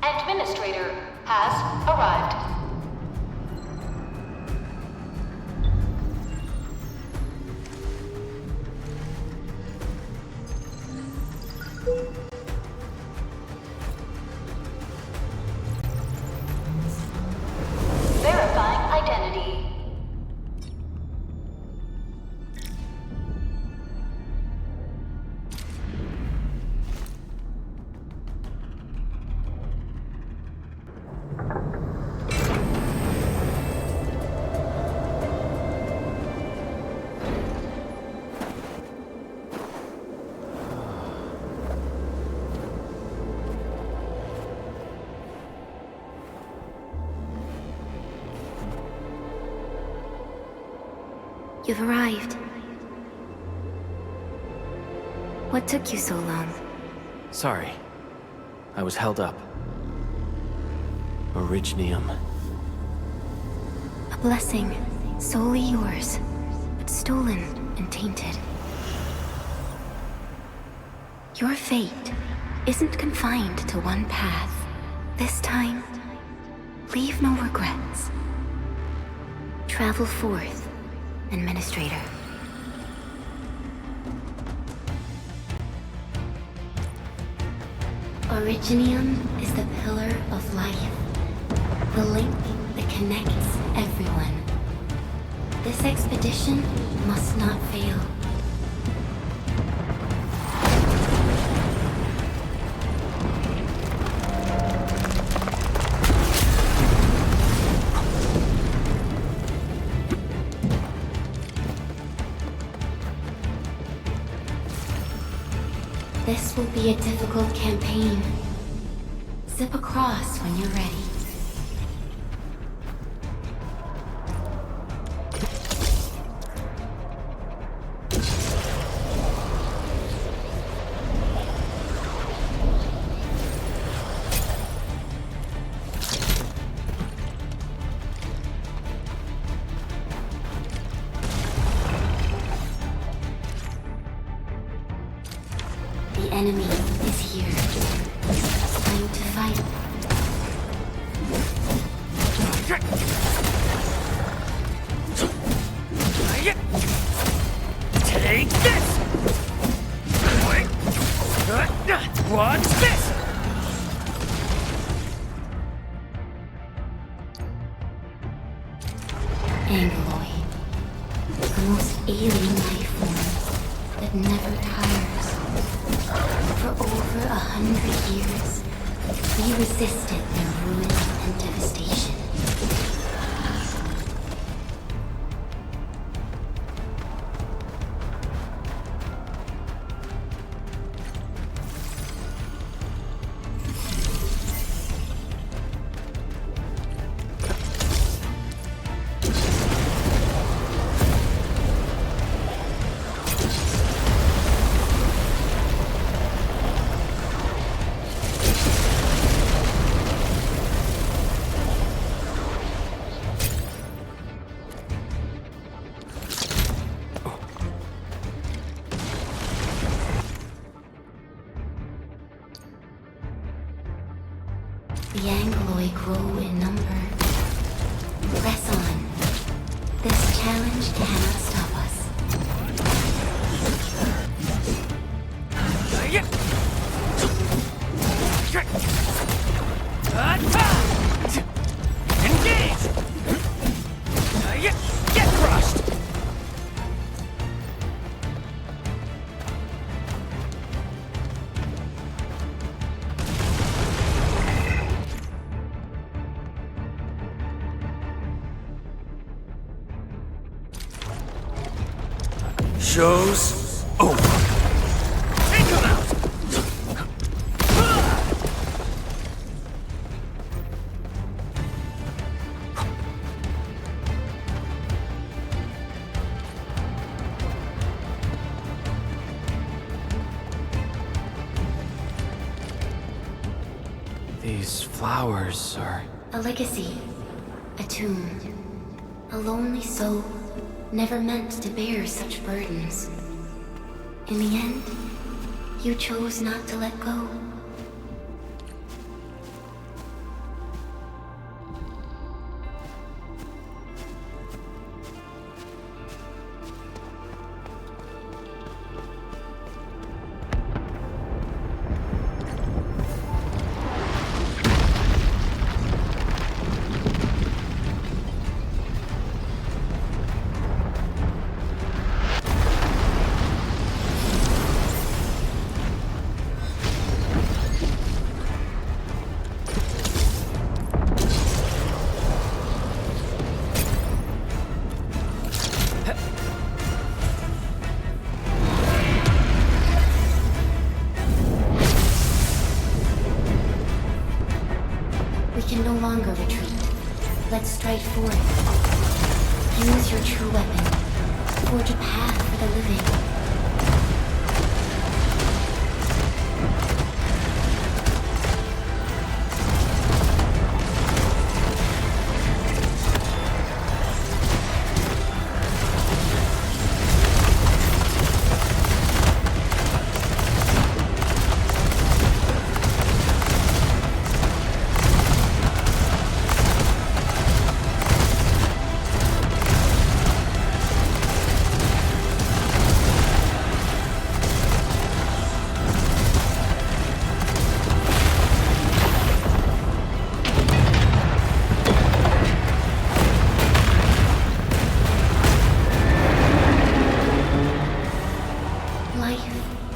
Administrator has arrived. Verifying identity. You've arrived. What took you so long? Sorry. I was held up. Originium. A blessing, solely yours, but stolen and tainted. Your fate isn't confined to one path. This time, leave no regrets. Travel forth, Administrator. Originium is the pillar of life, the link that connects everyone. This expedition must not fail. This will be a difficult campaign. Zip across when you're ready. The enemy is here. It's time to fight. Take this! What's this? Angloid. The most alien life form that never tires. For over 100 years, we resisted their ruin and devastation. The Angloid grow in number. Press on. This challenge cannot stop us. Engage! Get crushed! Show's over. Take him out! These flowers are... A legacy. A tomb. A lonely soul, never meant to bear such burdens. In the end, you chose not to let go. can no longer retreat. Let's strike forth. Use your true weapon. Forge a path for the living.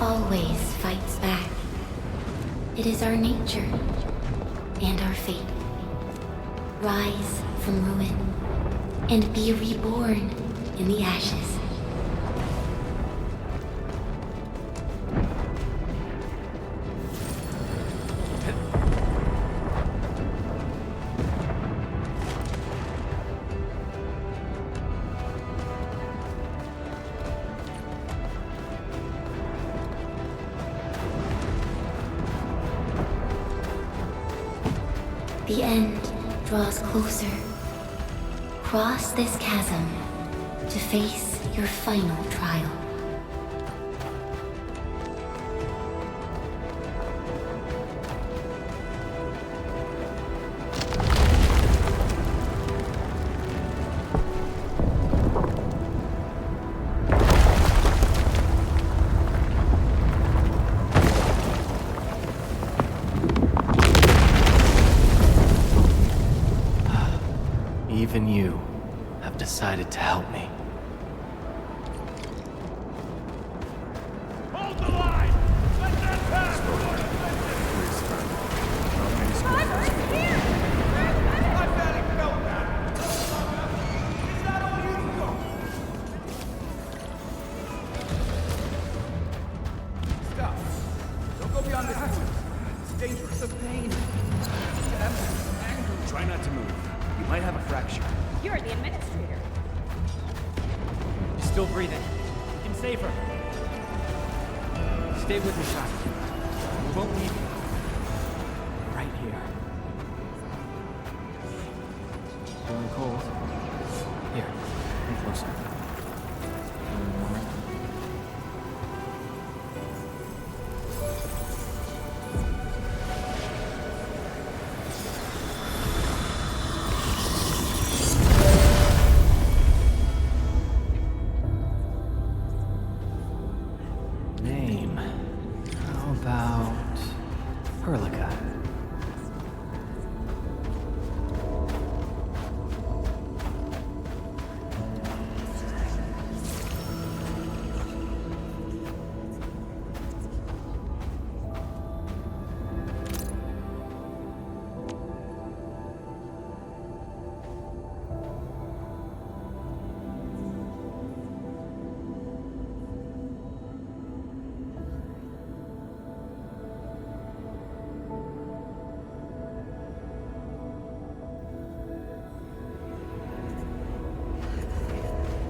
Always fights back. It is our nature and our fate. Rise from ruin and be reborn in the ashes. The end draws closer. Cross this chasm to face your final trial. Even you have decided to help me. Hold the line! Let them pass! I've got it felt that. Is that all you've got? Stop. Don't go beyond this point. It's dangerous. The pain. Try not to move. You might have a fracture. You're the administrator. She's still breathing. You can save her. Stay with me, child. We won't leave you. Right here. Feeling cold? Here, come closer. Feeling warmer? Name. How about Perlica?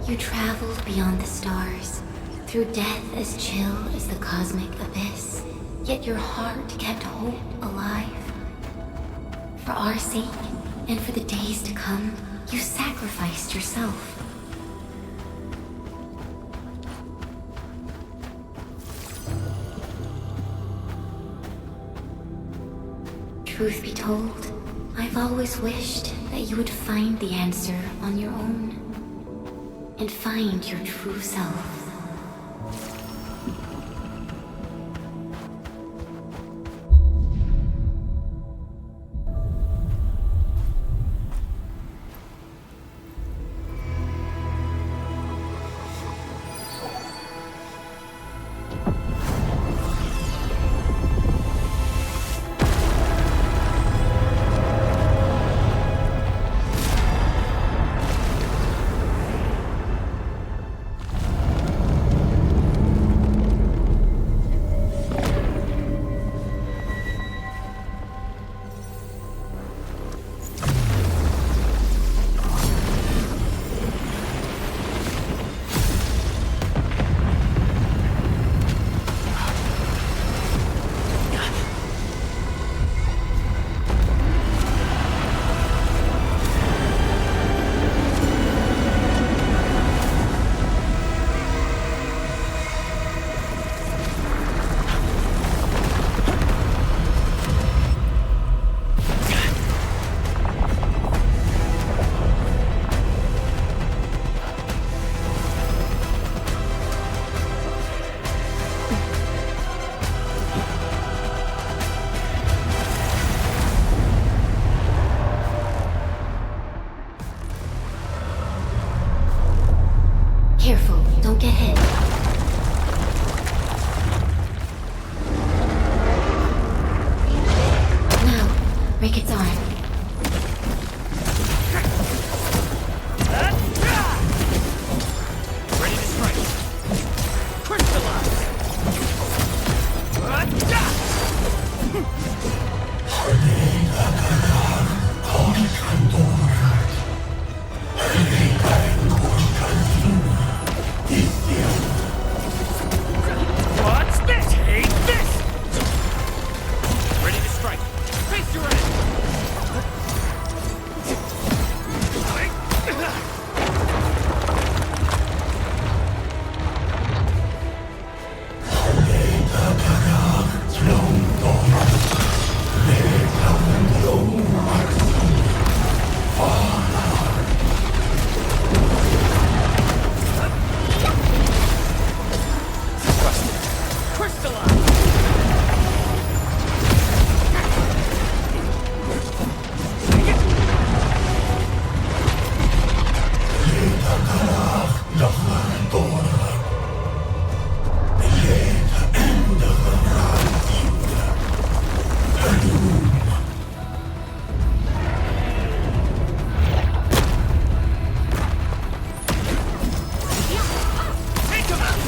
You traveled beyond the stars, through death as chill as the cosmic abyss, yet your heart kept hope alive. For our sake, and for the days to come, you sacrificed yourself. Truth be told, I've always wished that you would find the answer on your own. And find your true self. like it's on. Ready to strike. Crystallize. What's this? Take this! Ready to strike. Face your end! Crystallize! Take him out!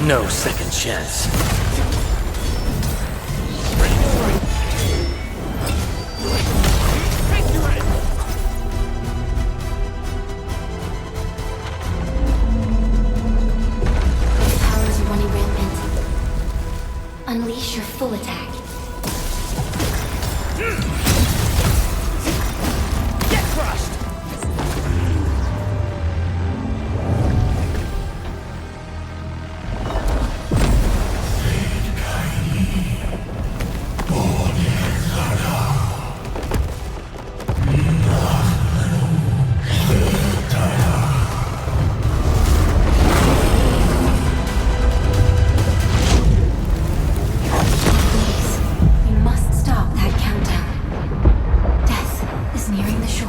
No second chance. Ready to strike. Face your end! Your powers are running rampant. Unleash your full attack. Get crushed! We must stop that countdown. Death is nearing the shore.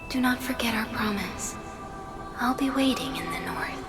Do not forget our promise. I'll be waiting in the north.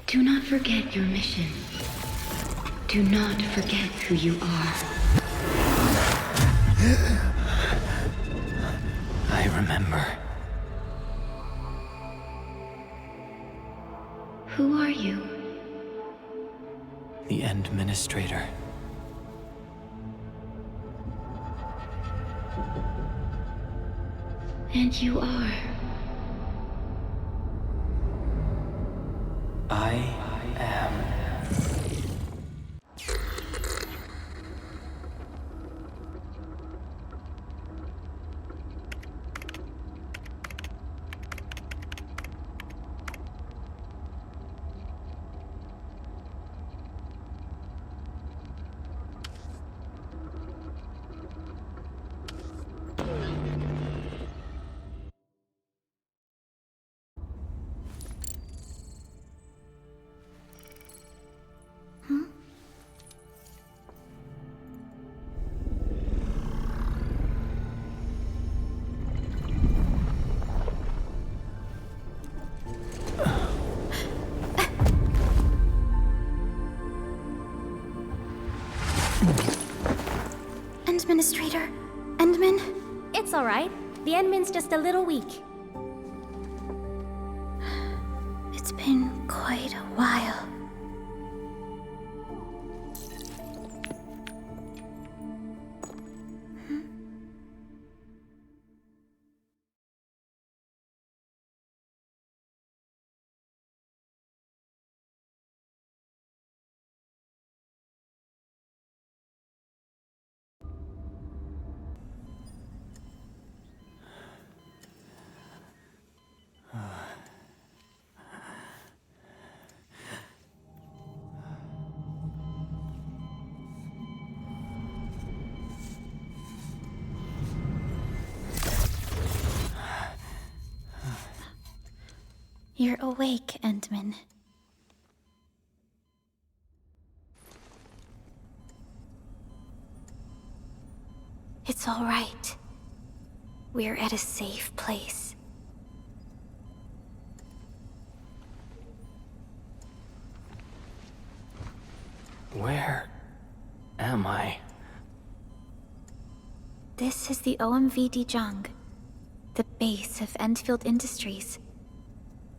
Do not forget your mission. Do not forget who you are. I remember. Who are you? The Administrator. And you are. I am. Administrator? Endman? It's alright. The Endman's just a little weak. It's been quite a while. You're awake, Endman. It's all right. We're at a safe place. Where am I? This is the OMV Dijong, the base of Endfield Industries,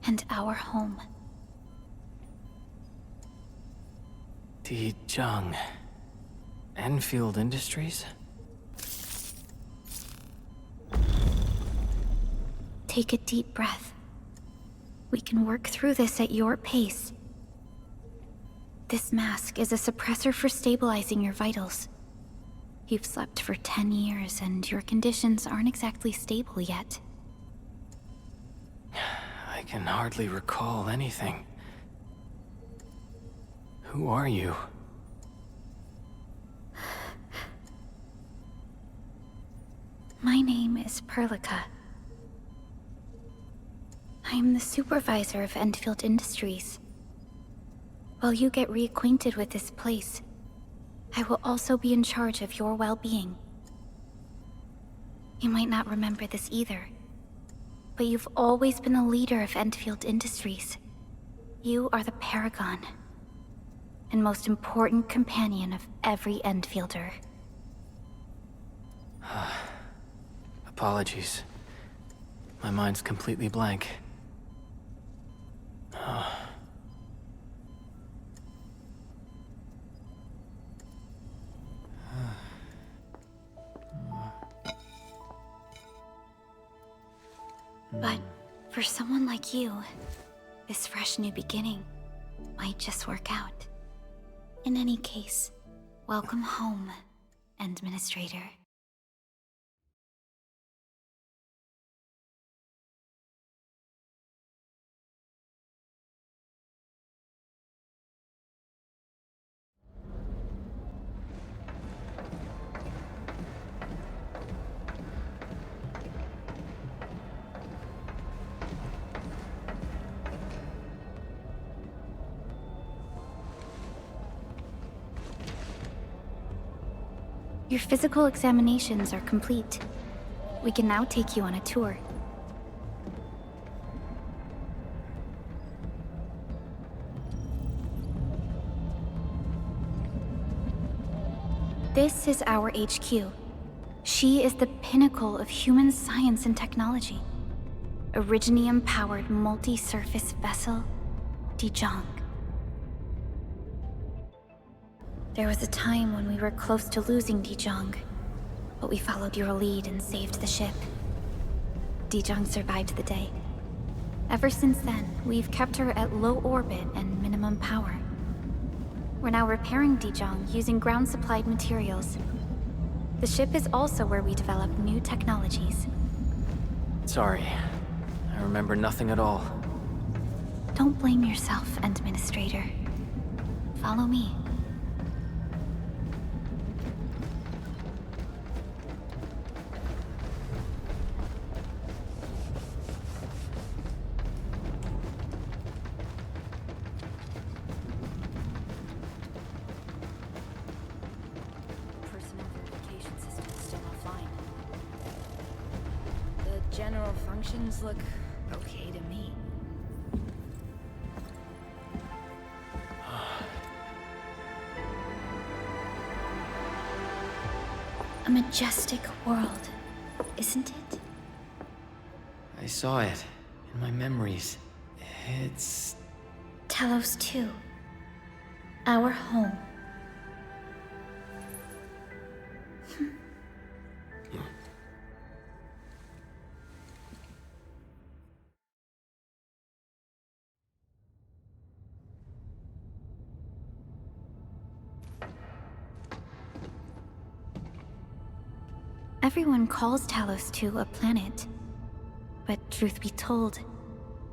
and our home. Dijong. Endfield Industries? Take a deep breath. We can work through this at your pace. This mask is a suppressor for stabilizing your vitals. You've slept for 10 years, and your conditions aren't exactly stable yet. I can hardly recall anything. Who are you? My name is Perlica. I am the supervisor of Endfield Industries. While you get reacquainted with this place, I will also be in charge of your well-being. You might not remember this either, but you've always been the leader of Endfield Industries. You are the paragon, and most important companion of every Endfielder. Apologies. My mind's completely blank. But for someone like you, this fresh new beginning might just work out. In any case, welcome home, Administrator. Your physical examinations are complete. We can now take you on a tour. This is our HQ. She is the pinnacle of human science and technology. Originium-powered multi-surface vessel, Dijong. There was a time when we were close to losing Dijong, but we followed your lead and saved the ship. Dijong survived the day. Ever since then, we've kept her at low orbit and minimum power. We're now repairing Dijong using ground-supplied materials. The ship is also where we develop new technologies. Sorry. I remember nothing at all. Don't blame yourself, Administrator. Follow me. Personnel verification system is still offline. The general functions look okay to me. A majestic world, isn't it? I saw it in my memories. It's... Talos 2. Our home. Everyone calls Talos 2 a planet. But truth be told,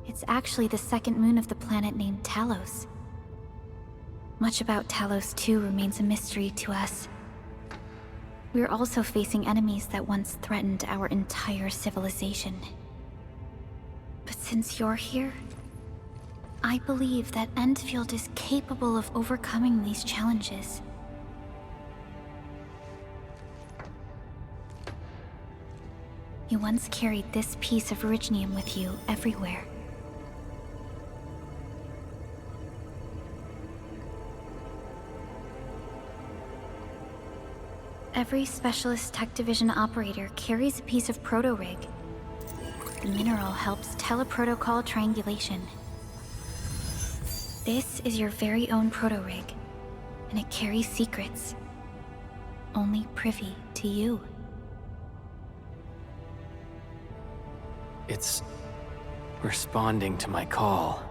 it's actually the second moon of the planet named Talos. Much about Talos 2 remains a mystery to us. We're also facing enemies that once threatened our entire civilization. But since you're here, I believe that Endfield is capable of overcoming these challenges. You once carried this piece of Originium with you everywhere. Every Specialist Tech Division operator carries a piece of proto-rig. The mineral helps teleprotocol triangulation. This is your very own proto-rig, and it carries secrets. Only privy to you. It's responding to my call.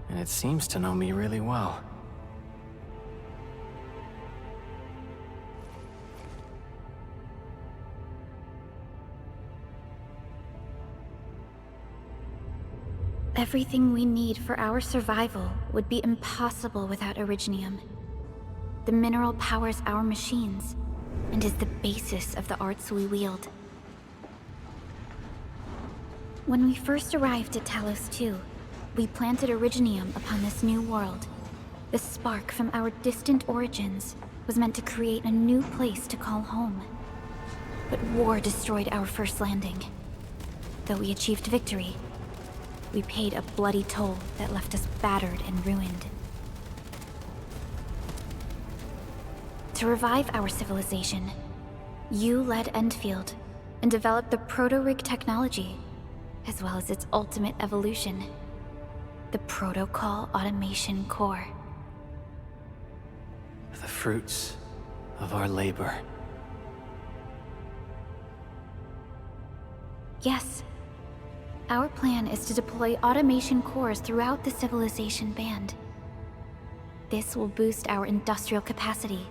And it seems to know me really well. Everything we need for our survival would be impossible without Originium. The mineral powers our machines, and is the basis of the arts we wield. When we first arrived at Talos 2, we planted Originium upon this new world. The spark from our distant origins was meant to create a new place to call home. But war destroyed our first landing. Though we achieved victory, we paid a bloody toll that left us battered and ruined. To revive our civilization, you led Endfield and developed the proto-rig technology, as well as its ultimate evolution, the Protocol Automation Core. The fruits of our labor. Yes. Our plan is to deploy automation cores throughout the civilization band. This will boost our industrial capacity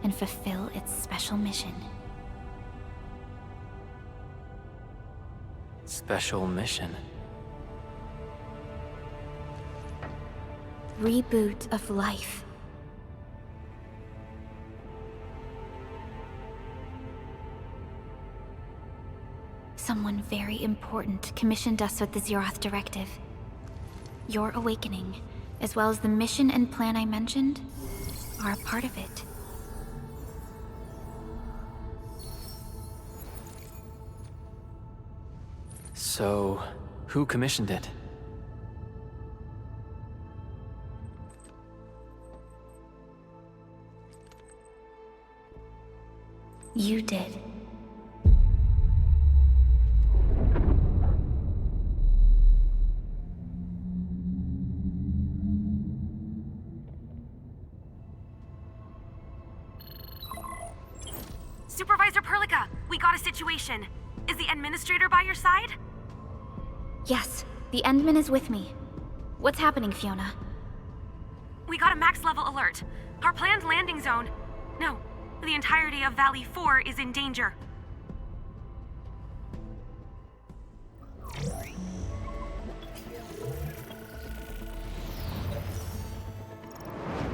and fulfill its special mission. Special mission. Reboot of life. Someone very important commissioned us with the Zeroth Directive. Your awakening, as well as the mission and plan I mentioned, are a part of it. So, who commissioned it? You did. Supervisor Perlica, we got a situation. Is the administrator by your side? Yes, the Endman is with me. What's happening, Fiona? We got a max level alert. Our planned landing zone. No, the entirety of Valley 4 is in danger.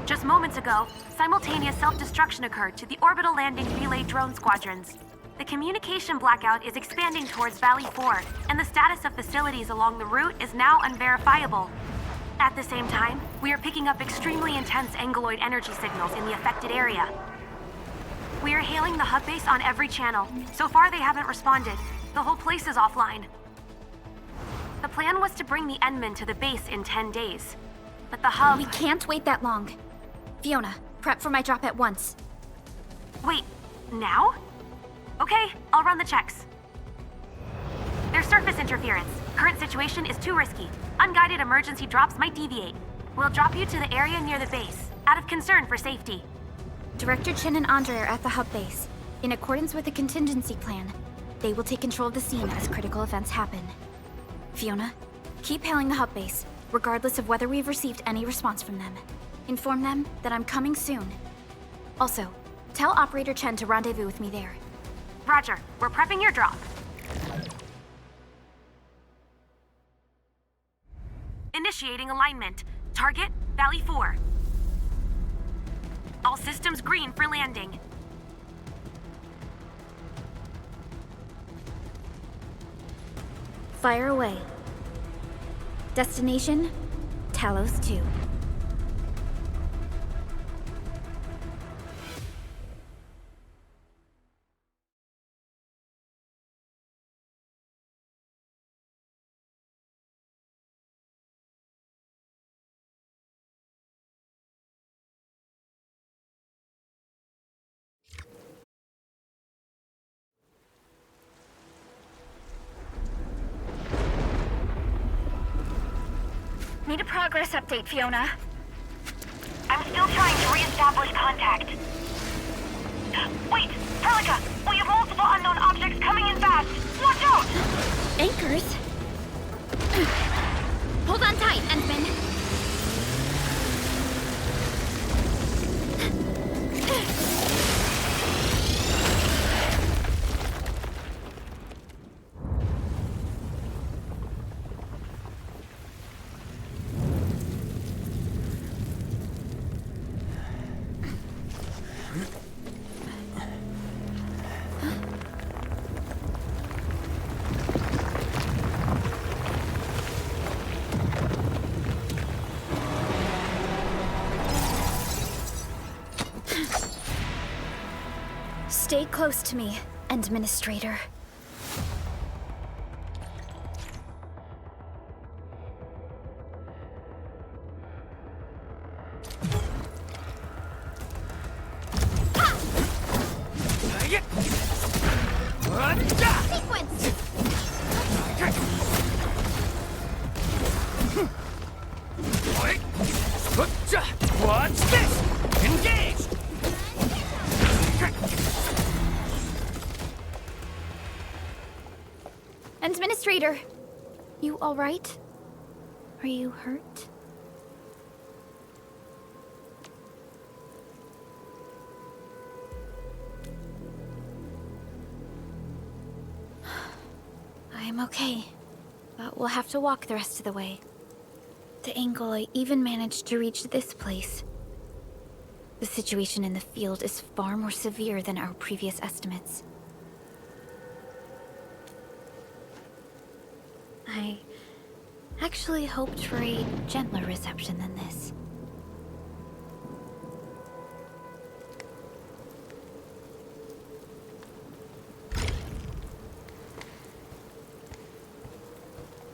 Just moments ago, simultaneous self-destruction occurred to the orbital landing relay drone squadrons. The communication blackout is expanding towards Valley 4, and the status of facilities along the route is now unverifiable. At the same time, we are picking up extremely intense angeloid energy signals in the affected area. We are hailing the hub base on every channel. So far, they haven't responded. The whole place is offline. The plan was to bring the Endman to the base in 10 days. But the hub... We can't wait that long. Fiona, prep for my drop at once. Wait, now? Okay, I'll run the checks. There's surface interference. Current situation is too risky. Unguided emergency drops might deviate. We'll drop you to the area near the base, out of concern for safety. Director Chen and Andre are at the hub base. In accordance with the contingency plan, they will take control of the scene as critical events happen. Fiona, keep hailing the hub base, regardless of whether we've received any response from them. Inform them that I'm coming soon. Also, tell Operator Chen to rendezvous with me there. Roger, we're prepping your drop. Initiating alignment. Target, Valley 4. All systems green for landing. Fire away. Destination, Talos 2. Need a progress update, Fiona. I'm still trying to re-establish contact. Wait! Perlica! We have multiple unknown objects coming in fast! Watch out! Anchors? Hold on tight, Endman. Stay close to me, Administrator. Sequence! What's this? Engage! Administrator, you all right? Are you hurt? I'm okay, but we'll have to walk the rest of the way. The angle I even managed to reach this place. The situation in the field is far more severe than our previous estimates. I actually hoped for a gentler reception than this.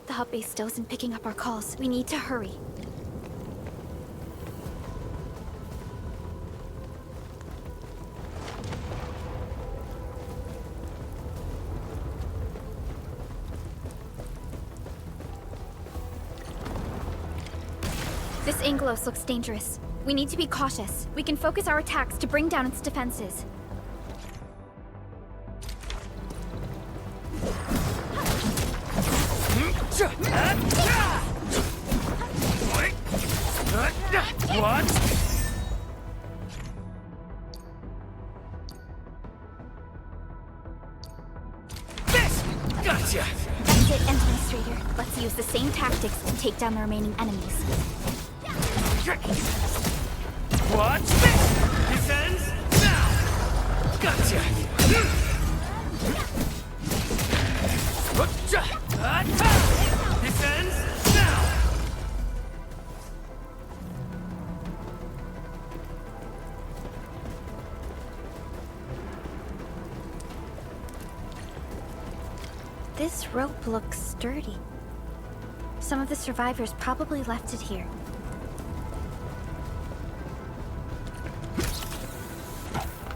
The hub base still isn't picking up our calls. We need to hurry. This Angelos looks dangerous. We need to be cautious. We can focus our attacks to bring down its defenses. What? This! Gotcha! That's it, Administrator. Let's use the same tactics to take down the remaining enemies. Watch this! This ends now! Gotcha! This ends now! This rope looks sturdy. Some of the survivors probably left it here.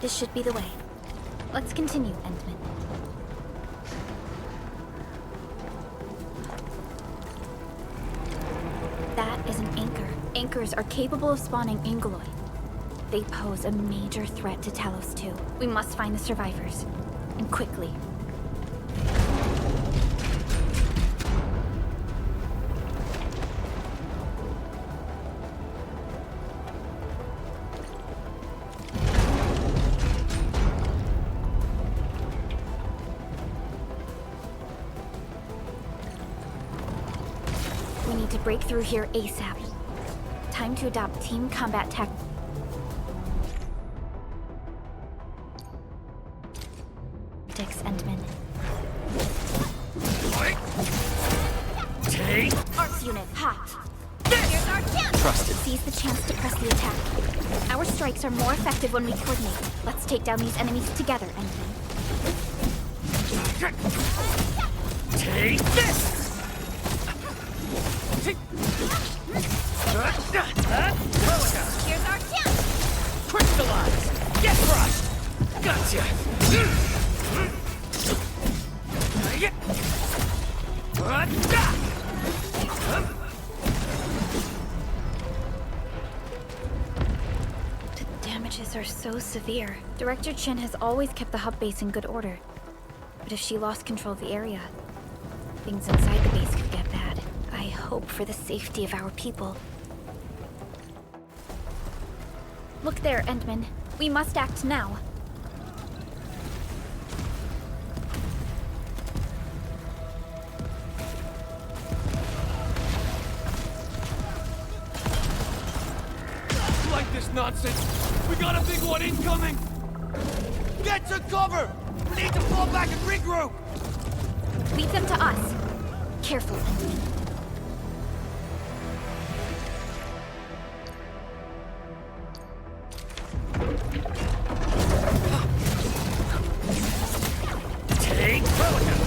This should be the way. Let's continue, Endman. That is an anchor. Anchors are capable of spawning Angeloi. They pose a major threat to Talos too. We must find the survivors. And quickly. We need to break through here ASAP. Time to adopt team combat tactics. Endman. Take Arts unit, hot. Here's our chance! Trusted. Seize the chance to press the attack. Our strikes are more effective when we coordinate. Let's take down these enemies together, Endman. Take this! Here's our chance! Crystallize! Get crushed! Gotcha! The damages are so severe. Director Chin has always kept the hub base in good order. But if she lost control of the area, things inside the base could get bad. I hope for the safety of our people. Look there, Endman. We must act now. Like this nonsense! We got a big one incoming! Get to cover! We need to fall back and regroup! Leave them to us. Careful, Endman. Take Pelican!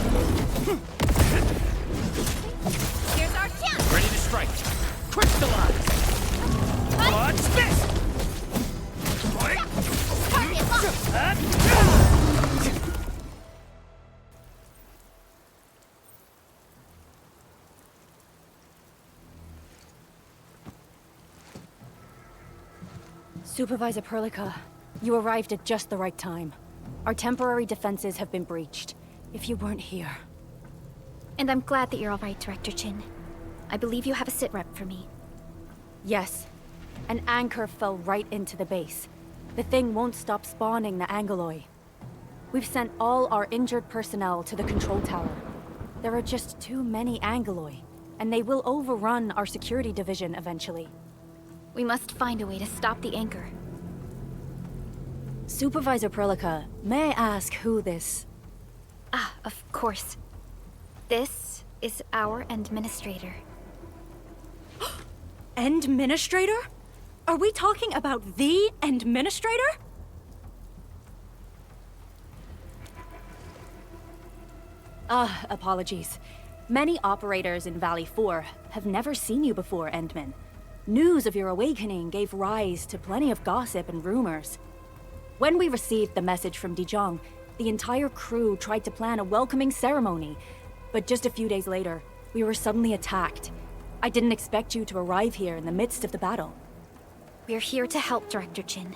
Here's our chance! Ready to strike! Crystallize! Watch this! Target locked! Supervisor Perlica, you arrived at just the right time. Our temporary defenses have been breached. If you weren't here... And I'm glad that you're all right, Director Chin. I believe you have a sit rep for me. Yes. An anchor fell right into the base. The thing won't stop spawning the Angeloi. We've sent all our injured personnel to the control tower. There are just too many Angeloi, and they will overrun our security division eventually. We must find a way to stop the anchor. Supervisor Perlica, may I ask who this... Ah, of course. This is our administrator. Endministrator? Are we talking about the Endministrator? Apologies. Many operators in Valley 4 have never seen you before, Endman. News of your awakening gave rise to plenty of gossip and rumors. When we received the message from Dijon, the entire crew tried to plan a welcoming ceremony, but just a few days later, we were suddenly attacked. I didn't expect you to arrive here in the midst of the battle. We're here to help, Director Chin.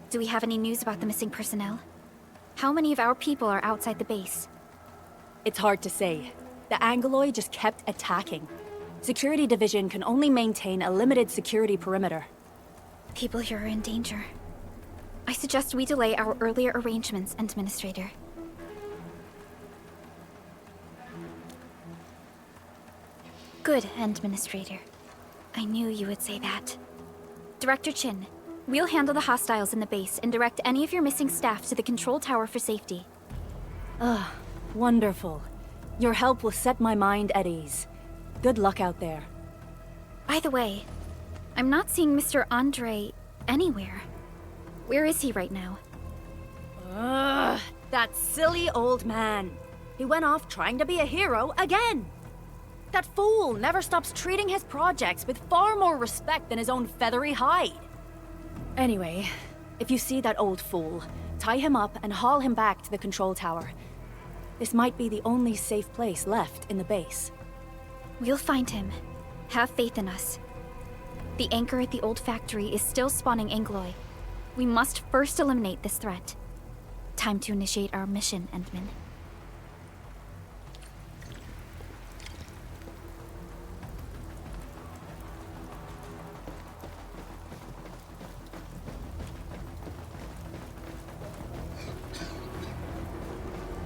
Do we have any news about the missing personnel? How many of our people are outside the base? It's hard to say. The Angoloi just kept attacking. Security Division can only maintain a limited security perimeter. People here are in danger. I suggest we delay our earlier arrangements, Administrator. Good, Administrator. I knew you would say that. Director Chin, we'll handle the hostiles in the base and direct any of your missing staff to the control tower for safety. Wonderful. Your help will set my mind at ease. Good luck out there. By the way, I'm not seeing Mr. Andre anywhere. Where is he right now? That silly old man. He went off trying to be a hero again. That fool never stops treating his projects with far more respect than his own feathery hide. Anyway, if you see that old fool, tie him up and haul him back to the control tower. This might be the only safe place left in the base. We'll find him. Have faith in us. The anchor at the old factory is still spawning Angoloi. We must first eliminate this threat. Time to initiate our mission, Endman.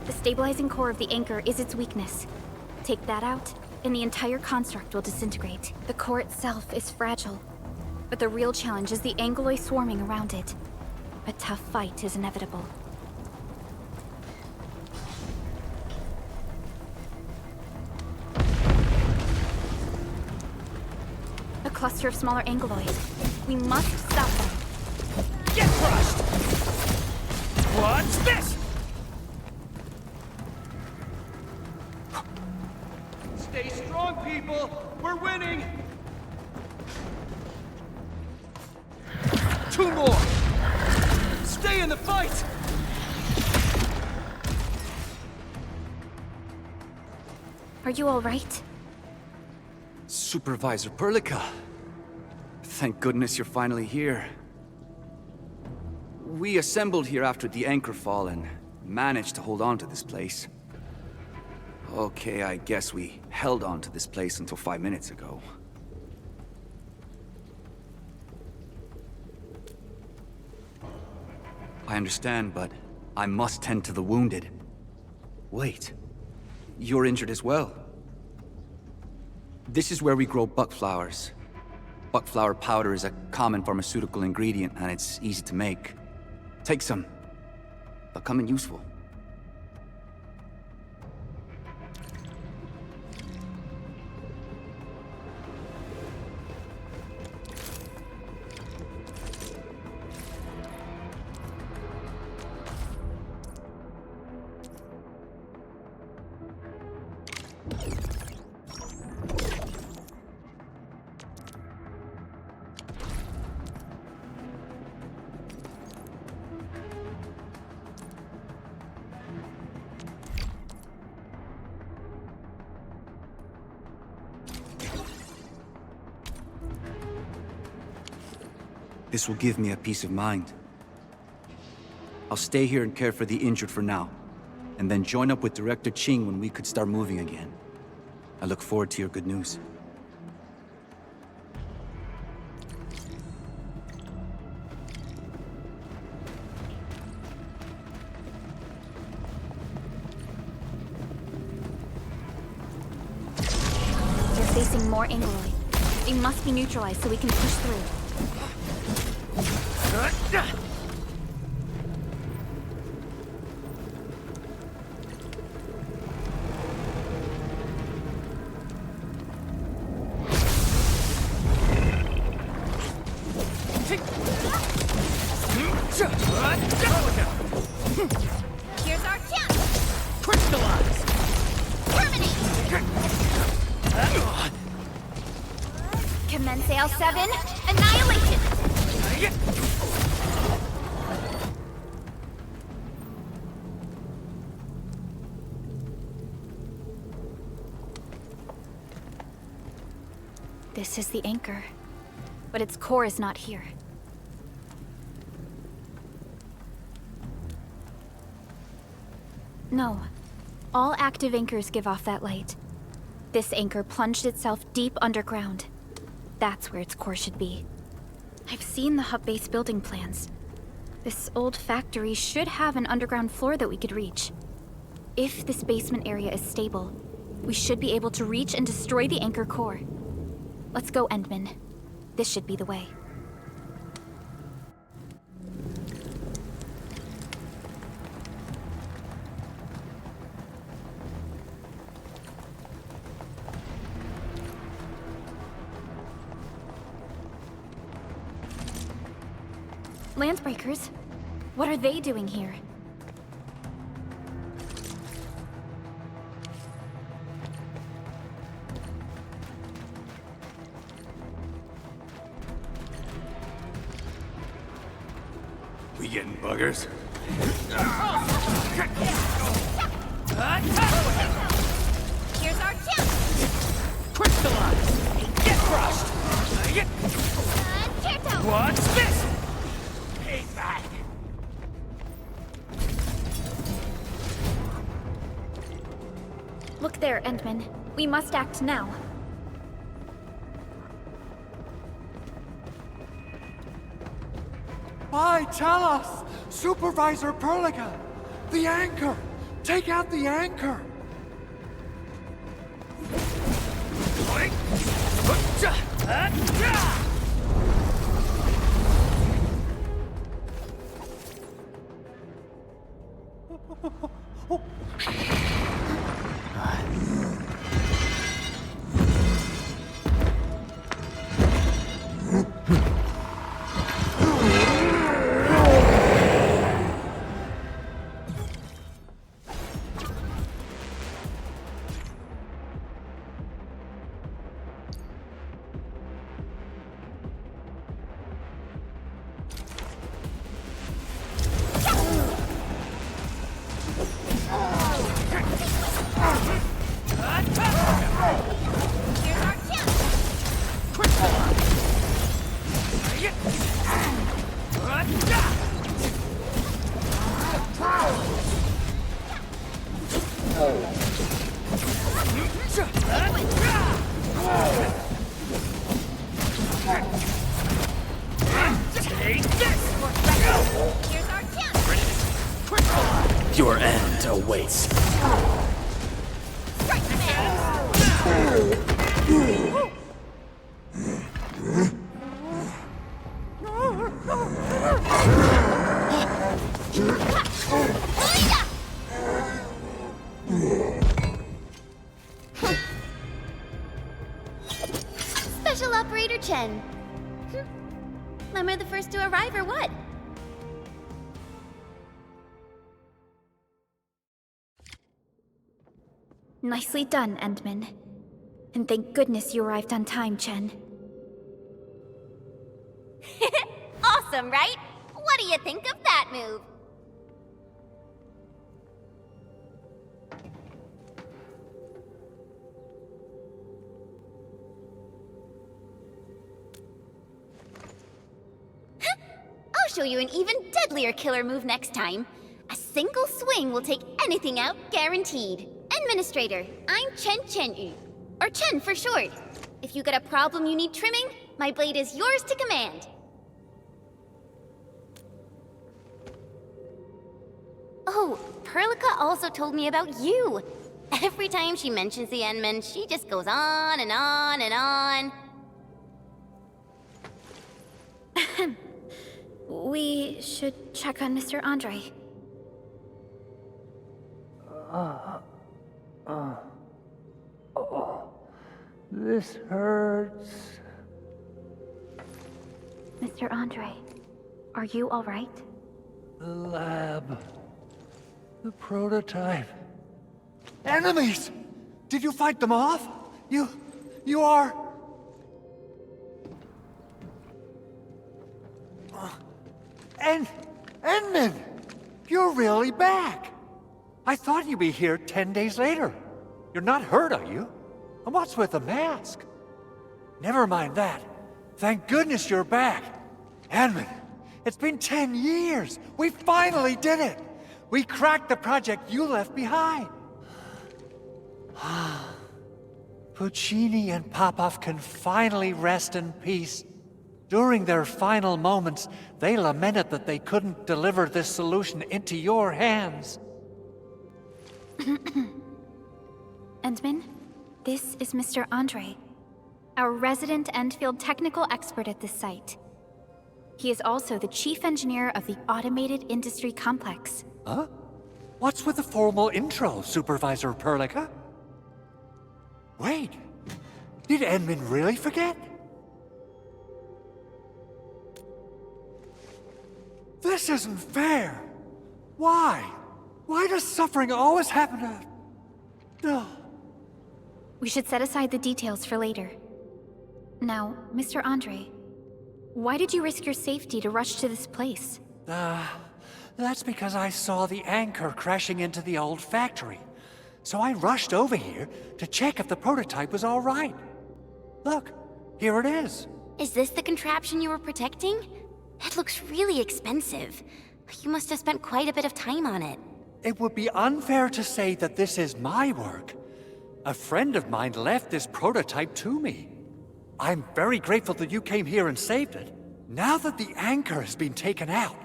The stabilizing core of the anchor is its weakness. Take that out, and the entire construct will disintegrate. The core itself is fragile, but the real challenge is the Angoloi swarming around it. A tough fight is inevitable. A cluster of smaller Angoloi. We must stop them. Get crushed! What's this? Stay strong, people! We're winning! 2 more! Stay in the fight! Are you all right? Supervisor Perlica. Thank goodness you're finally here. We assembled here after the anchor fall and managed to hold on to this place. Okay, I guess we held on to this place until 5 minutes ago. I understand, but I must tend to the wounded. Wait, you're injured as well. This is where we grow buckflowers. Buckflower powder is a common pharmaceutical ingredient, and it's easy to make. Take some. They'll come in useful. This will give me a peace of mind. I'll stay here and care for the injured for now, and then join up with Director Ching when we could start moving again. I look forward to your good news. We're facing more Angoloi. They must be neutralized so we can push through. Here's our chance! Crystallize! Terminate! Commence L7, annihilation! This is the anchor. But its core is not here. No. All active anchors give off that light. This anchor plunged itself deep underground. That's where its core should be. I've seen the hub base building plans. This old factory should have an underground floor that we could reach. If this basement area is stable, we should be able to reach and destroy the anchor core. Let's go, Endman. This should be the way. Landbreakers? What are they doing here? We getting buggers? Here's our chance! Crystallize! Get crushed! Cherto! What's this? Payback! Look there, Endman. We must act now. Why, tell us! Supervisor Perlica! The anchor! Take out the anchor! Your end awaits. Special Operator Chen. Am I the first to arrive or what? Nicely done, Endman. And thank goodness you arrived on time, Chen. Awesome, right? What do you think of that move? I'll show you an even deadlier killer move next time. A single swing will take anything out, guaranteed. Administrator, I'm Chen Chen-yu, or Chen for short. If you got a problem you need trimming, my blade is yours to command. Oh, Perlica also told me about you. Every time she mentions the Endman, she just goes on and on and on. We should check on Mr. Andre. This hurts. Mr. Andre, are you all right? The lab. The prototype. Enemies! Did you fight them off? You are... Endman! You're really back! I thought you'd be here 10 days later. You're not hurt, are you? And what's with the mask? Never mind that. Thank goodness you're back. Edmund, it's been 10 years. We finally did it. We cracked the project you left behind. Puccini and Popov can finally rest in peace. During their final moments, they lamented that they couldn't deliver this solution into your hands. Endman, this is Mr. Andre, our resident Endfield technical expert at this site. He is also the chief engineer of the Automated Industry Complex. Huh? What's with the formal intro, Supervisor Perlica? Wait, did Edmund really forget? This isn't fair. Why? Why does suffering always happen to... No. We should set aside the details for later. Now, Mr. Andre, why did you risk your safety to rush to this place? That's because I saw the anchor crashing into the old factory. So I rushed over here to check if the prototype was all right. Look, here it is. Is this the contraption you were protecting? It looks really expensive. You must have spent quite a bit of time on it. It would be unfair to say that this is my work. A friend of mine left this prototype to me. I'm very grateful that you came here and saved it. Now that the anchor has been taken out,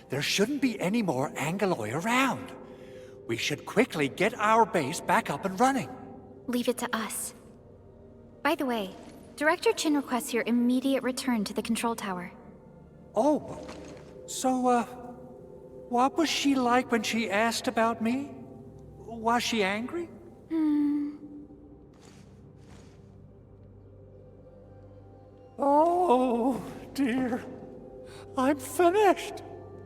there shouldn't be any more Angeloi around. We should quickly get our base back up and running. Leave it to us. By the way, Director Chin requests your immediate return to the control tower. Oh, so, what was she like when she asked about me? Was she angry? Oh, dear. I'm finished.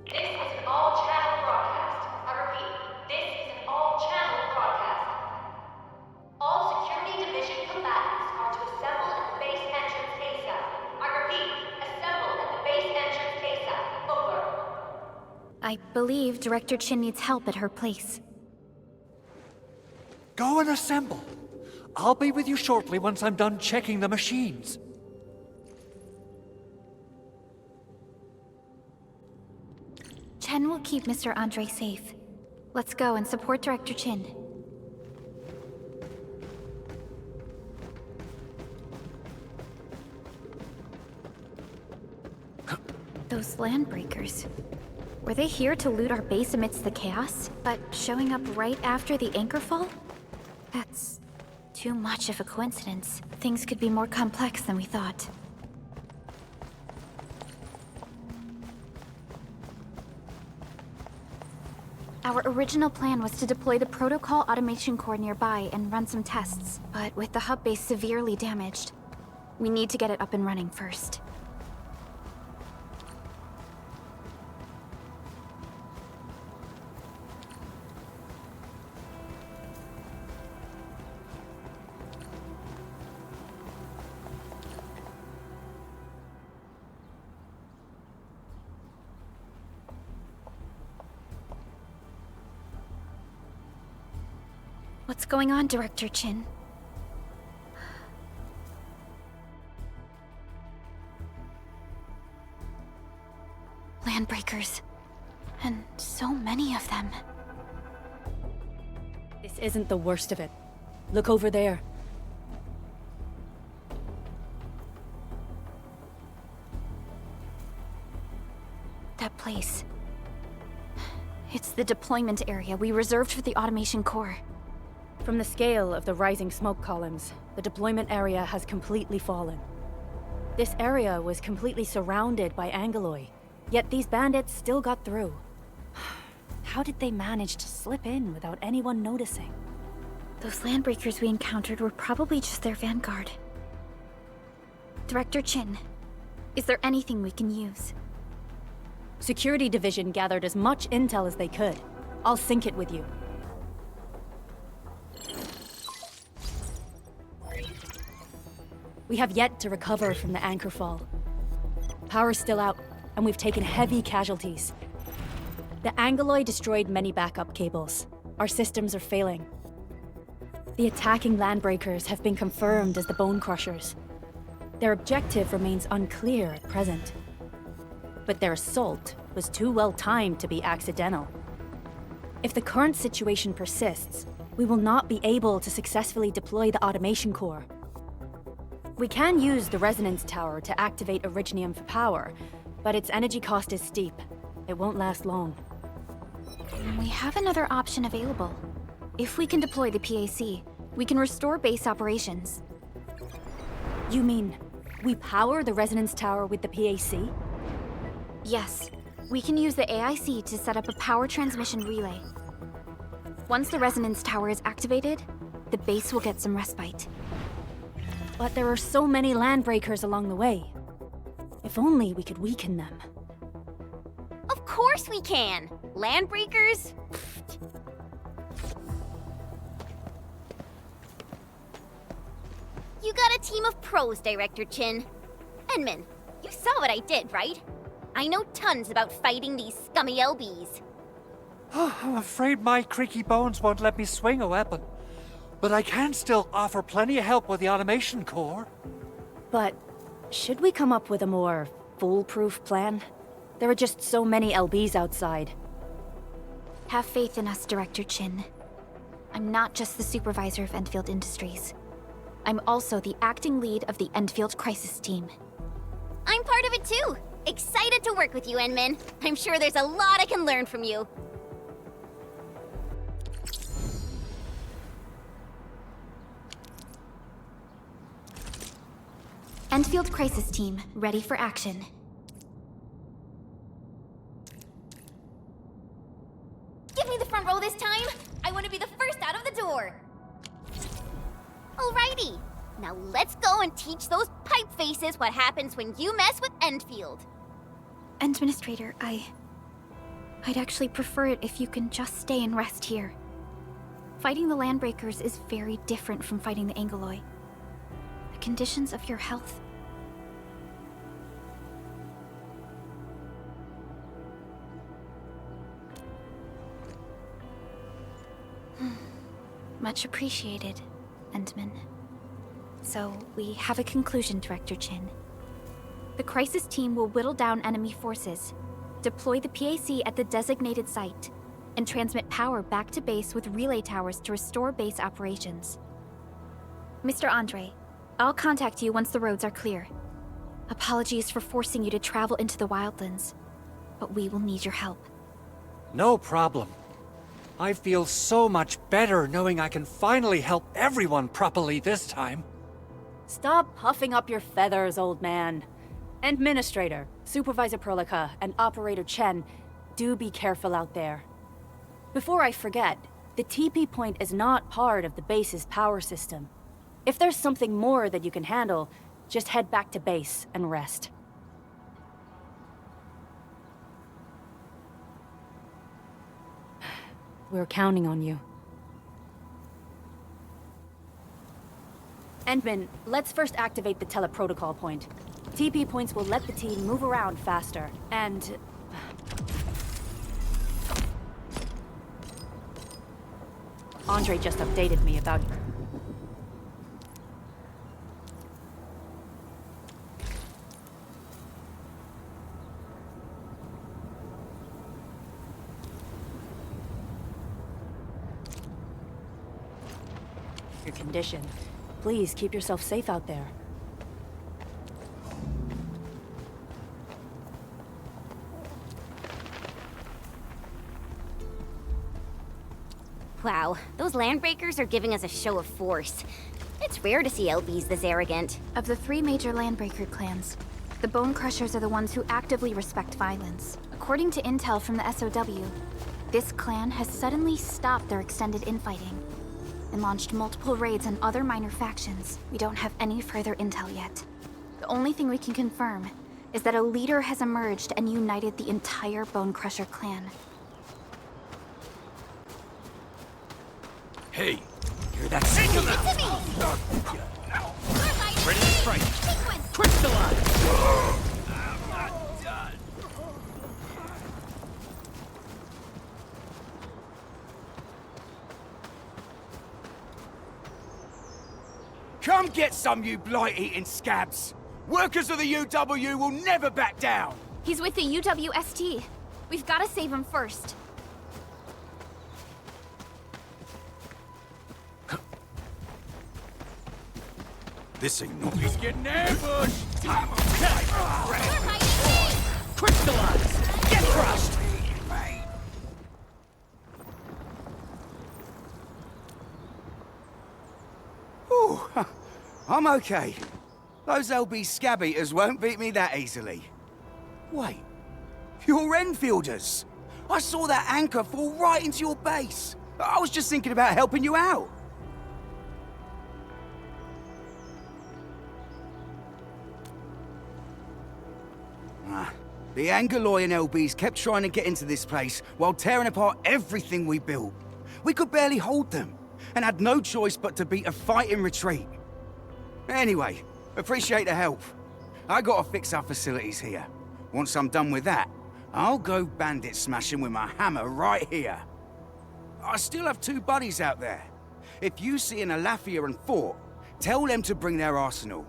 This is an all-channel broadcast. I repeat, this is an all-channel broadcast. All Security Division combatants are to assemble at the base entrance ASAP. I repeat, assemble at the base entrance ASAP. Over. I believe Director Chin needs help at her place. Go and assemble. I'll be with you shortly once I'm done checking the machines. Chen will keep Mr. Andre safe. Let's go and support Director Chin. Those landbreakers. Were they here to loot our base amidst the chaos, but showing up right after the anchor fall? That's too much of a coincidence. Things could be more complex than we thought. Our original plan was to deploy the protocol automation core nearby and run some tests, but with the hub base severely damaged, we need to get it up and running first. What's going on, Director Chin? Landbreakers. And so many of them. This isn't the worst of it. Look over there. That place. It's the deployment area we reserved for the automation core. From the scale of the rising smoke columns, the deployment area has completely fallen. This area was completely surrounded by Angeloi, yet these bandits still got through. How did they manage to slip in without anyone noticing? Those landbreakers we encountered were probably just their vanguard. Director Chin, is there anything we can use? Security Division gathered as much intel as they could. I'll sync it with you. We have yet to recover from the anchor fall. Power's still out, and we've taken heavy casualties. The Angeloi destroyed many backup cables. Our systems are failing. The attacking landbreakers have been confirmed as the Bone Crushers. Their objective remains unclear at present. But their assault was too well timed to be accidental. If the current situation persists, we will not be able to successfully deploy the automation core. We can use the resonance tower to activate Originium for power, but its energy cost is steep. It won't last long. We have another option available. If we can deploy the PAC, we can restore base operations. You mean, we power the resonance tower with the PAC? Yes, we can use the AIC to set up a power transmission relay. Once the resonance tower is activated, the base will get some respite. But there are so many landbreakers along the way. If only we could weaken them. Of course we can! Landbreakers? You got a team of pros, Director Chin. Enman, you saw what I did, right? I know tons about fighting these scummy LBs. I'm afraid my creaky bones won't let me swing a weapon. But I can still offer plenty of help with the automation core. But should we come up with a more foolproof plan? There are just so many LBs outside. Have faith in us, Director Chin. I'm not just the supervisor of Endfield Industries. I'm also the acting lead of the Endfield Crisis Team. I'm part of it too! Excited to work with you, Enman. I'm sure there's a lot I can learn from you. Endfield Crisis Team, ready for action. Give me the front row this time! I want to be the first out of the door! Alrighty, now let's go and teach those pipe faces what happens when you mess with Endfield. Administrator, I'd actually prefer it if you can just stay and rest here. Fighting the Landbreakers is very different from fighting the Angoloi. The conditions of your health. Much appreciated, Endman. So, we have a conclusion, Director Chin. The Crisis Team will whittle down enemy forces, deploy the PAC at the designated site, and transmit power back to base with relay towers to restore base operations. Mr. Andre, I'll contact you once the roads are clear. Apologies for forcing you to travel into the wildlands, but we will need your help. No problem. I feel so much better knowing I can finally help everyone properly this time. Stop puffing up your feathers, old man. Administrator, Supervisor Perlica, and Operator Chen, do be careful out there. Before I forget, the TP point is not part of the base's power system. If there's something more that you can handle, just head back to base and rest. We're counting on you. Endman, let's first activate the teleprotocol point. TP points will let the team move around faster, and... Andre just updated me about... your condition. Please keep yourself safe out there. Wow, those Landbreakers are giving us a show of force. It's rare to see LBs this arrogant. Of the 3 major Landbreaker clans, the Bone Crushers are the ones who actively respect violence. According to intel from the SOW, this clan has suddenly stopped their extended infighting and launched multiple raids on other minor factions. We don't have any further intel yet. The only thing we can confirm is that a leader has emerged and united the entire Bone Crusher clan. Hey, hear that signal now? To me! Ready to strike. Sequence! Twitch the line! I'm not done. Come get some, you blight-eating scabs! Workers of the UW will never back down! He's with the UWST. We've got to save him first. This ain't no... He's getting ambushed! Crystallize! Get crushed! Ooh, I'm okay. Those LB scab eaters won't beat me that easily. Wait, you're Enfielders! I saw that anchor fall right into your base. I was just thinking about helping you out. The Angaloy and LBs kept trying to get into this place while tearing apart everything we built. We could barely hold them, and had no choice but to beat a fight in retreat. Anyway, appreciate the help. I gotta fix our facilities here. Once I'm done with that, I'll go bandit smashing with my hammer right here. I still have 2 buddies out there. If you see an Alafia and Fort, tell them to bring their arsenal.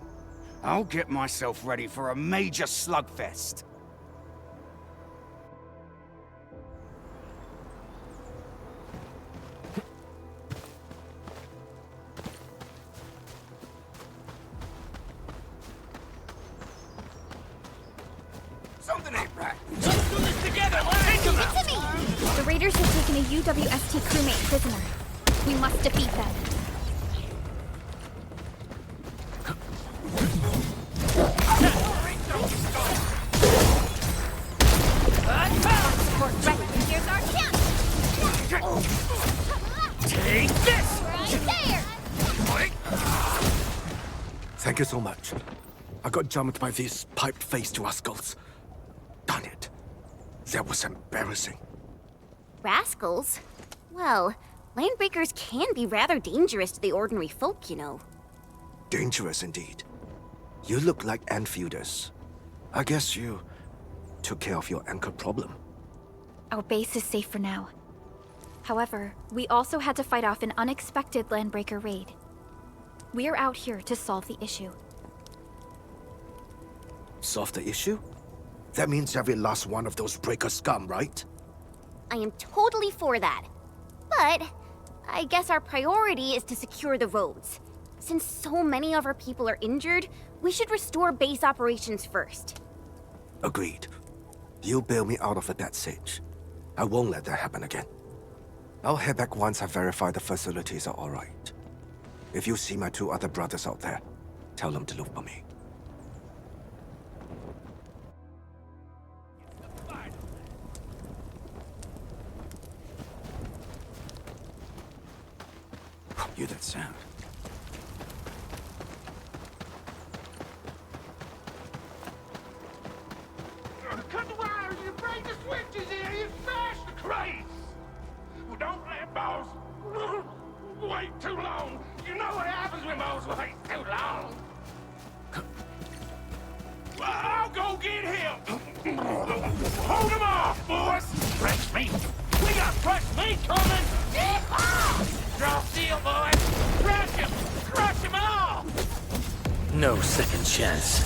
I'll get myself ready for a major slugfest. Something ain't right. Let's do this together! Take him out! It's me! The raiders have taken a UWST crewmate prisoner. We must defeat them. Support ready. Here's our chance! Take this! Right there! Thank you so much. I got jumped by these pipe-faced rascals. Darn it. That was embarrassing. Rascals? Well, landbreakers can be rather dangerous to the ordinary folk, you know. Dangerous indeed. You look like Enfielders. I guess you took care of your anchor problem. Our base is safe for now. However, we also had to fight off an unexpected landbreaker raid. We're out here to solve the issue. Solve the issue? That means every last one of those breaker scum, right? I am totally for that. But I guess our priority is to secure the roads. Since so many of our people are injured, we should restore base operations first. Agreed. You bail me out of a bad sitch. I won't let that happen again. I'll head back once I verify the facilities are all right. If you see my 2 other brothers out there, tell them to look for me. Hear that sound? Cut the wires, you break the switches here, you smash the crates! Well, don't let boss wait too long. You know what happens when boss waits too long. Well, I'll go get him. Hold him off, boys! Fresh meat! We got fresh meat coming! Draw steel, boys! Crush him! Crush him all! No second chance.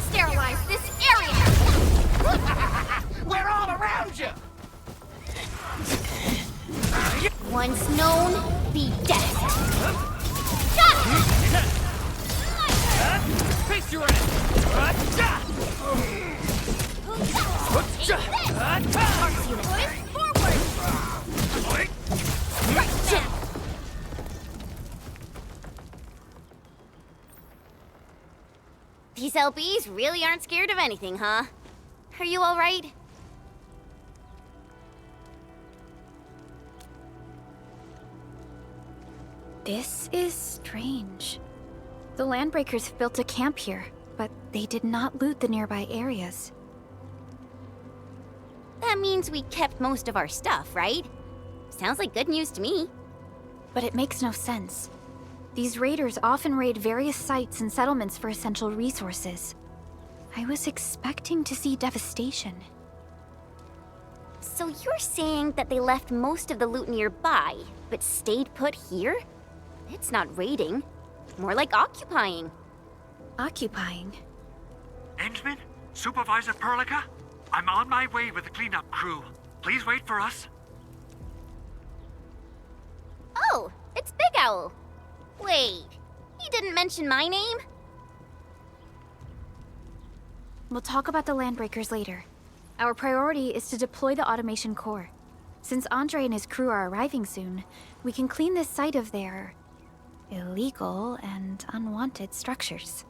Sterilize this area! We're all around you! Once known, be dead. Got it! Face your ass! Arts unit, forward! Right now! These LBs really aren't scared of anything, huh? Are you all right? This is strange. The Landbreakers have built a camp here, but they did not loot the nearby areas. That means we kept most of our stuff, right? Sounds like good news to me. But it makes no sense. These raiders often raid various sites and settlements for essential resources. I was expecting to see devastation. So you're saying that they left most of the loot nearby, but stayed put here? It's not raiding. More like occupying. Occupying? Endman? Supervisor Perlica? I'm on my way with the cleanup crew. Please wait for us. Oh, it's Big Owl. Wait, he didn't mention my name? We'll talk about the Landbreakers later. Our priority is to deploy the automation core. Since Andre and his crew are arriving soon, we can clean this site of their illegal and unwanted structures.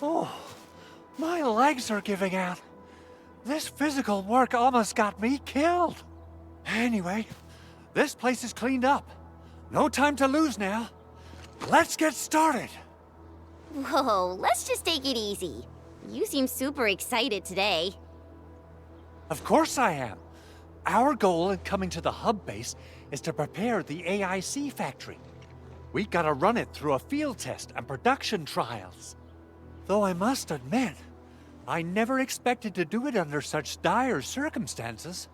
Oh, my legs are giving out. This physical work almost got me killed. Anyway, this place is cleaned up. No time to lose now. Let's get started. Whoa, let's just take it easy. You seem super excited today. Of course I am. Our goal in coming to the hub base is to prepare the AIC factory. We gotta run it through a field test and production trials. Though I must admit, I never expected to do it under such dire circumstances.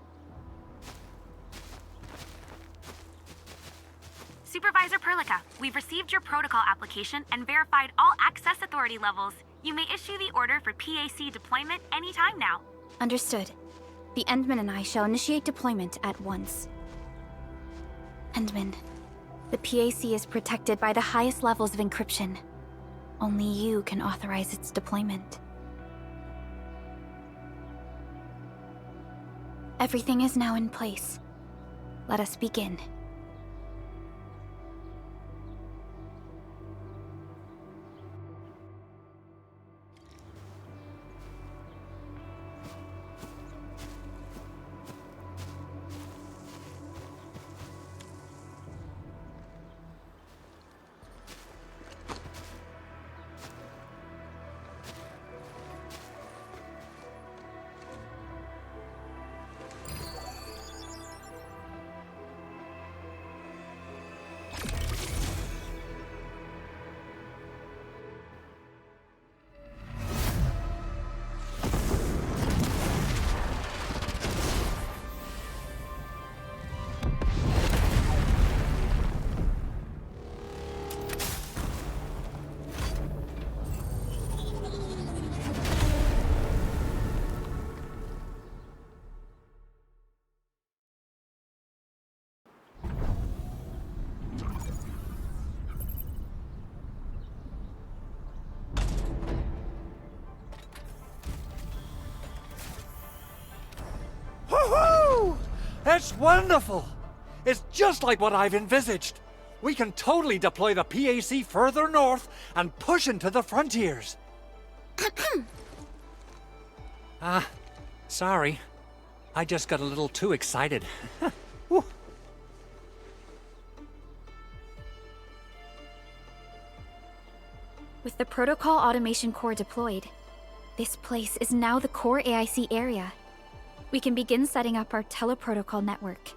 Supervisor Perlica, we've received your protocol application and verified all access authority levels. You may issue the order for PAC deployment anytime now. Understood. The Endman and I shall initiate deployment at once. Endman, the PAC is protected by the highest levels of encryption. Only you can authorize its deployment. Everything is now in place. Let us begin. Woohoo! That's wonderful! It's just like what I've envisaged. We can totally deploy the PAC further north and push into the frontiers. Sorry. I just got a little too excited. Whew. With the protocol automation core deployed, this place is now the core AIC area. We can begin setting up our teleprotocol network.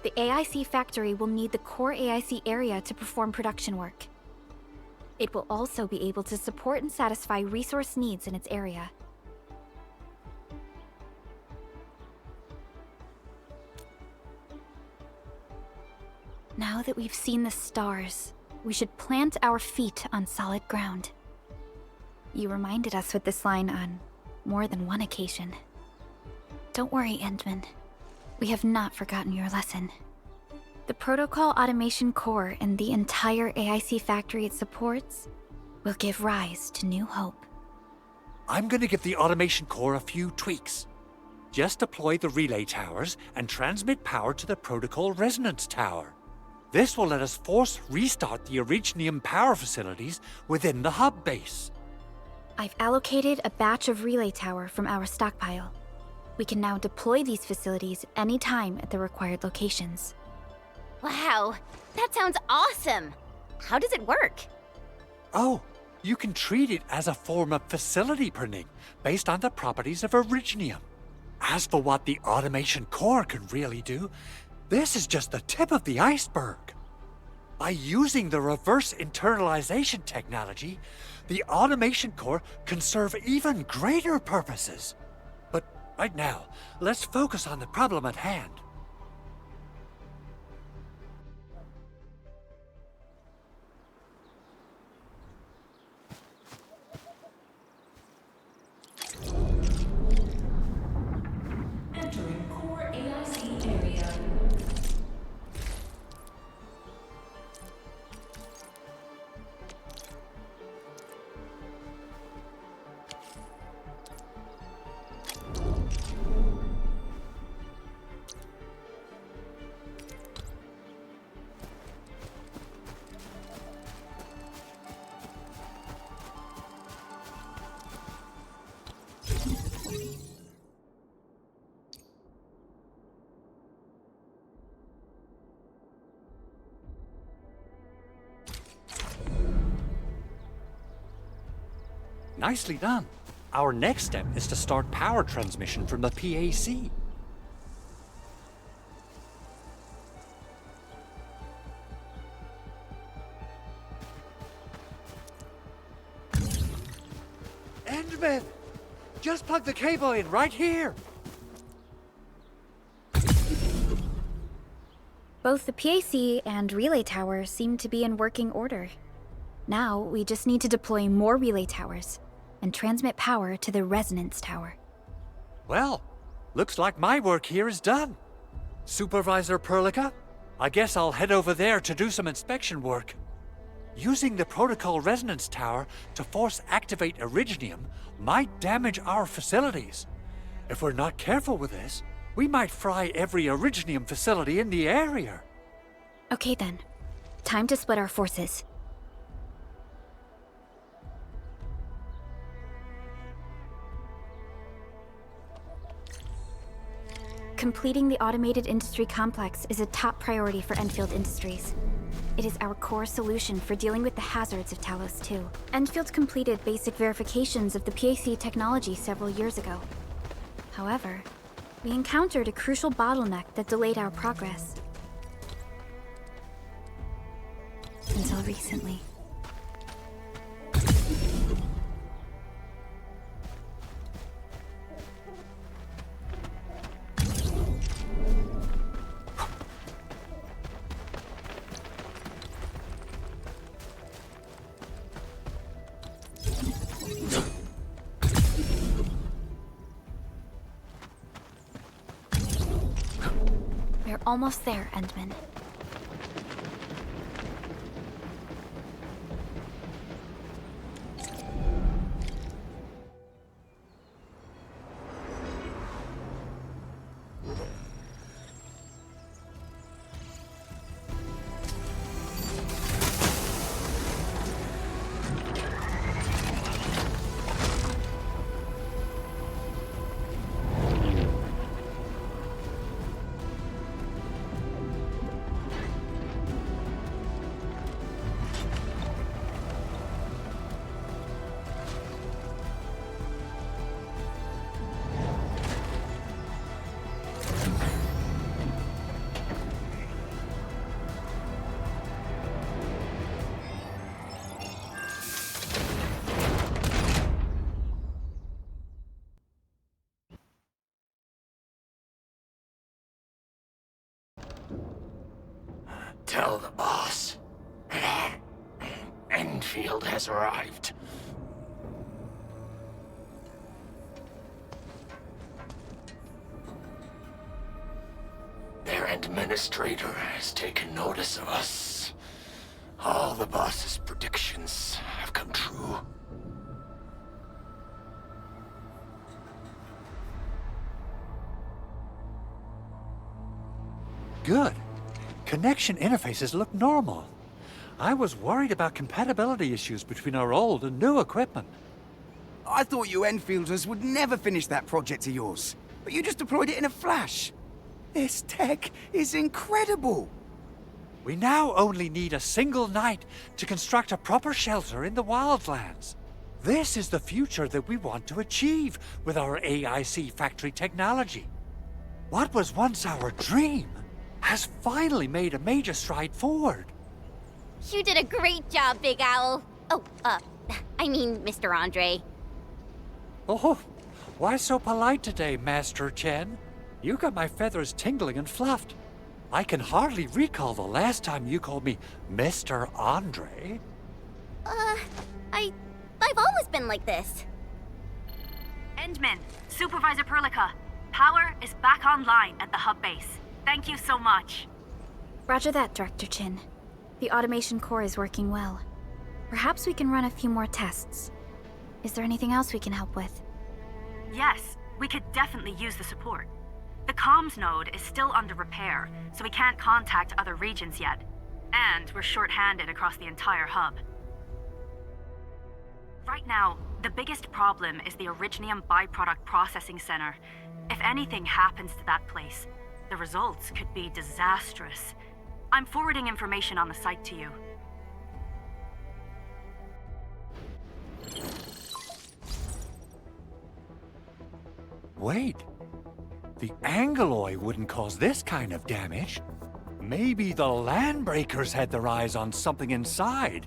The AIC factory will need the core AIC area to perform production work. It will also be able to support and satisfy resource needs in its area. Now that we've seen the stars, we should plant our feet on solid ground. You reminded us with this line on more than one occasion. Don't worry, Endman. We have not forgotten your lesson. The protocol automation core and the entire AIC factory it supports will give rise to new hope. I'm gonna give the automation core a few tweaks. Just deploy the relay towers and transmit power to the protocol resonance tower. This will let us force restart the Originium power facilities within the hub base. I've allocated a batch of relay tower from our stockpile. We can now deploy these facilities anytime at the required locations. Wow, that sounds awesome! How does it work? Oh, you can treat it as a form of facility printing based on the properties of Originium. As for what the automation core can really do, this is just the tip of the iceberg. By using the reverse internalization technology, the automation core can serve even greater purposes. But right now, let's focus on the problem at hand. Entering core AIC area. Nicely done. Our next step is to start power transmission from the PAC. Endman! Just plug the cable in right here! Both the PAC and relay tower seem to be in working order. Now, we just need to deploy more relay towers and transmit power to the resonance tower. Well, looks like my work here is done. Supervisor Perlica, I guess I'll head over there to do some inspection work. Using the protocol resonance tower to force activate Originium might damage our facilities. If we're not careful with this, we might fry every Originium facility in the area. Okay then, time to split our forces. Completing the automated industry complex is a top priority for Endfield Industries. It is our core solution for dealing with the hazards of Talos 2. Endfield completed basic verifications of the PAC technology several years ago. However, we encountered a crucial bottleneck that delayed our progress. Until recently. We're almost there, Endman. Tell the boss. Enfield has arrived. Their administrator has taken notice of us. All the boss's predictions have come true. Good. Connection interfaces look normal. I was worried about compatibility issues between our old and new equipment. I thought you Enfielders would never finish that project of yours, but you just deployed it in a flash. This tech is incredible. We now only need a single night to construct a proper shelter in the wildlands. This is the future that we want to achieve with our AIC factory technology. What was once our dream has finally made a major stride forward. You did a great job, Big Owl. Oh, I mean, Mr. Andre. Oh, why so polite today, Master Chen? You got my feathers tingling and fluffed. I can hardly recall the last time you called me Mr. Andre. I've always been like this. Endman, Supervisor Perlica, power is back online at the hub base. Thank you so much. Roger that, Director Chin. The automation core is working well. Perhaps we can run a few more tests. Is there anything else we can help with? Yes, we could definitely use the support. The comms node is still under repair, so we can't contact other regions yet. And we're short-handed across the entire hub. Right now, the biggest problem is the Originium byproduct processing center. If anything happens to that place, the results could be disastrous. I'm forwarding information on the site to you. Wait. The Angeloi wouldn't cause this kind of damage. Maybe the Landbreakers had their eyes on something inside.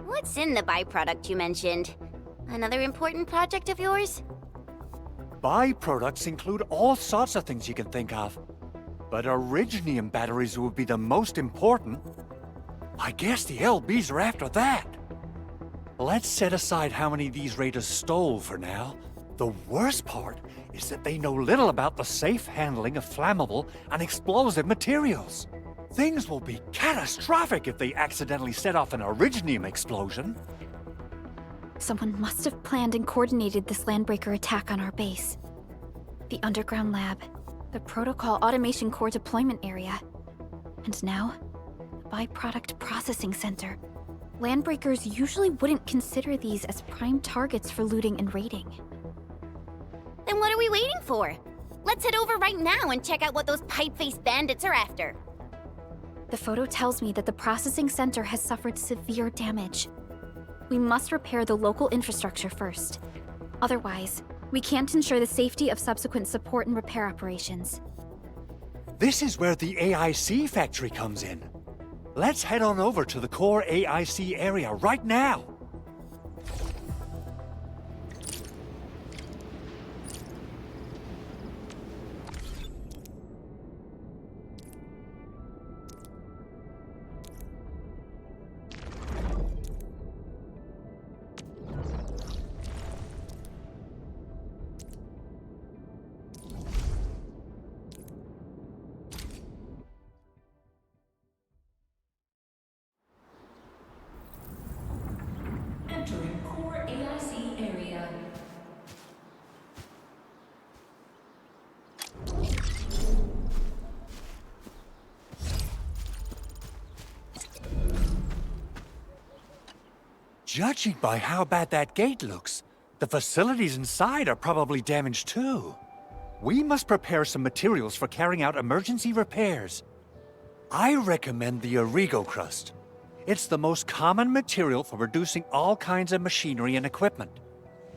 What's in the byproduct you mentioned? Another important project of yours? Byproducts include all sorts of things you can think of. But Originium batteries would be the most important. I guess the LBs are after that. Let's set aside how many these raiders stole for now. The worst part is that they know little about the safe handling of flammable and explosive materials. Things will be catastrophic if they accidentally set off an Originium explosion. Someone must have planned and coordinated this Landbreaker attack on our base. The underground lab, the protocol automation core deployment area, and now, the byproduct processing center. Landbreakers usually wouldn't consider these as prime targets for looting and raiding. Then what are we waiting for? Let's head over right now and check out what those pipe-faced bandits are after. The photo tells me that the processing center has suffered severe damage. We must repair the local infrastructure first. Otherwise, we can't ensure the safety of subsequent support and repair operations. This is where the AIC factory comes in. Let's head on over to the core AIC area right now. Entering core AIC area. Judging by how bad that gate looks, the facilities inside are probably damaged too. We must prepare some materials for carrying out emergency repairs. I recommend the Origo crust. It's the most common material for producing all kinds of machinery and equipment.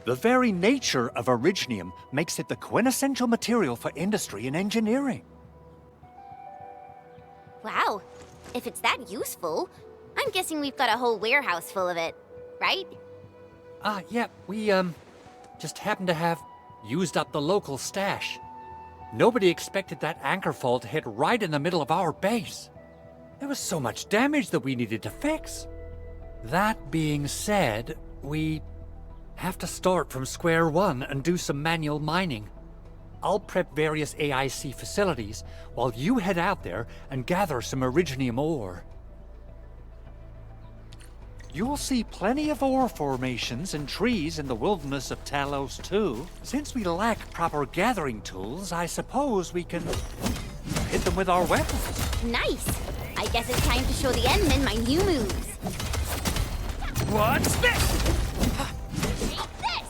The very nature of Originium makes it the quintessential material for industry and engineering. Wow, if it's that useful, I'm guessing we've got a whole warehouse full of it, right? Yeah, we, just happen to have used up the local stash. Nobody expected that anchor fall to hit right in the middle of our base. There was so much damage that we needed to fix. That being said, we have to start from square one and do some manual mining. I'll prep various AIC facilities while you head out there and gather some Originium ore. You'll see plenty of ore formations and trees in the wilderness of Talos too. Since we lack proper gathering tools, I suppose we can hit them with our weapons. Nice! I guess it's time to show the Endmen my new moves. What's this? Take this!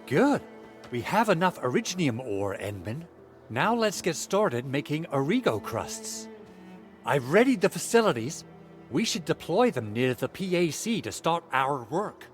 Good. We have enough Originium ore, Endman. Now let's get started making Origo crusts. I've readied the facilities. We should deploy them near the PAC to start our work.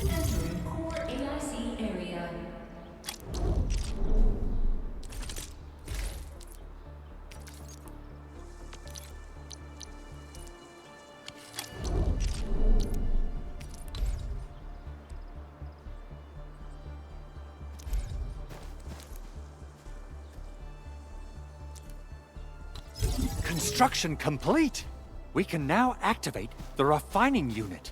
Entering core AIC area. Construction complete! We can now activate the refining unit.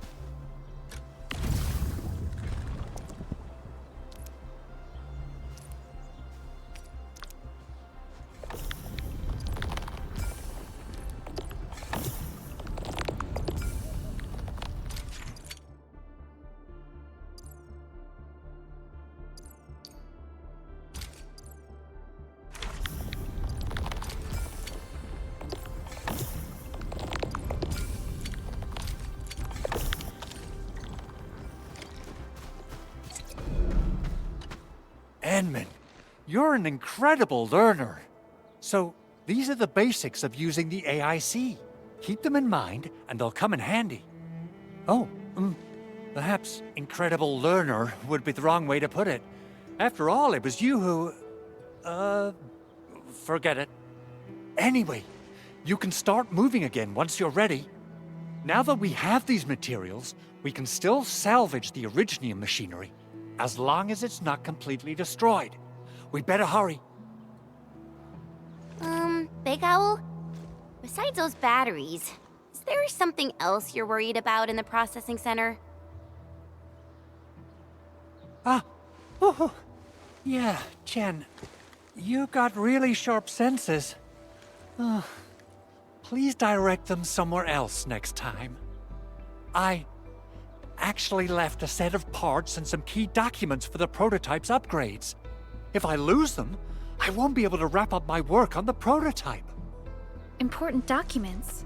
Endman, you're an incredible learner. So, these are the basics of using the AIC. Keep them in mind, and they'll come in handy. Oh, perhaps incredible learner would be the wrong way to put it. After all, it was you who... forget it. Anyway, you can start moving again once you're ready. Now that we have these materials, we can still salvage the Originium machinery, as long as it's not completely destroyed. We better hurry. Big Owl? Besides those batteries, is there something else you're worried about in the processing center? Yeah, Chen. You got really sharp senses. Please direct them somewhere else next time. I actually left a set of parts and some key documents for the prototype's upgrades. If I lose them, I won't be able to wrap up my work on the prototype. Important documents?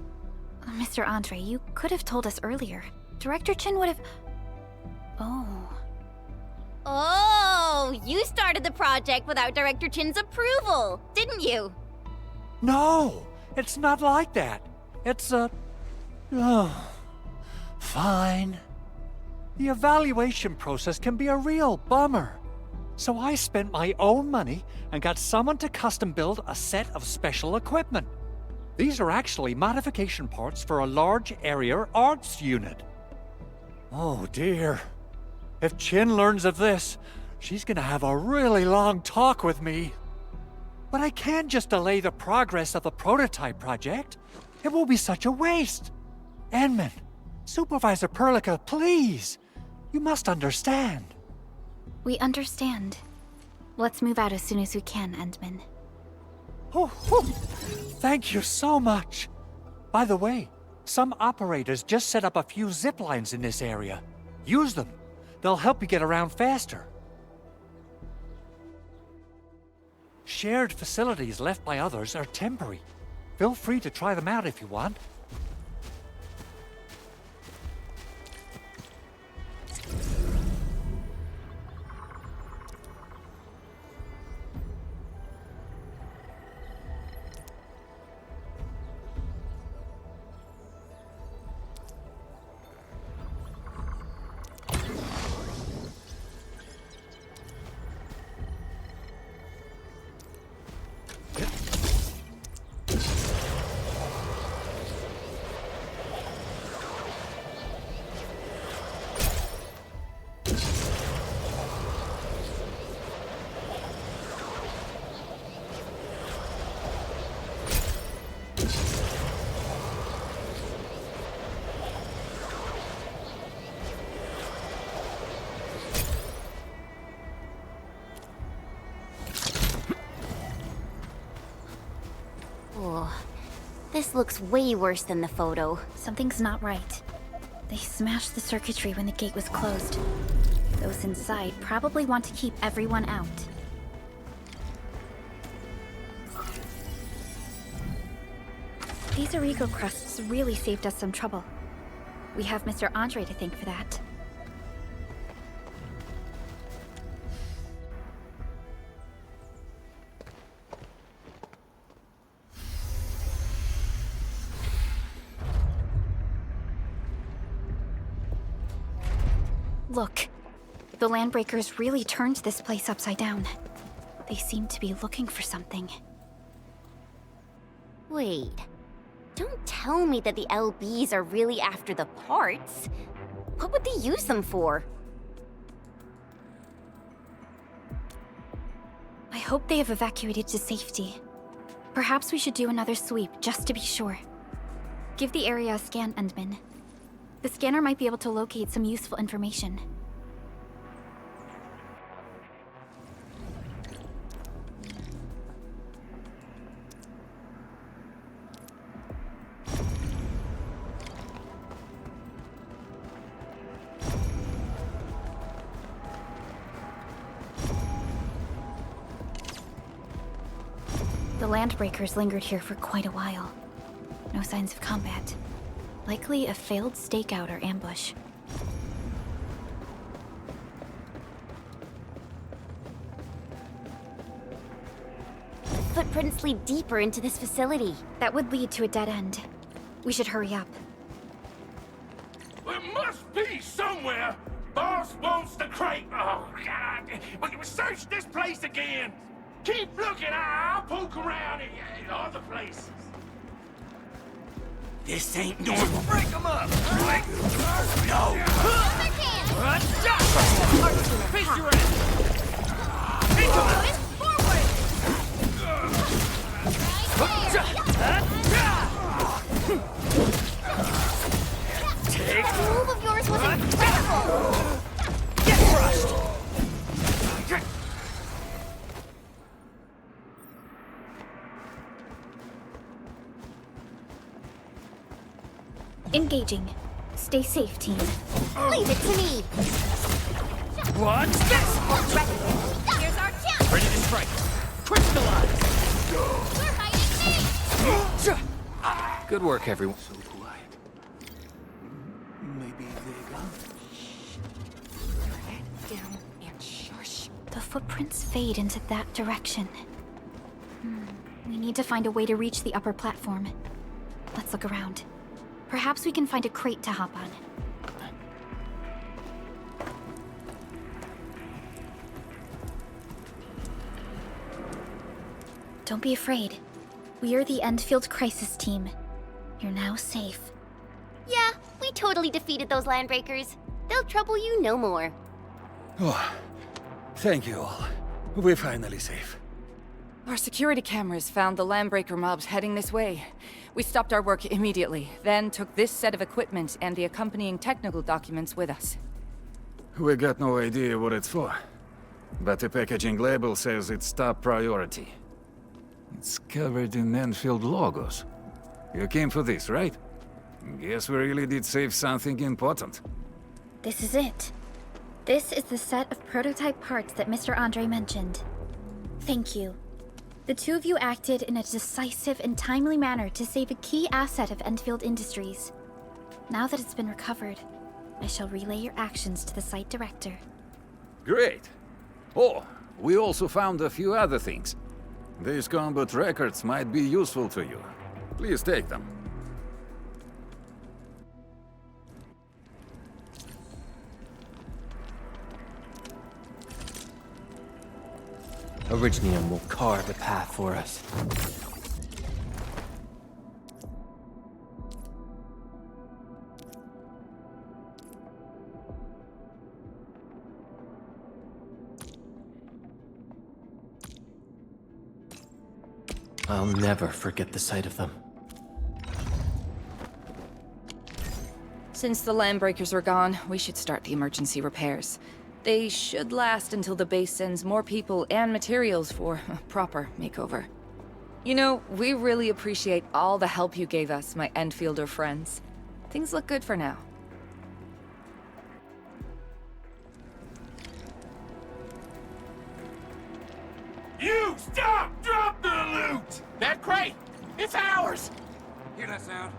Mr. Andre, you could have told us earlier. Director Chin would have... Oh, you started the project without Director Chin's approval, didn't you? No, it's not like that. It's fine. The evaluation process can be a real bummer. So I spent my own money and got someone to custom build a set of special equipment. These are actually modification parts for a large area arts unit. Oh dear. If Chin learns of this, she's gonna have a really long talk with me. But I can't just delay the progress of the prototype project. It will be such a waste. Endman, Supervisor Perlica, please. You must understand. We understand. Let's move out as soon as we can, Endman. Thank you so much. By the way, some operators just set up a few zip lines in this area. Use them. They'll help you get around faster. Shared facilities left by others are temporary. Feel free to try them out if you want. Oh, this looks way worse than the photo. Something's not right. They smashed the circuitry when the gate was closed. Those inside probably want to keep everyone out. These Origo crusts really saved us some trouble. We have Mr. Andre to thank for that. Look, the Landbreakers really turned this place upside down. They seem to be looking for something. Wait, don't tell me that the LBs are really after the parts. What would they use them for? I hope they have evacuated to safety. Perhaps we should do another sweep, just to be sure. Give the area a scan, Endman. The scanner might be able to locate some useful information. The Landbreakers lingered here for quite a while. No signs of combat. Likely a failed stakeout or ambush. The footprints lead deeper into this facility. That would lead to a dead end. We should hurry up. There must be somewhere! Boss wants the crate! Oh, God! We search this place again! Keep looking, I'll poke around in other places. This ain't normal. Break them up! No! Face your ass! That move of yours was incredible! Get crushed! Engaging. Stay safe, team. Leave it to me! What's this? Here's our chance! Ready to strike. Crystallize! We're fighting me! Good work, everyone. So quiet. Maybe they go. Down and shush. The footprints fade into that direction. We need to find a way to reach the upper platform. Let's look around. Perhaps we can find a crate to hop on. Don't be afraid. We are the Endfield crisis team. You're now safe. Yeah, we totally defeated those Landbreakers. They'll trouble you no more. Oh, thank you all. We're finally safe. Our security cameras found the Landbreaker mobs heading this way. We stopped our work immediately, then took this set of equipment and the accompanying technical documents with us. We got no idea what it's for. But the packaging label says it's top priority. It's covered in Endfield logos. You came for this, right? Guess we really did save something important. This is it. This is the set of prototype parts that Mr. Andre mentioned. Thank you. The two of you acted in a decisive and timely manner to save a key asset of Endfield Industries. Now that it's been recovered, I shall relay your actions to the site director. Great. Oh, we also found a few other things. These combat records might be useful to you. Please take them. Orignium will carve a path for us. I'll never forget the sight of them. Since the Landbreakers are gone, we should start the emergency repairs. They should last until the base sends more people and materials for a proper makeover. You know, we really appreciate all the help you gave us, my Endfielder friends. Things look good for now. You stop! Drop the loot! That crate! It's ours! Hear that sound?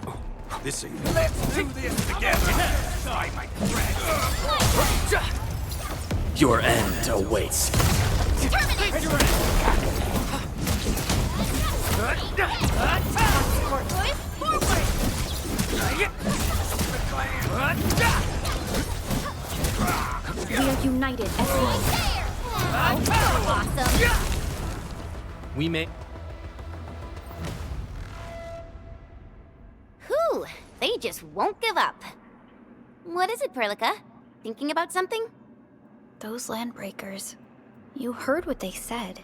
This ain't. Let's do this together! Sorry, my friend! Your end awaits. We are united as one. Awesome. We may. Whew, they just won't give up. What is it, Perlica? Thinking about something? Those landbreakers. You heard what they said.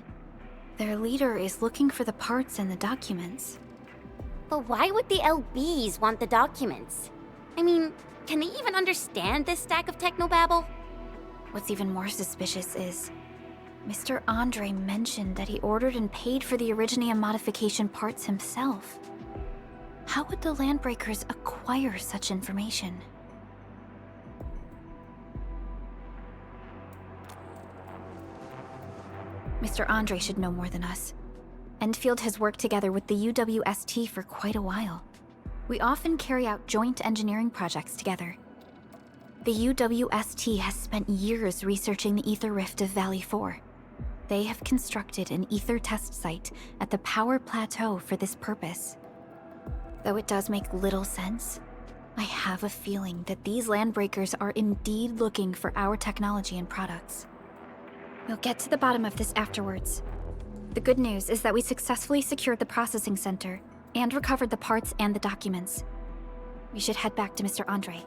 Their leader is looking for the parts and the documents. But why would the LBs want the documents? I mean, can they even understand this stack of technobabble? What's even more suspicious is Mr. Andre mentioned that he ordered and paid for the Originium modification parts himself. How would the Landbreakers acquire such information? Mr. Andre should know more than us. Endfield has worked together with the UWST for quite a while. We often carry out joint engineering projects together. The UWST has spent years researching the ether rift of Valley 4. They have constructed an ether test site at the power plateau for this purpose. Though it does make little sense, I have a feeling that these landbreakers are indeed looking for our technology and products. We'll get to the bottom of this afterwards. The good news is that we successfully secured the processing center and recovered the parts and the documents. We should head back to Mr. Andre.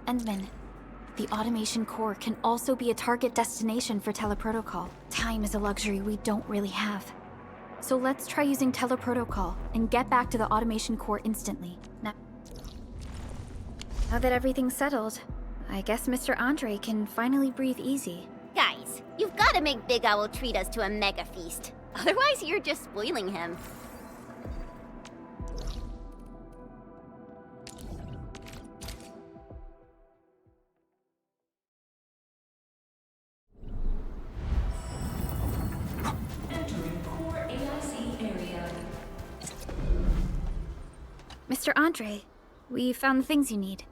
Endman, the automation core can also be a target destination for teleprotocol. Time is a luxury we don't really have. So let's try using teleprotocol and get back to the automation core instantly. Now that everything's settled, I guess Mr. Andre can finally breathe easy. Guys, you've got to make Big Owl treat us to a mega feast. Otherwise, you're just spoiling him. Entering core AIC area. Mr. Andre, we found the things you need.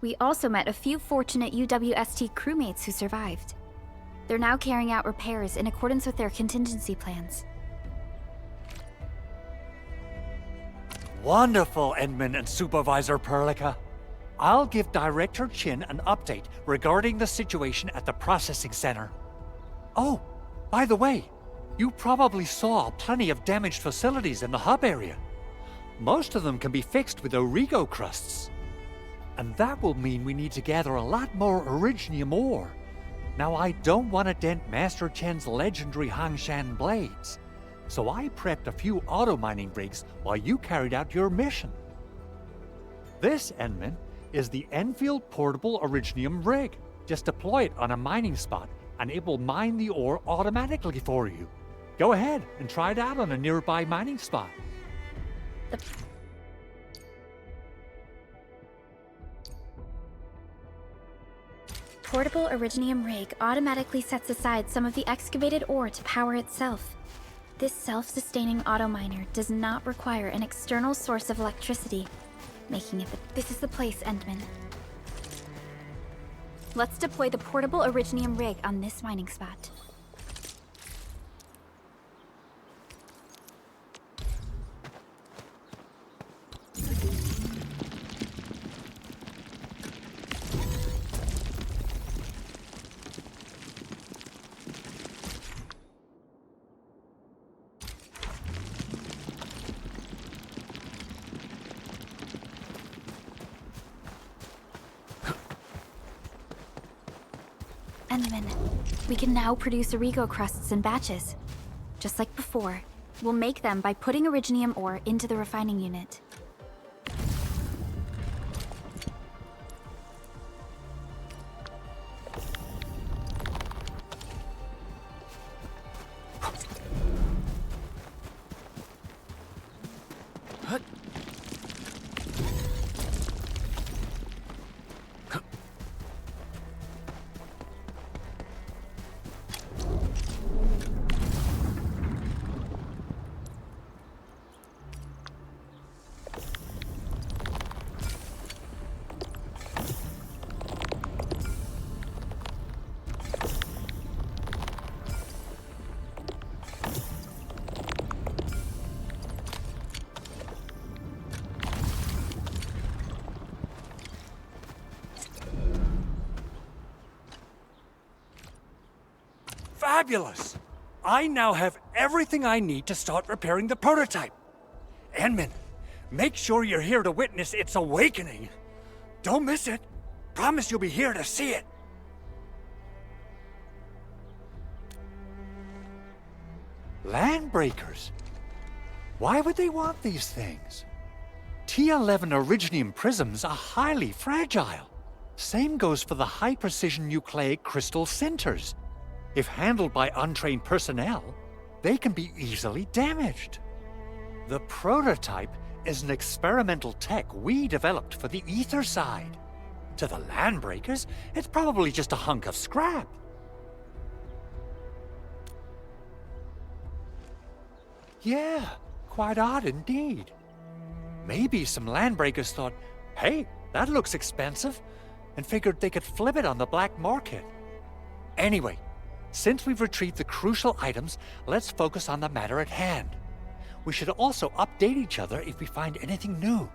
We also met a few fortunate UWST crewmates who survived. They're now carrying out repairs in accordance with their contingency plans. Wonderful, Edmund and Supervisor Perlica. I'll give Director Chin an update regarding the situation at the processing center. Oh, by the way, you probably saw plenty of damaged facilities in the hub area. Most of them can be fixed with Origo crusts. And that will mean we need to gather a lot more Originium ore. Now, I don't want to dent Master Chen's legendary Hangshan blades, so I prepped a few auto-mining rigs while you carried out your mission. This, Enman, is the Enfield Portable Originium rig. Just deploy it on a mining spot, and it will mine the ore automatically for you. Go ahead and try it out on a nearby mining spot. Portable Originium rig automatically sets aside some of the excavated ore to power itself. This self-sustaining auto-miner does not require an external source of electricity, making it This is the place, Endman. Let's deploy the portable Originium rig on this mining spot. Enderman, we can now produce Origo crusts in batches. Just like before, we'll make them by putting Originium ore into the refining unit. fabulous! I now have everything I need to start repairing the prototype. Enmin, make sure you're here to witness its awakening. Don't miss it. Promise you'll be here to see it. Landbreakers? Why would they want these things? T11 Originium prisms are highly fragile. Same goes for the high-precision nucleic crystal centers. If handled by untrained personnel, they can be easily damaged. The prototype is an experimental tech we developed for the ether side. To the Landbreakers, it's probably just a hunk of scrap. Yeah, quite odd indeed. Maybe some Landbreakers thought, hey, that looks expensive, and figured they could flip it on the black market. Anyway, since we've retrieved the crucial items, let's focus on the matter at hand. We should also update each other if we find anything new.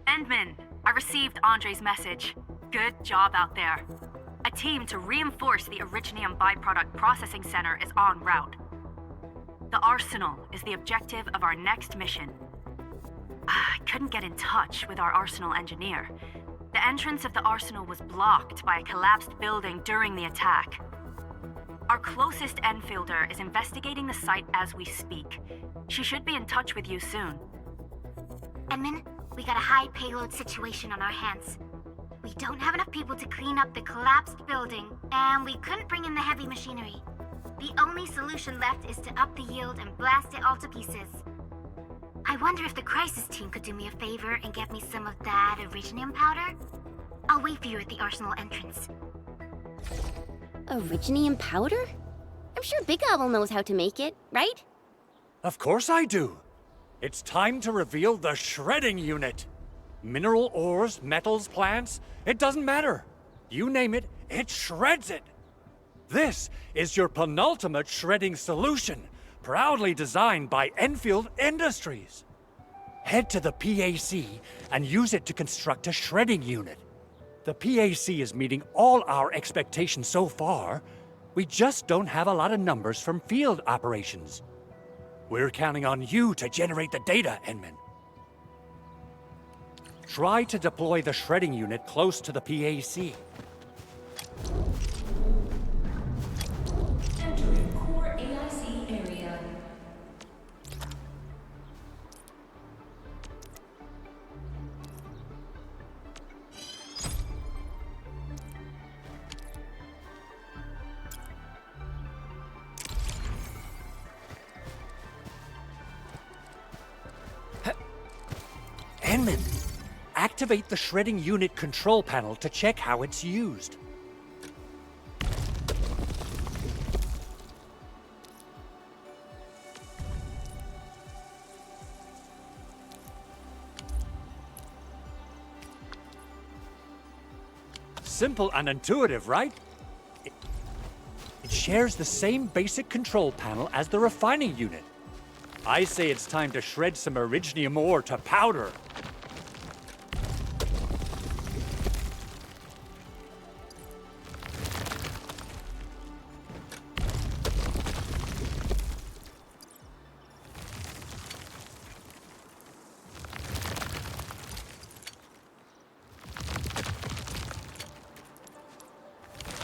Endman, I received Andre's message. Good job out there. A team to reinforce the Originium byproduct processing center is en route. The Arsenal is the objective of our next mission. I couldn't get in touch with our Arsenal engineer. The entrance of the Arsenal was blocked by a collapsed building during the attack. Our closest Enfielder is investigating the site as we speak. She should be in touch with you soon. Edmund, we got a high payload situation on our hands. We don't have enough people to clean up the collapsed building, and we couldn't bring in the heavy machinery. The only solution left is to up the yield and blast it all to pieces. I wonder if the crisis team could do me a favor and get me some of that Originium powder? I'll wait for you at the Arsenal entrance. Originium powder? I'm sure Big Owl knows how to make it, right? Of course I do. It's time to reveal the shredding unit. Mineral ores, metals, plants, it doesn't matter. You name it, it shreds it. This is your penultimate shredding solution, proudly designed by Endfield Industries. Head to the PAC and use it to construct a shredding unit. The PAC is meeting all our expectations so far. We just don't have a lot of numbers from field operations. We're counting on you to generate the data, Enman. Try to deploy the shredding unit close to the PAC. Entering core AIC area. Enman, activate the shredding unit control panel to check how it's used. Simple and intuitive, right? It shares the same basic control panel as the refining unit. I say it's time to shred some Originium ore to powder.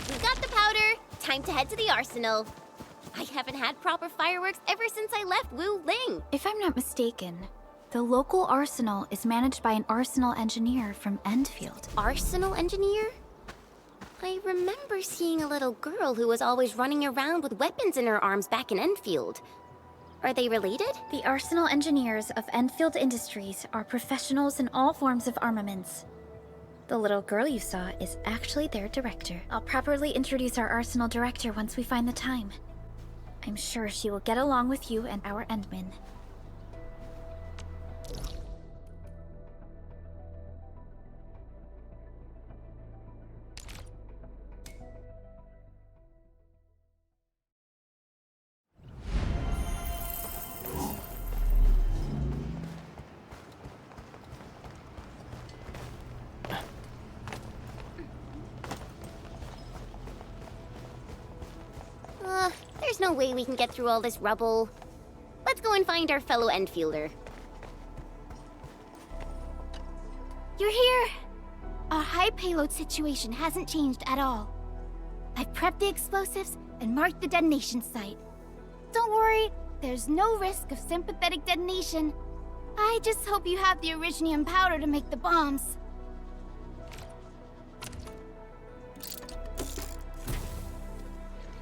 We got the powder. Time to head to the Arsenal. I haven't had proper fireworks ever since I left Wu Ling. If I'm not mistaken, the local arsenal is managed by an arsenal engineer from Endfield. Arsenal engineer? I remember seeing a little girl who was always running around with weapons in her arms back in Enfield. Are they related? The arsenal engineers of Endfield Industries are professionals in all forms of armaments. The little girl you saw is actually their director. I'll properly introduce our arsenal director once we find the time. I'm sure she will get along with you and our Endman. no way we can get through all this rubble. Let's go and find our fellow Endfielder. You're here! Our high payload situation hasn't changed at all. I've prepped the explosives and marked the detonation site. Don't worry, there's no risk of sympathetic detonation. I just hope you have the originium powder to make the bombs.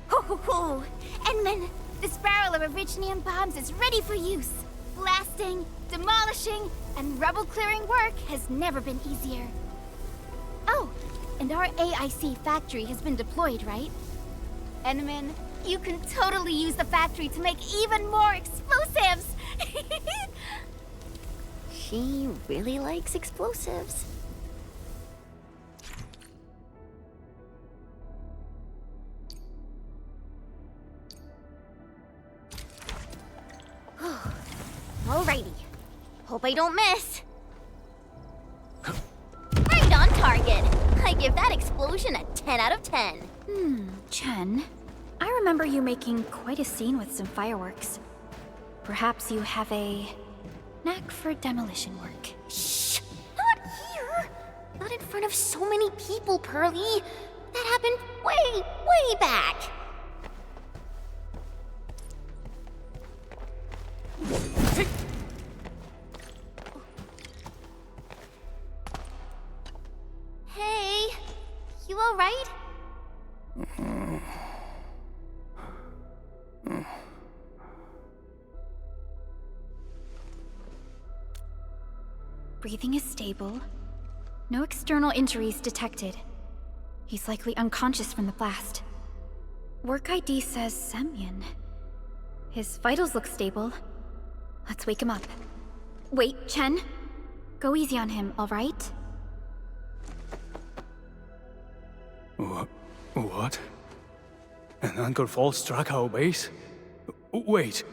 Ho ho ho! Endman, this barrel of originium bombs is ready for use. Blasting, demolishing, and rubble-clearing work has never been easier. Oh, and our AIC factory has been deployed, right? Endman, you can totally use the factory to make even more explosives! She really likes explosives. Alrighty. Hope I don't miss. Right on target. I give that explosion a 10 out of 10. Chen, I remember you making quite a scene with some fireworks. Perhaps you have a knack for demolition work. Shh! Not here! Not in front of so many people, Pearly. That happened way back. Hey, you all right? Breathing is stable. No external injuries detected. He's likely unconscious from the blast. Work ID says Semyon. His vitals look stable. Let's wake him up. Wait, Chen. Go easy on him, all right? What? An anchor fall struck our base? Wait.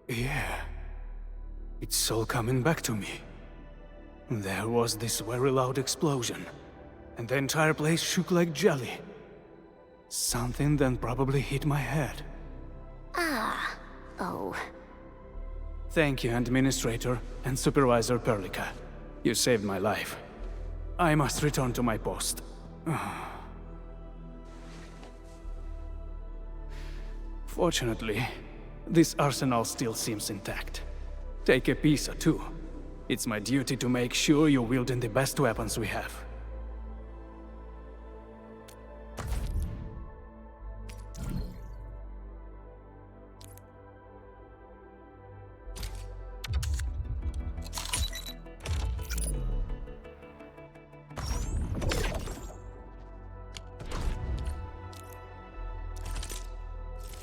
Yeah. It's all coming back to me. There was this very loud explosion, and the entire place shook like jelly. Something then probably hit my head. Oh. Thank you, Administrator and Supervisor Perlica. You saved my life. I must return to my post. Fortunately, this arsenal still seems intact. Take a piece or two. It's my duty to make sure you're wielding the best weapons we have.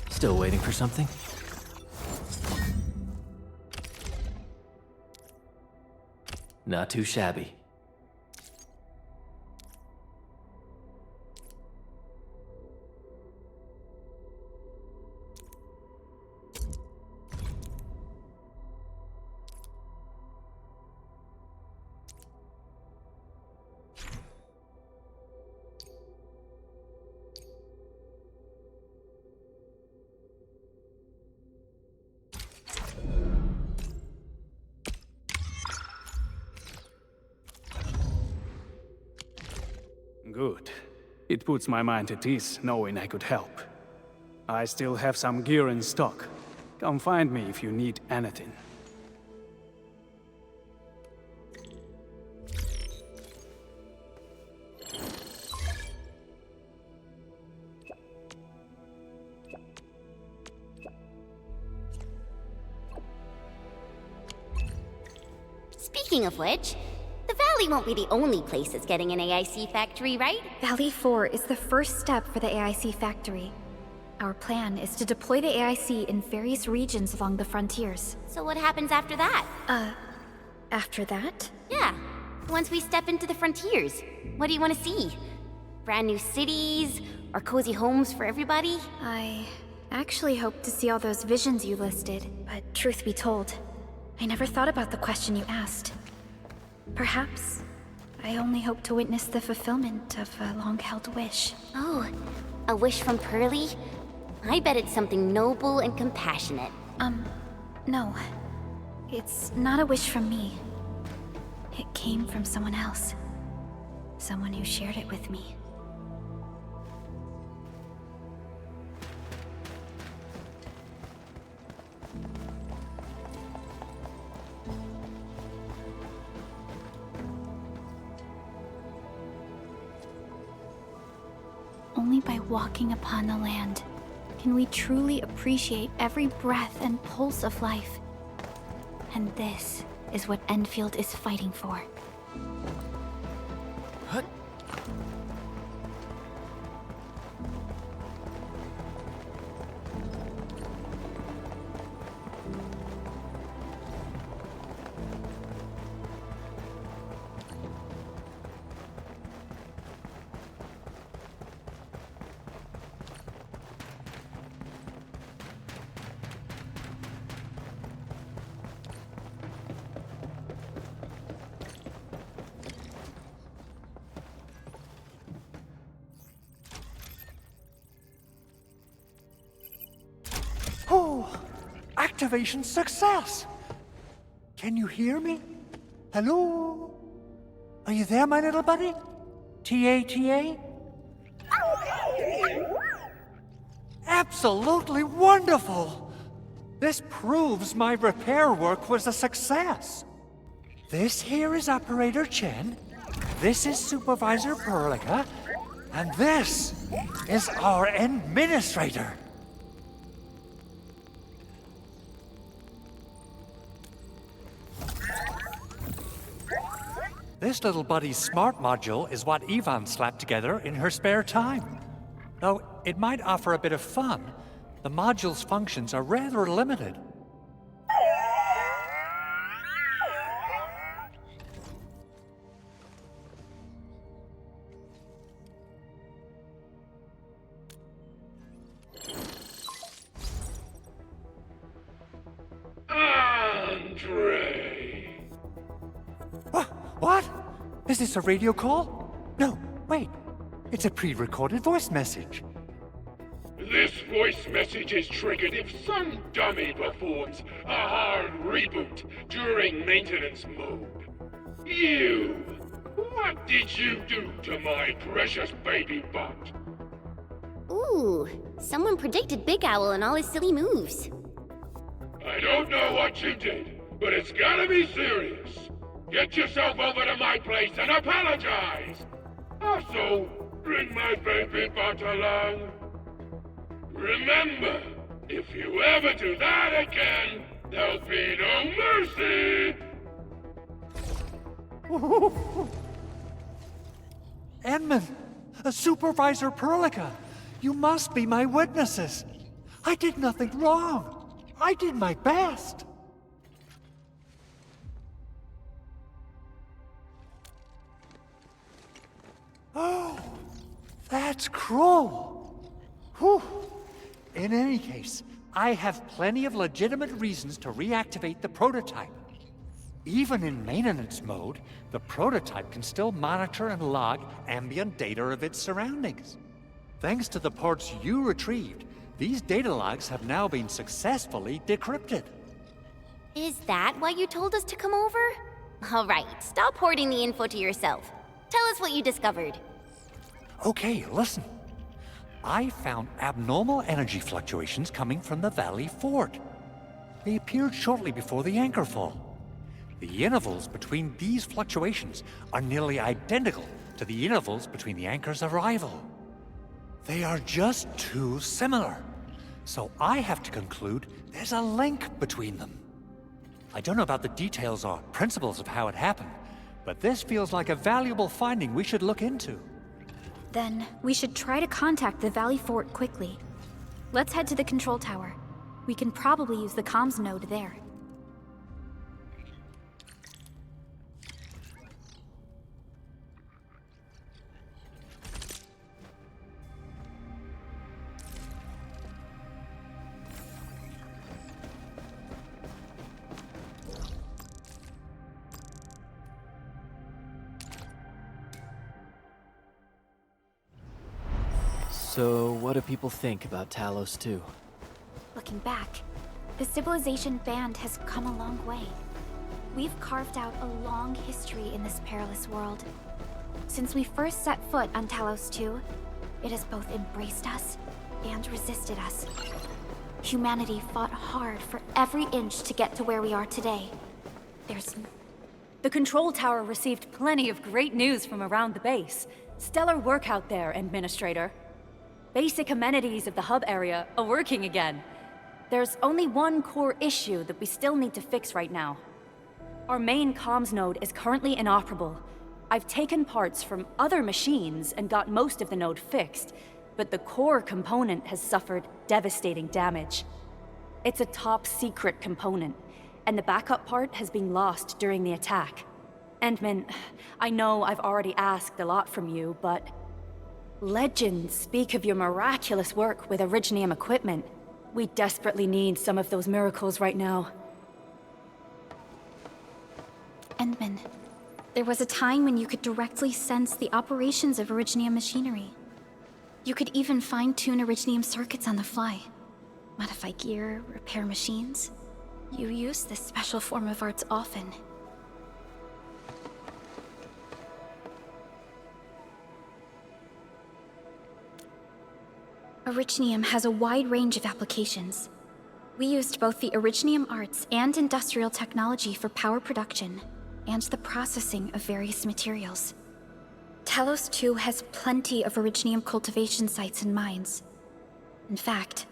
Still waiting for something? Not too shabby. Good. It puts my mind at ease knowing I could help. I still have some gear in stock. Come find me if you need anything. Speaking of which, the Valley won't be the only place that's getting an AIC factory, right? Valley 4 is the first step for the AIC factory. Our plan is to deploy the AIC in various regions along the frontiers. So what happens after that? After that? Yeah, once we step into the frontiers, what do you want to see? Brand new cities, or cozy homes for everybody? I actually hoped to see all those visions you listed, but truth be told, I never thought about the question you asked. Perhaps I only hope to witness the fulfillment of a long-held wish. Oh, a wish from Pearly? I bet it's something noble and compassionate. No. It's not a wish from me. It came from someone else. Someone who shared it with me. Only by walking upon the land can we truly appreciate every breath and pulse of life. And this is what Endfield is fighting for. Oh, activation success! Can you hear me? Hello? Are you there, my little buddy? T-A-T-A? Absolutely wonderful! This proves my repair work was a success. This here is Operator Chen, this is Supervisor Perlica, and this is our Administrator. This little buddy's smart module is what Ivan slapped together in her spare time. Though it might offer a bit of fun, the module's functions are rather limited. Andre! What? Is this a radio call? No, wait. It's a pre-recorded voice message. This voice message is triggered if some dummy performs a hard reboot during maintenance mode. You! What did you do to my precious baby bot? Ooh, someone predicted Big Owl and all his silly moves. I don't know what you did, but it's gotta be serious. Get yourself over to my place and apologize! Also, bring my baby bot along. Remember, if you ever do that again, there'll be no mercy! Edmund, Supervisor Perlica, you must be my witnesses. I did nothing wrong. I did my best. Oh, that's cruel. Whew. In any case, I have plenty of legitimate reasons to reactivate the prototype. Even in maintenance mode, the prototype can still monitor and log ambient data of its surroundings. Thanks to the parts you retrieved, these data logs have now been successfully decrypted. Is that why you told us to come over? All right, stop hoarding the info to yourself. Tell us what you discovered. Okay, listen. I found abnormal energy fluctuations coming from the Valley Fort. They appeared shortly before the anchor fall. The intervals between these fluctuations are nearly identical to the intervals between the anchor's arrival. They are just too similar. So I have to conclude there's a link between them. I don't know about the details or principles of how it happened, but this feels like a valuable finding we should look into. Then, we should try to contact the Valley Fort quickly. Let's head to the control tower. We can probably use the comms node there. So, what do people think about Talos 2? Looking back, the civilization band has come a long way. We've carved out a long history in this perilous world. Since we first set foot on Talos 2, it has both embraced us and resisted us. Humanity fought hard for every inch to get to where we are today. The control tower received plenty of great news from around the base. Stellar work out there, Administrator. Basic amenities of the hub area are working again. There's only one core issue that we still need to fix right now. Our main comms node is currently inoperable. I've taken parts from other machines and got most of the node fixed, but the core component has suffered devastating damage. It's a top-secret component, and the backup part has been lost during the attack. Endman, I know I've already asked a lot from you, but legends speak of your miraculous work with Originium equipment. We desperately need some of those miracles right now. Endman, there was a time when you could directly sense the operations of Originium machinery. You could even fine-tune Originium circuits on the fly. Modify gear, repair machines. You use this special form of arts often. Originium has a wide range of applications. We used both the Originium arts and industrial technology for power production, and the processing of various materials. Talos 2 has plenty of Originium cultivation sites and mines. In fact,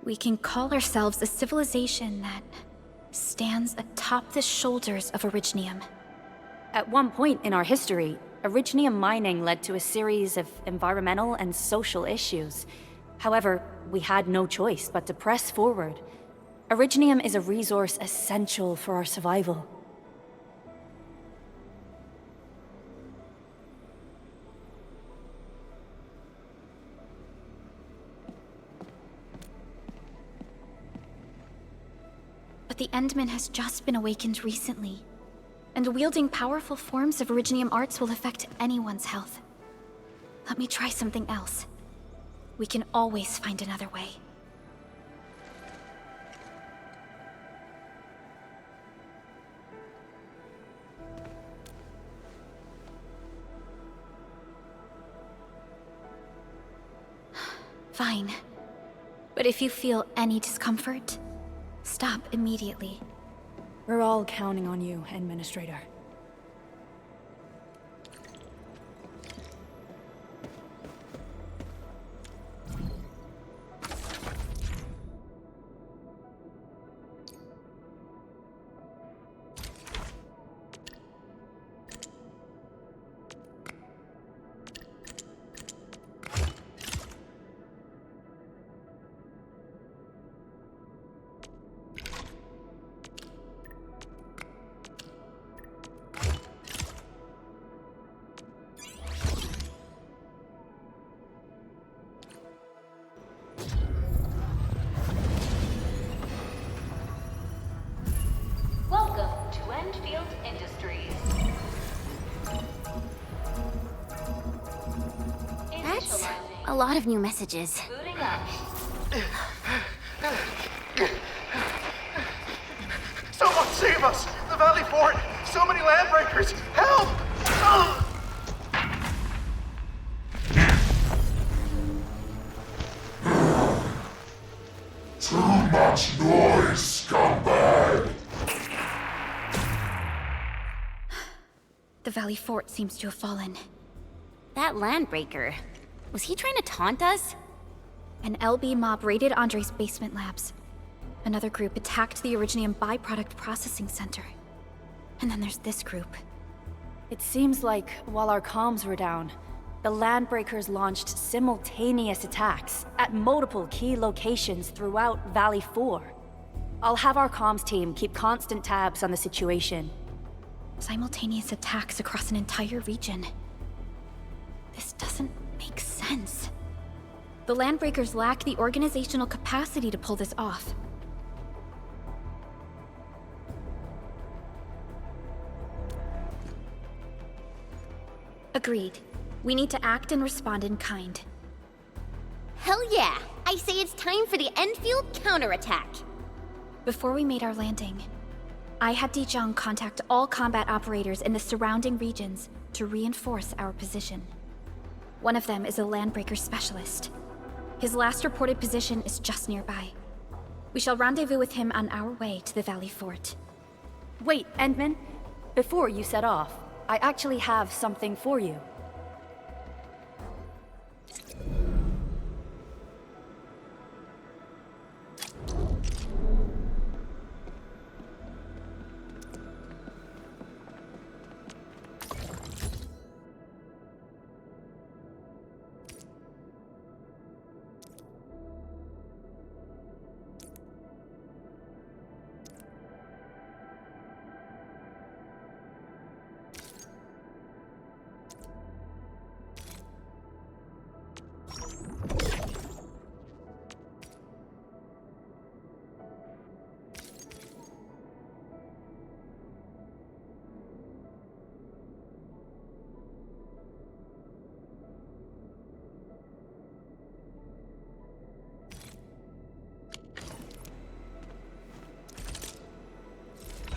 we can call ourselves a civilization that stands atop the shoulders of Originium. At one point in our history, Originium mining led to a series of environmental and social issues. However, we had no choice but to press forward. Originium is a resource essential for our survival. But the Endman has just been awakened recently, and wielding powerful forms of Originium arts will affect anyone's health. Let me try something else. We can always find another way. Fine. But if you feel any discomfort, stop immediately. We're all counting on you, Administrator. Welcome to Endfield Industries. That's a lot of new messages. Booting up. Someone save us! The Valley Fort! So many landbreakers! Help! Ugh! Too much noise, scumbag! The Valley Fort seems to have fallen. That landbreaker, was he trying to taunt us? An LB mob raided Andre's basement labs. Another group attacked the Originium byproduct processing center. And then there's this group. It seems like, while our comms were down, the Landbreakers launched simultaneous attacks at multiple key locations throughout Valley 4. I'll have our comms team keep constant tabs on the situation. Simultaneous attacks across an entire region. This doesn't make sense. The Landbreakers lack the organizational capacity to pull this off. Agreed. We need to act and respond in kind. Hell yeah! I say it's time for the Endfield counterattack. Before we made our landing, I had Dijong contact all combat operators in the surrounding regions to reinforce our position. One of them is a landbreaker specialist. His last reported position is just nearby. We shall rendezvous with him on our way to the Valley Fort. Wait, Endman. Before you set off, I actually have something for you.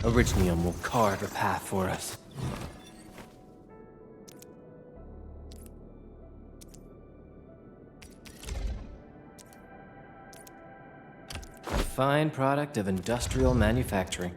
Orignium will carve a path for us. A fine product of industrial manufacturing.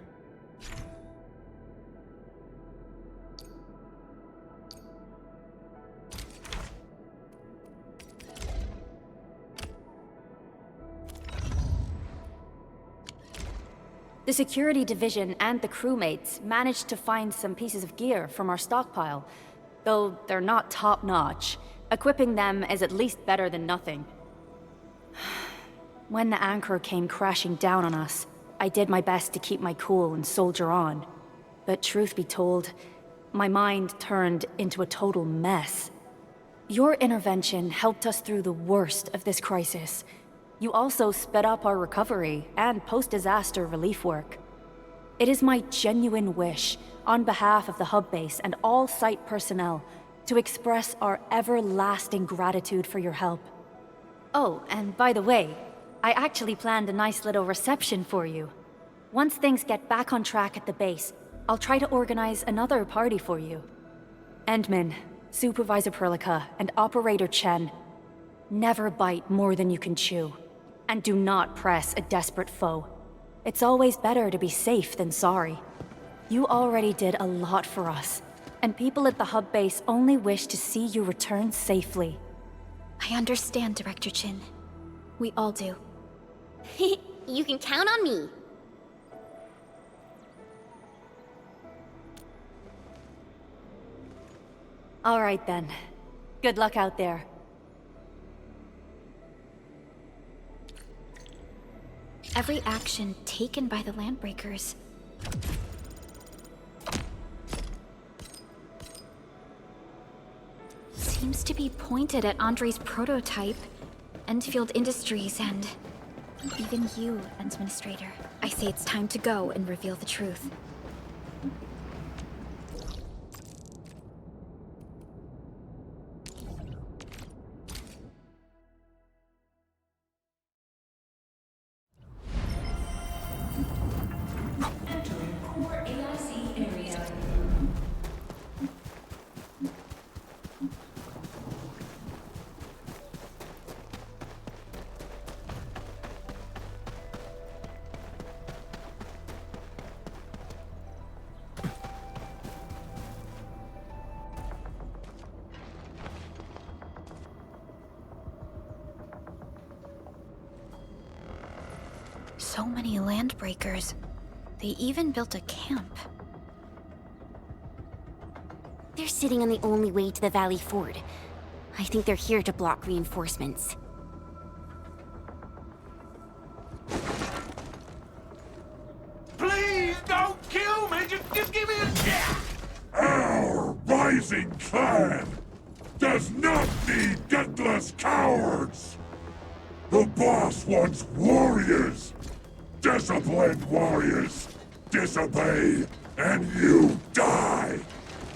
The security division and the crewmates managed to find some pieces of gear from our stockpile, though they're not top-notch. Equipping them is at least better than nothing. When the anchor came crashing down on us, I did my best to keep my cool and soldier on. But truth be told, my mind turned into a total mess. Your intervention helped us through the worst of this crisis. You also sped up our recovery and post-disaster relief work. It is my genuine wish, on behalf of the hub base and all site personnel, to express our everlasting gratitude for your help. Oh, and by the way, I actually planned a nice little reception for you. Once things get back on track at the base, I'll try to organize another party for you. Endman, Supervisor Perlica, and Operator Chen, never bite more than you can chew. And do not press a desperate foe. It's always better to be safe than sorry. You already did a lot for us, and people at the hub base only wish to see you return safely. I understand, Director Chin. We all do. You can count on me. All right then. Good luck out there. Every action taken by the Landbreakers seems to be pointed at Andre's prototype, Endfield Industries, and even you, Administrator. I say it's time to go and reveal the truth. So many Landbreakers. They even built a camp. They're sitting on the only way to the Valley Fort. I think they're here to block reinforcements. Please don't kill me! Just give me a chance! Our rising clan does not need gutless cowards! The boss wants warriors! Disciplined warriors! Disobey, and you die!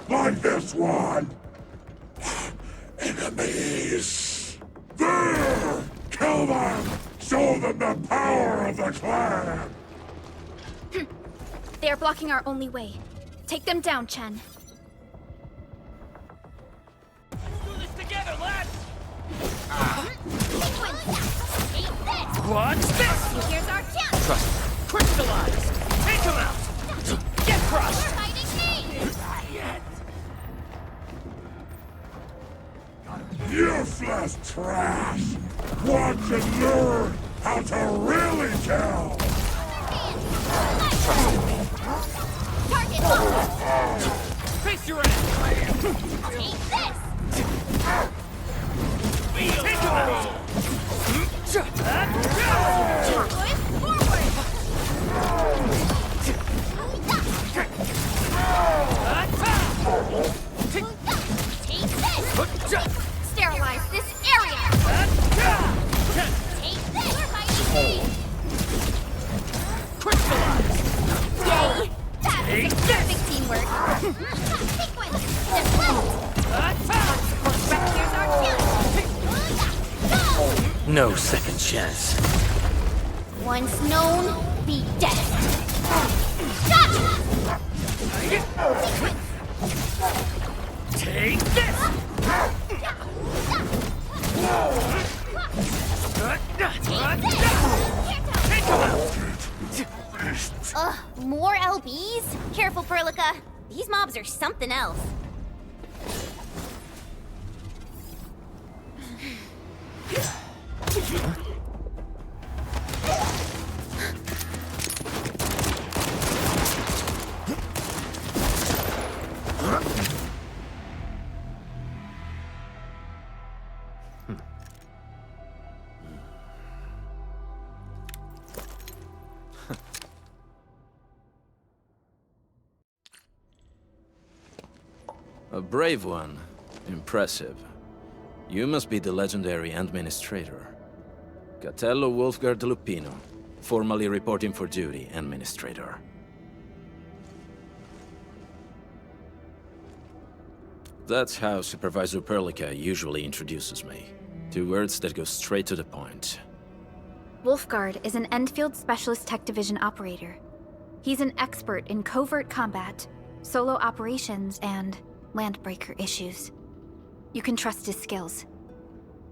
Like this one! Enemies! There! Kill them! Show them the power of the clan! They are blocking our only way. Take them down, Chen. Together, lads! Watch this! Here's our chance! Trust me. Crystallize! Take him out! Get crushed! Useless trash! Watch and learn how to really kill! Target locked! Face your ass! Take this! Take him out! Sterilize this area! Take this! Crystallize! Yay! That is perfect teamwork! Sequence! Here's our chance! No second chance. Once known, be dead. Take this! Ugh, more LBs? Careful, Perlica. These mobs are something else. A brave one. Impressive. You must be the legendary Administrator. Catello Wolfgard Lupino, formally reporting for duty, Administrator. That's how Supervisor Perlica usually introduces me. 2 words that go straight to the point. Wolfgard is an Endfield Specialist Tech Division operator. He's an expert in covert combat, solo operations, and landbreaker issues. You can trust his skills.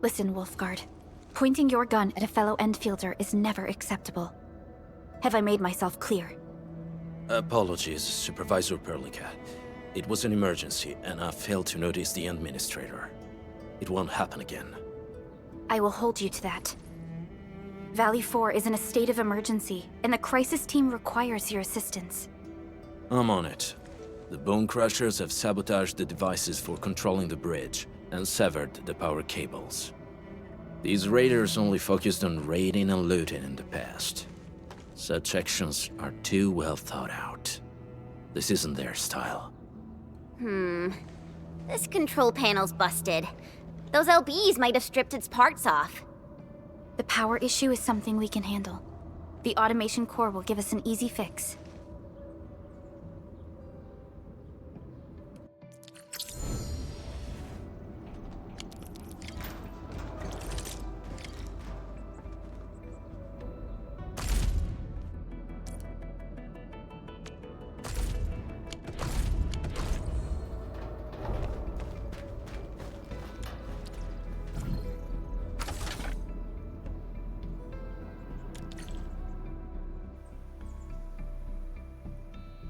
Listen, Wolfgard. Pointing your gun at a fellow Endfielder is never acceptable. Have I made myself clear? Apologies, Supervisor Perlica. It was an emergency, and I failed to notice the Administrator. It won't happen again. I will hold you to that. Valley 4 is in a state of emergency, and the crisis team requires your assistance. I'm on it. The Bone Crushers have sabotaged the devices for controlling the bridge, and severed the power cables. These raiders only focused on raiding and looting in the past. Such actions are too well thought out. This isn't their style. This control panel's busted. Those LBs might have stripped its parts off. The power issue is something we can handle. The automation core will give us an easy fix.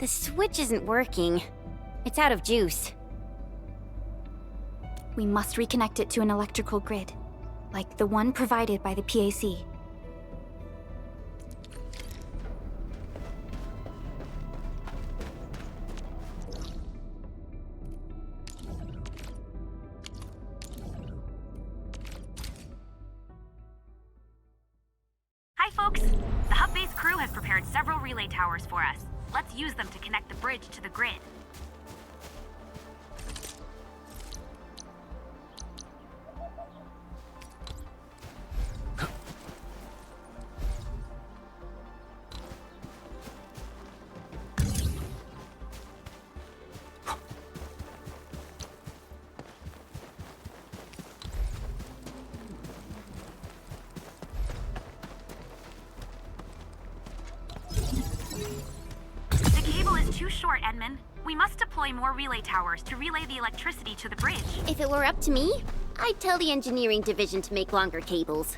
The switch isn't working. It's out of juice. We must reconnect it to an electrical grid, like the one provided by the PAC. Hi, folks. The Hub Base crew has prepared several relay towers for us. Let's use them to connect the bridge to the grid. too short, Edmund. We must deploy more relay towers to relay the electricity to the bridge. If it were up to me, I'd tell the engineering division to make longer cables.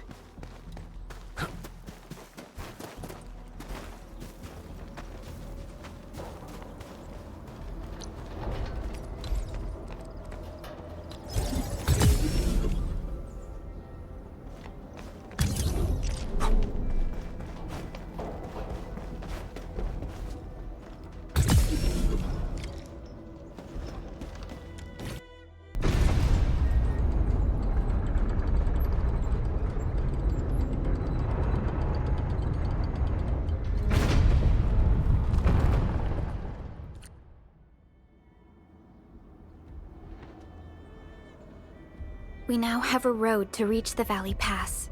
We now have a road to reach the Valley Pass.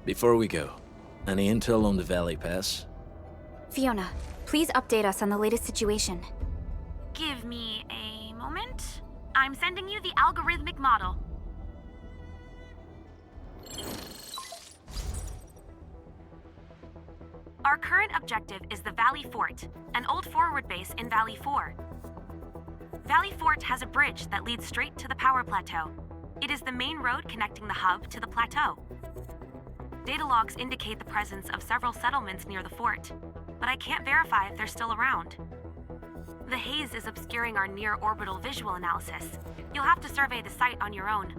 Before we go, any intel on the Valley Pass? Fiona, please update us on the latest situation. Give me a moment. I'm sending you the algorithmic model. Our current objective is the Valley Fort, an old forward base in Valley 4. Valley Fort has a bridge that leads straight to the power plateau. It is the main road connecting the hub to the plateau. Data logs indicate the presence of several settlements near the fort, but I can't verify if they're still around. The haze is obscuring our near-orbital visual analysis. You'll have to survey the site on your own.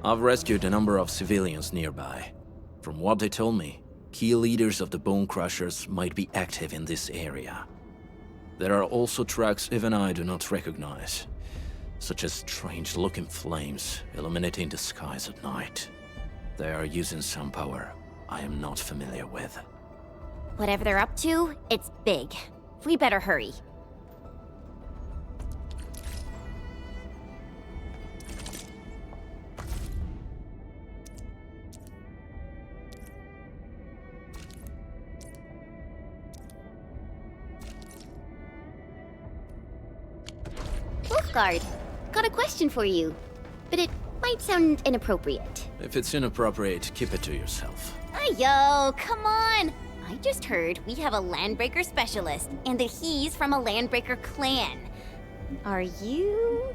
I've rescued a number of civilians nearby. From what they told me, key leaders of the Bone Crushers might be active in this area. There are also tracks even I do not recognize, such as strange-looking flames illuminating the skies at night. They are using some power I am not familiar with. Whatever they're up to, it's big. We better hurry. Wolfguard, got a question for you, but it might sound inappropriate. If it's inappropriate, keep it to yourself. Yo, come on! I just heard we have a Landbreaker specialist, and that he's from a Landbreaker clan. Are you?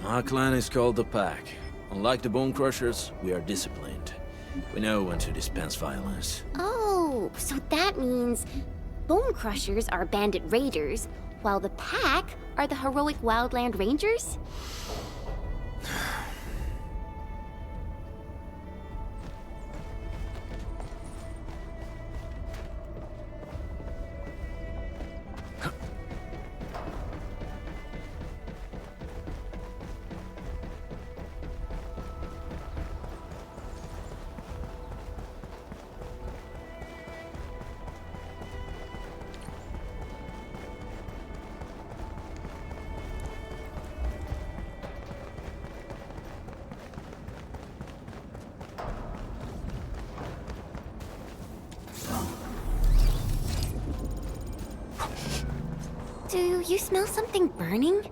My clan is called the Pack. Unlike the Bone Crushers, we are disciplined. We know when to dispense violence. Oh, so that means Bone Crushers are bandit raiders, while the Pack are the heroic Wildland Rangers? Do you smell something burning?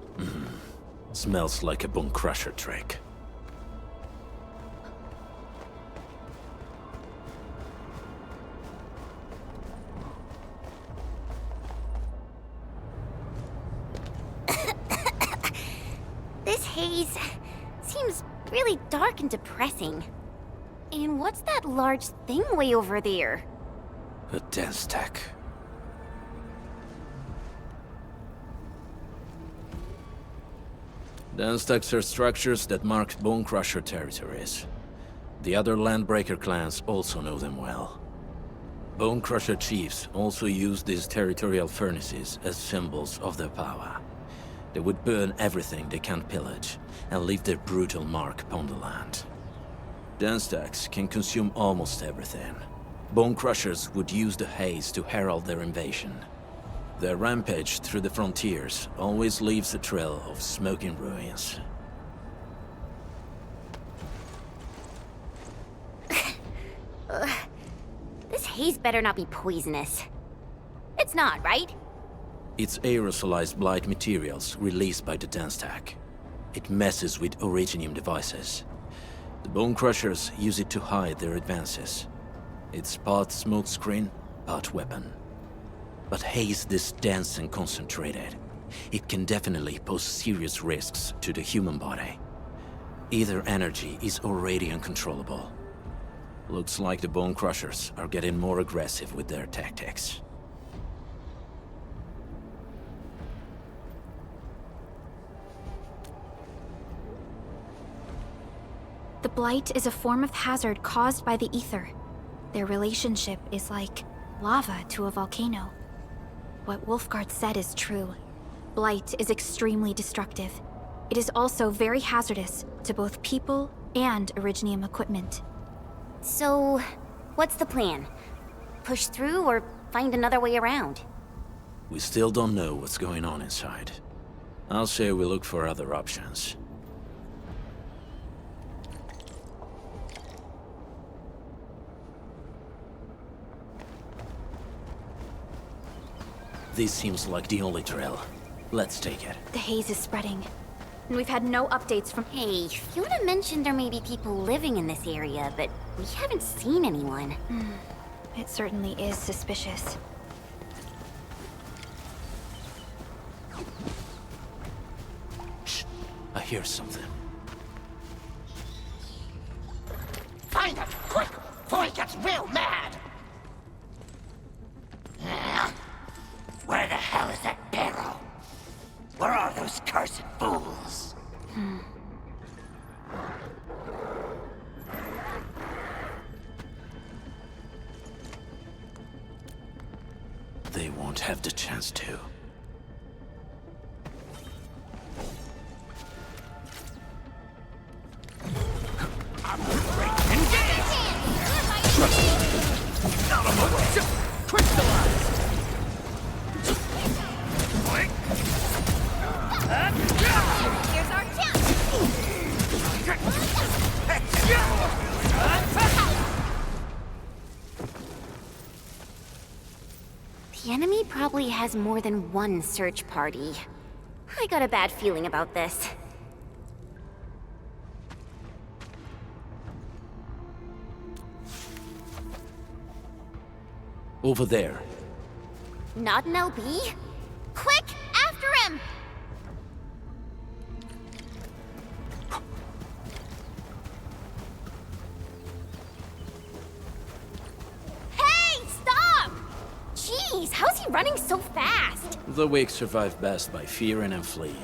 Smells like a Bone Crusher trick. This haze seems really dark and depressing. And what's that large thing way over there? A dense tech. Dense techs are structures that mark Bone Crusher territories. The other Landbreaker clans also know them well. Bone Crusher chiefs also use these territorial furnaces as symbols of their power. They would burn everything they can't pillage, and leave their brutal mark upon the land. Dense techs can consume almost everything. Bone Crushers would use the haze to herald their invasion. Their rampage through the frontiers always leaves a trail of smoking ruins. This haze better not be poisonous. It's not, right? It's aerosolized blight materials released by the dense tech. It messes with originium devices. The Bone Crushers use it to hide their advances. It's part smokescreen, part weapon. But haze this dense and concentrated. It can definitely pose serious risks to the human body. Either energy is already uncontrollable. Looks like the Bone Crushers are getting more aggressive with their tactics. The Blight is a form of hazard caused by the ether. Their relationship is like lava to a volcano. What Wolfguard said is true. Blight is extremely destructive. It is also very hazardous to both people and Originium equipment. So, what's the plan? Push through or find another way around? We still don't know what's going on inside. I'll say we look for other options. This seems like the only trail. Let's take it. The haze is spreading, and we've had no updates from... Hey, Fiona mentioned there may be people living in this area, but we haven't seen anyone. It certainly is suspicious. Shh! I hear something. Find it, quick, before he gets real mad! Where the hell is that barrel? Where are those cursed fools? They won't have the chance to. Out of my way! Crystallize! Here's our chance! The enemy probably has more than one search party. I got a bad feeling about this. Over there. Not an LB? Quick, after him! Hey, stop! Jeez, how's he running so fast? The weak survive best by fearing and fleeing.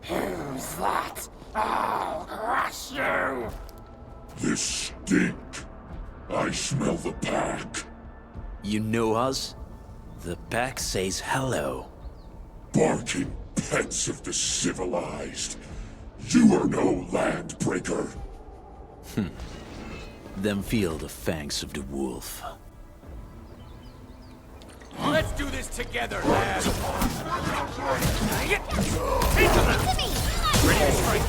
Who's that? I'll crush you! This stink. I smell the pack. You know us? The pack says hello. Barking pets of the civilized. You are no landbreaker. Then feel the fangs of the wolf. Let's do this together, lad! To me! Ready to strike!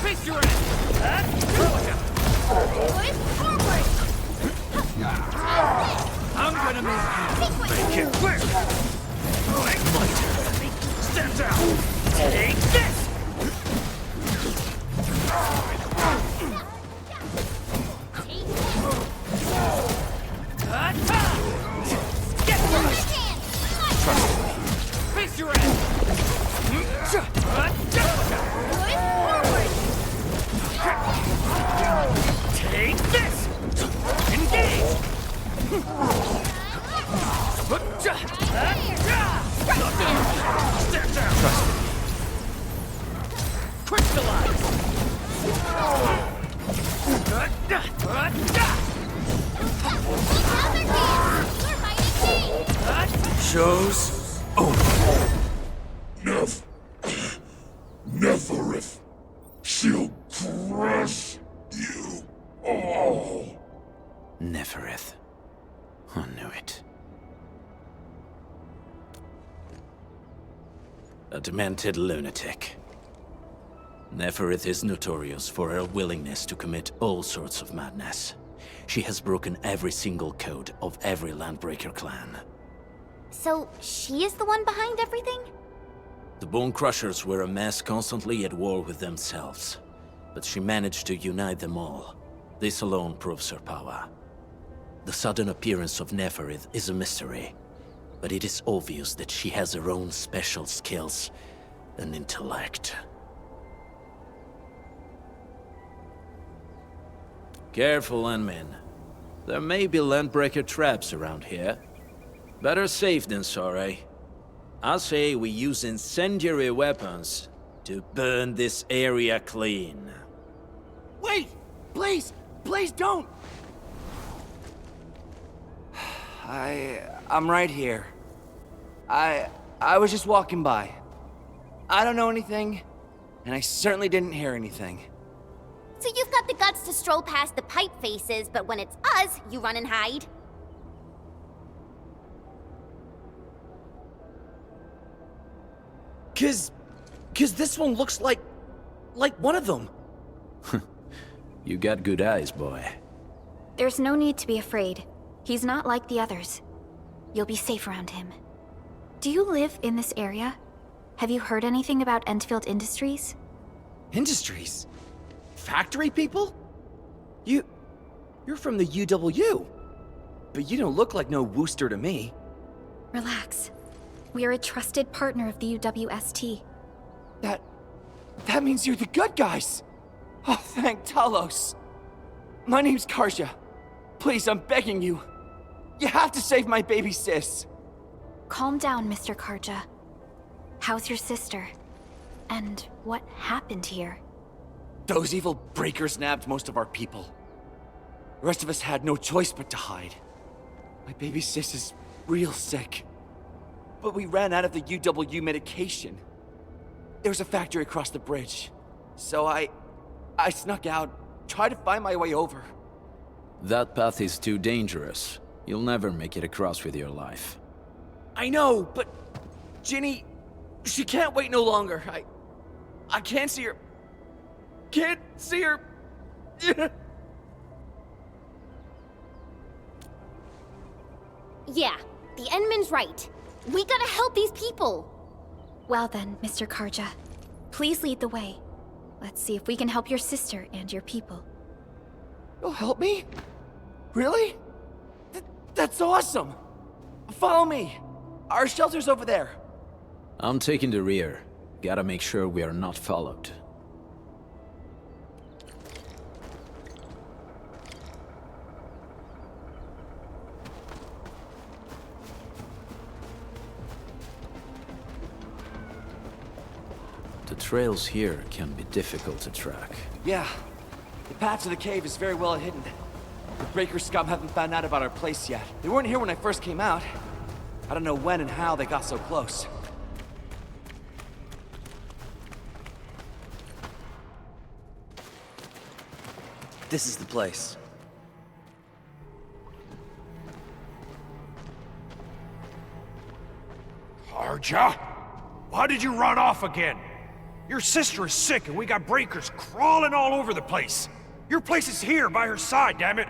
Face your end! Forward! I'm gonna make it quick! Step down! Take this! Get Trust me! Face your end! Take this! Engage! Step down! Trust me. Crystallize! Show's over. Neferith. She'll crush you all. Neferith. I knew it. A demented lunatic. Neferith is notorious for her willingness to commit all sorts of madness. She has broken every single code of every Landbreaker clan. So, she is the one behind everything? The Bone Crushers were a mess constantly at war with themselves, but she managed to unite them all. This alone proves her power. The sudden appearance of Neferith is a mystery, but it is obvious that she has her own special skills and intellect. Careful, Landmen. There may be Landbreaker traps around here. Better safe than sorry. I say we use incendiary weapons to burn this area clean. Wait! Please! Please don't! I'm right here. I was just walking by. I don't know anything, and I certainly didn't hear anything. So you've got the guts to stroll past the pipe faces, but when it's us, you run and hide? Cause this one looks like one of them. You got good eyes, boy. There's no need to be afraid. He's not like the others. You'll be safe around him. Do you live in this area? Have you heard anything about Endfield Industries? Industries? Factory people? You're from the UW. But you don't look like no Wooster to me. Relax. We are a trusted partner of the UWST. That means you're the good guys! Oh, thank Talos. My name's Karja. Please, I'm begging you. You have to save my baby sis. Calm down, Mr. Karja. How's your sister? And what happened here? Those evil breakers nabbed most of our people. The rest of us had no choice but to hide. My baby sis is real sick. But we ran out of the UW medication. There was a factory across the bridge. So I snuck out, tried to find my way over. That path is too dangerous. You'll never make it across with your life. I know, but Ginny, she can't wait no longer. I can't see her. Can't see her. Yeah, the Endman's right. We gotta help these people. Well then, Mr. Karja, please lead the way. Let's see if we can help your sister and your people. You'll help me? Really? That's awesome! Follow me! Our shelter's over there. I'm taking the rear. Gotta make sure we are not followed. The trails here can be difficult to track. Yeah. The path to the cave is very well hidden. The Breaker scum haven't found out about our place yet. They weren't here when I first came out. I don't know when and how they got so close. This is the place. Karja? Why did you run off again? Your sister is sick and we got breakers crawling all over the place. Your place is here by her side, damn it.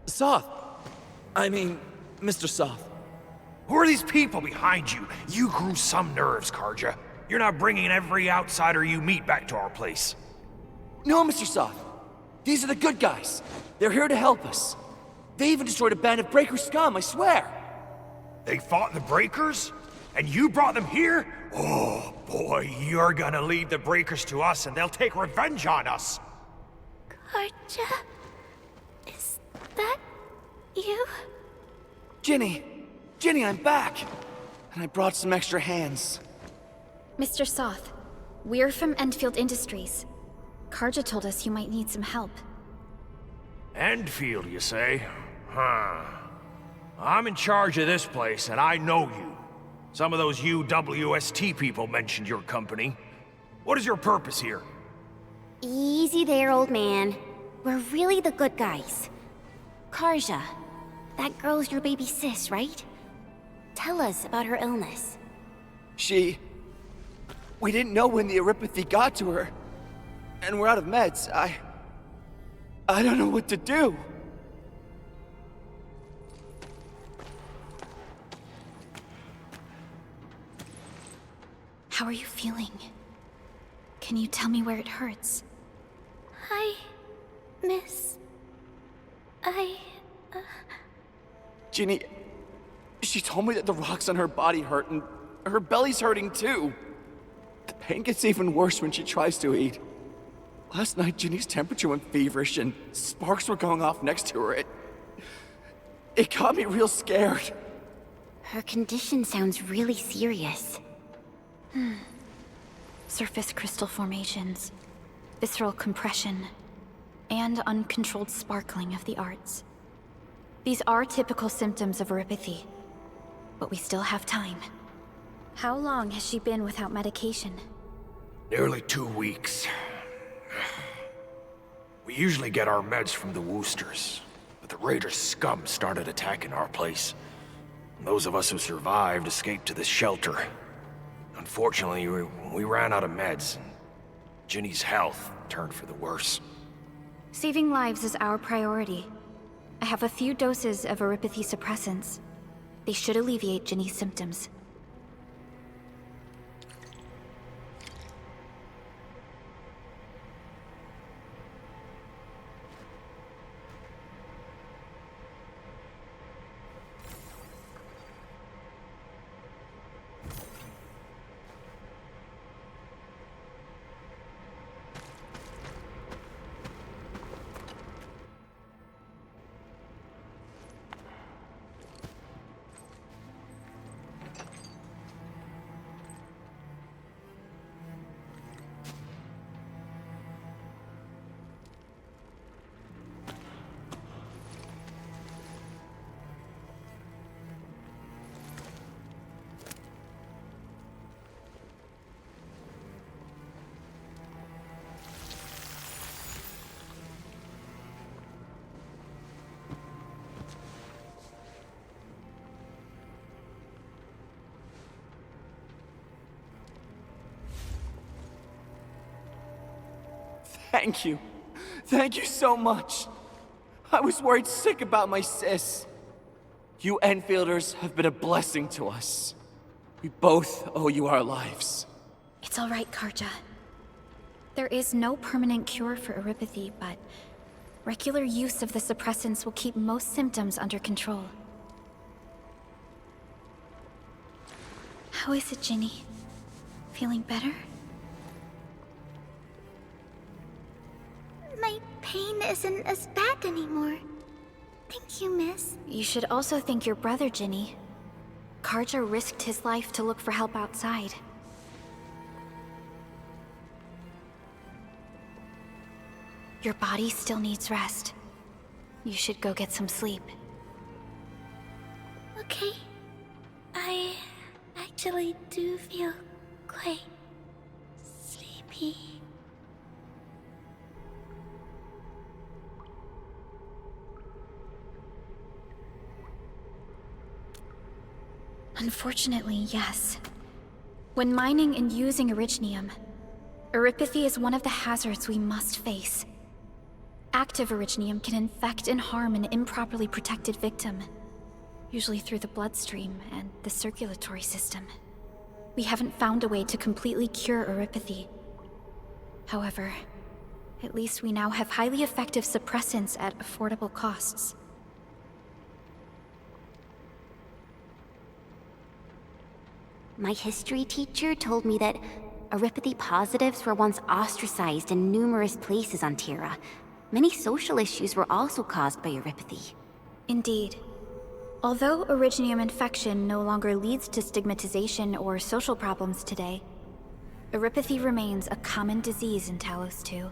Soth. I mean, Mr. Soth. Who are these people behind you? You grew some nerves, Karja. You're not bringing every outsider you meet back to our place. No, Mr. Soth. These are the good guys. They're here to help us. They even destroyed a band of Breaker scum, I swear. They fought the Breakers? And you brought them here? Oh, boy, you're gonna lead the Breakers to us and they'll take revenge on us. Karja? Is that you? Ginny! Ginny, I'm back! And I brought some extra hands. Mr. Soth, we're from Endfield Industries. Karja told us you might need some help. Endfield, you say? Huh. I'm in charge of this place, and I know you. Some of those UWST people mentioned your company. What is your purpose here? Easy there, old man. We're really the good guys. Karja, that girl's your baby sis, right? Tell us about her illness. We didn't know when the Eripathy got to her. And we're out of meds. I don't know what to do. How are you feeling? Can you tell me where it hurts? Hi, miss. Ginny, she told me that the rocks on her body hurt and her belly's hurting too. The pain gets even worse when she tries to eat. Last night, Ginny's temperature went feverish and sparks were going off next to her. It got me real scared. Her condition sounds really serious. Surface crystal formations, visceral compression, and uncontrolled sparkling of the arts. These are typical symptoms of erypathy, but we still have time. How long has she been without medication? Nearly 2 weeks. We usually get our meds from the Woosters, but the Raiders' scum started attacking our place. Those of us who survived escaped to this shelter. Unfortunately, we ran out of meds, and Ginny's health turned for the worse. Saving lives is our priority. I have a few doses of erypathy suppressants. They should alleviate Ginny's symptoms. Thank you. Thank you so much. I was worried sick about my sis. You Enfielders have been a blessing to us. We both owe you our lives. It's all right, Karja. There is no permanent cure for erypathy, but regular use of the suppressants will keep most symptoms under control. How is it, Ginny? Feeling better? My pain isn't as bad anymore. Thank you, miss. You should also thank your brother, Ginny. Karja risked his life to look for help outside. Your body still needs rest. You should go get some sleep. Okay. I actually do feel quite sleepy. Unfortunately, yes. When mining and using Originium, erypathy is one of the hazards we must face. Active Originium can infect and harm an improperly protected victim, usually through the bloodstream and the circulatory system. We haven't found a way to completely cure erypathy. However, at least we now have highly effective suppressants at affordable costs. My history teacher told me that erypathy positives were once ostracized in numerous places on Terra. Many social issues were also caused by erypathy. Indeed. Although Originium infection no longer leads to stigmatization or social problems today, erypathy remains a common disease in Talos 2.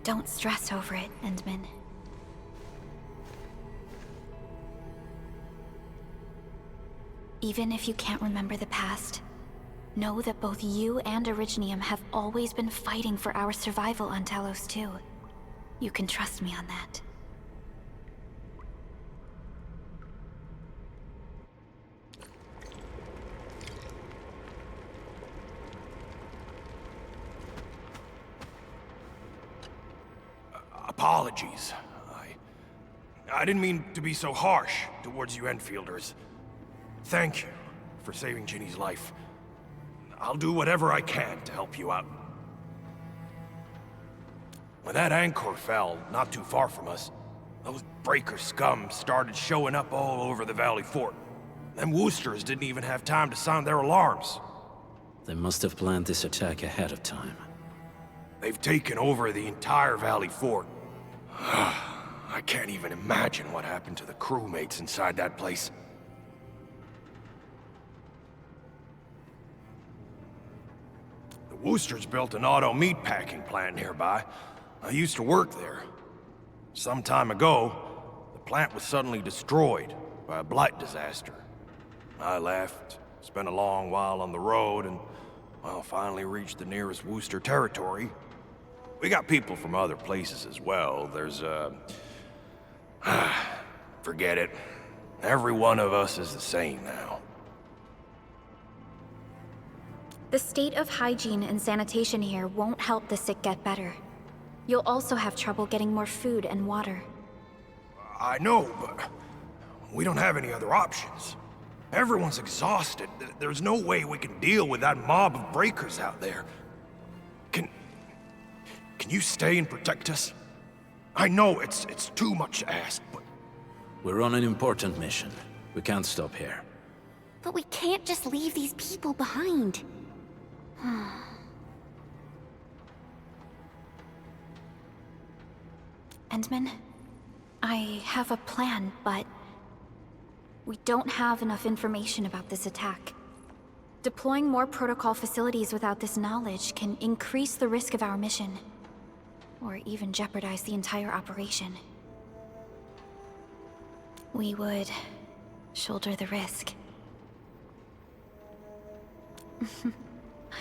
Don't stress over it, Endman. Even if you can't remember the past, know that both you and Originium have always been fighting for our survival on Talos 2. You can trust me on that. Apologies. I didn't mean to be so harsh towards you Enfielders. Thank you for saving Ginny's life. I'll do whatever I can to help you out. When that anchor fell not too far from us, those breaker scum started showing up all over the Valley Fort. Them Woosters didn't even have time to sound their alarms. They must have planned this attack ahead of time. They've taken over the entire Valley Fort. I can't even imagine what happened to the crewmates inside that place. The Woosters built an auto meatpacking plant nearby. I used to work there. Some time ago, the plant was suddenly destroyed by a blight disaster. I left, spent a long while on the road, and, well, finally reached the nearest Wooster territory. We got people from other places as well. There's, forget it. Every one of us is the same now. The state of hygiene and sanitation here won't help the sick get better. You'll also have trouble getting more food and water. I know, but we don't have any other options. Everyone's exhausted. There's no way we can deal with that mob of breakers out there. Can you stay and protect us? I know it's too much to ask, but... We're on an important mission. We can't stop here. But we can't just leave these people behind. Endman, I have a plan, but we don't have enough information about this attack. Deploying more protocol facilities without this knowledge can increase the risk of our mission, or even jeopardize the entire operation. We would shoulder the risk.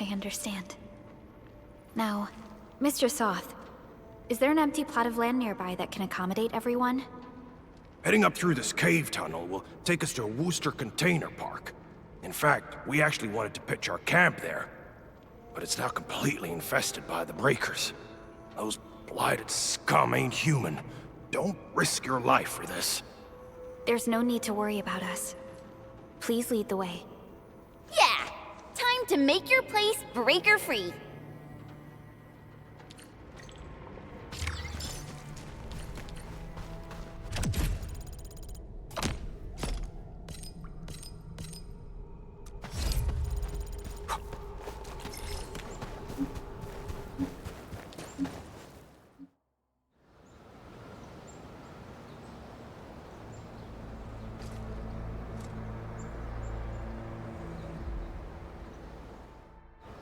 I understand. Now, Mr. Soth, is there an empty plot of land nearby that can accommodate everyone? Heading up through this cave tunnel will take us to a Wooster container park. In fact, we actually wanted to pitch our camp there, but it's now completely infested by the breakers. Those blighted scum ain't human. Don't risk your life for this. There's no need to worry about us. Please lead the way. Yeah! Time to make your place breaker-free.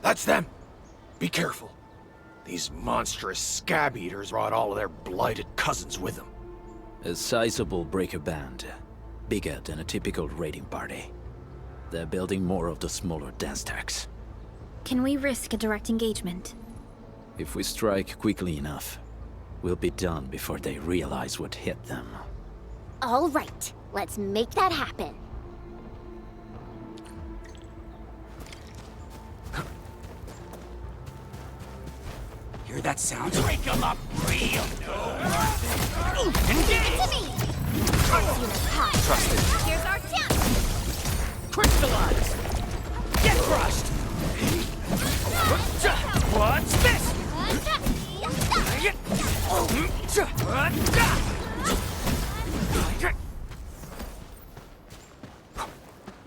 That's them! Be careful. These monstrous scab-eaters brought all of their blighted cousins with them. A sizable breaker band. Bigger than a typical raiding party. They're building more of the smaller dance tags. Can we risk a direct engagement? If we strike quickly enough, we'll be done before they realize what hit them. All right, let's make that happen. Hear that sound? Break them up real good. Give it to me! Trust it. Here's our chance! Crystallize! Get crushed! What's this?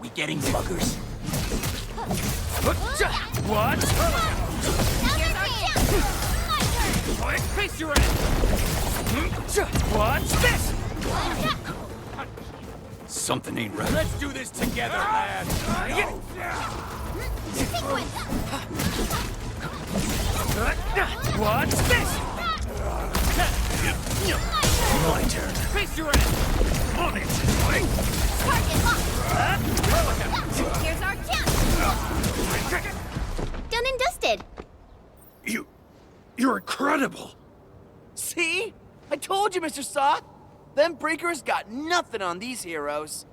We getting buggers? What? Here's our chance! Face your end! What's this? Something ain't right. Let's do this together, man! What's this? My turn. Face your end! On it! Target locked! Here's our chance! Done and dusted! You're incredible! See? I told you, Mr. Soth! Them breakers got nothing on these heroes.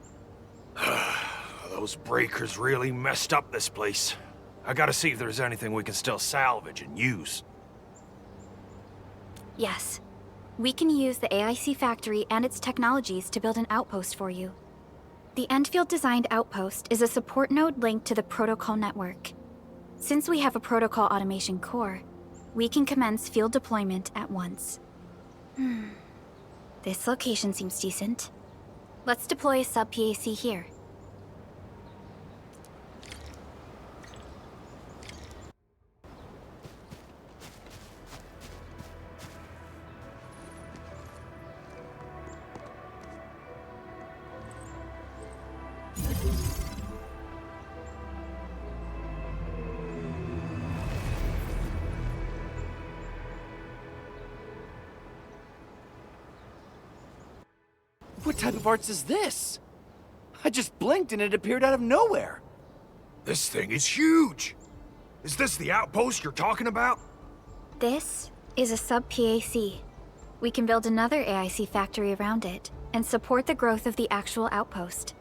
Those breakers really messed up this place. I gotta see if there's anything we can still salvage and use. Yes. We can use the AIC factory and its technologies to build an outpost for you. The Endfield-designed outpost is a support node linked to the protocol network. Since we have a protocol automation core, we can commence field deployment at once. This location seems decent. Let's deploy a sub-PAC here. What type of arts is this? I just blinked and it appeared out of nowhere. This thing is huge! Is this the outpost you're talking about? This is a sub-PAC. We can build another AIC factory around it and support the growth of the actual outpost.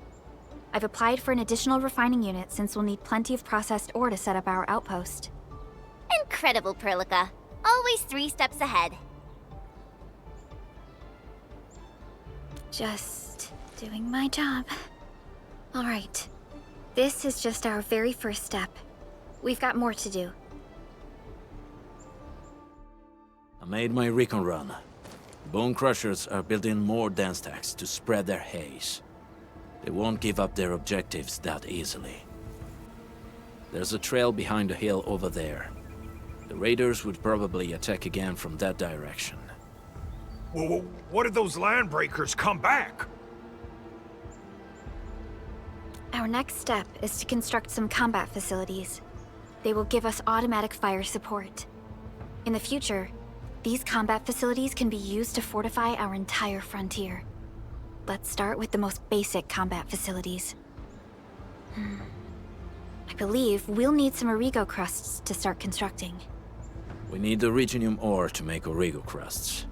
I've applied for an additional refining unit since we'll need plenty of processed ore to set up our outpost. Incredible, Perlica. Always 3 steps ahead. Just doing my job. All right. This is just our very first step. We've got more to do. I made my recon run. Bone Crushers are building more dance stacks to spread their haze. They won't give up their objectives that easily. There's a trail behind the hill over there. The raiders would probably attack again from that direction. Well, what if those landbreakers come back? Our next step is to construct some combat facilities. They will give us automatic fire support. In the future, these combat facilities can be used to fortify our entire frontier. Let's start with the most basic combat facilities. I believe we'll need some Origo crusts to start constructing. We need the Reginium ore to make Origo crusts.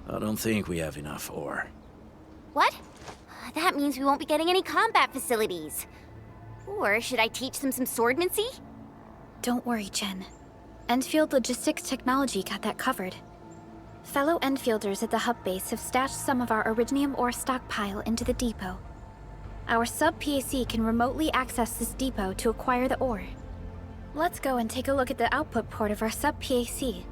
I don't think we have enough ore. What? That means we won't be getting any combat facilities. Or should I teach them some swordmancy? Don't worry, Chen. Endfield Logistics Technology got that covered. Fellow Endfielders at the hub base have stashed some of our Originium ore stockpile into the depot. Our sub-PAC can remotely access this depot to acquire the ore. Let's go and take a look at the output port of our sub-PAC.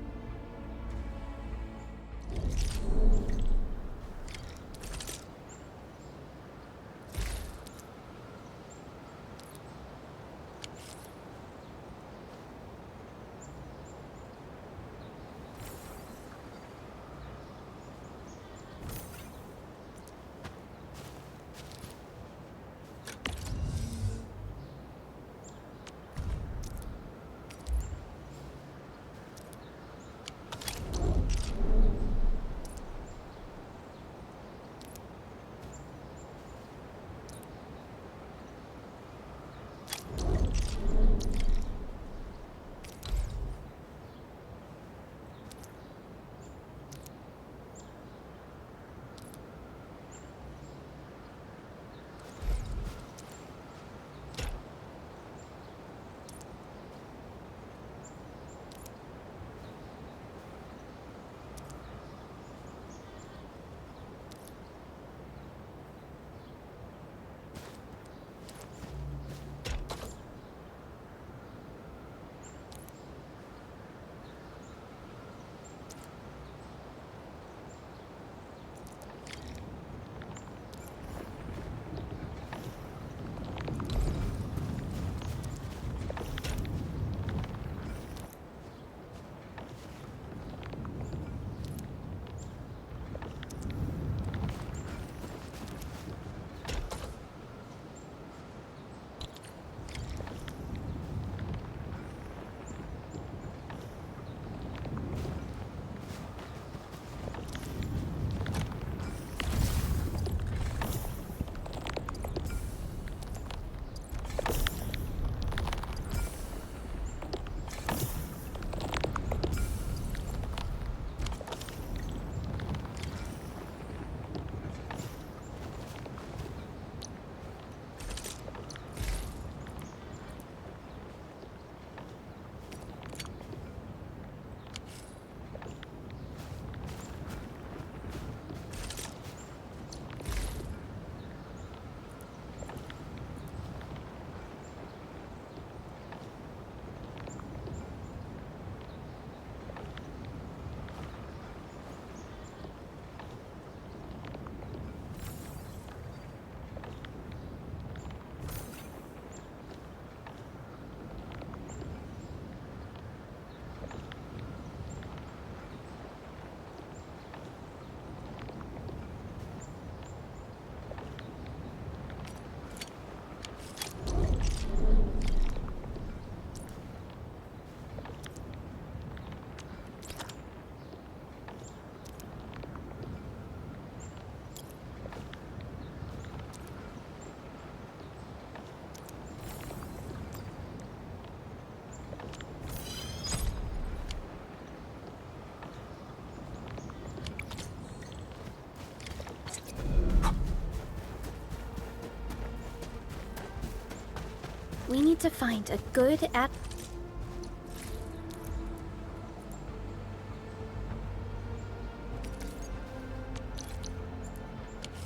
We need to find a good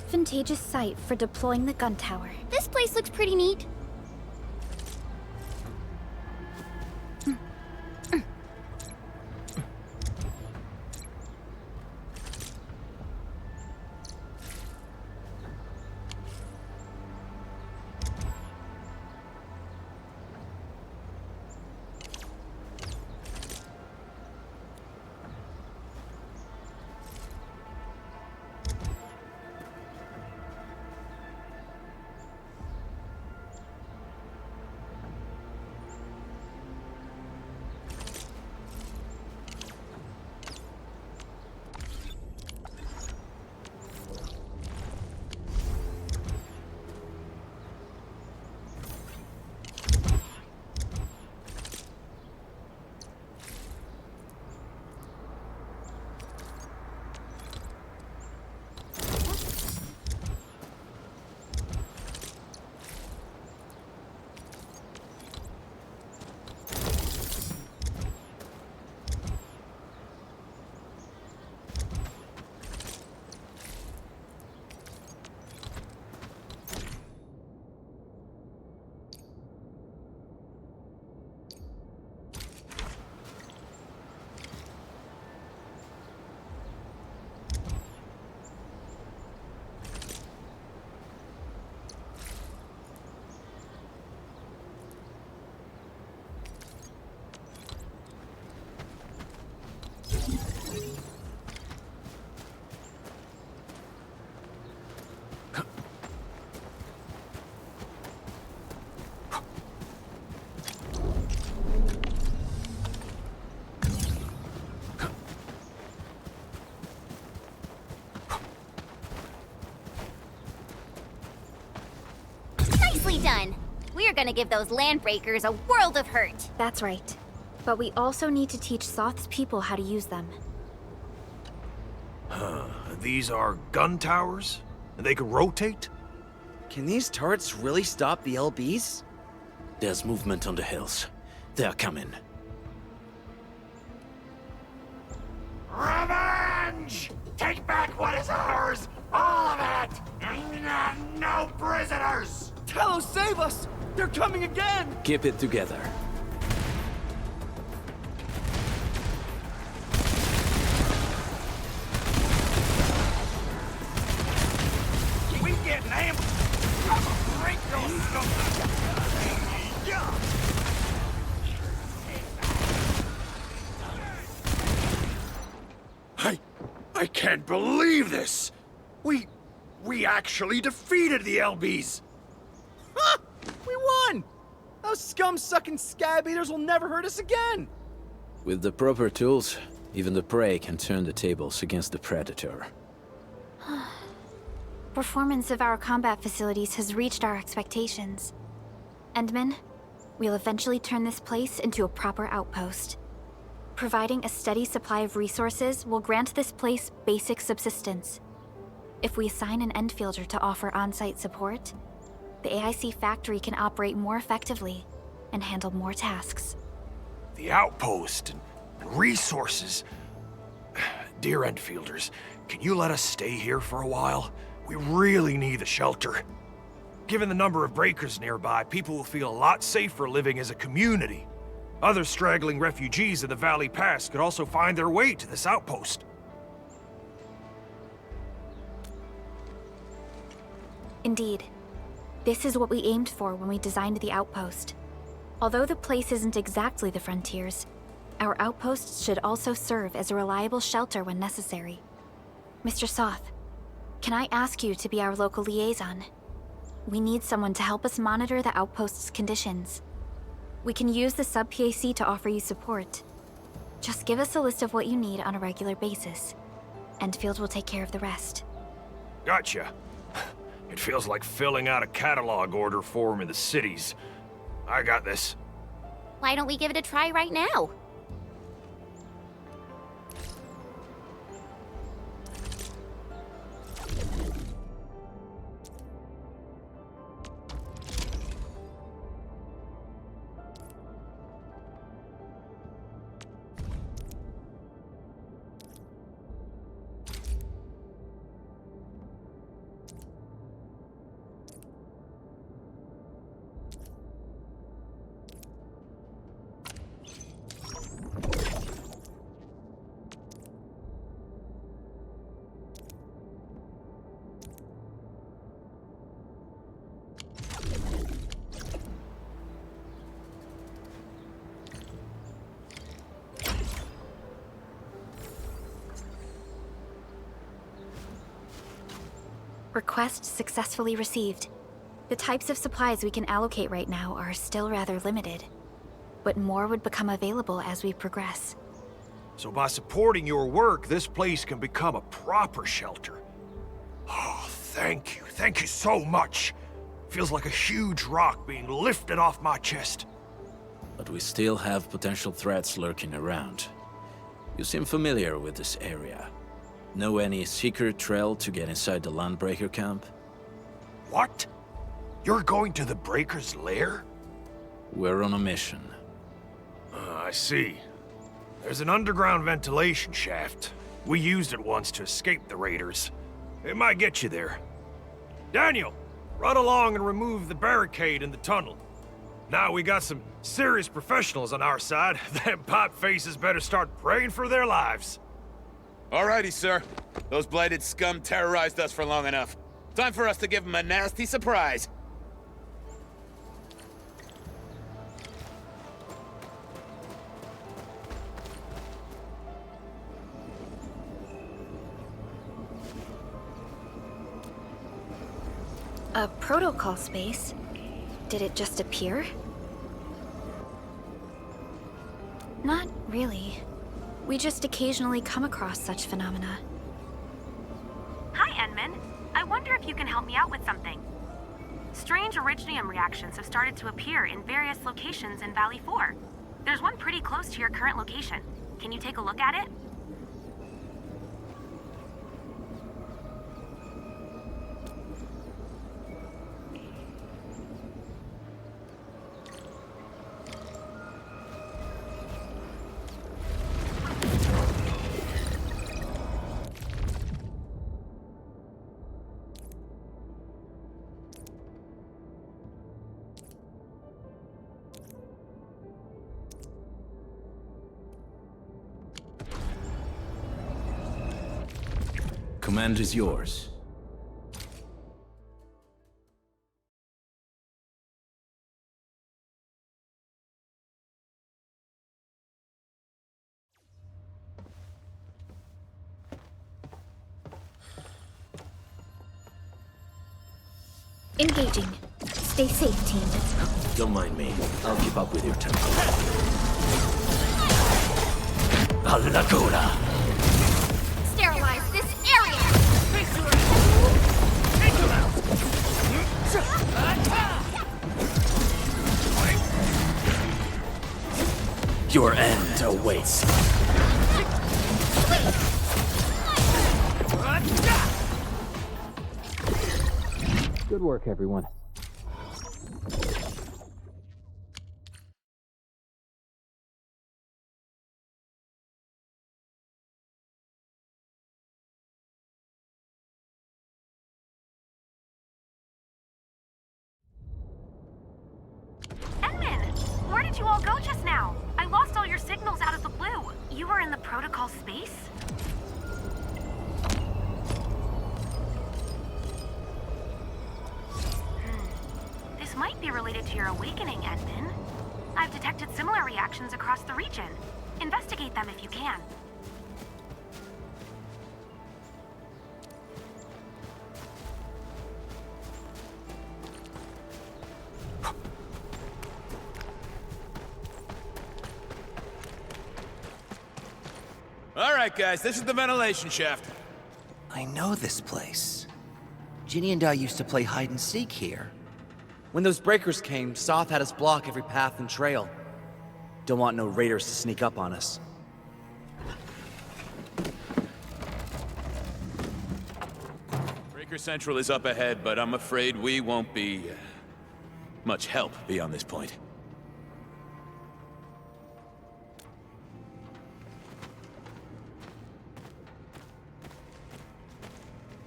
advantageous site for deploying the gun tower. This place looks pretty neat. Nicely done. We're gonna give those landbreakers a world of hurt. That's right. But we also need to teach Soth's people how to use them. These are gun towers? And they can rotate? Can these turrets really stop the LBs? There's movement on the hills. They're coming. Revenge! Take back what is ours! All of it! No prisoners! Talos, save us! They're coming again! Keep it together. We get ambushed! I'll break those I can't believe this! We actually defeated the LBs! Ha! We won! Those scum-sucking scab eaters will never hurt us again! With the proper tools, even the prey can turn the tables against the predator. Performance of our combat facilities has reached our expectations. Endman, we'll eventually turn this place into a proper outpost. Providing a steady supply of resources will grant this place basic subsistence. If we assign an Endfielder to offer on-site support, the AIC factory can operate more effectively and handle more tasks. The outpost and resources. Dear Endfielders, can you let us stay here for a while? We really need the shelter. Given the number of breakers nearby, people will feel a lot safer living as a community. Other straggling refugees in the Valley Pass could also find their way to this outpost. Indeed. This is what we aimed for when we designed the outpost. Although the place isn't exactly the frontiers, our outposts should also serve as a reliable shelter when necessary. Mr. Soth, can I ask you to be our local liaison? We need someone to help us monitor the outpost's conditions. We can use the sub-PAC to offer you support. Just give us a list of what you need on a regular basis. Endfield will take care of the rest. Gotcha. It feels like filling out a catalog order form in the cities. I got this. Why don't we give it a try right now? Request successfully received. The types of supplies we can allocate right now are still rather limited, but more would become available as we progress. So by supporting your work, this place can become a proper shelter. Oh, thank you. Thank you so much. Feels like a huge rock being lifted off my chest. But we still have potential threats lurking around. You seem familiar with this area. Know any secret trail to get inside the Landbreaker camp? What? You're going to the Breaker's lair? We're on a mission. I see. There's an underground ventilation shaft. We used it once to escape the raiders. It might get you there. Daniel, run along and remove the barricade in the tunnel. Now we got some serious professionals on our side. Them pipe faces better start praying for their lives. Alrighty, sir. Those blighted scum terrorized us for long enough. Time for us to give them a nasty surprise. A protocol space? Did it just appear? Not really. We just occasionally come across such phenomena. Hi, Enman. I wonder if you can help me out with something. Strange originium reactions have started to appear in various locations in Valley 4. There's one pretty close to your current location. Can you take a look at it? Command is yours. Engaging. Stay safe, team. Don't mind me. I'll keep up with your tempo. Allura! Sterilize this area! Your end awaits. Good work, everyone. Enman! Where did you all go just now? I lost all your signals out of the blue. You were in the protocol space? This might be related to your awakening, Enman. I've detected similar reactions across the region. Investigate them if you can. Alright, guys, this is the ventilation shaft. I know this place. Ginny and I used to play hide and seek here. When those breakers came, Soth had us block every path and trail. Don't want no raiders to sneak up on us. Breaker Central is up ahead, but I'm afraid we won't be much help beyond this point.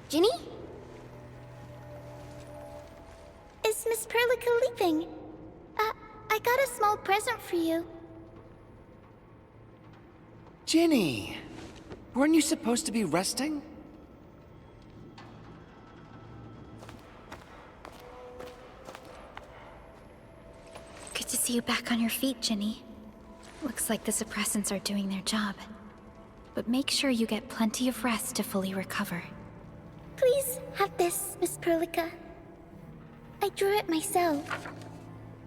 Ginny? Is Miss Perlica leaving? I got a small present for you. Ginny! Weren't you supposed to be resting? Good to see you back on your feet, Ginny. Looks like the suppressants are doing their job. But make sure you get plenty of rest to fully recover. Please, Have this, Miss Perlica. I drew it myself.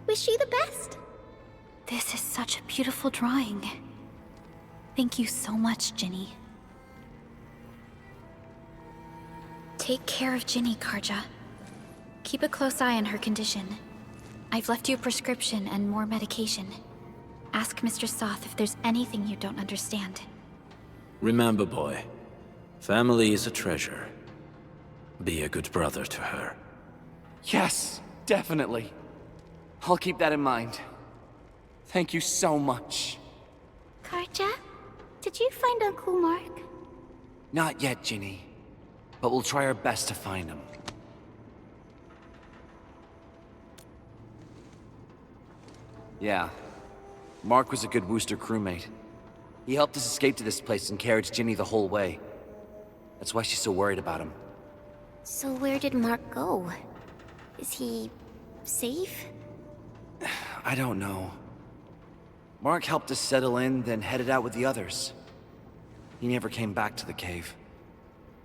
Wish you the best. This is such a beautiful drawing. Thank you so much, Ginny. Take care of Ginny, Karja. Keep a close eye on her condition. I've left you a prescription and more medication. Ask Mr. Soth if there's anything you don't understand. Remember, boy, family is a treasure. Be a good brother to her. Yes, definitely. I'll keep that in mind. Thank you so much. Karja, did you find Uncle Mark? Not yet, Ginny. But we'll try our best to find him. Yeah. Mark was a good Wooster crewmate. He helped us escape to this place and carried Ginny the whole way. That's why she's so worried about him. So where did Mark go? Is he safe? I don't know. Mark helped us settle in, then headed out with the others. He never came back to the cave.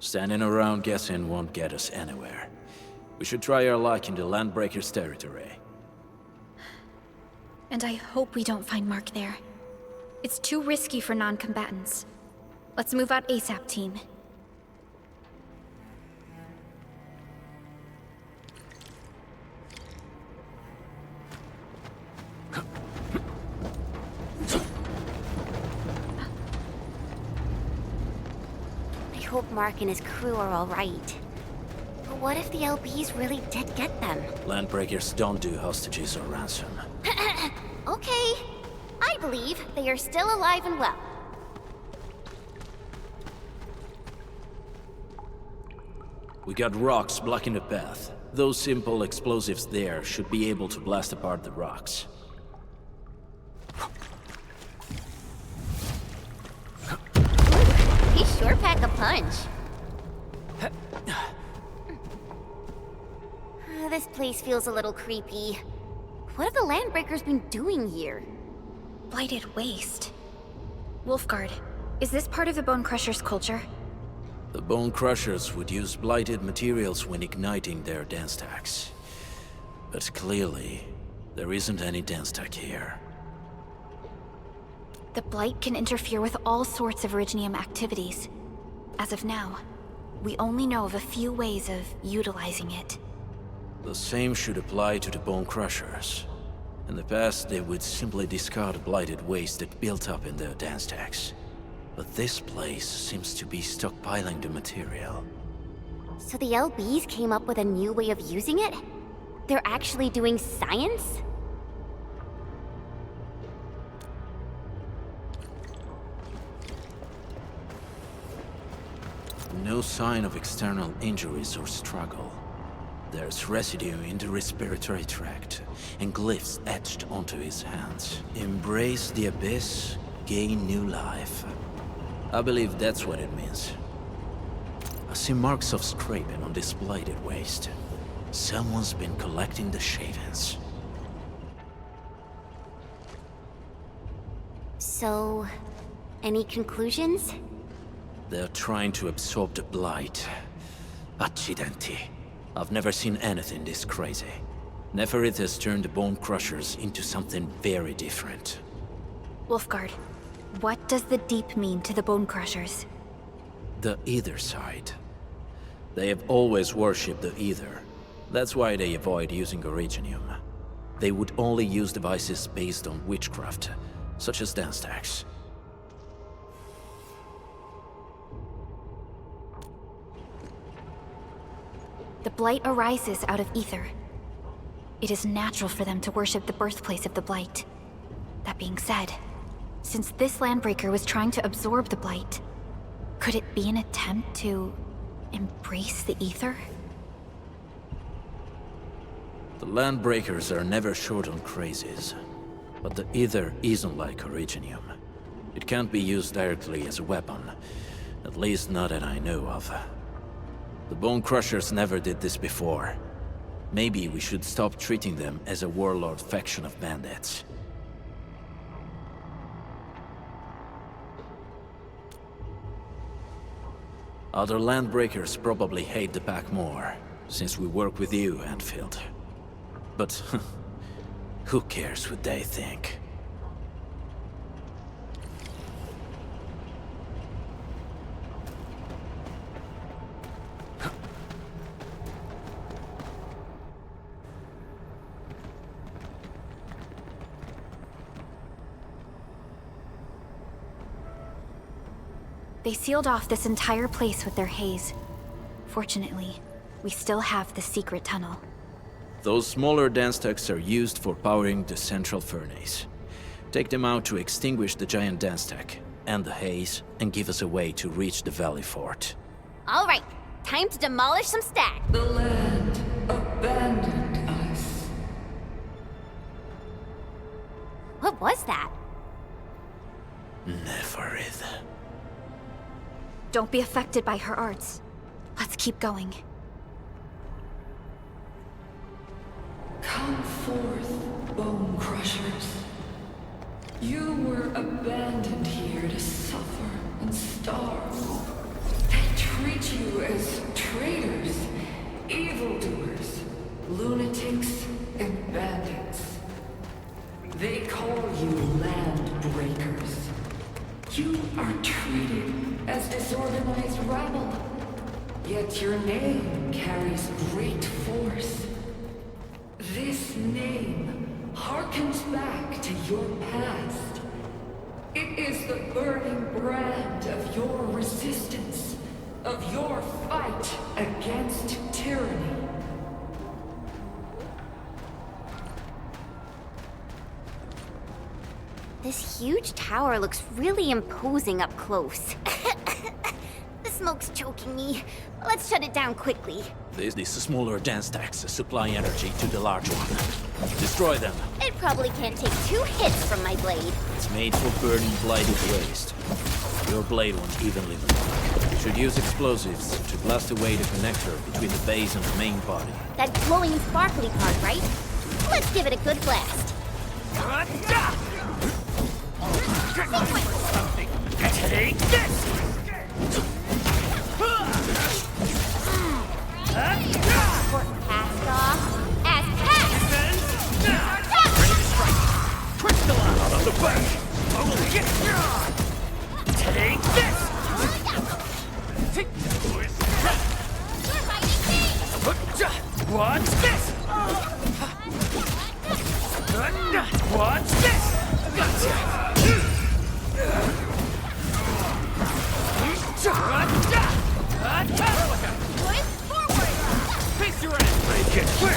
Standing around guessing won't get us anywhere. We should try our luck in the Landbreakers' territory. And I hope we don't find Mark there. It's too risky for non-combatants. Let's move out ASAP, team. I hope Mark and his crew are all right. But what if the LBs really did get them? Landbreakers don't do hostages or ransom. Okay. I believe they are still alive and well. We got rocks blocking the path. Those simple explosives there should be able to blast apart the rocks. He sure pack a punch. This place feels a little creepy. What have the Landbreakers been doing here? Blighted waste. Wolfguard, is this part of the Bone Crusher's culture? The Bone Crushers would use blighted materials when igniting their dance stacks. But clearly, there isn't any dance stack here. The Blight can interfere with all sorts of Originium activities. As of now, we only know of a few ways of utilizing it. The same should apply to the Bone Crushers. In the past, they would simply discard blighted waste that built up in their dance stacks. But this place seems to be stockpiling the material. So the LBs came up with a new way of using it? They're actually doing science? No sign of external injuries or struggle. There's residue in the respiratory tract, and glyphs etched onto his hands. Embrace the abyss, gain new life. I believe that's what it means. I see marks of scraping on this blighted waste. Someone's been collecting the shavings. So, any conclusions? They're trying to absorb the blight. Accidenti. I've never seen anything this crazy. Neferith has turned the Bone Crushers into something very different. Wolfguard, what does the Deep mean to the Bone Crushers? The Ether side. They have always worshipped the Ether. That's why they avoid using Originium. They would only use devices based on witchcraft, such as dance stacks. The Blight arises out of Ether. It is natural for them to worship the birthplace of the Blight. That being said, since this Landbreaker was trying to absorb the Blight, could it be an attempt to embrace the Ether? The Landbreakers are never short on crazes, but the Ether isn't like Originium. It can't be used directly as a weapon, at least not that I know of. The Bone Crushers never did this before. Maybe we should stop treating them as a warlord faction of bandits. Other landbreakers probably hate the pack more, since we work with you, Endfield. But who cares what they think? They sealed off this entire place with their haze. Fortunately, we still have the secret tunnel. Those smaller dance techs are used for powering the central furnace. Take them out to extinguish the giant dance tech, and the haze, and give us a way to reach the Valley Fort. All right, time to demolish some stag. The land abandoned us. What was that? Neferid. Don't be affected by her arts. Let's keep going. Come forth, bone crushers. You were abandoned here to suffer and starve. They treat you as traitors, evildoers, lunatics, and bandits. They call you land breakers. You are treated as disorganized rabble. Yet your name carries great force. This name harkens back to your past. It is the burning brand of your resistance, of your fight against tyranny. This huge tower looks really imposing up close. The smoke's choking me. Let's shut it down quickly. These smaller dance techs supply energy to the large one. Destroy them. It probably can't take 2 hits from my blade. It's made for burning blighted waste. Your blade won't evenly burn. You should use explosives to blast away the connector between the base and the main body. That glowing sparkly part, right? Let's give it a good blast. Take this! Cast off. As cast! Ready to strike! Crystalline out of the back! I will get you! Take this! Watch this! Watch this! Gotcha! Face your ass! Make it quick!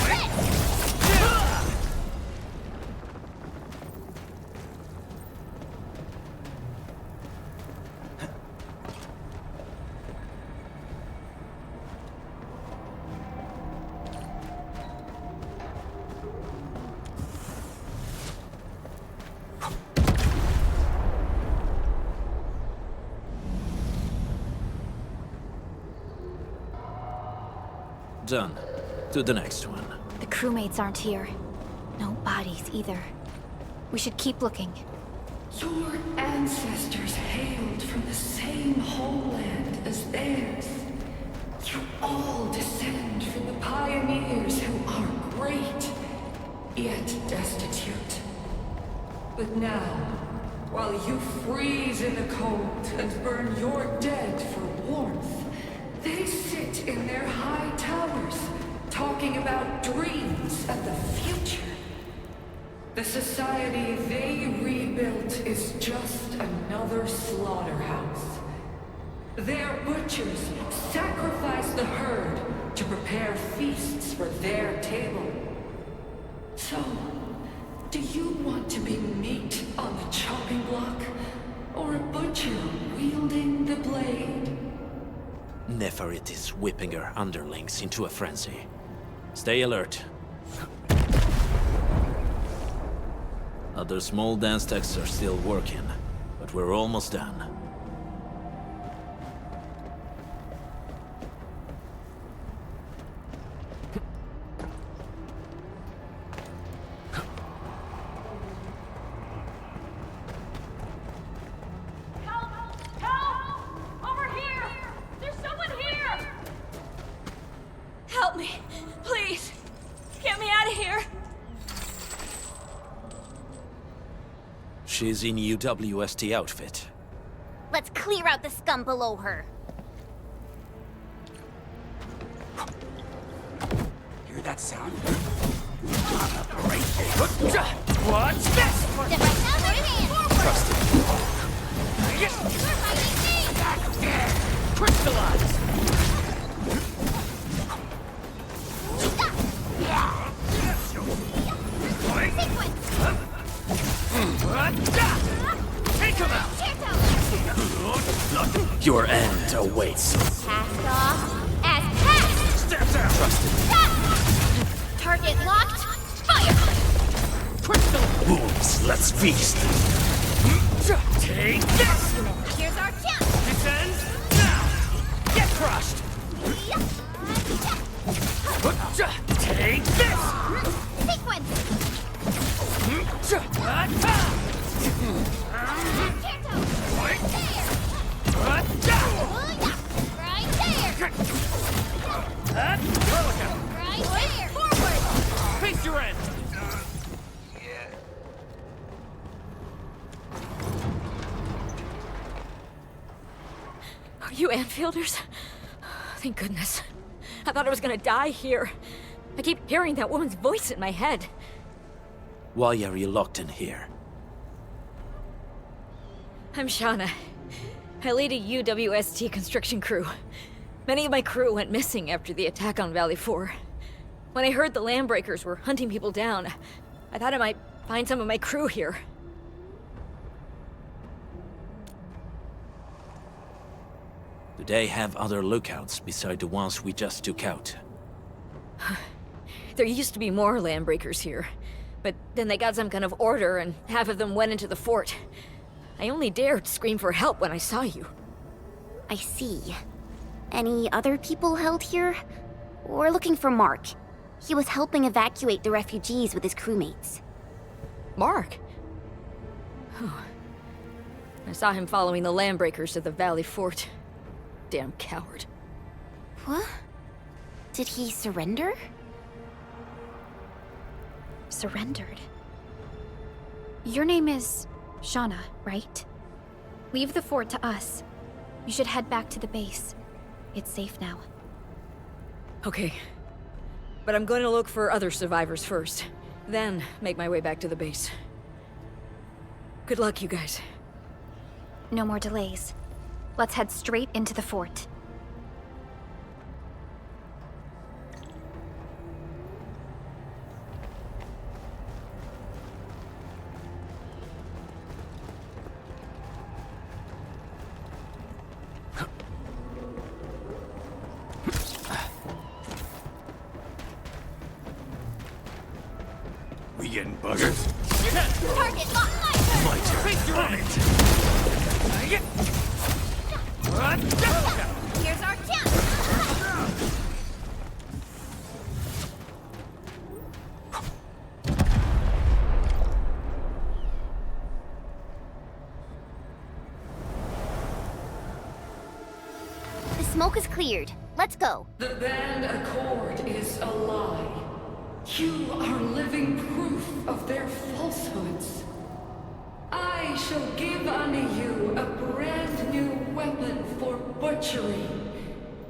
Done. To the next one. The crewmates aren't here. No bodies either. We should keep looking. Your ancestors hailed from the same homeland as theirs. You all descend from the pioneers who are great, yet destitute. But now, while you freeze in the cold and burn your dead for warmth, they sit in their high towers, talking about dreams and the future. The society they rebuilt is just another slaughterhouse. Their butchers sacrifice the herd to prepare feasts for their table. So, do you want to be meat on the chopping block, or a butcher wielding the blade? Neferid is whipping her underlings into a frenzy. Stay alert. Other small dance techs are still working, but we're almost done. Over here! There's someone me. Please. Get me out of here. She's in UWST outfit. Let's clear out the scum below her. Hear that sound? What's this? Trust it. Crystallize! Take him out! Your end awaits. Cast off as cast! Step down! Trust it. Target locked, fire! Wolves, let's feast. Take this! Here's our chance! This ends now! Get crushed! Take this! Sequence! Right there! Forward! Face your end! Are you Anfielders? Thank goodness. I thought I was gonna die here. I keep hearing that woman's voice in my head. Why are you locked in here? I'm Shauna. I lead a UWST construction crew. Many of my crew went missing after the attack on Valley 4. When I heard the Landbreakers were hunting people down, I thought I might find some of my crew here. Do they have other lookouts beside the ones we just took out? There used to be more Landbreakers here, but then they got some kind of order and half of them went into the fort. I only dared scream for help when I saw you. I see. Any other people held here? We're looking for Mark. He was helping evacuate the refugees with his crewmates. Mark? I saw him following the Landbreakers to the Valley Fort. Damn coward. What? Did he surrender? Surrendered. Your name is Shauna, right? Leave the fort to us. You should head back to the base. It's safe now. Okay. But I'm going to look for other survivors first. Then make my way back to the base. Good luck, you guys. No more delays. Let's head straight into the fort. We getting buggers? Target lock, My turn. Face your On end! it. Here's our chance! The smoke is cleared. Let's go. The Band Accord is a lie. You are living proof of their falsehoods. I shall give unto you a brand new weapon for butchery.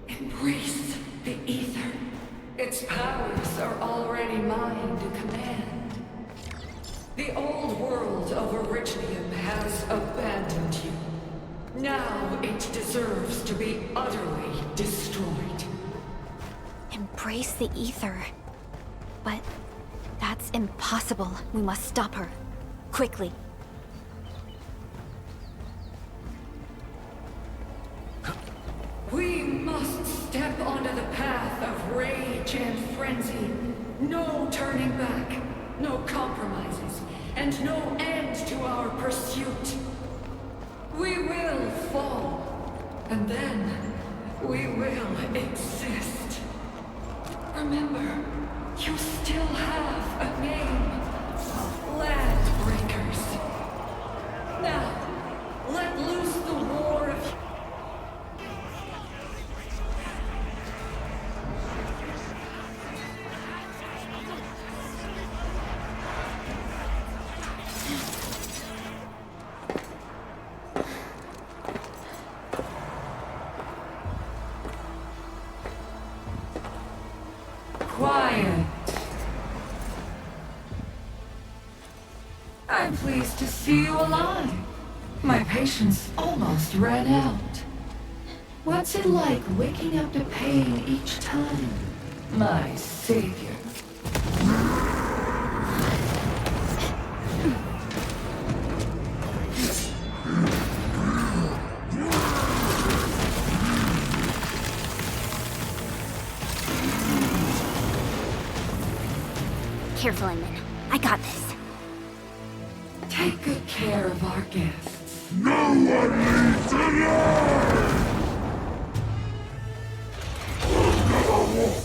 Embrace the Ether. Its powers are already mine to command. The old world of Originium has abandoned you. Now it deserves to be utterly destroyed. Embrace the Ether. But that's impossible. We must stop her. Quickly. We must step onto the path of rage and frenzy. No turning back, no compromises, and no end to our pursuit. We will fall, and then we will exist. Remember, you still have a name. Landbreakers. Now, let loose the war of... Quiet. I'm pleased to see you alive. My patience almost ran out. What's it like waking up to pain each time? My savior. Careful, Inman. I got this. Take good care of our guests. No one leaves alive! I'll never walk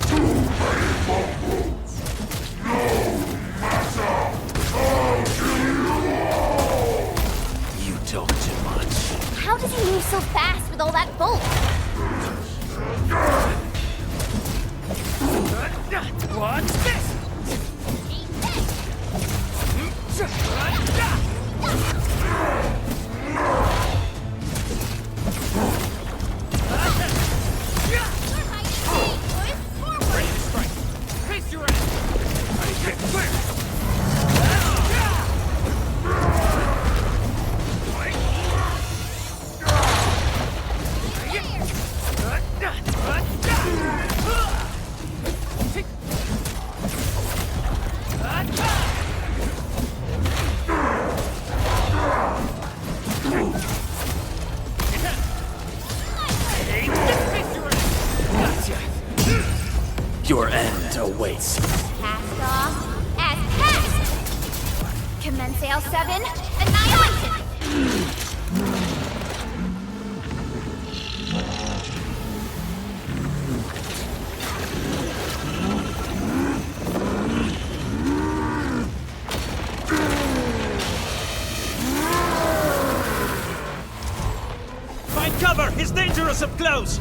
too many mongrels. No matter, I'll kill you all! You talk too much. How does he move so fast with all that bulk? What's this? Ready to strike. Face your ass. Ready, get clear. Your end awaits. Cast off as cast! Commence L7, annihilation! Find cover! He's dangerous up close!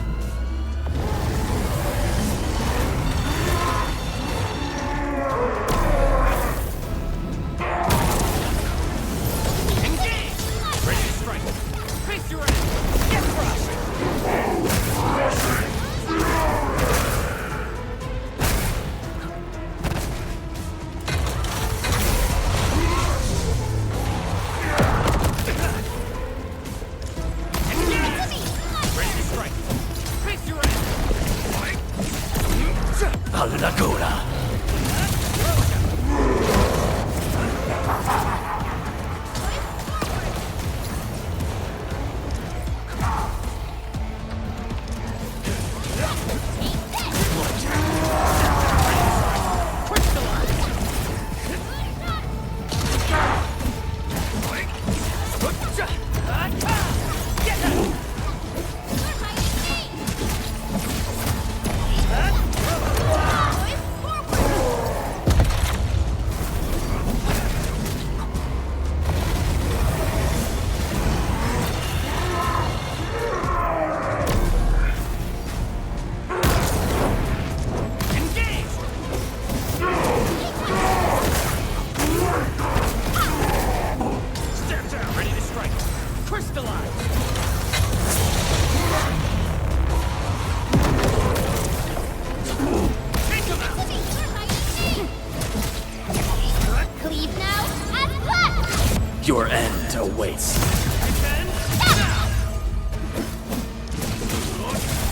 Your end awaits.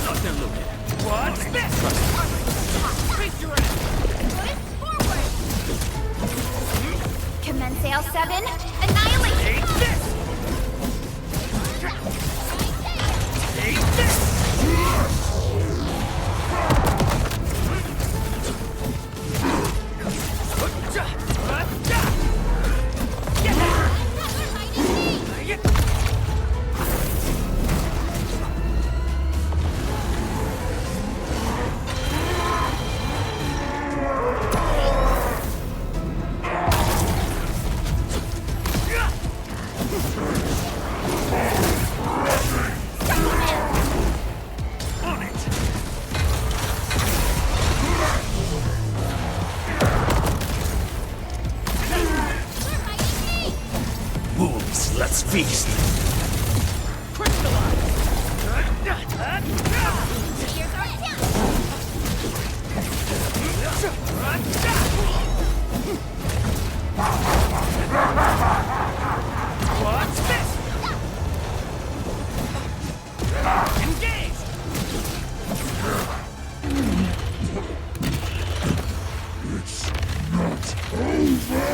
Nothing looking. What's this? Face your ass. Commence L7, annihilation! Take this! Take this! Let's feast. What's this? Engage! It's not over!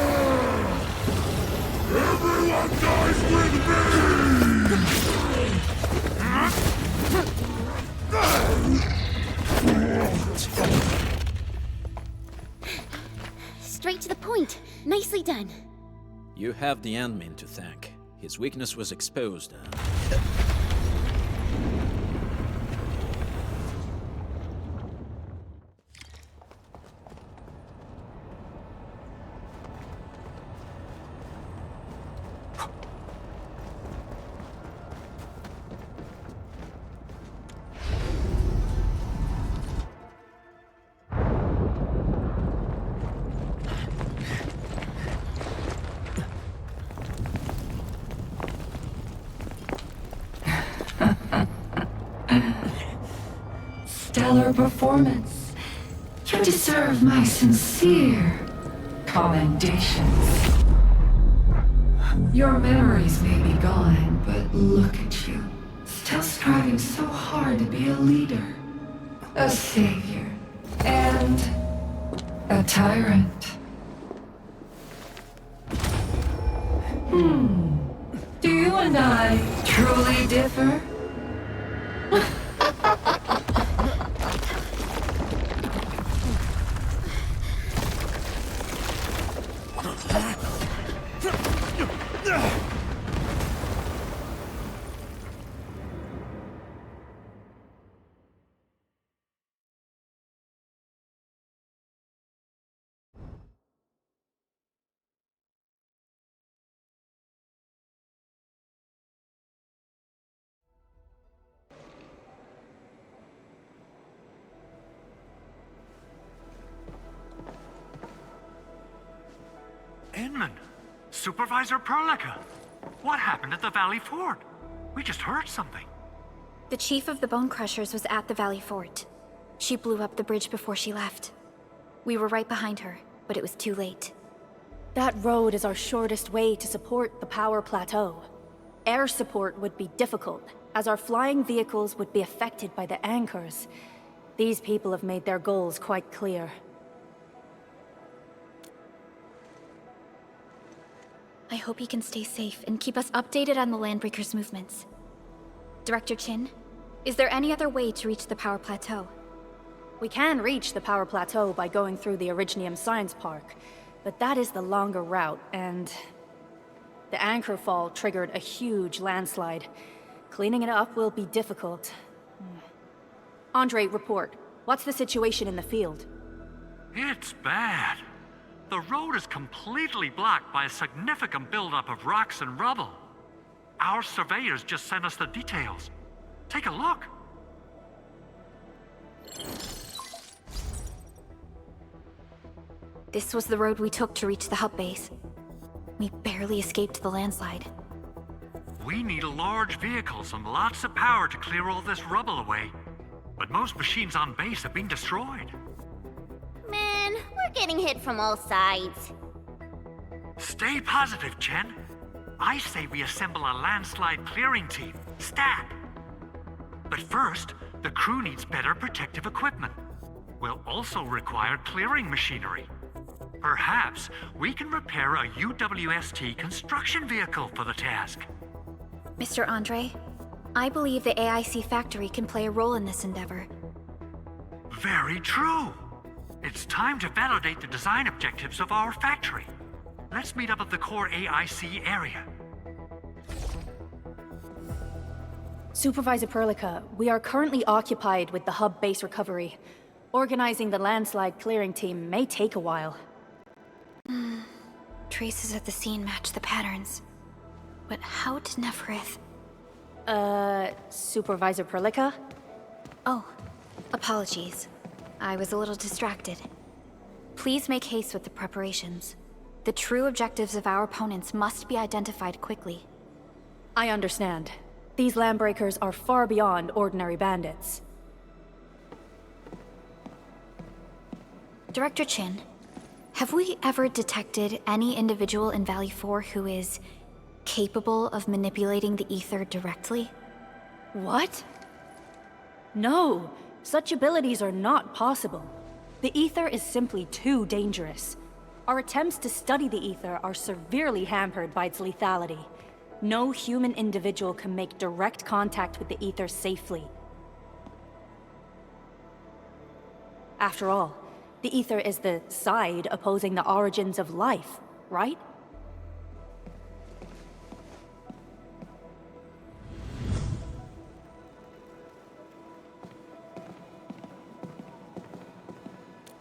Everyone dies with Straight to the point. Nicely done. You have the Endmin to thank. His weakness was exposed. Stellar performance. You deserve my sincere commendations. Your memories may be gone, but look at you. Still striving so hard to be a leader, a savior, and a tyrant. Do you and I truly differ? Inman! Supervisor Perlica! What happened at the Valley Fort? We just heard something. The chief of the Bone Crushers was at the Valley Fort. She blew up the bridge before she left. We were right behind her, but it was too late. That road is our shortest way to support the power plateau. Air support would be difficult, as our flying vehicles would be affected by the anchors. These people have made their goals quite clear. I hope he can stay safe and keep us updated on the Landbreakers' movements. Director Chin, is there any other way to reach the power plateau? We can reach the power plateau by going through the Originium Science Park, but that is the longer route, and the anchor fall triggered a huge landslide. Cleaning it up will be difficult. Andre, report. What's the situation in the field? It's bad. The road is completely blocked by a significant buildup of rocks and rubble. Our surveyors just sent us the details. Take a look. This was the road we took to reach the hub base. We barely escaped the landslide. We need large vehicles and lots of power to clear all this rubble away. But most machines on base have been destroyed. Man, we're getting hit from all sides. Stay positive, Chen. I say we assemble a landslide clearing team, stat. But first, the crew needs better protective equipment. We'll also require clearing machinery. Perhaps we can repair a UWST construction vehicle for the task. Mr. Andre, I believe the AIC factory can play a role in this endeavor. Very true. It's time to validate the design objectives of our factory. Let's meet up at the core AIC area. Supervisor Perlica, we are currently occupied with the hub base recovery. Organizing the landslide clearing team may take a while. Traces at the scene match the patterns. But how did Neferith... Supervisor Perlica? Oh, apologies. I was a little distracted. Please make haste with the preparations. The true objectives of our opponents must be identified quickly. I understand. These Landbreakers are far beyond ordinary bandits. Director Chin, have we ever detected any individual in Valley 4 who is capable of manipulating the ether directly? What? No, such abilities are not possible. The ether is simply too dangerous. Our attempts to study the ether are severely hampered by its lethality. No human individual can make direct contact with the ether safely. After all, the ether is the side opposing the origins of life, right?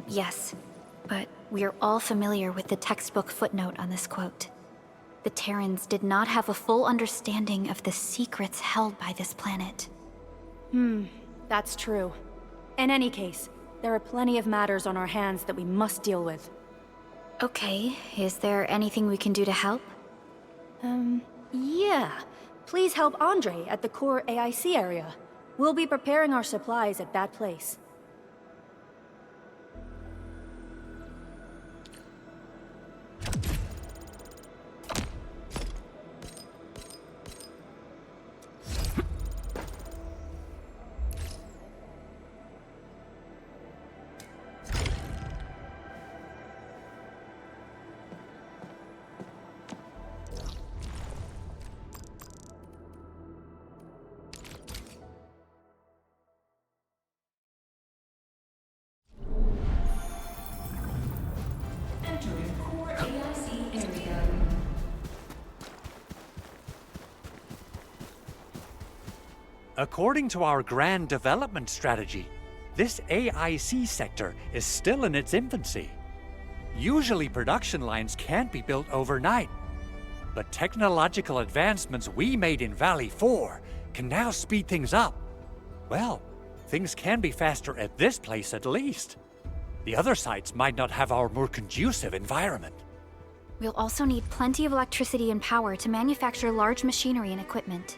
Yes, but we are all familiar with the textbook footnote on this quote. The Terrans did not have a full understanding of the secrets held by this planet. That's true. In any case, there are plenty of matters on our hands that we must deal with. Okay, is there anything we can do to help? Yeah. Please help Andre at the core AIC area. We'll be preparing our supplies at that place. Entering core AIC area. According to our grand development strategy, this AIC sector is still in its infancy. Usually production lines can't be built overnight, but technological advancements we made in Valley 4 can now speed things up. Well, things can be faster at this place at least. The other sites might not have our more conducive environment. We'll also need plenty of electricity and power to manufacture large machinery and equipment.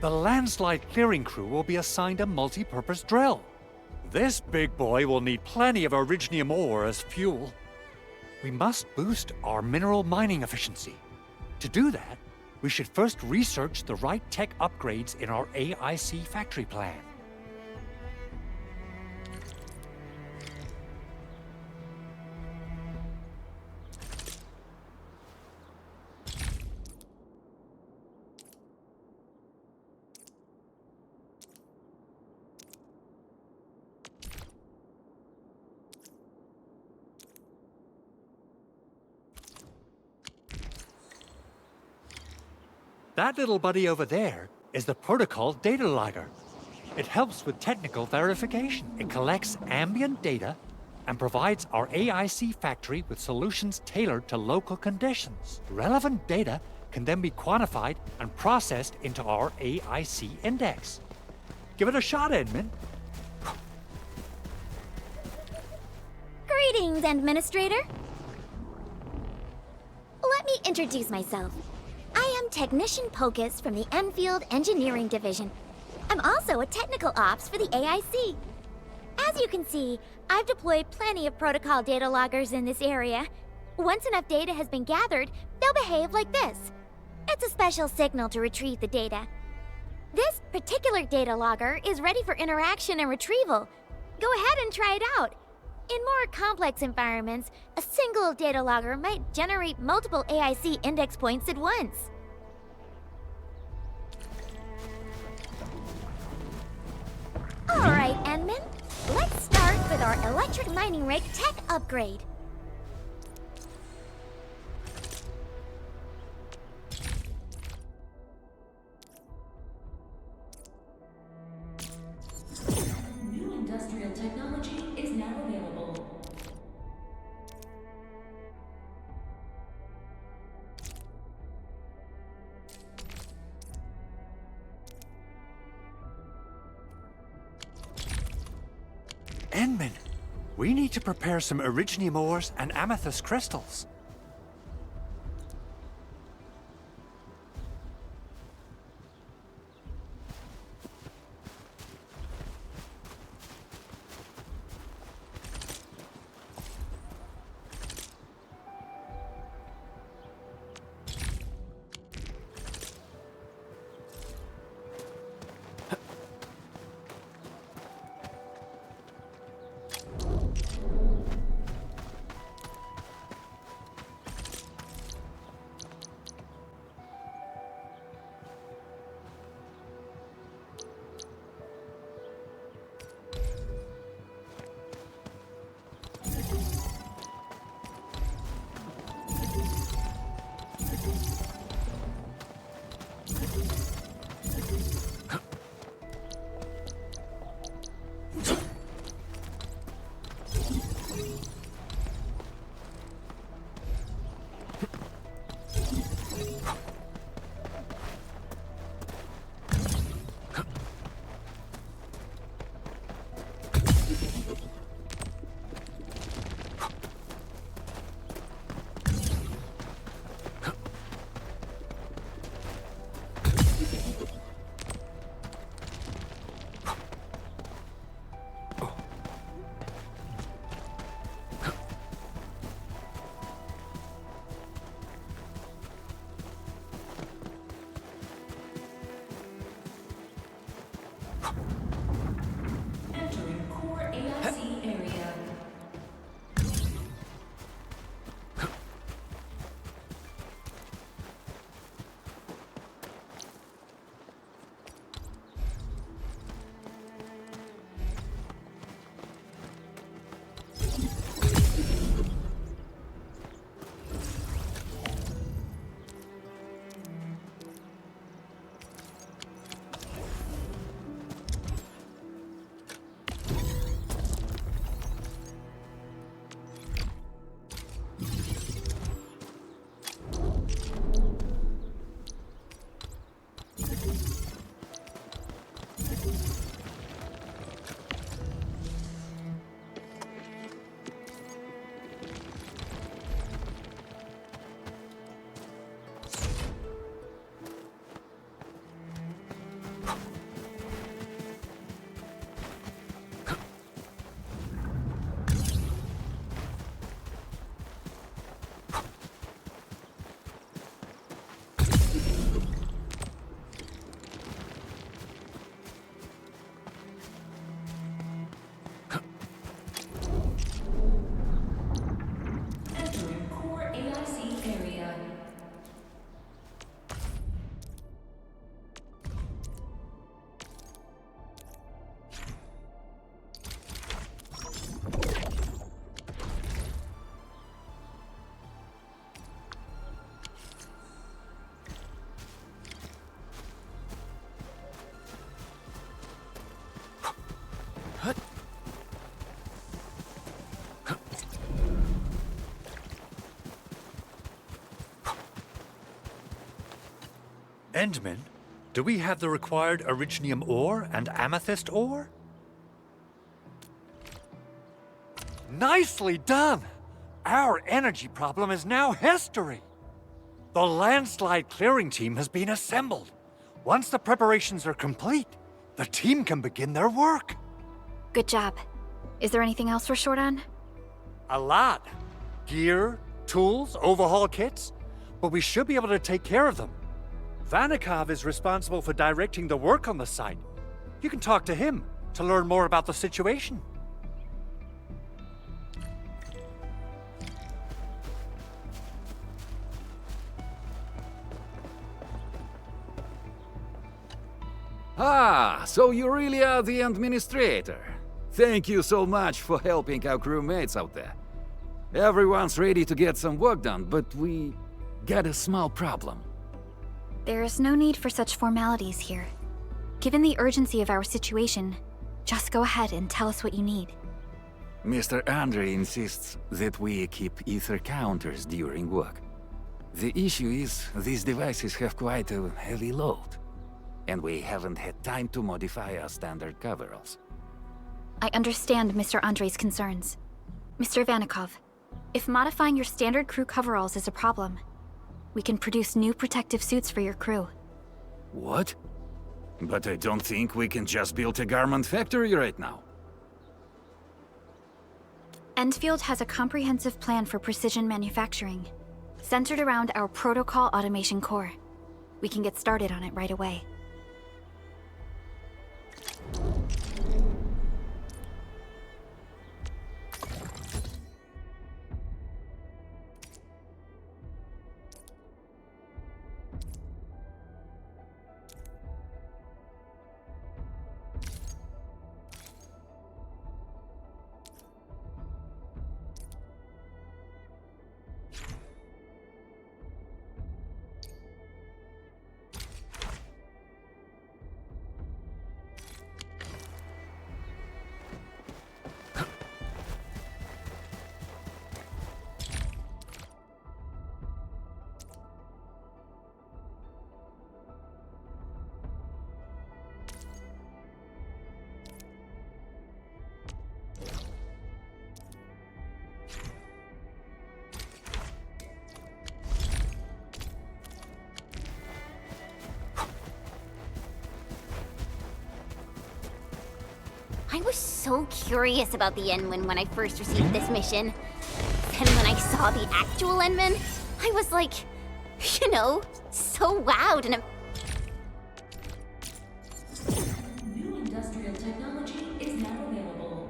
The landslide clearing crew will be assigned a multi-purpose drill. This big boy will need plenty of originium ore as fuel. We must boost our mineral mining efficiency. To do that, we should first research the right tech upgrades in our AIC factory plan. That little buddy over there is the protocol data logger. It helps with technical verification. It collects ambient data and provides our AIC factory with solutions tailored to local conditions. Relevant data can then be quantified and processed into our AIC index. Give it a shot, Edmund. Greetings, Administrator. Let me introduce myself. I am Technician Pocus from the Endfield Engineering Division. I'm also a technical ops for the AIC. As you can see, I've deployed plenty of protocol data loggers in this area. Once enough data has been gathered, they'll behave like this. It's a special signal to retrieve the data. This particular data logger is ready for interaction and retrieval. Go ahead and try it out. In more complex environments, a single data logger might generate multiple AIC index points at once. Alright, Enman. Let's start with our electric mining rig tech upgrade. New industrial technology is now available. Enman, we need to prepare some originium ores and amethyst crystals. Endman, do we have the required originium ore and amethyst ore? Nicely done! Our energy problem is now history. The landslide clearing team has been assembled. Once the preparations are complete, the team can begin their work. Good job. Is there anything else we're short on? A lot. Gear, tools, overhaul kits. But we should be able to take care of them. Vanikov is responsible for directing the work on the site. You can talk to him to learn more about the situation. Ah, so you really are the administrator. Thank you so much for helping our crewmates out there. Everyone's ready to get some work done, but we got a small problem. There is no need for such formalities here. Given the urgency of our situation, just go ahead and tell us what you need. Mr. Andre insists that we keep ether counters during work. The issue is, these devices have quite a heavy load, and we haven't had time to modify our standard coveralls. I understand Mr. Andre's concerns. Mr. Vanikov, if modifying your standard crew coveralls is a problem, we can produce new protective suits for your crew. What? But I don't think we can just build a garment factory right now. Endfield has a comprehensive plan for precision manufacturing, centered around our protocol automation core. We can get started on it right away. I was so curious about the Endman when I first received this mission. Then when I saw the actual Endman, I was like, you know, so wowed and New industrial technology is now available.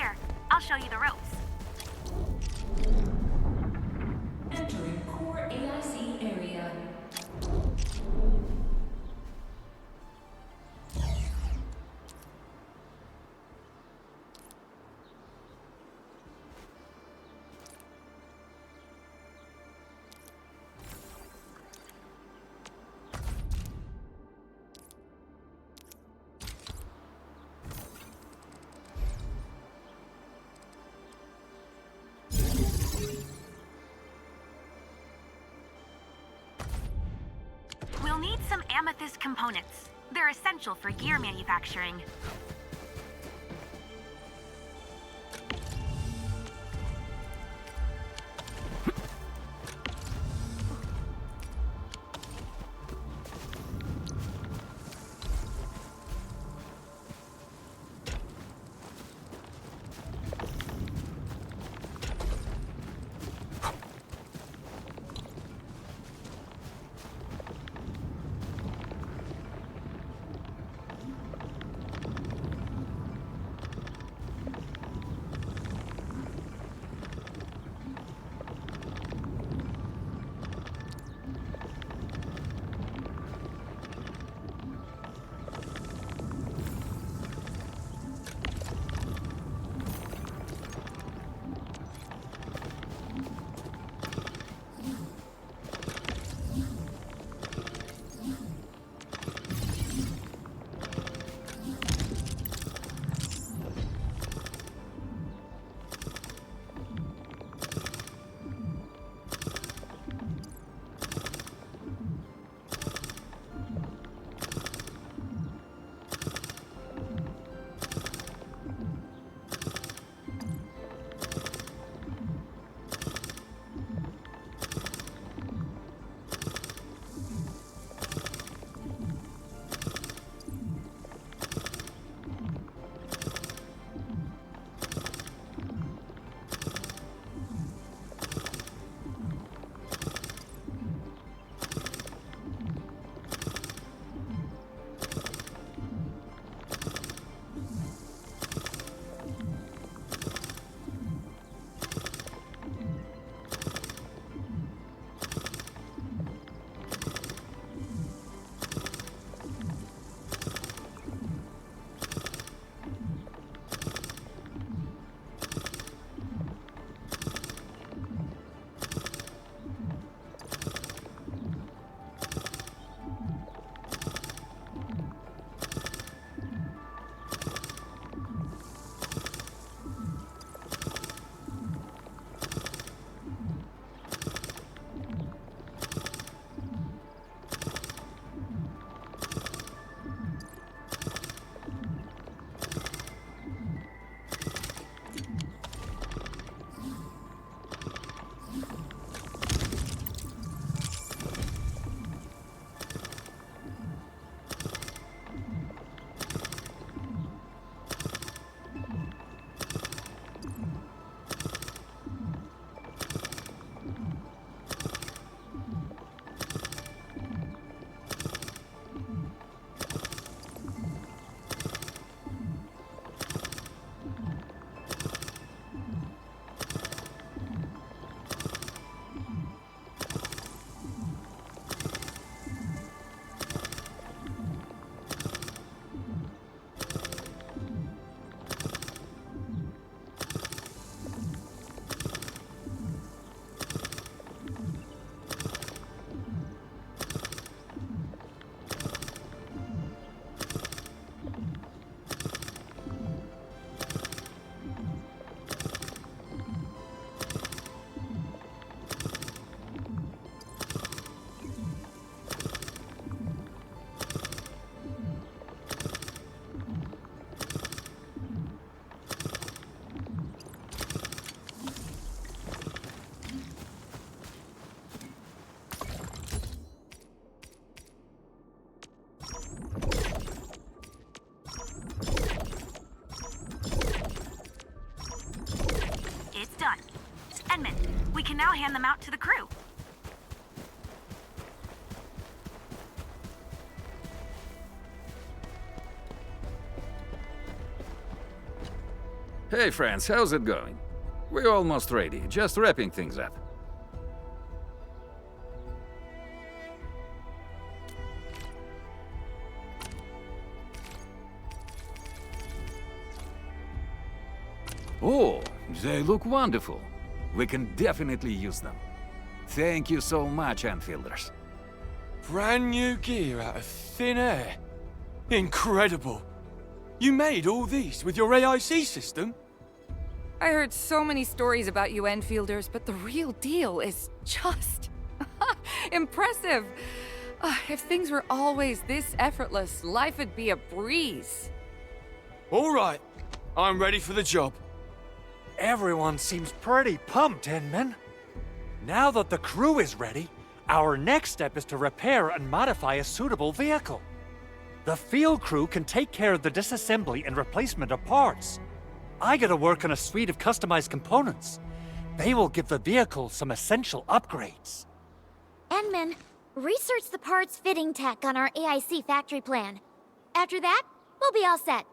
Here, I'll show you the ropes. Entering core AIC area. We'll need some amethyst components. They're essential for gear manufacturing. We can now hand them out to the crew. Hey friends, how's it going? We're almost ready, just wrapping things up. Oh, they look wonderful. We can definitely use them. Thank you so much, Enfielders. Brand new gear out of thin air. Incredible. You made all these with your AIC system? I heard so many stories about you Enfielders, but the real deal is just impressive. If things were always this effortless, life would be a breeze. All right, I'm ready for the job. Everyone seems pretty pumped, Inman. Now that the crew is ready, our next step is to repair and modify a suitable vehicle. The field crew can take care of the disassembly and replacement of parts. I gotta work on a suite of customized components. They will give the vehicle some essential upgrades. Enman, research the parts fitting tech on our AIC factory plan. After that, we'll be all set.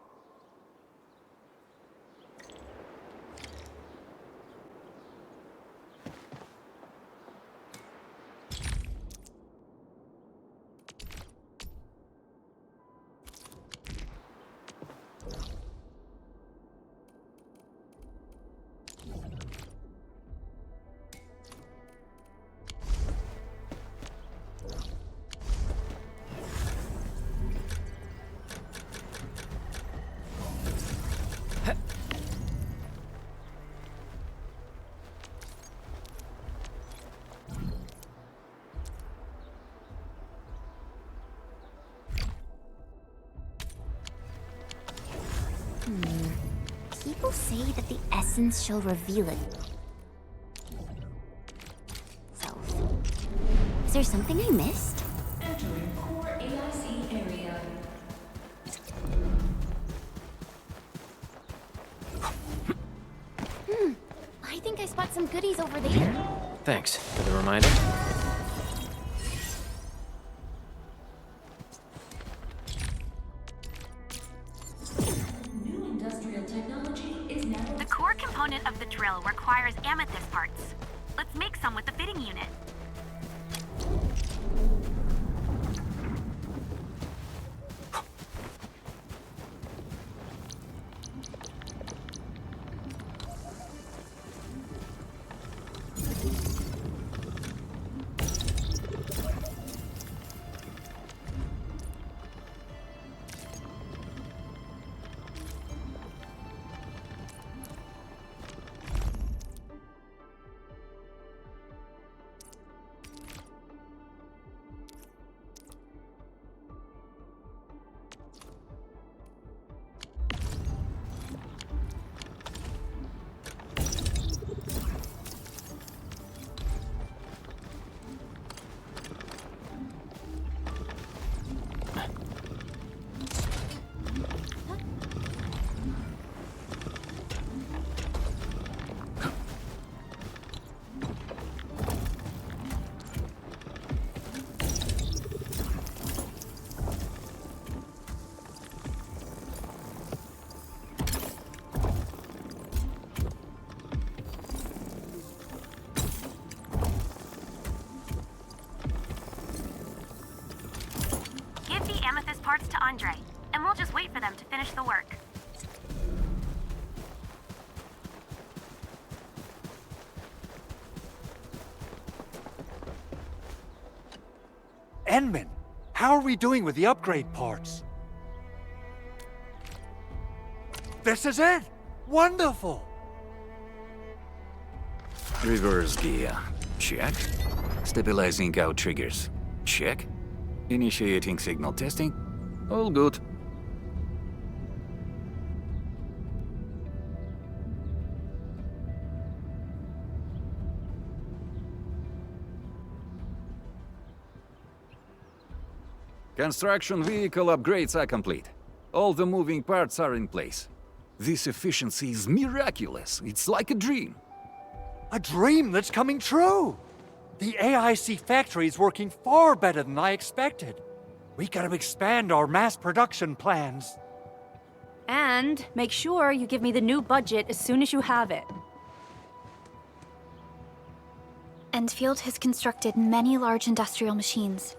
People say that the essence shall reveal it. So, is there something I missed? Entering core AIC area. I think I spot some goodies over there. Thanks for the reminder. New industrial technology is now... The core component of the drill requires amethyst parts. Let's make some with the fitting unit. Give the amethyst parts to Andre, and we'll just wait for them to finish the work. Enman, how are we doing with the upgrade parts? This is it! Wonderful! Reverse gear. Check. Stabilizing out triggers. Check. Initiating signal testing. All good. Construction vehicle upgrades are complete. All the moving parts are in place. This efficiency is miraculous. It's like a dream. A dream that's coming true! The AIC factory is working far better than I expected. We gotta expand our mass production plans. And make sure you give me the new budget as soon as you have it. Endfield has constructed many large industrial machines,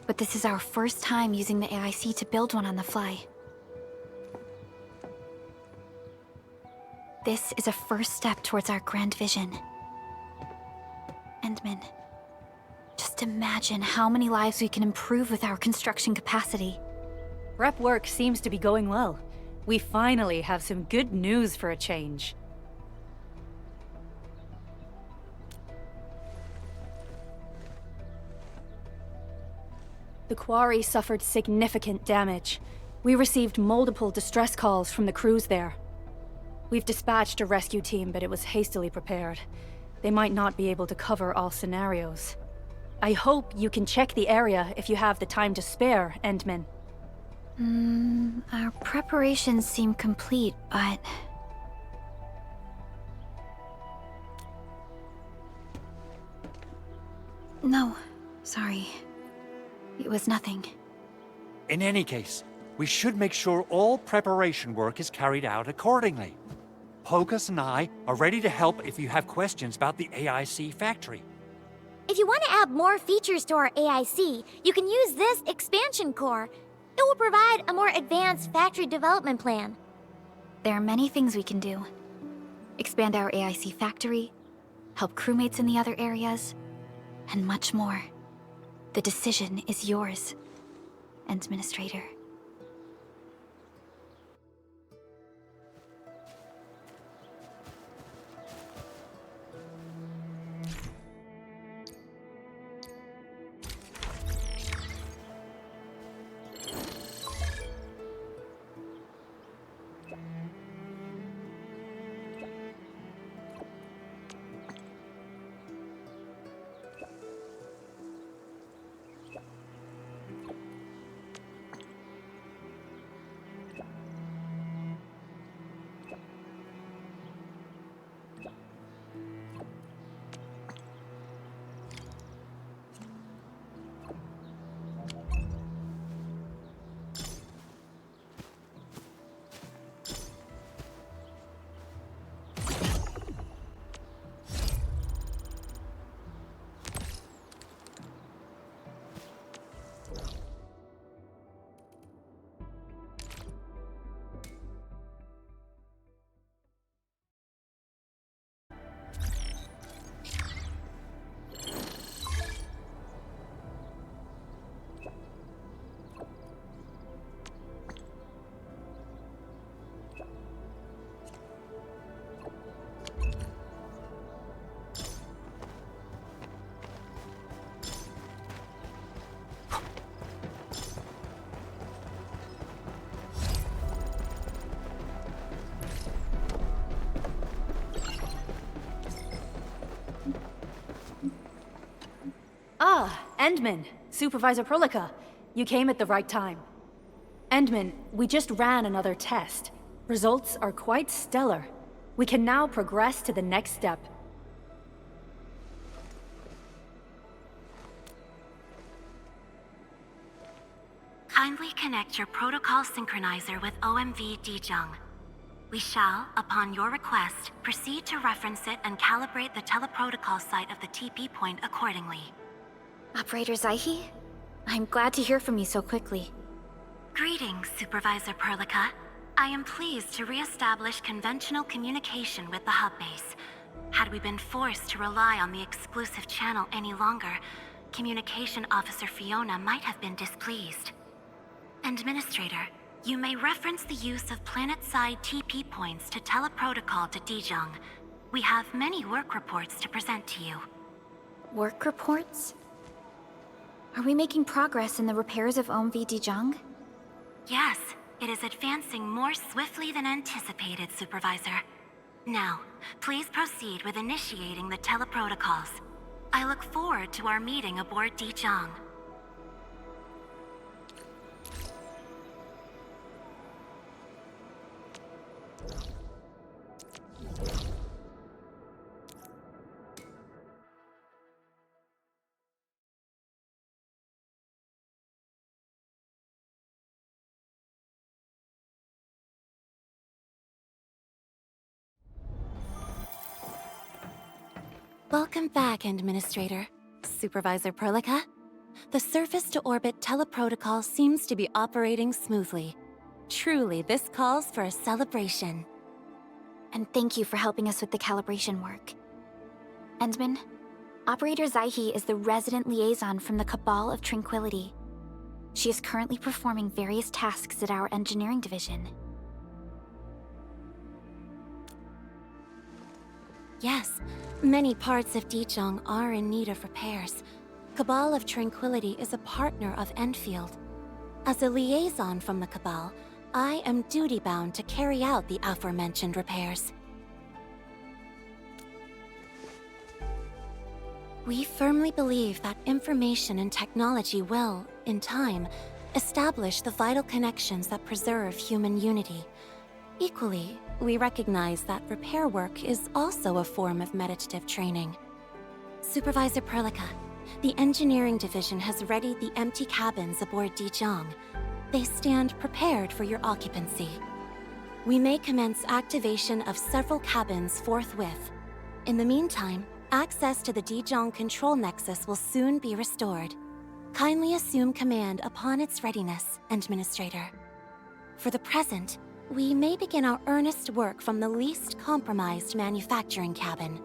but this is our first time using the AIC to build one on the fly. This is a first step towards our grand vision. Endman, just imagine how many lives we can improve with our construction capacity. Prep work seems to be going well. We finally have some good news for a change. The quarry suffered significant damage. We received multiple distress calls from the crews there. We've dispatched a rescue team, but it was hastily prepared. They might not be able to cover all scenarios. I hope you can check the area if you have the time to spare, Endman. Our preparations seem complete, but... No, sorry. It was nothing. In any case, we should make sure all preparation work is carried out accordingly. Pogus and I are ready to help if you have questions about the AIC factory. If you want to add more features to our AIC, you can use this expansion core. It will provide a more advanced factory development plan. There are many things we can do. Expand our AIC factory, help crewmates in the other areas, and much more. The decision is yours, Administrator. Ah, Endman, Supervisor Prolica. You came at the right time. Endman, we just ran another test. Results are quite stellar. We can now progress to the next step. Kindly connect your protocol synchronizer with OMV Dijong. We shall, upon your request, proceed to reference it and calibrate the teleprotocol site of the TP point accordingly. Operator Zaihi? I'm glad to hear from you so quickly. Greetings, Supervisor Perlica. I am pleased to re-establish conventional communication with the hub base. Had we been forced to rely on the exclusive channel any longer, Communication Officer Fiona might have been displeased. Administrator, you may reference the use of planet-side TP points to teleprotocol to Dijong. We have many work reports to present to you. Work reports? Are we making progress in the repairs of OMV Dijong? Yes, it is advancing more swiftly than anticipated, Supervisor. Now, please proceed with initiating the teleprotocols. I look forward to our meeting aboard Dijong. Welcome back, Administrator. Supervisor Perlica. The surface-to-orbit teleprotocol seems to be operating smoothly. Truly, this calls for a celebration. And thank you for helping us with the calibration work. Endman, Operator Zaihi is the resident liaison from the Cabal of Tranquility. She is currently performing various tasks at our engineering division. Yes, many parts of Dijiang are in need of repairs. Cabal of Tranquility is a partner of Endfield. As a liaison from the Cabal, I am duty-bound to carry out the aforementioned repairs. We firmly believe that information and technology will, in time, establish the vital connections that preserve human unity. Equally, we recognize that repair work is also a form of meditative training. Supervisor Perlica, the engineering division has readied the empty cabins aboard Dijiang. They stand prepared for your occupancy. We may commence activation of several cabins forthwith. In the meantime, access to the Dijiang control nexus will soon be restored. Kindly assume command upon its readiness, Administrator. For the present, we may begin our earnest work from the least compromised manufacturing cabin.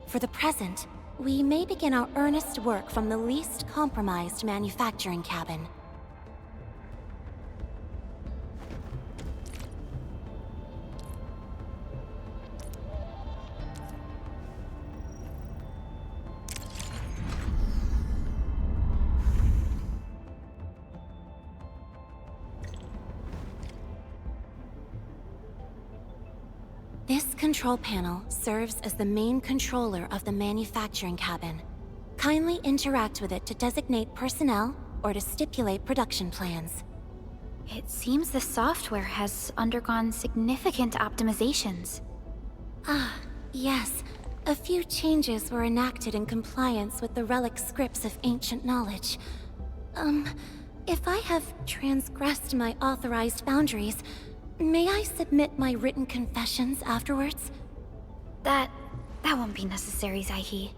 For the present, we may begin our earnest work from the least compromised manufacturing cabin. This control panel serves as the main controller of the manufacturing cabin. Kindly interact with it to designate personnel or to stipulate production plans. It seems the software has undergone significant optimizations. Ah, yes. A few changes were enacted in compliance with the relic scripts of ancient knowledge. If I have transgressed my authorized boundaries, may I submit my written confessions afterwards? That won't be necessary, Zaihi.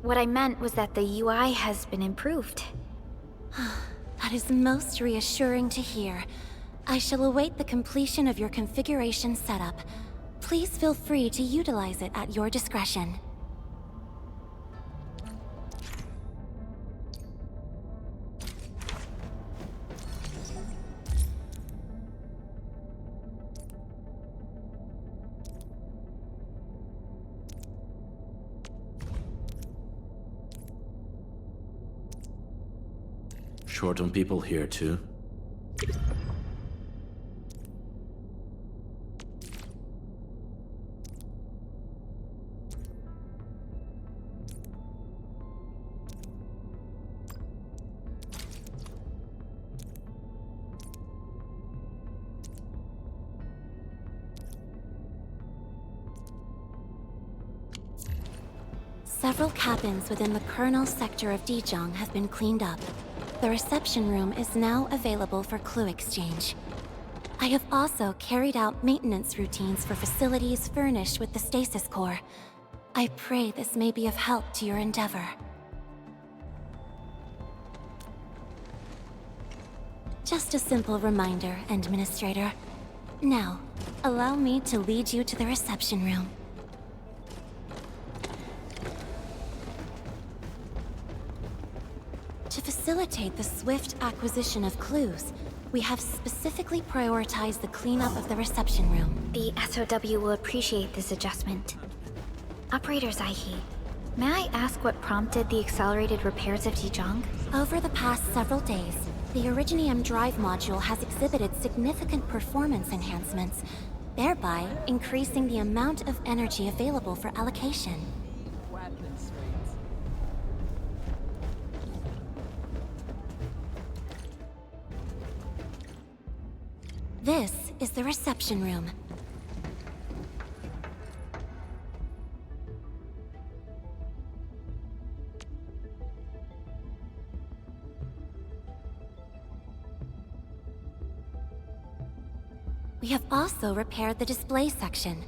What I meant was that the UI has been improved. That is most reassuring to hear. I shall await the completion of your configuration setup. Please feel free to utilize it at your discretion. Short on people here, too? Several cabins within the kernel sector of Dijiang have been cleaned up. The reception room is now available for clue exchange. I have also carried out maintenance routines for facilities furnished with the stasis core. I pray this may be of help to your endeavor. Just a simple reminder, Administrator. Now, allow me to lead you to the reception room. To facilitate the swift acquisition of clues, we have specifically prioritized the cleanup of the reception room. The SOW will appreciate this adjustment. Operator Zaihi, may I ask what prompted the accelerated repairs of Dijiang? Over the past several days, the Originium drive module has exhibited significant performance enhancements, thereby increasing the amount of energy available for allocation. is the reception room. We have also repaired the display section.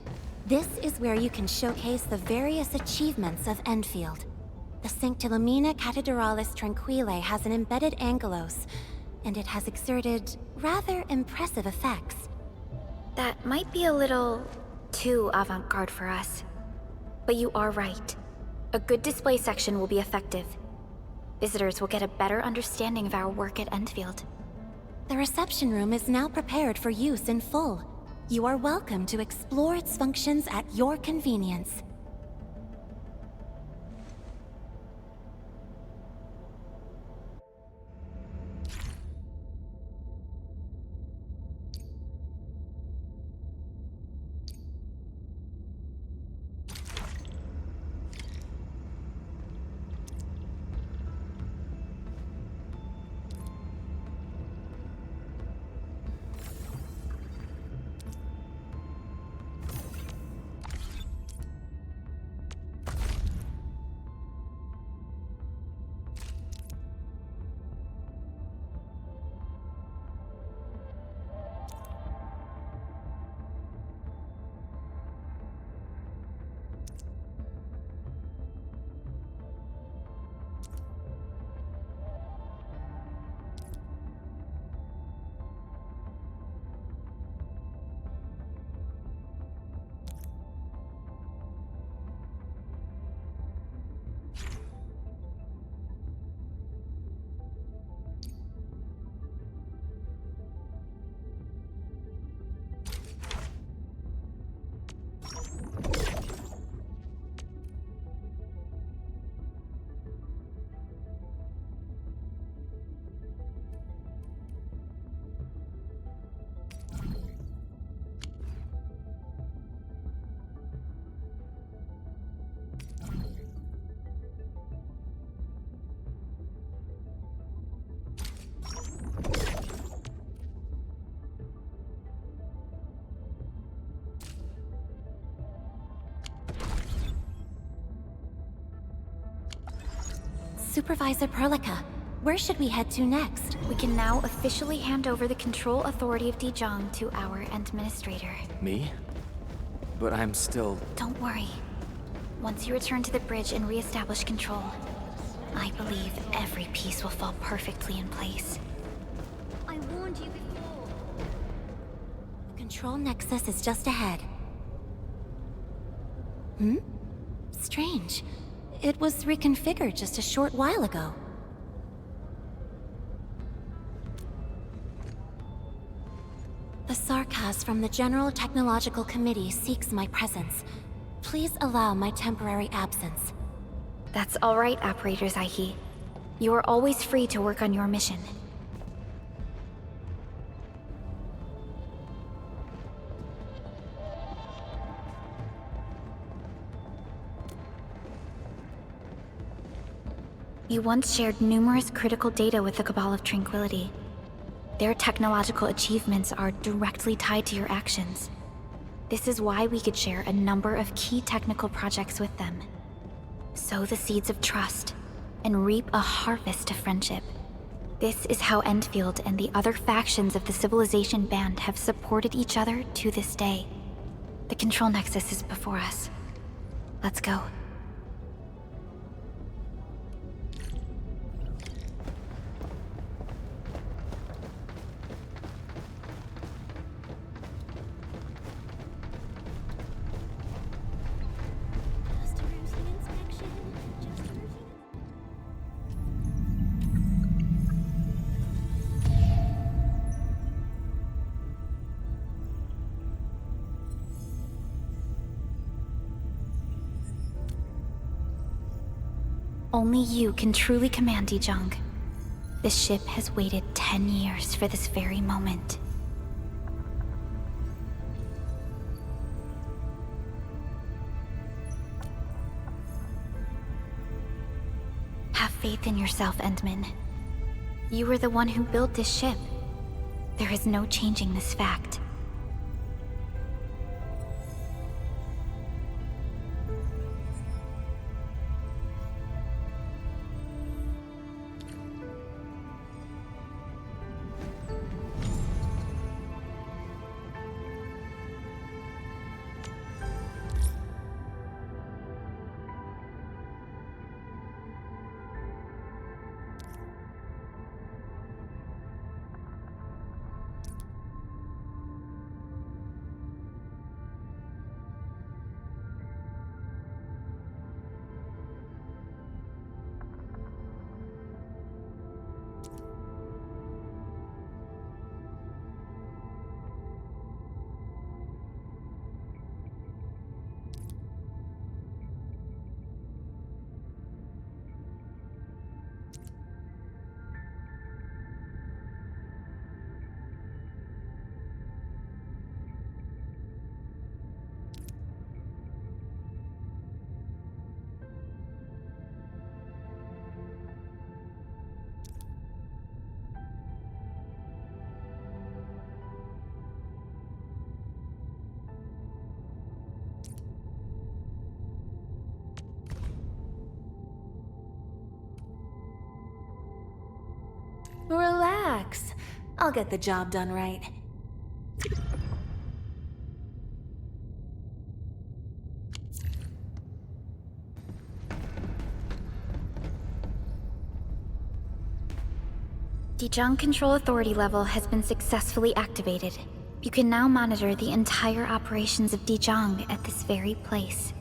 This is where you can showcase the various achievements of Endfield. The Sanctilumina Cathedralis Tranquile has an embedded angelos, and it has exerted rather impressive effects. That might be a little too avant-garde for us. But you are right. A good display section will be effective. Visitors will get a better understanding of our work at Endfield. The reception room is now prepared for use in full. You are welcome to explore its functions at your convenience. Supervisor Perlica, where should we head to next? We can now officially hand over the control authority of Dijon to our administrator. Me? But I'm still... Don't worry. Once you return to the bridge and re-establish control, I believe every piece will fall perfectly in place. I warned you before. The control nexus is just ahead. Hmm? Strange. It was reconfigured just a short while ago. The Sarkaz from the General Technological Committee seeks my presence. Please allow my temporary absence. That's all right, Operator Zaihi. You are always free to work on your mission. You once shared numerous critical data with the Cabal of Tranquility. Their technological achievements are directly tied to your actions. This is why we could share a number of key technical projects with them. Sow the seeds of trust, and reap a harvest of friendship. This is how Endfield and the other factions of the Civilization Band have supported each other to this day. The Control Nexus is before us. Let's go. Only you can truly command Dijon. This ship has waited 10 years for this very moment. Have faith in yourself, Endman. You were the one who built this ship. There is no changing this fact. Relax. I'll get the job done right. Dejong Control Authority level has been successfully activated. You can now monitor the entire operations of Dejong at this very place.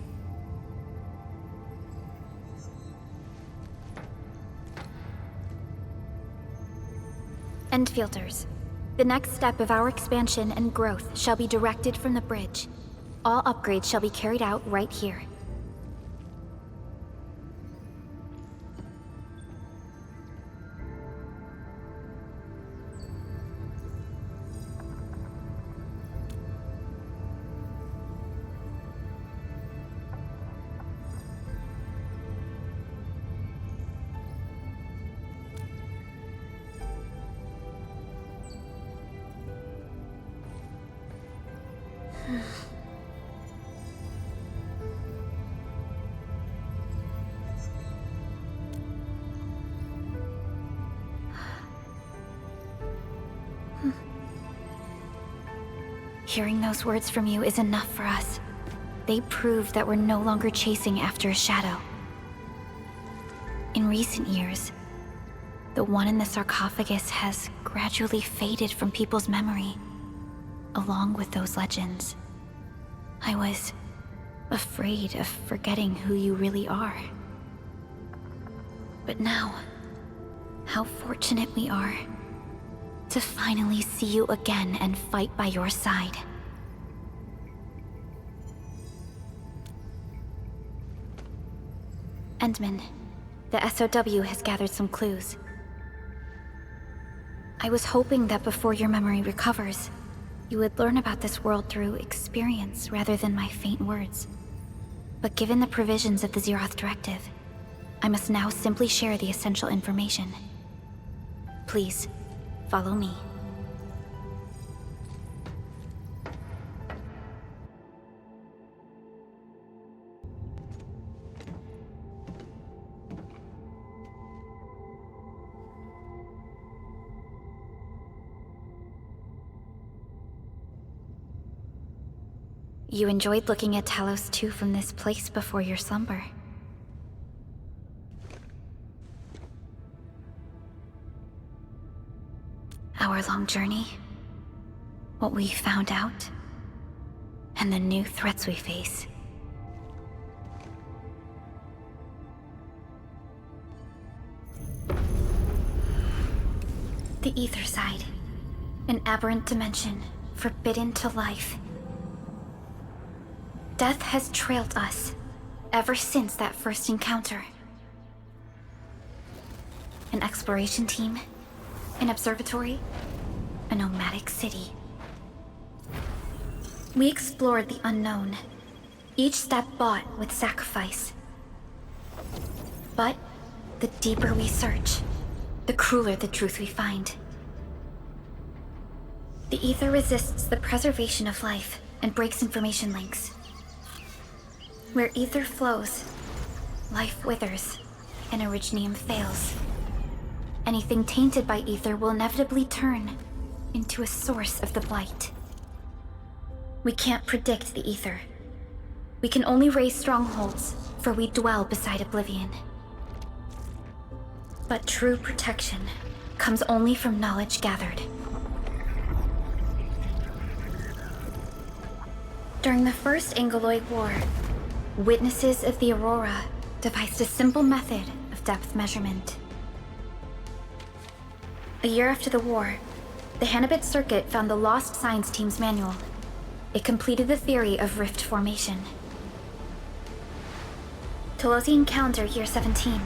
Endfielders, the next step of our expansion and growth shall be directed from the bridge. All upgrades shall be carried out right here. Hearing those words from you is enough for us. They prove that we're no longer chasing after a shadow. In recent years, the one in the sarcophagus has gradually faded from people's memory, along with those legends. I was afraid of forgetting who you really are. But now, how fortunate we are to finally see you again and fight by your side. Endman, the SOW has gathered some clues. I was hoping that before your memory recovers, you would learn about this world through experience rather than my faint words. But given the provisions of the Zeroth Directive, I must now simply share the essential information. Please, follow me. You enjoyed looking at Talos 2 from this place before your slumber. Our long journey, what we found out, and the new threats we face. The Ether Side, an aberrant dimension forbidden to life. Death has trailed us ever since that first encounter. An exploration team, an observatory, a nomadic city. We explored the unknown, each step bought with sacrifice. But the deeper we search, the crueler the truth we find. The Ether resists the preservation of life and breaks information links. Where Ether flows, life withers, and Originium fails. Anything tainted by Ether will inevitably turn into a source of the Blight. We can't predict the Ether. We can only raise strongholds, for we dwell beside Oblivion. But true protection comes only from knowledge gathered. During the First Angoloid War, witnesses of the Aurora devised a simple method of depth measurement. A year after the war, the Hannibit Circuit found the lost science team's manual. It completed the theory of rift formation. Telosian calendar year 17,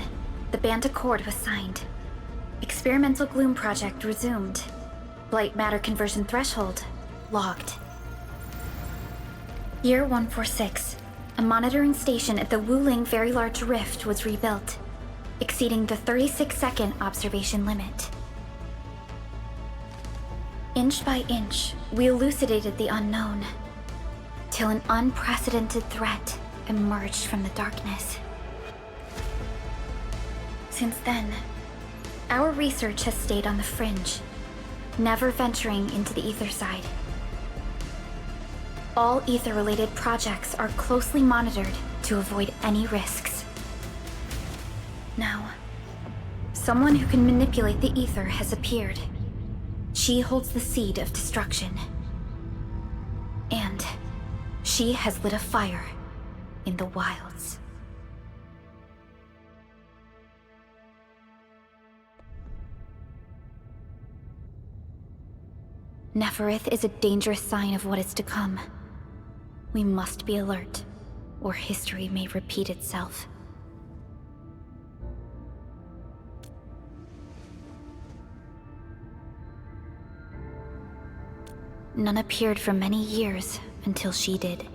the Band Accord was signed. Experimental Gloom project resumed. Blight matter conversion threshold logged. Year 146. A monitoring station at the Wuling Very Large Rift was rebuilt, exceeding the 36-second observation limit. Inch by inch, we elucidated the unknown, till an unprecedented threat emerged from the darkness. Since then, Our research has stayed on the fringe, never venturing into the ether side. All ether-related projects are closely monitored to avoid any risks. Now, someone who can manipulate the ether has appeared. She holds the seed of destruction. And she has lit a fire in the wilds. Neferith is a dangerous sign of what is to come. We must be alert, or history may repeat itself. None appeared for many years until she did.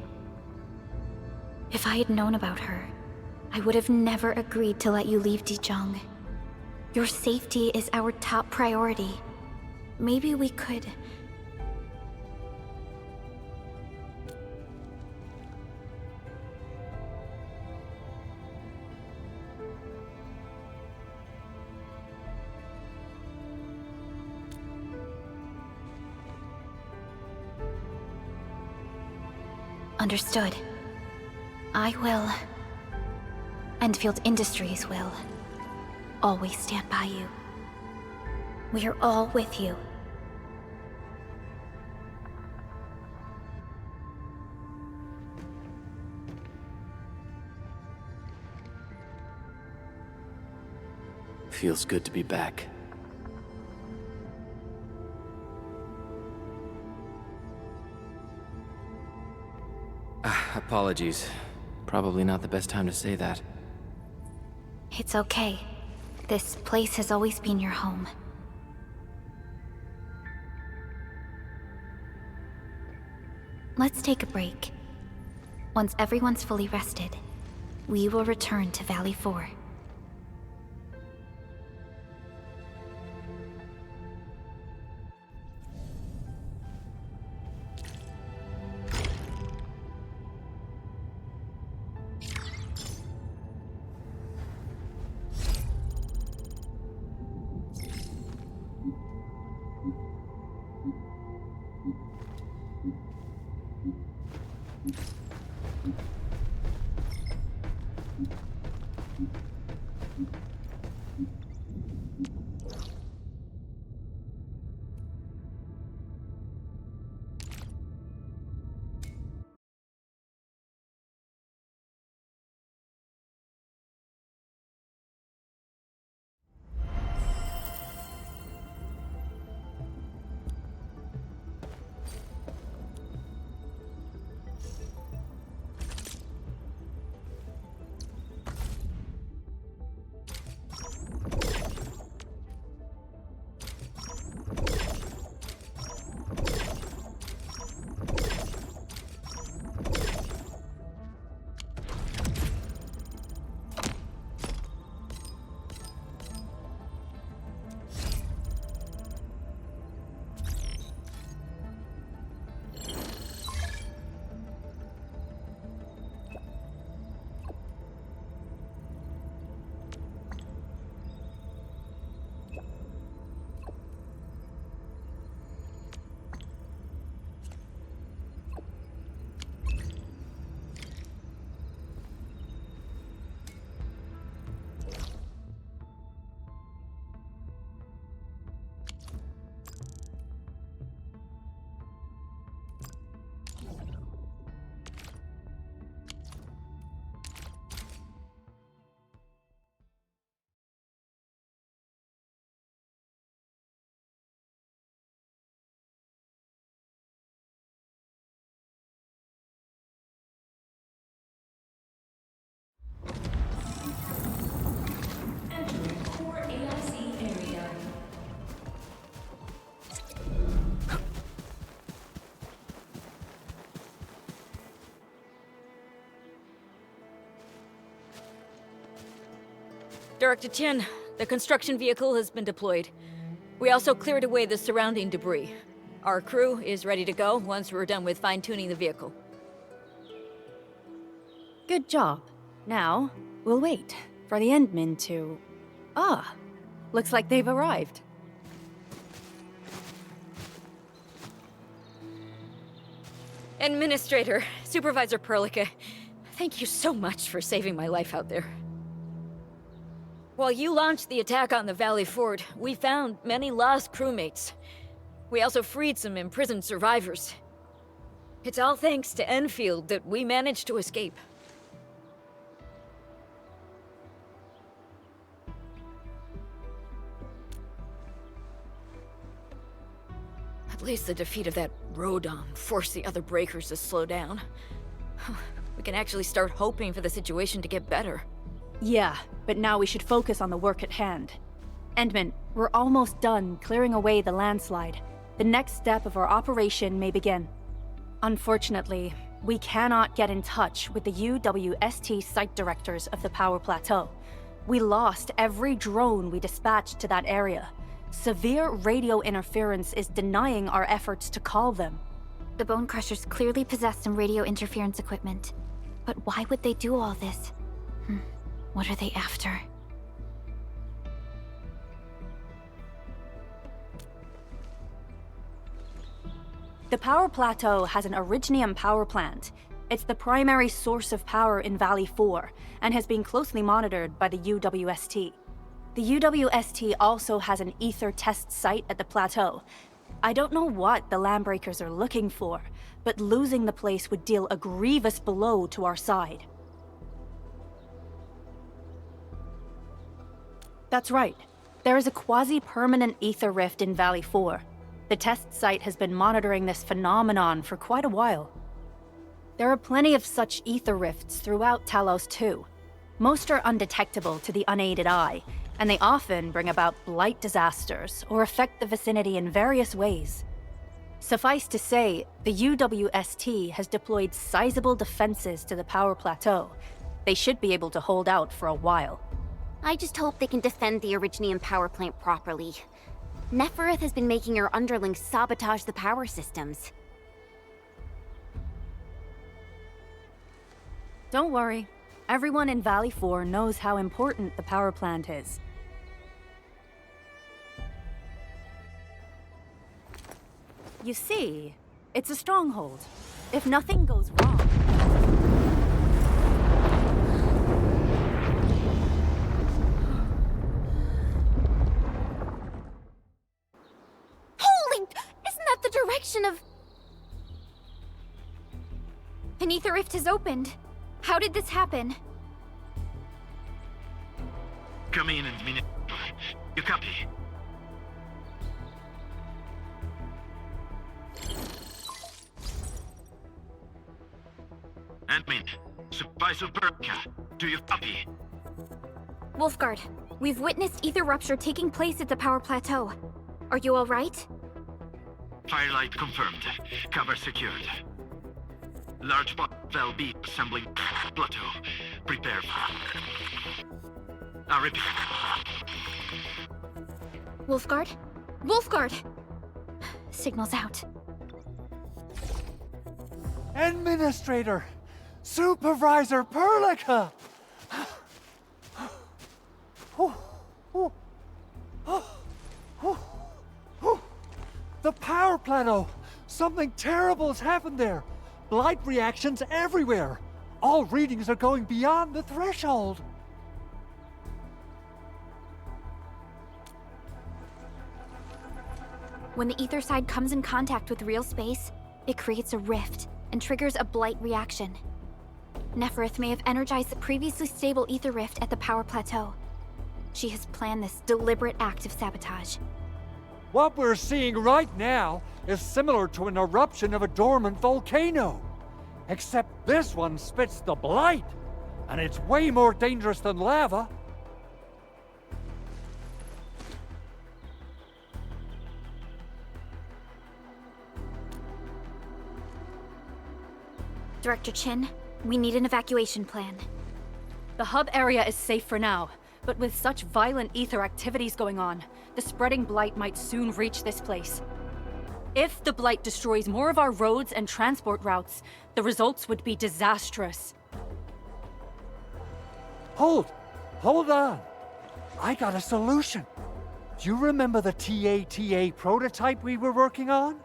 If I had known about her, I would have never agreed to let you leave Dijon. Your safety is our top priority. Maybe we could... Understood. I will. Endfield Industries will. Always stand by you. We are all with you. Feels good to be back. Apologies. Probably not the best time to say that. It's okay. This place has always been your home. Let's take a break. Once everyone's fully rested, we will return to Valley 4. Director Chen, the construction vehicle has been deployed. We also cleared away the surrounding debris. Our crew is ready to go once we're done with fine-tuning the vehicle. Good job. Now, we'll wait for the Endmen to... Ah, Looks like they've arrived. Administrator, Supervisor Perlica, thank you so much for saving my life out there. While you launched the attack on the Valley Fort, we found many lost crewmates. We also freed some imprisoned survivors. It's all thanks to Endfield that we managed to escape. At least the defeat of that Rodon forced the other breakers to slow down. We can actually start hoping for the situation to get better. Yeah, but now we should focus on the work at hand. Endman, we're almost done clearing away the landslide. The next step of our operation may begin. Unfortunately, we cannot get in touch with the UWST site directors of the Power Plateau. We lost every drone we dispatched to that area. Severe radio interference is denying our efforts to call them. The Bone Crushers clearly possess some radio interference equipment. But why would they do all this? What are they after? The Power Plateau has an Originium power plant. It's the primary source of power in Valley 4, and has been closely monitored by the UWST. The UWST also has an ether test site at the plateau. I don't know what the Landbreakers are looking for, but losing the place would deal a grievous blow to our side. That's right. There is a quasi-permanent ether rift in Valley 4. The test site has been monitoring this phenomenon for quite a while. There are plenty of such ether rifts throughout Talos too. Most are undetectable to the unaided eye, and they often bring about blight disasters or affect the vicinity in various ways. Suffice to say, the UWST has deployed sizable defenses to the Power Plateau. They should be able to hold out for a while. I just hope they can defend the Originium power plant properly. Nefereth has been making her underlings sabotage the power systems. Don't worry. Everyone in Valley 4 knows how important the power plant is. You see, it's a stronghold. If nothing goes wrong... Holy! Isn't that the direction of... An ether rift has opened. How did this happen? Come in and minute. You copy? Admin, Supervisor Perlica, do you copy? Wolfguard, we've witnessed ether rupture taking place at the Power Plateau. Are you all right? Firelight confirmed. Cover secured. Large bot LB assembling plateau. Prepare. I repeat. Wolfguard? Wolfguard! Signal's out. Administrator! Supervisor Perlica! The power plateau! Something terrible has happened there! Blight reactions everywhere! All readings are going beyond the threshold! When the ether side comes in contact with real space, it creates a rift and triggers a blight reaction. Nefereth may have energized the previously stable ether rift at the Power Plateau. She has planned this deliberate act of sabotage. What we're seeing right now is similar to an eruption of a dormant volcano. Except this one spits the blight, and it's way more dangerous than lava. Director Chin, we need an evacuation plan. The hub area is safe for now, but with such violent ether activities going on, the spreading blight might soon reach this place. If the blight destroys more of our roads and transport routes, the results would be disastrous. Hold on. I got a solution. Do you remember the TATA prototype we were working on?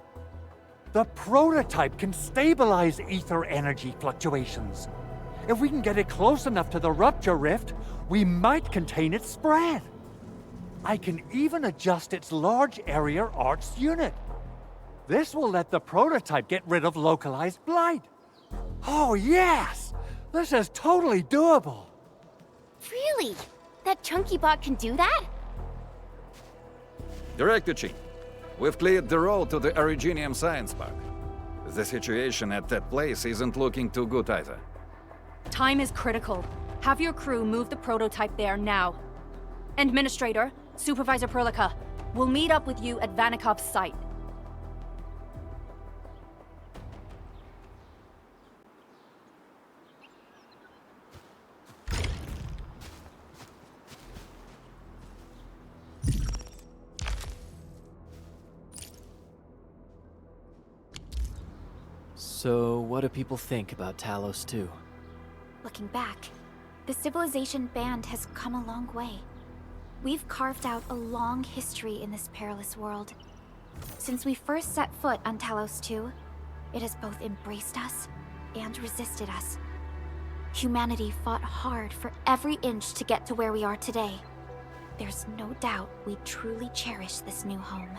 The prototype can stabilize ether energy fluctuations. If we can get it close enough to the rupture rift, we might contain its spread. I can even adjust its large area arcs unit. This will let the prototype get rid of localized blight. Oh yes! This is totally doable! Really? That chunky bot can do that? Director Chief, we've cleared the road to the Originium Science Park. The situation at that place isn't looking too good either. Time is critical. Have your crew move the prototype there now. Administrator, Supervisor Perlica, we'll meet up with you at Vanikov's site. So, what do people think about Talos 2? Looking back, the civilization band has come a long way. We've carved out a long history in this perilous world. Since we first set foot on Talos 2, it has both embraced us and resisted us. Humanity fought hard for every inch to get to where we are today. There's no doubt we truly cherish this new home.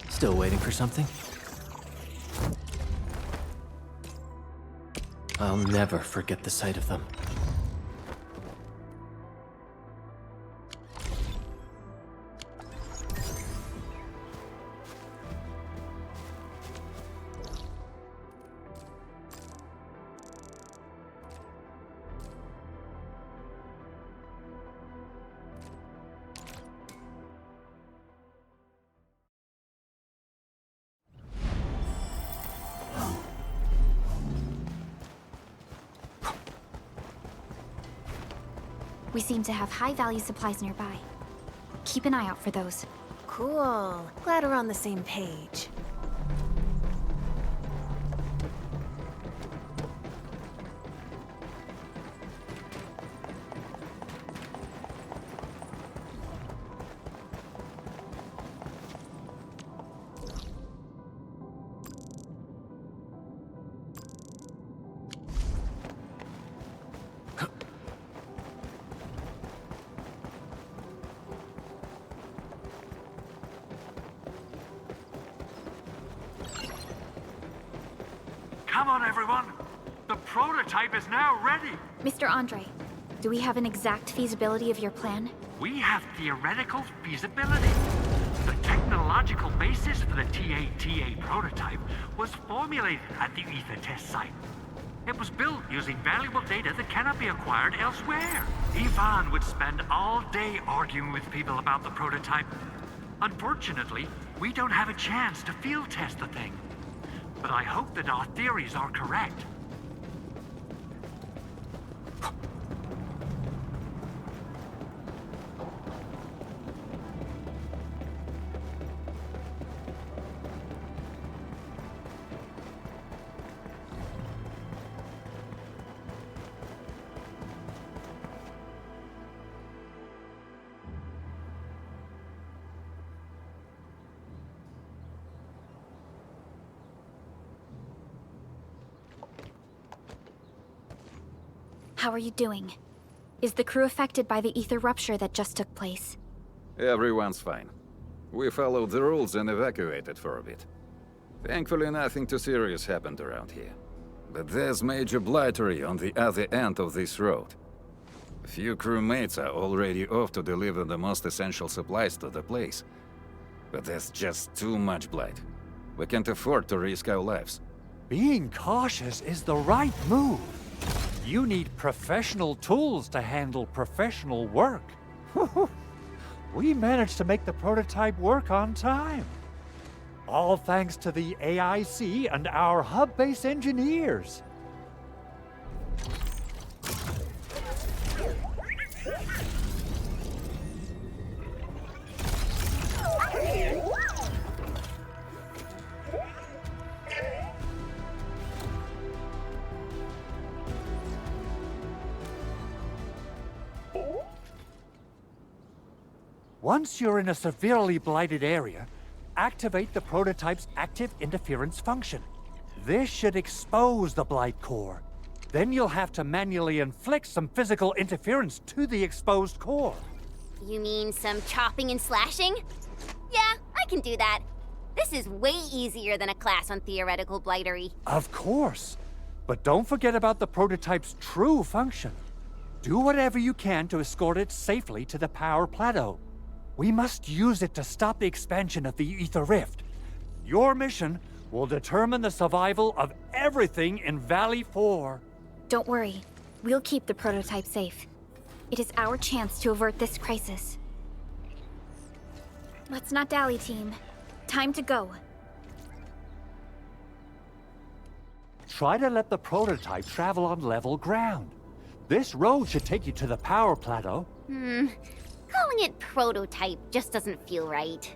Still waiting for something? I'll never forget the sight of them. We seem to have high-value supplies nearby. Keep an eye out for those. Cool. Glad we're on the same page. Come on, everyone! The prototype is now ready! Mr. Andre, do we have an exact feasibility of your plan? We have theoretical feasibility. The technological basis for the TATA prototype was formulated at the Ether test site. It was built using valuable data that cannot be acquired elsewhere. Ivan would spend all day arguing with people about the prototype. Unfortunately, we don't have a chance to field test the thing. But I hope that our theories are correct. How are you doing? Is the crew affected by the ether rupture that just took place? Everyone's fine. We followed the rules and evacuated for a bit. Thankfully, nothing too serious happened around here. But there's major blightery on the other end of this road. A few crewmates are already off to deliver the most essential supplies to the place. But there's just too much blight. We can't afford to risk our lives. Being cautious is the right move. You need professional tools to handle professional work. We managed to make the prototype work on time. All thanks to the AIC and our hub-base engineers. Once you're in a severely blighted area, activate the prototype's active interference function. This should expose the blight core. Then you'll have to manually inflict some physical interference to the exposed core. You mean some chopping and slashing? Yeah, I can do that. This is way easier than a class on theoretical blightery. Of course. But don't forget about the prototype's true function. Do whatever you can to escort it safely to the power plateau. We must use it to stop the expansion of the Ether Rift. Your mission will determine the survival of everything in Valley 4. Don't worry. We'll keep the prototype safe. It is our chance to avert this crisis. Let's not dally, team. Time to go. Try to let the prototype travel on level ground. This road should take you to the power plateau. Calling it prototype just doesn't feel right.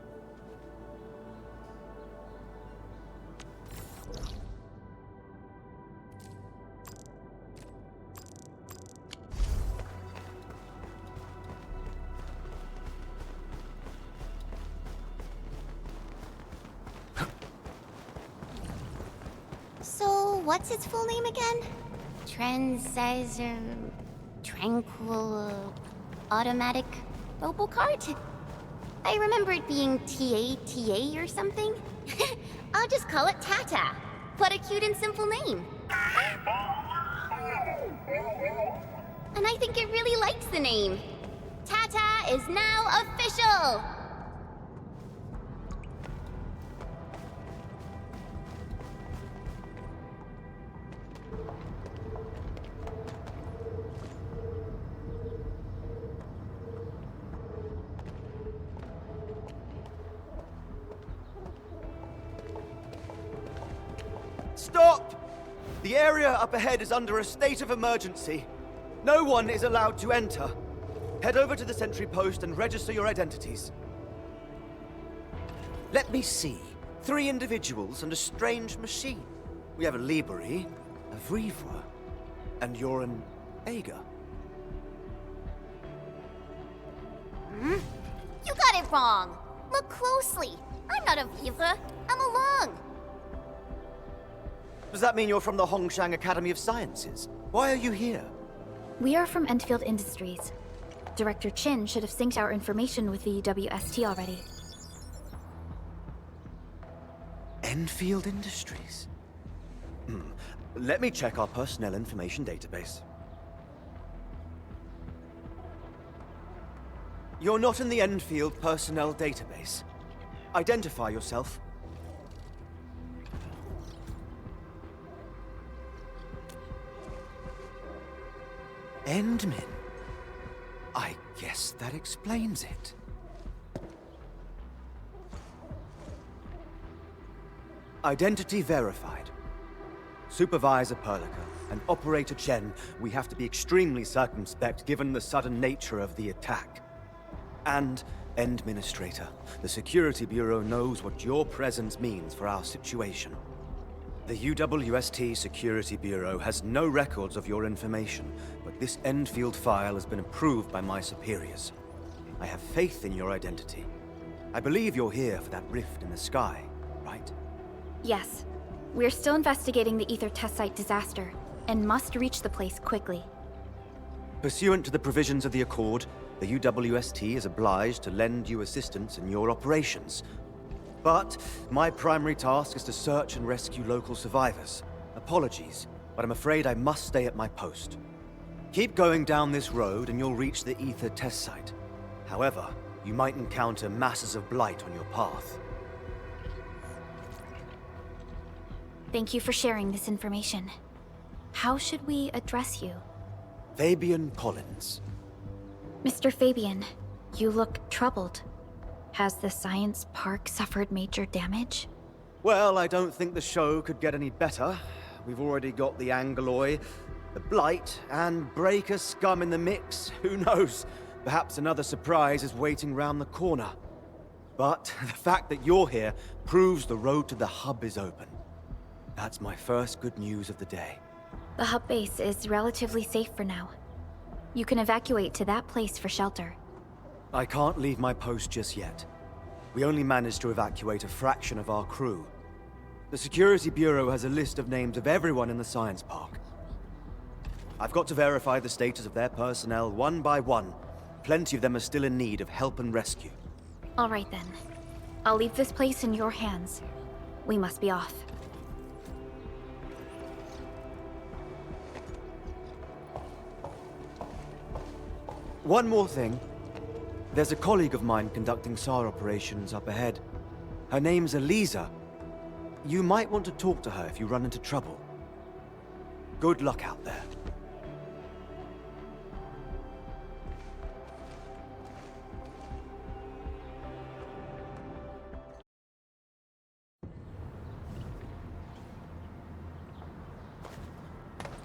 So, what's its full name again? Tranquil... Automatic Robocart? I remember it being TATA or something. I'll just call it Tata. What a cute and simple name. And I think it really likes the name. Tata is now official! Stop! The area up ahead is under a state of emergency. No one is allowed to enter. Head over to the sentry post and register your identities. Let me see. 3 individuals and a strange machine. We have a Liberi, a Vivre, and you're an Ager. You got it wrong. Look closely. I'm not a Vivre. I'm a Lung. Does that mean you're from the Hongshang Academy of Sciences? Why are you here? We are from Endfield Industries. Director Chin should have synced our information with the WST already. Endfield Industries? Let me check our personnel information database. You're not in the Endfield personnel database. Identify yourself. Endmin. I guess that explains it. Identity verified. Supervisor Perlica and Operator Chen, we have to be extremely circumspect given the sudden nature of the attack. And Administrator, the Security Bureau knows what your presence means for our situation. The UWST Security Bureau has no records of your information, but this Endfield file has been approved by my superiors. I have faith in your identity. I believe you're here for that rift in the sky, right? Yes. We're still investigating the Ether test site disaster, and must reach the place quickly. Pursuant to the provisions of the Accord, the UWST is obliged to lend you assistance in your operations. But my primary task is to search and rescue local survivors. Apologies, but I'm afraid I must stay at my post. Keep going down this road and you'll reach the Ether test site. However, you might encounter masses of blight on your path. Thank you for sharing this information. How should we address you? Fabian Collins. Mr. Fabian, you look troubled. Has the science park suffered major damage? Well, I don't think the show could get any better. We've already got the Angeloi, the Blight, and Breaker scum in the mix. Who knows? Perhaps another surprise is waiting round the corner. But the fact that you're here proves the road to the hub is open. That's my first good news of the day. The hub base is relatively safe for now. You can evacuate to that place for shelter. I can't leave my post just yet. We only managed to evacuate a fraction of our crew. The Security Bureau has a list of names of everyone in the science park. I've got to verify the status of their personnel one by one. Plenty of them are still in need of help and rescue. All right then. I'll leave this place in your hands. We must be off. One more thing. There's a colleague of mine conducting SAR operations up ahead. Her name's Eliza. You might want to talk to her if you run into trouble. Good luck out there.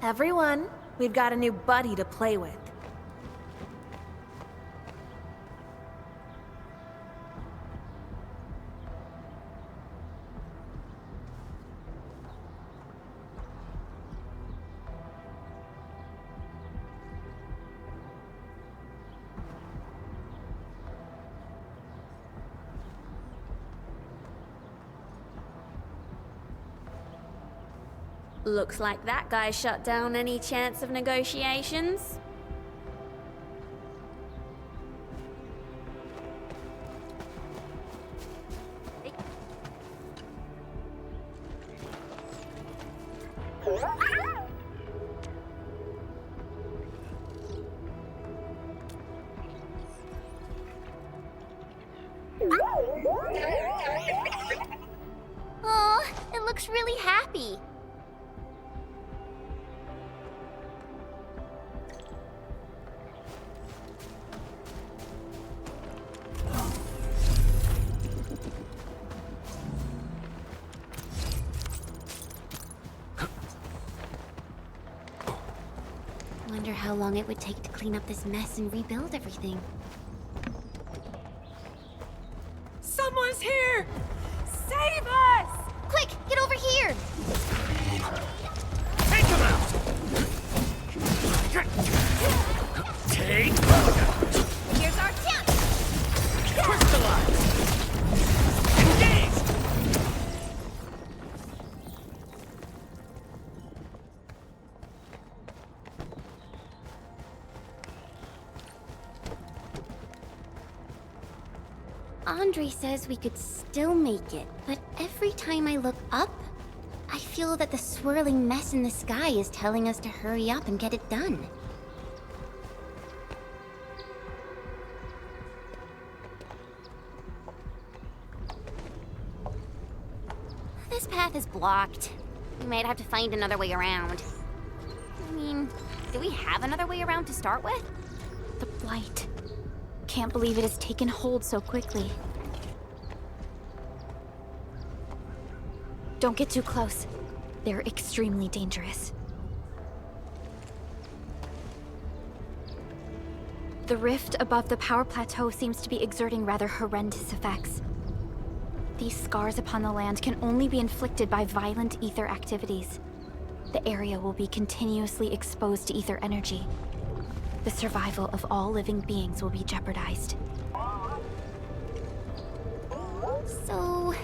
Everyone, we've got a new buddy to play with. Looks like that guy shut down any chance of negotiations. Aw, it looks really happy. Wonder how long it would take to clean up this mess and rebuild everything. Someone's here! Save us! Quick, get over here! Take him out! Take Here's our chance! Crystallize! Engage! Andre says we could still make it, but every time I look up, I feel that the swirling mess in the sky is telling us to hurry up and get it done. This path is blocked. We might have to find another way around. I mean, do we have another way around to start with? The Blight. Can't believe it has taken hold so quickly. Don't get too close. They're extremely dangerous. The rift above the power plateau seems to be exerting rather horrendous effects. These scars upon the land can only be inflicted by violent ether activities. The area will be continuously exposed to ether energy. The survival of all living beings will be jeopardized. So,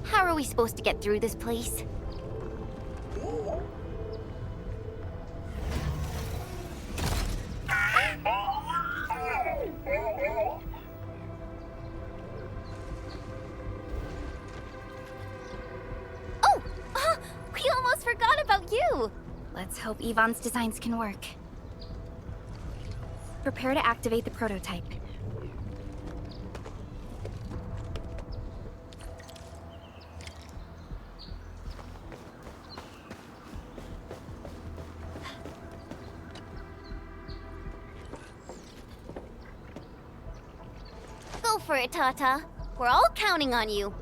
how are we supposed to get through this place? Oh! We almost forgot about you! Let's hope Yvonne's designs can work. Prepare to activate the prototype. for it, Tata. We're all counting on you.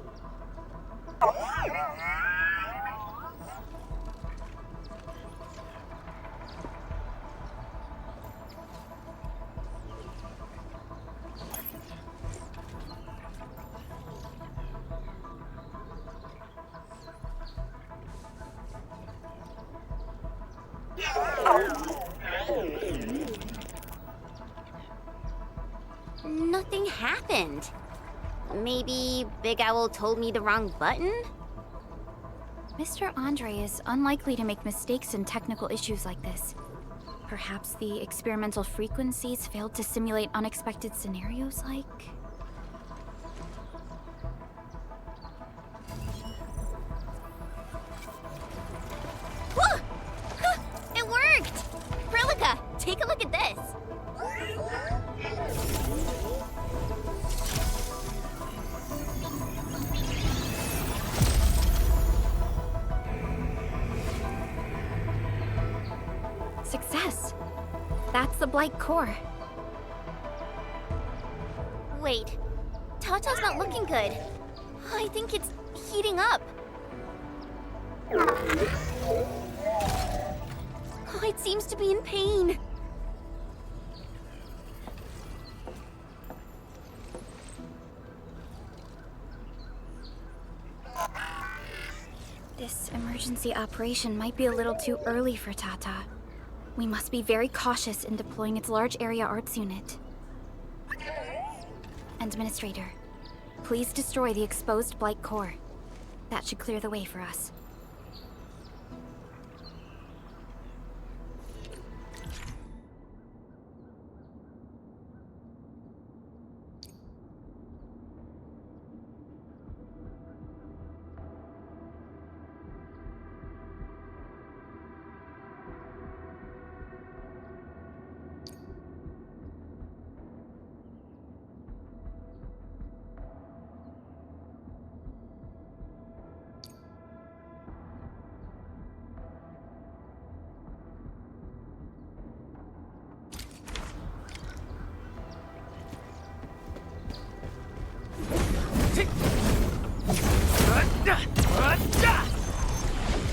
Nothing happened. Maybe Big Owl told me the wrong button? Mr. Andre is unlikely to make mistakes in technical issues like this. Perhaps the experimental frequencies failed to simulate unexpected scenarios like... Whoa! Huh, it worked! Prilica, take a look at this. Success. That's the Blight core. Wait, Tata's not looking good. I think it's heating up. Oh, it seems to be in pain. This emergency operation might be a little too early for Tata. We must be very cautious in deploying its large area arts unit. Administrator, please destroy the exposed Blight core. That should clear the way for us.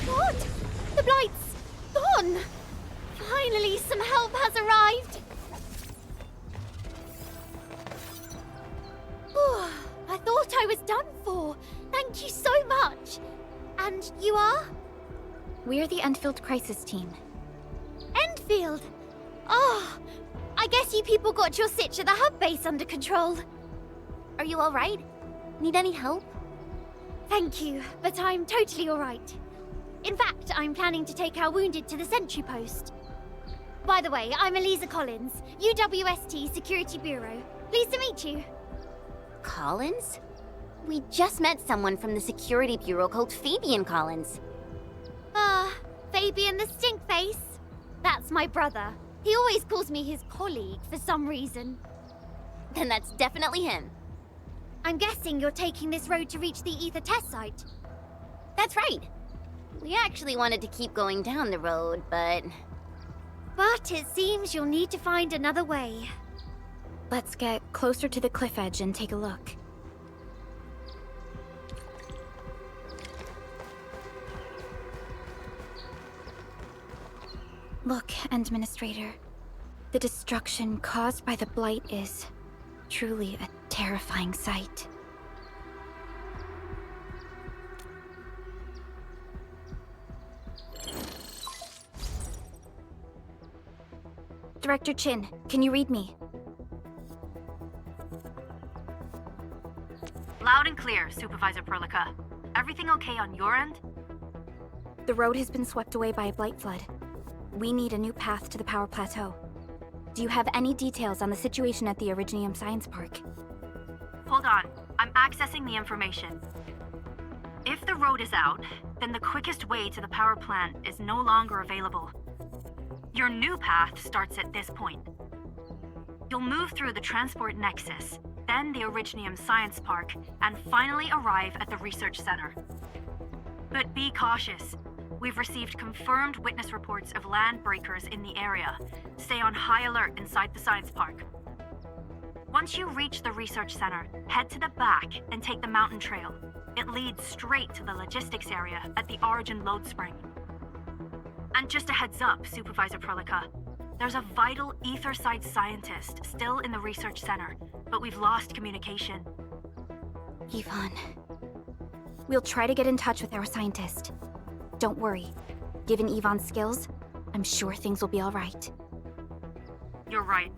What? The Blight's gone! Finally, some help has arrived! Whew, I thought I was done for. Thank you so much. And you are? We're the Endfield crisis team. Endfield! Oh, I guess you people got your sitch at the hub base under control. Are you alright? Need any help? Thank you, but I'm totally alright. In fact, I'm planning to take our wounded to the sentry post. By the way, I'm Eliza Collins, UWST Security Bureau. Pleased to meet you. Collins? We just met someone from the Security Bureau called Fabian Collins. Fabian the Stinkface? That's my brother. He always calls me his colleague for some reason. Then that's definitely him. I'm guessing you're taking this road to reach the Ether test site. That's right. We actually wanted to keep going down the road, but it seems you'll need to find another way. Let's get closer to the cliff edge and take a look. Look, Administrator. The destruction caused by the Blight is truly a terrifying sight. Director Chin, can you read me? Loud and clear, Supervisor Prilica. Everything okay on your end? The road has been swept away by a Blight flood. We need a new path to the power plateau. Do you have any details on the situation at the Originium Science Park? Hold on, I'm accessing the information. If the road is out, then the quickest way to the power plant is no longer available. Your new path starts at this point. You'll move through the transport nexus, then the Originium Science Park, and finally arrive at the research center. But be cautious. We've received confirmed witness reports of land breakers in the area. Stay on high alert inside the science park. Once you reach the research center, head to the back and take the mountain trail. It leads straight to the logistics area at the Origin load spring. And just a heads up, Supervisor Prolica, there's a vital ether-side scientist still in the research center, but we've lost communication. Yvonne. We'll try to get in touch with our scientist. Don't worry. Given Yvonne's skills, I'm sure things will be all right. You're right.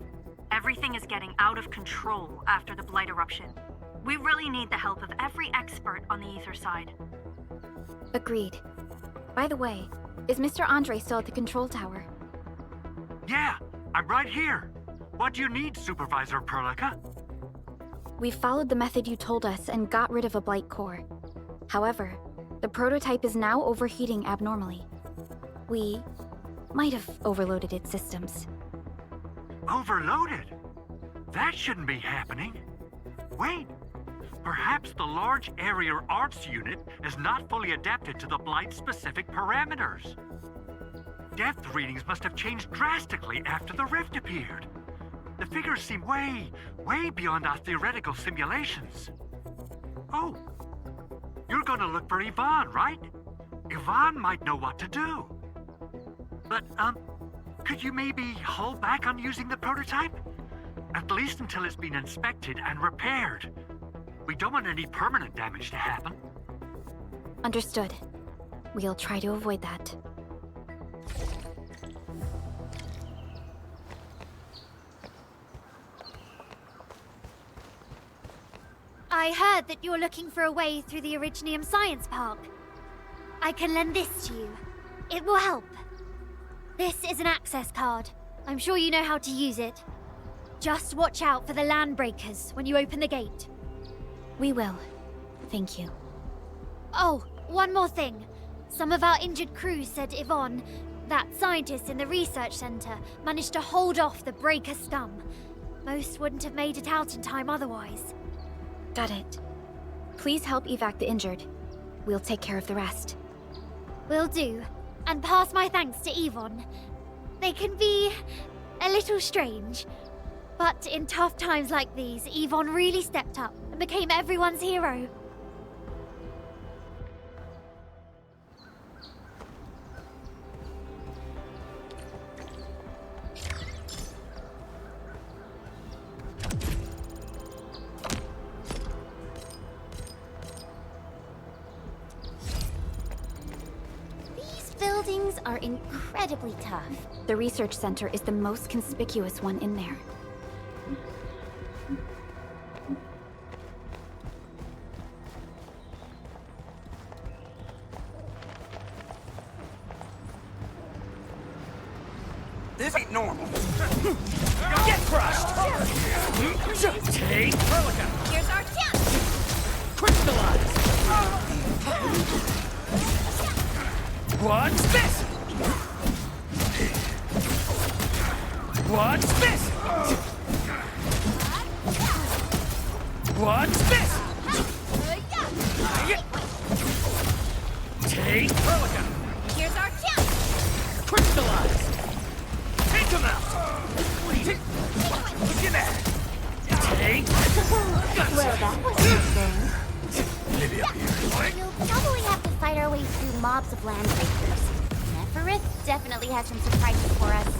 Everything is getting out of control after the Blight eruption. We really need the help of every expert on the ether side. Agreed. By the way, is Mr. Andre still at the control tower? Yeah, I'm right here. What do you need, Supervisor Prolica? We followed the method you told us and got rid of a Blight core. However, the prototype is now overheating abnormally. We might have overloaded its systems. Overloaded? That shouldn't be happening. Wait, perhaps the large area arts unit is not fully adapted to the Blight-specific parameters. Depth readings must have changed drastically after the rift appeared. The figures seem way beyond our theoretical simulations. Oh, you're gonna look for Yvonne, right? Yvonne might know what to do. But, could you maybe hold back on using the prototype? At least until it's been inspected and repaired. We don't want any permanent damage to happen. Understood. We'll try to avoid that. I heard that you're looking for a way through the Originium Science Park. I can lend this to you. It will help. This is an access card. I'm sure you know how to use it. Just watch out for the land breakers when you open the gate. We will. Thank you. Oh, one more thing. Some of our injured crew said Yvonne, that scientist in the research center, managed to hold off the breaker scum. Most wouldn't have made it out in time otherwise. Got it. Please help evac the injured. We'll take care of the rest. Will do. And pass my thanks to Yvonne. They can be a little strange. But in tough times like these, Yvonne really stepped up and became everyone's hero. Buildings are incredibly tough. The research center is the most conspicuous one in there. This ain't normal. Get crushed! Take Prolica! Here's our chance! Crystallize! What's this? What's this? What's this? Take Prolica! Here's our chance! Crystallize! Take him out! Look at that! Take! Well, that was something. Maybe up here. We'll probably have to fight our way through mobs of land breakers. Neferith definitely has some surprises for us.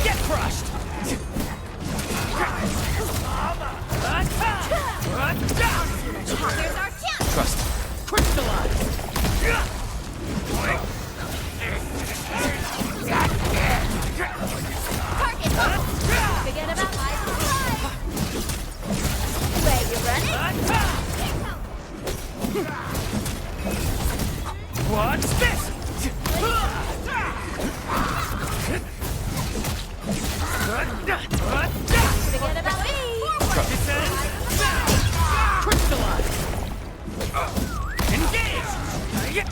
Get crushed! Here's our chance! Trust. Crystallize! Target! Forget about life and blood! Where you running? What's this? Forget about me! Crystallize! Engage! Get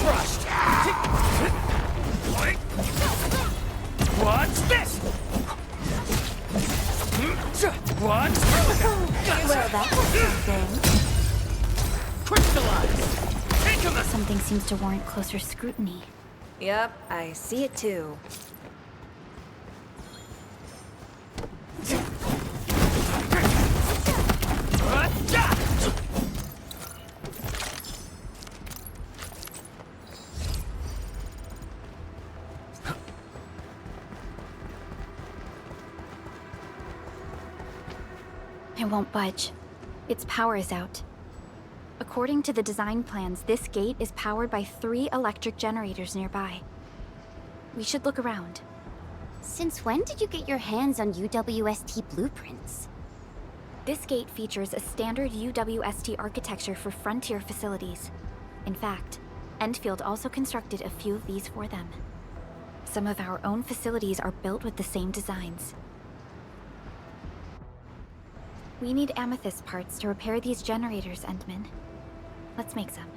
crushed! What's this? What's Well, that was something. Crystallize! Something seems to warrant closer scrutiny. Yep, I see it too. It won't budge. Its power is out. According to the design plans, this gate is powered by 3 electric generators nearby. We should look around. Since when did you get your hands on UWST blueprints? This gate features a standard UWST architecture for frontier facilities. In fact, Endfield also constructed a few of these for them. Some of our own facilities are built with the same designs. We need amethyst parts to repair these generators, Endman. Let's make some.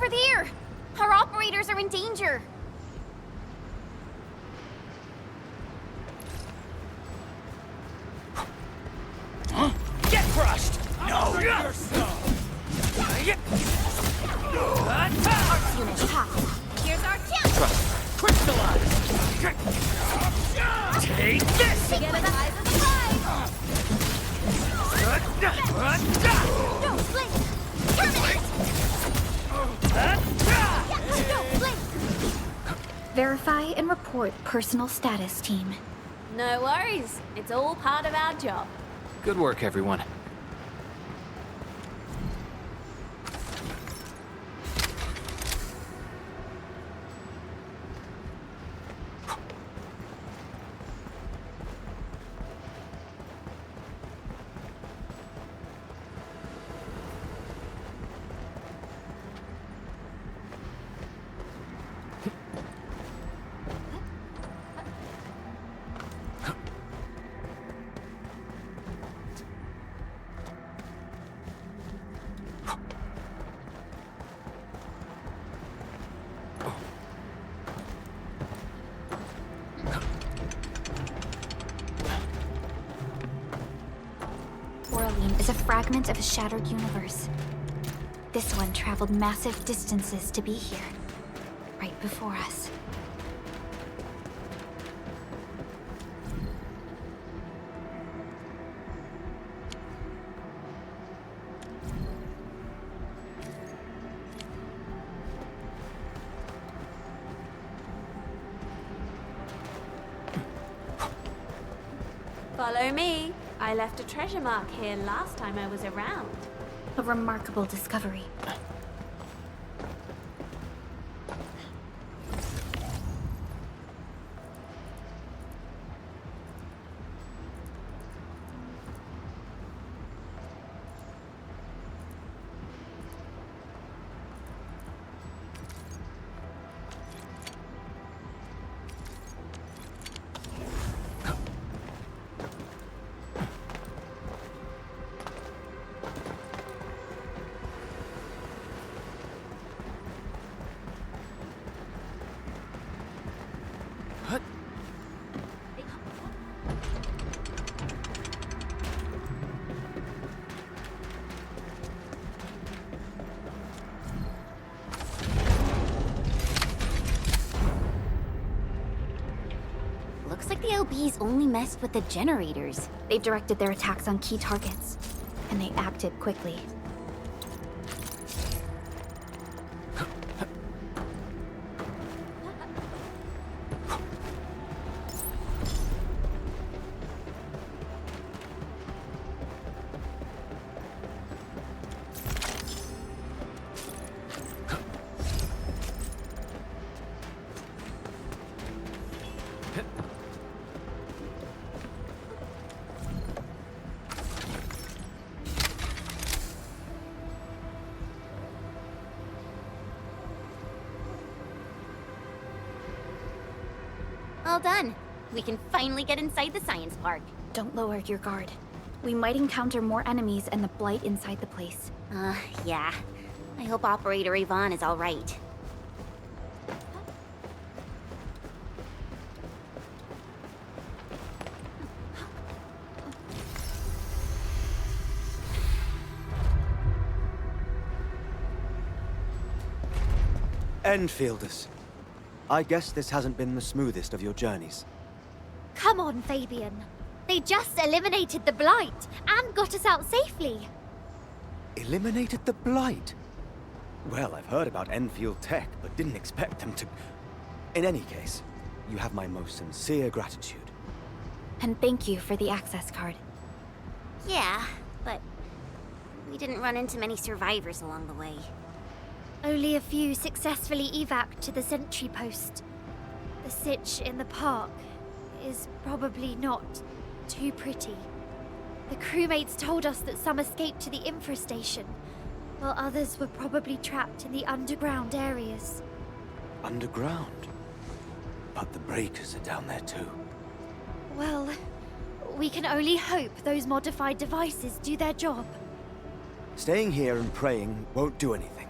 Over there! Our operators are in danger! Get crushed! No! Arts unit hot. Here's our chance! Crystallize! Take this! Get it eyes of the prize! No, blink! Terminate! No, blink! Verify and report personal status, team. No worries. It's all part of our job. Good work, everyone. Orlean is a fragment of a shattered universe. This one traveled massive distances to be here, right before us. Follow me. I left a treasure mark here last time I was around. A remarkable discovery. Looks like the LBs only messed with the generators. They've directed their attacks on key targets, and they acted quickly. All done. We can finally get inside the science park. Don't lower your guard. We might encounter more enemies and the Blight inside the place. Yeah. I hope Operator Yvonne is all right. Endfielders. I guess this hasn't been the smoothest of your journeys. Come on, Fabian. They just eliminated the Blight and got us out safely. Eliminated the Blight? Well, I've heard about Enfield tech, but didn't expect them to... In any case, you have my most sincere gratitude. And thank you for the access card. Yeah, but we didn't run into many survivors along the way. Only a few successfully evac'd to the sentry post. The sitch in the park is probably not too pretty. The crewmates told us that some escaped to the infrastation, while others were probably trapped in the underground areas. Underground? But the breakers are down there too. Well, we can only hope those modified devices do their job. Staying here and praying won't do anything.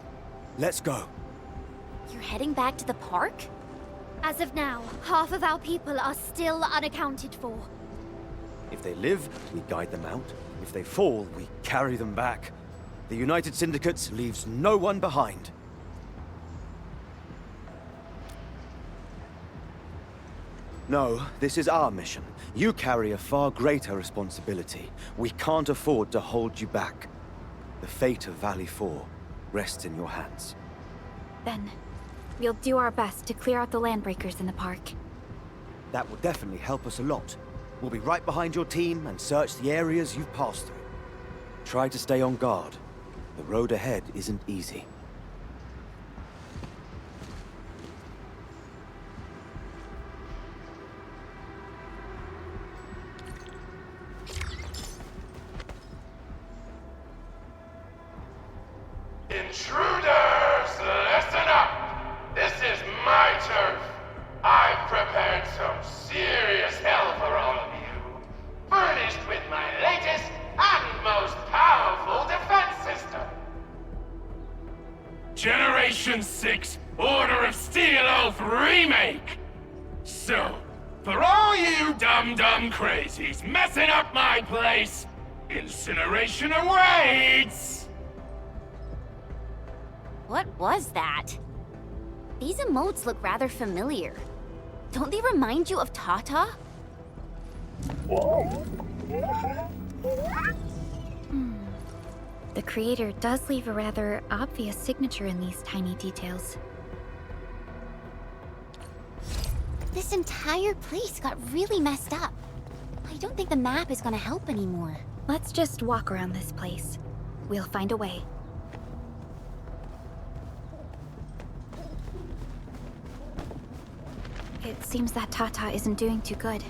Let's go. You're heading back to the park? As of now, half of our people are still unaccounted for. If they live, we guide them out. If they fall, we carry them back. The United Syndicate leaves no one behind. No, this is our mission. You carry a far greater responsibility. We can't afford to hold you back. The fate of Valley 4 rests in your hands. Then, we'll do our best to clear out the landbreakers in the park. That will definitely help us a lot. We'll be right behind your team and search the areas you've passed through. Try to stay on guard. The road ahead isn't easy. Intruders, listen up! This is my turf! I've prepared some serious hell for all of you, furnished with my latest and most powerful defense system. Generation 6 Order of Steel Oath Remake! So, for all you dumb crazies messing up my place, incineration awaits! What was that? These emotes look rather familiar. Don't they remind you of Tata? The creator does leave a rather obvious signature in these tiny details. This entire place got really messed up. I don't think the map is gonna help anymore. Let's just walk around this place. We'll find a way. It seems that Tata isn't doing too good.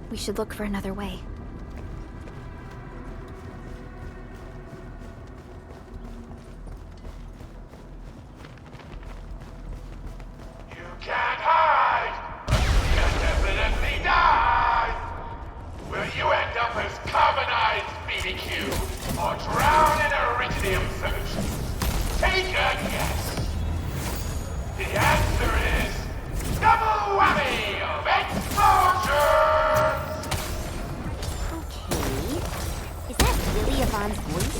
We should look for another way. You can't hide! You'll definitely die! Will you end up as carbonized BDQ or drown in iridium solution? Take a guess! The answer is double whammy of explosions! Okay. Is that really Yvonne's voice?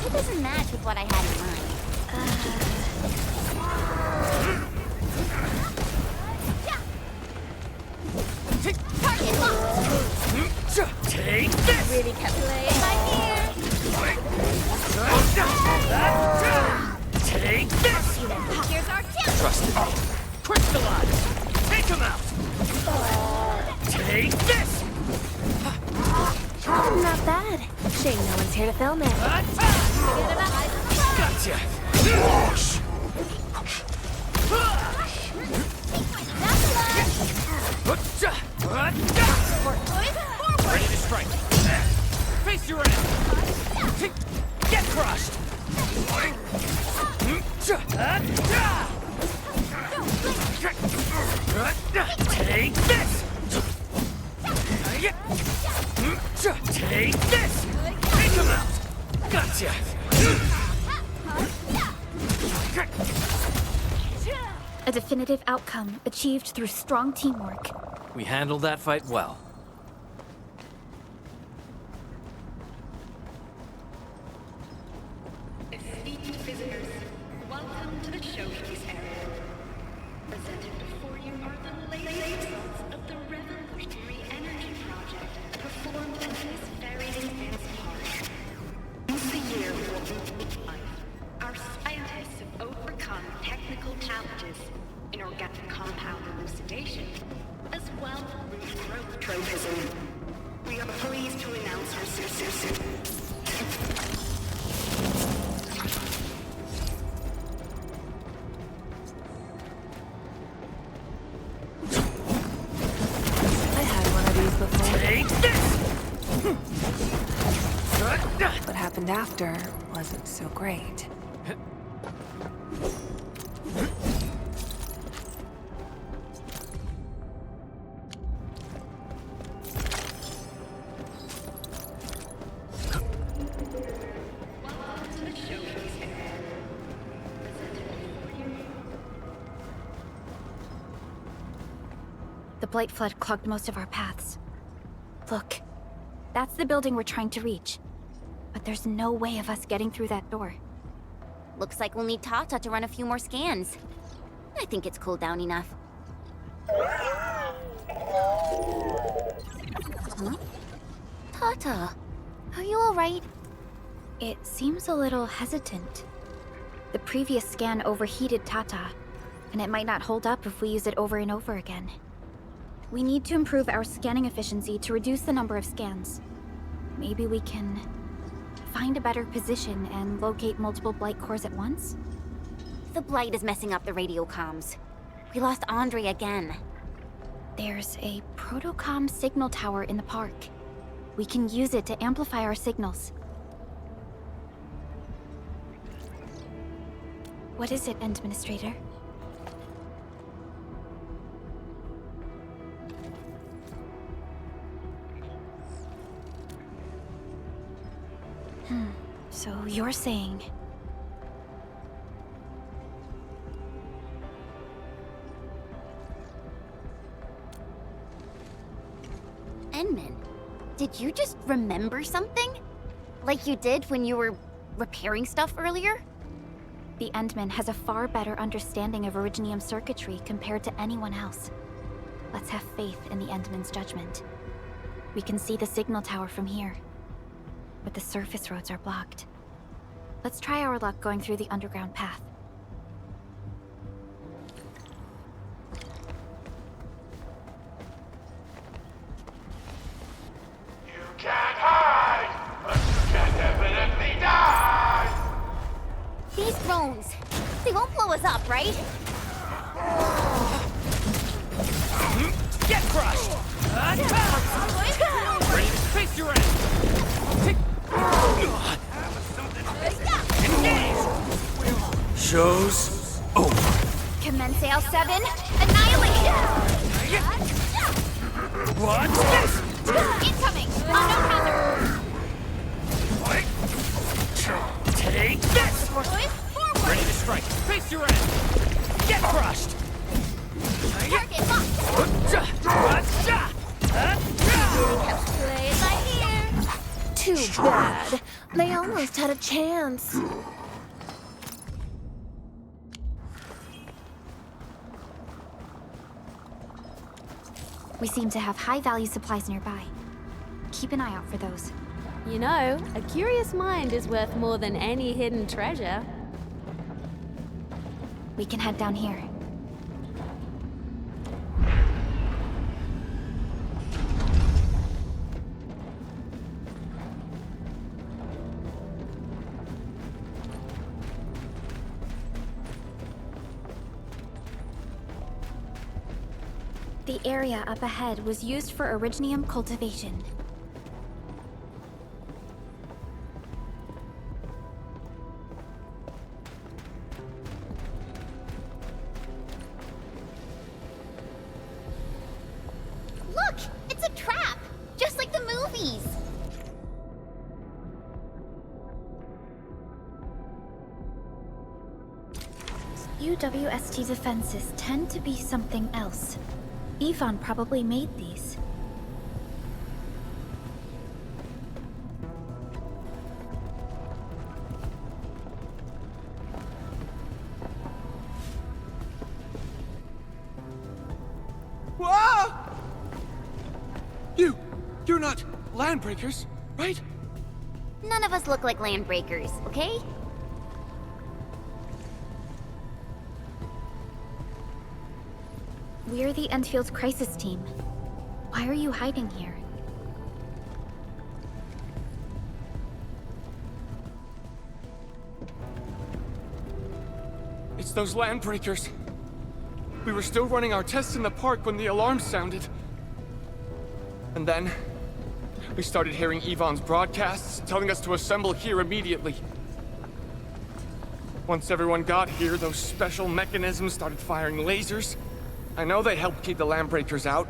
It doesn't match with what I had in mind. Target locked! Take this! Really kept playing. I'm here! Take this! Here's our tip! Trust me. Crystallize! Take him out! Take this! Not bad. Shame no one's here to film it. Forget about eyes on the prize. Gotcha! Ready to strike. Face your end. Get crushed. Take this. Take this. Take him out. Gotcha. A definitive outcome achieved through strong teamwork. We handled that fight well. Esteemed visitors, welcome to the showcase area. Presented before you are the latest results of the revolutionary energy project performed in this very advanced park. Once a year will be life. Our scientists have overcome technical challenges in organic compound elucidation, as well as root growth tropism. We are pleased to announce our success. I had one of these before. Take this! What happened after wasn't so great. The Blight Flood clogged most of our paths. Look, that's the building we're trying to reach. But there's no way of us getting through that door. Looks like we'll need Tata to run a few more scans. I think it's cooled down enough. Huh? Tata, are you alright? It seems a little hesitant. The previous scan overheated Tata, and it might not hold up if we use it over and over again. We need to improve our scanning efficiency to reduce the number of scans. Maybe we can find a better position and locate multiple Blight cores at once? The Blight is messing up the radio comms. We lost Andre again. There's a protocom signal tower in the park. We can use it to amplify our signals. What is it, Administrator? So you're saying... Enman, did you just remember something? Like you did when you were repairing stuff earlier? The Endman has a far better understanding of Originium circuitry compared to anyone else. Let's have faith in the Endman's judgment. We can see the signal tower from here, but the surface roads are blocked. Let's try our luck going through the underground path. You can't hide, but you can definitely die! These drones, they won't blow us up, right? Get crushed! Ready to face your end! Engage! Show's over. Commence L7, annihilate! What? Incoming! Unknown hazard! Take this! Forward! Ready to strike. Face your end! Get crushed! Target locked! Play it by ear. Too bad. They almost had a chance. We seem to have high-value supplies nearby. Keep an eye out for those. You know, a curious mind is worth more than any hidden treasure. We can head down here. The area up ahead was used for Originium cultivation. Look! It's a trap! Just like the movies! UWST defenses tend to be something else. Yvonne probably made these. Whoa! You're not landbreakers, right? None of us look like landbreakers, okay? We're the Endfield's crisis team. Why are you hiding here? It's those landbreakers. We were still running our tests in the park when the alarm sounded. And then, we started hearing Yvonne's broadcasts telling us to assemble here immediately. Once everyone got here, those special mechanisms started firing lasers. I know they helped keep the landbreakers out,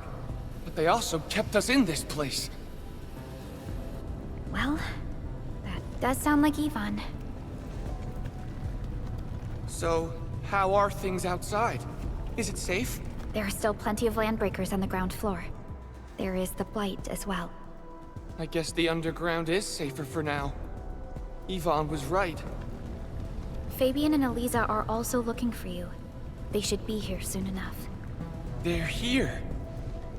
but they also kept us in this place. Well, that does sound like Yvonne. So, how are things outside? Is it safe? There are still plenty of landbreakers on the ground floor. There is the Blight as well. I guess the underground is safer for now. Yvonne was right. Fabian and Eliza are also looking for you. They should be here soon enough. They're here.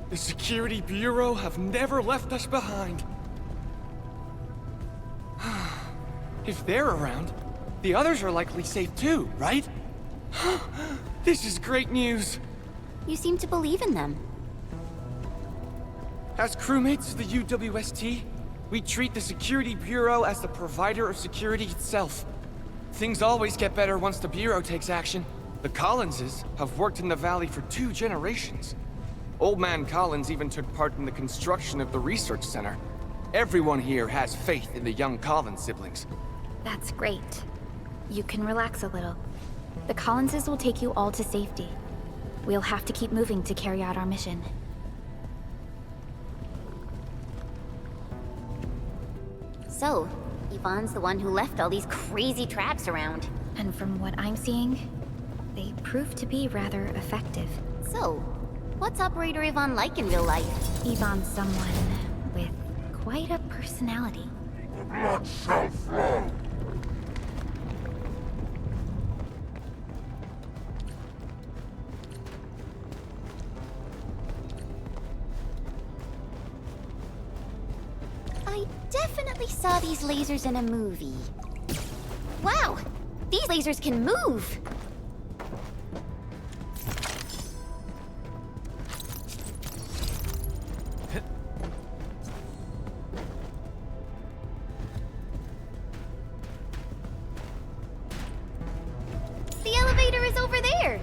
The Security Bureau have never left us behind. If they're around, the others are likely safe too, right? This is great news. You seem to believe in them. As crewmates of the UWST, we treat the Security Bureau as the provider of security itself. Things always get better once the Bureau takes action. The Collinses have worked in the Valley for 2 generations. Old Man Collins even took part in the construction of the research center. Everyone here has faith in the young Collins siblings. That's great. You can relax a little. The Collinses will take you all to safety. We'll have to keep moving to carry out our mission. So, Yvonne's the one who left all these crazy traps around. And from what I'm seeing, they prove to be rather effective. So, what's Operator Yvonne like in real life? Yvonne's someone with quite a personality. The blood shall flow. I definitely saw these lasers in a movie. Wow! These lasers can move! The elevator is over there!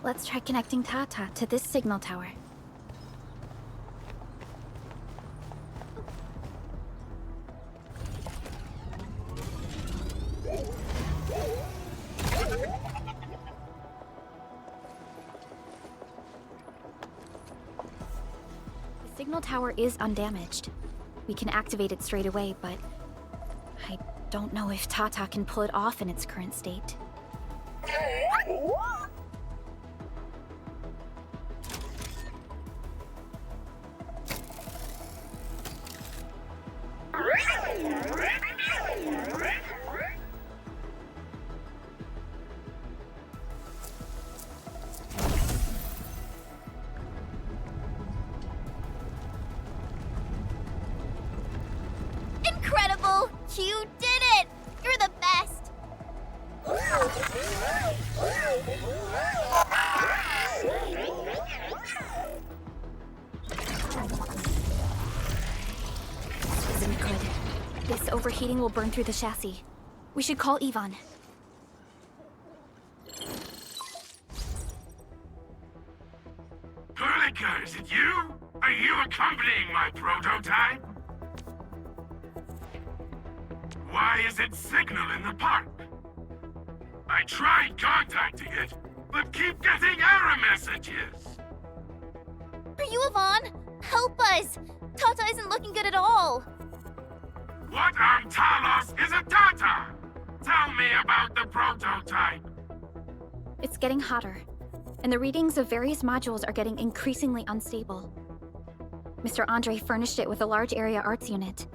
Let's try connecting Tata to this signal tower. The signal tower is undamaged. We can activate it straight away, but I don't know if Tata can pull it off in its current state. Incredible! You did it! You're the best! This isn't good. This overheating will burn through the chassis. We should call Yvonne. Perlica, is it you? Are you accompanying my prototype? Why is it signal in the park? I tried contacting it, but keep getting error messages. Are you Yvonne? Help us! Tata isn't looking good at all! What on Talos is a Tata? Tell me about the prototype. It's getting hotter, and the readings of various modules are getting increasingly unstable. Mr. Andre furnished it with a large area arts unit.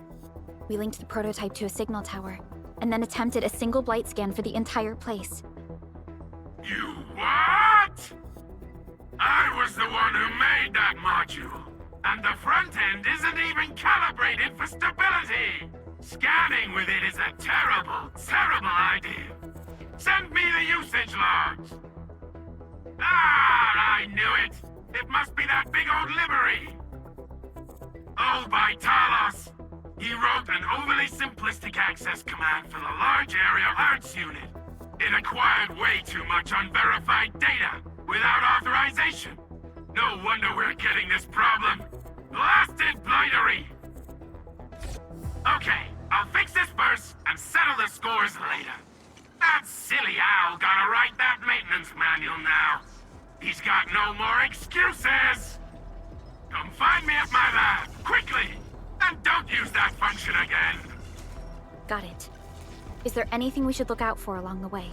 We linked the prototype to a signal tower, and then attempted a single blight scan for the entire place. You what? I was the one who made that module, and the front end isn't even calibrated for stability. Scanning with it is a terrible, terrible idea. Send me the usage logs. Ah, I knew it. It must be that big old livery. Oh, by Talos. He wrote an overly simplistic access command for the large area arts unit. It acquired way too much unverified data without authorization. No wonder we're getting this problem. Blasted blightery! Okay, I'll fix this first and settle the scores later. That silly owl gotta write that maintenance manual now. He's got no more excuses! Come find me at my lab, quickly! And don't use that function again! Got it. Is there anything we should look out for along the way?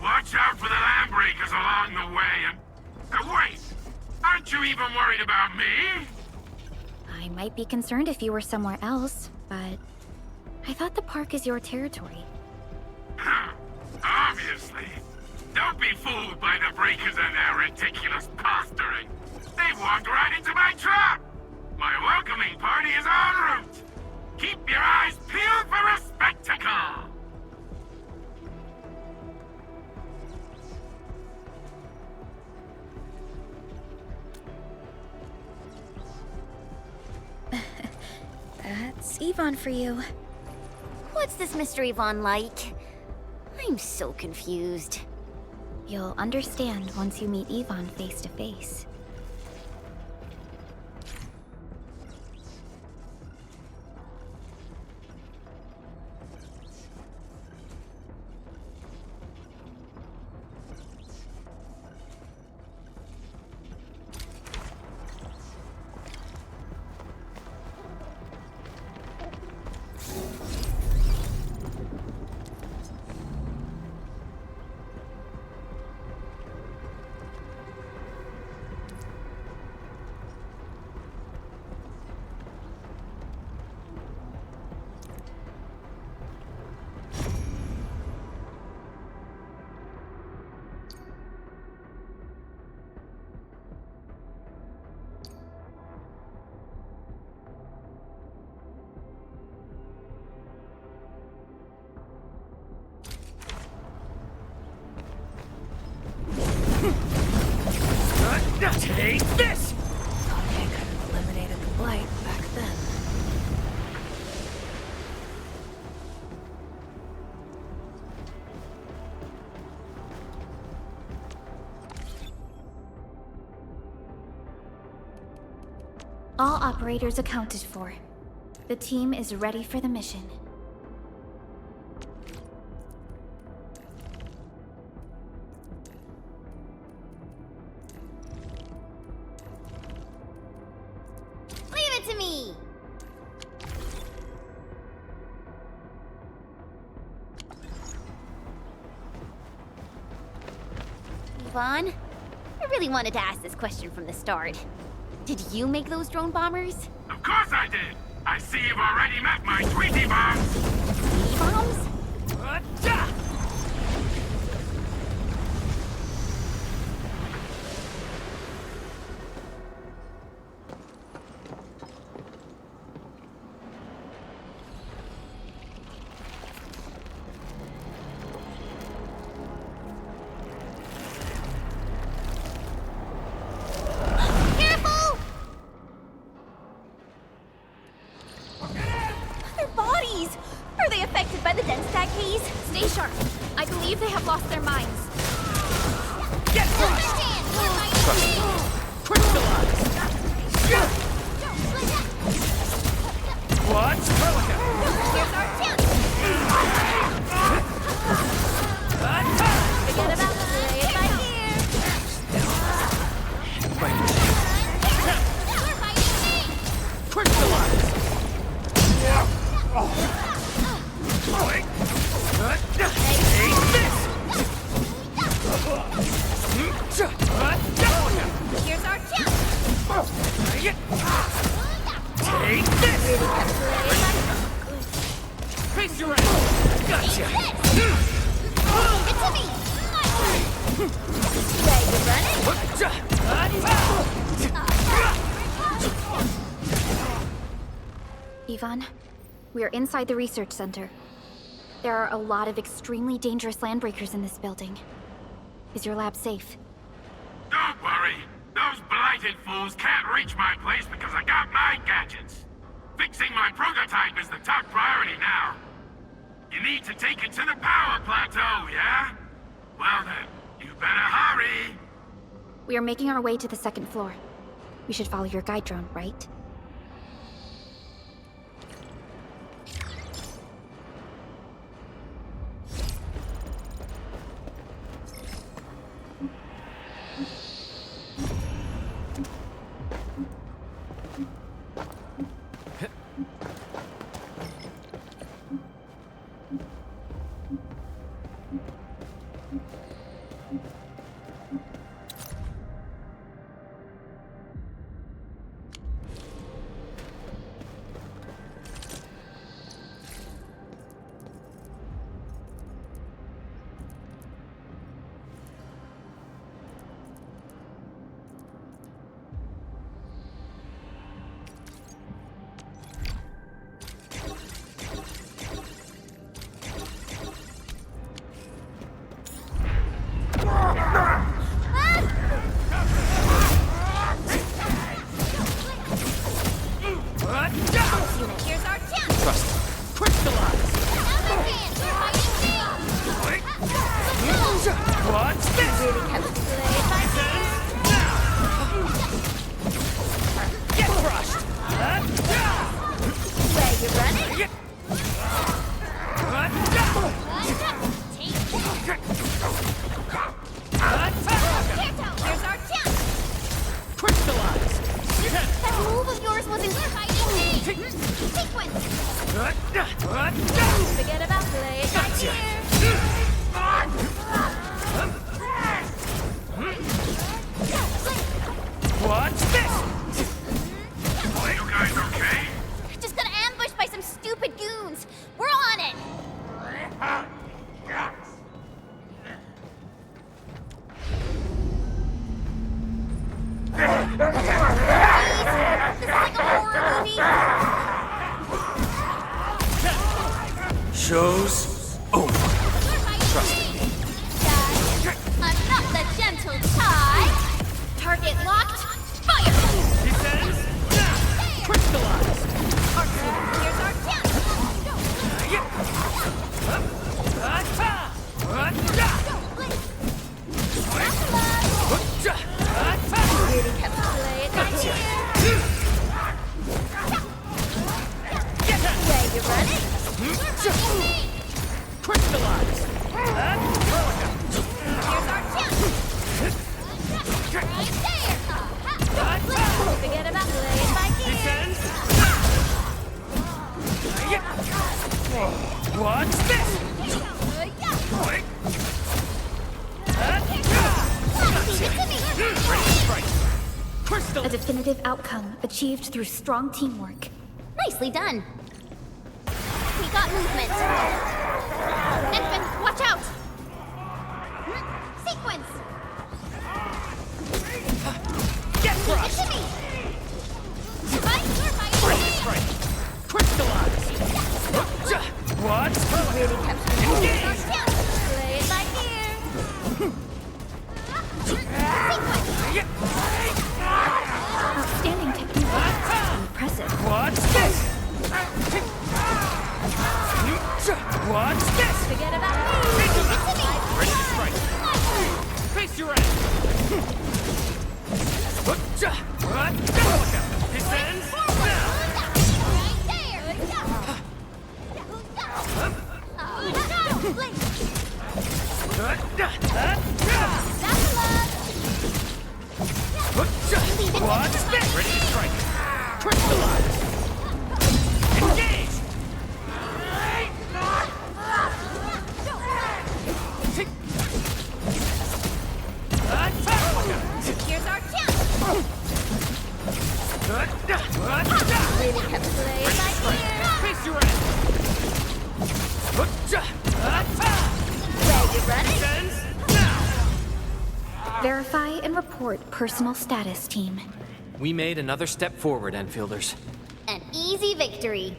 Watch out for the land breakers along the way, and... wait! Aren't you even worried about me? I might be concerned if you were somewhere else, but... I thought the park is your territory. Obviously. Don't be fooled by the breakers and their ridiculous posturing. They've walked right into my trap! My welcoming party is en route! Keep your eyes peeled for a spectacle! That's Yvonne for you. What's this Mr. Yvonne like? I'm so confused. You'll understand once you meet Yvonne face to face. Take this! Thought I could have eliminated the blight back then. All operators accounted for. The team is ready for the mission. To me! Yvonne, I really wanted to ask this question from the start. Did you make those drone bombers? Of course I did! I see you've already met my Tweety bombs! Tweety bombs? Are they affected by the dense stack haze? Stay sharp. I believe they have lost their minds. Get crushed! Crystallize! What's Pelican? Here's our chance! Forget about the play it by ear! Crystallize! Here's our chance! Take this! Face your ass! Gotcha! It's to me! Ready to run it? Yvonne, we are inside the research center. There are a lot of extremely dangerous landbreakers in this building. Is your lab safe? Don't worry. Those blighted fools can't reach my place because I got my gadgets. Fixing my prototype is the top priority now. You need to take it to the power plateau, yeah? Well then, you better hurry. We are making our way to the second floor. We should follow your guide drone, right? Sequence! Forget about play. It's right here. What's this? Are you guys okay? Just got ambushed by some stupid goons. We're on it. This is like a horror movie. Show's over. Trust me. I'm not the gentle Tide. Target locked. Fire! Descends now. Crystallize. Here's our chance. Really kept play. It's right here. Yeah, you ready? Crystallize. Here's our chance. Right there. Forget about play. It's right here. Descends now. What's this? A definitive outcome achieved through strong teamwork. Nicely done. We got movement. Infant, watch out. Sequence. Get crushed. Get to me. Strike. Crystallize. What's Really kept engaged? play. It's right here. Outstanding technique. Impressive. What's this? What's this? Forget about me. Ready to strike. Face your end. Descends now. What's this? Ready to strike. Crystallize. Engage. Here's our chance. Really kept play. It's right here. Face your end. Yeah, you ready? Descends now. Verify and report personal status, team. We made another step forward, Enfielders. An easy victory.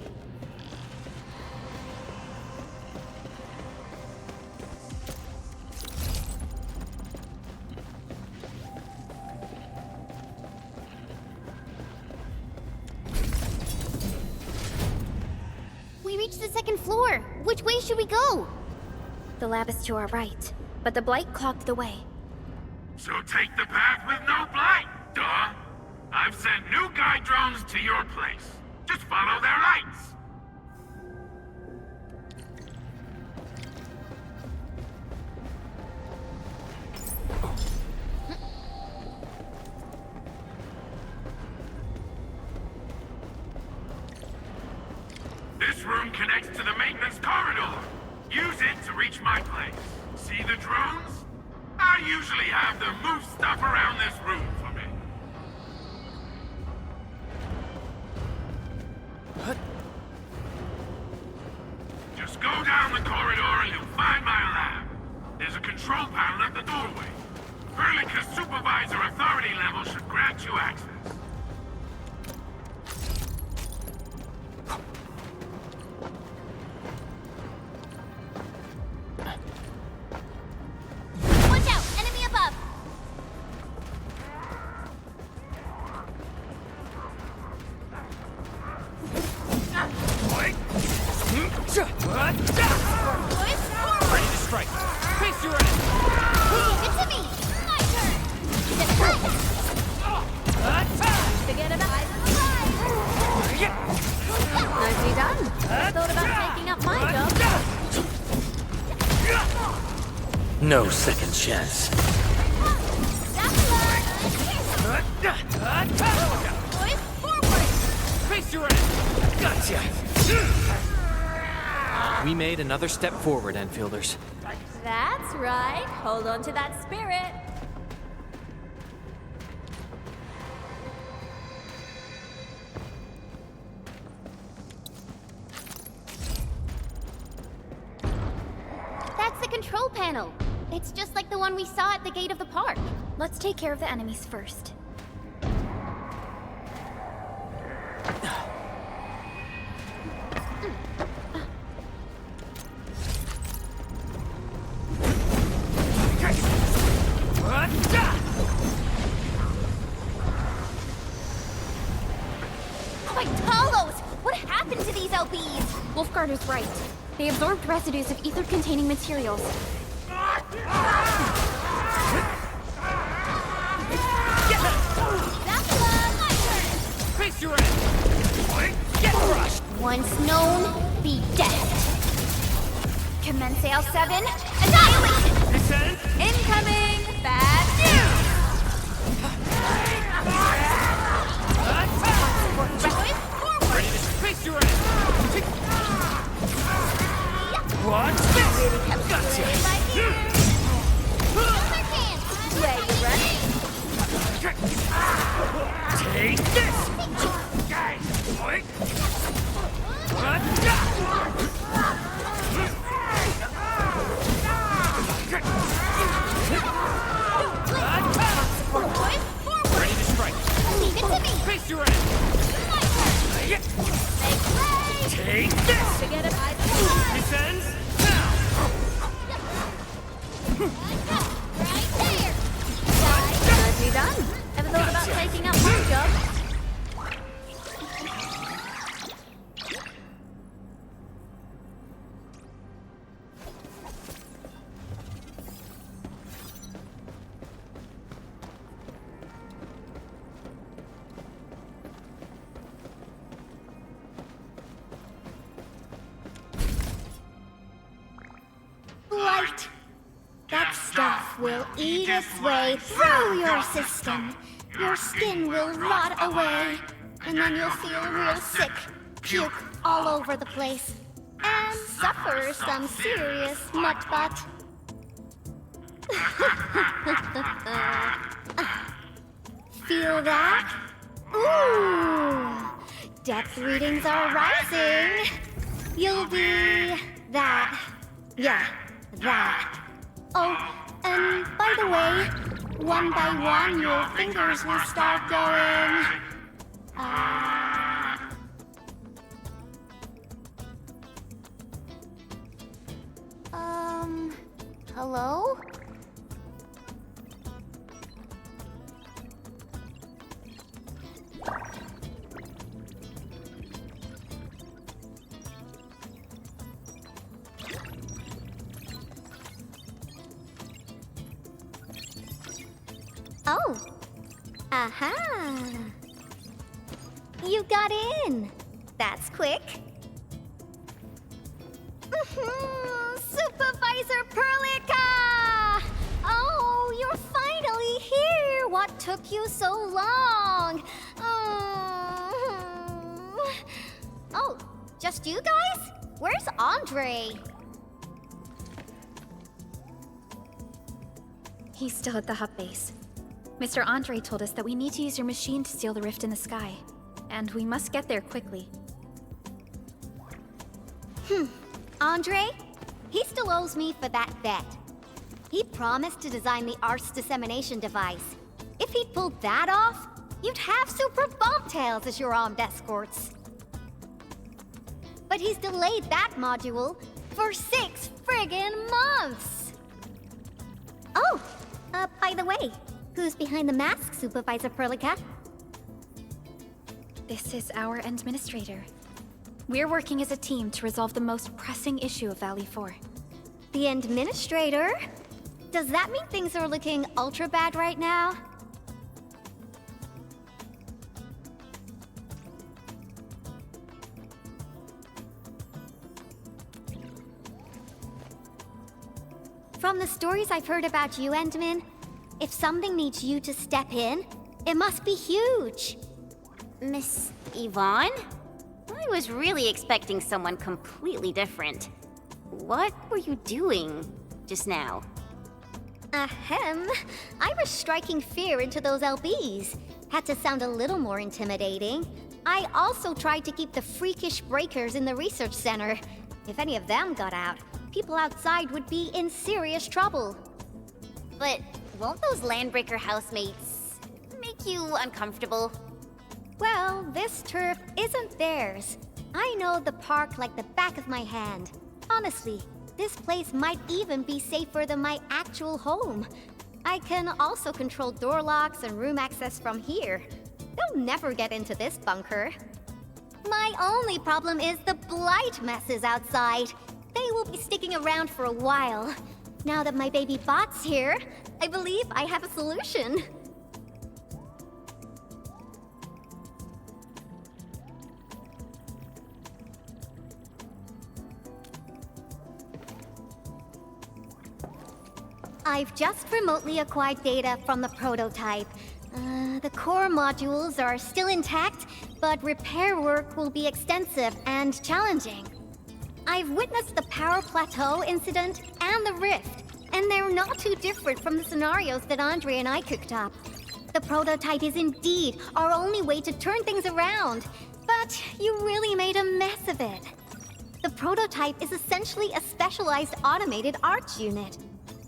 We reached the second floor. Which way should we go? The lab is to our right, but the blight clogged the way. So take the path with no blight, duh. I've sent new guide drones to your place. Just follow their lights. This room connects to the maintenance corridor. Use it to reach my place. See the drones? I usually have them move stuff around this room for me. Just go down the corridor and you'll find my lab. There's a control panel at the doorway. Verlica's supervisor authority level should grant you access. Watch out! Enemy above! Ready to strike. Face your end. Leave it to me! My turn! Forget about Nicely done. Thought about taking up my job. No second chance. Boys, forward! Face your end. Gotcha! We made another step forward, Enfielders. That's right. Hold on to that spirit. That's the control panel. It's just like the one we saw at the gate of the park. Let's take care of the enemies first. My Talos! What happened to these LBs? Wolfgarder's right. They absorbed residues of ether-containing materials. Face your end! Get crushed! Once known, be dead. Commence AL7. Annihilation! Descend! Incoming! Bad news! Ready to face your end! What? Gotcha! Where you running? Take this! Ready to strike! Leave it to me! Face your end! Take this! Forget about it. Descends! Nicely done. Ever thought about taking up my job? Light! That stuff will eat its way through your system. Your skin will rot away. And then you'll feel real sick. Puke all over the place. And suffer some serious mutt butt. Feel that? Ooh! Depth readings are rising. You'll be that. Yeah, that. Oh, and by the way, one by one your fingers will start going. Hello? Oh. Aha. You got in. That's quick. Supervisor Perlica! Oh, you're finally here. What took you so long? Oh, just you guys? Where's Andre? He's still at the hub base. Mr. Andre told us that we need to use your machine to seal the rift in the sky. And we must get there quickly. Andre? He still owes me for that bet. He promised to design the Art's dissemination device. If he'd pulled that off, you'd have Super Bobtails as your armed escorts. But he's delayed that module for 6 friggin' months! Oh, by the way, who's behind the mask, Supervisor Perlica? This is our administrator. We're working as a team to resolve the most pressing issue of Valley 4. The administrator? Does that mean things are looking ultra bad right now? From the stories I've heard about you, Endman, if something needs you to step in, it must be huge. Miss Yvonne? I was really expecting someone completely different. What were you doing just now? Ahem. I was striking fear into those LBs. Had to sound a little more intimidating. I also tried to keep the freakish breakers in the research center. If any of them got out, people outside would be in serious trouble. But won't those Landbreaker housemates make you uncomfortable? Well, this turf isn't theirs. I know the park like the back of my hand. Honestly, this place might even be safer than my actual home. I can also control door locks and room access from here. They'll never get into this bunker. My only problem is the blight messes outside. They will be sticking around for a while. Now that my baby bot's here, I believe I have a solution. I've just remotely acquired data from the prototype. The core modules are still intact, but repair work will be extensive and challenging. I've witnessed the power plateau incident and the rift, and they're not too different from the scenarios that Andre and I cooked up. The prototype is indeed our only way to turn things around, but you really made a mess of it. The prototype is essentially a specialized automated arts unit.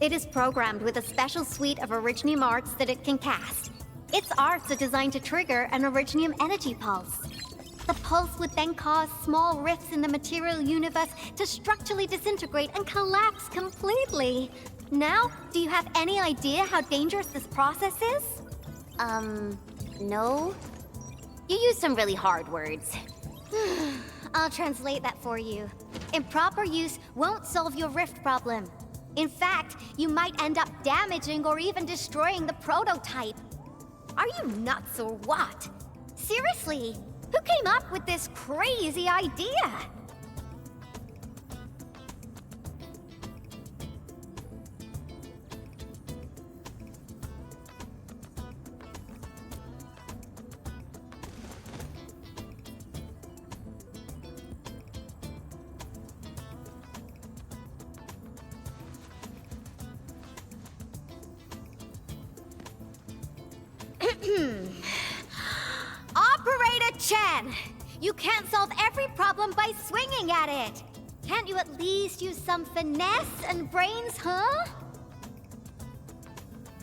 It is programmed with a special suite of Originium arts that it can cast. Its arts are designed to trigger an Originium energy pulse. The pulse would then cause small rifts in the material universe to structurally disintegrate and collapse completely. Now, do you have any idea how dangerous this process is? No. You used some really hard words. I'll translate that for you. Improper use won't solve your rift problem. In fact, you might end up damaging or even destroying the prototype. Are you nuts or what? Seriously, who came up with this crazy idea? Operator Chen! You can't solve every problem by swinging at it! Can't you at least use some finesse and brains, huh?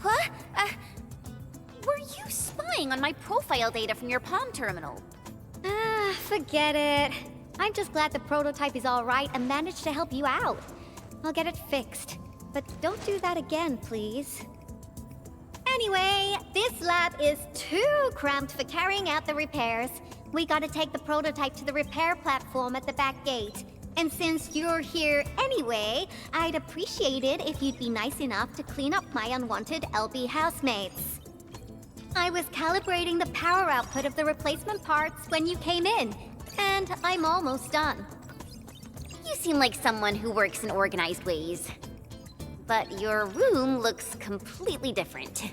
What? Were you spying on my profile data from your palm terminal? Forget it. I'm just glad the prototype is alright and managed to help you out. I'll get it fixed. But don't do that again, please. Anyway, this lab is too cramped for carrying out the repairs. We gotta take the prototype to the repair platform at the back gate. And since you're here anyway, I'd appreciate it if you'd be nice enough to clean up my unwanted LB housemates. I was calibrating the power output of the replacement parts when you came in, and I'm almost done. You seem like someone who works in organized ways. But your room looks completely different.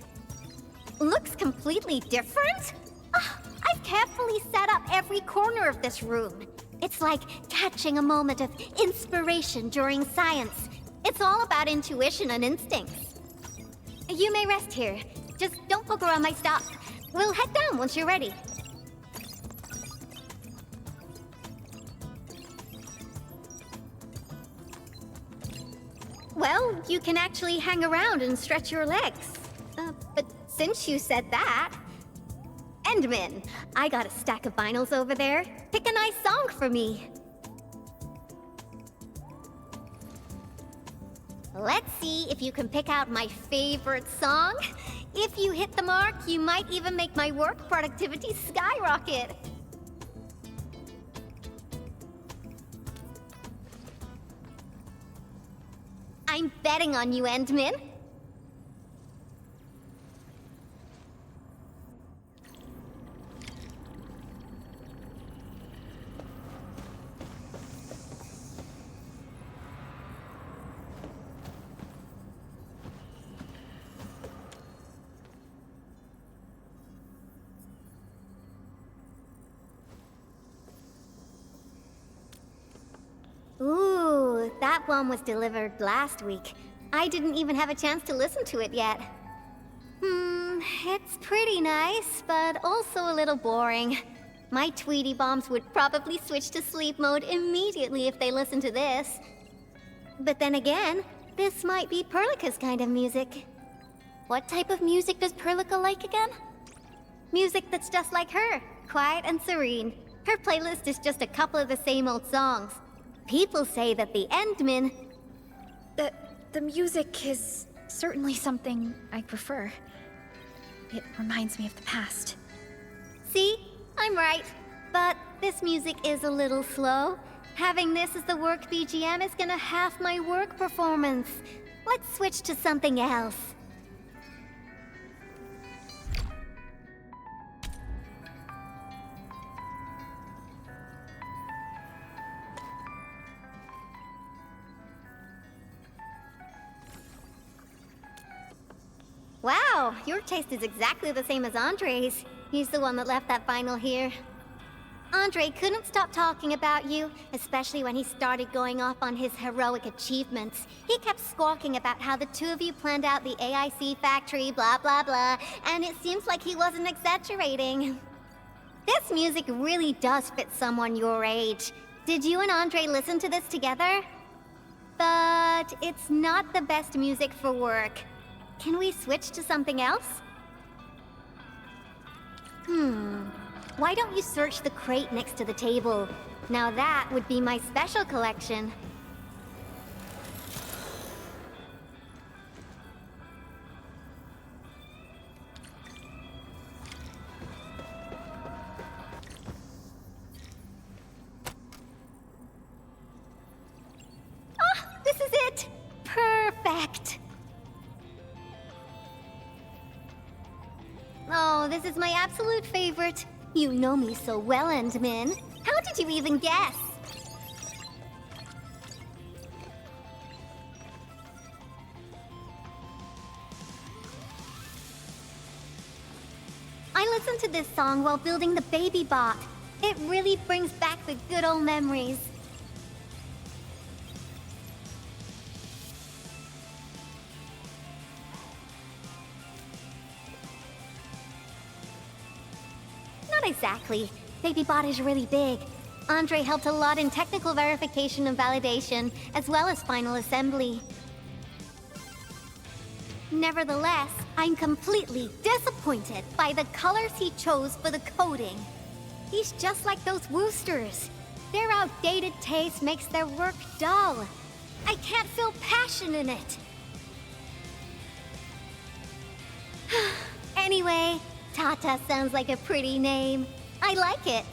Looks completely different? I've carefully set up every corner of this room. It's like catching a moment of inspiration during science. It's all about intuition and instincts. You may rest here. Just don't poke around my stuff. We'll head down once you're ready. Well, you can actually hang around and stretch your legs. But since you said that... Endman, I got a stack of vinyls over there. Pick a nice song for me. Let's see if you can pick out my favorite song. If you hit the mark, you might even make my work productivity skyrocket. I'm betting on you, Endman. That one was delivered last week. I didn't even have a chance to listen to it yet. It's pretty nice, but also a little boring. My Tweety Bombs would probably switch to sleep mode immediately if they listened to this. But then again, this might be Perlica's kind of music. What type of music does Perlica like again? Music that's just like her, quiet and serene. Her playlist is just a couple of the same old songs. People say that the Endmen... The music is certainly something I prefer. It reminds me of the past. See? I'm right. But this music is a little slow. Having this as the work BGM is gonna half my work performance. Let's switch to something else. Wow, your taste is exactly the same as Andre's. He's the one that left that vinyl here. Andre couldn't stop talking about you, especially when he started going off on his heroic achievements. He kept squawking about how the two of you planned out the AIC factory, blah blah blah, and it seems like he wasn't exaggerating. This music really does fit someone your age. Did you and Andre listen to this together? But it's not the best music for work. Can we switch to something else? Why don't you search the crate next to the table? Now that would be my special collection. Ah, this is it! Perfect! Oh, this is my absolute favorite. You know me so well, Endmin. How did you even guess? I listened to this song while building the baby bot. It really brings back the good old memories. Not exactly. BabyBot is really big. Andre helped a lot in technical verification and validation, as well as final assembly. Nevertheless, I'm completely disappointed by the colors he chose for the coding. He's just like those Woosters. Their outdated taste makes their work dull. I can't feel passion in it. Anyway, Tata sounds like a pretty name. I like it.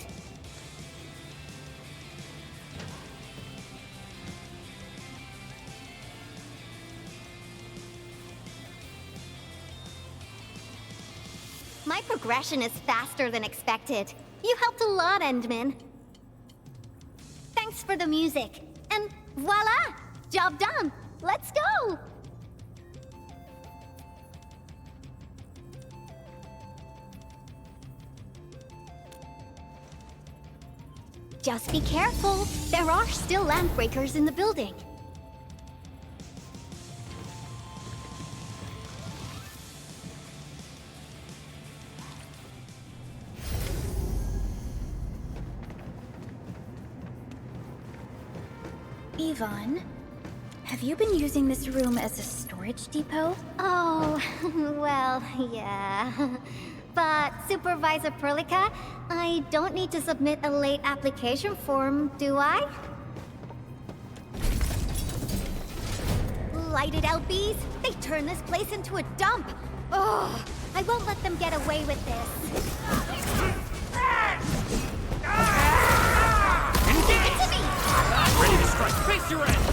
My progression is faster than expected. You helped a lot, Endmin. Thanks for the music. And voila! Job done! Let's go! Just be careful. There are still landbreakers in the building. Yvonne, have you been using this room as a storage depot? Oh, well, yeah. But, Supervisor Perlica, I don't need to submit a late application form, do I? Lighted LBs? They turn this place into a dump! Ugh! I won't let them get away with this. Give it to me! Ready to strike! Face your end!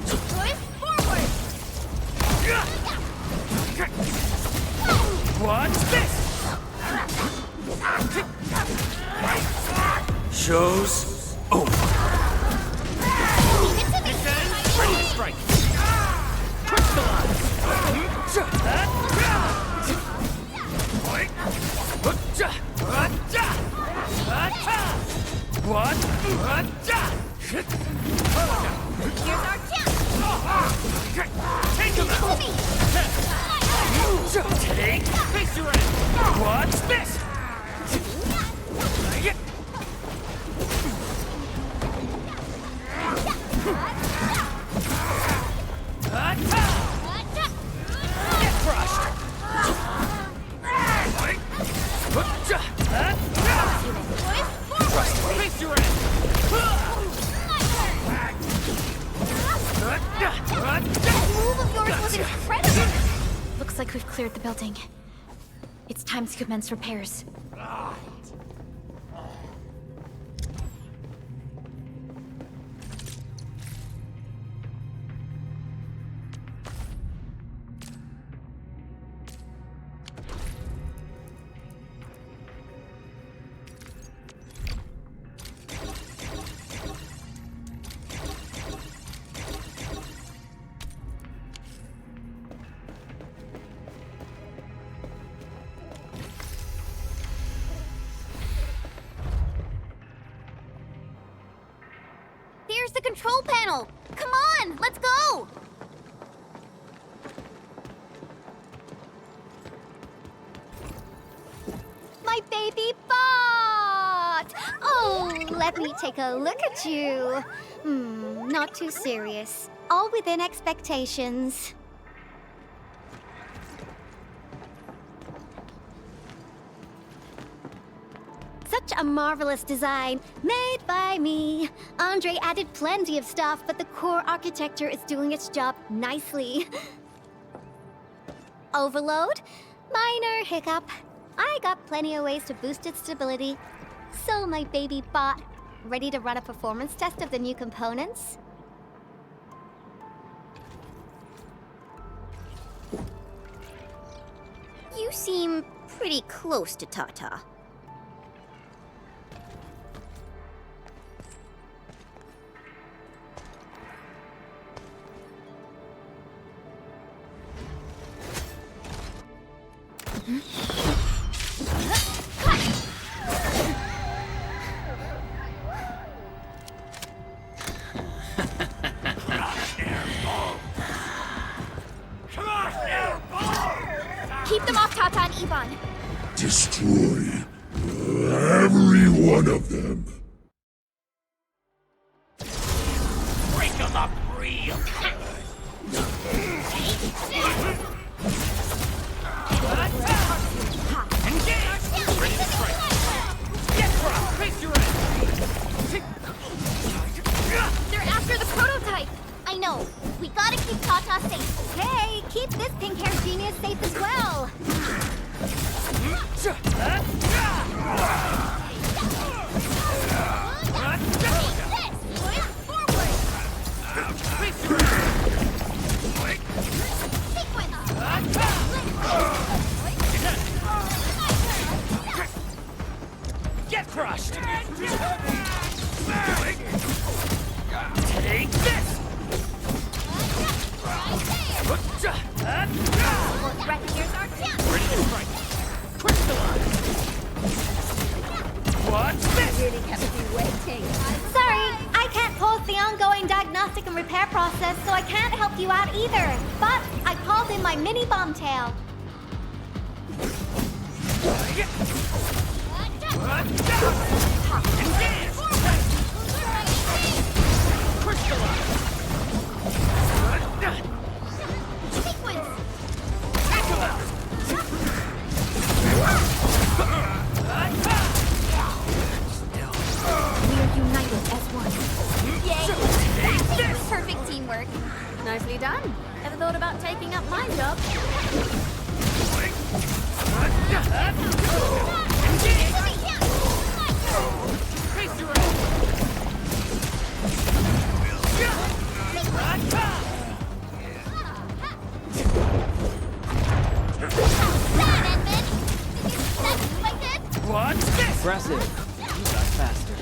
Twist forward! What's this? Show's over. Ready to strike. Crystallize. What? here's our chance! Take him out! Take face your end! What's this? Get crushed! Face your end! That move of yours was incredible! Looks like we've cleared the building. It's time to commence repairs. There's the control panel! Come on, let's go! My baby bot! Oh, let me take a look at you. Not too serious. All within expectations. Such a marvelous design, made by me. Andre added plenty of stuff, but the core architecture is doing its job nicely. Overload? Minor hiccup. I got plenty of ways to boost its stability. So, my baby bot, ready to run a performance test of the new components? You seem pretty close to Tata. Keep them off Tata and Ivan. Destroy every one of them. Break them up real good. Engage! Ready to strike. Get crushed! Face your end! They're after the prototype! I know. We gotta keep Tata safe. Hey, keep this pink-haired genius safe as well. Get crushed! Take this! Here's our chance! Ready to strike! Crystallize! What's this? Really kept you waiting. Sorry, I can't pause the ongoing diagnostic and repair process, so I can't help you out either. But I called in my mini bomb tail. Perfect teamwork. Nicely done. Ever thought about taking up my job? What's this? Impressive. You got faster.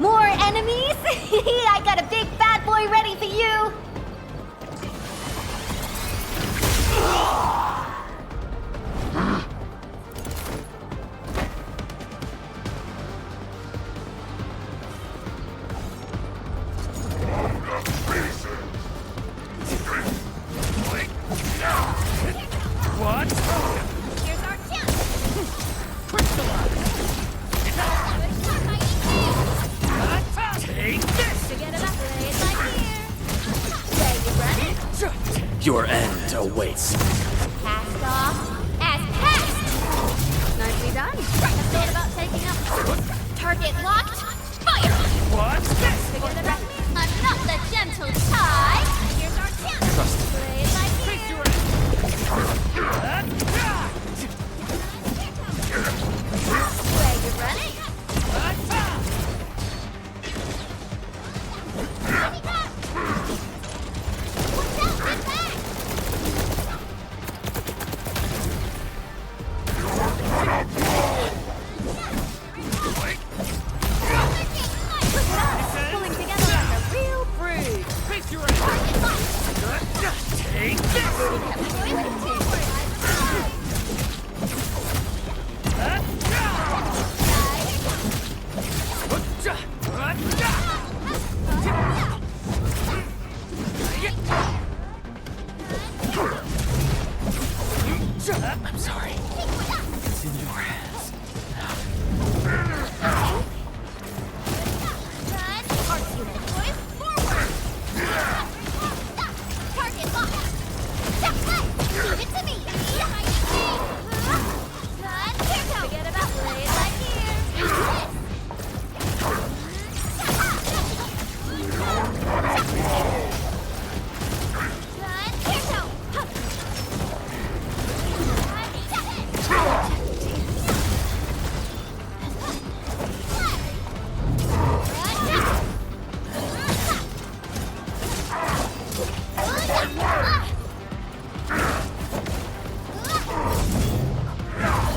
More enemies? I got a big bad boy ready for you! Your end awaits. Cast off as cast! Nicely done. I thought about taking up. Target locked. Fire! What's this? I'm not the gentle tide. Here's our chance. Trust me. Play it like Where you running? Pulling together like a real brood. Take I'm sorry. It's in your hands. Arts unit, boys, forward! Target locked! Step right! Leave it to me! Forget about play it like here!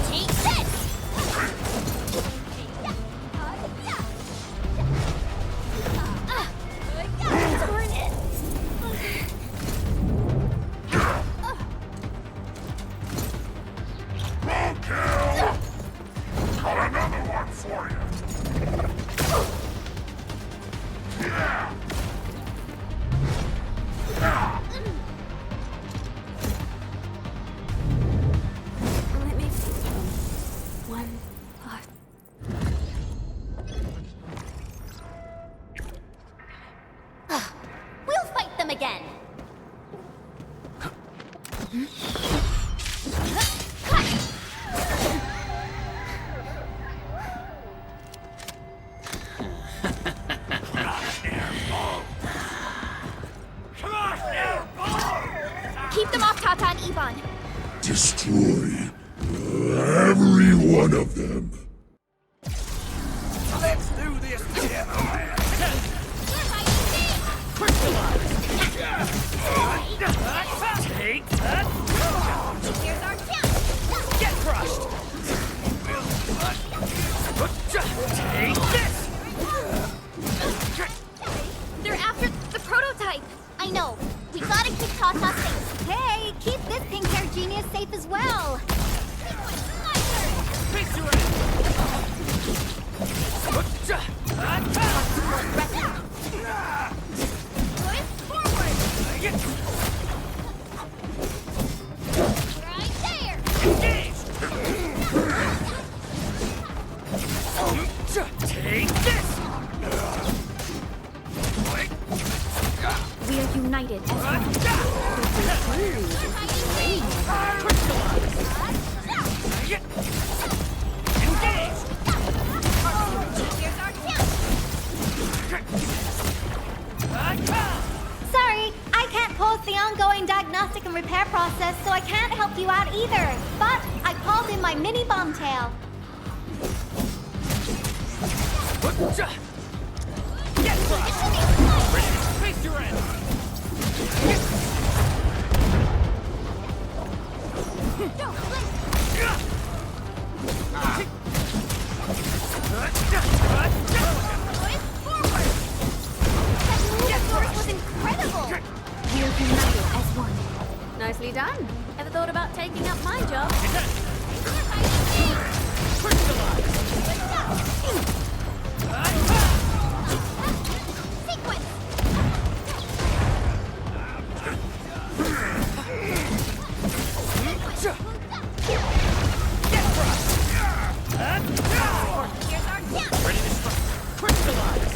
Take this! Darn it! Got another one for you. Yeah. Let me one. We'll fight them again! Keep them off Tata and Ivan! Destroy every one of them. Let's do this together. Take that. Here's our chance! Get crushed. Take this. They're after the prototype! I know. We gotta keep Tata safe. Hey, keep this pink-haired genius safe as well! Right there! Take this. We are united as one. Sorry, I can't pause the ongoing diagnostic and repair process, so I can't help you out either. But I called in my mini bomb tail. Get crushed. Face your end. Was incredible! We are united as one. Nicely done. Ever thought about taking up my job? Ready to strike. Crystallize.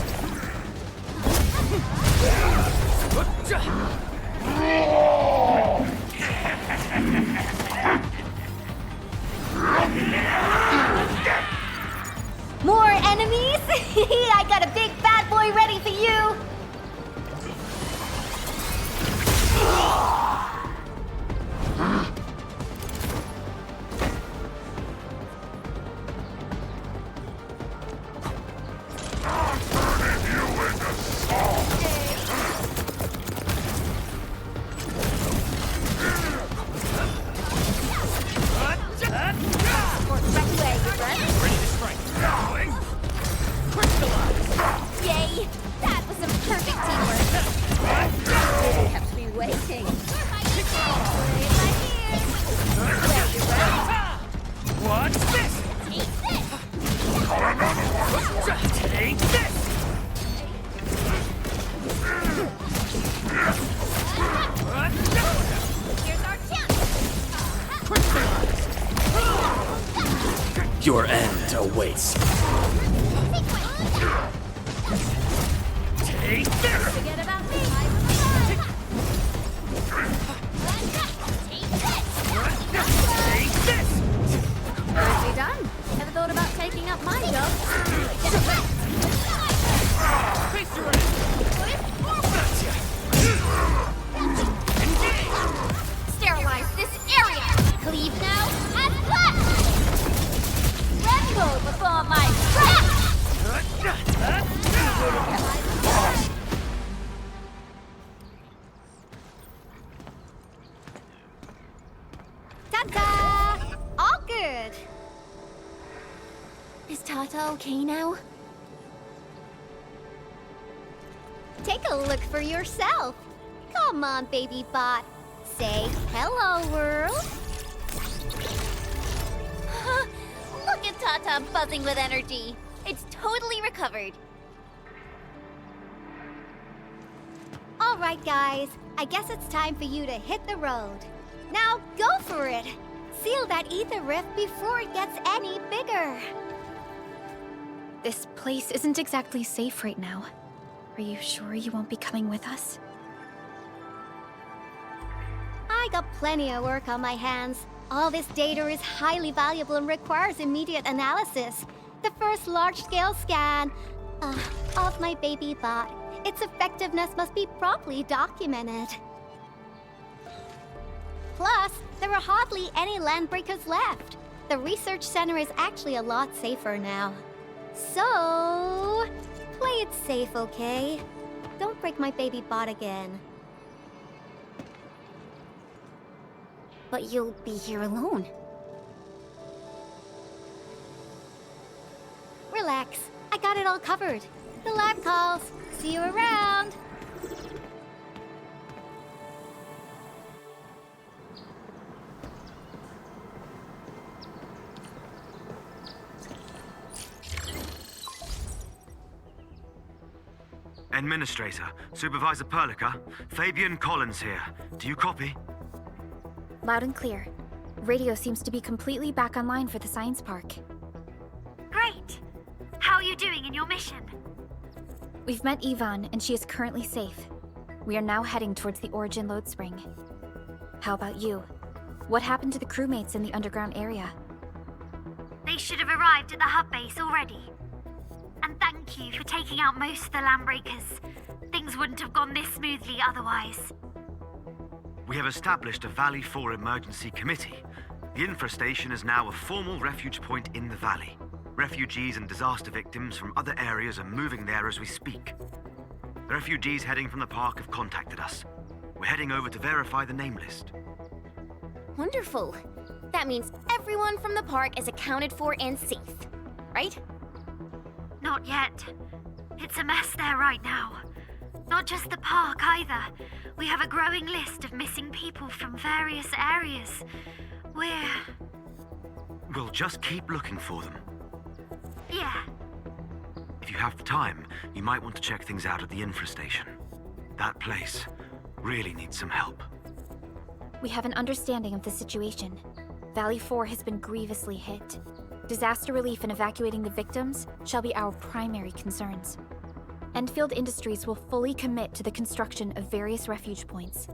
I got a big bad boy ready for you! Ready to strike. Crystallize. Yay! That was some perfect teamwork. Really kept me waiting. What's this? Take this! Here's our chance. Your end awaits. Take this! Forget about me. Take this! Nicely done. Ever thought about taking up my job? Face your end! Sterilize this area. Cleave now and flash. Rambo before my crash. Ta-da! All good. Is Tata okay now? Take a look for yourself. Come on, baby bot. Say hello, world. Look at Tata buzzing with energy. It's totally recovered. All right, guys. I guess it's time for you to hit the road. Now go for it. Seal that ether rift before it gets any bigger. This place isn't exactly safe right now. Are you sure you won't be coming with us? I got plenty of work on my hands. All this data is highly valuable and requires immediate analysis. The first large-scale scan of my baby bot. Its effectiveness must be properly documented. Plus, there are hardly any landbreakers left. The research center is actually a lot safer now. So, play it safe, okay? Don't break my baby bot again. But you'll be here alone. Relax. I got it all covered. The lab calls. See you around. Administrator, Supervisor Perlica, Fabian Collins here. Do you copy? Loud and clear. Radio seems to be completely back online for the science park. Great! How are you doing in your mission? We've met Yvonne, and she is currently safe. We are now heading towards the Origin load spring. How about you? What happened to the crewmates in the underground area? They should have arrived at the hub base already. And thank you for taking out most of the landbreakers. Things wouldn't have gone this smoothly otherwise. We have established a Valley 4 emergency committee. The infrastation is now a formal refuge point in the valley. Refugees and disaster victims from other areas are moving there as we speak. The refugees heading from the park have contacted us. We're heading over to verify the name list. Wonderful. That means everyone from the park is accounted for and safe, right? Not yet. It's a mess there right now. Not just the park either. We have a growing list of missing people from various areas. We'll just keep looking for them. Yeah. If you have the time, you might want to check things out at the infrastation. That place really needs some help. We have an understanding of the situation. Valley 4 has been grievously hit. Disaster relief and evacuating the victims shall be our primary concerns. Endfield Industries will fully commit to the construction of various refuge points.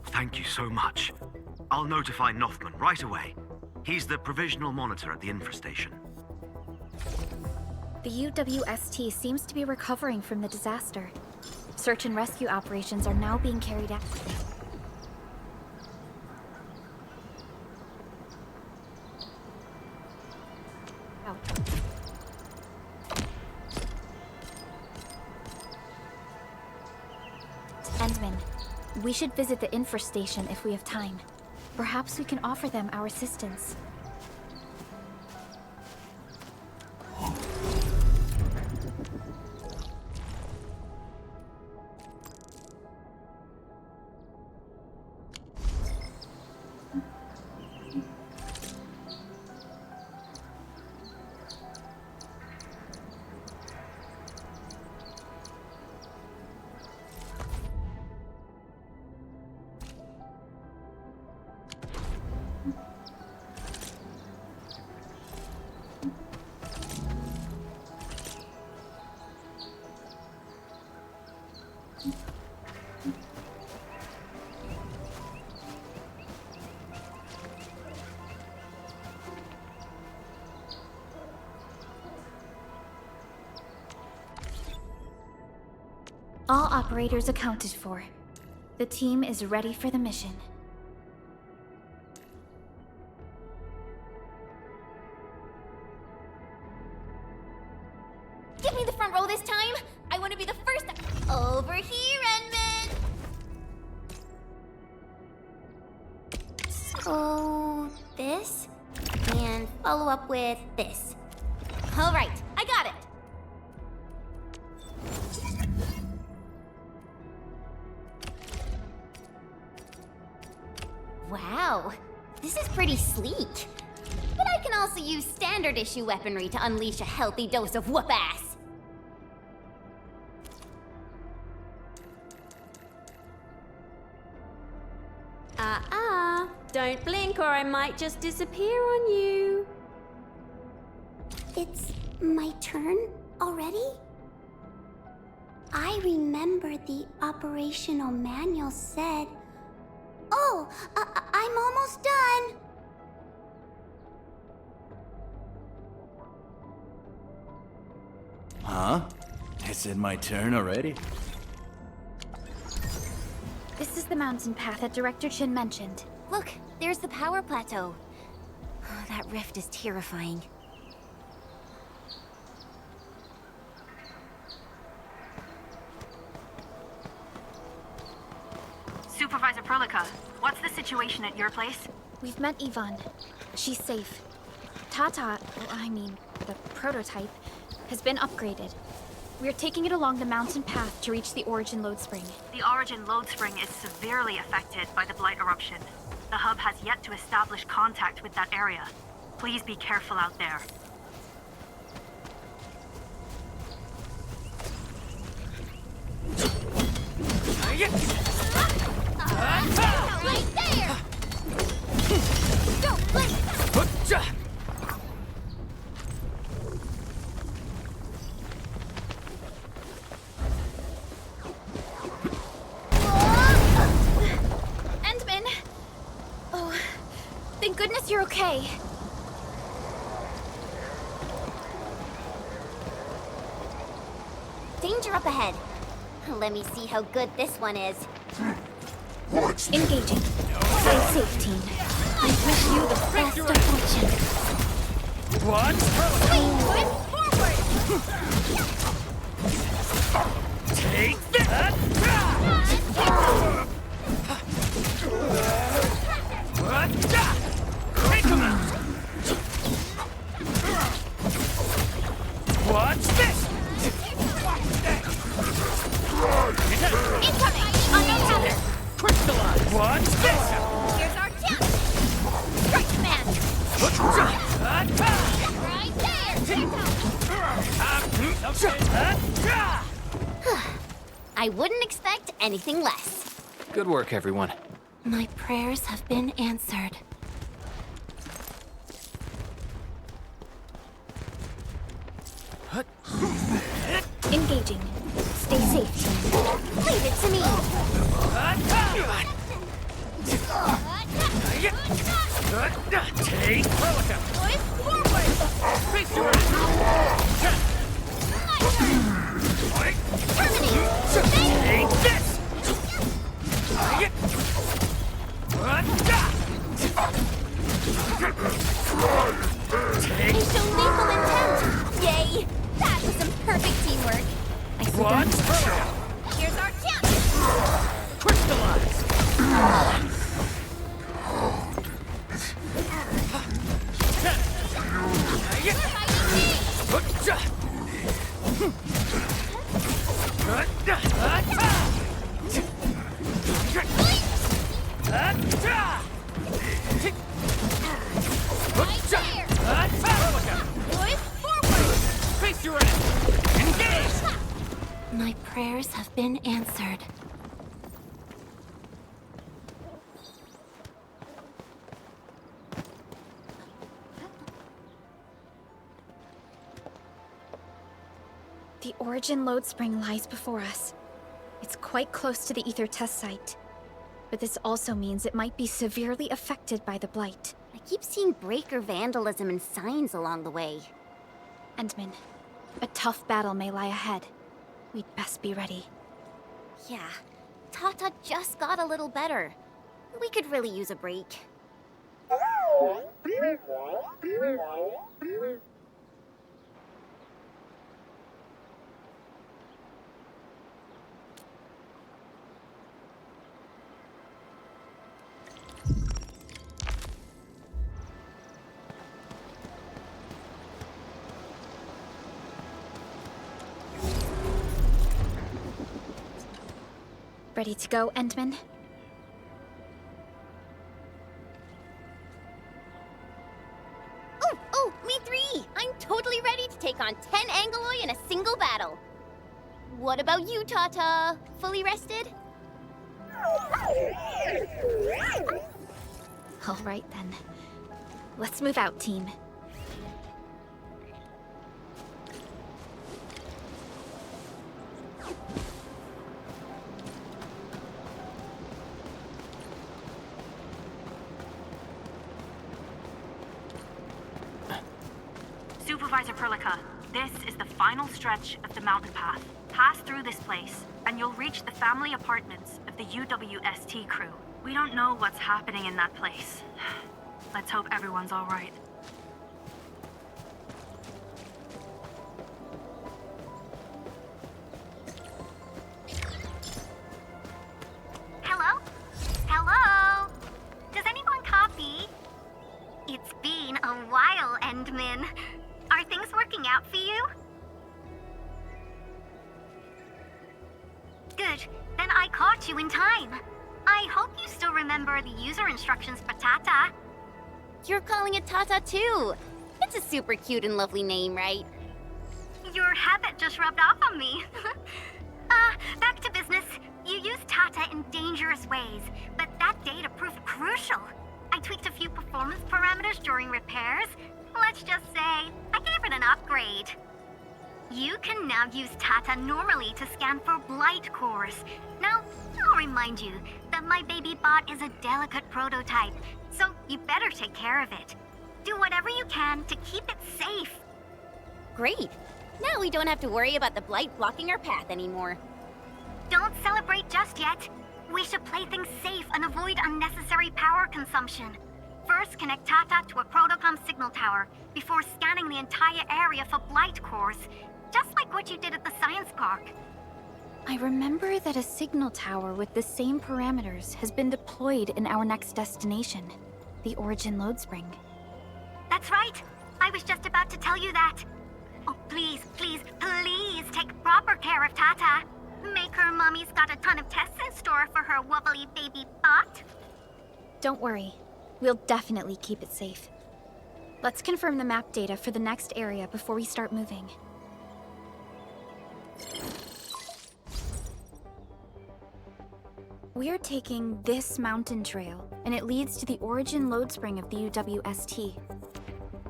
Thank you so much. I'll notify Nothman right away. He's the provisional monitor at the infrastation. The UWST seems to be recovering from the disaster. Search and rescue operations are now being carried out. Endman, we should visit the infra station if we have time. Perhaps we can offer them our assistance. All operators accounted for. The team is ready for the mission. Give me the front row this time! I want to be the first. Over here, Endman! So, this? And follow up with this. Alright, I got it! Wow, this is pretty sleek. But I can also use standard issue weaponry to unleash a healthy dose of whoop-ass. Don't blink or I might just disappear on you. It's my turn already? I remember the operational manual said... Oh, I'm almost done! Huh? Is it my turn already? This is the mountain path that Director Chin mentioned. Look, there's the power plateau. That rift is terrifying. Supervisor Prolica, what's the situation at your place? We've met Yvonne. She's safe. Tata, the prototype, has been upgraded. We're taking it along the mountain path to reach the Origin Load Spring. The Origin Load Spring is severely affected by the Blight eruption. The hub has yet to establish contact with that area. Please be careful out there. Right there! Go, Blink! Endman! Oh, thank goodness you're okay. Danger up ahead. Let me see how good this one is. Engaging. Stay safe, team. I wish you the best of fortune. What? Wait, forward! Take that! Take him out! What's this? Incoming! Unknown hazard! Crystallize! What's this? Here's our chance! Strike command! Right there! I wouldn't expect anything less. Good work, everyone. My prayers have been answered. Engaging. Stay safe, team. Leave it to me! Take Prolica! Forward! Face your work. Nicely What? done. Here's our chance! Crystallize! Face your end! Engage! My prayers have been answered. The Origin load spring lies before us. It's quite close to the Ether test site. But this also means it might be severely affected by the Blight. I keep seeing breaker vandalism and signs along the way. Endman, a tough battle may lie ahead. We'd best be ready. Yeah, Tata just got a little better. We could really use a break. Ready to go, Endman? Oh, me three! I'm totally ready to take on 10 Angeloy in a single battle. What about you, Tata? Fully rested? All right, then. Let's move out, team. Supervisor Perlica, this is the final stretch of the mountain path. Pass through this place, and you'll reach the family apartments of the UWST crew. We don't know what's happening in that place. Let's hope everyone's all right. Hello? Hello? Does anyone copy? It's been a while, Endman. Are things working out for you? Good. Then I caught you in time. I hope you still remember the user instructions for Tata. You're calling it Tata too. It's a super cute and lovely name, right? Your habit just rubbed off on me. Back to business. You used Tata in dangerous ways, but that data proved crucial. I tweaked a few performance parameters during repairs. Let's just say, I gave it an upgrade. You can now use Tata normally to scan for blight cores. Now, I'll remind you that my baby bot is a delicate prototype, so you better take care of it. Do whatever you can to keep it safe. Great. Now we don't have to worry about the blight blocking our path anymore. Don't celebrate just yet. We should play things safe and avoid unnecessary power consumption. First, connect Tata to a Protocom signal tower before scanning the entire area for blight cores, just like what you did at the science park. I remember that a signal tower with the same parameters has been deployed in our next destination, the Origin load spring. That's right. I was just about to tell you that. Oh, please, please, please take proper care of Tata. Make her mommy's got a ton of tests in store for her wobbly baby bot. Don't worry. We'll definitely keep it safe. Let's confirm the map data for the next area before we start moving. We're taking this mountain trail, and it leads to the Origin load spring of the UWST.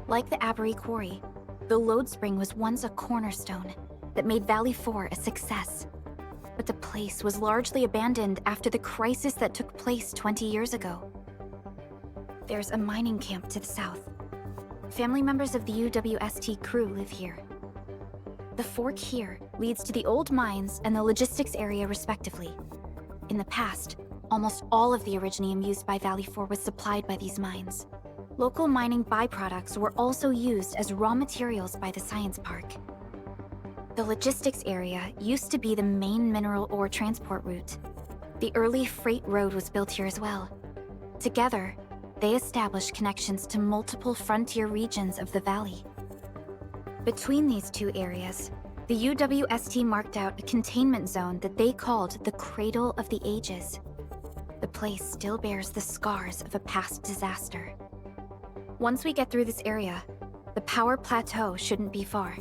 Like the Abery Quarry, the load spring was once a cornerstone that made Valley 4 a success. But the place was largely abandoned after the crisis that took place 20 years ago. There's a mining camp to the south. Family members of the UWST crew live here. The fork here leads to the old mines and the logistics area respectively. In the past, almost all of the Originium used by Valley 4 was supplied by these mines. Local mining byproducts were also used as raw materials by the science park. The logistics area used to be the main mineral ore transport route. The early freight road was built here as well. Together, they established connections to multiple frontier regions of the valley. Between these two areas, the UWST marked out a containment zone that they called the Cradle of the Ages. The place still bears the scars of a past disaster. Once we get through this area, the power plateau shouldn't be far.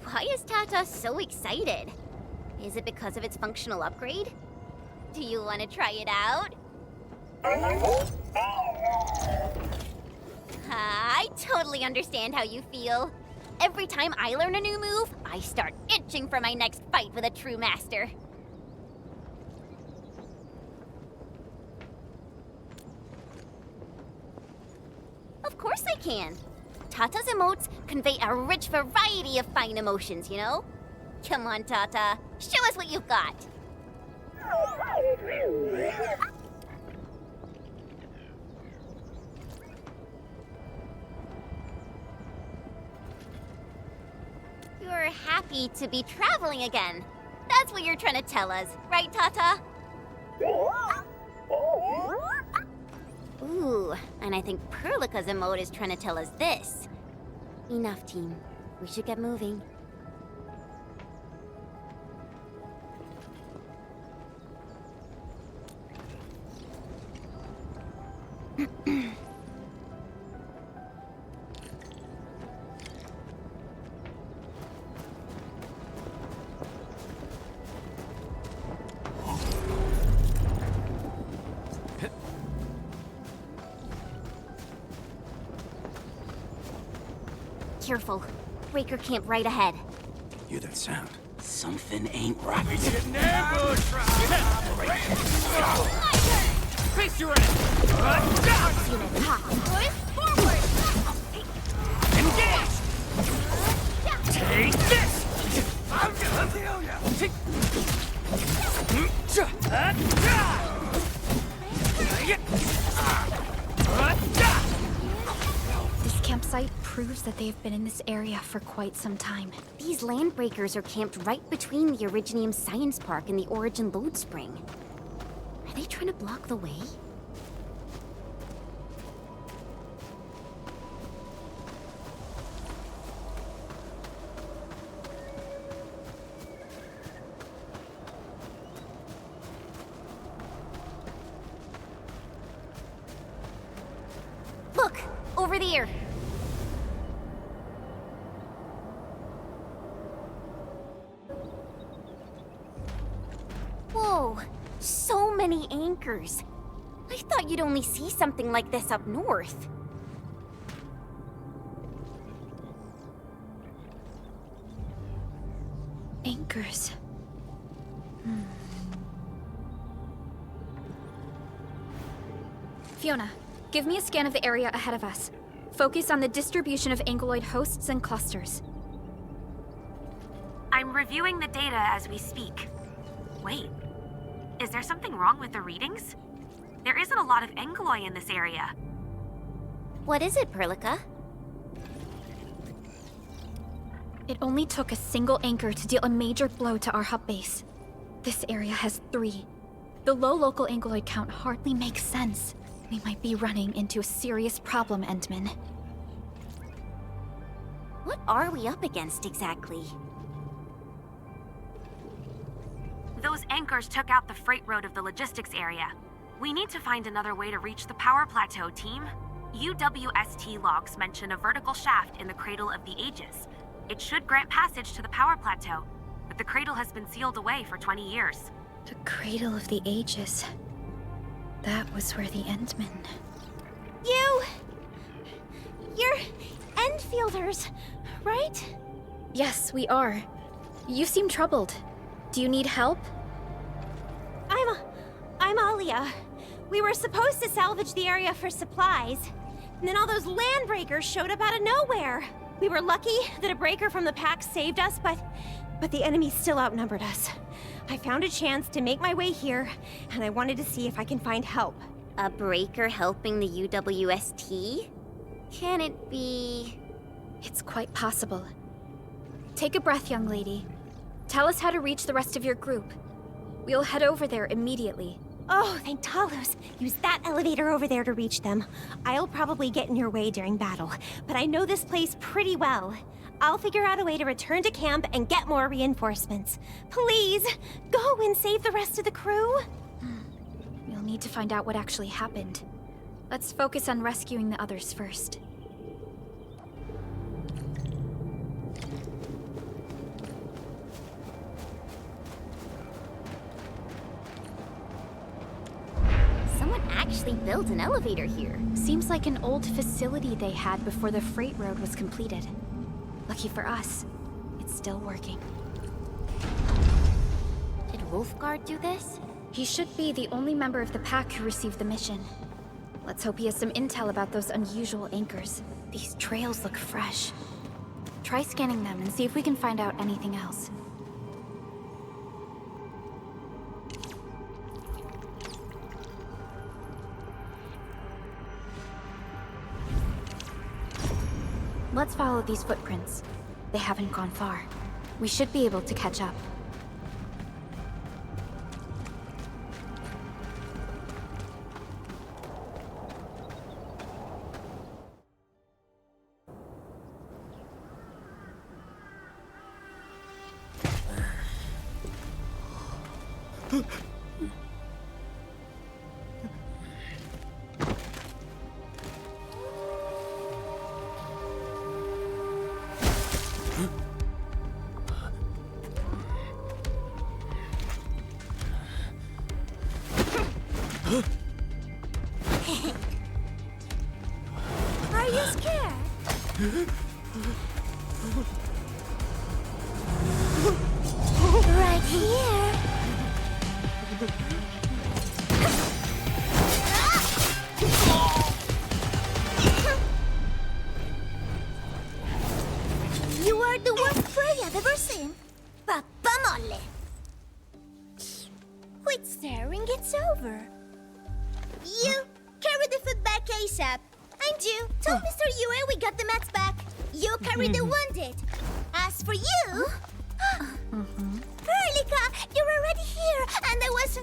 Why is Tata so excited? Is it because of its functional upgrade? Do you want to try it out? I totally understand how you feel. Every time I learn a new move, I start itching for my next fight with a true master. Of course I can. Tata's emotes convey a rich variety of fine emotions, you know? Come on, Tata. Show us what you've got. You're happy to be traveling again. That's what you're trying to tell us, right, Tata? Ooh, and I think Perlica's emote is trying to tell us this. Enough, team. We should get moving. Careful. Breaker camp right ahead. Hear that sound? Something ain't right. Face your end! Engage! Take this! I'm gonna heal you! This campsite proves that they've been in this area for quite some time. These land breakers are camped right between the Originium Science Park and the Origin Load Spring. Are they trying to block the way? Look! Over there! Whoa! So many anchors! I thought you'd only see something like this up north. Anchors. Fiona, give me a scan of the area ahead of us. Focus on the distribution of ankyloid hosts and clusters. I'm reviewing the data as we speak. Wait, is there something wrong with the readings? There isn't a lot of Ankyloid in this area. What is it, Perlica? It only took a single anchor to deal a major blow to our hub base. This area has 3. The low local ankyloid count hardly makes sense. We might be running into a serious problem, Endman. What are we up against exactly? Those anchors took out the freight road of the logistics area. We need to find another way to reach the power plateau, team. UWST logs mention a vertical shaft in the Cradle of the Ages. It should grant passage to the power plateau, but the cradle has been sealed away for 20 years. The Cradle of the Ages. That was where the Endmen... You're Endfielders, right? Yes, we are. You seem troubled. Do you need help? I'm Alia. We were supposed to salvage the area for supplies, and then all those land breakers showed up out of nowhere. We were lucky that a breaker from the pack saved us, but the enemy still outnumbered us. I found a chance to make my way here, and I wanted to see if I can find help. A breaker helping the UWST? Can it be... It's quite possible. Take a breath, young lady. Tell us how to reach the rest of your group. We'll head over there immediately. Oh, thank Talos. Use that elevator over there to reach them. I'll probably get in your way during battle, but I know this place pretty well. I'll figure out a way to return to camp and get more reinforcements. Please, go and save the rest of the crew. We'll need to find out what actually happened. Let's focus on rescuing the others first. Someone actually built an elevator here. Seems like an old facility they had before the freight road was completed. Lucky for us, it's still working. Did Wolfguard do this? He should be the only member of the pack who received the mission. Let's hope he has some intel about those unusual anchors. These trails look fresh. Try scanning them and see if we can find out anything else. Let's follow these footprints. They haven't gone far. We should be able to catch up. Are you scared? Right here. You are the worst prey I've ever seen. Papa Molle. Quit staring, it's over. You, carry the food back ASAP. And you, tell Mr. Yue we got the mats back. You carry the wounded. As for you... Perlica, you're already here, and I was...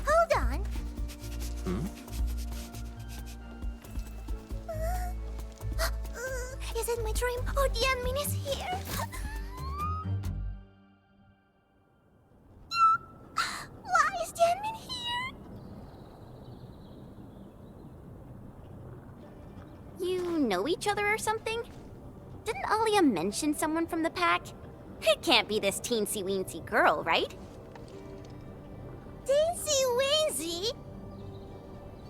Hold on. Is it my dream, or the admin is here? Why is the admin here? You know each other or something? Didn't Alia mention someone from the pack? It can't be this teensy-weensy girl, right? Teensy-weensy?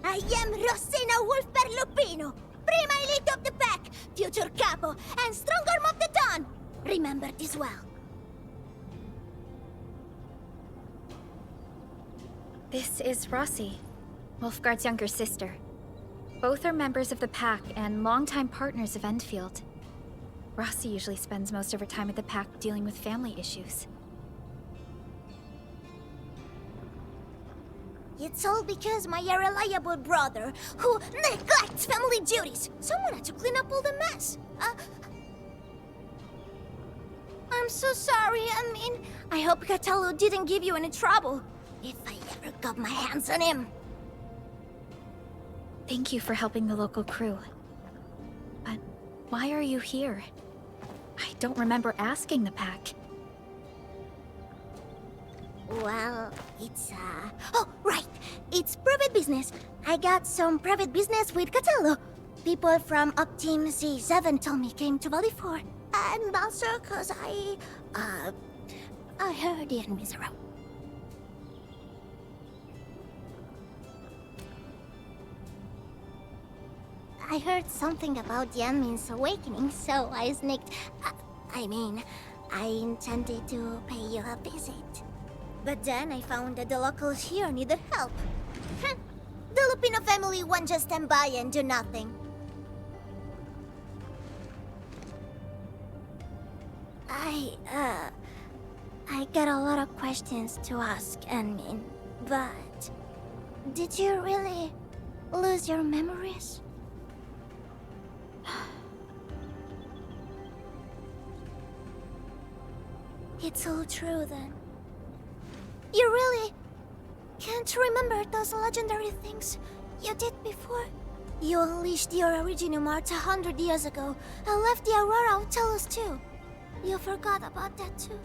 I am Rosena Wolfberg-Lupino, Prima Elite of the Pack, future Capo, and Strong Arm of the Dawn. Remember this well. This is Rossi, Wolfguard's younger sister. Both are members of the pack and longtime partners of Endfield. Rossi usually spends most of her time at the pack dealing with family issues. It's all because my irreliable brother, who neglects family duties. Someone had to clean up all the mess. I'm so sorry. I hope Catello didn't give you any trouble. If I ever got my hands on him. Thank you for helping the local crew. But why are you here? I don't remember asking the pack. Well, it's, Oh, right! It's private business. I got some private business with Catello. People from Up Team C7 told me came to Valley 4. And also cause I heard the enemies around. I heard something about the admin's awakening, so I sneaked... I intended to pay you a visit. But then I found that the locals here needed help. The Lupino family won't just stand by and do nothing. I got a lot of questions to ask, Anmin, but did you really lose your memories? It's all true then. You really can't remember those legendary things you did before? You unleashed the Originium Art 100 years ago and left the Aurora Ocellus too. You forgot about that too.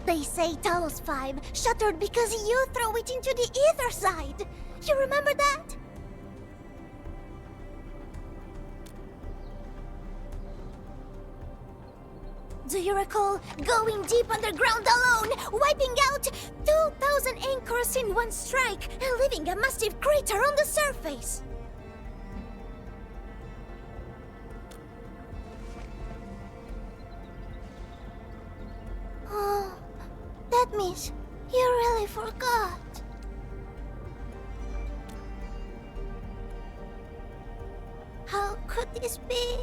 They say Talos 5 shattered because you threw it into the ether side. You remember that? Do you recall going deep underground alone, wiping out 2,000 anchors in one strike, and leaving a massive crater on the surface? Oh, that means you really forgot. How could this be?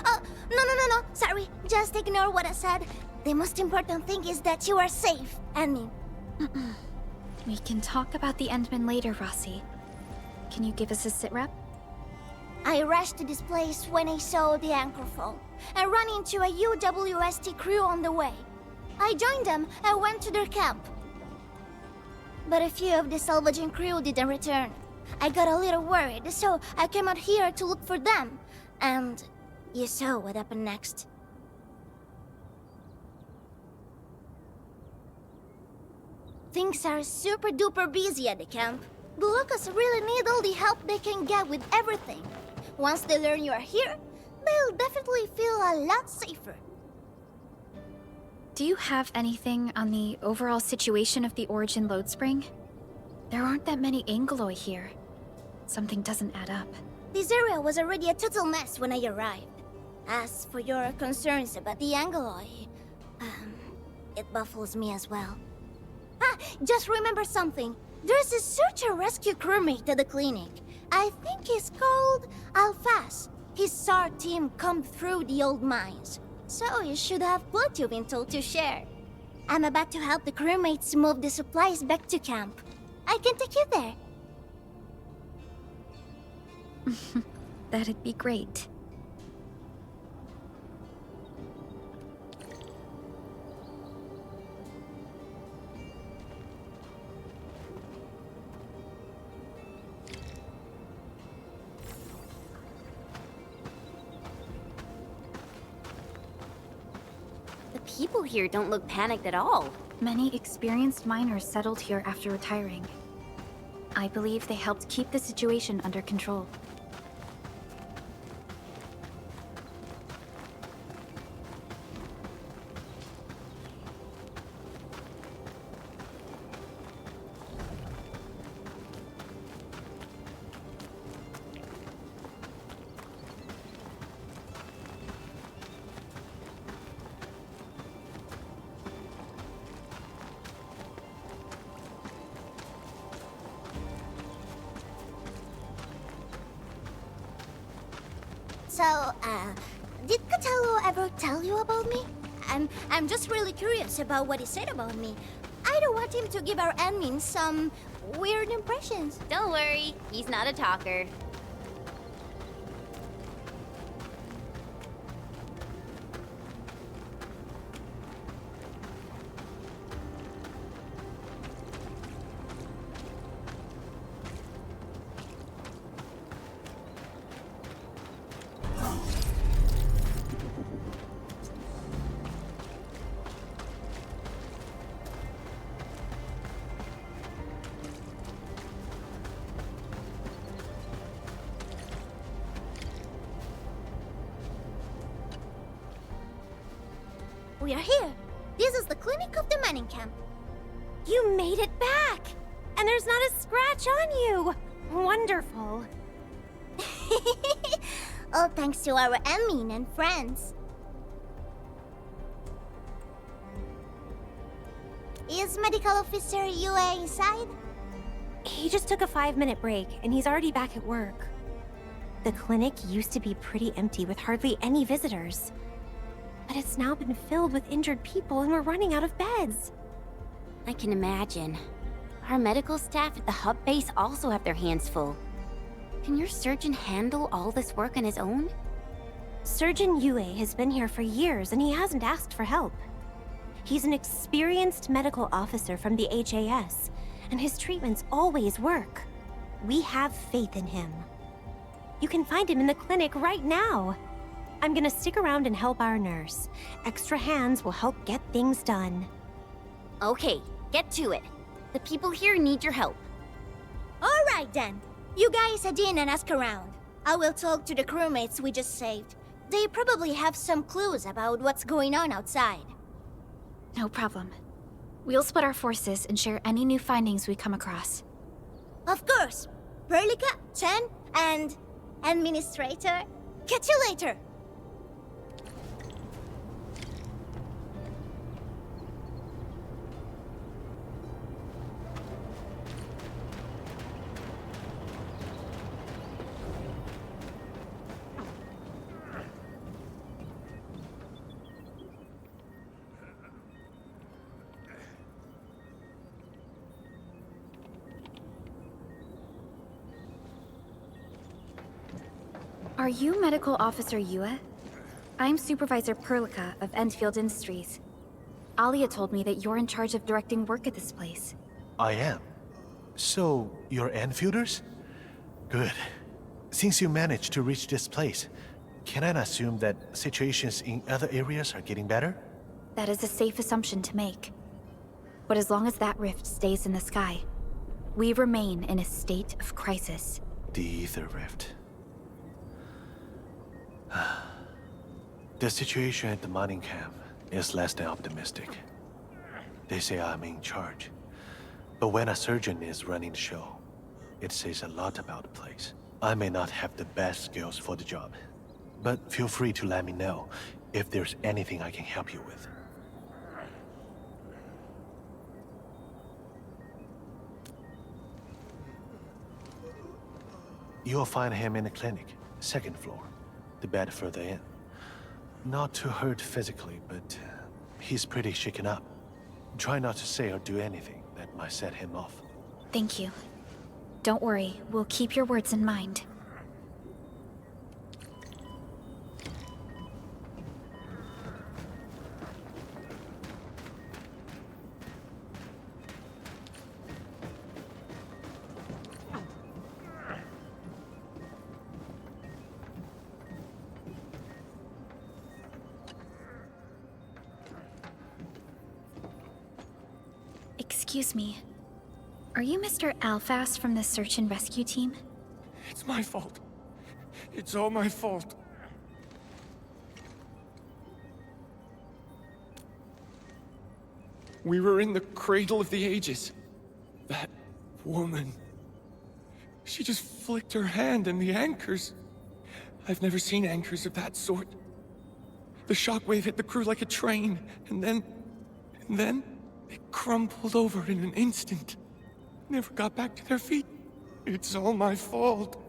Oh, no. Sorry, just ignore what I said. The most important thing is that you are safe, Annie. We can talk about the Endmen later, Rossi. Can you give us a sitrep? I rushed to this place when I saw the anchor fall, and ran into a UWST crew on the way. I joined them and went to their camp. But a few of the salvaging crew didn't return. I got a little worried, so I came out here to look for them. And you saw what happened next. Things are super duper busy at the camp. The locals really need all the help they can get with everything. Once they learn you are here, they'll definitely feel a lot safer. Do you have anything on the overall situation of the Origin load spring? There aren't that many Angeloi here. Something doesn't add up. This area was already a total mess when I arrived. As for your concerns about the Angeloi, it baffles me as well. Just remember something. There's a search and rescue crewmate at the clinic. I think he's called Alphas. His SAR team combed through the old mines, so you should have plenty of intel to share. I'm about to help the crewmates move the supplies back to camp. I can take you there. That'd be great. The people here don't look panicked at all. Many experienced miners settled here after retiring. I believe they helped keep the situation under control. So, did Catello ever tell you about me? I'm just really curious about what he said about me. I don't want him to give our admin some weird impressions. Don't worry, he's not a talker. We are here. This is the clinic of the mining camp. You made it back! And there's not a scratch on you! Wonderful. All thanks to our eminent friends. Is Medical Officer Yue inside? He just took a 5-minute break, and he's already back at work. The clinic used to be pretty empty with hardly any visitors. But it's now been filled with injured people, and we're running out of beds. I can imagine. Our medical staff at the hub base also have their hands full. Can your surgeon handle all this work on his own? Surgeon Yue has been here for years, and he hasn't asked for help. He's an experienced medical officer from the HAS, and his treatments always work. We have faith in him. You can find him in the clinic right now. I'm gonna stick around and help our nurse. Extra hands will help get things done. Okay, get to it. The people here need your help. All right then. You guys head in and ask around. I will talk to the crewmates we just saved. They probably have some clues about what's going on outside. No problem. We'll split our forces and share any new findings we come across. Of course. Perlica, Chen, and Administrator. Catch you later. Are you Medical Officer Yue? I'm Supervisor Perlica of Endfield Industries. Alia told me that you're in charge of directing work at this place. I am. So, you're Enfielders? Good. Since you managed to reach this place, can I assume that situations in other areas are getting better? That is a safe assumption to make. But as long as that rift stays in the sky, we remain in a state of crisis. The Ether Rift. The situation at the mining camp is less than optimistic. They say I'm in charge. But when a surgeon is running the show, it says a lot about the place. I may not have the best skills for the job, but feel free to let me know if there's anything I can help you with. You'll find him in the clinic, second floor, the bed further in. Not too hurt physically, but he's pretty shaken up. Try not to say or do anything that might set him off. Thank you. Don't worry, we'll keep your words in mind. Excuse me. Are you Mr. Alphas from the search and rescue team? It's my fault. It's all my fault. We were in the cradle of the ages. That woman. She just flicked her hand and the anchors. I've never seen anchors of that sort. The shockwave hit the crew like a train, and then they crumpled over in an instant. Never got back to their feet. It's all my fault.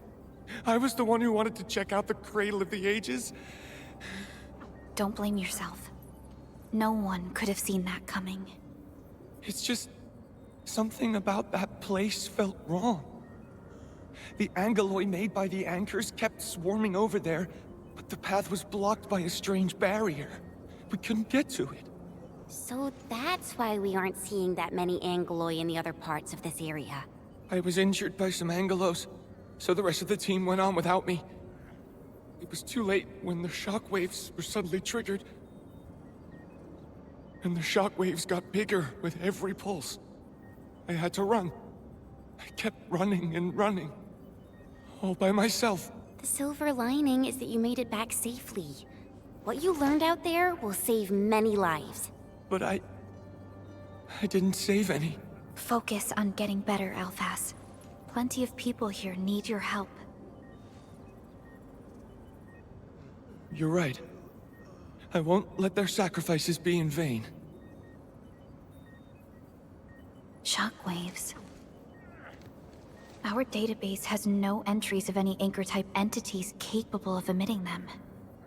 I was the one who wanted to check out the cradle of the ages. Don't blame yourself. No one could have seen that coming. It's just something about that place felt wrong. The angeloi made by the anchors kept swarming over there, but the path was blocked by a strange barrier. We couldn't get to it. So that's why we aren't seeing that many angeloi in the other parts of this area. I was injured by some angelos, so the rest of the team went on without me. It was too late when the shockwaves were suddenly triggered. And the shockwaves got bigger with every pulse. I had to run. I kept running and running. All by myself. The silver lining is that you made it back safely. What you learned out there will save many lives. But I didn't save any. Focus on getting better, Alphas. Plenty of people here need your help. You're right. I won't let their sacrifices be in vain. Shockwaves. Our database has no entries of any Anchor-type entities capable of emitting them.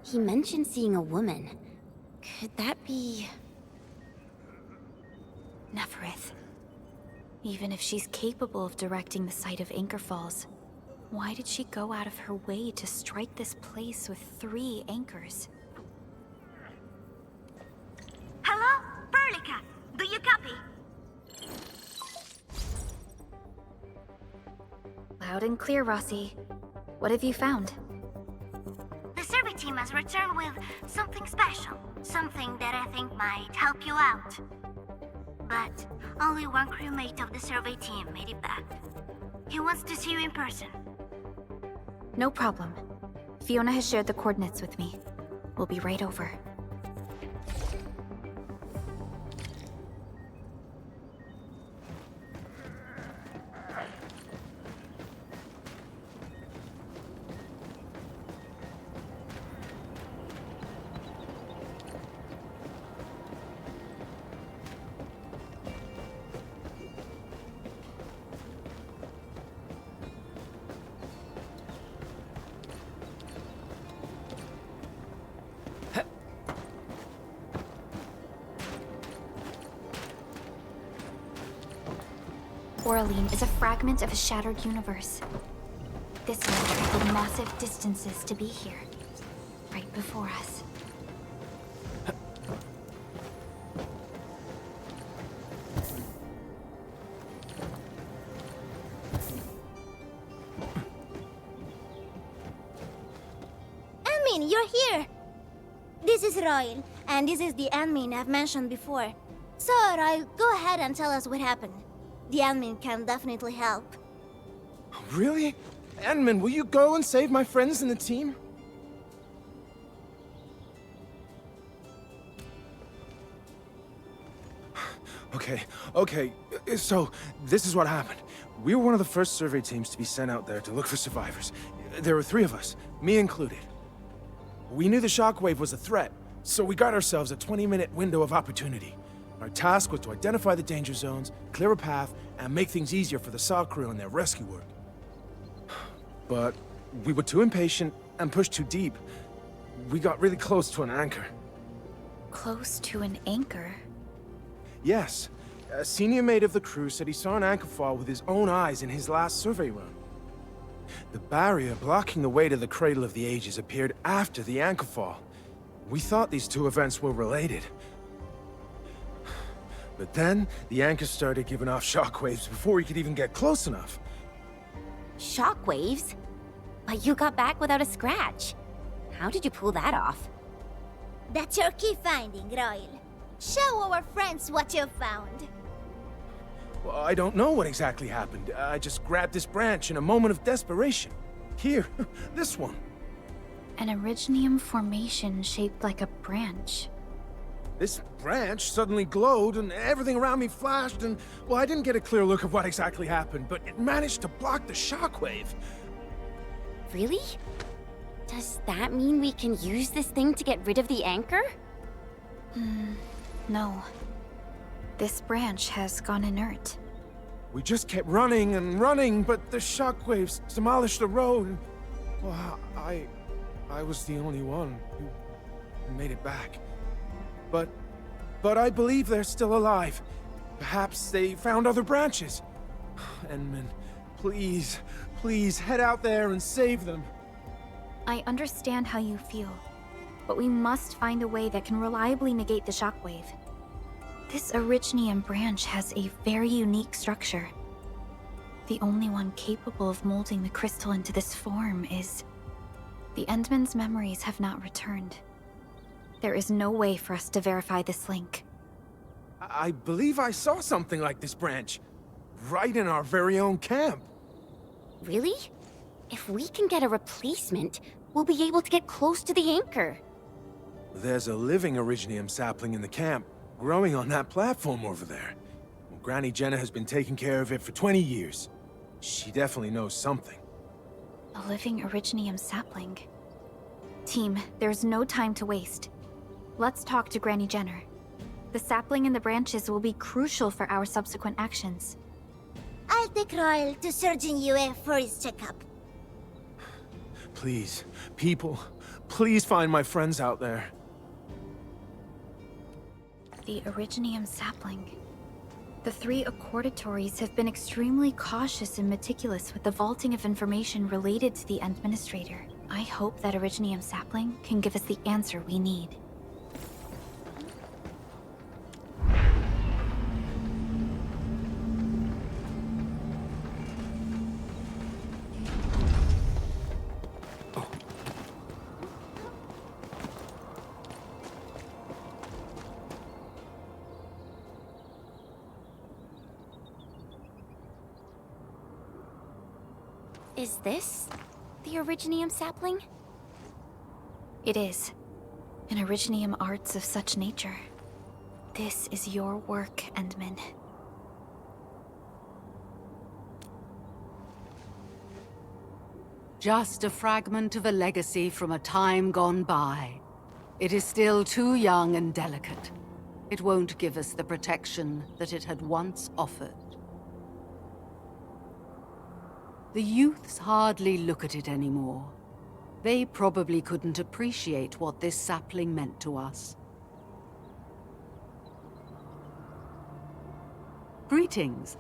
He mentioned seeing a woman. Could that be... Neferith. Even if she's capable of directing the site of Anchor Falls, why did she go out of her way to strike this place with 3 anchors? Hello? Perlica, do you copy? Loud and clear, Rossi. What have you found? The survey team has returned with something special. Something that I think might help you out. But only one crewmate of the survey team made it back. He wants to see you in person. No problem. Fiona has shared the coordinates with me. We'll be right over. Oraline is a fragment of a shattered universe. This one traveled massive distances to be here, right before us. Admin, you're here! This is Royal, and this is the admin I've mentioned before. So, Royal, go ahead and tell us what happened. The admin can definitely help. Really? Admin, will you go and save my friends and the team? Okay. So, this is what happened. We were one of the first survey teams to be sent out there to look for survivors. There were 3 of us, me included. We knew the shockwave was a threat, so we got ourselves a 20-minute window of opportunity. Our task was to identify the danger zones, clear a path, and make things easier for the SAW crew and their rescue work. But we were too impatient and pushed too deep. We got really close to an anchor. Close to an anchor? Yes. A senior mate of the crew said he saw an anchor fall with his own eyes in his last survey run. The barrier blocking the way to the Cradle of the Ages appeared after the anchor fall. We thought these 2 events were related. But then, the anchor started giving off shockwaves before we could even get close enough. Shockwaves? But you got back without a scratch. How did you pull that off? That's your key finding, Royal. Show our friends what you've found. Well, I don't know what exactly happened. I just grabbed this branch in a moment of desperation. Here, this one. An Originium formation shaped like a branch. This branch suddenly glowed and everything around me flashed and, well, I didn't get a clear look of what exactly happened, but it managed to block the shockwave. Really? Does that mean we can use this thing to get rid of the anchor? No. This branch has gone inert. We just kept running and running, but the shockwaves demolished the road. Well, I was the only one who made it back. But I believe they're still alive. Perhaps they found other branches. Endman, please head out there and save them. I understand how you feel, but we must find a way that can reliably negate the shockwave. This Originium branch has a very unique structure. The only one capable of molding the crystal into this form is... The Endman's memories have not returned. There is no way for us to verify this link. I believe I saw something like this branch. Right in our very own camp. Really? If we can get a replacement, we'll be able to get close to the anchor. There's a living Originium sapling in the camp, growing on that platform over there. Well, Granny Jenna has been taking care of it for 20 years. She definitely knows something. A living Originium sapling. Team, there's no time to waste. Let's talk to Granny Jenner. The sapling and the branches will be crucial for our subsequent actions. I'll take Royal to Surgeon Yue for his checkup. Please, people, please find my friends out there. The Originium sapling. The 3 accordatories have been extremely cautious and meticulous with the vaulting of information related to the Administrator. I hope that Originium sapling can give us the answer we need. Is this the Originium sapling? It is. An Originium arts of such nature. This is your work, Endman. Just a fragment of a legacy from a time gone by. It is still too young and delicate. It won't give us the protection that it had once offered. The youths hardly look at it anymore. They probably couldn't appreciate what this sapling meant to us. Greetings.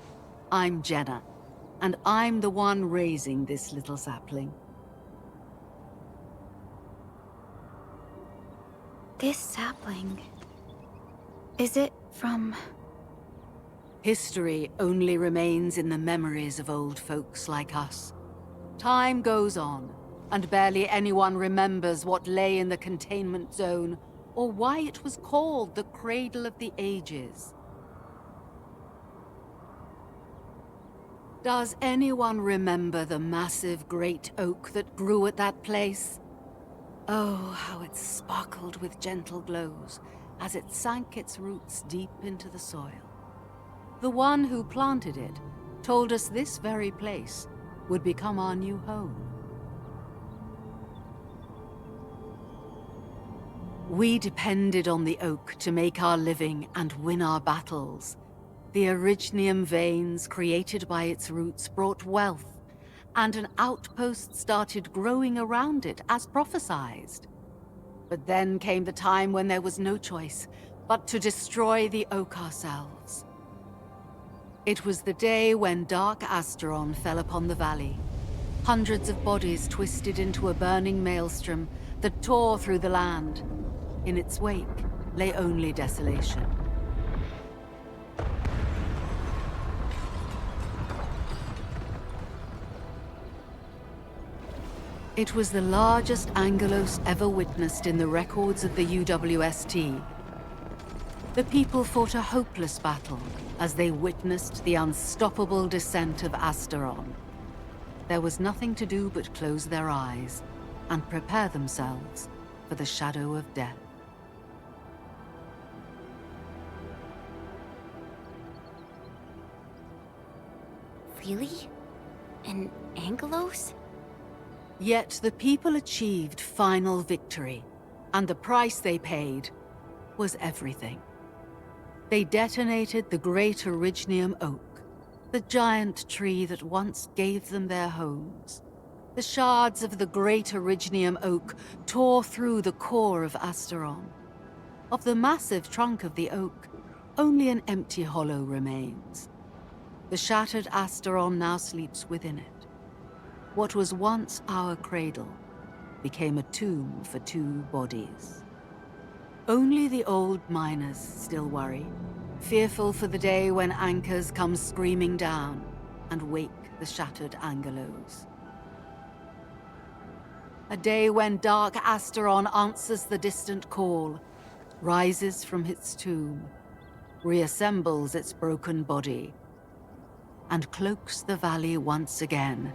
I'm Jenna, and I'm the one raising this little sapling. This sapling... is it from... History only remains in the memories of old folks like us. Time goes on, and barely anyone remembers what lay in the containment zone, or why it was called the Cradle of the Ages. Does anyone remember the massive great oak that grew at that place? Oh, how it sparkled with gentle glows as it sank its roots deep into the soil. The one who planted it told us this very place would become our new home. We depended on the oak to make our living and win our battles. The Originium veins created by its roots brought wealth, and an outpost started growing around it as prophesized. But then came the time when there was no choice but to destroy the oak ourselves. It was the day when Dark Asteron fell upon the valley. Hundreds of bodies twisted into a burning maelstrom that tore through the land. In its wake lay only desolation. It was the largest Angelos ever witnessed in the records of the UWST. The people fought a hopeless battle as they witnessed the unstoppable descent of Asteron. There was nothing to do but close their eyes and prepare themselves for the shadow of death. Really? An Angelos? Yet the people achieved final victory, and the price they paid was everything. They detonated the great Originium oak, the giant tree that once gave them their homes. The shards of the great Originium oak tore through the core of Asteron. Of the massive trunk of the oak, only an empty hollow remains. The shattered Asteron now sleeps within it. What was once our cradle became a tomb for 2 bodies. Only the old miners still worry, fearful for the day when anchors come screaming down and wake the shattered Angelos. A day when Dark Asteron answers the distant call, rises from its tomb, reassembles its broken body, and cloaks the valley once again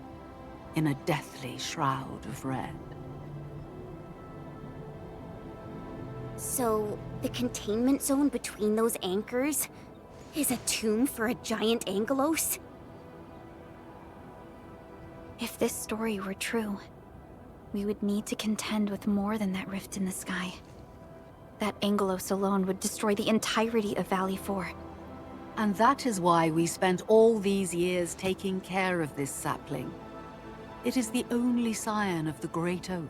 in a deathly shroud of red. So, the containment zone between those anchors is a tomb for a giant Angelos? If this story were true, we would need to contend with more than that rift in the sky. That Angelos alone would destroy the entirety of Valley 4. And that is why we spent all these years taking care of this sapling. It is the only scion of the Great Oak.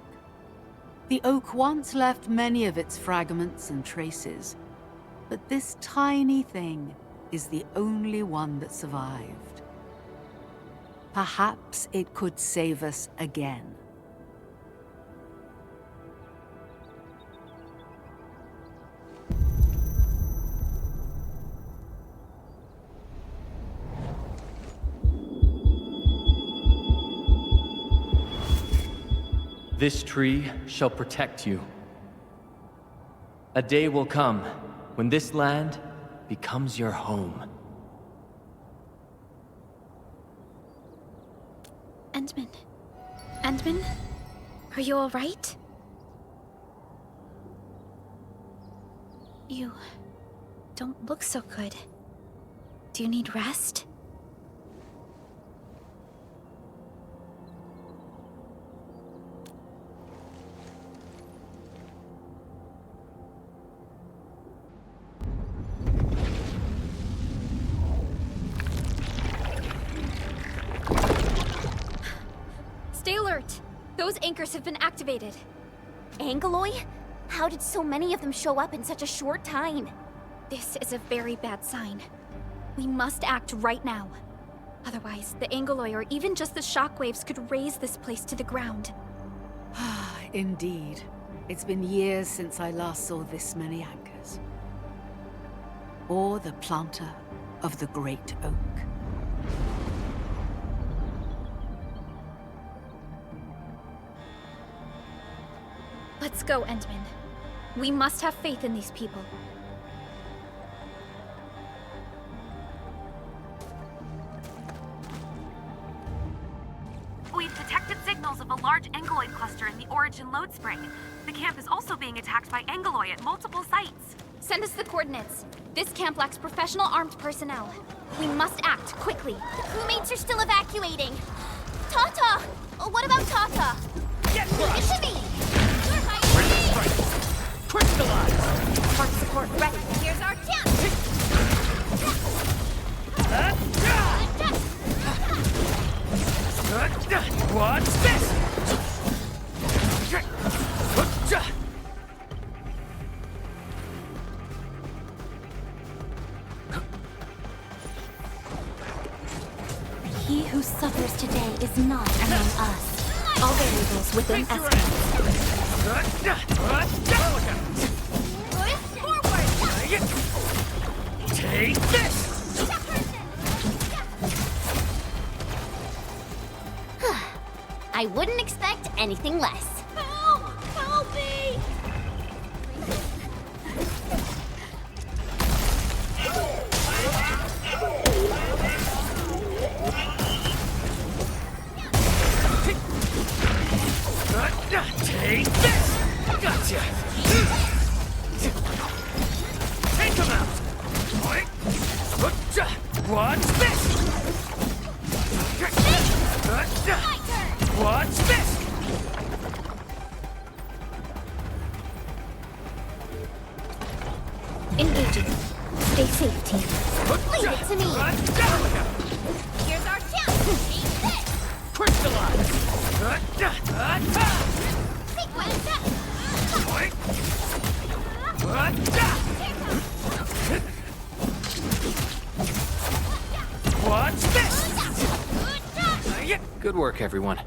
The oak once left many of its fragments and traces, but this tiny thing is the only one that survived. Perhaps it could save us again. This tree shall protect you. A day will come when this land becomes your home. Endman. Endman? Are you all right? You don't look so good. Do you need rest? Stay alert! Those anchors have been activated. Angeloy? How did so many of them show up in such a short time? This is a very bad sign. We must act right now. Otherwise, the Angeloy or even just the shockwaves could raze this place to the ground. Indeed. It's been years since I last saw this many anchors. Or the planter of the Great Oak. Let's go, Endman. We must have faith in these people. We've detected signals of a large Angeloid cluster in the Origin load spring. The camp is also being attacked by Angeloy at multiple sites. Send us the coordinates. This camp lacks professional armed personnel. We must act quickly. The crewmates are still evacuating. Tata! Oh, what about Tata? Get Leave it to me! Ready to strike! Crystallize! Hard support ready. Here's our chance! What's this? He who suffers today is not among us. All variables within estimate. Take this! I wouldn't expect anything less. Help! Help me! Take this! Gotcha! Take him out! What's this? What's this? Engaging. Stay safe, team. Leave it to me. Here's our chance. Take this. Crystallize! Sequence. What's this? Good work, everyone.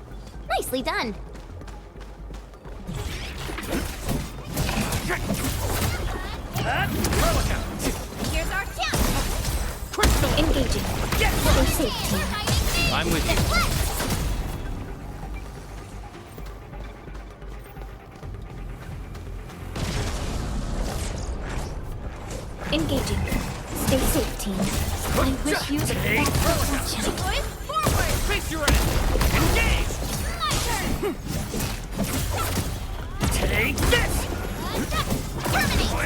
Nicely done. Here's our chance. Engaging. Stay safe, team. I'm with you. Engaging. Stay safe, team. I wish you the best of fortune. Forward. Face your end! Engage! My turn. Take this! Terminate.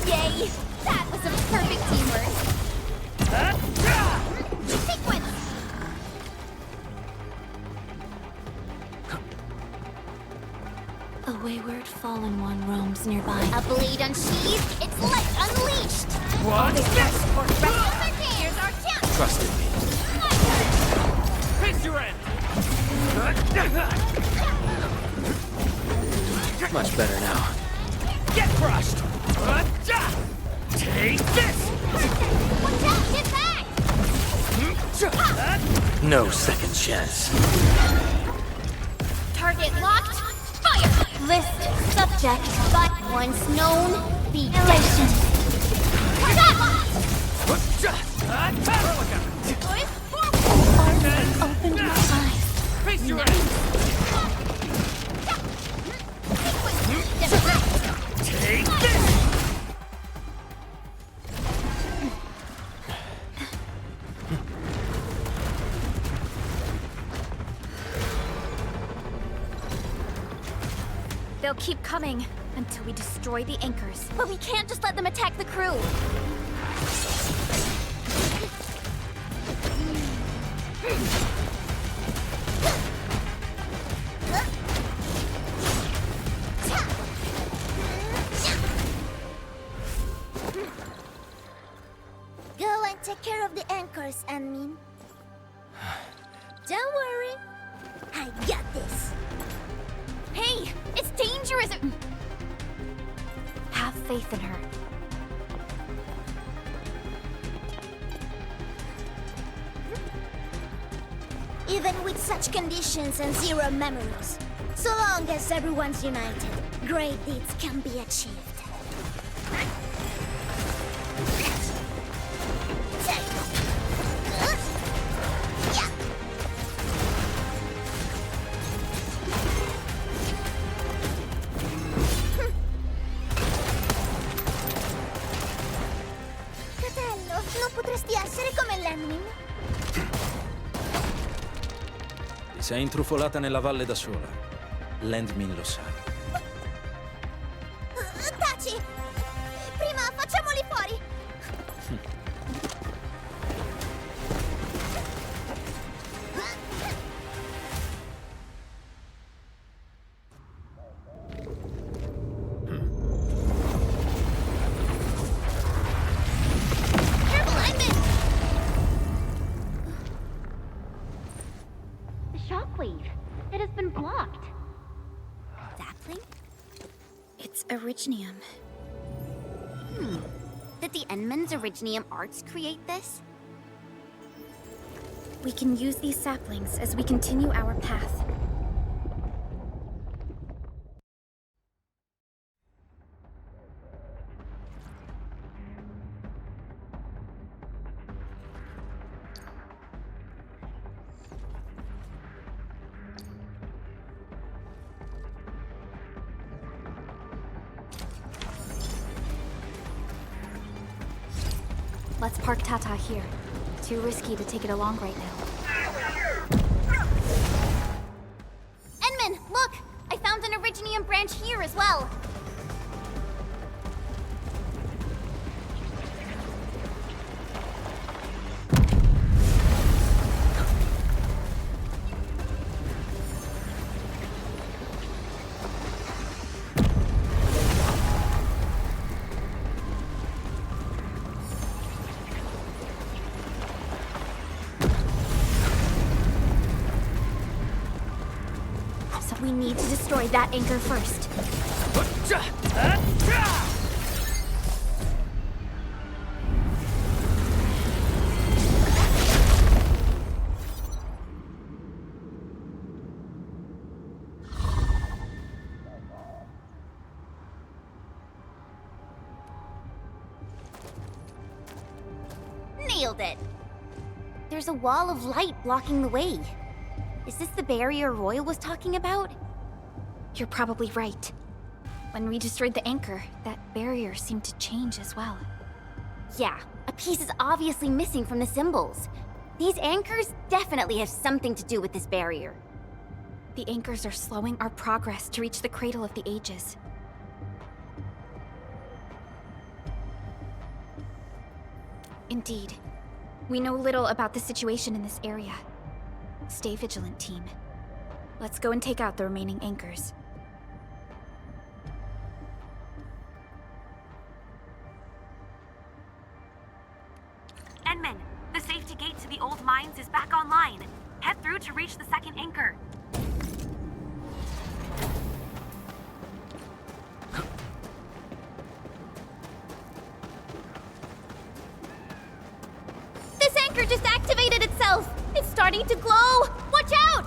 Yay! That was a perfect teamwork. Sequence. A wayward fallen one roams nearby. A blade unsheathed, its light unleashed! What? Here's our chance! Trust in me. Face your end! Much better now. Get crushed! Take this! Watch out, get back! No second chance. Target locked, fire! List subject, but once known, be elation. Opened my eyes. Face your Take this! They'll keep coming until we destroy the anchors. But we can't just let them attack the crew. Go and take care of the anchors, Anmin. Don't worry. I got this. Hey, it's dangerous! Have faith in her. Even with such conditions and zero memories, so long as everyone's united, great deeds can be achieved. Fratello, non potresti essere come l'Enmin? Ti sei intrufolata nella valle da sola. L'Endmin lo sa. Taci! Prima facciamoli fuori! Careful, Endman! The shockwave. It has been blocked. Sapling? It's Originium. Did the Endman's Originium arts create this? We can use these saplings as we continue our path. Let's park Tata here. Too risky to take it along right now. Endman, look! I found an Originium branch here as well. We need to destroy that anchor first. Nailed it! There's a wall of light blocking the way. Is this the barrier Royal was talking about? You're probably right. When we destroyed the anchor, that barrier seemed to change as well. Yeah, a piece is obviously missing from the symbols. These anchors definitely have something to do with this barrier. The anchors are slowing our progress to reach the Cradle of the Ages. Indeed. We know little about the situation in this area. Stay vigilant, team. Let's go and take out the remaining anchors. through to reach the second anchor. This anchor just activated itself! It's starting to glow! Watch out!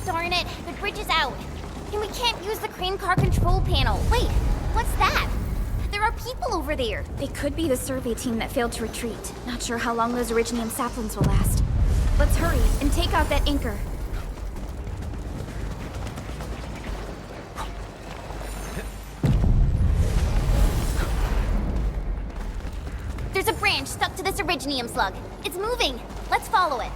Darn it, the bridge is out. And we can't use the crane car control panel. Wait, what's that? There are people over there. They could be the survey team that failed to retreat. Not sure how long those Originium saplings will last. Let's hurry and take out that anchor. There's a branch stuck to this Originium slug. It's moving. Let's follow it.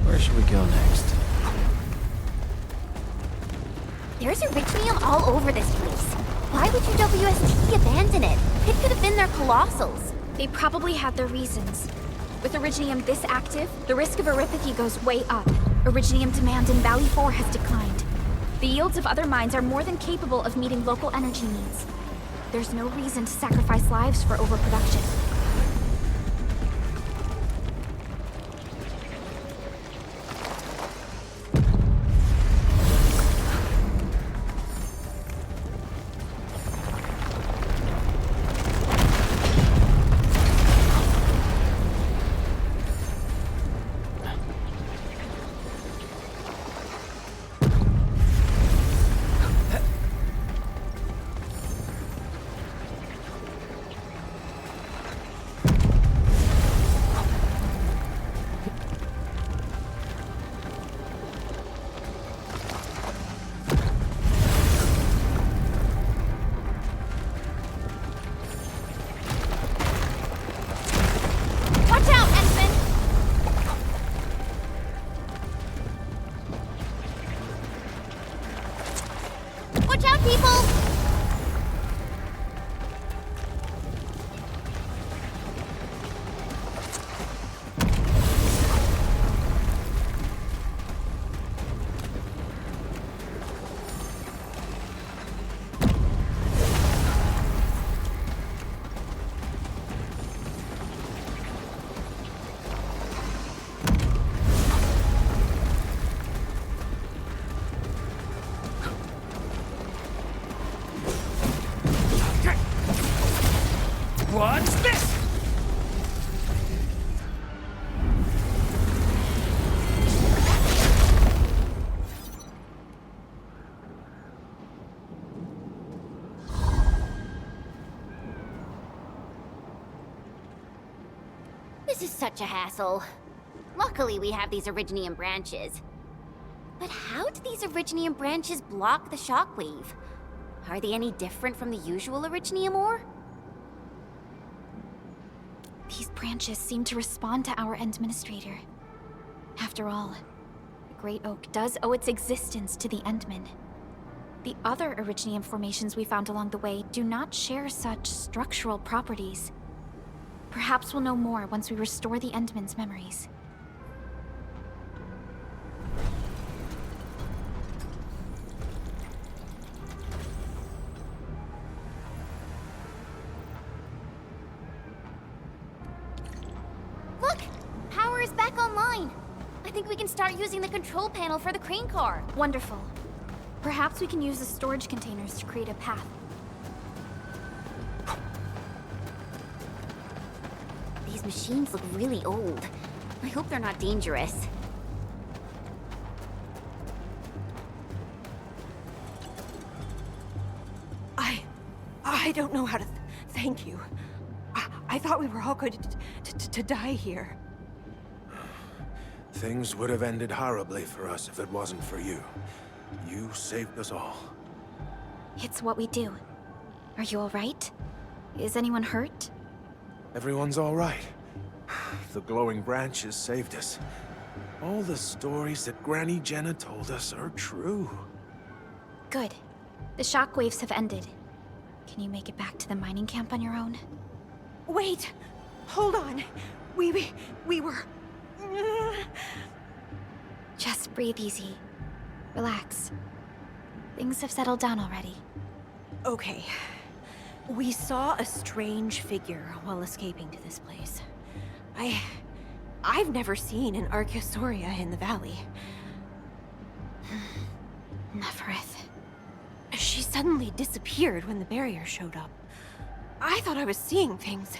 Where should we go next? There's Originium all over this place. Why would UWST abandon it? It could have been their colossals. They probably had their reasons. With Originium this active, the risk of eripathy goes way up. Originium demand in Valley 4 has declined. The yields of other mines are more than capable of meeting local energy needs. There's no reason to sacrifice lives for overproduction. What's this? This is such a hassle. Luckily, we have these Originium branches. But how do these Originium branches block the shockwave? Are they any different from the usual Originium ore? These branches seem to respond to our Endministrator. After all, the Great Oak does owe its existence to the Endmen. The other Originium formations we found along the way do not share such structural properties. Perhaps we'll know more once we restore the Endmen's memories. Look! Power is back online! I think we can start using the control panel for the crane car. Wonderful. Perhaps we can use the storage containers to create a path. These machines look really old. I hope they're not dangerous. I don't know how to thank you. I thought we were all going to die here. Things would have ended horribly for us if it wasn't for you. You saved us all. It's what we do. Are you all right? Is anyone hurt? Everyone's all right. The glowing branches saved us. All the stories that Granny Jenna told us are true. Good. The shockwaves have ended. Can you make it back to the mining camp on your own? Wait! Hold on! We were... Just breathe easy. Relax. Things have settled down already. Okay. We saw a strange figure while escaping to this place. I've never seen an Archaeosauria in the valley. Nefereth. She suddenly disappeared when the barrier showed up. I thought I was seeing things.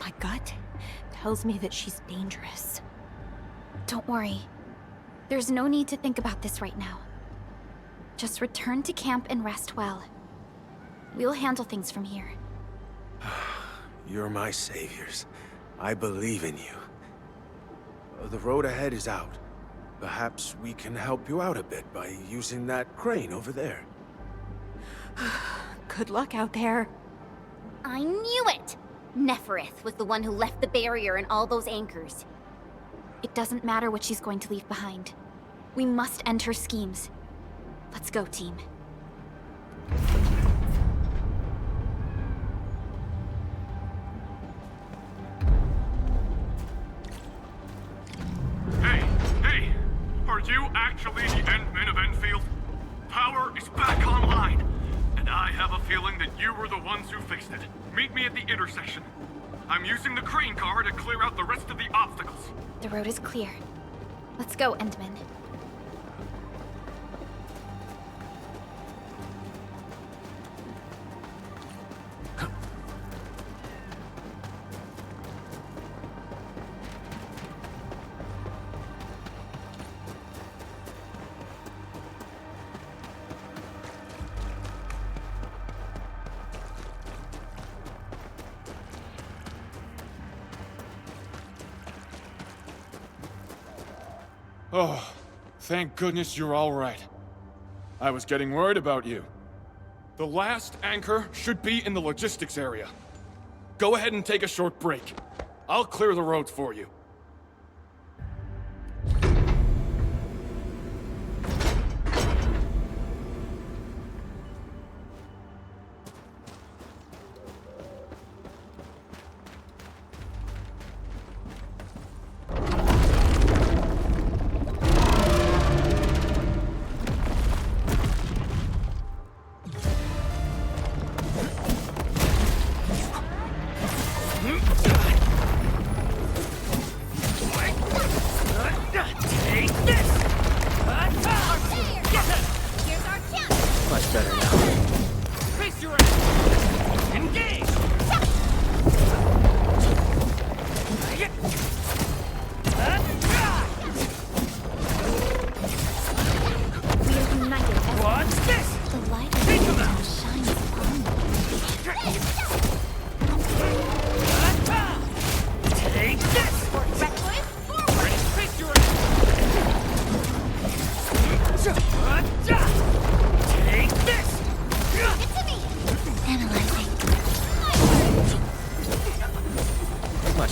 My gut tells me that she's dangerous. Don't worry. There's no need to think about this right now. Just return to camp and rest well. We'll handle things from here. You're my saviors. I believe in you. The road ahead is out. Perhaps we can help you out a bit by using that crane over there. Good luck out there. I knew it! Nefereth was the one who left the barrier and all those anchors. It doesn't matter what she's going to leave behind. We must end her schemes. Let's go, team. Hey! Are you actually the Endmen of Endfield? Power is back online, and I have a feeling that you were the ones who fixed it. Meet me at the intersection. I'm using the crane car to clear out the rest of the obstacles. The road is clear. Let's go, Endman. Oh, thank goodness you're all right. I was getting worried about you. The last anchor should be in the logistics area. Go ahead and take a short break. I'll clear the roads for you.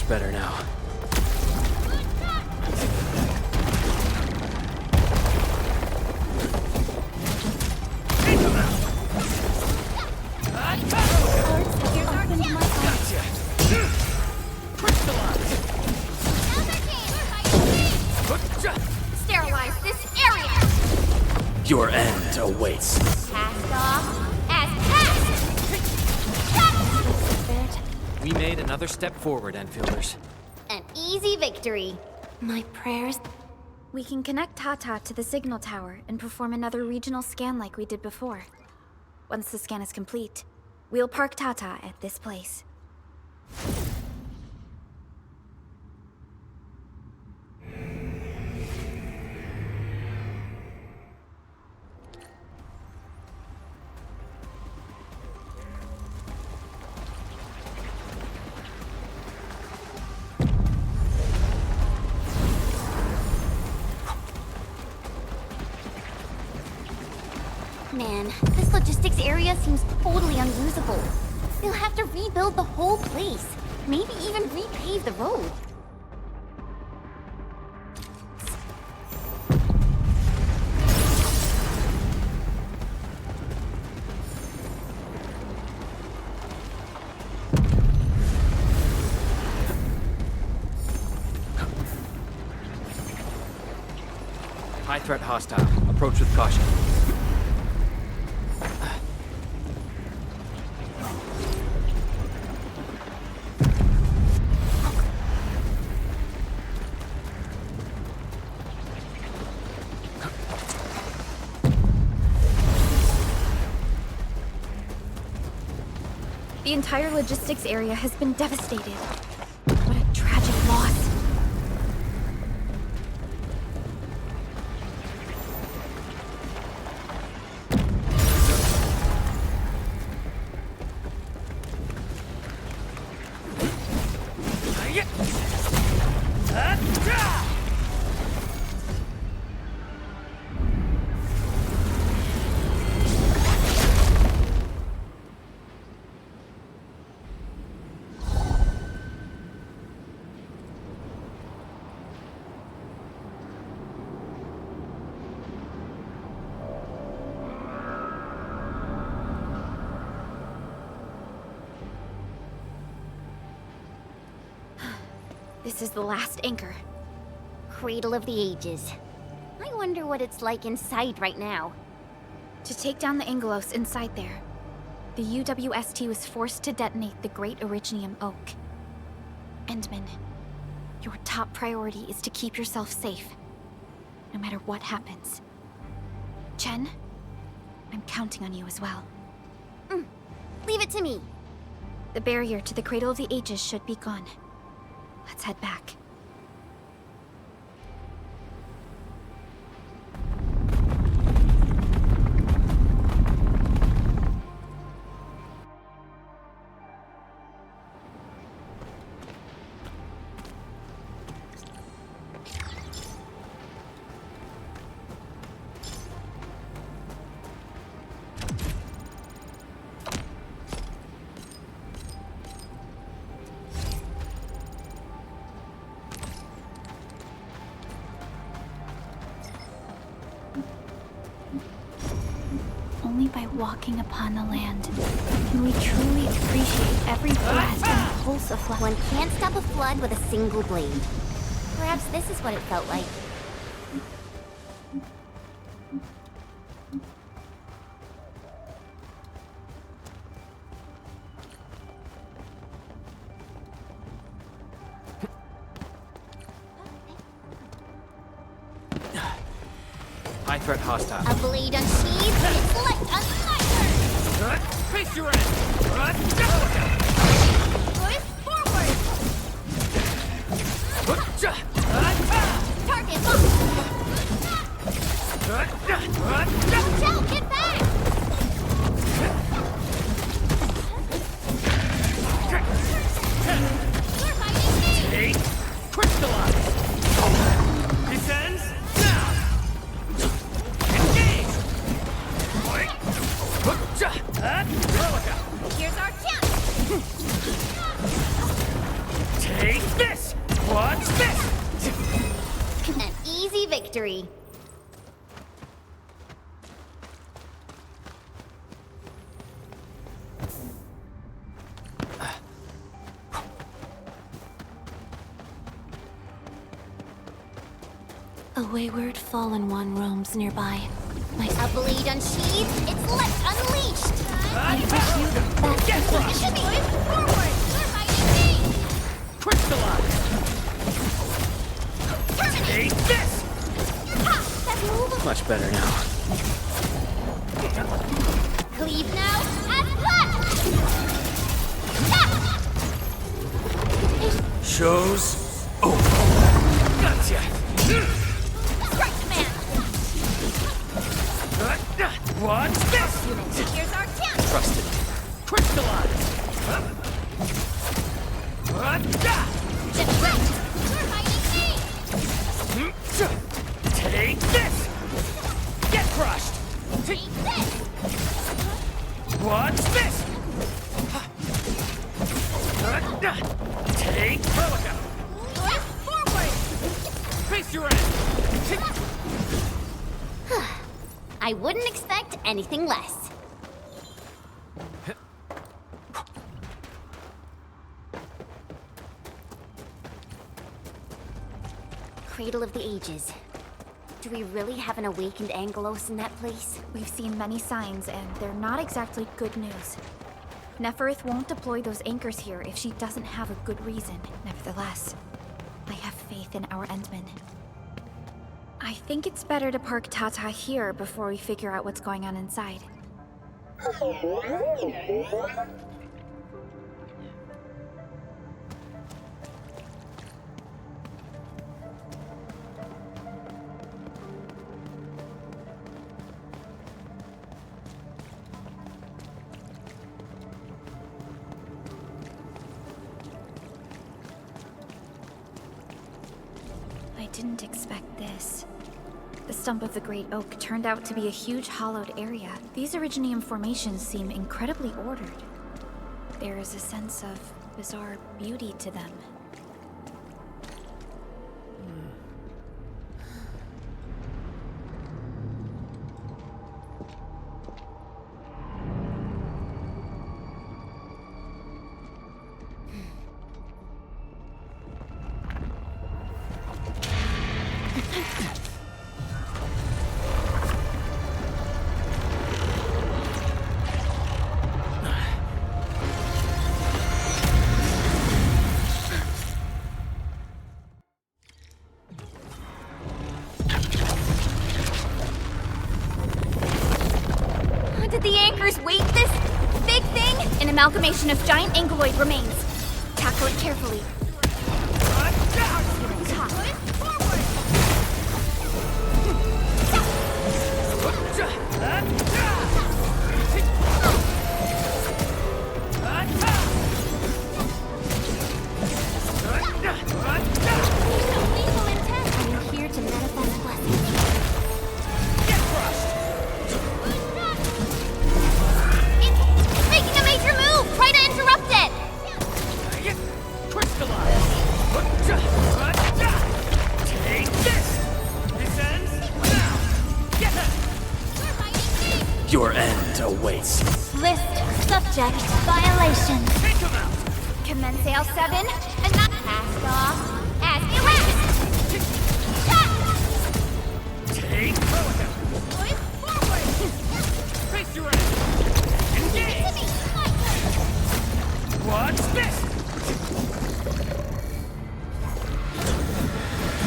Better now. Sterilize this area! Your end awaits. Cast off as cast! We made another step forward, Enfielders. An easy victory. My prayers... We can connect Tata to the signal tower and perform another regional scan like we did before. Once the scan is complete, we'll park Tata at this place. Man, this logistics area seems totally unusable. They'll have to rebuild the whole place. Maybe even repave the road. threat hostile. Approach with caution. The entire logistics area has been devastated. What a tragic loss. This is the last anchor. Cradle of the Ages. I wonder what it's like inside right now. To take down the Angelos inside there, the UWST was forced to detonate the Great Originium Oak. Endman, your top priority is to keep yourself safe, no matter what happens. Chen, I'm counting on you as well. Leave it to me. The barrier to the Cradle of the Ages should be gone. Let's head back. Only by walking upon the land can we truly appreciate every breath and pulse of life. One can't stop a flood with a single blade. Perhaps this is what it felt like. High threat hostile. A blade unsheathed, it's light unlighter! Face your end! Push forward! Target locked! Watch out, get back! You're fighting me! Take! Crystallize! Descends now! Engage! Here's our chance! Take this! Watch this! An easy victory. A wayward fallen one roams nearby. A blade unsheathed, it's light unleashed! I wish you the best. Get Push crushed! me! Forward! You're fighting me! Crystallize! Terminate! Take this! Ha! That move! Much better now. Cleave now, and cut! Show's over. Gotcha! Strike command! Watch this! Here's our chance! Trusted. Crystallize! Just right! You're fighting me! Take this! Get crushed! Take this! Watch this! Take Pelica! Push forward! Face your end! I wouldn't expect anything less. Cradle of the Ages. Do we really have an awakened Angelos in that place? We've seen many signs, and they're not exactly good news. Neferith won't deploy those anchors here if she doesn't have a good reason. Nevertheless, I have faith in our Endman. I think it's better to park Tata here before we figure out what's going on inside. I didn't expect this. The stump of the Great Oak turned out to be a huge hollowed area. These Originium formations seem incredibly ordered. There is a sense of bizarre beauty to them. Did the anchors weight this big thing? An amalgamation of giant ankyloid remains. Tackle it carefully. I'm here to manifest blessings. It's making a major move! Try to interrupt it! Take this! This ends now! Get it! Your end awaits. List subject violation. Take him out! Commence L7 and not cast off as you last! Take face your end! Engage! What's this?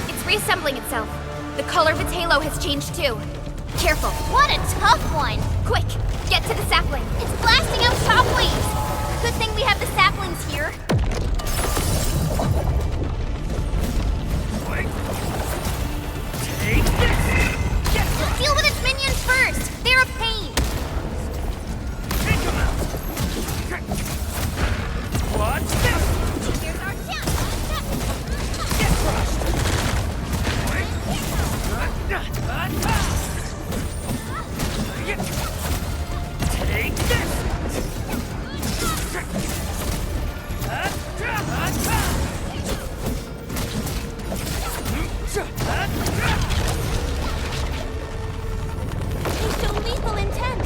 It's reassembling itself. The color of its halo has changed too. Careful. What a tough one! Quick, get to the sapling. It's blasting out shockwaves! Good thing we have the saplings here. Take this! Get Deal with its minions first! They're a pain! Take him out! What's this? Here's our chance! Get crushed! Take this! They show lethal intent.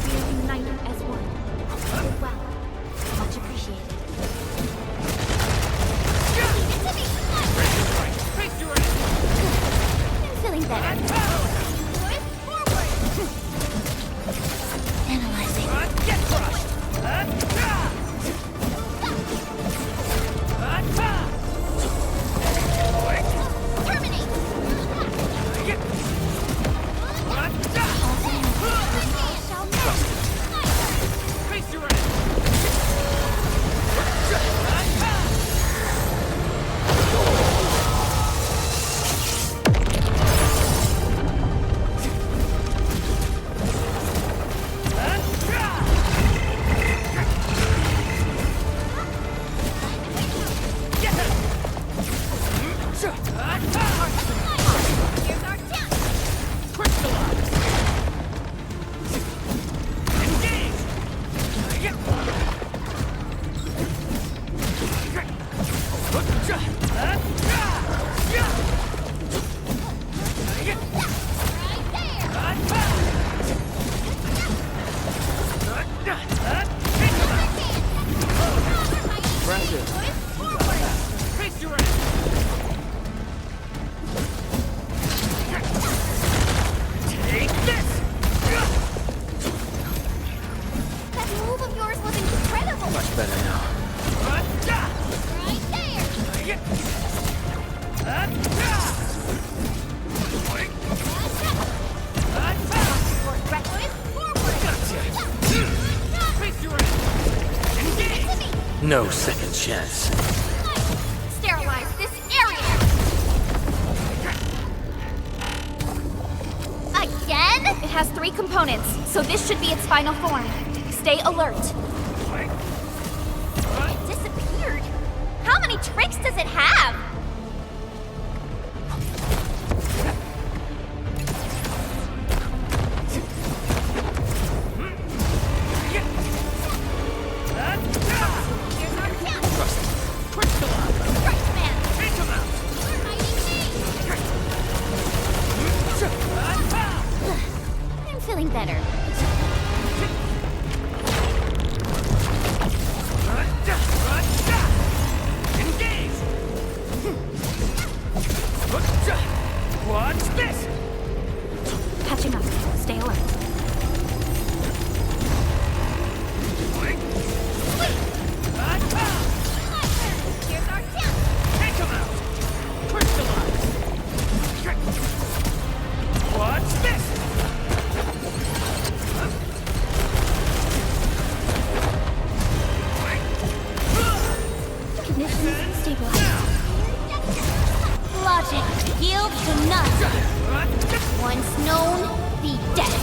We are united as one. Did well. Much appreciated. Face your end! I'm feeling better. Analyzing. Get crushed! Face your end! Here's our chance! Crystallize! Engage! Impressive. Face your ass! Take this! That move of yours was incredible! Much better now. Right there! No second chance. Sterilize this area! Again? It has 3 components, so this should be its final form. Stay alert. It disappeared. How many tricks does it have? I'm feeling better. Engage! Watch this! Patching up. Stay alert. Here's our chance! Take him out! Crystallize! Watch this! Conditions stabilized. Logic yield to none. Once known, be dead.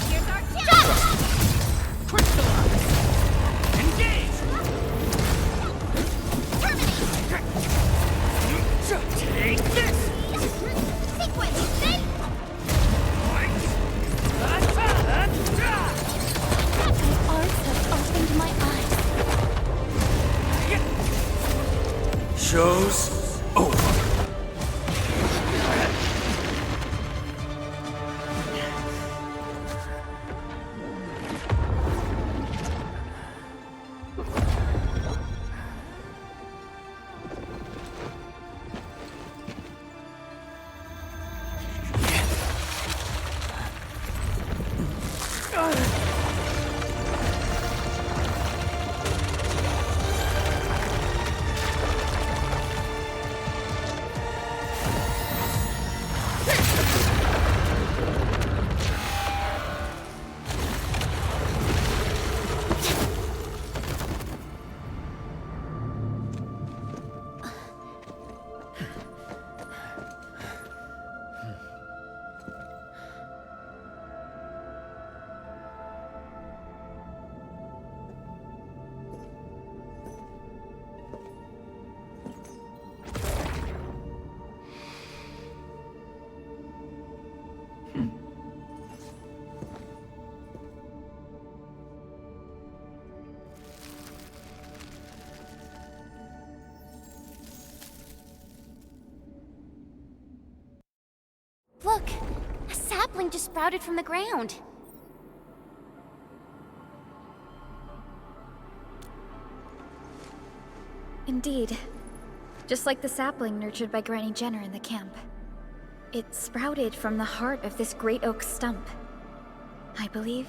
Here's our chance! Crystallize! Engage! Take this! Sequence, see? Arts have opened my eyes. Show's over. Look, a sapling just sprouted from the ground. Indeed. Just like the sapling nurtured by Granny Jenner in the camp. It sprouted from the heart of this great oak stump. I believe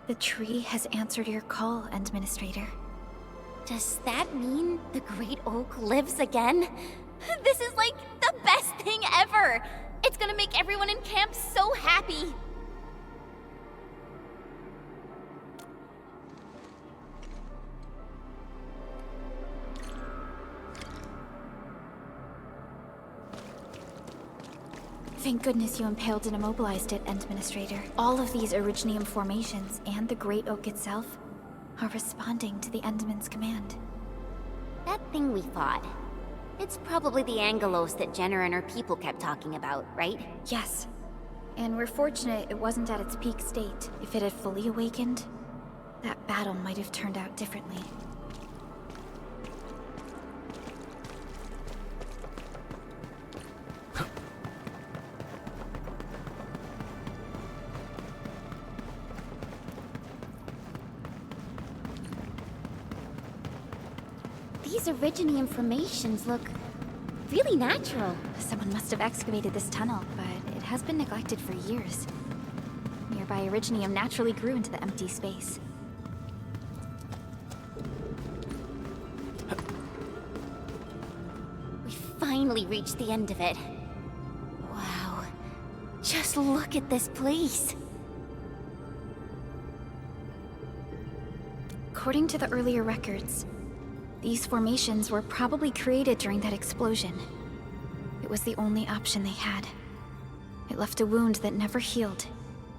the tree has answered your call, Administrator. Does that mean the Great Oak lives again? This is like the best thing ever! It's gonna make everyone in camp so happy! Thank goodness you impaled and immobilized it, Administrator. All of these Originium formations, and the Great Oak itself, are responding to the Endman's command. That thing we fought. It's probably the Angelos that Jenner and her people kept talking about, right? Yes. And we're fortunate it wasn't at its peak state. If it had fully awakened, that battle might have turned out differently. these Originium formations look really natural. Someone must have excavated this tunnel, but it has been neglected for years. Nearby Originium naturally grew into the empty space. We finally reached the end of it. Wow. Just look at this place. According to the earlier records, these formations were probably created during that explosion. It was the only option they had. It left a wound that never healed,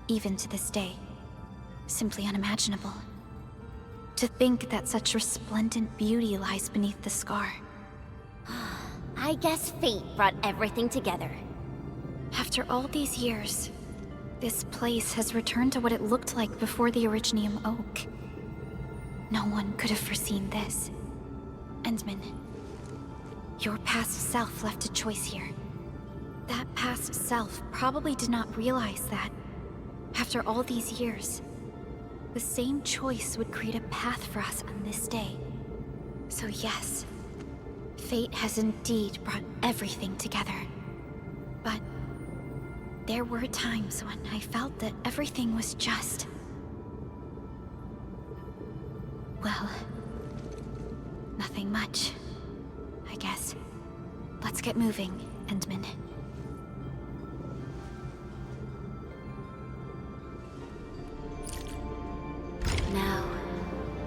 even to this day. Simply unimaginable. To think that such resplendent beauty lies beneath the scar. I guess fate brought everything together. After all these years, this place has returned to what it looked like before the Originium Oak. No one could have foreseen this. Endman, your past self left a choice here. That past self probably did not realize that, after all these years, the same choice would create a path for us on this day. So yes, fate has indeed brought everything together. But there were times when I felt that everything was just... well, nothing much, I guess. Let's get moving, Endman. Now,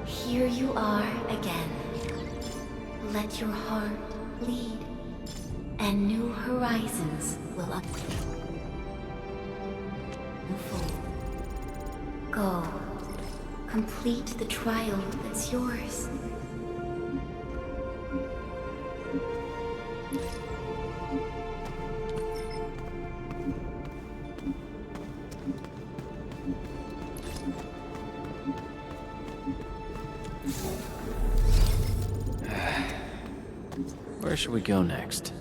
here you are again. Let your heart lead, and new horizons will unfold. Go. Complete the trial that's yours. Where should we go next?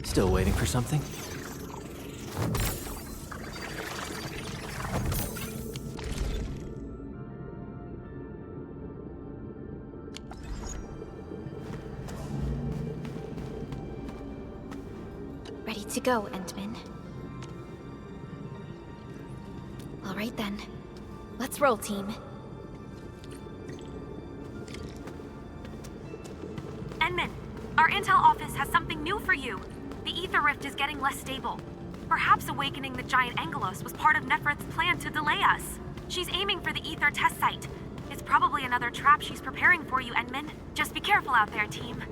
Still waiting for something? Ready to go, Endman. All right then. Let's roll, team. Endman, our intel office has something new for you. The ether rift is getting less stable. Perhaps awakening the giant Angelos was part of Neferth's plan to delay us. She's aiming for the ether test site. It's probably another trap she's preparing for you, Endman. Just be careful out there, team.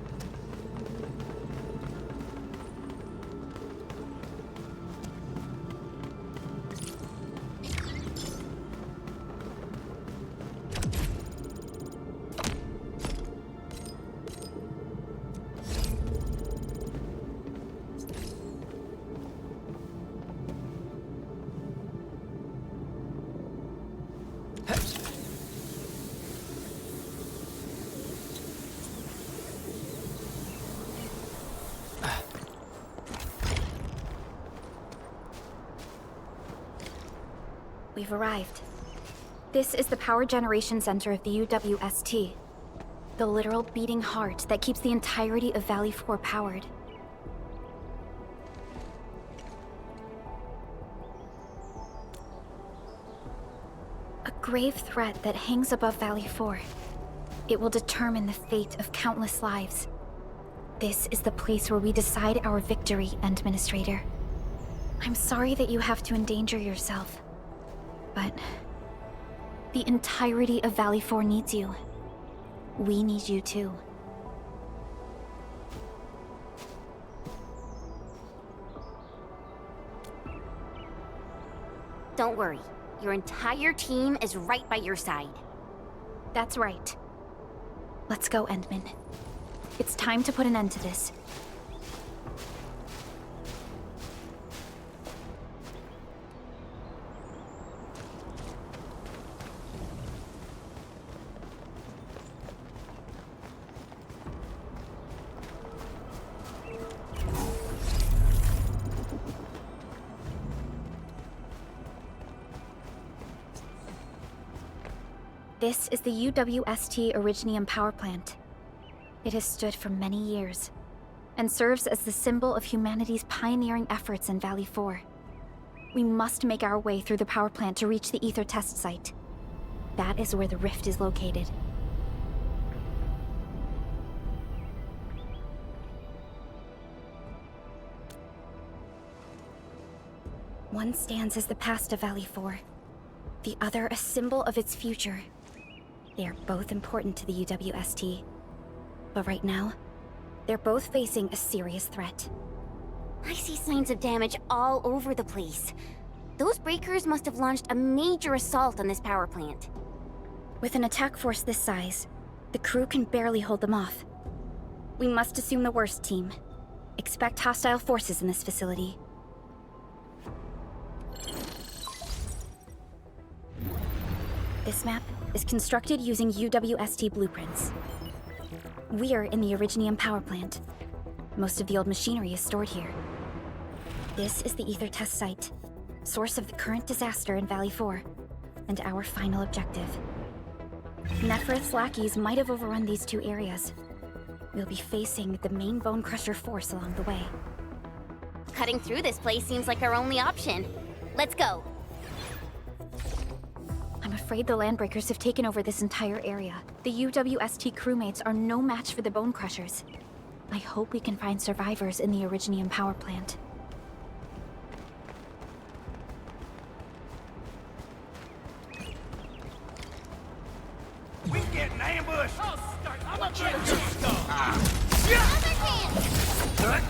We've arrived. This is the power generation center of the UWST. The literal beating heart that keeps the entirety of Valley 4 powered. A grave threat that hangs above Valley 4. It will determine the fate of countless lives. This is the place where we decide our victory, Administrator. I'm sorry that you have to endanger yourself. But the entirety of Valley 4 needs you. We need you too. Don't worry. Your entire team is right by your side. That's right. Let's go, Endman. It's time to put an end to this. This is the UWST Originium power plant. It has stood for many years, and serves as the symbol of humanity's pioneering efforts in Valley 4. We must make our way through the power plant to reach the Ether test site. That is where the rift is located. One stands as the past of Valley 4, the other a symbol of its future. They are both important to the UWST, but right now, they're both facing a serious threat. I see signs of damage all over the place. Those breakers must have launched a major assault on this power plant. With an attack force this size, the crew can barely hold them off. We must assume the worst, team. Expect hostile forces in this facility. This map is constructed using UWST blueprints. We're in the Originium power plant. Most of the old machinery is stored here. This is the Ether test site, source of the current disaster in Valley 4, and our final objective. Neferith's lackeys might have overrun these two areas. We'll be facing the main Bone Crusher force along the way. Cutting through this place seems like our only option. Let's go. I'm afraid the Landbreakers have taken over this entire area. The UWST crewmates are no match for the Bone Crushers. I hope we can find survivors in the Originium power plant. We getting ambushed! I'm gonna get you! Ready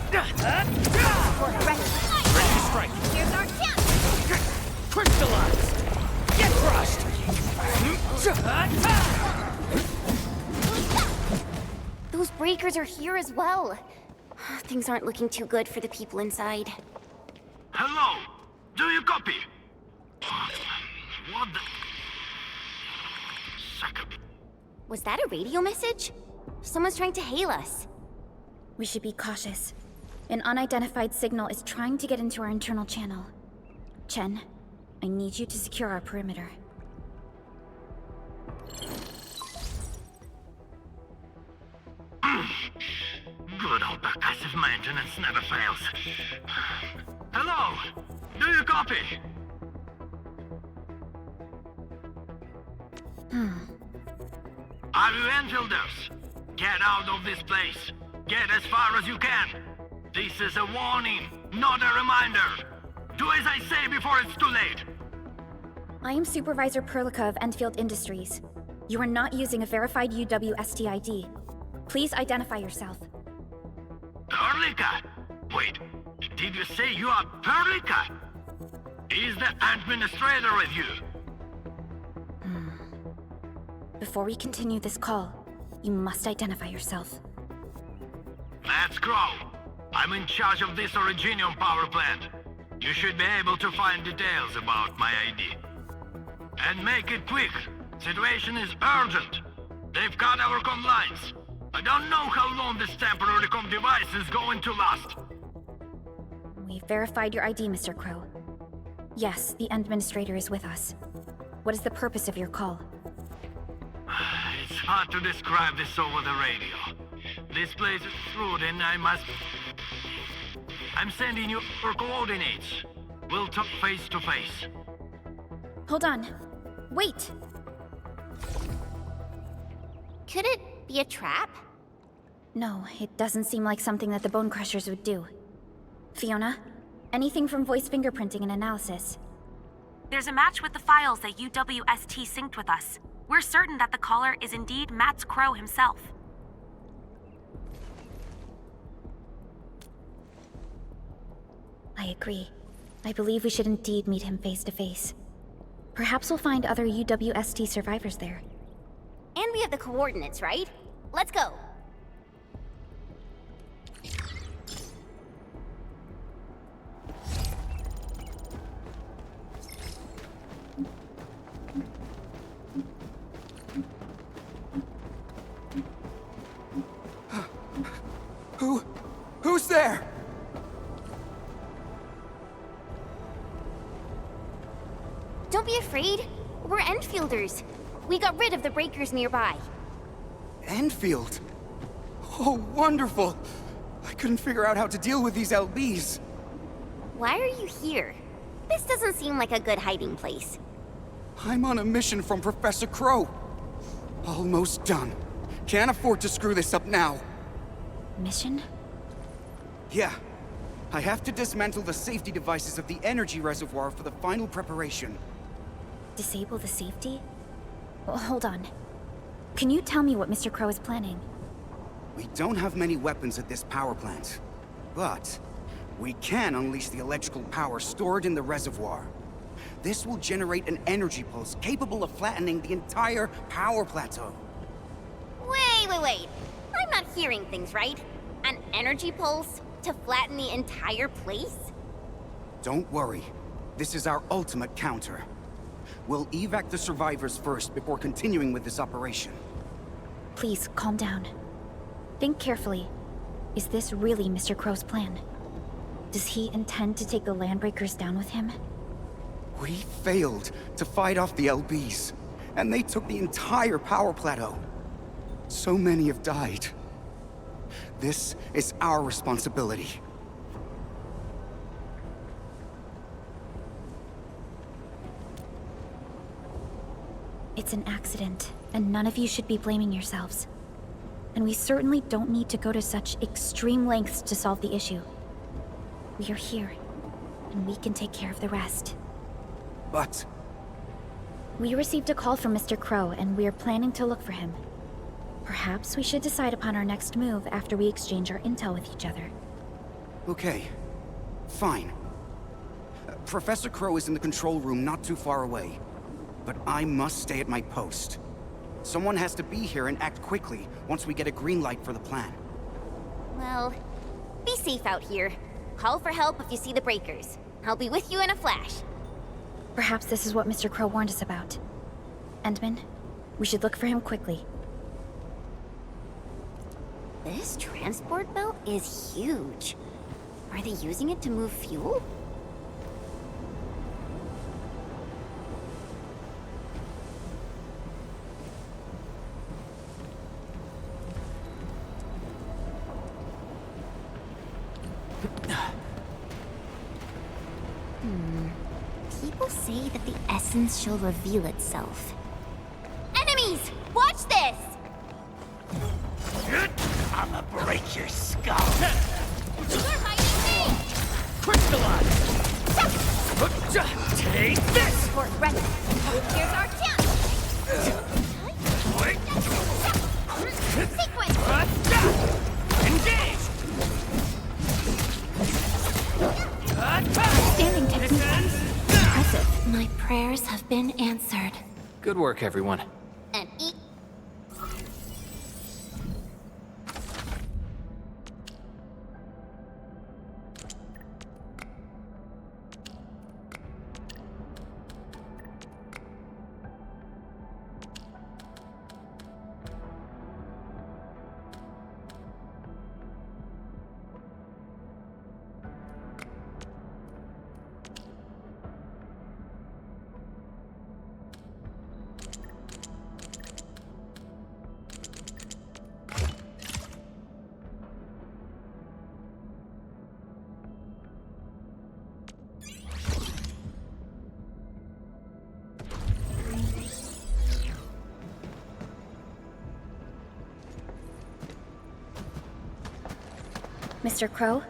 to strike! Here's our chance! Crystallized! Get crushed! Those breakers are here as well. Things aren't looking too good for the people inside. Hello? Do you copy? What the... Was that a radio message? Someone's trying to hail us. We should be cautious. An unidentified signal is trying to get into our internal channel. Chen, I need you to secure our perimeter. Good old passive maintenance never fails. Hello? Do you copy? Are you Enfielders? Get out of this place. Get as far as you can. This is a warning, not a reminder. Do as I say before it's too late. I am Supervisor Perlica of Endfield Industries. You are not using a verified UWST ID. Please identify yourself. Perlica? Wait, did you say you are Perlica? Is the administrator with you? Before we continue this call, you must identify yourself. Let's go. I'm in charge of this Originium power plant. You should be able to find details about my ID. And make it quick. Situation is urgent. They've cut our comm lines. I don't know how long this temporary comm device is going to last. We've verified your ID, Mr. Crow. Yes, the administrator is with us. What is the purpose of your call? It's hard to describe this over the radio. This place is crude and I'm sending you your coordinates. We'll talk face to face. Hold on. Wait! Could it be a trap? No, it doesn't seem like something that the Bone Crushers would do. Fiona, anything from voice fingerprinting and analysis? There's a match with the files that UWST synced with us. We're certain that the caller is indeed Matt Crow himself. I agree. I believe we should indeed meet him face to face. Perhaps we'll find other UWST survivors there. And we have the coordinates, right? Let's go. Who's there? Don't be afraid. We're Enfielders. We got rid of the breakers nearby. Endfield? Oh, wonderful! I couldn't figure out how to deal with these LBs. Why are you here? This doesn't seem like a good hiding place. I'm on a mission from Professor Crow. Almost done. Can't afford to screw this up now. Mission? Yeah. I have to dismantle the safety devices of the energy reservoir for the final preparation. Disable the safety? Oh, hold on. Can you tell me what Mr. Crow is planning? We don't have many weapons at this power plant, but we can unleash the electrical power stored in the reservoir. This will generate an energy pulse capable of flattening the entire power plateau. Wait. I'm not hearing things right. An energy pulse to flatten the entire place? Don't worry. This is our ultimate counter. We'll evac the survivors first before continuing with this operation. Please, calm down. Think carefully. Is this really Mr. Crow's plan? Does he intend to take the Landbreakers down with him? We failed to fight off the LBs, and they took the entire power plateau. So many have died. This is our responsibility. It's an accident, and none of you should be blaming yourselves. And we certainly don't need to go to such extreme lengths to solve the issue. We are here, and we can take care of the rest. But... We received a call from Mr. Crow, and we are planning to look for him. Perhaps we should decide upon our next move after we exchange our intel with each other. Okay. Fine. Professor Crow is in the control room not too far away. But I must stay at my post. Someone has to be here and act quickly once we get a green light for the plan. Well, be safe out here. Call for help if you see the breakers. I'll be with you in a flash. Perhaps this is what Mr. Crow warned us about. Endman, we should look for him quickly. This transport belt is huge. Are they using it to move fuel? People say that the essence shall reveal itself. Enemies! Watch this! I'ma break your skull. You're hiding me! Crystallize! Take this! For rest. Here's our chance! Sequence! Engage! Standing technique. Impressive. My prayers have been answered. Good work, everyone. And eat. Mr. Crow?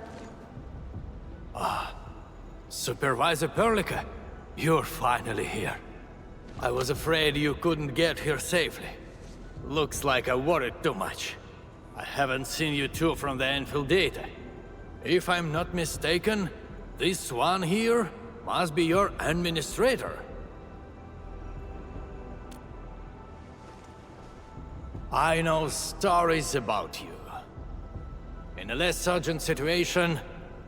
Supervisor Perlica, you're finally here. I was afraid you couldn't get here safely. Looks like I worried too much. I haven't seen you two from the Endfield data. If I'm not mistaken, this one here must be your administrator. I know stories about you. In a less urgent situation,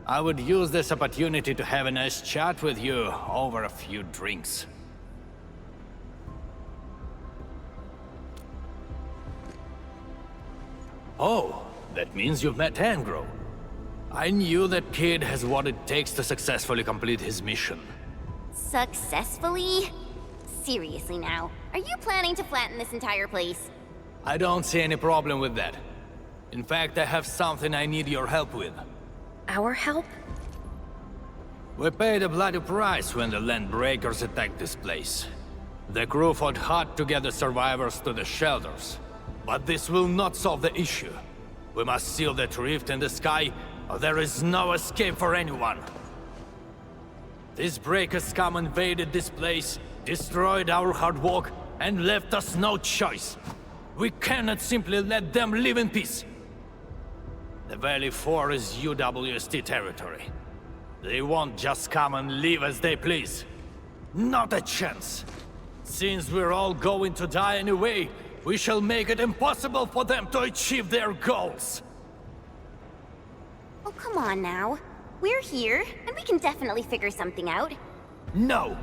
I would use this opportunity to have a nice chat with you over a few drinks. Oh, that means you've met Angro. I knew that kid has what it takes to successfully complete his mission. Successfully? Seriously now, Are you planning to flatten this entire place? I don't see any problem with that. In fact, I have something I need your help with. Our help? We paid a bloody price when the Landbreakers attacked this place. The crew fought hard to get the survivors to the shelters. But this will not solve the issue. We must seal that rift in the sky, or there is no escape for anyone. These breakers scum invaded this place, destroyed our hard work, and left us no choice. We cannot simply let them live in peace. The Valley 4 is UWST territory. They won't just come and live as they please. Not a chance. Since we're all going to die anyway, we shall make it impossible for them to achieve their goals. Oh, come on now. We're here, and we can definitely figure something out. No!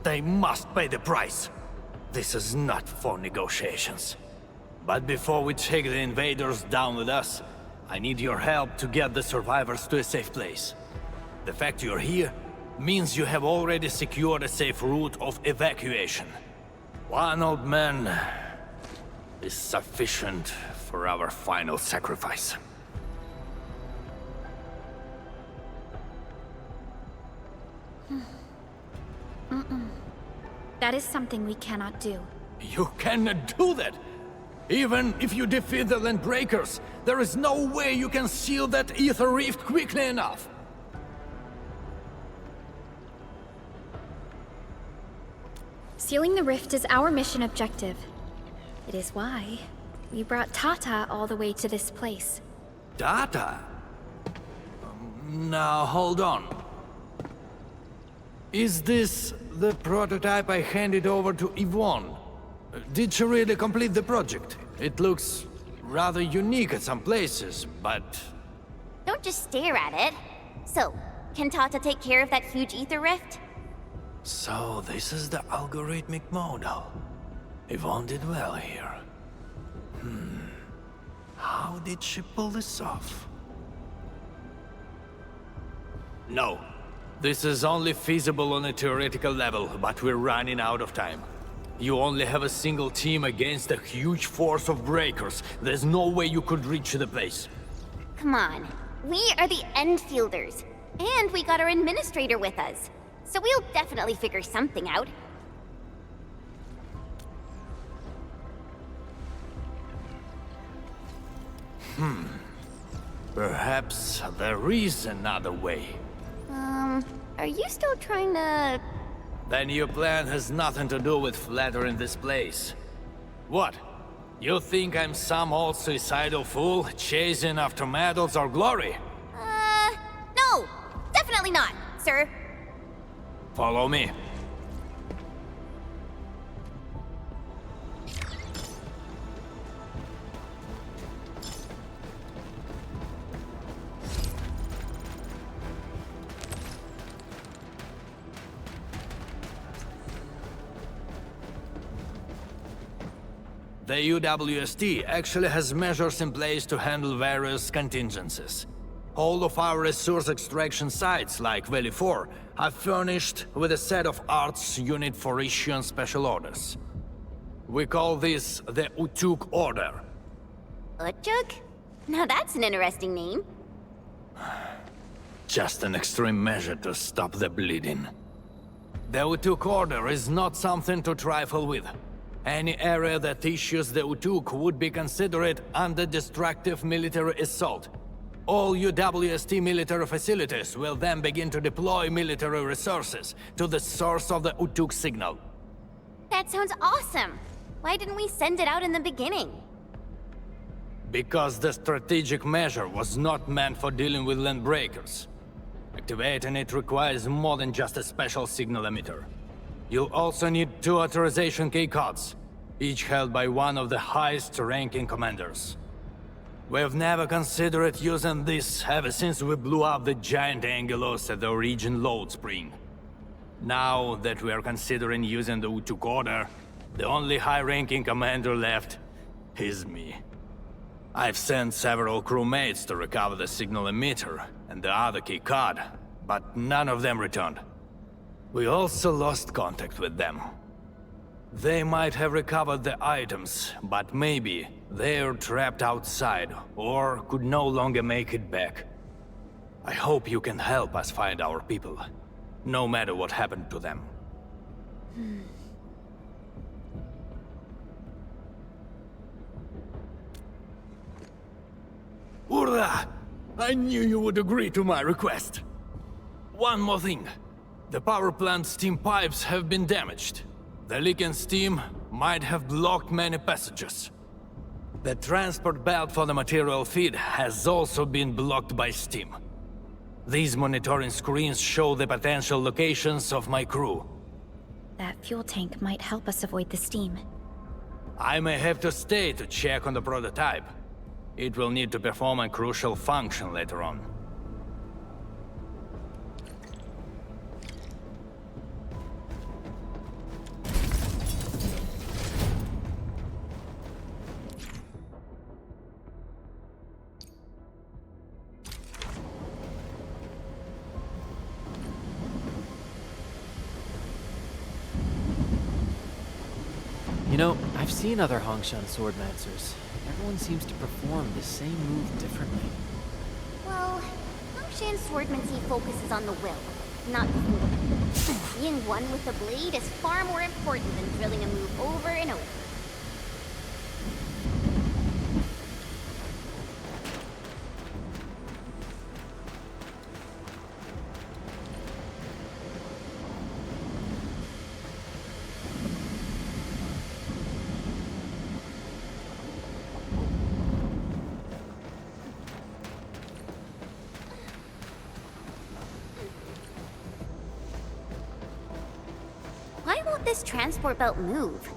They must pay the price. This is not for negotiations. But before we take the invaders down with us, I need your help to get the survivors to a safe place. The fact you're here means you have already secured a safe route of evacuation. One old man is sufficient for our final sacrifice. That is something we cannot do. You cannot do that! Even if you defeat the Landbreakers, there is no way you can seal that ether rift quickly enough! Sealing the rift is our mission objective. It is why we brought Tata all the way to this place. Tata? Now, hold on. Is this the prototype I handed over to Yvonne? Did she really complete the project? It looks rather unique at some places, but... Don't just stare at it. So, can Tata take care of that huge ether rift? So, this is the algorithmic model. Yvonne did well here. How did she pull this off? No. This is only feasible on a theoretical level, but we're running out of time. You only have a single team against a huge force of breakers. There's no way you could reach the place. Come on. We are the Endfielders. And we got our administrator with us. So we'll definitely figure something out. Perhaps there is another way. Are you still trying to... Then your plan has nothing to do with flattering this place. What? You think I'm some old suicidal fool chasing after medals or glory? No! Definitely not, sir. Follow me. The UWST actually has measures in place to handle various contingencies. All of our resource extraction sites, like Valley 4, are furnished with a set of arts unit for issuing special orders. We call this the Utuk Order. Utuk? Now that's an interesting name. Just an extreme measure to stop the bleeding. The Utuk Order is not something to trifle with. Any area that issues the Utuk would be considered under destructive military assault. All UWST military facilities will then begin to deploy military resources to the source of the Utuk signal. That sounds awesome! Why didn't we send it out in the beginning? Because the strategic measure was not meant for dealing with Landbreakers. Activating it requires more than just a special signal emitter. You'll also need 2 authorization key cards, each held by one of the highest-ranking commanders. We've never considered using this ever since we blew up the giant Angelos at the Origin load spring. Now that we are considering using the Utuk Order, the only high-ranking commander left is me. I've sent several crewmates to recover the signal emitter and the other key card, but none of them returned. We also lost contact with them. They might have recovered the items, but maybe they're trapped outside, or could no longer make it back. I hope you can help us find our people, no matter what happened to them. Urra! I knew you would agree to my request. One more thing. The power plant's steam pipes have been damaged. The leaking steam might have blocked many passages. The transport belt for the material feed has also been blocked by steam. These monitoring screens show the potential locations of my crew. That fuel tank might help us avoid the steam. I may have to stay to check on the prototype. It will need to perform a crucial function later on. You know, I've seen other Hongshan swordmancers. Everyone seems to perform the same move differently. Well, Hongshan swordmancy focuses on the will, not the form. Being one with the blade is far more important than drilling a move over and over. Why won't this transport belt move?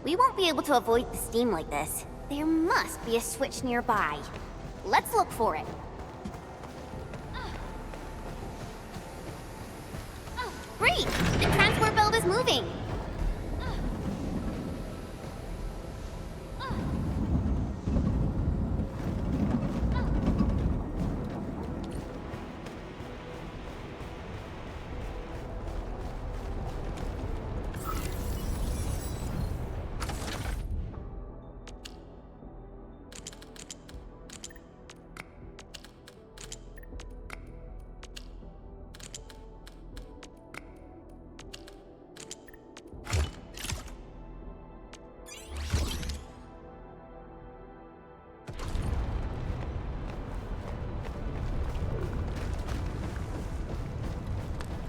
We won't be able to avoid the steam like this. There must be a switch nearby. Let's look for it. Great! The transport belt is moving!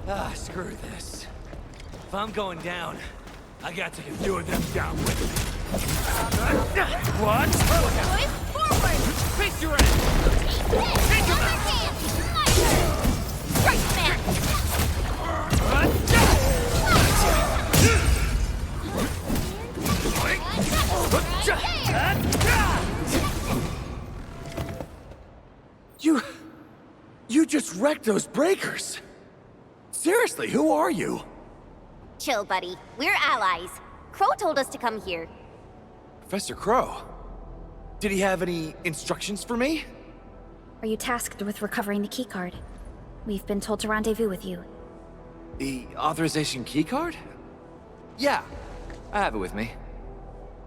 Ah, screw this. If I'm going down, I got to get you and them down with me. What? Boys, forward! Face your ass! Take him out! Right, man! You just wrecked those breakers! Seriously, who are you? Chill, buddy. We're allies. Crow told us to come here. Professor Crow? Did he have any instructions for me? Are you tasked with recovering the keycard? We've been told to rendezvous with you. The authorization keycard? Yeah, I have it with me.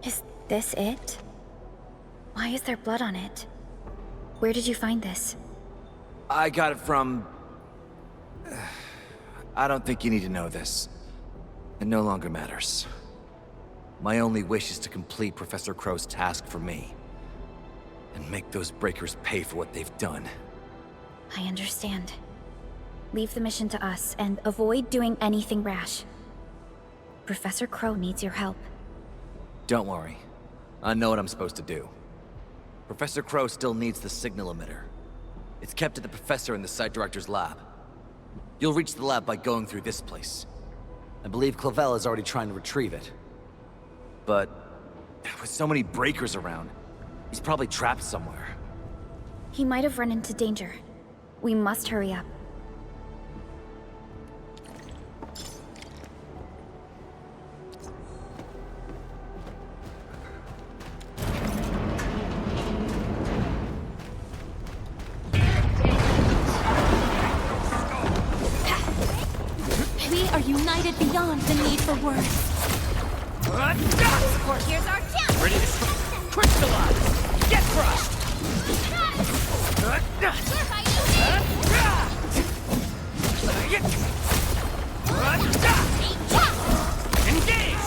Is this it? Why is there blood on it? Where did you find this? I got it from... I don't think you need to know this. It no longer matters. My only wish is to complete Professor Crow's task for me. And make those breakers pay for what they've done. I understand. Leave the mission to us, and avoid doing anything rash. Professor Crow needs your help. Don't worry. I know what I'm supposed to do. Professor Crow still needs the signal emitter. It's kept at the professor in the site director's lab. You'll reach the lab by going through this place. I believe Clavel is already trying to retrieve it. But with so many breakers around, he's probably trapped somewhere. He might have run into danger. We must hurry up. We are united beyond the need for words. Support here's our chance! Ready to crystallize! Get crushed! Engage!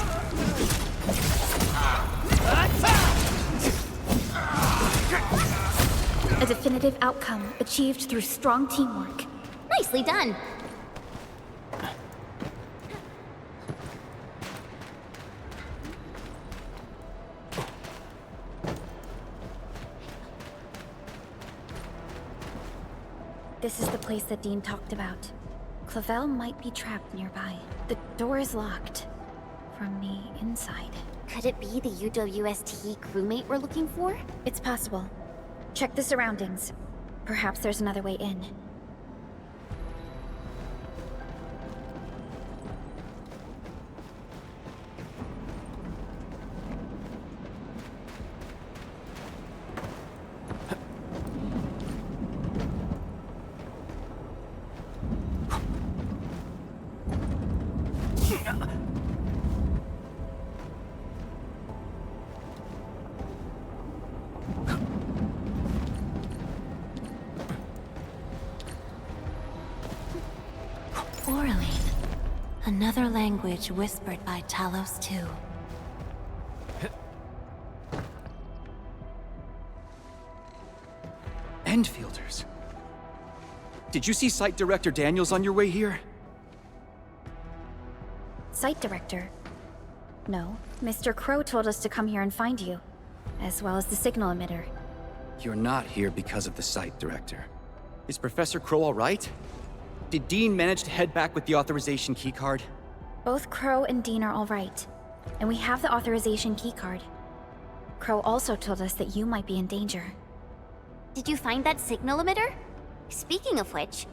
A definitive outcome achieved through strong teamwork. Nicely done. This is the place that Dean talked about. Clavel might be trapped nearby. The door is locked from the inside. Could it be the UWST crewmate we're looking for? It's possible. Check the surroundings. Perhaps there's another way in. Another language whispered by Talos II. Endfielders. Did you see Site Director Daniels on your way here? Site Director? No. Mr. Crow told us to come here and find you, as well as the signal emitter. You're not here because of the Site Director. Is Professor Crow all right? Did Dean manage to head back with the authorization keycard? Both Crow and Dean are all right, and we have the authorization keycard. Crow also told us that you might be in danger. Did you find that signal emitter? Speaking of which,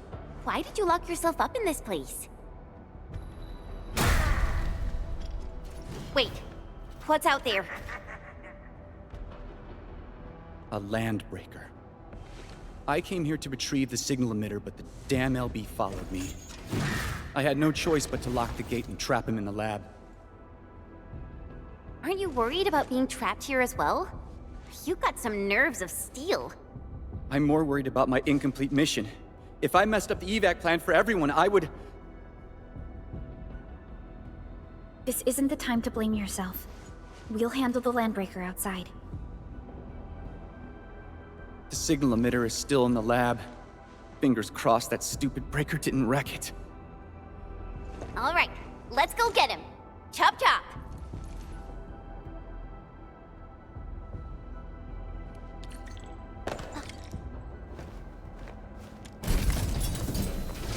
why did you lock yourself up in this place? Wait, what's out there? A landbreaker. I came here to retrieve the signal emitter, but the damn LB followed me. I had no choice but to lock the gate and trap him in the lab. Aren't you worried about being trapped here as well? You've got some nerves of steel. I'm more worried about my incomplete mission. If I messed up the evac plan for everyone, I would... This isn't the time to blame yourself. We'll handle the landbreaker outside. The signal emitter is still in the lab. Fingers crossed that stupid breaker didn't wreck it. All right, let's go get him. Chop chop.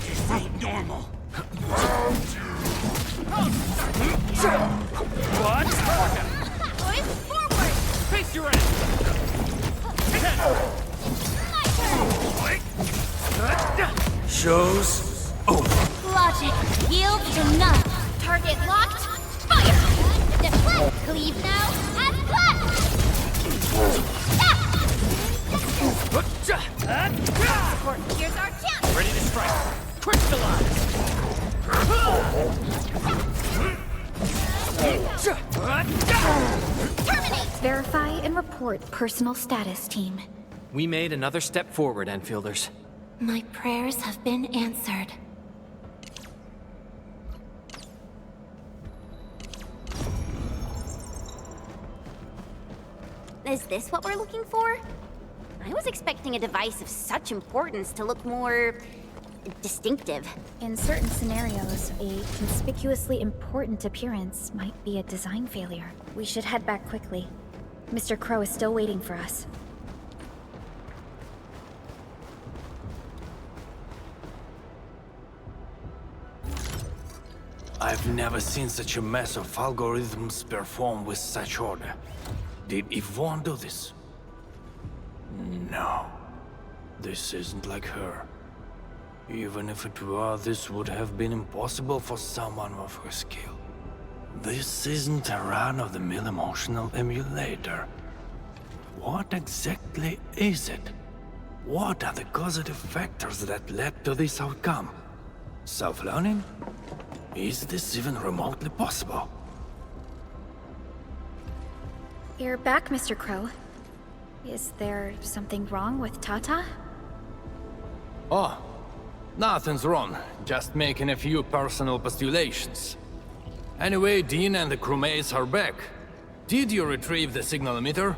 This ain't normal. What? Boys, forward! Face your end! Show's over. Logic yields to none. Target locked. Fire! Deflect! Cleave now. And blast! Support, here's our chance! Ready to strike! Crystallize! Terminate! Verify and report personal status, team. We made another step forward, Enfielders. My prayers have been answered. Is this what we're looking for? I was expecting a device of such importance to look more... distinctive. In certain scenarios, a conspicuously important appearance might be a design failure. We should head back quickly. Mr. Crow is still waiting for us. I've never seen such a mess of algorithms perform with such order. Did Yvonne do this? No. This isn't like her. Even if it were, this would have been impossible for someone of her skill. This isn't a run-of-the-mill emotional emulator. What exactly is it? What are the causative factors that led to this outcome? Self-learning? Is this even remotely possible? You're back, Mr. Crow. Is there something wrong with Tata? Oh, nothing's wrong. Just making a few personal postulations. Anyway, Dean and the crewmates are back. Did you retrieve the signal emitter?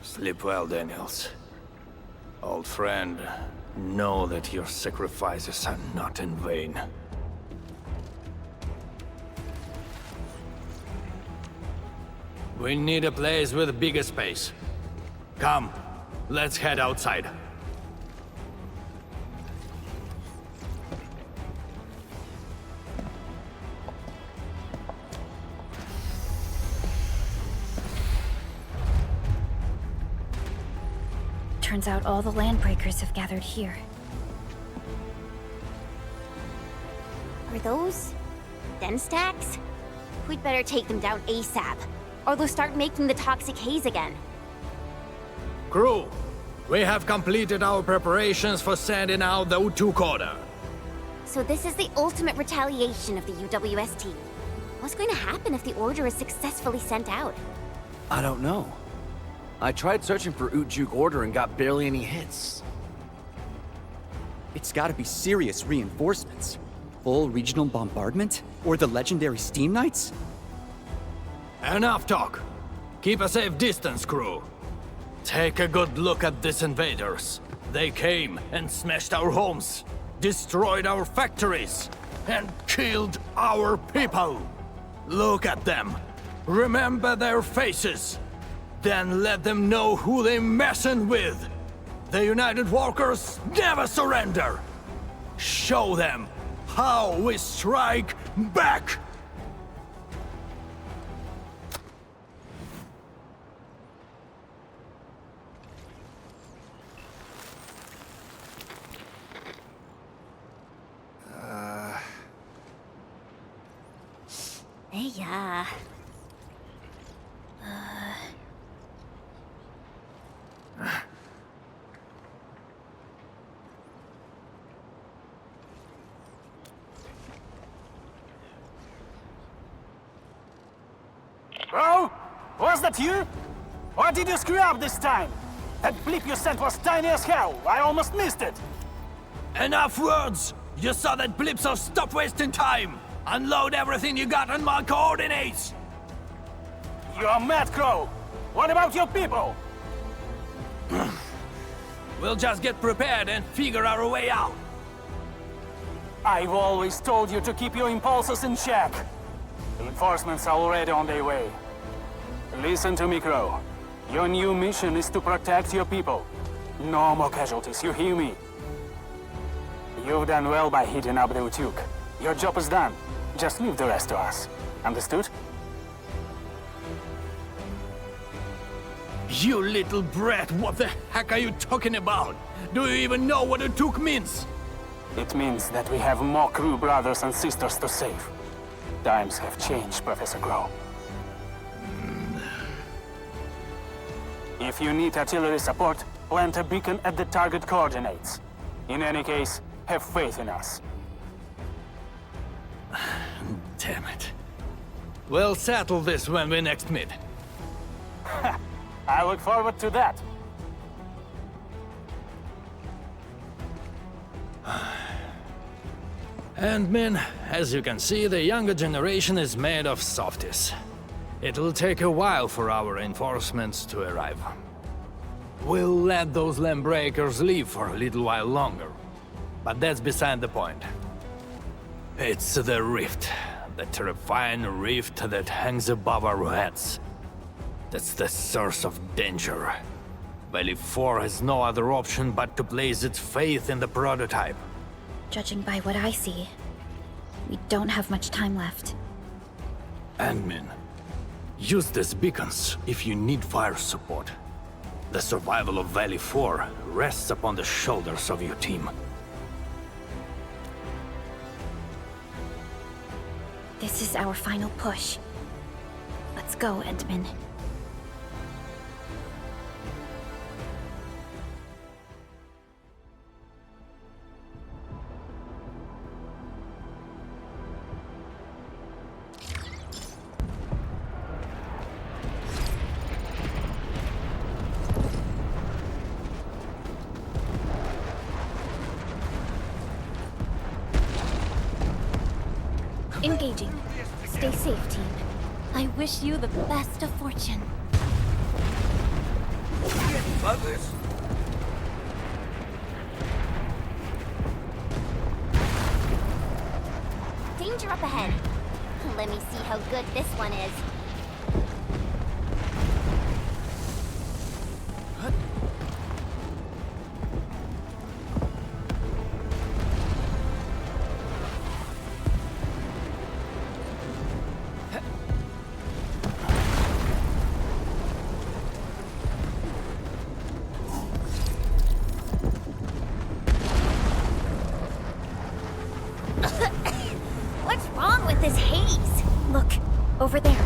Sleep well, Daniels. Old friend, know that your sacrifices are not in vain. We need a place with bigger space. Come, let's head outside. Turns out all the landbreakers have gathered here. Are those den stacks? We'd better take them down ASAP, or they'll start making the toxic haze again. Crew, we have completed our preparations for sending out the U2 coder. So this is the ultimate retaliation of the UWST. What's going to happen if the order is successfully sent out? I don't know. I tried searching for Ujuk order and got barely any hits. It's gotta be serious reinforcements. Full regional bombardment? Or the legendary Steam Knights? Enough talk. Keep a safe distance, crew. Take a good look at these invaders. They came and smashed our homes, destroyed our factories, and killed our people. Look at them. Remember their faces. Then let them know who they're messing with. The United Walkers never surrender. Show them how we strike back. Hey, yeah. Bro? Was that you? Or did you screw up this time? That blip you sent was tiny as hell. I almost missed it. Enough words! You saw that blip, so stop wasting time! Unload everything you got on my coordinates! You're mad, Crow. What about your people? We'll just get prepared and figure our way out. I've always told you to keep your impulses in check. Reinforcements are already on their way. Listen to me, Crow. Your new mission is to protect your people. No more casualties, you hear me? You've done well by hitting up the Utuk. Your job is done. Just leave the rest to us. Understood? You little brat, what the heck are you talking about? Do you even know what Utuk means? It means that we have more crew brothers and sisters to save. Times have changed, Professor Crow. If you need artillery support, plant a beacon at the target coordinates. In any case, have faith in us. Damn it. We'll settle this when we next meet. I look forward to that. And men, as you can see, the younger generation is made of softies. It'll take a while for our reinforcements to arrive. We'll let those landbreakers live for a little while longer. But that's beside the point. It's the rift. The terrifying rift that hangs above our heads. That's the source of danger. Valley 4 has no other option but to place its faith in the prototype. Judging by what I see, we don't have much time left. Admin, use these beacons if you need fire support. The survival of Valley 4 rests upon the shoulders of your team. This is our final push. Let's go, Endman. Engaging. Stay safe, team. I wish you the best of fortune. Danger up ahead. Let me see how good this one is. What's wrong with this haze? Look, over there.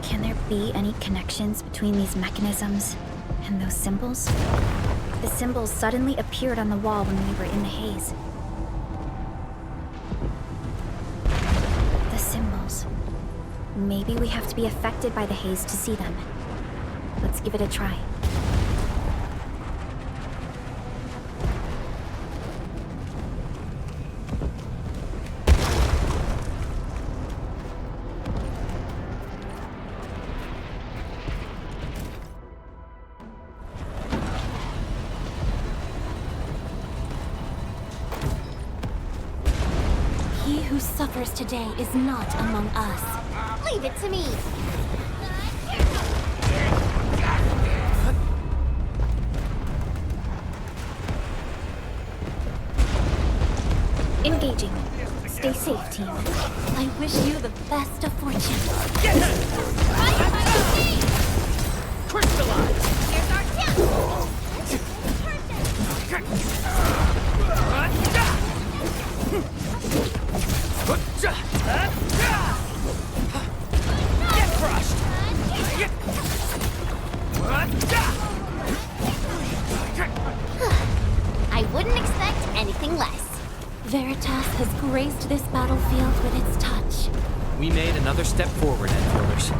Can there be any connections between these mechanisms and those symbols? The symbols suddenly appeared on the wall when we were in the haze. The symbols. Maybe we have to be affected by the haze to see them. Let's give it a try. He who suffers today is not among us. Leave it to me. Engaging. Stay safe, team. I wish you the best of fortune. Crystallize! Here's our Get crushed! I wouldn't expect anything less. Veritas has graced this battlefield with its touch. We made another step forward, Enfielders.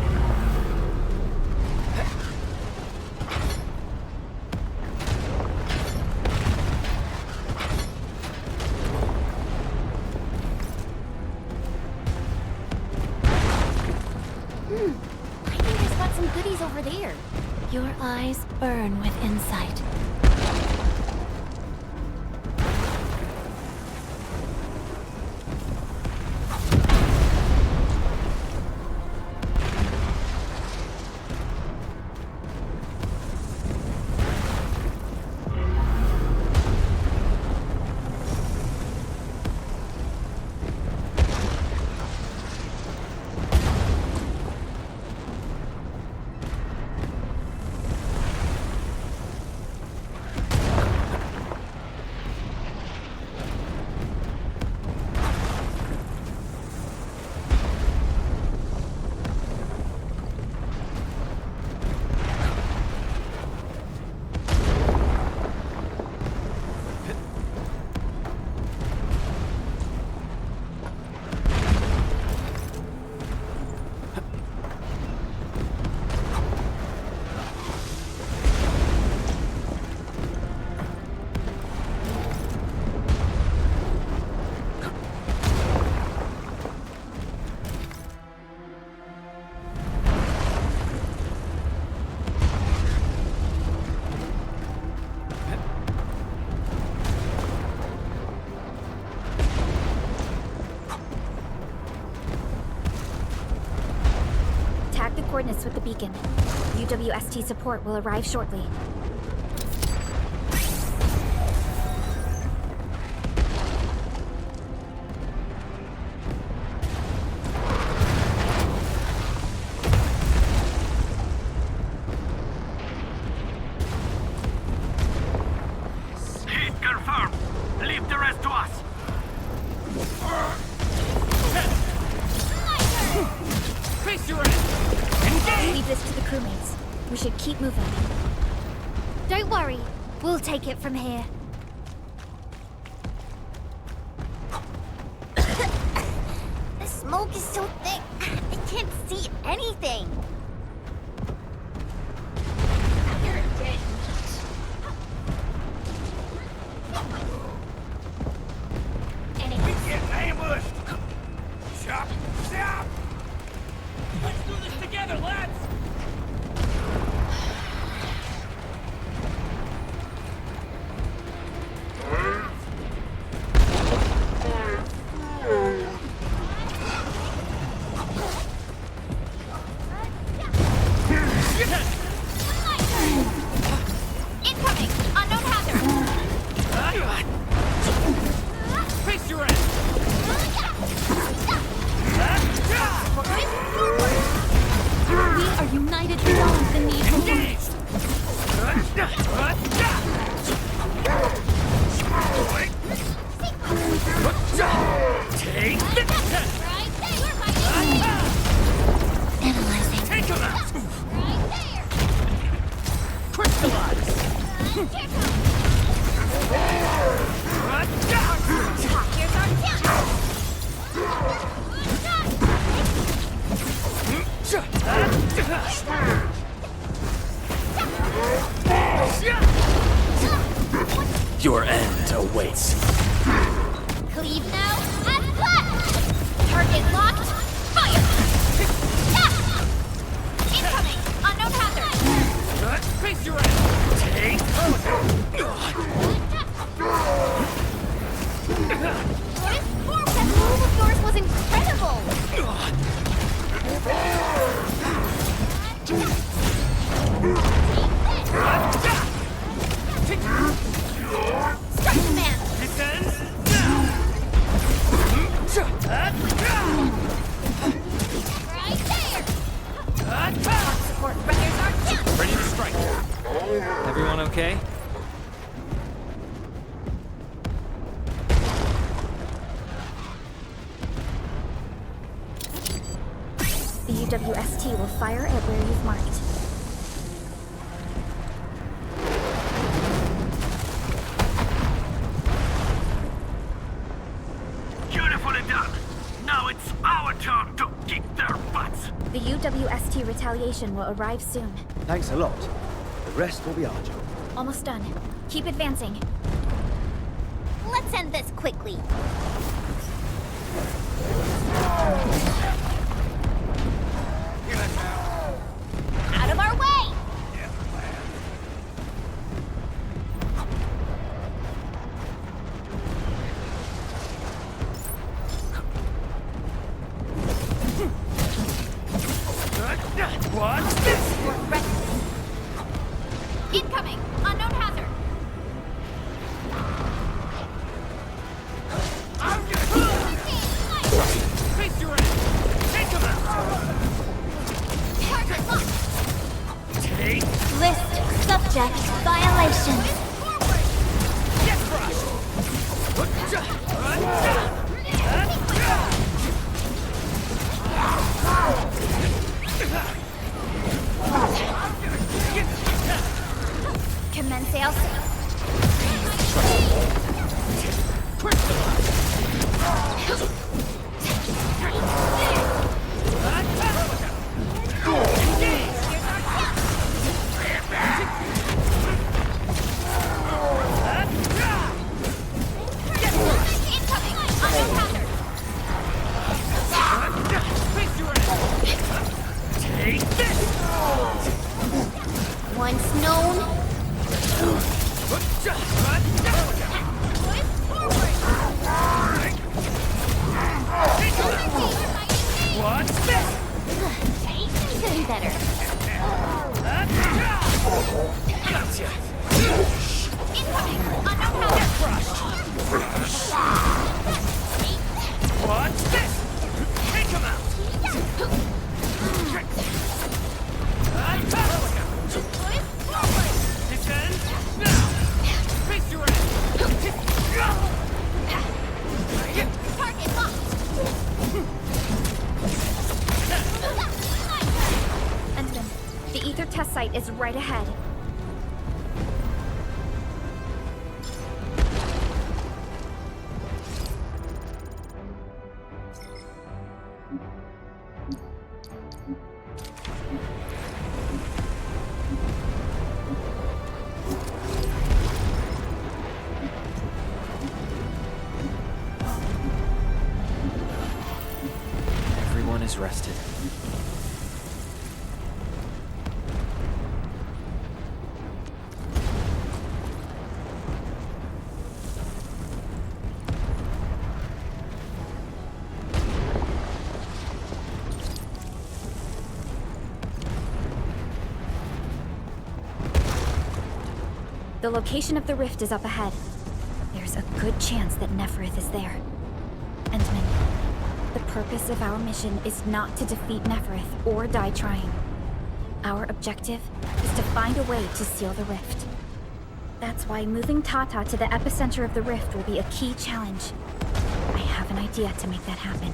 I think I spot some goodies over there. Your eyes burn with insight. Tag the coordinates with the beacon. UWST support will arrive shortly. Hit confirmed. Leave the rest to us. Face your end! Leave this to the crewmates. We should keep moving. Don't worry, we'll take it from here. The smoke is so thick, I can't see anything. Your end awaits. Cleave now, and flash! Target locked, fire! Incoming, unknown hazard! Face your end! Take! That move of yours was incredible! Strike command! Descends! Right there! Support runners are down! Ready to strike. Everyone okay? The UWST will fire at where you've marked. Beautifully done. Now it's our turn to kick their butts. The UWST retaliation will arrive soon. Thanks a lot. The rest will be our job. Almost done. Keep advancing. Let's end this quickly. Out of our way! What's this? Incoming! Unknown hazard! Face your end! Take him out! Target locked! Take! List subject violations. Get crushed! Commence sales. Take this! Once known, What's this? getting better. Gotcha! Incoming! Unknown hazard! What's this? Take him out! Descend now! Face your end! Target locked! Endman, the ether test site is right ahead. Everyone is rested. The location of the rift is up ahead. There's a good chance that Neferith is there. Endman, the purpose of our mission is not to defeat Neferith or die trying. Our objective is to find a way to seal the rift. That's why moving Tata to the epicenter of the rift will be a key challenge. I have an idea to make that happen.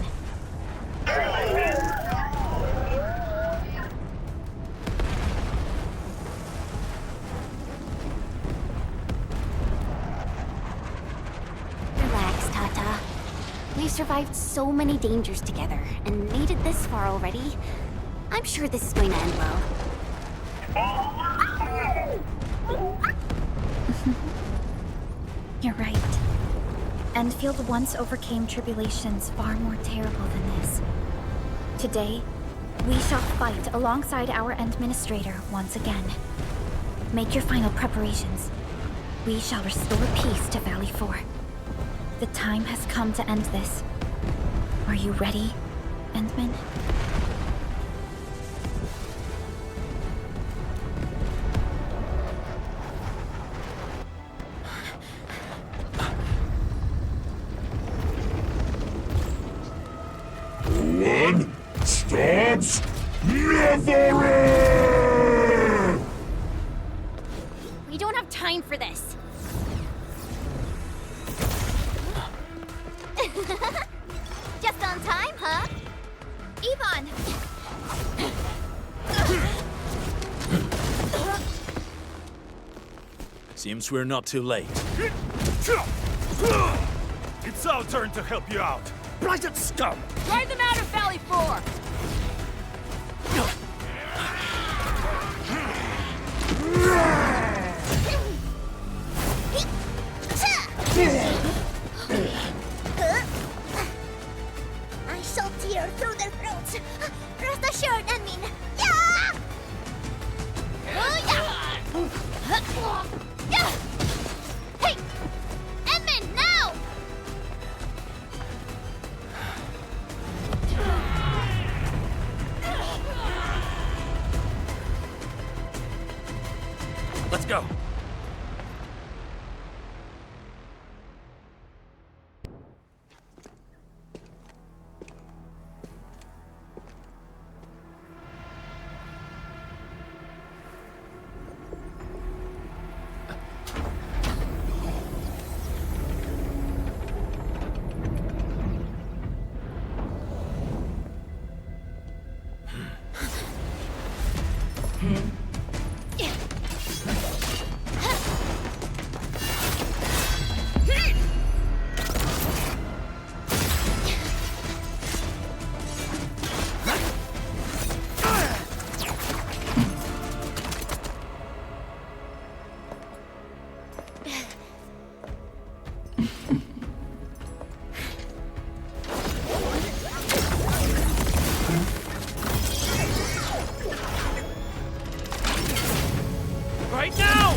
Relax, Tata. We've survived so many dangers together and made it this far already. I'm sure this is going to end well. You're right. Endfield once overcame tribulations far more terrible than this. Today, we shall fight alongside our Administrator once again. Make your final preparations. We shall restore peace to Valley 4. The time has come to end this. Are you ready, Endman? One stops never! We don't have time for this. Just on time, huh? Yvonne! Seems we're not too late. It's our turn to help you out. Blighted scum! Drive them out of Valley 4! I shall tear through their throats. Rest assured, Enmin. Yeah! Hey! Edmund, now! Let's go. Right now!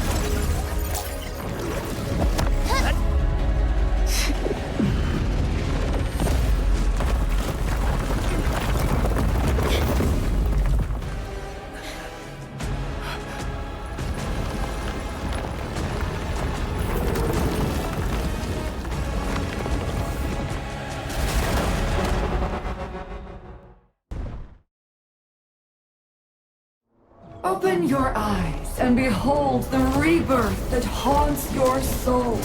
Open your eyes and behold the rebirth that haunts your soul.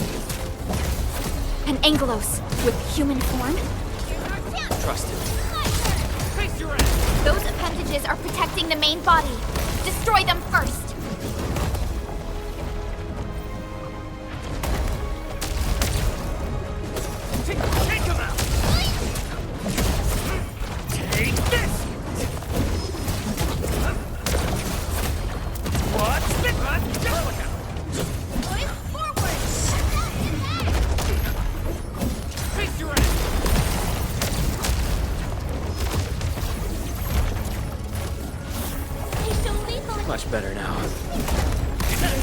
An Angelos with human form? Trust him. Those appendages are protecting the main body. Destroy them first. Take him out! Take this! What's this? Just look out! Face your ass! Much better now.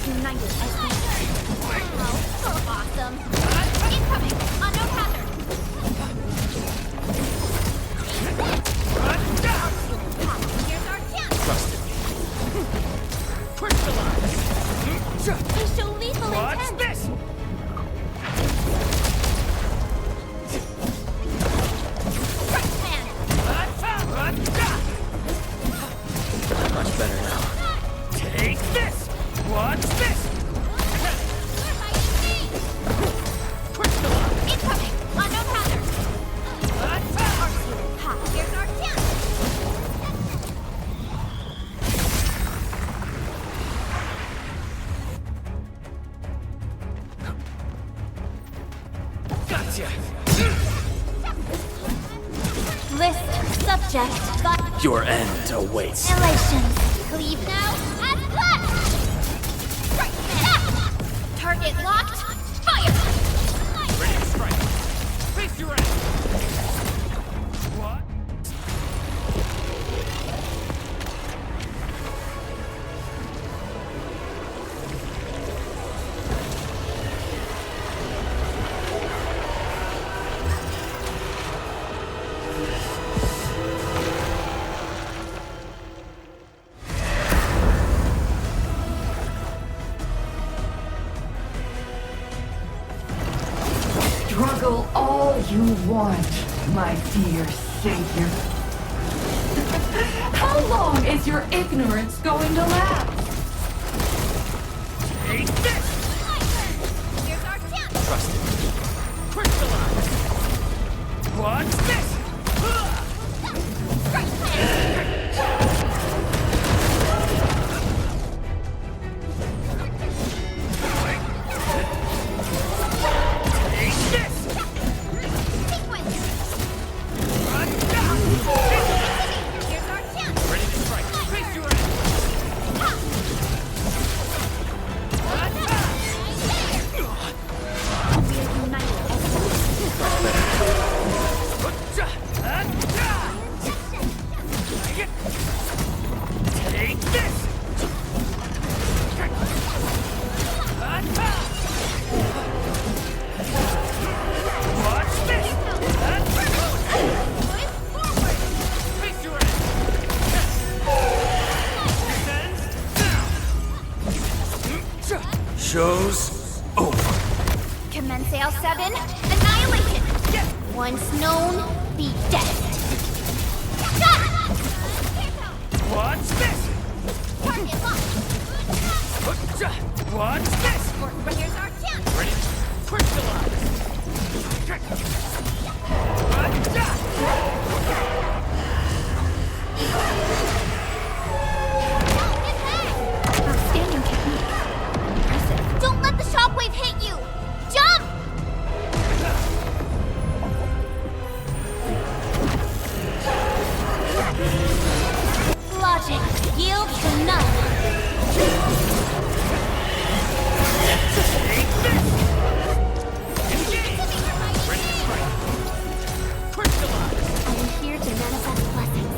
United as we... Oh, so awesome. Incoming! Unknown hazard! Here's our chance! Trust him. Crystallize! They show lethal What's intent. this? Much better now. Take this! What's this? Crystallize! Incoming! Unknown hazard! Ha! Here's our chance! Gotcha! List subject got Your end awaits. elation. Cleave now and cut! Target locked. Fire! your ass! What? Struggle all you want, my dear savior. How long is your ignorance going to last? Take this! Here's our chance! Trust it. Crystallize! Watch this! Show's over. Commence AL7, annihilation! Once known, be dead. Watch this! Target locked! Watch this! Here's our chance! Ready? Crystallize! Outstanding technique. Impressive. Don't let the shockwave hit you! Jump! Logic yields to none. I am here to manifest blessings.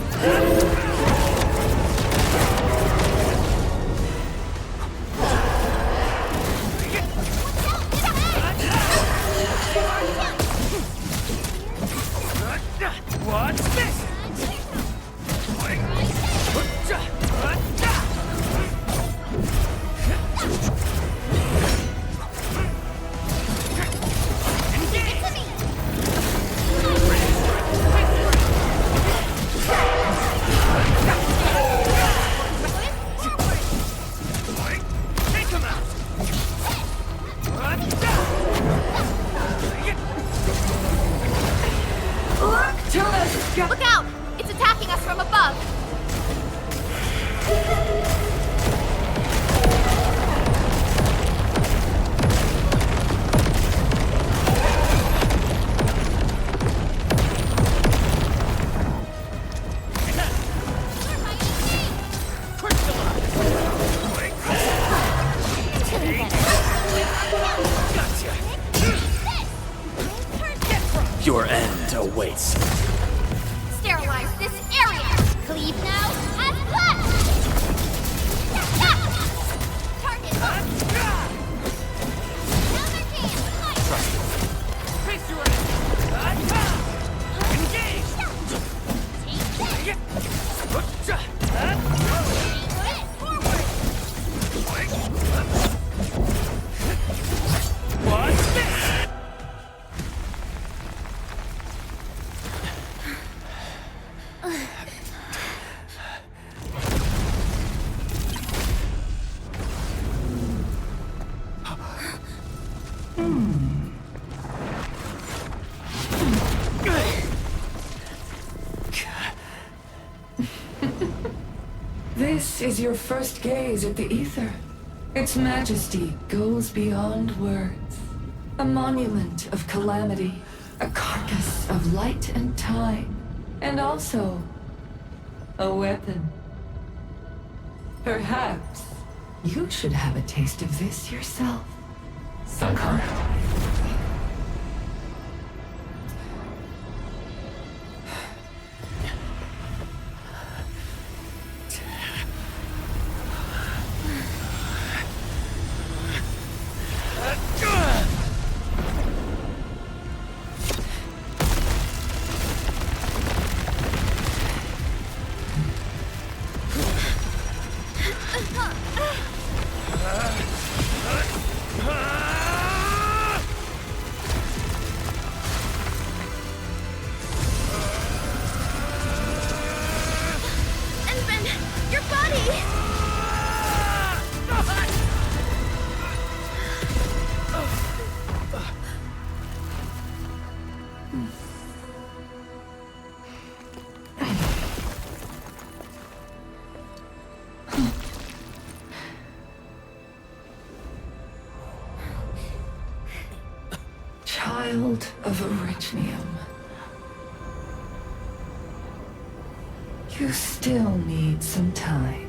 Watch this! Look out! It's attacking us from above! Your end awaits. Sterilize this area! Cleave now, as planned! Target locked! Counter jam! Trust it. Face your end. Engage! Watch this! This is your first gaze at the ether. Its majesty goes beyond words. A monument of calamity, a carcass of light and time, and also a weapon. Perhaps you should have a taste of this yourself, Sankara. You still need some time.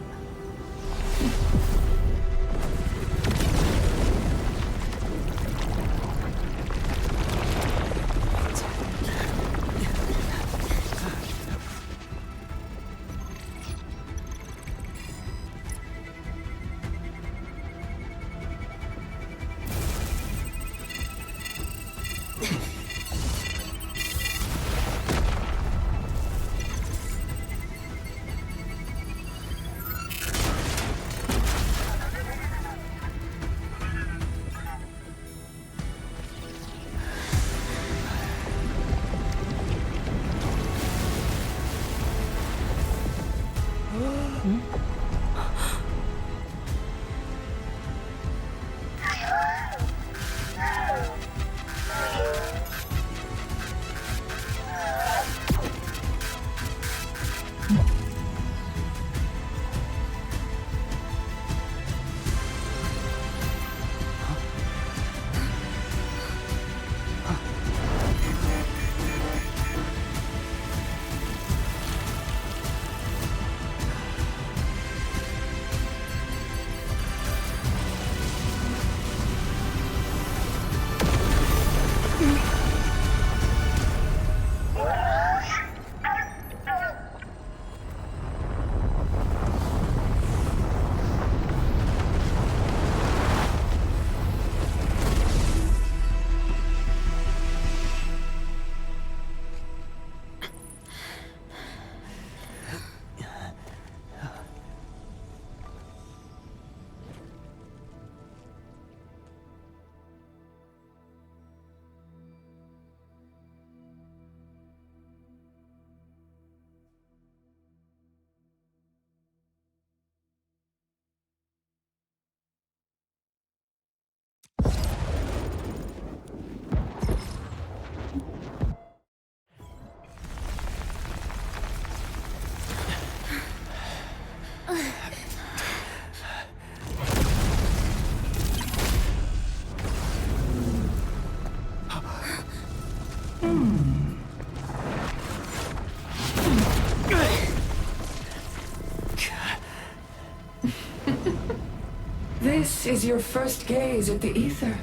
This is your first gaze at the ether.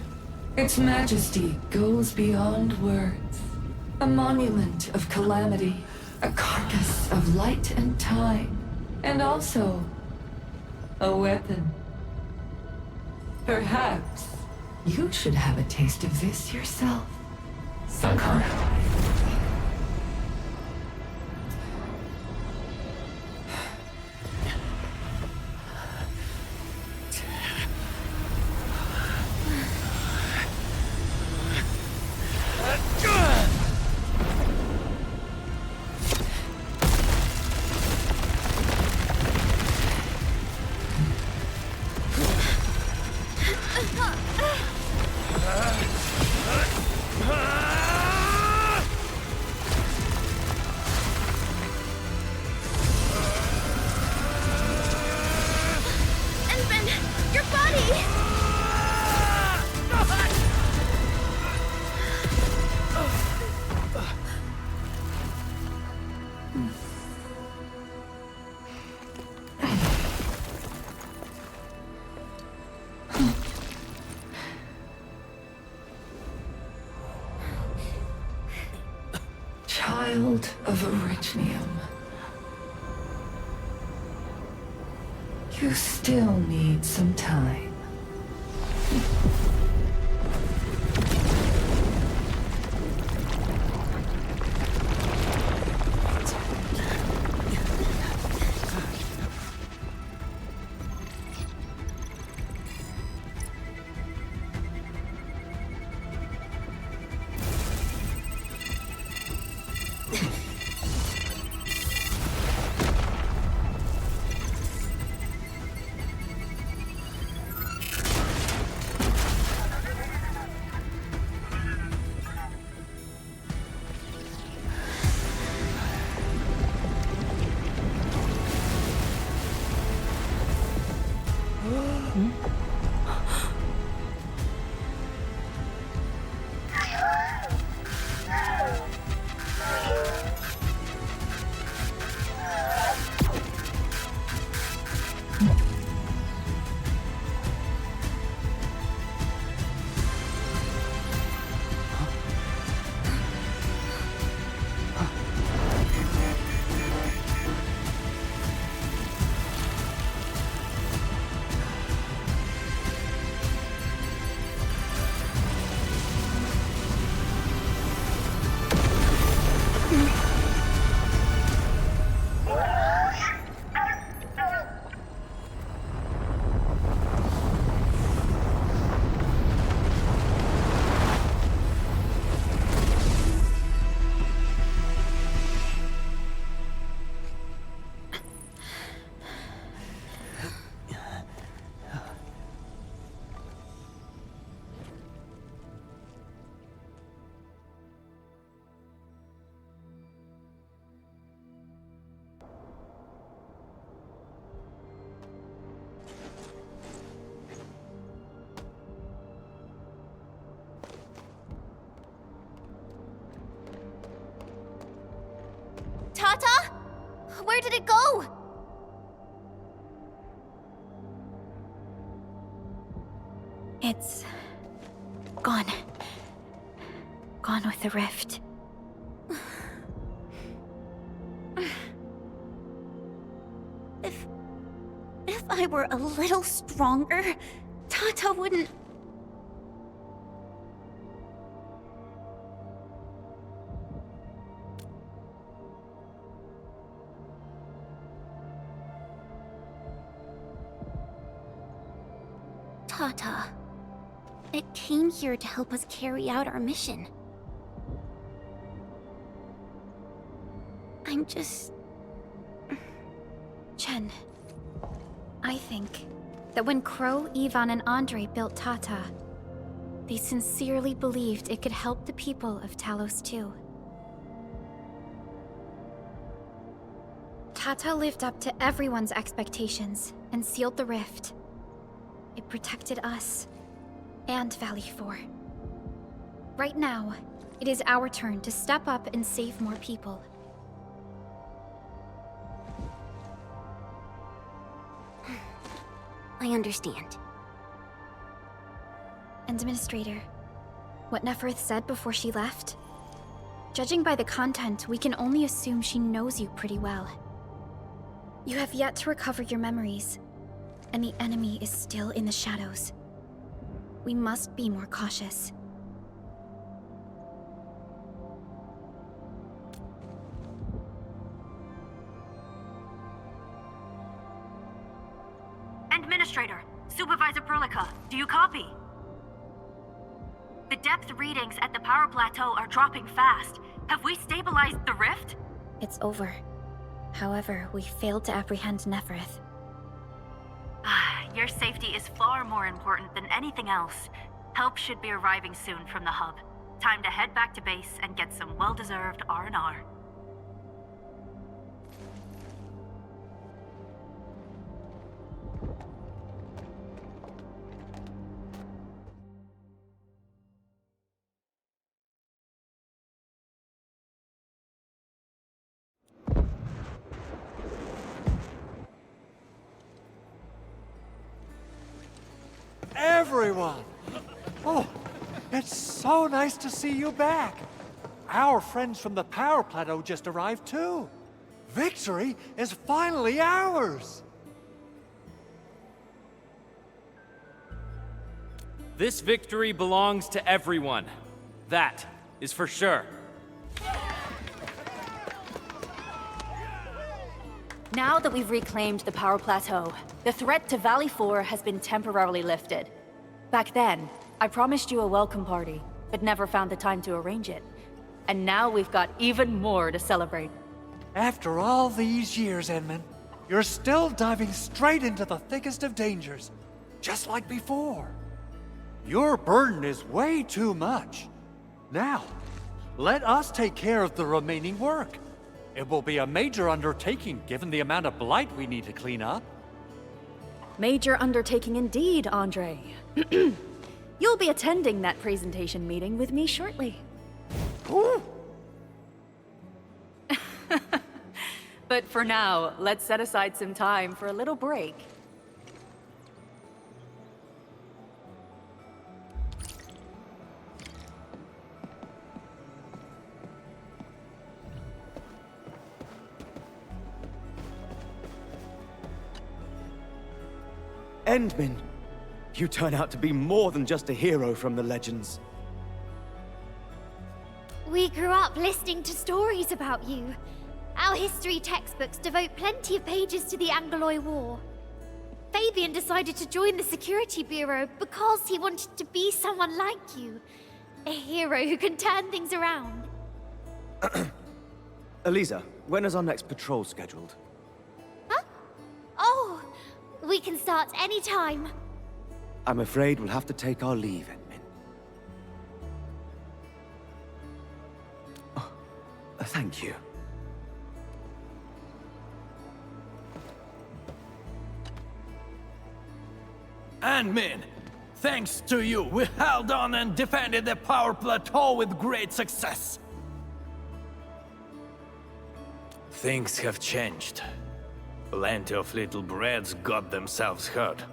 Its majesty goes beyond words. A monument of calamity, a carcass of light and time, and also a weapon. Perhaps you should have a taste of this yourself, Sakura. Child of Arichnium. You still need some time. Where did it go? It's... gone. Gone with the rift. If I were a little stronger, Tata wouldn't... Tata. It came here to help us carry out our mission. I'm just... Chen, I think that when Crow, Ivan, and Andre built Tata, they sincerely believed it could help the people of Talos too. Tata lived up to everyone's expectations and sealed the rift. It protected us and Valley 4. Right now, it is our turn to step up and save more people. I understand. Administrator, what Neferth said before she left? Judging by the content, we can only assume she knows you pretty well. You have yet to recover your memories, and the enemy is still in the shadows. We must be more cautious. Administrator, Supervisor Perlica, do you copy? The depth readings at the power plateau are dropping fast. Have we stabilized the rift? It's over. However, we failed to apprehend Neferth. Your safety is far more important than anything else. Help should be arriving soon from the hub. Time to head back to base and get some well-deserved R&R. Everyone! Oh, it's so nice to see you back. Our friends from the power plateau just arrived too. Victory is finally ours! This victory belongs to everyone. That is for sure. Now that we've reclaimed the power plateau, the threat to Valley 4 has been temporarily lifted. Back then, I promised you a welcome party, but never found the time to arrange it. And now we've got even more to celebrate. After all these years, Edmund, you're still diving straight into the thickest of dangers, just like before. Your burden is way too much. Now, let us take care of the remaining work. It will be a major undertaking given the amount of blight we need to clean up. Major undertaking indeed, Andre. You'll be attending that presentation meeting with me shortly. But for now, let's set aside some time for a little break. Endmin, you turn out to be more than just a hero from the legends. We grew up listening to stories about you. Our history textbooks devote plenty of pages to the Angoloi War. Fabian decided to join the Security Bureau because he wanted to be someone like you. A hero who can turn things around. Eliza, when is our next patrol scheduled? Oh, we can start anytime. I'm afraid we'll have to take our leave, Endmin. Oh, thank you. Endmin, thanks to you, we held on and defended the power plateau with great success. Things have changed. Plenty of little brats got themselves hurt.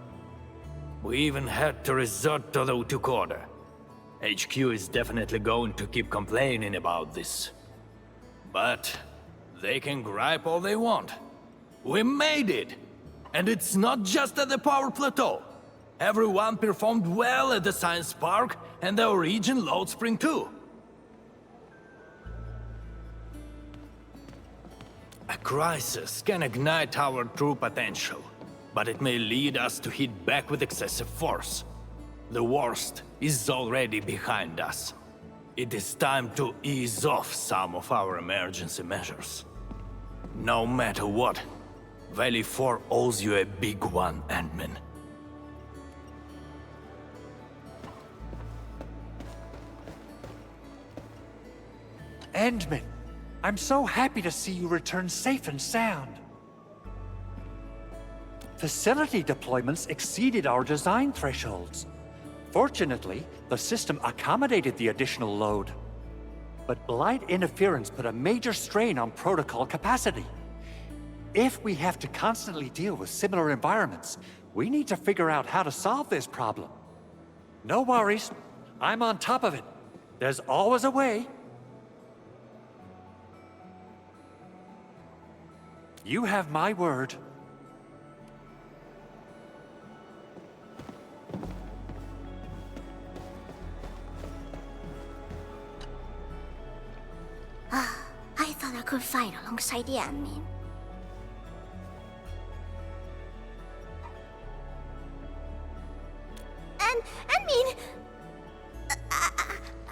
We even had to resort to the Utuk order. HQ is definitely going to keep complaining about this. But they can gripe all they want. We made it! And it's not just at the power plateau. Everyone performed well at the science park and the Origin load spring too. A crisis can ignite our true potential, but it may lead us to hit back with excessive force. The worst is already behind us. It is time to ease off some of our emergency measures. No matter what, Valley 4 owes you a big one, Endman. Endman, I'm so happy to see you return safe and sound. Facility deployments exceeded our design thresholds. Fortunately, the system accommodated the additional load. But Blight interference put a major strain on protocol capacity. If we have to constantly deal with similar environments, we need to figure out how to solve this problem. No worries, I'm on top of it. There's always a way. You have my word. I thought I could fight alongside the admin.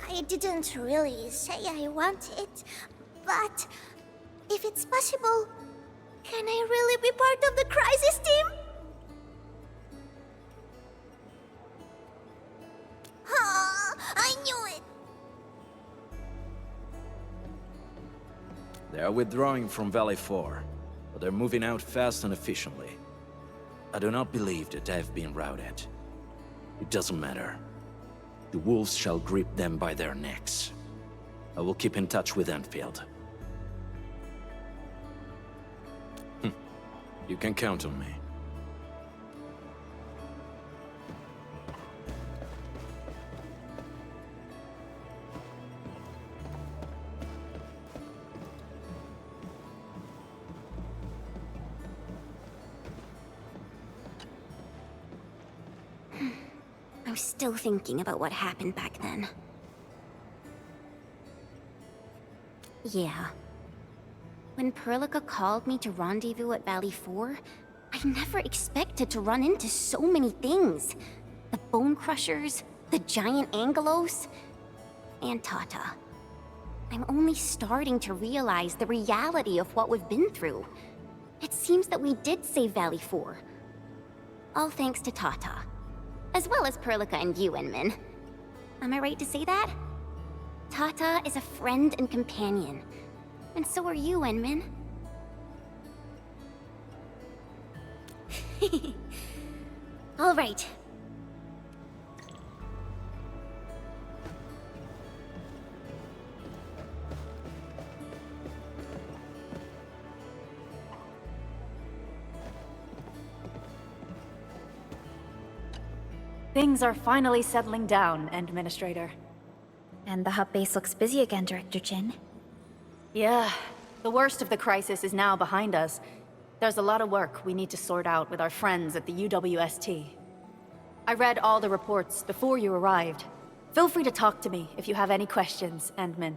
I didn't really say I want it, but if it's possible, can I really be part of the crisis team? I knew it! They are withdrawing from Valley 4, but they're moving out fast and efficiently. I do not believe that they have been routed. It doesn't matter. The wolves shall grip them by their necks. I will keep in touch with Endfield. You can count on me. I'm still thinking about what happened back then. Yeah. When Perlica called me to rendezvous at Valley 4, I never expected to run into so many things. The Bone Crushers, the giant Angelos, and Tata. I'm only starting to realize the reality of what we've been through. It seems that we did save Valley 4. All thanks to Tata. As well as Perlica and you, Endman. Am I right to say that? Tata is a friend and companion. And so are you, Endman. All right. Things are finally settling down, Administrator. And the hub base looks busy again, Director Jin. Yeah, the worst of the crisis is now behind us. There's a lot of work we need to sort out with our friends at the UWST. I read all the reports before you arrived. Feel free to talk to me if you have any questions, Endman.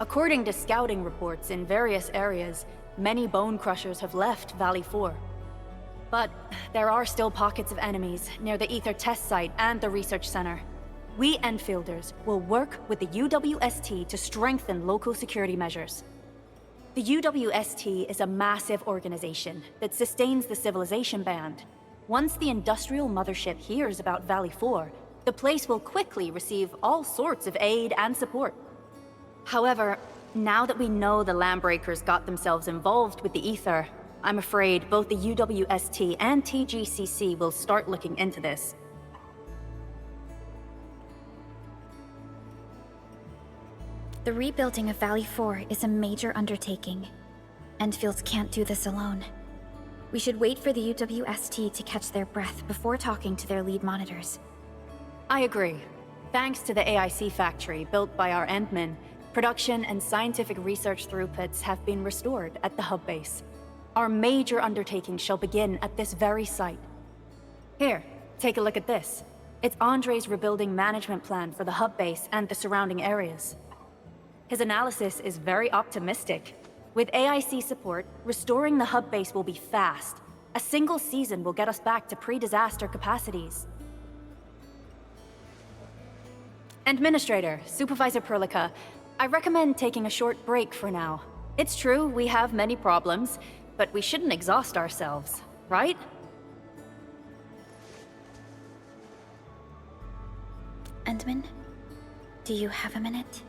According to scouting reports in various areas, many Bone Crushers have left Valley 4. But there are still pockets of enemies near the Ether test site and the research center. We Enfielders will work with the UWST to strengthen local security measures. The UWST is a massive organization that sustains the Civilization Band. Once the industrial mothership hears about Valley 4, the place will quickly receive all sorts of aid and support. However, now that we know the Landbreakers got themselves involved with the Ether, I'm afraid both the UWST and TGCC will start looking into this. The rebuilding of Valley 4 is a major undertaking. Endfields can't do this alone. We should wait for the UWST to catch their breath before talking to their lead monitors. I agree. Thanks to the AIC factory built by our Endmen, production and scientific research throughputs have been restored at the hub base. Our major undertaking shall begin at this very site. Here, take a look at this. It's Andre's rebuilding management plan for the hub base and the surrounding areas. His analysis is very optimistic. With AIC support, restoring the hub base will be fast. A single season will get us back to pre-disaster capacities. Administrator, Supervisor Perlica, I recommend taking a short break for now. It's true, we have many problems, but we shouldn't exhaust ourselves, right? Endman, do you have a minute?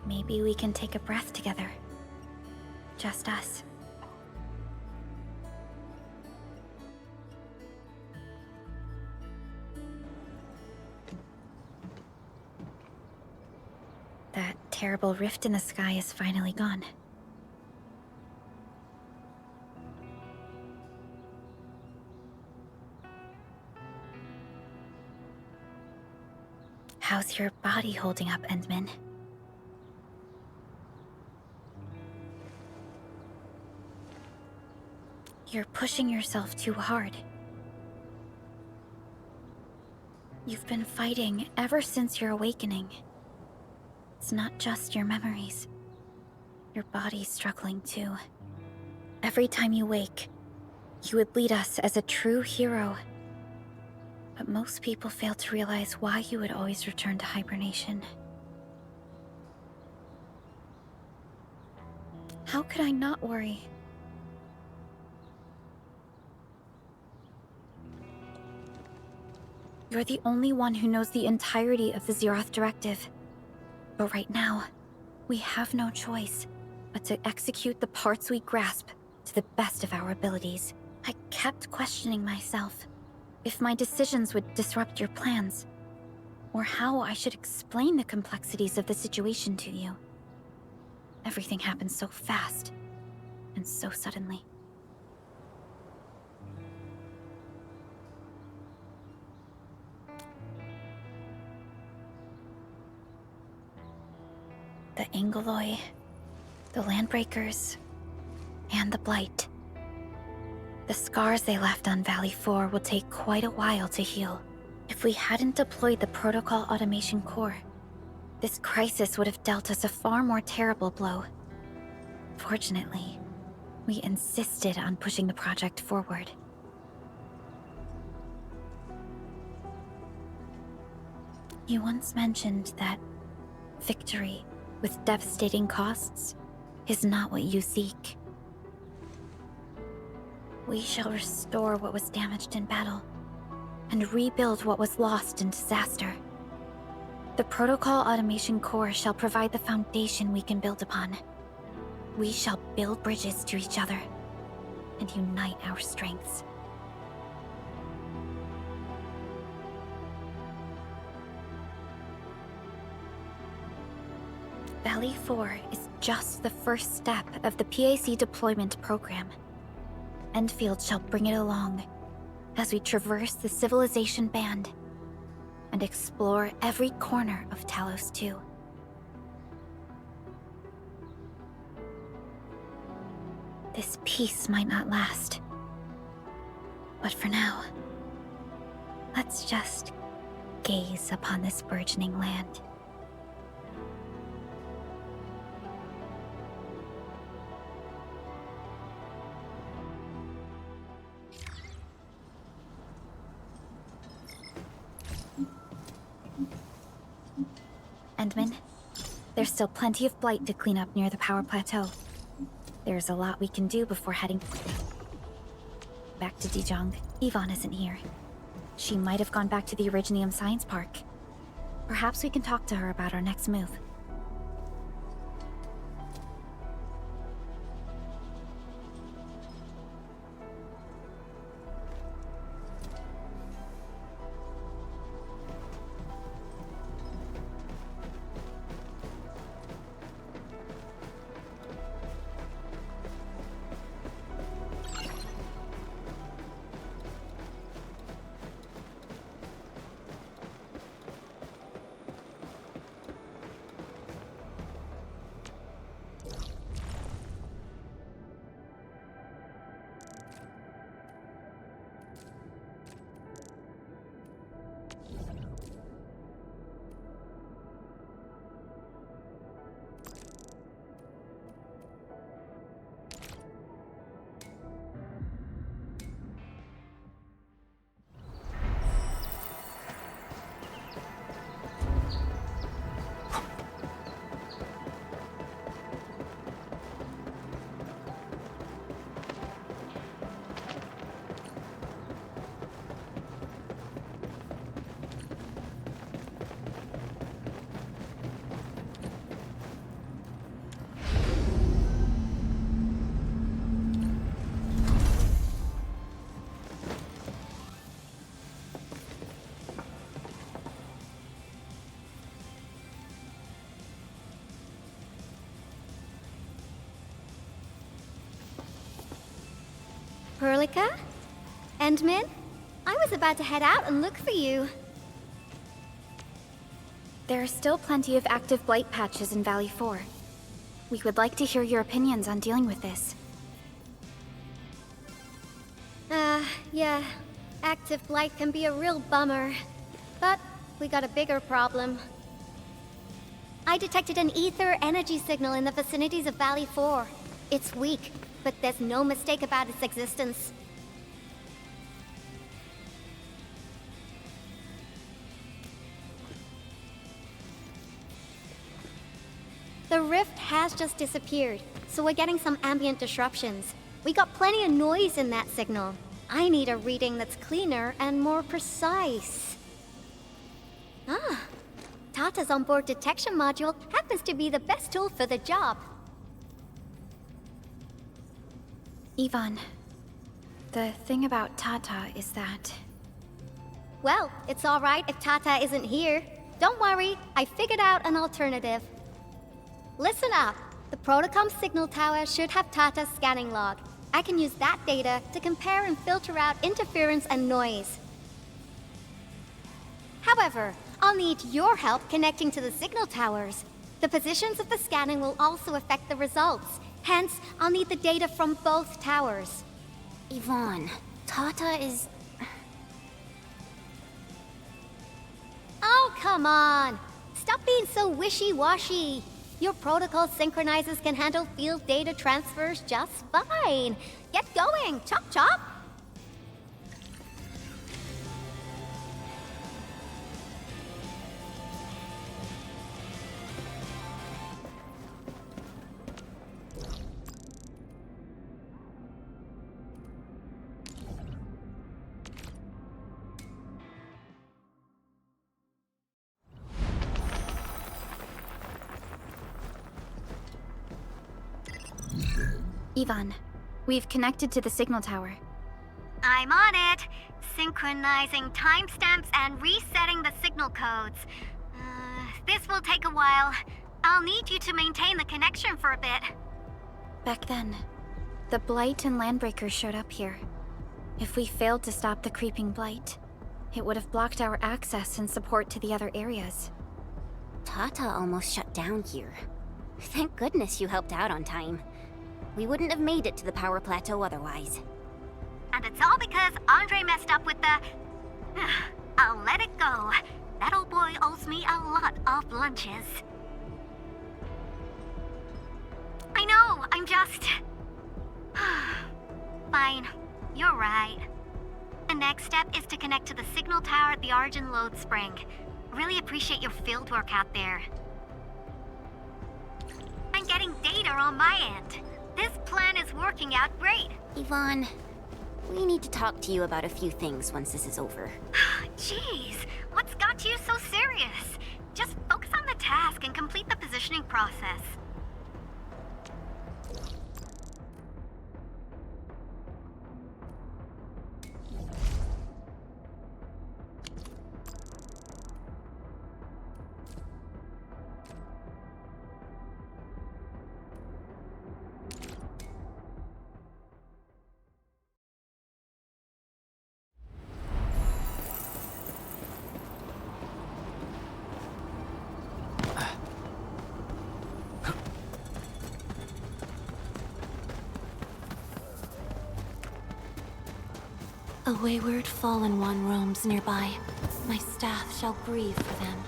Maybe we can take a breath together. Just us. That terrible rift in the sky is finally gone. How's your body holding up, Endman? You're pushing yourself too hard. You've been fighting ever since your awakening. It's not just your memories. Your body's struggling too. Every time you wake, you would lead us as a true hero. But most people fail to realize why you would always return to hibernation. How could I not worry? You're the only one who knows the entirety of the Zeroth Directive. But right now, we have no choice but to execute the parts we grasp to the best of our abilities. I kept questioning myself if my decisions would disrupt your plans, or how I should explain the complexities of the situation to you. Everything happened so fast, and so suddenly. The Angoloi, the Landbreakers, and the Blight. The scars they left on Valley 4 will take quite a while to heal. If we hadn't deployed the Protocol Automation Core, this crisis would have dealt us a far more terrible blow. Fortunately, we insisted on pushing the project forward. You once mentioned that victory with devastating costs is not what you seek. We shall restore what was damaged in battle, and rebuild what was lost in disaster. The Protocol Automation Core shall provide the foundation we can build upon. We shall build bridges to each other, and unite our strengths. Valley 4 is just the first step of the PAC deployment program. Endfield shall bring it along as we traverse the Civilization Band and explore every corner of Talos 2. This peace might not last, but for now, let's just gaze upon this burgeoning land. Endman, there's still plenty of blight to clean up near the power plateau. There's a lot we can do before heading back to Dijong. Yvonne isn't here. She might have gone back to the Originium Science Park. Perhaps we can talk to her about our next move. Perlica? Endmin? I was about to head out and look for you. There are still plenty of active blight patches in Valley 4. We would like to hear your opinions on dealing with this. Yeah. Active blight can be a real bummer. But we got a bigger problem. I detected an ether energy signal in the vicinities of Valley 4. It's weak, but there's no mistake about its existence. The rift has just disappeared, so we're getting some ambient disruptions. We got plenty of noise in that signal. I need a reading that's cleaner and more precise. Ah, Tata's onboard detection module happens to be the best tool for the job. Ivan, the thing about Tata is that... Well, it's alright if Tata isn't here. Don't worry, I figured out an alternative. Listen up. The Protocom signal tower should have Tata's scanning log. I can use that data to compare and filter out interference and noise. However, I'll need your help connecting to the signal towers. The positions of the scanning will also affect the results. Hence, I'll need the data from both towers. Yvonne, Tata is... Oh, come on! Stop being so wishy-washy. Your protocol synchronizers can handle field data transfers just fine. Get going, chop chop! Ivan, we've connected to the signal tower. I'm on it. Synchronizing timestamps and resetting the signal codes. This will take a while. I'll need you to maintain the connection for a bit. Back then, the Blight and Landbreakers showed up here. If we failed to stop the creeping Blight, it would have blocked our access and support to the other areas. Tata almost shut down here. Thank goodness you helped out on time. We wouldn't have made it to the power plateau otherwise. And it's all because Andre messed up with the... I'll let it go. That old boy owes me a lot of lunches. I know, I'm just... Fine, you're right. The next step is to connect to the signal tower at the Argent Load Spring. Really appreciate your field work out there. I'm getting data on my end. This plan is working out great. Yvonne, we need to talk to you about a few things once this is over. Jeez, what's got you so serious? Just focus on the task and complete the positioning process. A wayward fallen one roams nearby. My staff shall grieve for them.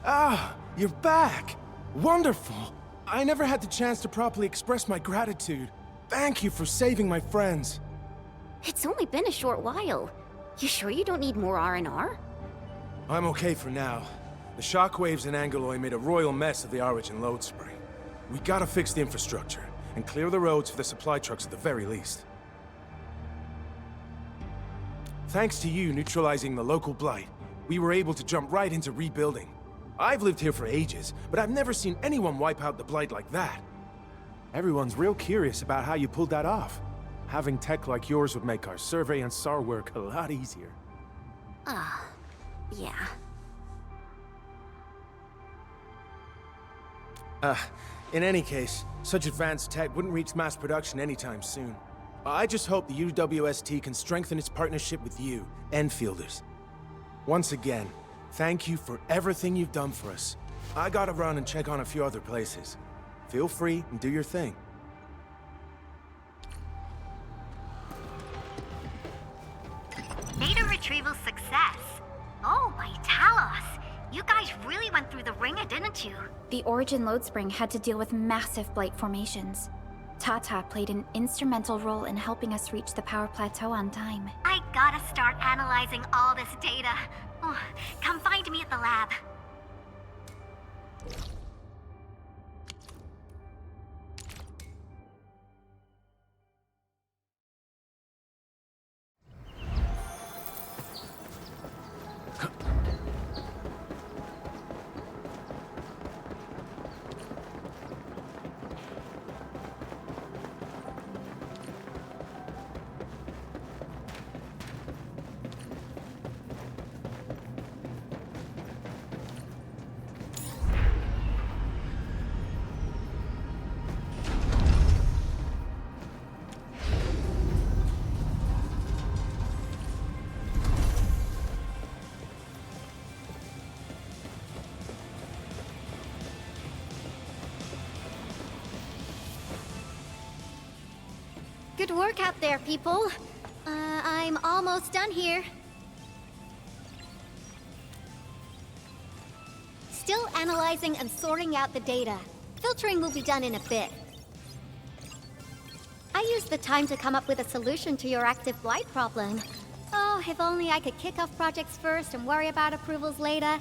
Ah, you're back! Wonderful! I never had the chance to properly express my gratitude. Thank you for saving my friends. It's only been a short while. You sure you don't need more R&R? I'm okay for now. The shockwaves in Angeloy made a royal mess of the Origin load spring. We gotta fix the infrastructure, and clear the roads for the supply trucks at the very least. Thanks to you neutralizing the local blight, we were able to jump right into rebuilding. I've lived here for ages, but I've never seen anyone wipe out the blight like that. Everyone's real curious about how you pulled that off. Having tech like yours would make our survey and SAR work a lot easier. Yeah. In any case, such advanced tech wouldn't reach mass production anytime soon. I just hope the UWST can strengthen its partnership with you, Enfielders. Once again, thank you for everything you've done for us. I gotta run and check on a few other places. Feel free and do your thing. Data retrieval success. Oh, my Talos. You guys really went through the ringer, didn't you? The Origin load spring had to deal with massive blight formations. Tata played an instrumental role in helping us reach the power plateau on time. I gotta start analyzing all this data. Oh, come find me at the lab. Good work out there, people. I'm almost done here. Still analyzing and sorting out the data. Filtering will be done in a bit. I used the time to come up with a solution to your active blight problem. Oh, if only I could kick off projects first and worry about approvals later.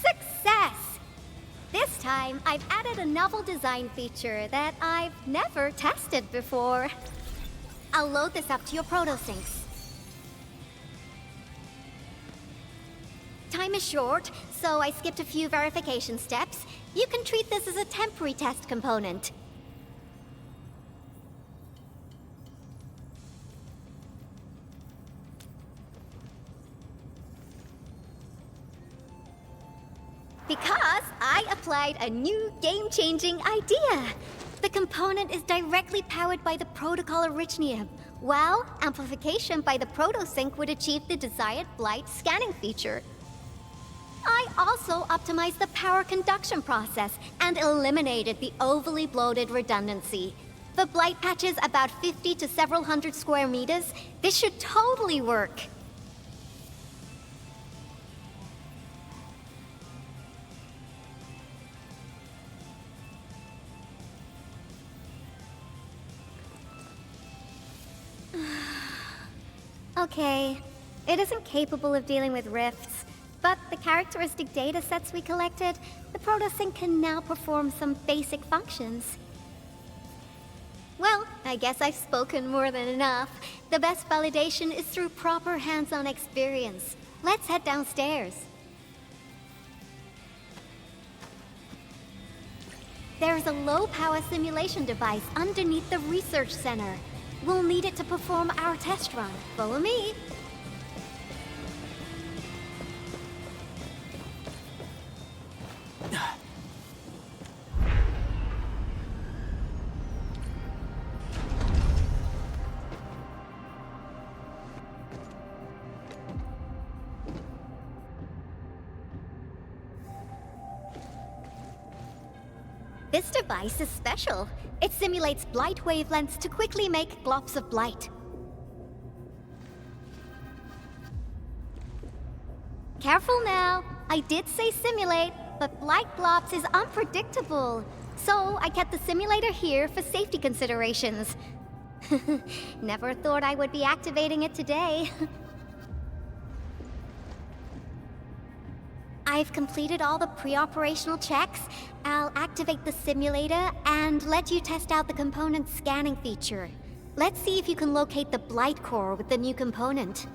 Success! This time, I've added a novel design feature that I've never tested before. I'll load this up to your protosyncs. Time is short, so I skipped a few verification steps. You can treat this as a temporary test component. Because I applied a new game-changing idea. The component is directly powered by the protocol Arachnium, while amplification by the protosync would achieve the desired blight scanning feature. I also optimized the power conduction process and eliminated the overly bloated redundancy. For blight patches about 50 to several hundred square meters, this should totally work. Okay, it isn't capable of dealing with rifts, but the characteristic data sets we collected, the protosync can now perform some basic functions. Well, I guess I've spoken more than enough. The best validation is through proper hands-on experience. Let's head downstairs. There's a low-power simulation device underneath the research center. We'll need it to perform our test run. Follow me. This device is special. It simulates blight wavelengths to quickly make globs of blight. Careful now. I did say simulate, but blight globs is unpredictable. So I kept the simulator here for safety considerations. Never thought I would be activating it today. I've completed all the pre-operational checks. I'll activate the simulator and let you test out the component scanning feature. Let's see if you can locate the blight core with the new component.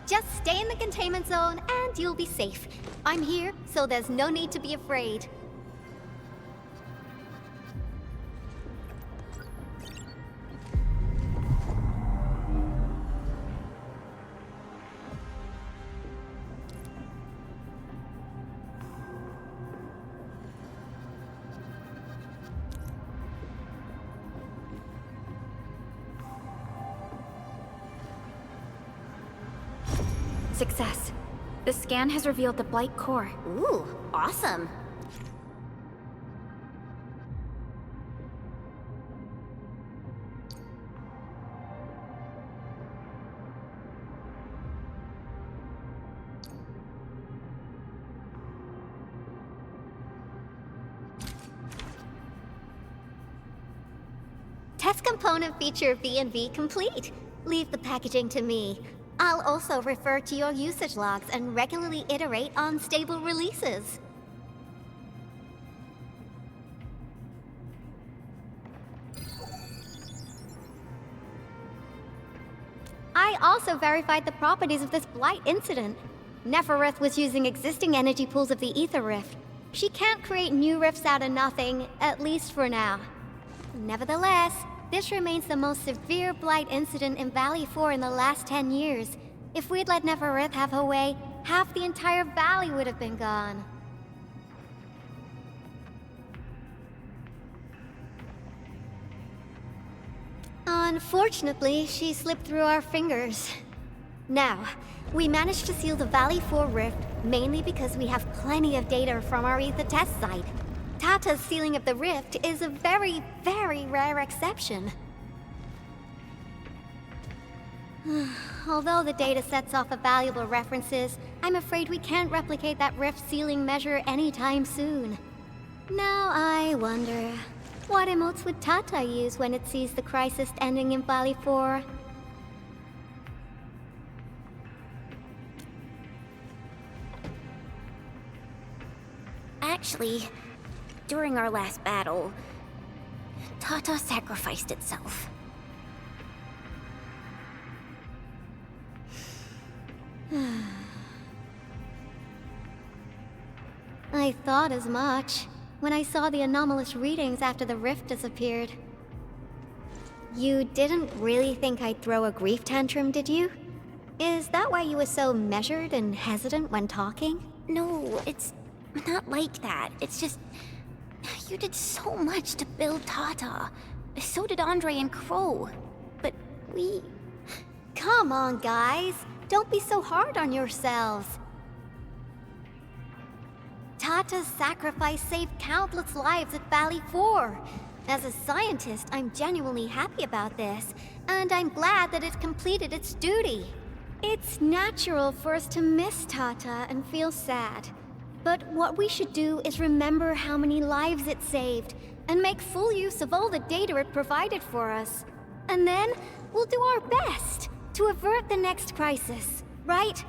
Just stay in the containment zone and you'll be safe. I'm here, so there's no need to be afraid. Success. The scan has revealed the Blight core. Ooh, awesome. Test component feature V&V complete. Leave the packaging to me. I'll also refer to your usage logs and regularly iterate on stable releases. I also verified the properties of this Blight incident. Nefereth was using existing energy pools of the Ether Rift. She can't create new rifts out of nothing, at least for now. Nevertheless, this remains the most severe Blight incident in Valley 4 in the last 10 years. If we'd let Nefereth have her way, half the entire valley would have been gone. Unfortunately, she slipped through our fingers. Now, we managed to seal the Valley 4 rift mainly because we have plenty of data from our Ether test site. Tata's sealing of the rift is a very, very rare exception. Although the data sets off of valuable references, I'm afraid we can't replicate that rift sealing measure anytime soon. Now I wonder, what emotes would Tata use when it sees the crisis ending in Valley 4? Actually, during our last battle, Tata sacrificed itself. I thought as much when I saw the anomalous readings after the rift disappeared. You didn't really think I'd throw a grief tantrum, did you? Is that why you were so measured and hesitant when talking? No, it's not like that. It's just... you did so much to build Tata. So did Andre and Crow. But we... Come on, guys. Don't be so hard on yourselves. Tata's sacrifice saved countless lives at Valley 4. As a scientist, I'm genuinely happy about this, and I'm glad that it completed its duty. It's natural for us to miss Tata and feel sad. But what we should do is remember how many lives it saved, and make full use of all the data it provided for us. And then, we'll do our best to avert the next crisis, right?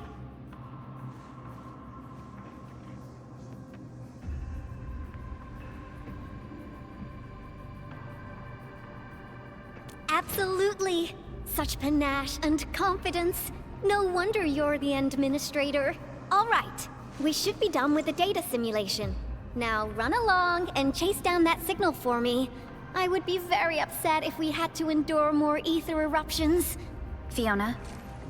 Absolutely! Such panache and confidence. No wonder you're the administrator. All right, we should be done with the data simulation. Now run along and chase down that signal for me. I would be very upset if we had to endure more ether eruptions. Fiona,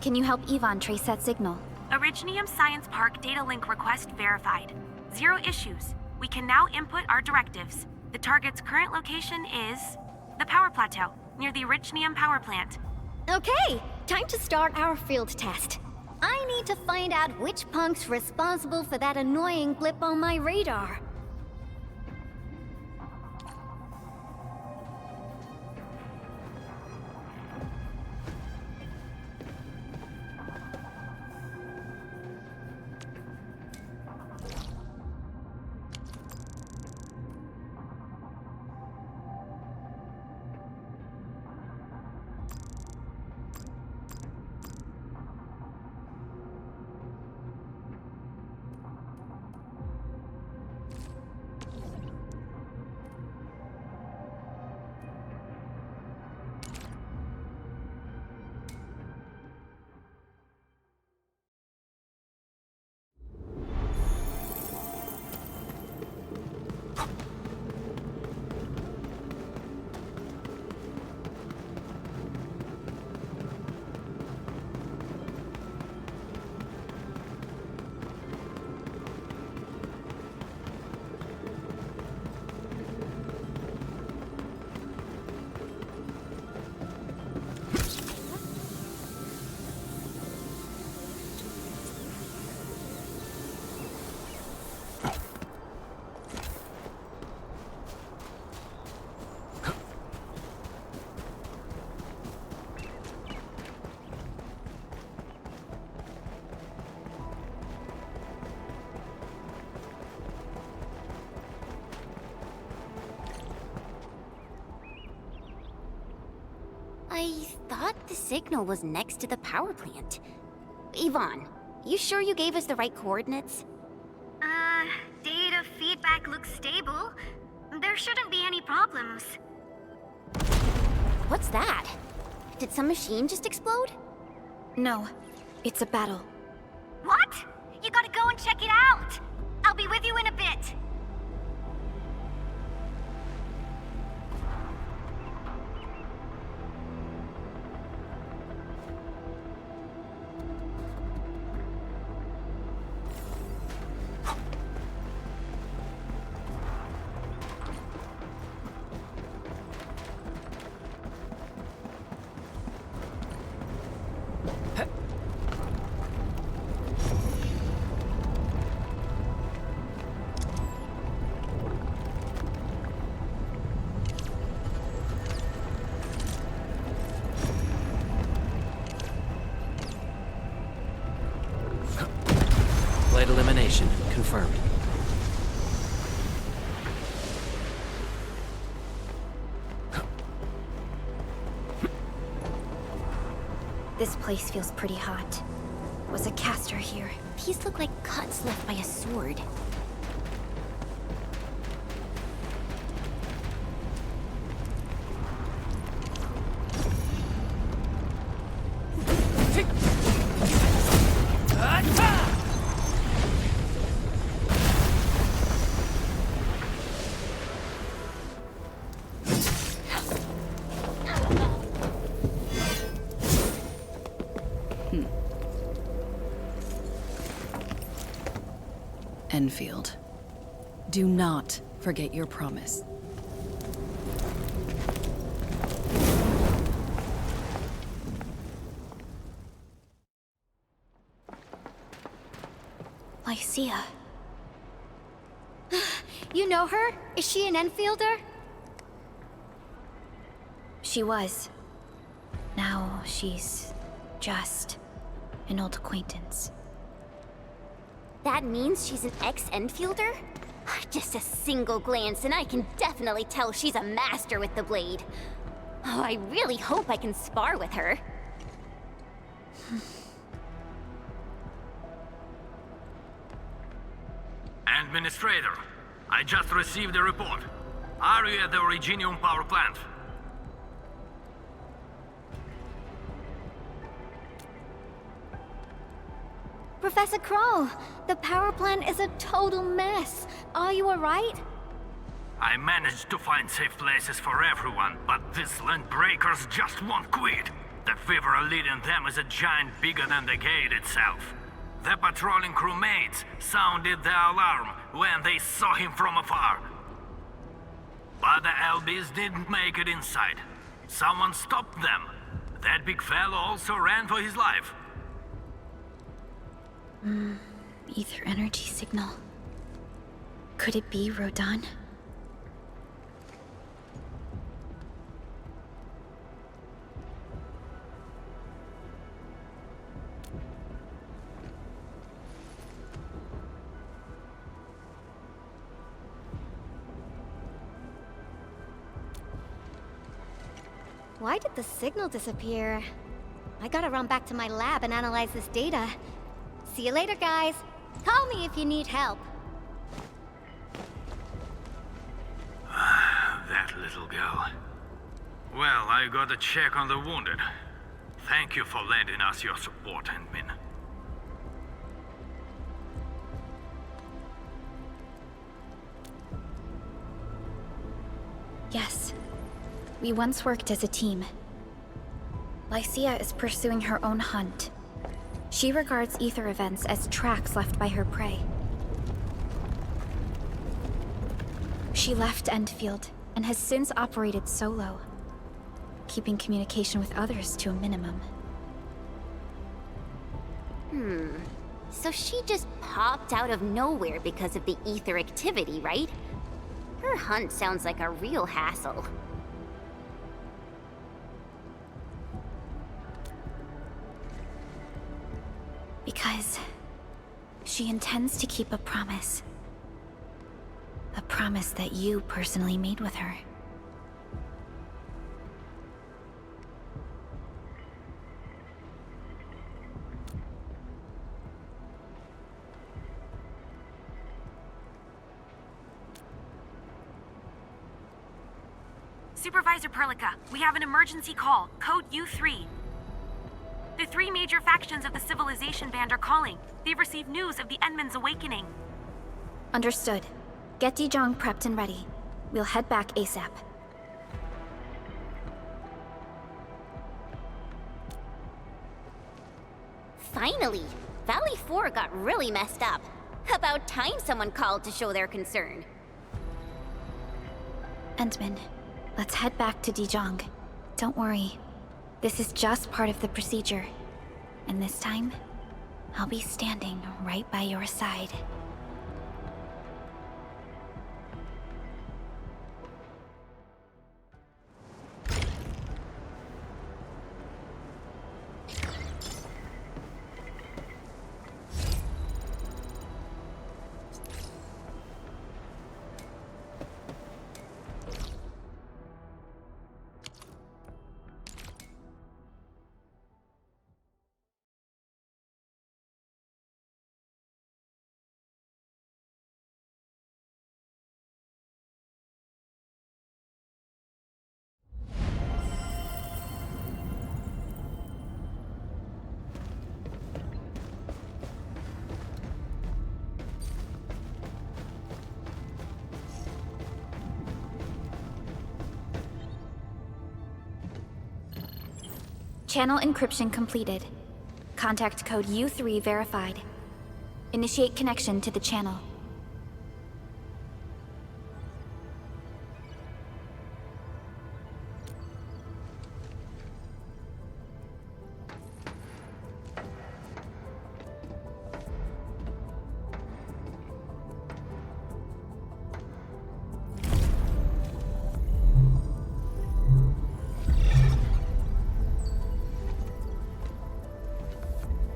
can you help Yvonne trace that signal? Originium Science Park data link request verified. 0 issues. We can now input our directives. The target's current location is the power plateau, near the Originium power plant. Okay, time to start our field test. I need to find out which punk's responsible for that annoying blip on my radar. I thought the signal was next to the power plant. Yvonne, you sure you gave us the right coordinates? Data feedback looks stable. There shouldn't be any problems. What's that? Did some machine just explode? No, it's a battle. What? You gotta go and check it out! I'll be with you in a bit. Blade elimination confirmed. This place feels pretty hot. Was a caster here? These look like cuts left by a sword. Endfield. Do not forget your promise. Lycia. You know her? Is she an Enfielder? She was. Now she's just an old acquaintance. That means she's an ex-Enfielder? Just a single glance and I can definitely tell she's a master with the blade. Oh, I really hope I can spar with her. Administrator, I just received a report. Are you at the Originium power plant? Professor Crow, the power plant is a total mess. Are you alright? I managed to find safe places for everyone, but these land breakers just won't quit. The fever leading them is a giant bigger than the gate itself. The patrolling crewmates sounded the alarm when they saw him from afar. But the LBs didn't make it inside. Someone stopped them. That big fellow also ran for his life. Ether energy signal. Could it be Rodan? Why did the signal disappear? I gotta run back to my lab and analyze this data. See you later, guys. Call me if you need help. That little girl. Well, I gotta check on the wounded. Thank you for lending us your support, Endmin. Yes. We once worked as a team. Lycia is pursuing her own hunt. She regards ether events as tracks left by her prey. She left Endfield and has since operated solo, keeping communication with others to a minimum. So she just popped out of nowhere because of the ether activity, right? Her hunt sounds like a real hassle. Because she intends to keep a promise. A promise that you personally made with her. Supervisor Perlica, we have an emergency call, code U3. The 3 major factions of the Civilization Band are calling. They've received news of the Endman's awakening. Understood. Get Dijong prepped and ready. We'll head back ASAP. Finally! Valley 4 got really messed up. About time someone called to show their concern. Endman, let's head back to Dijong. Don't worry. This is just part of the procedure. And this time, I'll be standing right by your side. Channel encryption completed. Contact code U3 verified. Initiate connection to the channel.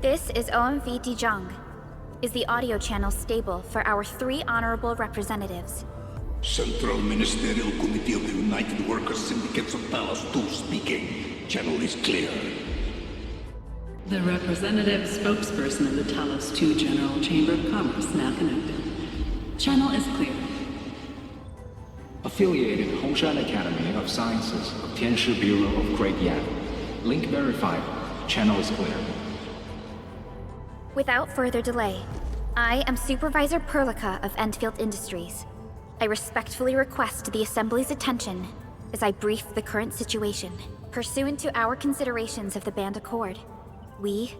This is OMV Dijong. Is the audio channel stable for our 3 honorable representatives? Central Ministerial Committee of the United Workers Syndicates of Talos 2 speaking. Channel is clear. The representative spokesperson of the Talos 2 General Chamber of Commerce now connected. Channel is clear. Affiliated Hongshan Academy of Sciences of Tianshi Bureau of Great Yan. Link verified. Channel is clear. Without further delay, I am Supervisor Perlica of Endfield Industries. I respectfully request the Assembly's attention as I brief the current situation. Pursuant to our considerations of the Band Accord, we...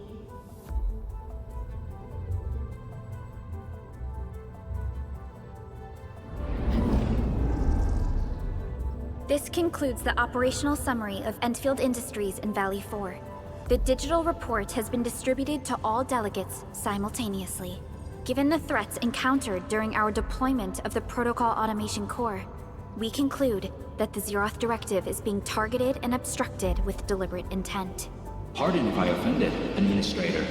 This concludes the operational summary of Endfield Industries in Valley 4. The digital report has been distributed to all delegates simultaneously. Given the threats encountered during our deployment of the Protocol Automation Core, we conclude that the Zeroth Directive is being targeted and obstructed with deliberate intent. Pardon if I offended, Administrator,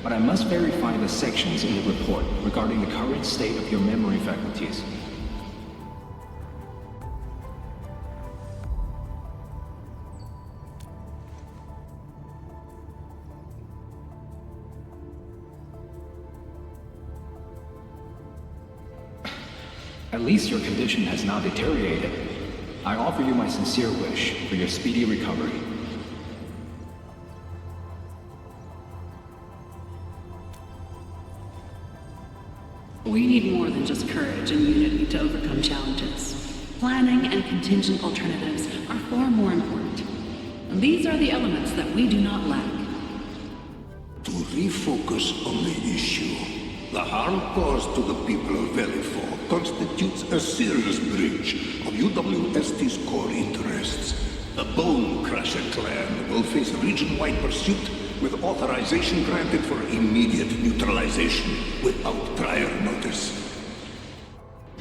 but I must verify the sections in the report regarding the current state of your memory faculties. At least your condition has not deteriorated. I offer you my sincere wish for your speedy recovery. We need more than just courage and unity to overcome challenges. Planning and contingent alternatives are far more important. And these are the elements that we do not lack. To refocus on the issue, the harm caused to the people of Valley 4 constitutes a serious breach of UWST's core interests. The Bone Crusher clan will face region-wide pursuit with authorization granted for immediate neutralization without prior notice.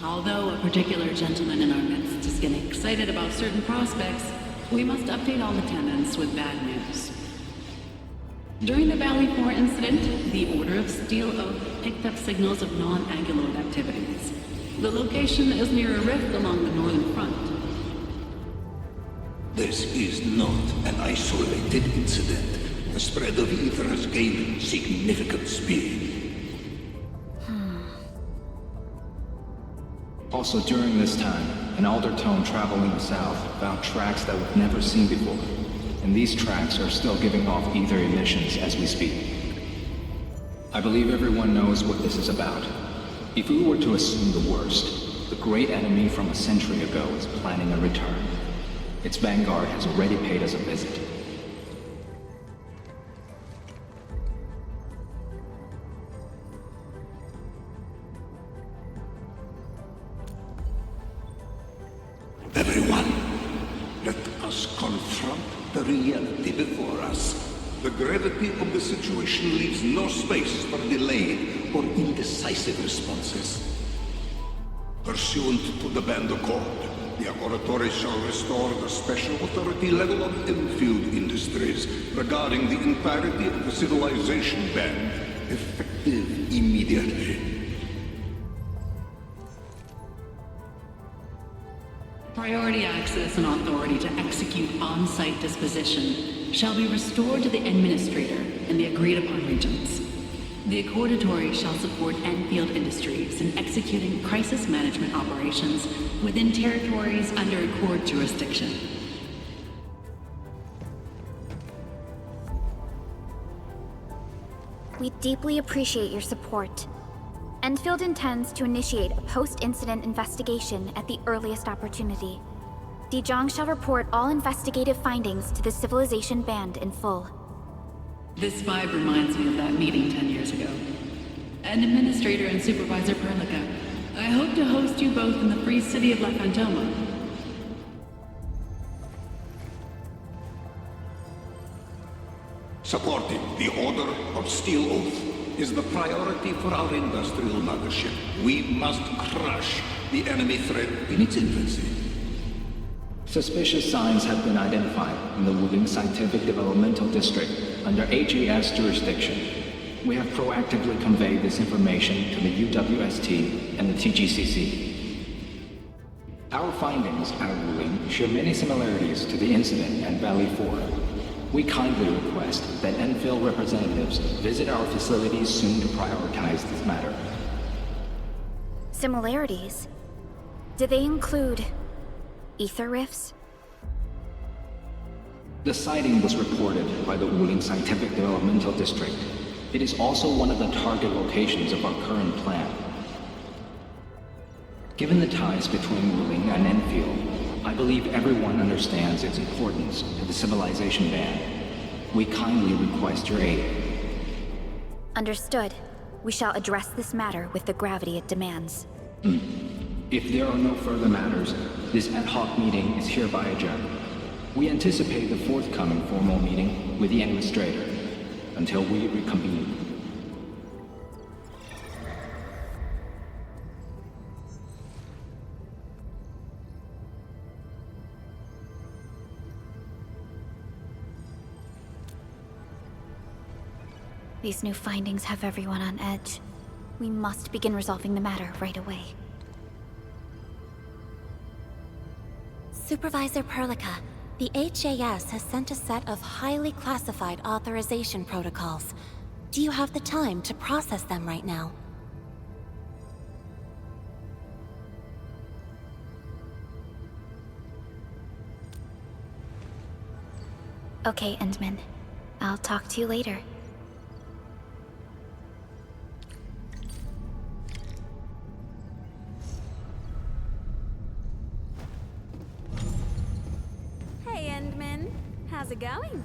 Although a particular gentleman in our midst is getting excited about certain prospects, we must update all attendants with bad news. During the Valley 4 incident, the Order of Steel Oak picked up signals of non-Anguloid activities. The location is near a rift along the northern front. This is not an isolated incident. The spread of ether has gained significant speed. Also during this time, an Aldertone traveling south found tracks that we've never seen before. And these tracks are still giving off ether emissions as we speak. I believe everyone knows what this is about. If we were to assume the worst, the great enemy from a century ago is planning a return. Its vanguard has already paid us a visit. Everyone, let us confront the reality before us. The gravity of the situation leaves no space for delayed or indecisive responses. Pursuant to the Band Accord, the Laboratory shall restore the special authority level of Endfield Industries regarding the entirety of the civilization band, effective immediately. Priority access and authority to execute on-site disposition shall be restored to the Administrator in the agreed-upon regions. The Accordatory shall support Endfield Industries in executing crisis management operations within territories under Accord jurisdiction. We deeply appreciate your support. Endfield intends to initiate a post-incident investigation at the earliest opportunity. Dijong shall report all investigative findings to the Civilization Band in full. This vibe reminds me of that meeting 10 years ago. And Administrator and Supervisor Perlica, I hope to host you both in the free city of La Fantoma. Supporting the Order of Steel Oath is the priority for our industrial mothership. We must crush the enemy threat in its infancy. Suspicious signs have been identified in the Wuling Scientific Developmental District under HAS jurisdiction. We have proactively conveyed this information to the UWST and the TGCC. Our findings at Wuling share many similarities to the incident at Valley 4. We kindly request that Endfield representatives visit our facilities soon to prioritize this matter. Similarities? Do they include ether rifts? The sighting was reported by the Wuling Scientific Developmental District. It is also one of the target locations of our current plan. Given the ties between Wuling and Endfield, I believe everyone understands its importance to the Civilization Band. We kindly request your aid. Understood. We shall address this matter with the gravity it demands. If there are no further matters, this ad hoc meeting is hereby adjourned. We anticipate the forthcoming formal meeting with the Administrator until we reconvene. These new findings have everyone on edge. We must begin resolving the matter right away. Supervisor Perlica, the HAS has sent a set of highly classified authorization protocols. Do you have the time to process them right now? Okay, Endman. I'll talk to you later. Hey, Endman. How's it going?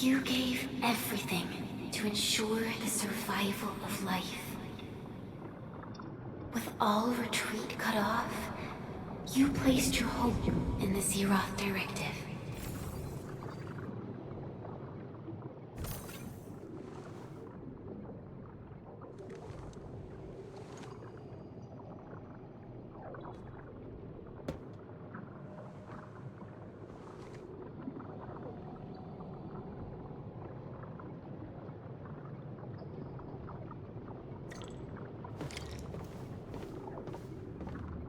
You gave everything to ensure the survival of life. With all retreat cut off, you placed your hope in the Zeroth Directive.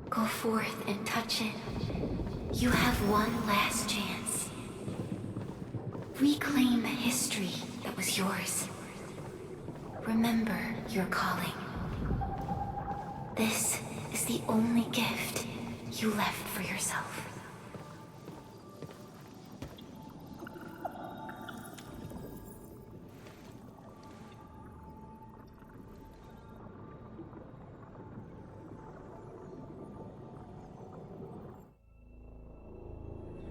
Go forth and touch it. You have one last chance. Reclaim the history that was yours. Remember your calling. This is the only gift you left for yourself.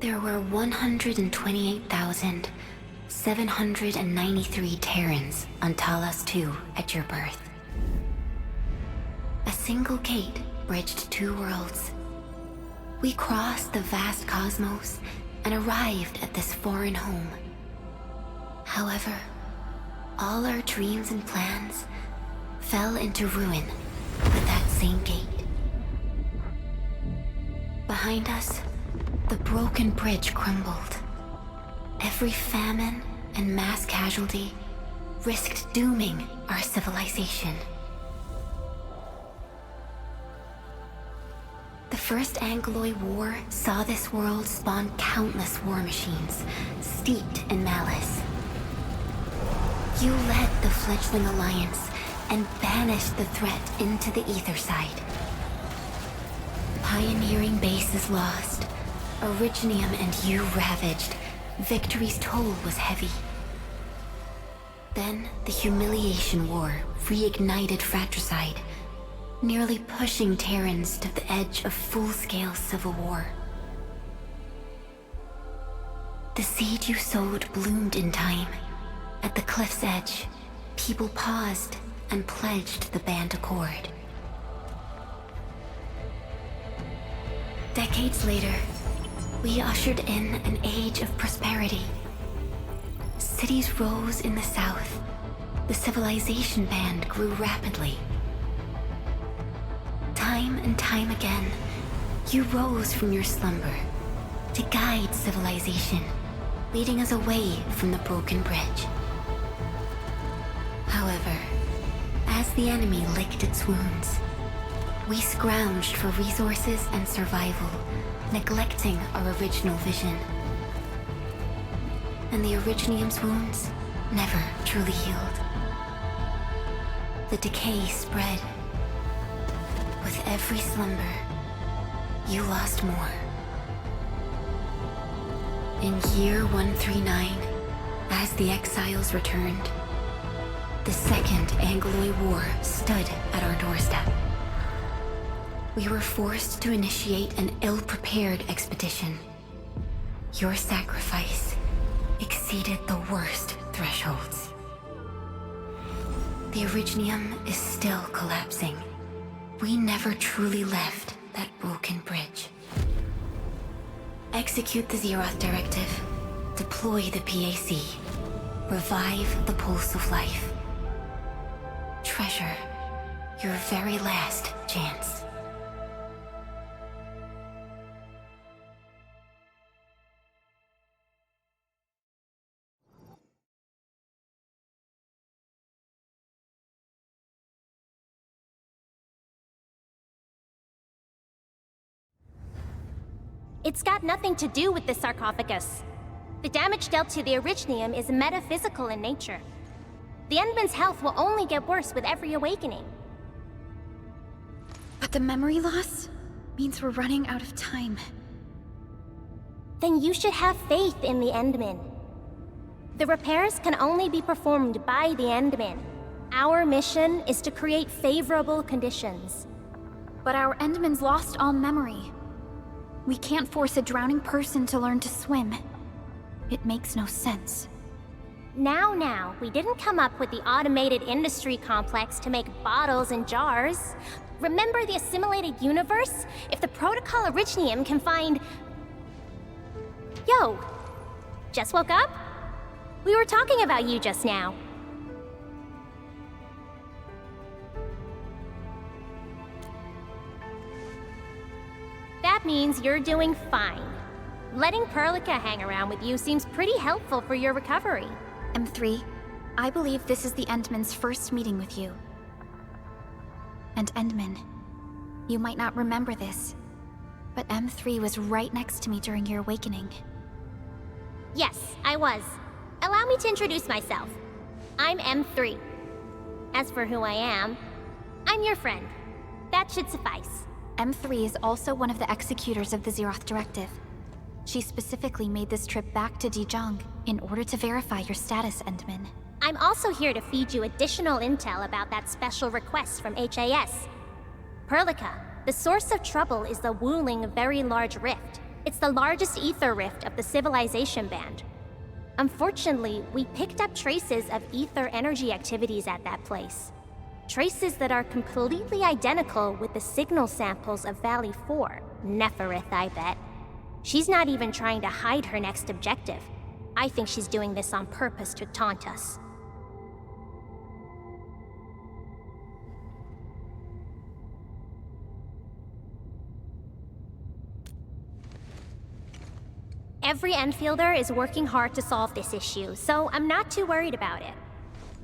There were 128,793 Terrans on Talos II at your birth. A single gate bridged two worlds. We crossed the vast cosmos and arrived at this foreign home. However, all our dreams and plans fell into ruin with that same gate. Behind us, the broken bridge crumbled. Every famine and mass casualty risked dooming our civilization. The First Angloid War saw this world spawn countless war machines, steeped in malice. You led the fledgling alliance and banished the threat into the ether side. Pioneering bases lost, Originium and you ravaged. Victory's toll was heavy. Then the Humiliation War reignited fratricide, nearly pushing Terrans to the edge of full-scale civil war. The seed you sowed bloomed in time. At the cliff's edge, people paused and pledged the Band Accord. Decades later, we ushered in an age of prosperity. Cities rose in the south. The civilization band grew rapidly. Time and time again, you rose from your slumber to guide civilization, leading us away from the broken bridge. However, as the enemy licked its wounds, we scrounged for resources and survival, neglecting our original vision. And the Originium's wounds never truly healed. The decay spread. With every slumber, you lost more. In year 139, as the exiles returned, the Second Angloid War stood at our doorstep. We were forced to initiate an ill-prepared expedition. Your sacrifice exceeded the worst thresholds. The Originium is still collapsing. We never truly left that broken bridge. Execute the Zeroth Directive. Deploy the PAC. Revive the pulse of life. Treasure your very last chance. It's got nothing to do with the sarcophagus. The damage dealt to the Originium is metaphysical in nature. The Endman's health will only get worse with every awakening. But the memory loss means we're running out of time. Then you should have faith in the Endman. The repairs can only be performed by the Endman. Our mission is to create favorable conditions. But our Endman's lost all memory. We can't force a drowning person to learn to swim. It makes no sense. Now, we didn't come up with the automated industry complex to make bottles and jars. Remember the assimilated universe? If the protocol Originium can find... Yo! Just woke up? We were talking about you just now. That means you're doing fine. Letting Perlica hang around with you seems pretty helpful for your recovery. M3, I believe this is the Endman's first meeting with you. And Endman, you might not remember this, but M3 was right next to me during your awakening. Yes, I was. Allow me to introduce myself. I'm M3. As for who I am, I'm your friend. That should suffice. M3 is also one of the executors of the Zeroth Directive. She specifically made this trip back to Dijon in order to verify your status, Endman. I'm also here to feed you additional intel about that special request from HAS. Perlica, the source of trouble is the Wuling Very Large Rift. It's the largest ether rift of the Civilization Band. Unfortunately, we picked up traces of ether energy activities at that place. Traces that are completely identical with the signal samples of Valley 4. Neferith, I bet. She's not even trying to hide her next objective. I think she's doing this on purpose to taunt us. Every Enfielder is working hard to solve this issue, so I'm not too worried about it.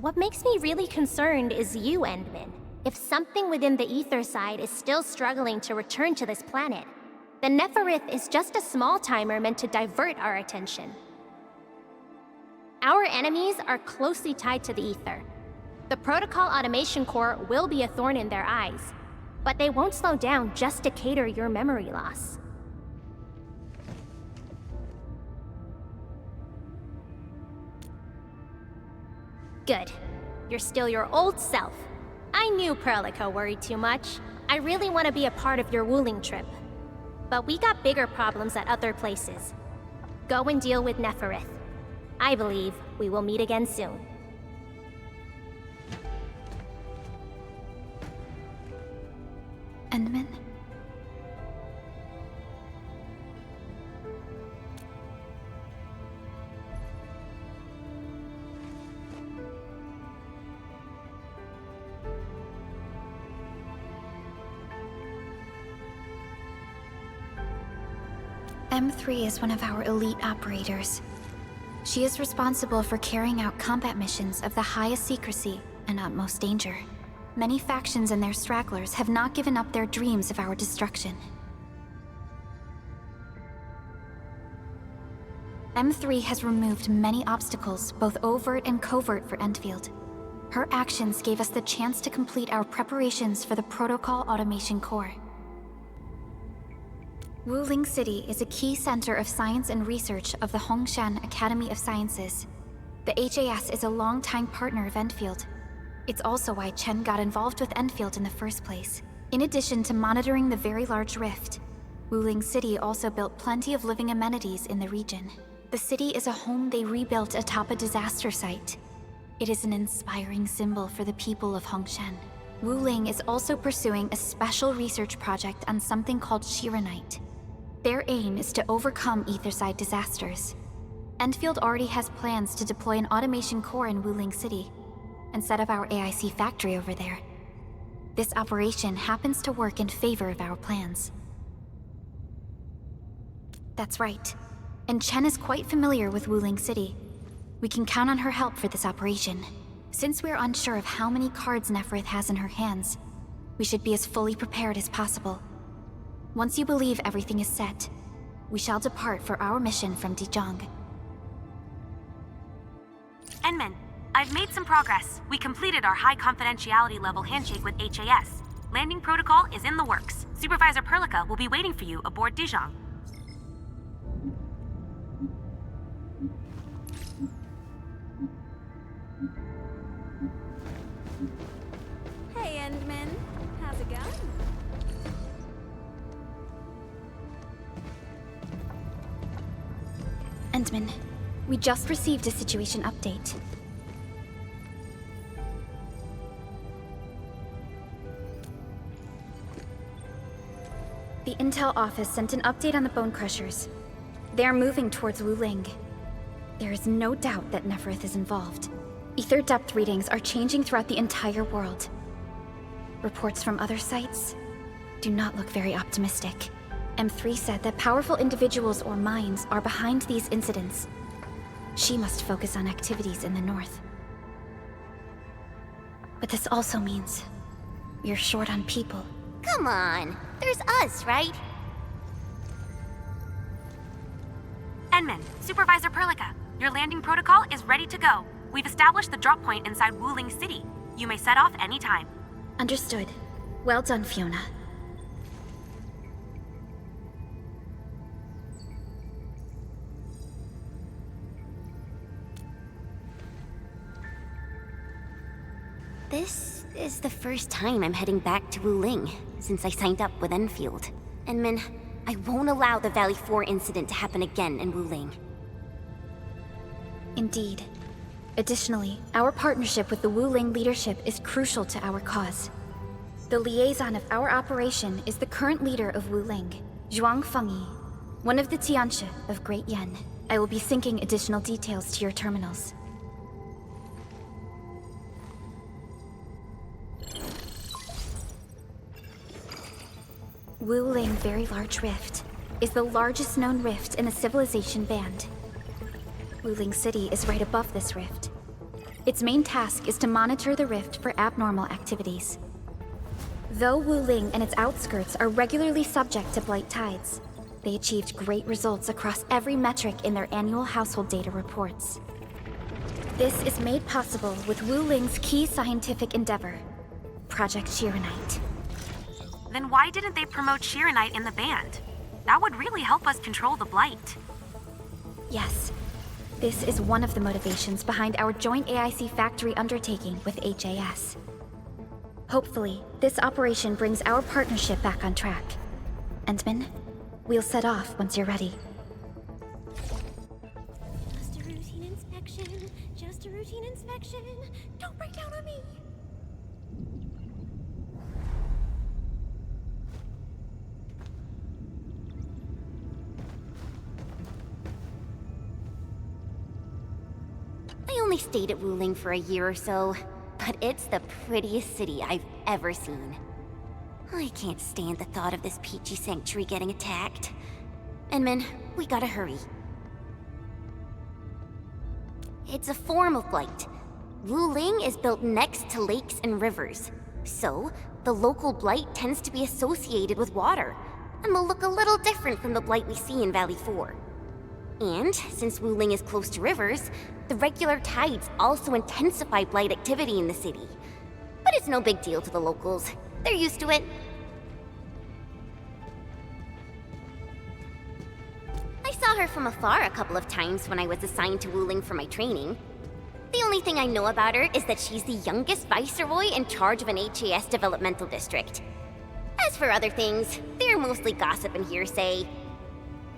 What makes me really concerned is you, Endman. If something within the ether side is still struggling to return to this planet, the Neferith is just a small timer meant to divert our attention. Our enemies are closely tied to the ether. The Protocol Automation Core will be a thorn in their eyes, but they won't slow down just to cater your memory loss. Good. You're still your old self. I knew Perlica worried too much. I really want to be a part of your Wuling trip. But we got bigger problems at other places. Go and deal with Neferith. I believe we will meet again soon. Endman? M3 is one of our elite operators. She is responsible for carrying out combat missions of the highest secrecy and utmost danger. Many factions and their stragglers have not given up their dreams of our destruction. M3 has removed many obstacles, both overt and covert, for Endfield. Her actions gave us the chance to complete our preparations for the Protocol Automation Core. Wuling City is a key center of science and research of the Hongshan Academy of Sciences. The HAS is a longtime partner of Endfield. It's also why Chen got involved with Endfield in the first place. In addition to monitoring the Very Large Rift, Wuling City also built plenty of living amenities in the region. The city is a home they rebuilt atop a disaster site. It is an inspiring symbol for the people of Hongshan. Wuling is also pursuing a special research project on something called Shiranite. Their aim is to overcome Etherside disasters. Endfield already has plans to deploy an automation core in Wuling City and set up our AIC factory over there. This operation happens to work in favor of our plans. That's right. And Chen is quite familiar with Wuling City. We can count on her help for this operation. Since we're unsure of how many cards Neferith has in her hands, we should be as fully prepared as possible. Once you believe everything is set, we shall depart for our mission from Dijon. Endman, I've made some progress. We completed our high confidentiality level handshake with HAS. Landing protocol is in the works. Supervisor Perlica will be waiting for you aboard Dijon. Hey, Endman. How's it going? Endman, We just received a situation update. The Intel office sent an update on the Bone Crushers. They are moving towards Wuling. There is no doubt that Nefereth is involved. Ether depth readings are changing throughout the entire world. Reports from other sites do not look very optimistic. M3 said that powerful individuals or minds are behind these incidents. She must focus on activities in the north. But this also means we're short on people. Come on, there's us, right? Enman, Supervisor Perlica, your landing protocol is ready to go. We've established the drop point inside Wuling City. You may set off anytime. Understood. Well done, Fiona. This is the first time I'm heading back to Wuling since I signed up with Enfield. Min, I won't allow the Valley 4 incident to happen again in Wuling. Indeed. Additionally, our partnership with the Wuling leadership is crucial to our cause. The liaison of our operation is the current leader of Wuling, Zhuang Fengyi, one of the Tianxia of Great Yen. I will be syncing additional details to your terminals. Wuling Very Large Rift is the largest known rift in the Civilization Band. Wuling City is right above this rift. Its main task is to monitor the rift for abnormal activities. Though Wuling and its outskirts are regularly subject to blight tides, they achieved great results across every metric in their annual household data reports. This is made possible with Wuling's key scientific endeavor, Project Shiranite. Then why didn't they promote Shiranite in the band? That would really help us control the blight. Yes, this is one of the motivations behind our joint AIC factory undertaking with HAS. Hopefully, this operation brings our partnership back on track. Endman, we'll set off once you're ready. Just a routine inspection. Just a routine inspection. Don't break down on me. I only stayed at Wuling for a year or so, but it's the prettiest city I've ever seen. I can't stand the thought of this peachy sanctuary getting attacked. Min, we gotta hurry. It's a form of blight. Wuling is built next to lakes and rivers, so the local blight tends to be associated with water, and will look a little different from the blight we see in Valley 4. And since Wuling is close to rivers, the regular tides also intensify blight activity in the city. But it's no big deal to the locals. They're used to it. I saw her from afar a couple of times when I was assigned to Wuling for my training. The only thing I know about her is that she's the youngest viceroy in charge of an HAS developmental district. As for other things, they're mostly gossip and hearsay.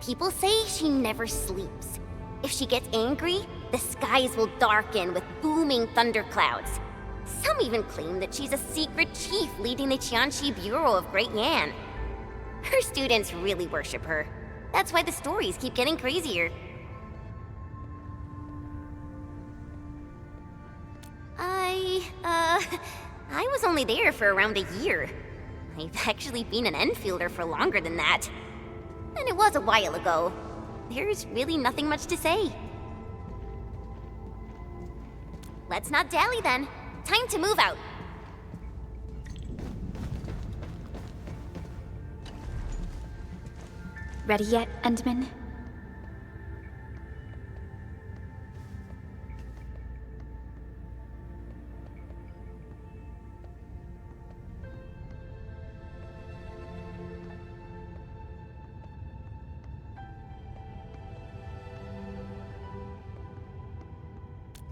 People say she never sleeps. If she gets angry, the skies will darken with booming thunderclouds. Some even claim that she's a secret chief leading the Qianxi Bureau of Great Yan. Her students really worship her. That's why the stories keep getting crazier. I was only there for around a year. I've actually been an Enfielder for longer than that. And it was a while ago. There's really nothing much to say. Let's not dally then. Time to move out. Ready yet, Endman?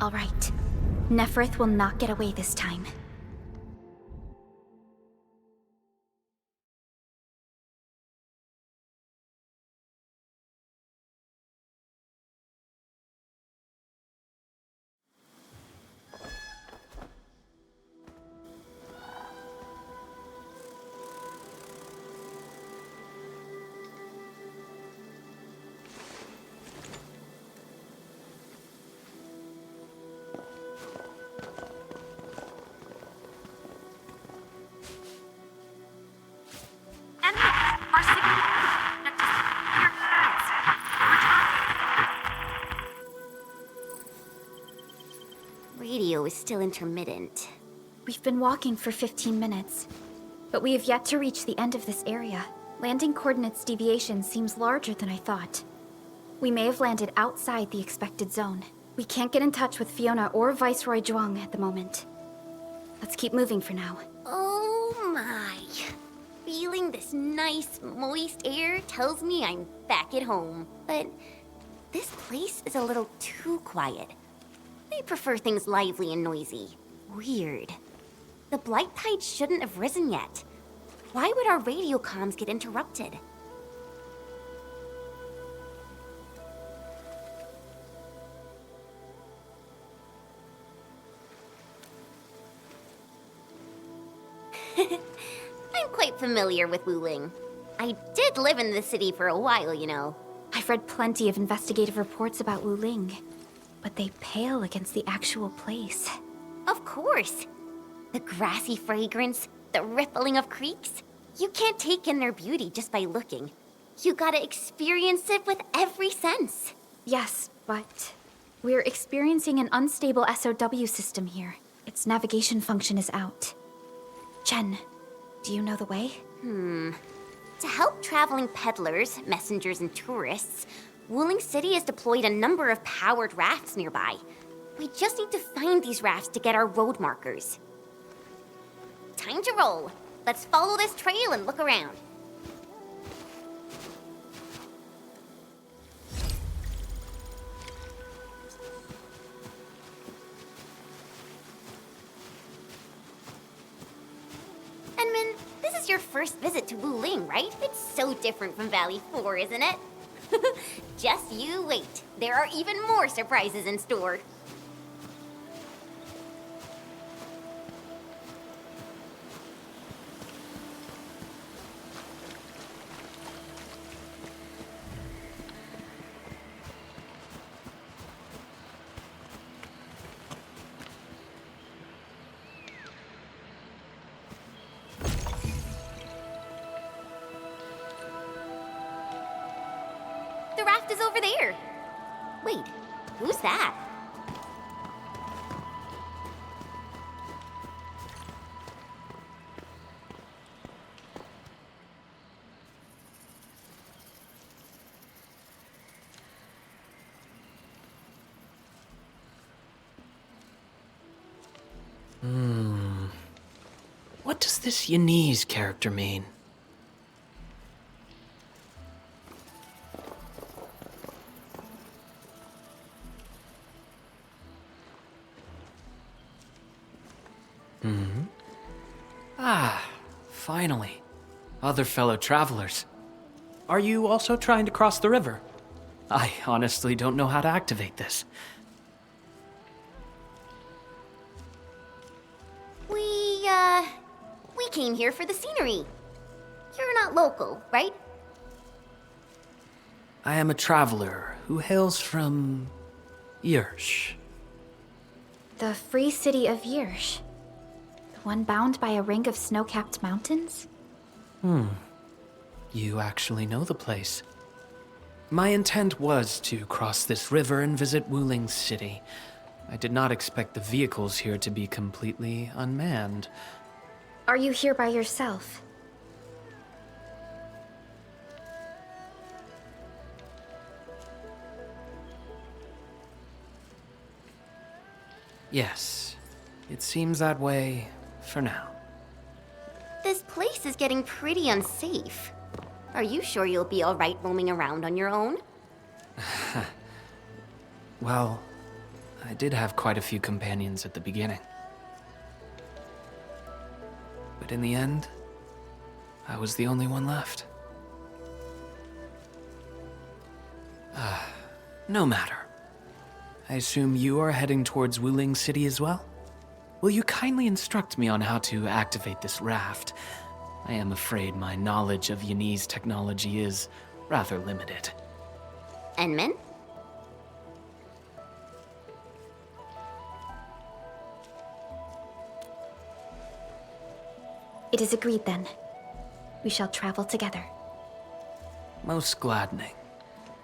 All right. Nefereth will not get away this time. is still intermittent. We've been walking for 15 minutes, but we have yet to reach the end of this area. Landing coordinates deviation seems larger than I thought. We may have landed outside the expected zone. We can't get in touch with Fiona or Viceroy Zhuang at the moment. Let's keep moving for now. Oh my. Feeling this nice, moist air tells me I'm back at home. But this place is a little too quiet. I prefer things lively and noisy. Weird. The Blight Tide shouldn't have risen yet. Why would our radio comms get interrupted? I'm quite familiar with Wuling. I did live in the city for a while, you know. I've read plenty of investigative reports about Wuling, but they pale against the actual place. Of course. The grassy fragrance, the rippling of creeks. You can't take in their beauty just by looking. You gotta experience it with every sense. Yes, but we're experiencing an unstable SOW system here. Its navigation function is out. Chen, do you know the way? To help traveling peddlers, messengers, and tourists, Wuling City has deployed a number of powered rafts nearby. We just need to find these rafts to get our road markers. Time to roll. Let's follow this trail and look around. Enman, this is your first visit to Wuling, right? It's so different from Valley 4, isn't it? Just you wait. There are even more surprises in store. The raft is over there. Wait, who's that? What does this Yanese character mean? Finally. Other fellow travelers. Are you also trying to cross the river? I honestly don't know how to activate this. We came here for the scenery. You're not local, right? I am a traveler who hails from Yirsh. The free city of Yirsh. The one bound by a ring of snow-capped mountains? You actually know the place. My intent was to cross this river and visit Wuling City. I did not expect the vehicles here to be completely unmanned. Are you here by yourself? Yes, it seems that way for now. This place is getting pretty unsafe. Are you sure you'll be alright roaming around on your own? Well, I did have quite a few companions at the beginning. But in the end, I was the only one left. No matter. I assume you are heading towards Wuling City as well? Will you kindly instruct me on how to activate this raft? I am afraid my knowledge of Yanese technology is rather limited. Enman? It is agreed then. We shall travel together. Most gladdening.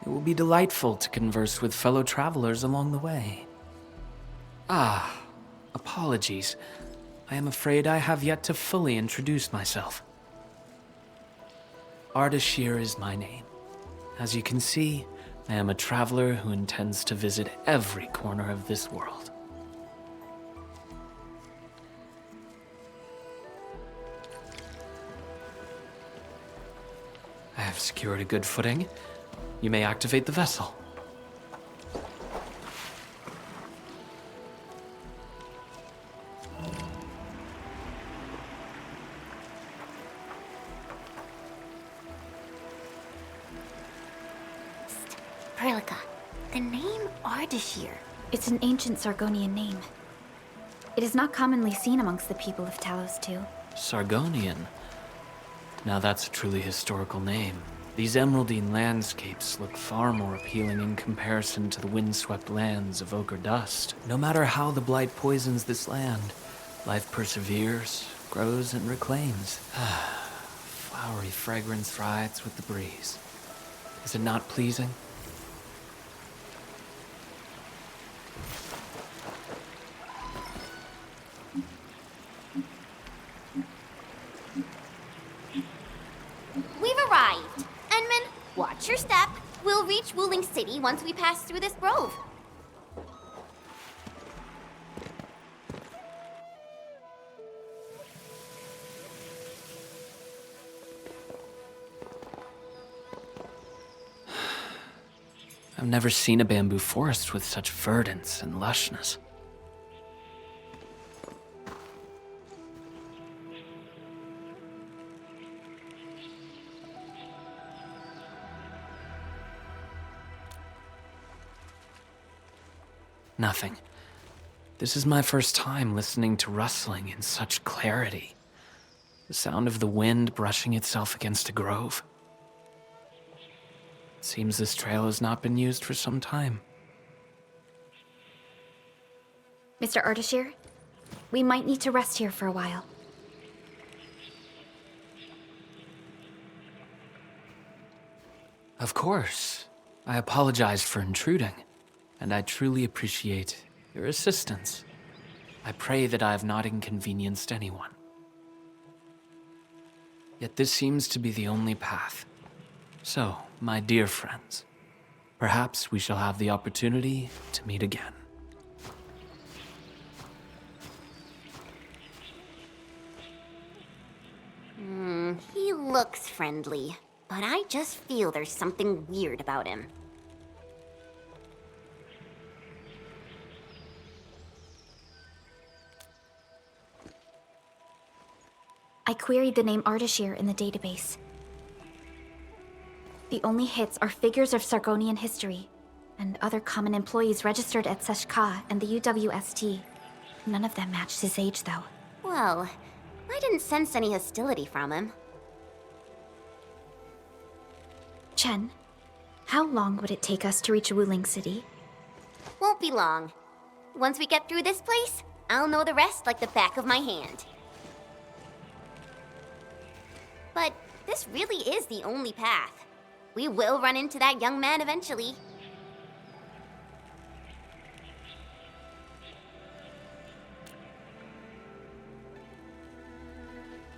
It will be delightful to converse with fellow travelers along the way. Apologies. I am afraid I have yet to fully introduce myself. Ardashir is my name. As you can see, I am a traveler who intends to visit every corner of this world. I have secured a good footing. You may activate the vessel. Perlica, the name Ardashir. It's an ancient Sargonian name. It is not commonly seen amongst the people of Talos, too. Sargonian. Now that's a truly historical name. These emeraldine landscapes look far more appealing in comparison to the windswept lands of ochre dust. No matter how the blight poisons this land, life perseveres, grows, and reclaims. Flowery fragrance rides with the breeze. Is it not pleasing? We've arrived. Enman, watch your step. We'll reach Wuling City once we pass through this grove. I've never seen a bamboo forest with such verdance and lushness. Nothing. This is my first time listening to rustling in such clarity. The sound of the wind brushing itself against a grove. It seems this trail has not been used for some time. Mr. Ardashir, we might need to rest here for a while. Of course. I apologize for intruding, and I truly appreciate your assistance. I pray that I have not inconvenienced anyone. Yet this seems to be the only path. So, my dear friends, perhaps we shall have the opportunity to meet again. He looks friendly, but I just feel there's something weird about him. I queried the name Ardashir in the database. The only hits are figures of Sargonian history, and other common employees registered at Seshka and the UWST. None of them matched his age, though. Well, I didn't sense any hostility from him. Chen, how long would it take us to reach Wuling City? Won't be long. Once we get through this place, I'll know the rest like the back of my hand. But this really is the only path. We will run into that young man eventually.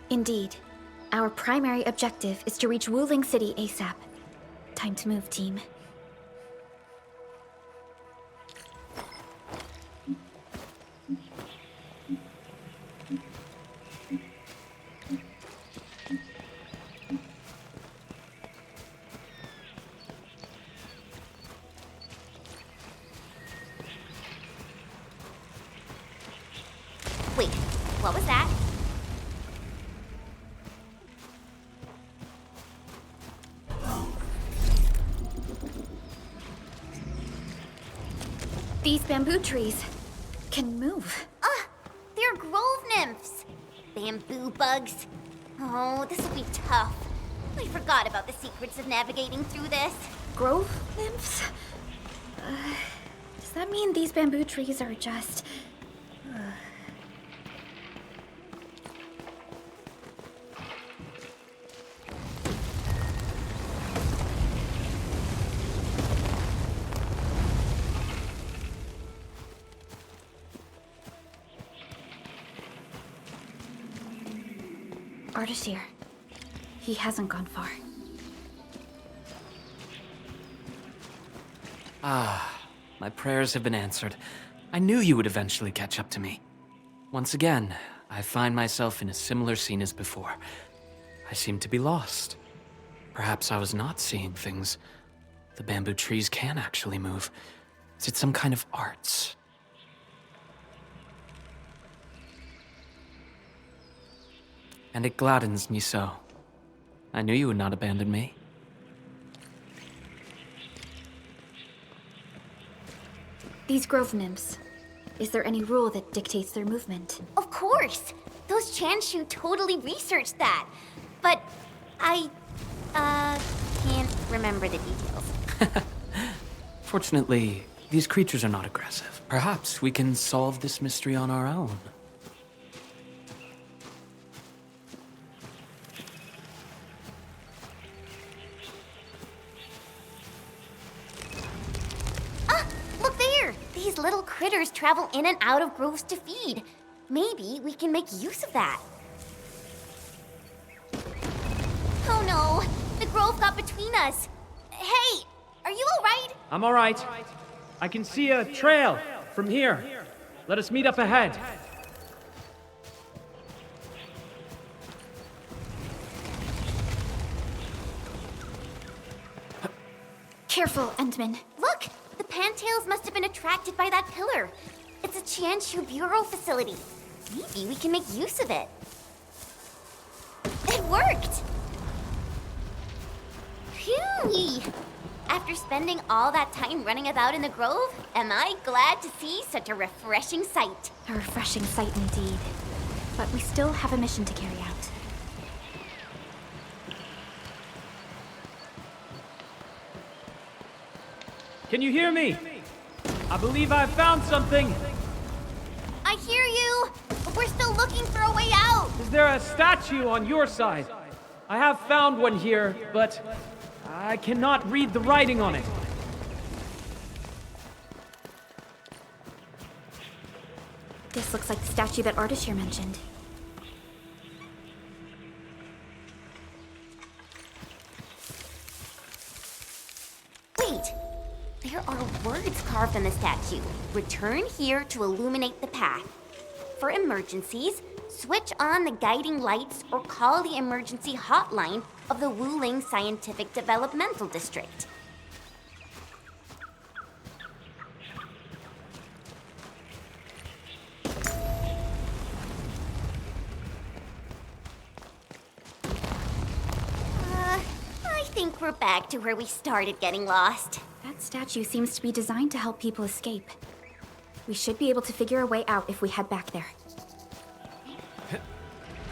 Indeed. Our primary objective is to reach Wuling City ASAP. Time to move, team. Wait, what was that? These bamboo trees can move. They're grove nymphs. Bamboo bugs. Oh, this will be tough. I forgot about the secrets of navigating through this. Grove nymphs? Does that mean these bamboo trees are just... Ardashir. He hasn't gone far. Ah, my prayers have been answered. I knew you would eventually catch up to me. Once again, I find myself in a similar scene as before. I seem to be lost. Perhaps I was not seeing things. The bamboo trees can actually move. Is it some kind of arts? And it gladdens me so. I knew you would not abandon me. These grove nymphs. Is there any rule that dictates their movement? Of course! Those Chanshu totally researched that. But I, can't remember the details. Fortunately, these creatures are not aggressive. Perhaps we can solve this mystery on our own. Look there! These little critters travel in and out of groves to feed. Maybe we can make use of that. Oh no! The grove got between us. Hey, are you alright? I'm alright. I can see a trail from here. Let us meet up ahead. Careful, Endman. Look! The Pantails must have been attracted by that pillar. It's a Chanshu Bureau facility. Maybe we can make use of it. It worked! Phew! After spending all that time running about in the grove, am I glad to see such a refreshing sight. A refreshing sight indeed. But we still have a mission to carry out. Can you hear me? I believe I've found something. I hear you, but we're still looking for a way out. Is there a statue on your side? I have found one here, but I cannot read the writing on it. This looks like the statue that Ardashir mentioned. Wait, there are words carved on the statue. Return here to illuminate the path. For emergencies, switch on the guiding lights or call the emergency hotline of the Wuling Scientific Developmental District. I think we're back to where we started getting lost. That statue seems to be designed to help people escape. We should be able to figure a way out if we head back there.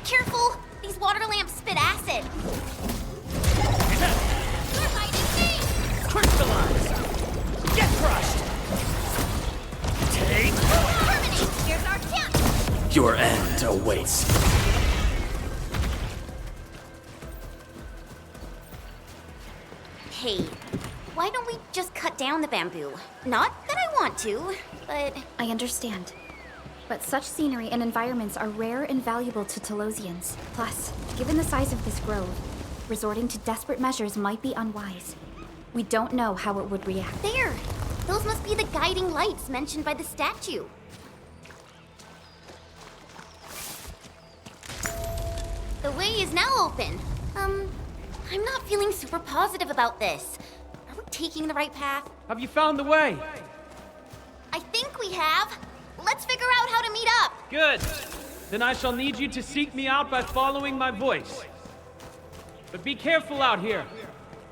Careful! These water lamps spit acid! You're hiding me! Crystallize! Get crushed! Take... Terminate! Here's our chance! Your end awaits. Hey, why don't we just cut down the bamboo? Not that I want to, but... I understand. But such scenery and environments are rare and valuable to Telosians. Plus, given the size of this grove, resorting to desperate measures might be unwise. We don't know how it would react. There! Those must be the guiding lights mentioned by the statue. The way is now open. I'm not feeling super positive about this. Are we taking the right path? Have you found the way? I think we have. Let's figure out how to meet up. Good. Then I shall need you to seek me out by following my voice. But be careful out here.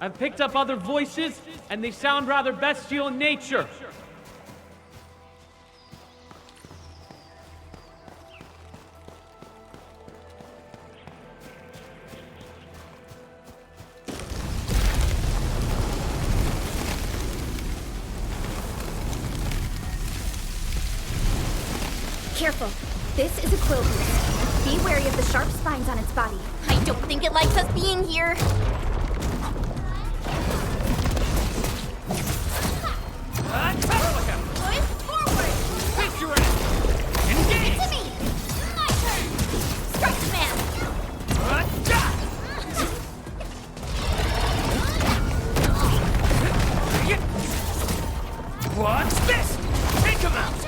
I've picked up other voices, and they sound rather bestial in nature. Careful. This is a quill beast. Be wary of the sharp spines on its body. I don't think it likes us being here. Push forward! Face your end! Engage! To me! My turn! Strike, man! Watch this! Take him out!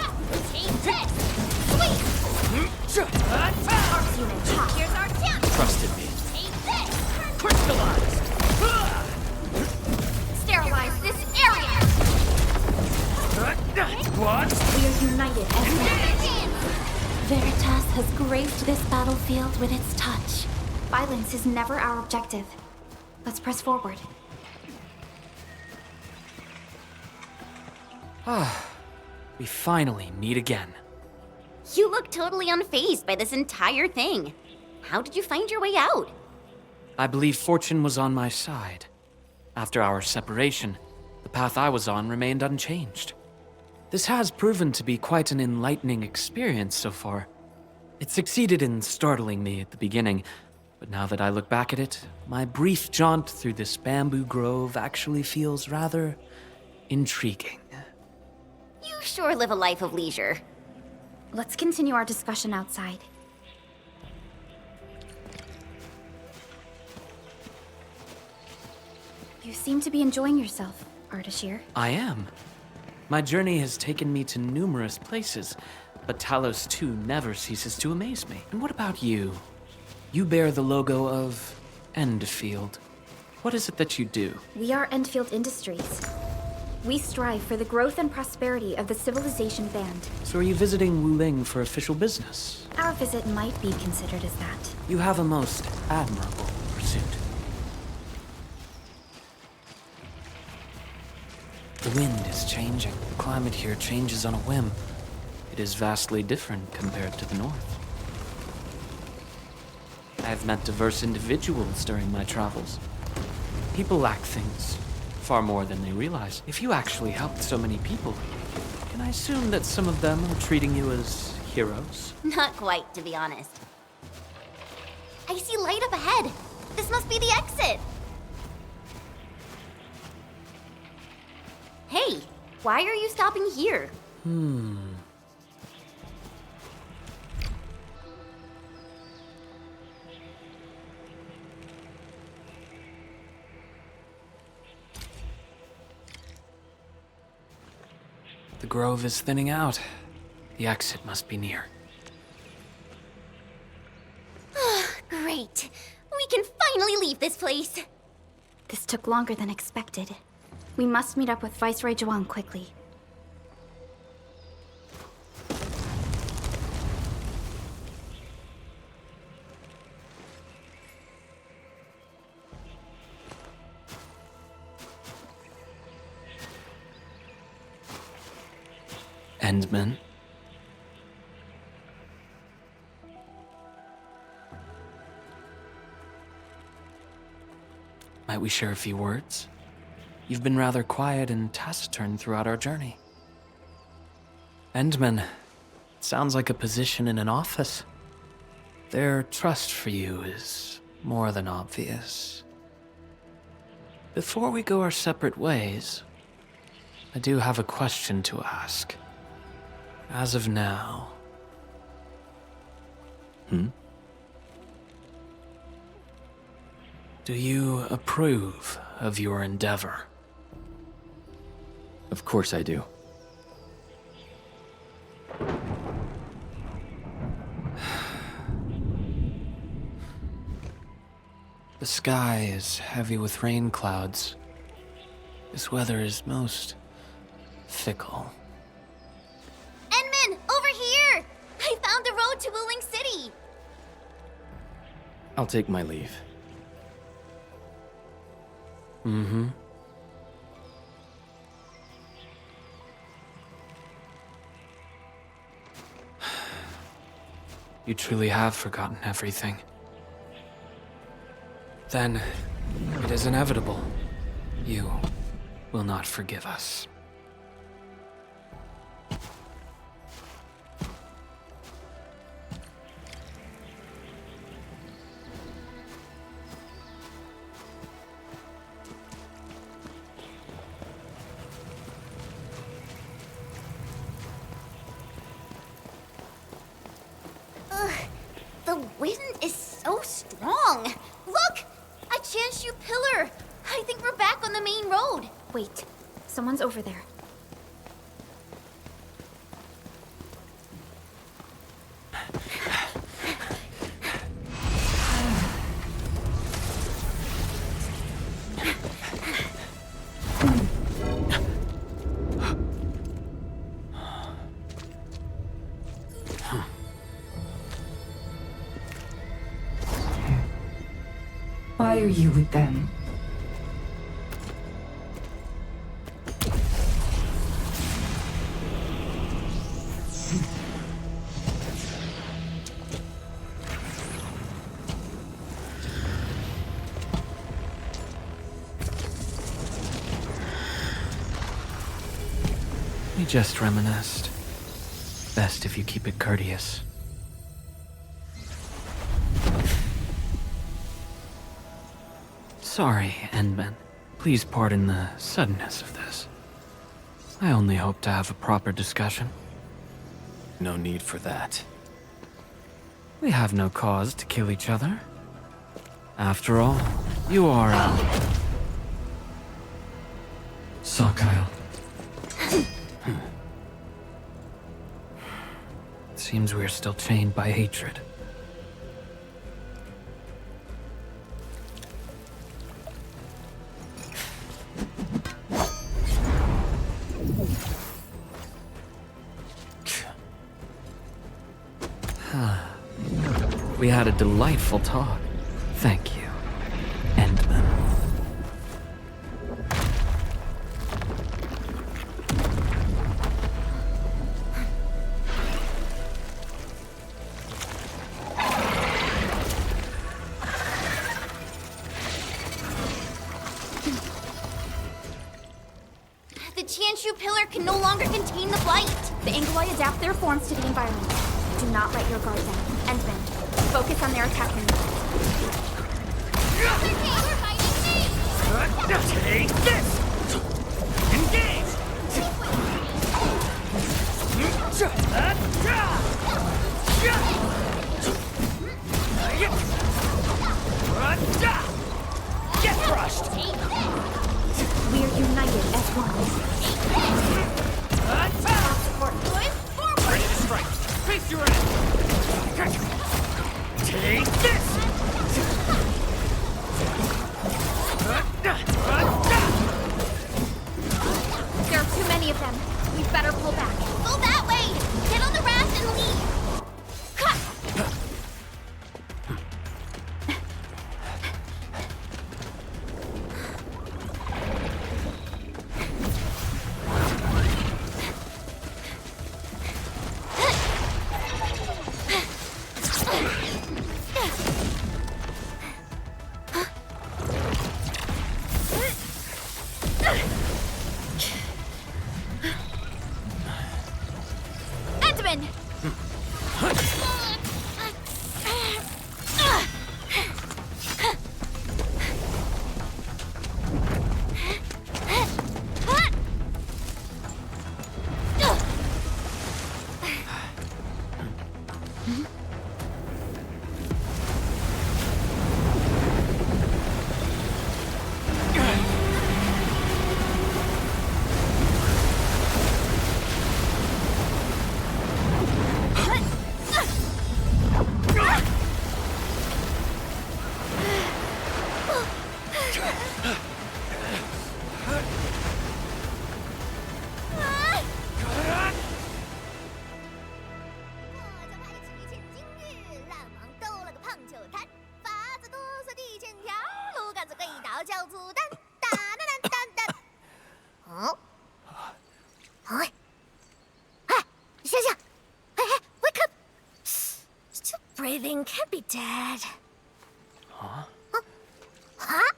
Take this! Sweet! Arcs unit, here's our chance! Trusted me. Take this! Crystallized! Sterilize this area! What? We are united as one. Veritas has graced this battlefield with its touch. Violence is never our objective. Let's press forward. We finally meet again. You look totally unfazed by this entire thing. How did you find your way out? I believe fortune was on my side. After our separation, the path I was on remained unchanged. This has proven to be quite an enlightening experience so far. It succeeded in startling me at the beginning, but now that I look back at it, my brief jaunt through this bamboo grove actually feels rather intriguing. You sure live a life of leisure. Let's continue our discussion outside. You seem to be enjoying yourself, Ardashir. I am. My journey has taken me to numerous places, but Talos 2 never ceases to amaze me. And what about you? You bear the logo of Endfield. What is it that you do? We are Endfield Industries. We strive for the growth and prosperity of the Civilization Band. So are you visiting Wuling for official business? Our visit might be considered as that. You have a most admirable pursuit. The wind is changing. The climate here changes on a whim. It is vastly different compared to the north. I have met diverse individuals during my travels. People lack things far more than they realize. If you actually helped so many people, can I assume that some of them are treating you as heroes? Not quite, to be honest. I see light up ahead. This must be the exit. Hey, why are you stopping here? The grove is thinning out. The exit must be near. Great. We can finally leave this place. This took longer than expected. We must meet up with Viceroy Zhuang quickly. Endman? Might we share a few words? You've been rather quiet and taciturn throughout our journey. Endman, it sounds like a position in an office. Their trust for you is more than obvious. Before we go our separate ways, I do have a question to ask. As of now... Do you approve of your endeavor? Of course I do. The sky is heavy with rain clouds. This weather is most fickle. Endman, over here! I found the road to Wuling City! I'll take my leave. You truly have forgotten everything. Then, it is inevitable. You will not forgive us. The wind is so strong. Look! A Chanshu pillar! I think we're back on the main road. Wait, someone's over there. Why are you with them? We just reminisced. Best if you keep it courteous. Sorry, Endman. Please pardon the suddenness of this. I only hope to have a proper discussion. No need for that. We have no cause to kill each other. After all, you are Sakyle. It seems we're still chained by hatred. We had a delightful talk. Thank you, Endman. The Tianshu pillar can no longer contain the blight. The Angoloi adapt their forms to the environment. Do not let your guard down. Endman, focus on their attack movements. Take this! Engage! Get crushed! We're united as one. Ready to strike! Face your enemy! Take this! There are too many of them. We'd better pull back. Go that way! Get on the raft and leave! Endman! Wake up! Still breathing, can't be dead. Huh? Huh?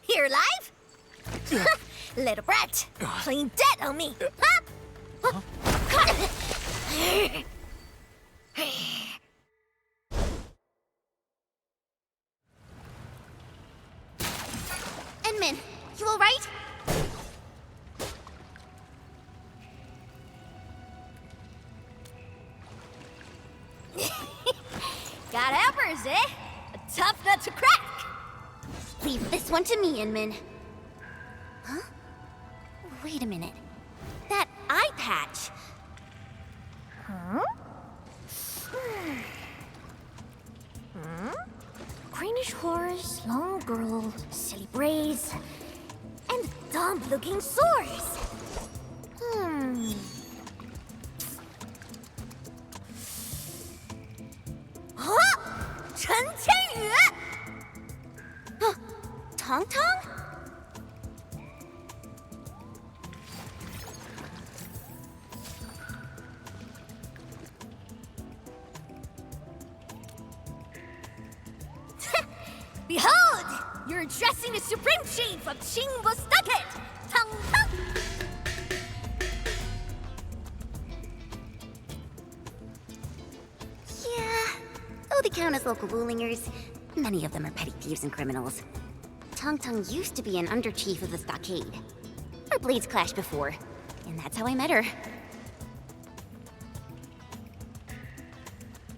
You're alive? Little brat, playing dead on me, huh? Endman, you alright? Got hammers, eh? A tough nut to crack. Leave this one to me, Inman. Huh? Wait a minute. That eye patch. Huh? Greenish horse, long girl, silly braids, and dumb-looking sores. Huh? Chen Qianyu! Behold! You're addressing the Supreme Chief of Chingbo Stockade! Tang Tang! Yeah, though they count as local Wulingers, many of them are petty thieves and criminals. Tong Tong used to be an under-chief of the stockade. Our blades clashed before, and that's how I met her.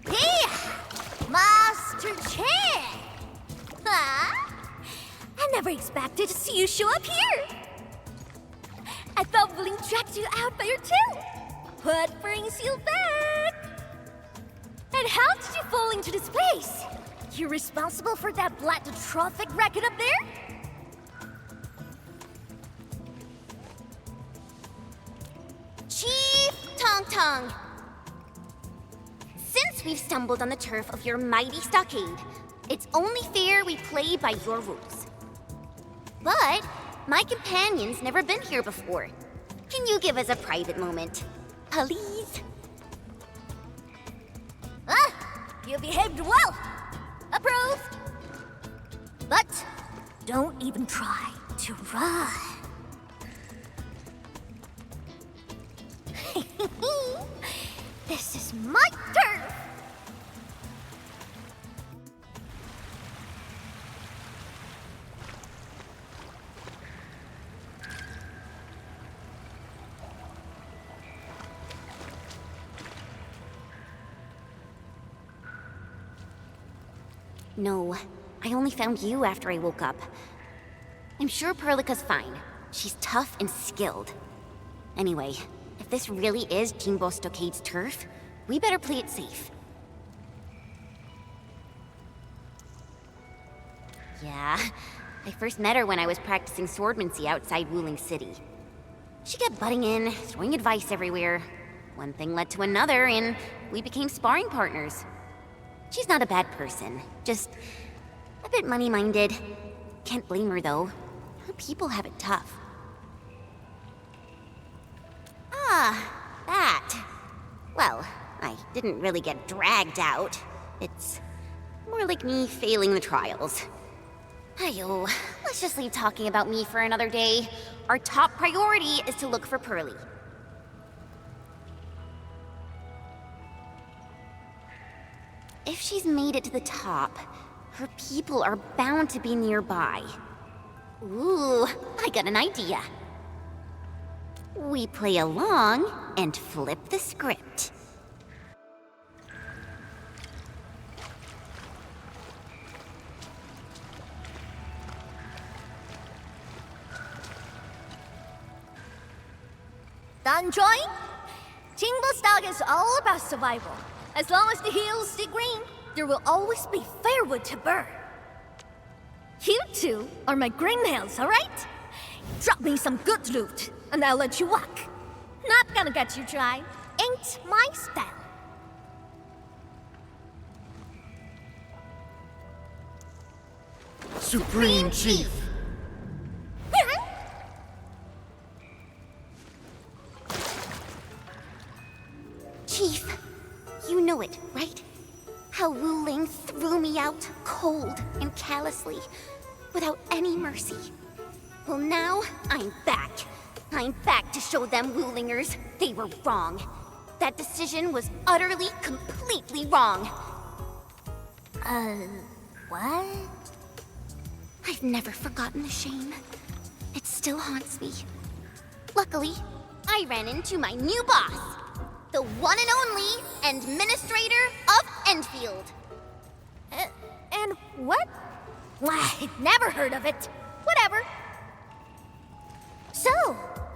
Hey! Master Chen! Huh? I never expected to see you show up here! I thought Wuling tracked you out by your tail! What brings you back? And how did you fall into this place? You're responsible for that black traffic racket up there? Chief Tong Tong! Since we've stumbled on the turf of your mighty stockade, it's only fair we play by your rules. But my companion's never been here before. Can you give us a private moment? Please? You behaved well! Approved! But don't even try to run. This is my turf! No, I only found you after I woke up. I'm sure Perlica's fine. She's tough and skilled. Anyway, if this really is Chingbo Stockade's turf, we better play it safe. Yeah, I first met her when I was practicing swordmancy outside Wuling City. She kept butting in, throwing advice everywhere. One thing led to another, and we became sparring partners. She's not a bad person, just a bit money-minded. Can't blame her, though. Her people have it tough. Ah, that. Well, I didn't really get dragged out. It's more like me failing the trials. Ayo, let's just leave talking about me for another day. Our top priority is to look for Pearly. If she's made it to the top, her people are bound to be nearby. Ooh, I got an idea. We play along and flip the script. Done, Joy? Chingbo Stock is all about survival. As long as the hills stay green, there will always be firewood to burn. You two are my greenhills, alright? Drop me some good loot, and I'll let you walk. Not gonna get you dry. Ain't my style. Supreme Chief! Chief, you know it, right? How Wuling threw me out cold and callously, without any mercy. Well, now I'm back. I'm back to show them Wulingers they were wrong. That decision was utterly, completely wrong. What? I've never forgotten the shame. It still haunts me. Luckily, I ran into my new boss, the one and only Administrator of Endfield. And what? Why, never heard of it. Whatever. So,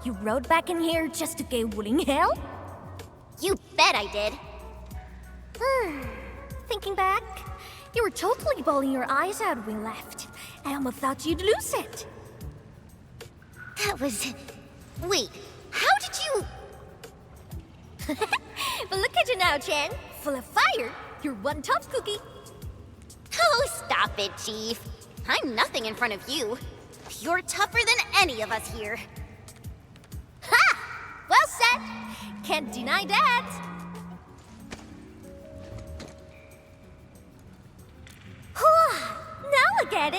you rode back in here just to give Wuling hell? You bet I did. Thinking back, you were totally bawling your eyes out when we left. I almost thought you'd lose it. That was... Wait, how did you... But look at you now, Chen. Full of fire. You're one tough cookie. Oh, stop it, Chief. I'm nothing in front of you. You're tougher than any of us here. Ha! Well said. Can't deny that. Now I get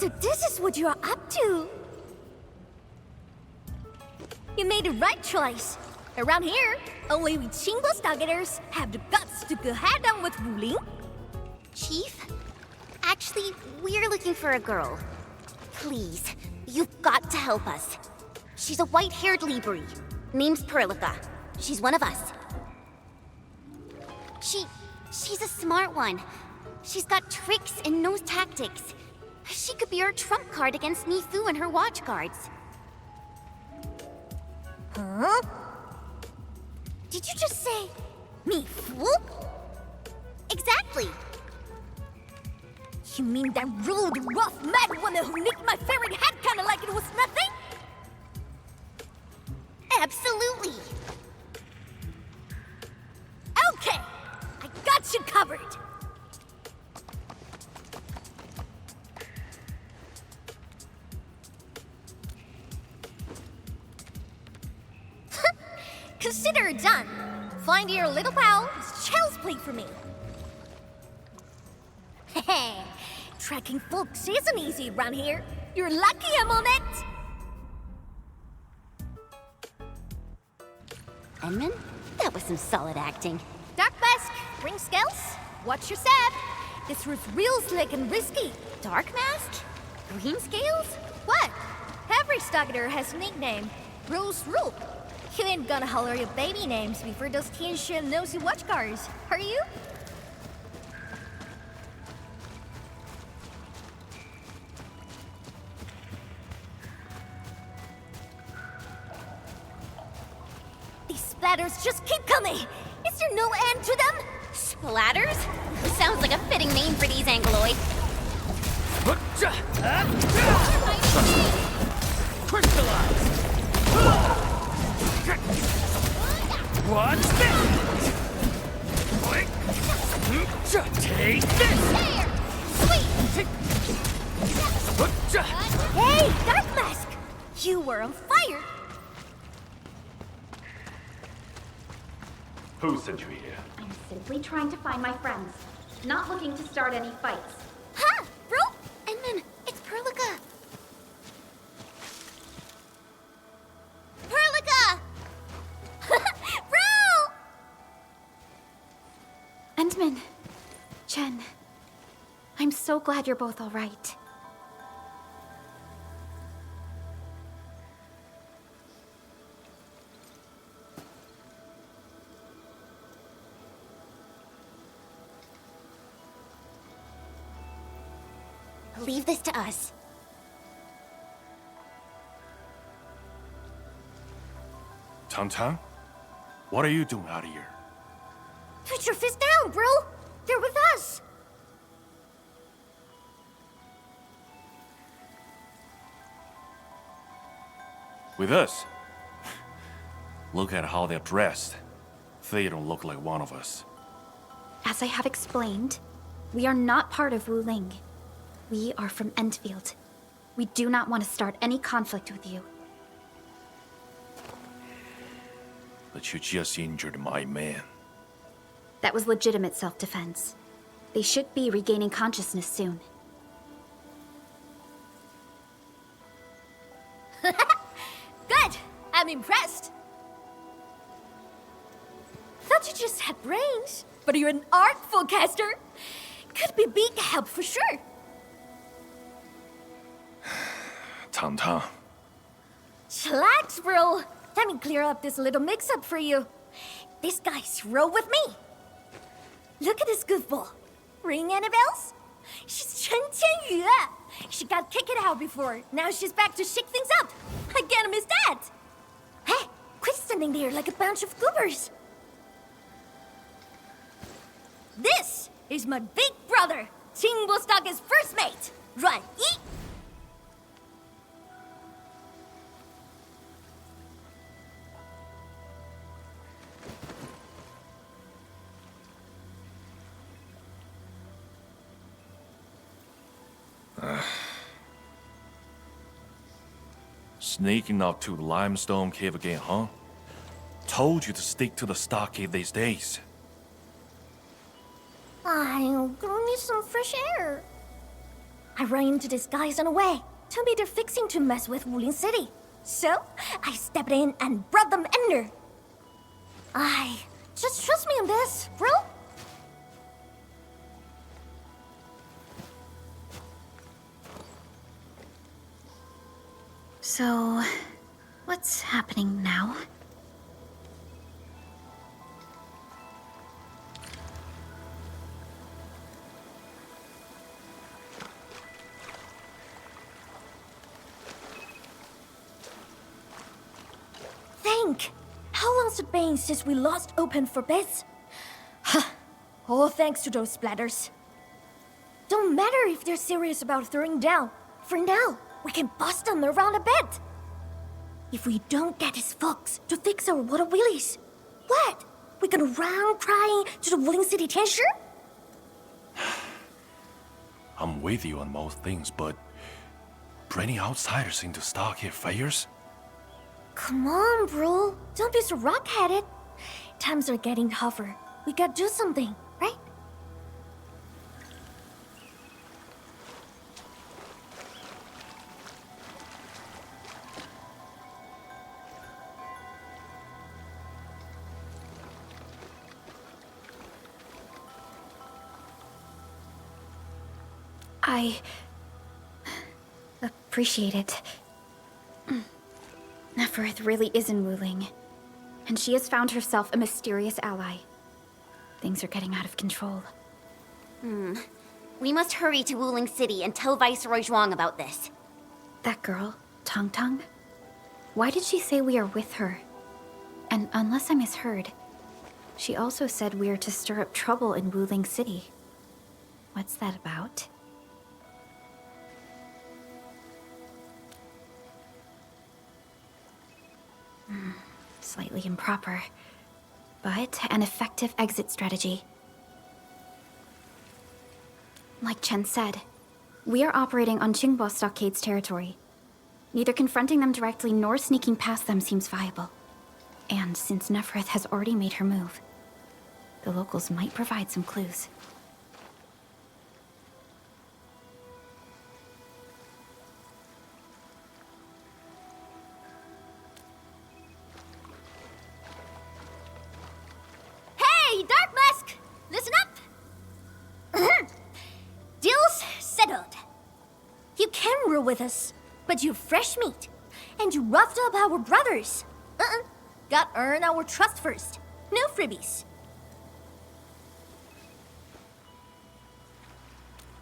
So this is what you're up to. You made the right choice. Around here, only we Qingbo Stargaters have the guts to go head-on with Wuling. Chief? Actually, we're looking for a girl. Please, you've got to help us. She's a white-haired Libri. Name's Perlica. She's one of us. She's a smart one. She's got tricks and knows tactics. She could be our trump card against Nifu and her watch guards. Huh? Did you just say Nifu? Exactly. You mean that rude, rough, mad woman who nicked my favorite hat kinda like it was nothing? Absolutely. Okay, I got you covered. Consider it done. Find your little pal. It's child's play for me. Hey, tracking folks isn't easy around here. You're lucky I'm on it. Edmund? That was some solid acting. Dark Mask, ring scales. Watch your step. This roof's real slick and risky. Dark Mask? Green scales? What? Every Stargater has a nickname. Rules rule. You ain't gonna holler your baby names before those Tianxuan nosy watch guards, are you? These splatters just keep coming. Is there no end to them? Splatters? Sounds like a fitting name for these Angloid. Crystallize! Watch this! Take this! There! Sweet! Hey, Dark Mask! You were on fire! Who sent you here? I'm simply trying to find my friends, not looking to start any fights. Huh, bro? Edmund, it's Perlica. Perlica! Bro! Endman, Chen, I'm so glad you're both all right. Leave this to us. Tang, what are you doing out here? Put your fist down, bro! They're with us! With us? Look at how they're dressed. They don't look like one of us. As I have explained, we are not part of Wuling. We are from Endfield. We do not want to start any conflict with you. But you just injured my man. That was legitimate self-defense. They should be regaining consciousness soon. Good! I'm impressed! Thought you just had brains, but you're an artful caster. Could be big help for sure. Tang, Chillax, bro. Let me clear up this little mix-up for you. This guy's roll with me. Look at this goofball. Ring any bells? She's Chen Tianyue. She got kicked out before. Now she's back to shake things up. I can't miss that. Hey, quit standing there like a bunch of goobers. This is my big brother, Qingbo Staga's first mate, Ruan Yi. Sneaking up to the limestone cave again, huh? Told you to stick to the stockade these days. I'm gonna need some fresh air. I ran into these guys on the way. Told me they're fixing to mess with Wuling City. So, I stepped in and brought them under. Just trust me on this, bro. So, what's happening now? Think! How long's it been since we lost open for bids? All thanks to those splatters. Don't matter if they're serious about throwing down. For now, we can bust them around a bit. If we don't get his folks to fix our water wheelies, what? We gonna run crying to the Wuling City Tianshi? I'm with you on most things, but bringing outsiders into stock affairs? Come on, bro. Don't be so rock-headed. Times are getting tougher. We gotta do something, right? I appreciate it. Nefereth really is in Wuling, and she has found herself a mysterious ally. Things are getting out of control. We must hurry to Wuling City and tell Viceroy Zhuang about this. That girl, Tong Tong? Why did she say we are with her? And unless I misheard, she also said we are to stir up trouble in Wuling City. What's that about? Slightly improper, but an effective exit strategy. Like Chen said, we are operating on Qingbo Stockade's territory. Neither confronting them directly nor sneaking past them seems viable. And since Nefereth has already made her move, the locals might provide some clues. Hey, Dark Mask! Listen up! Deal's settled. You can rule with us, but you're fresh meat. And you roughed up our brothers. Got earn our trust first. No freebies.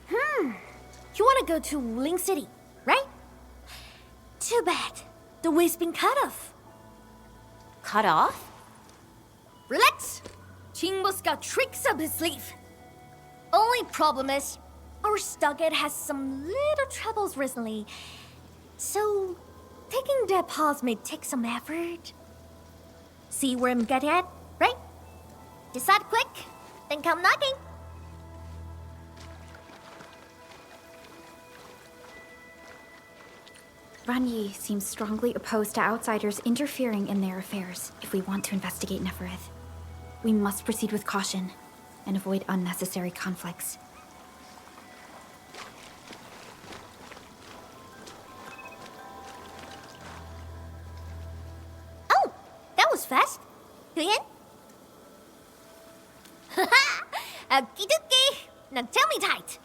You wanna go to Wuling City, right? Too bad. The way's been cut off. Cut off? Relax! Qingbo's got tricks up his sleeve. Only problem is, our Stockade has some little troubles recently. So, taking that pause may take some effort. See where I'm getting at, right? Decide quick, then come knocking. Ranyi seems strongly opposed to outsiders interfering in their affairs if we want to investigate Nefereth. We must proceed with caution and avoid unnecessary conflicts. Oh, that was fast. You in? Haha! Okie dokie! Now tell me tight.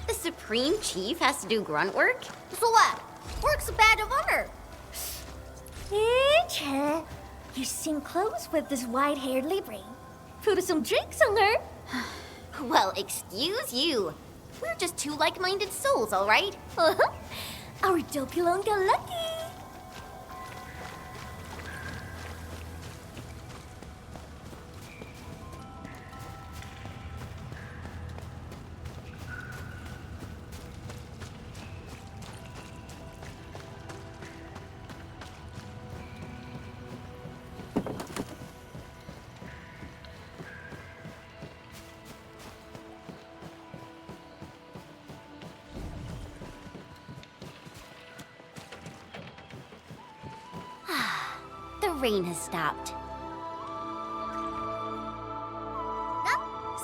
The Supreme Chief has to do grunt work? So what? Work's a badge of honor. Hey, Chen. You seem close with this white-haired Libre. Put some drinks on her. Well, excuse you. We're just two like-minded souls, all right? Our Dopulon got lucky. The rain has stopped.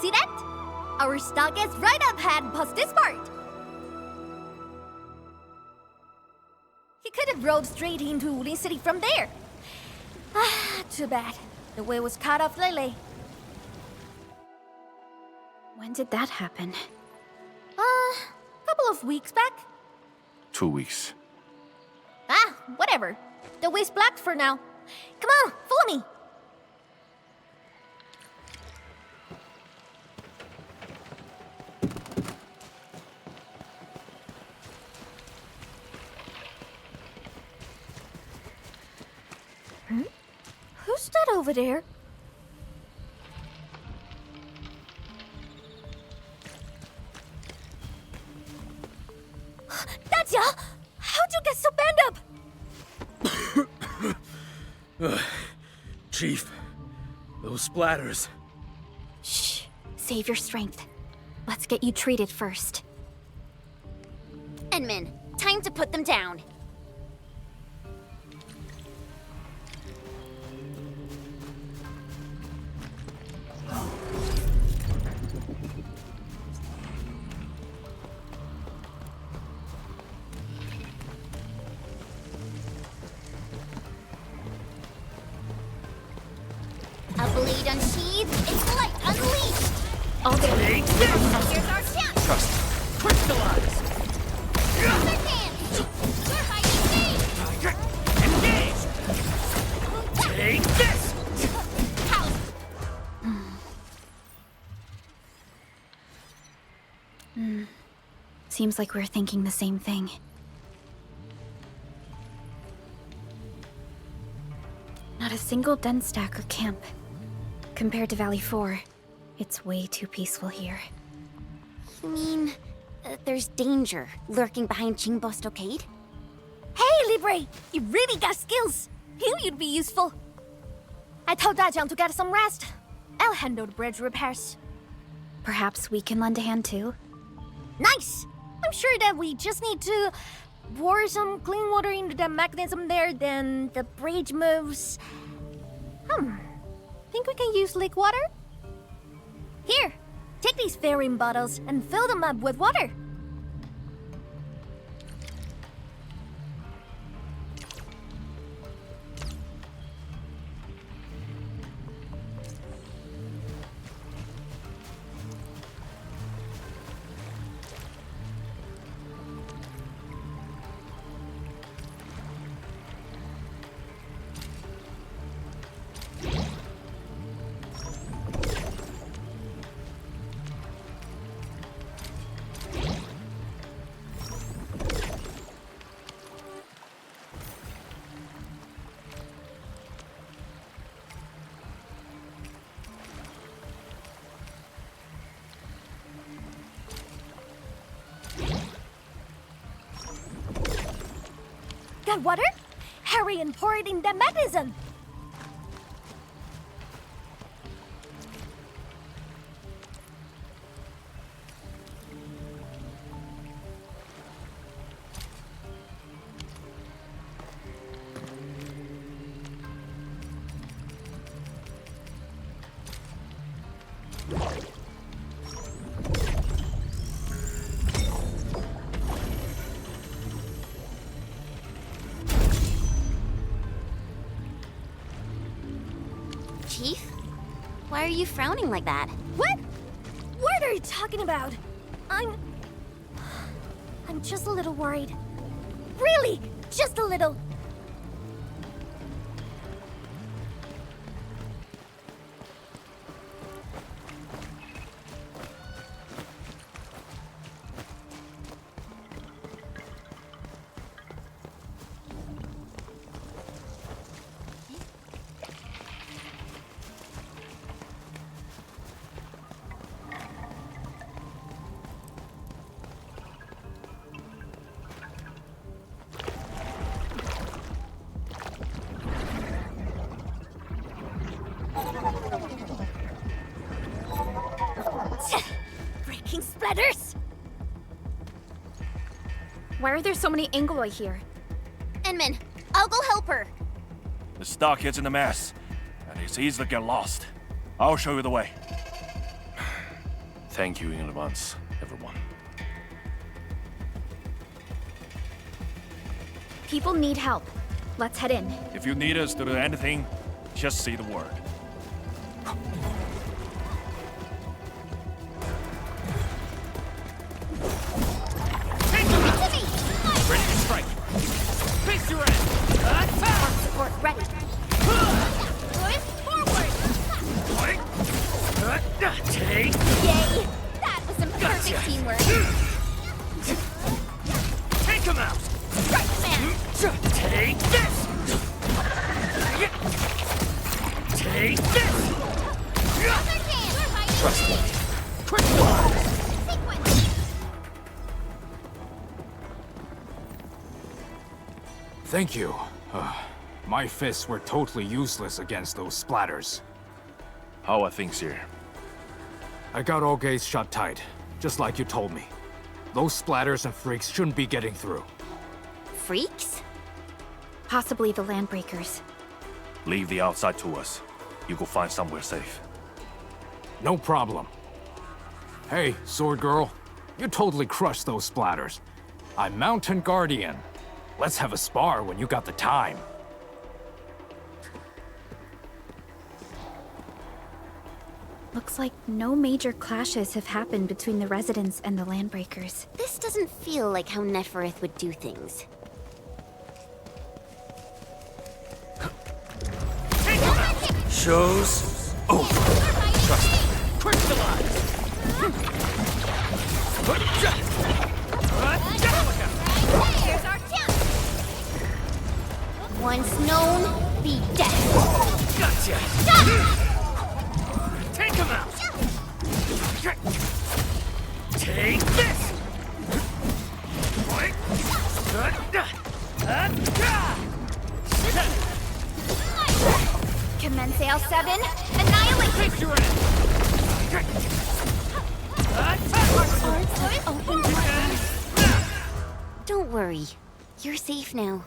See that? Our stock is right up ahead past this part. He could have rode straight into Wuling City from there. Ah, too bad. The way was cut off lately. When did that happen? Couple of weeks back. 2 weeks. Ah, whatever. The way's blocked for now. Come on, follow me. Who's that over there? That's ya! How'd you get so banged up? Chief, those splatters. Shh. Save your strength. Let's get you treated first. Enman, time to put them down. A blade unsheathed, its light unleashed! All there. Here's our chance! Trust. Crystallize! Other hands! We're fighting Engage! Take this! Seems like we're thinking the same thing. Not a single den stack or camp. Compared to Valley 4, it's way too peaceful here. You mean, there's danger lurking behind Qingbo Stockade? Hey, Libre! You really got skills! Knew you'd be useful. I told Dajiang to get some rest. I'll handle the bridge repairs. Perhaps we can lend a hand too? Nice! I'm sure that we just need to pour some clean water into the mechanism there, then the bridge moves. Think we can use lake water? Here, take these fairing bottles and fill them up with water. Got water? Hurry and pour it in the mechanism! Chief? Why are you frowning like that? What? What are you talking about? I'm just a little worried. Really, just a little. Breaking splatters! Why are there so many Angoloi here? Enman, I'll go help her. The stockad's in a mess, and it's easy to get lost. I'll show you the way. Thank you in advance, everyone. People need help. Let's head in. If you need us to do anything, just say the word. Ready to strike. Face your end. Support ready. Push forward! Take. Yay! That was some perfect teamwork. Take him out. Right, man! Take this. Take this. Other hand! Trust me. Quick Sequence! Thank you. My fists were totally useless against those splatters. How are things here? I got all gates shut tight, just like you told me. Those splatters and freaks shouldn't be getting through. Freaks? Possibly the Landbreakers. Leave the outside to us. You go find somewhere safe. No problem. Hey, Sword Girl. You totally crushed those splatters. I'm Mountain Guardian. Let's have a spar when you got the time. Looks like no major clashes have happened between the residents and the Landbreakers. This doesn't feel like how Neferith would do things. Show's over. Trust me. Crystallize. Here's our chance! Once known, be dead. Gotcha. Take him out. Take this. Commence L7, annihilate! Take your end. Don't worry. You're safe now.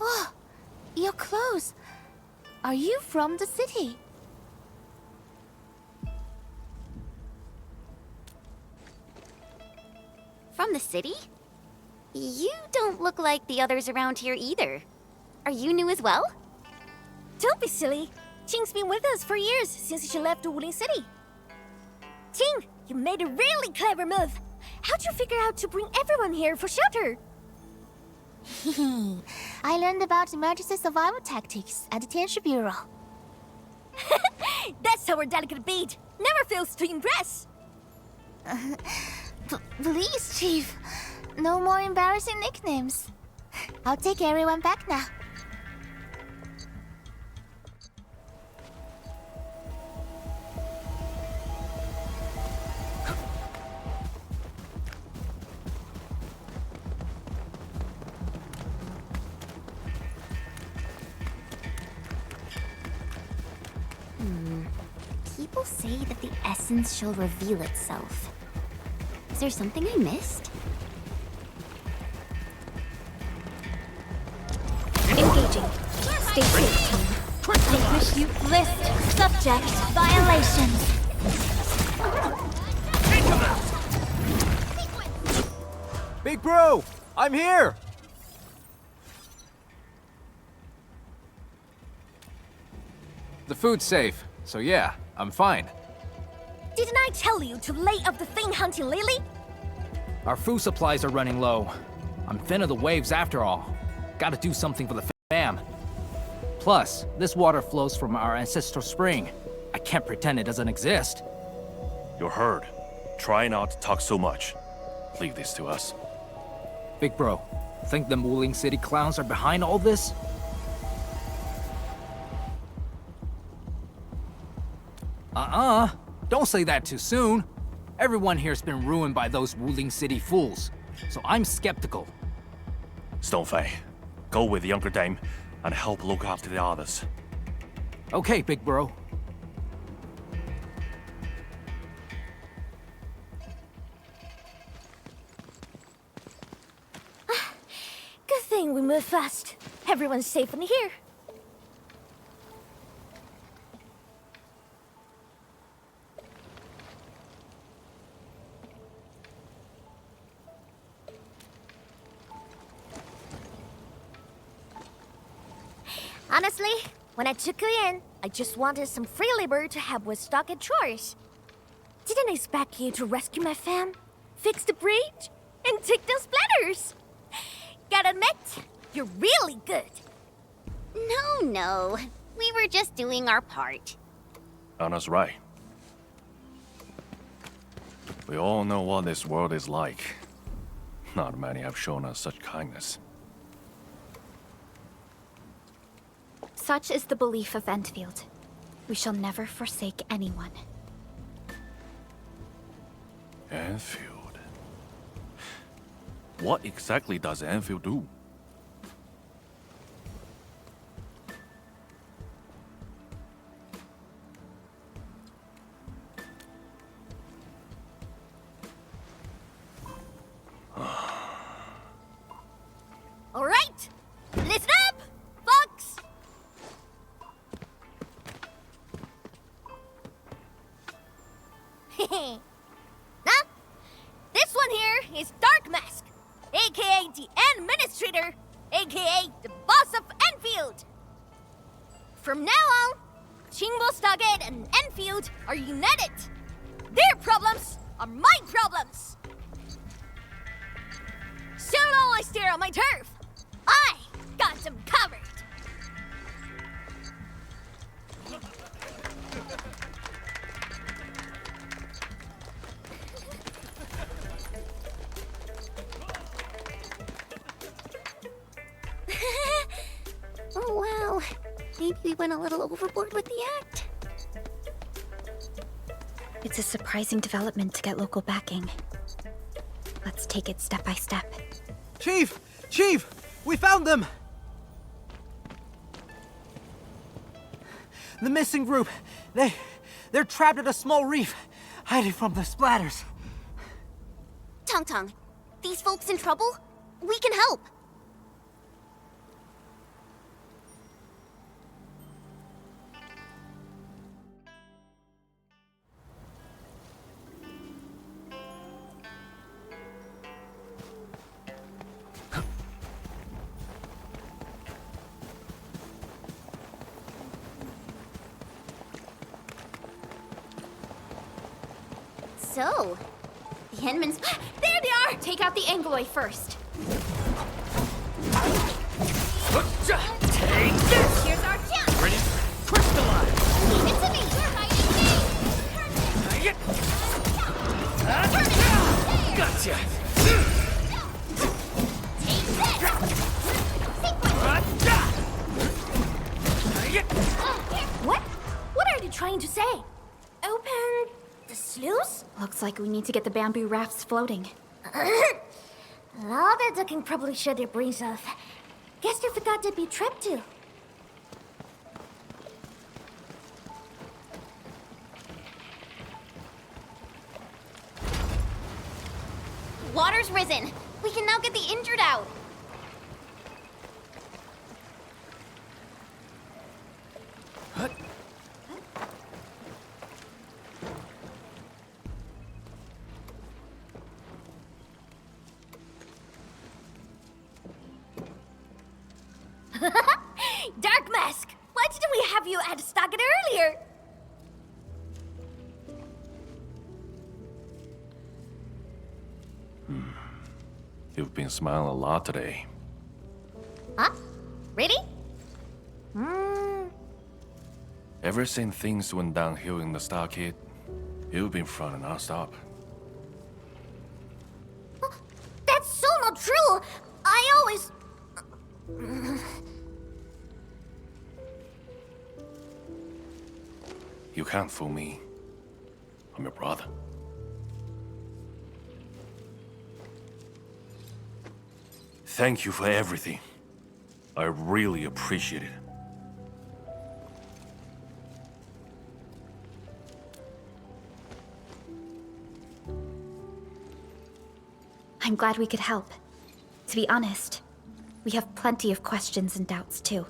Oh, your clothes. Are you from the city? From the city? You don't look like the others around here either. Are you new as well? Don't be silly. Qing's been with us for years, since she left Wuling City. Qing, you made a really clever move. How'd you figure out to bring everyone here for shelter? I learned about emergency survival tactics at the Tianshi Bureau. That's our delicate beat. Never fails to impress. Please, Chief. No more embarrassing nicknames. I'll take everyone back now. People say that the essence shall reveal itself. Is there something I missed? Engaging. Stay safe, team. Distinguish you list subject violations. Take him out. Big bro, I'm here! The food's safe, so yeah, I'm fine. Didn't I tell you to lay off the thing hunting Lily? Our food supplies are running low. I'm thin of the waves after all. Gotta do something for the fam. Plus, this water flows from our ancestral spring. I can't pretend it doesn't exist. You're heard. Try not to talk so much. Leave this to us. Big bro, think them Wuling City clowns are behind all this? Don't say that too soon. Everyone here's been ruined by those Wuling City fools, so I'm skeptical. Stonefei, go with the younger dame and help look after the others. Okay, big bro. Good thing we moved fast. Everyone's safe in here. Honestly, when I took you in, I just wanted some free labor to help with stock and chores. Didn't expect you to rescue my fam, fix the breach, and take those splatters. Gotta admit, you're really good. No. We were just doing our part. Anna's right. We all know what this world is like. Not many have shown us such kindness. Such is the belief of Endfield. We shall never forsake anyone. Endfield. What exactly does Endfield do? All right, listen up, folks. Nah, this one here is Dark Mask, aka the Administrator, aka the boss of Enfield. From now on, Chingbo Stargate and Enfield are united. Their problems are my problems. So long I stare on my turf, I got them covered. Oh, wow. Maybe we went a little overboard with the act. It's a surprising development to get local backing. Let's take it step by step. Chief! Chief! We found them! The missing group. They're trapped at a small reef, hiding from the splatters. Tong, these folks in trouble? We can help. So, the Henmans... There they are! Take out the Angloid first. Take this! Here's our chance! Ready? Crystallize! Leave it to me! You're hiding me! Gotcha! What are they trying to say? Open the sluice? Looks like we need to get the bamboo rafts floating. All that ducking probably shut their brains off. Guess they forgot to be trapped too. Water's risen. We can now get the injured out. Dark Mask! Why didn't we have you at Stockade earlier? You've been smiling a lot today. Huh? Really? Ever since things went downhill in the Stargate, you've been frowning non-stop. That's so not true! I always... You can't fool me. I'm your brother. Thank you for everything. I really appreciate it. I'm glad we could help. To be honest, we have plenty of questions and doubts too.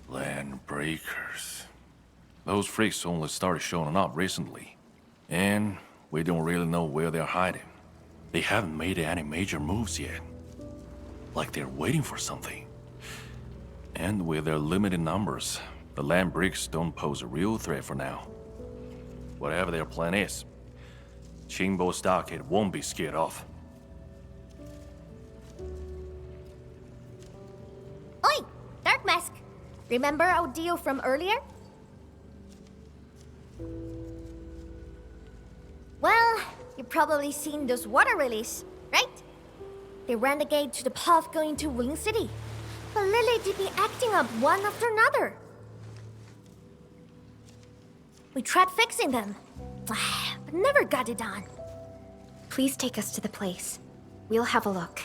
Land breakers. Those freaks only started showing up recently. And we don't really know where they're hiding. They haven't made any major moves yet. Like they're waiting for something. And with their limited numbers, the land bricks don't pose a real threat for now. Whatever their plan is, Qingbo Stockade won't be scared off. Oi! Dark Mask! Remember our deal from earlier? Well, you've probably seen those water relays, right? They ran the gate to the path going to Wuling City. But Lily did be acting up one after another. We tried fixing them, but never got it done. Please take us to the place. We'll have a look.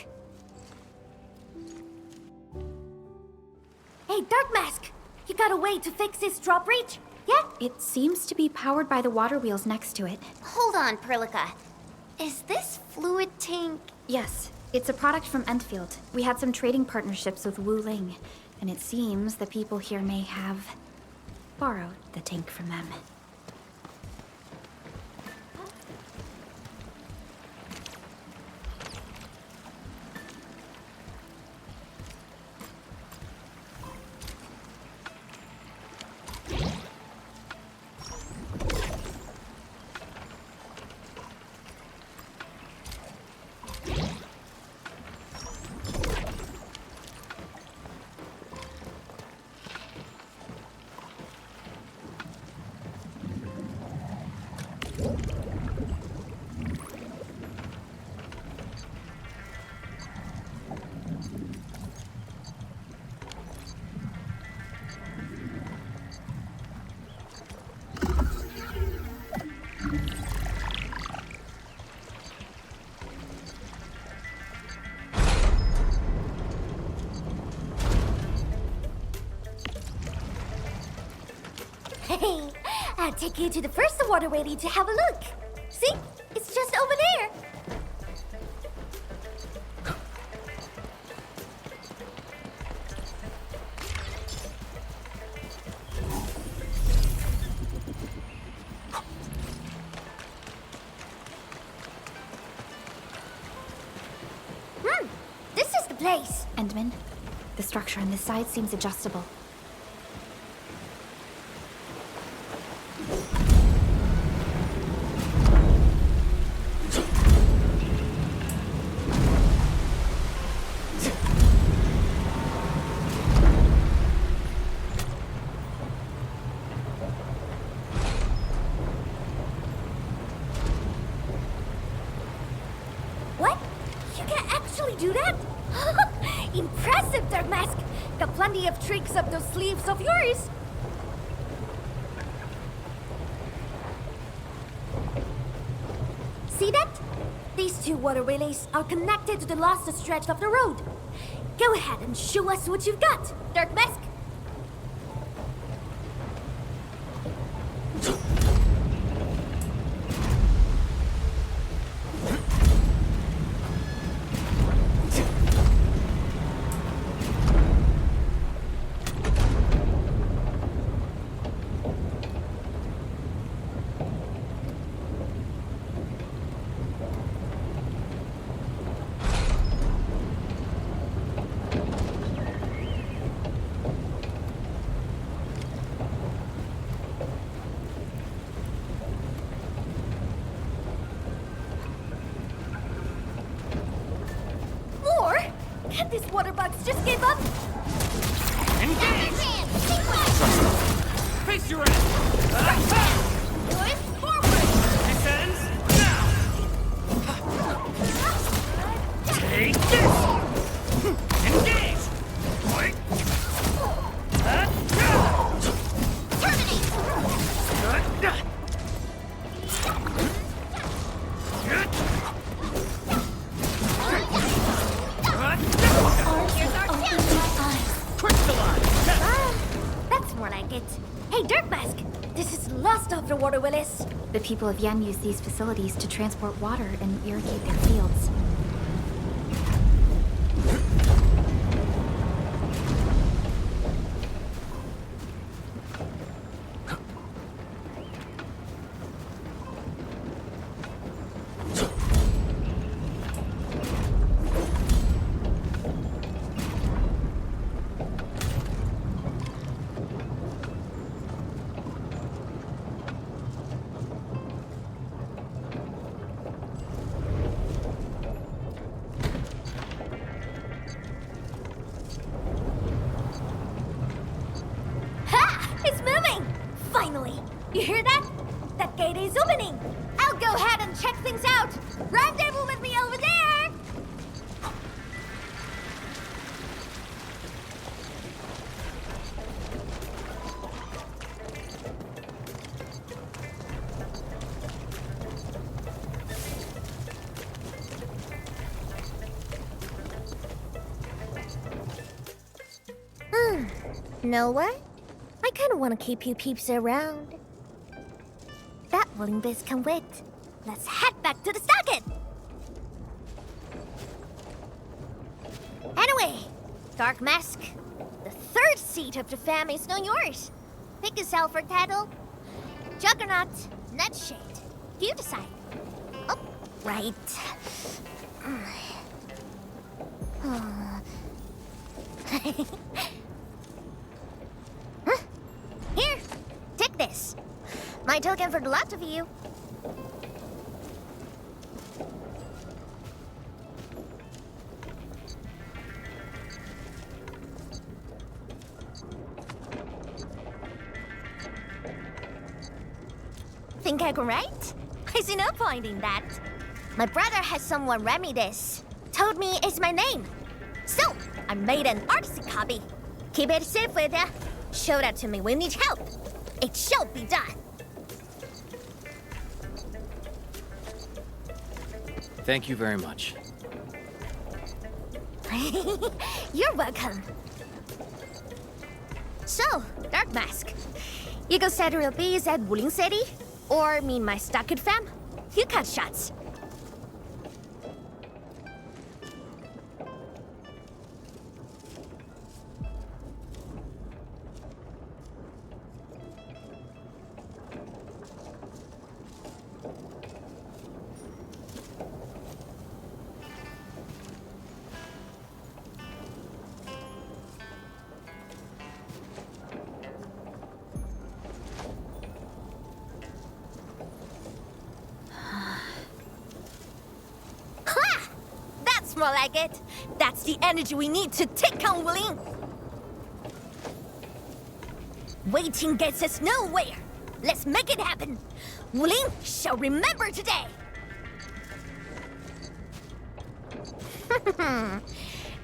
Hey, Dark Mask! You got a way to fix this drawbridge? Yeah? It seems to be powered by the water wheels next to it. Hold on, Perlica. Is this fluid tank... Yes, it's a product from Endfield. We had some trading partnerships with Wuling, and it seems the people here may have borrowed the tank from them. Hey, I'll take you to the first waterway to have a look. See? It's just over there. This is the place. Endman, the structure on this side seems adjustable. What? You can actually do that? Impressive, Dark Mask. Got plenty of tricks up those sleeves of yours. See that? These two water relays are connected to the last stretch of the road. Go ahead and show us what you've got, Dark Mask. These water bugs just gave up. Engage! Face your end! Going forward! Descends now! Take this! Engage! Point! That's more like it. Hey, Dirt Mask! This is lost of the water, Willis. The people of Yen use these facilities to transport water and irrigate their fields. is opening! I'll go ahead and check things out! Rendezvous with me over there! Know what? I kinda wanna keep you peeps around. That wooling biz can wait. Let's head back to the socket! Anyway, Dark Mask, the third seat of the fam is now yours. Pick yourself for title. Juggernaut, Nutshade. You decide. Oh, right. Here, take this. My token for the lot of you. Think I can write? I see no point in that. My brother has someone read me this. Told me it's my name. So, I made an artsy copy. Keep it safe with ya. Show that to me when you need help. It shall be done. Thank you very much. You're welcome. So, Dark Mask, you go settle your bees at Wuling City? Or meet my Stockade fam? You cut shots. More like it. That's the energy we need to take on Wuling. Waiting gets us nowhere. Let's make it happen. Wuling shall remember today.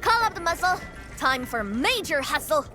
Call up the muscle. Time for major hustle.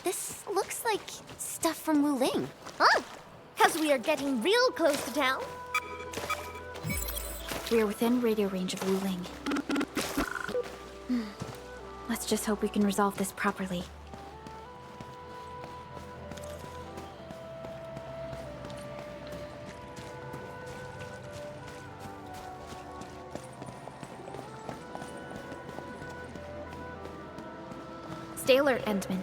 This looks like stuff from Wuling. Huh? Cause we are getting real close to town. We are within radio range of Wuling. Let's just hope we can resolve this properly. Stay alert, Endman.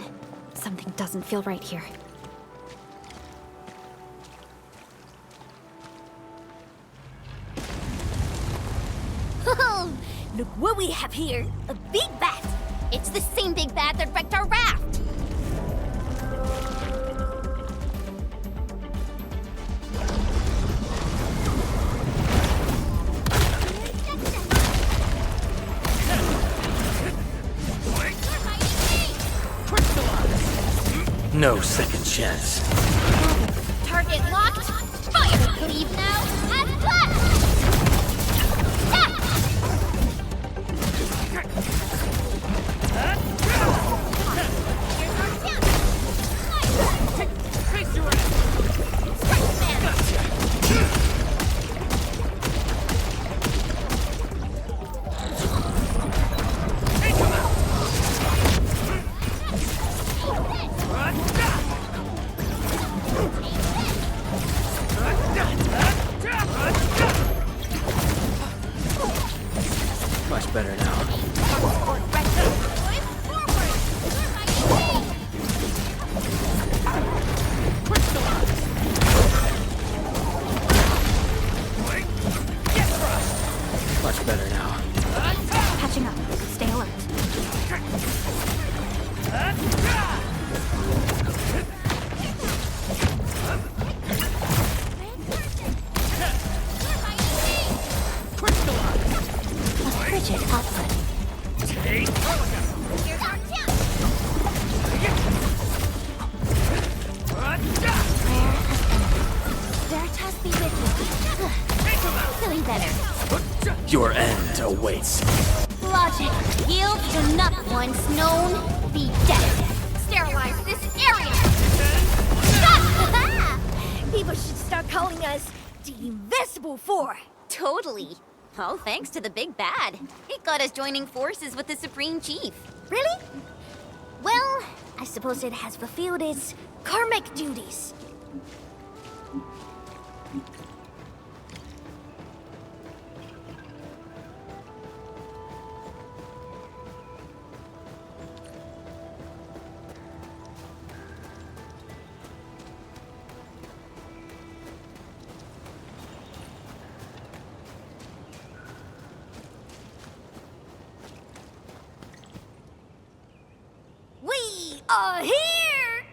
Something doesn't feel right here. Oh, look what we have here. A big bat. It's the same big bat that wrecked our raft. No second chance. Target locked. Fire! Leave now. And blast! Face your ass! Much better now. Catching up. Stay alert. A frigid output. Veritas be with you. Feeling better. Your end awaits. Logic. Yields to nothing once known. Be dead. Sterilize this area. People should start calling us the Invisible Four. Totally. All thanks to the big bad. It got us joining forces with the Supreme Chief. Really? Well, I suppose it has fulfilled its karmic duties. We are here!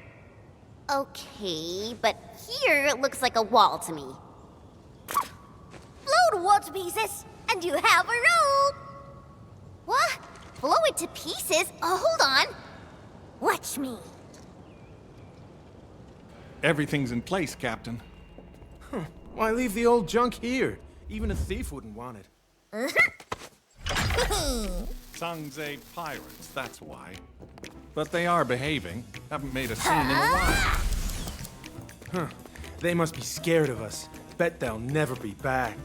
Okay, but here it looks like a wall to me. Blow the wall to pieces, and you have a road. What? Blow it to pieces? Hold on. Watch me. Everything's in place, Captain. Why leave the old junk here? Even a thief wouldn't want it. Sangze pirates, that's why. But they are behaving. Haven't made a scene in a while. Huh. They must be scared of us. Bet they'll never be back.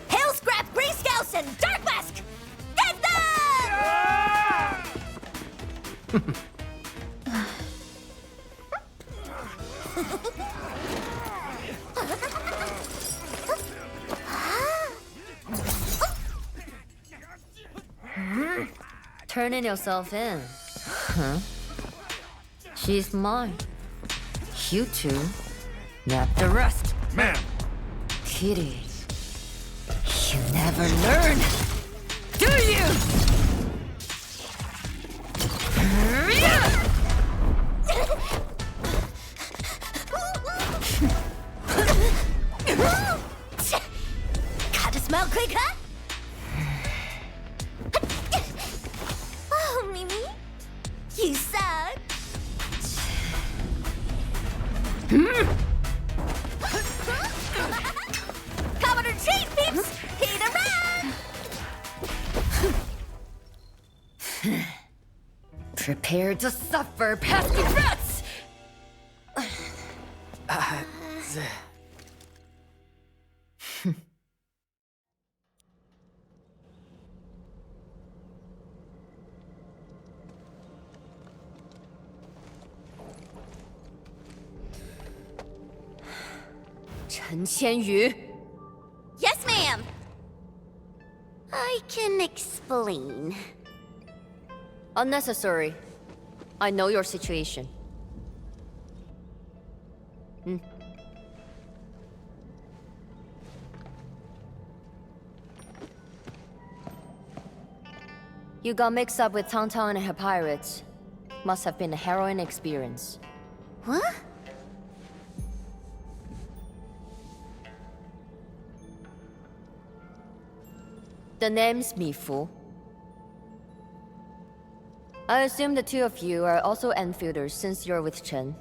Hail Scrap, Grey Scouts, and Dark Mask! Get them! Turning yourself in. Huh? She's mine. You two, not the rest. Ma'am! Kitty, you never learn, do you? Gotta smell quick, huh? Oh, Mimi, you suck. Cover the chain, peeps! Hit a run! Prepare to suffer, pesky rats! Chen Qianyu. Yes, ma'am. I can explain. Unnecessary. I know your situation. You got mixed up with Tauntaun and her pirates. Must have been a harrowing experience. What? The name's Mifu. I assume the two of you are also Enfielders since you're with Chen.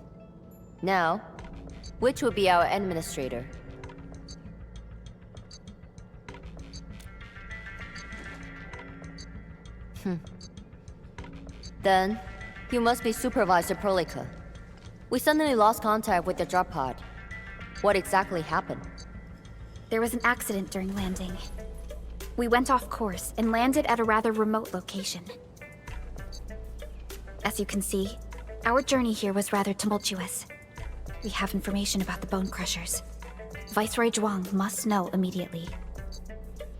Now, which will be our administrator? Then, you must be Supervisor Prolica. We suddenly lost contact with the drop pod. What exactly happened? There was an accident during landing. We went off course and landed at a rather remote location. As you can see, our journey here was rather tumultuous. We have information about the Bone Crushers. Viceroy Zhuang must know immediately.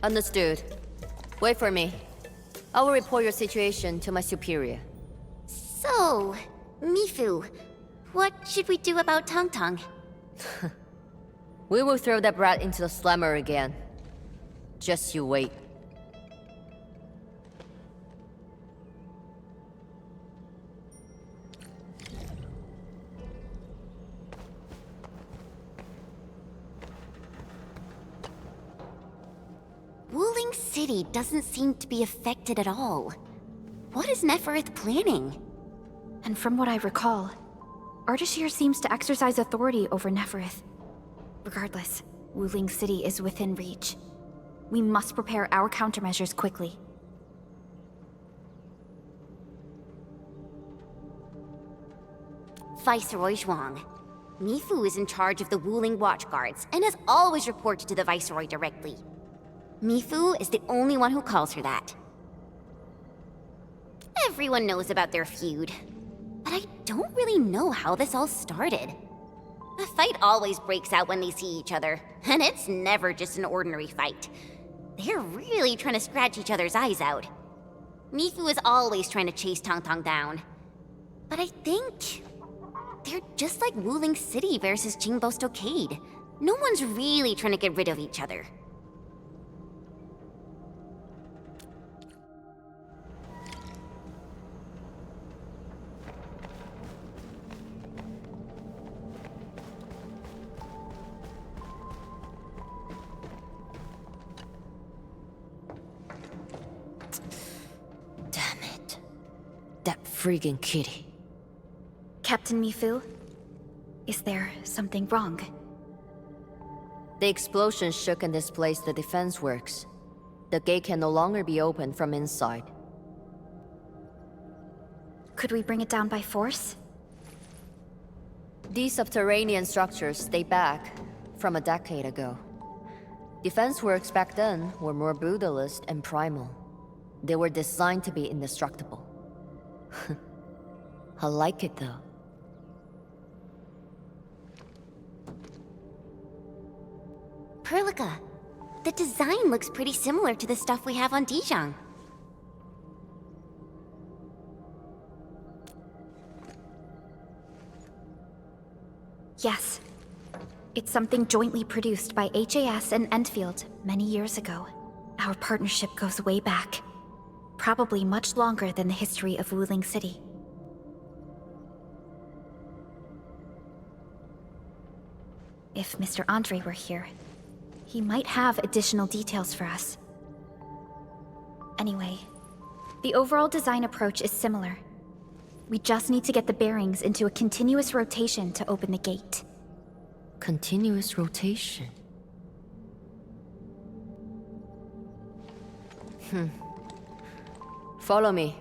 Understood. Wait for me. I will report your situation to my superior. So, Mifu, what should we do about Tong Tong? We will throw that brat into the slammer again. Just you wait. Wuling City doesn't seem to be affected at all. What is Nefereth planning? And from what I recall, Ardashir seems to exercise authority over Nefereth. Regardless, Wuling City is within reach. We must prepare our countermeasures quickly. Viceroy Zhuang. Mifu is in charge of the Wuling Watchguards and has always reported to the Viceroy directly. Mifu is the only one who calls her that. Everyone knows about their feud, but I don't really know how this all started. A fight always breaks out when they see each other, and it's never just an ordinary fight. They're really trying to scratch each other's eyes out. Mifu is always trying to chase Tong Tong down. But I think they're just like Wuling City versus Jingbo Stockade. No one's really trying to get rid of each other. That friggin' kitty. Captain Mifu, is there something wrong? The explosion shook and displaced the defense works. The gate can no longer be opened from inside. Could we bring it down by force? These subterranean structures date back from a decade ago. Defense works back then were more brutalist and primal. They were designed to be indestructible. I like it though. Perlica, the design looks pretty similar to the stuff we have on Dijon. Yes. It's something jointly produced by HAS and Endfield many years ago. Our partnership goes way back. Probably much longer than the history of Wuling City. If Mr. Andre were here, he might have additional details for us. Anyway, the overall design approach is similar. We just need to get the bearings into a continuous rotation to open the gate. Continuous rotation? Follow me.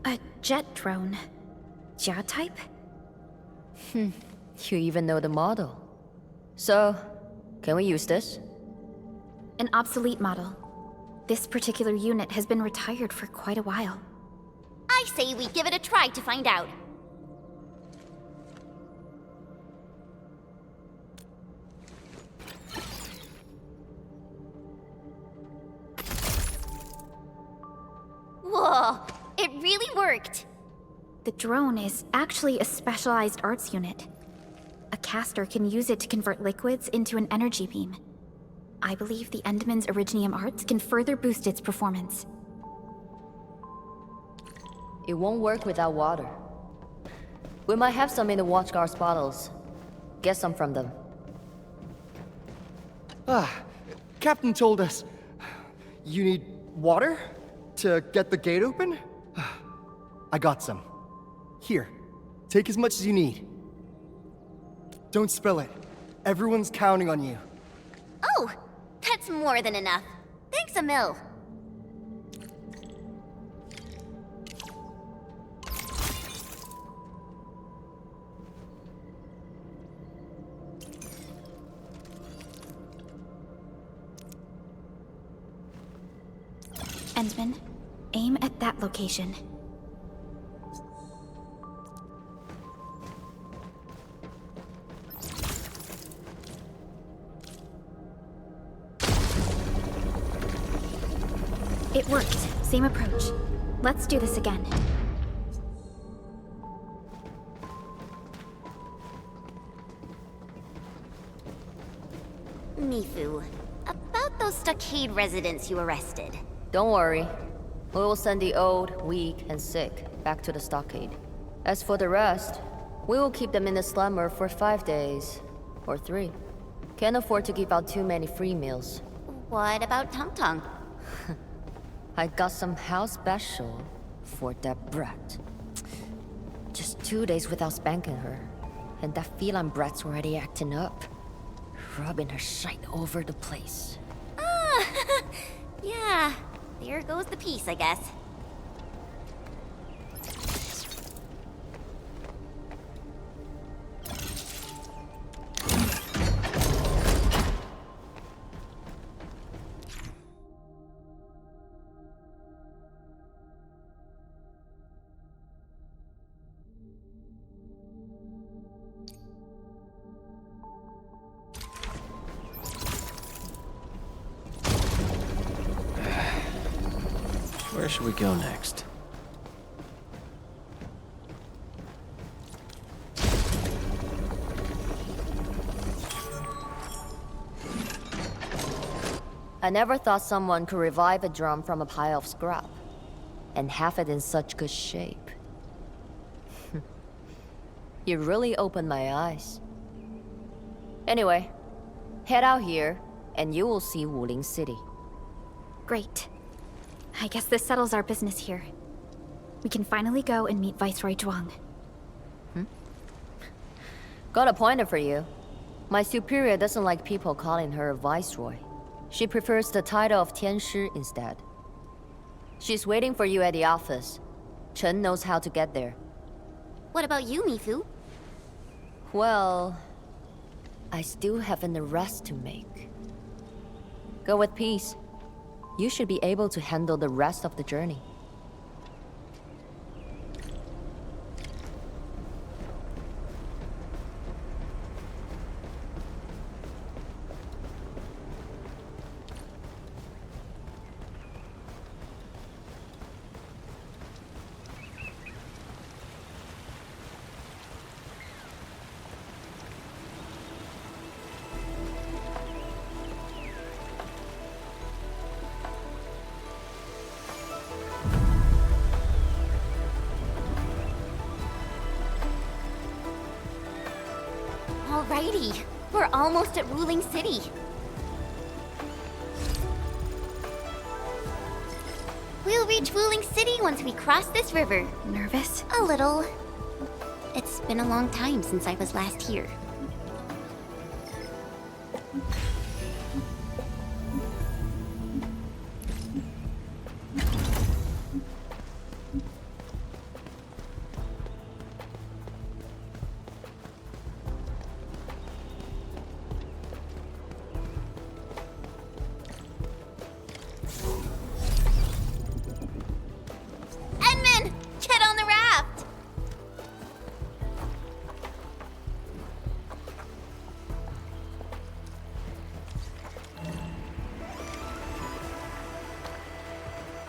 A jet drone. Jia type? You even know the model. So, can we use this? An obsolete model. This particular unit has been retired for quite a while. I say we give it a try to find out. Whoa, it really worked. The drone is actually a specialized arts unit. A caster can use it to convert liquids into an energy beam. I believe the Endman's Originium arts can further boost its performance. It won't work without water. We might have some in the Watchguard's bottles. Get some from them. Captain told us you need water to get the gate open? I got some. Here, take as much as you need. Don't spill it. Everyone's counting on you. Oh, that's more than enough. Thanks, Emil. Endman, aim at that location. It worked. Same approach. Let's do this again. Mifu, about those stockade residents you arrested. Don't worry. We will send the old, weak, and sick back to the stockade. As for the rest, we will keep them in the slumber for 5 days. Or 3. Can't afford to give out too many free meals. What about Tong Tong? I got some house special for that brat. Just 2 days without spanking her, and that feline brat's already acting up. Rubbing her shite over the place. Ah, yeah. There goes the peace, I guess. Where should we go next? I never thought someone could revive a drum from a pile of scrap. And have it in such good shape. You really opened my eyes. Anyway, head out here, and you will see Wuling City. Great. I guess this settles our business here. We can finally go and meet Viceroy Zhuang. Got a pointer for you. My superior doesn't like people calling her Viceroy. She prefers the title of Tianshi instead. She's waiting for you at the office. Chen knows how to get there. What about you, Mifu? Well, I still have an arrest to make. Go with peace. You should be able to handle the rest of the journey. Alrighty, we're almost at Wuling City. We'll reach Wuling City once we cross this river. Nervous? A little. It's been a long time since I was last here.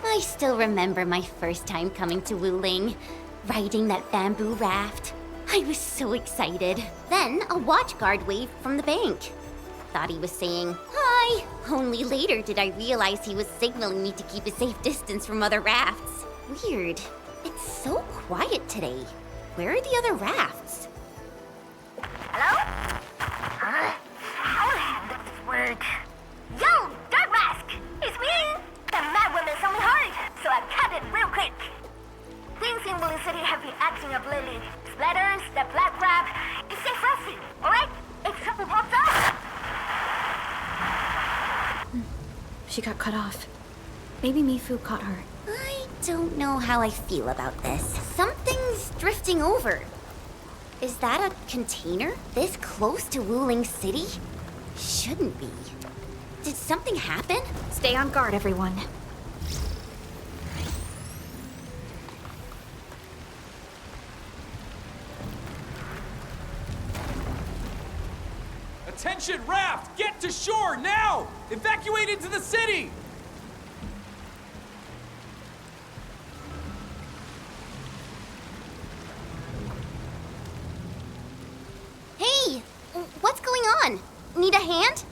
I still remember my first time coming to Wuling, riding that bamboo raft. I was so excited. Then a watch guard waved from the bank. Thought he was saying, "Hi!" Only later did I realize he was signaling me to keep a safe distance from other rafts. Weird. It's so quiet today. Where are the other rafts? Hello? How does this work? Yo, Dark Mask! It's me! The mad woman's on me hard, so I cut it real quick. Things in Wuling City have been acting up lately. Splatters, the black crab. It's safe resting, alright? If something pops up... She got cut off. Maybe Mifu caught her. I don't know how I feel about this. Something's drifting over. Is that a container? This close to Wuling City? Shouldn't be. Did something happen? Stay on guard, everyone. Attention, raft! Get to shore, now! Evacuate into the city! Hey! What's going on? Need a hand?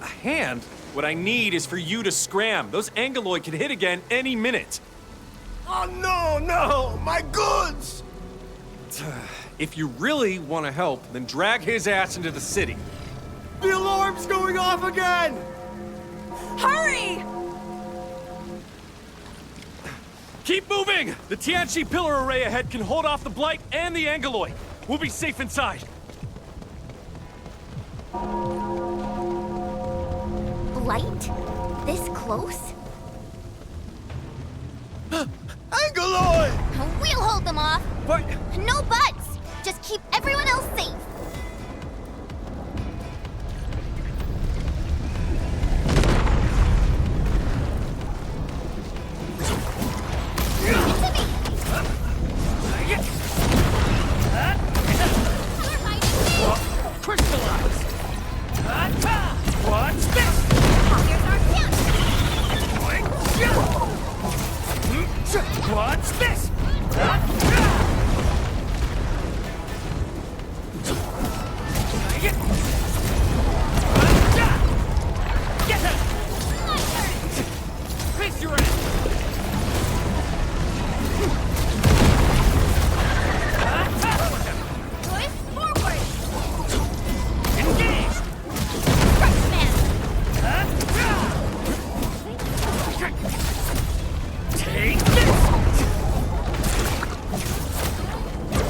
A hand? What I need is for you to scram. Those Angeloid could hit again any minute. Oh no! My goods! If you really want to help, then drag his ass into the city. The alarm's going off again! Hurry! Keep moving! The Tianchi pillar array ahead can hold off the Blight and the Angeloid. We'll be safe inside. Blight? This close? Angeloid! We'll hold them off! But... No buts! Just keep everyone else safe! Crystallize! What's this? Here's our chance! What's this? Get her! Face your ass! Push forward! Engage! Crunchman! Take this!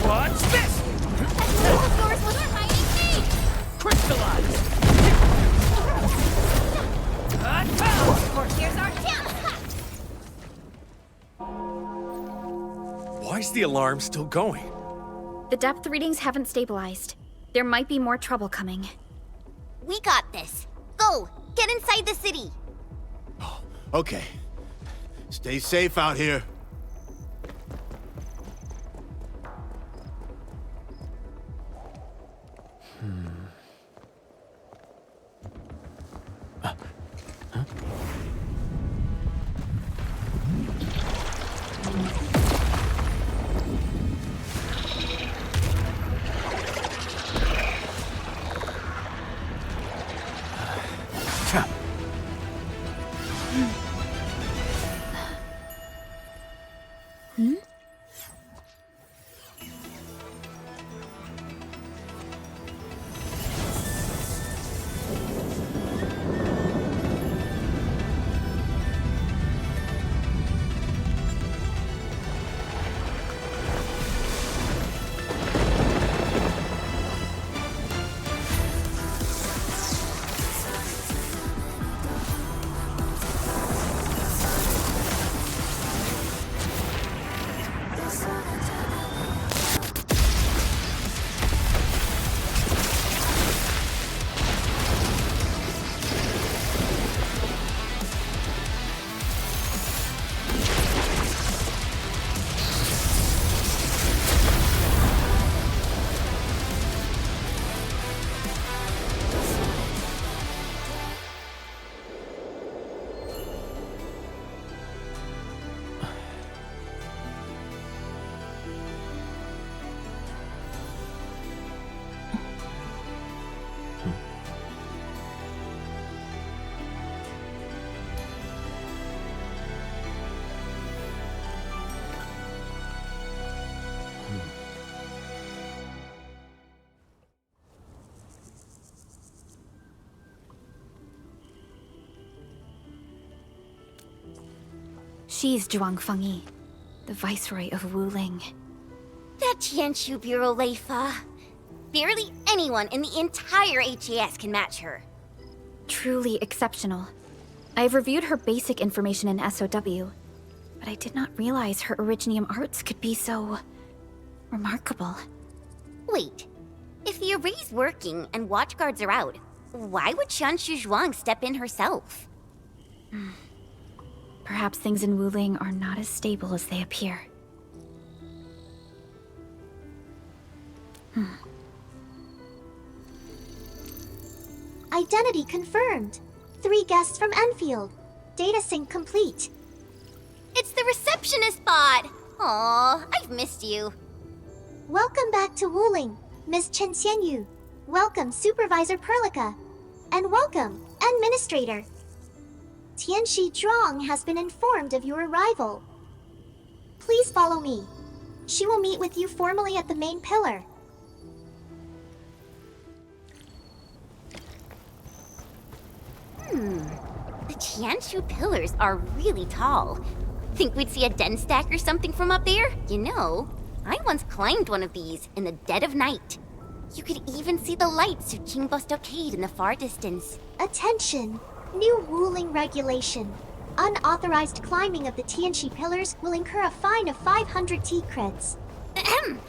What's this? That move of yours was reminding me! Crystallize! Here's our chance! Why's the alarm still going? The depth readings haven't stabilized. There might be more trouble coming. We got this. Go! Get inside the city! Okay. Stay safe out here. She's Zhuang Fengyi, the Viceroy of Wuling. That Jianshu Bureau Leifa. Barely anyone in the entire HAS can match her. Truly exceptional. I've reviewed her basic information in SOW, but I did not realize her Originium arts could be so... remarkable. Wait, if the array's working and watchguards are out, why would Jianshu Zhuang step in herself? Perhaps things in Wuling are not as stable as they appear. Identity confirmed. 3 guests from Enfield. Data sync complete. It's the receptionist bot! Aw, I've missed you. Welcome back to Wuling, Miss Chen Xianyu. Welcome, Supervisor Perlica. And welcome, Administrator. Tianxi Zhuang has been informed of your arrival. Please follow me. She will meet with you formally at the main pillar. The Tianshu pillars are really tall. Think we'd see a den stack or something from up there? You know, I once climbed one of these in the dead of night. You could even see the lights of King Stockade in the far distance. Attention! New Wuling regulation. Unauthorized climbing of the Tianxi pillars will incur a fine of 500 T-creds. Ahem.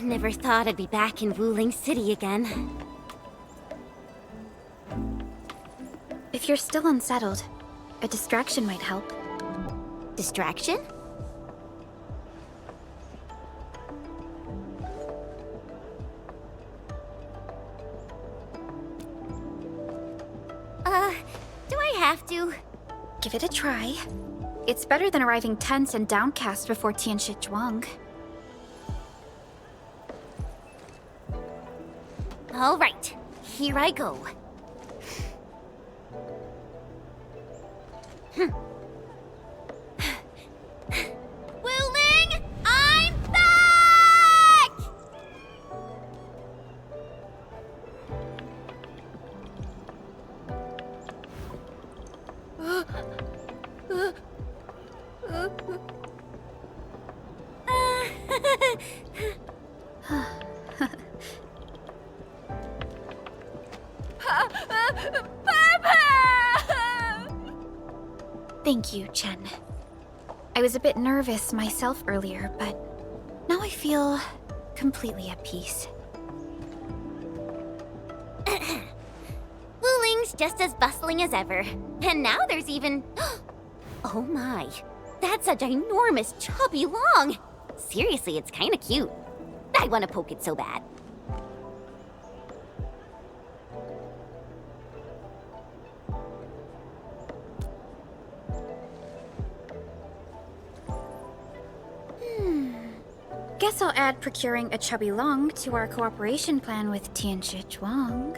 Never thought I'd be back in Wuling City again. If you're still unsettled, a distraction might help. Distraction? Do I have to? Give it a try. It's better than arriving tense and downcast before Tianxi Zhuang. All right, here I go. Wuling, I'm back! Thank you, Chen. I was a bit nervous myself earlier, but now I feel completely at peace. Wuling's just as bustling as ever. And now there's even... Oh my, that's a ginormous chubby long. Seriously, it's kinda cute. I wanna poke it so bad. Guess I'll add procuring a chubby long to our cooperation plan with Tianxi Zhuang.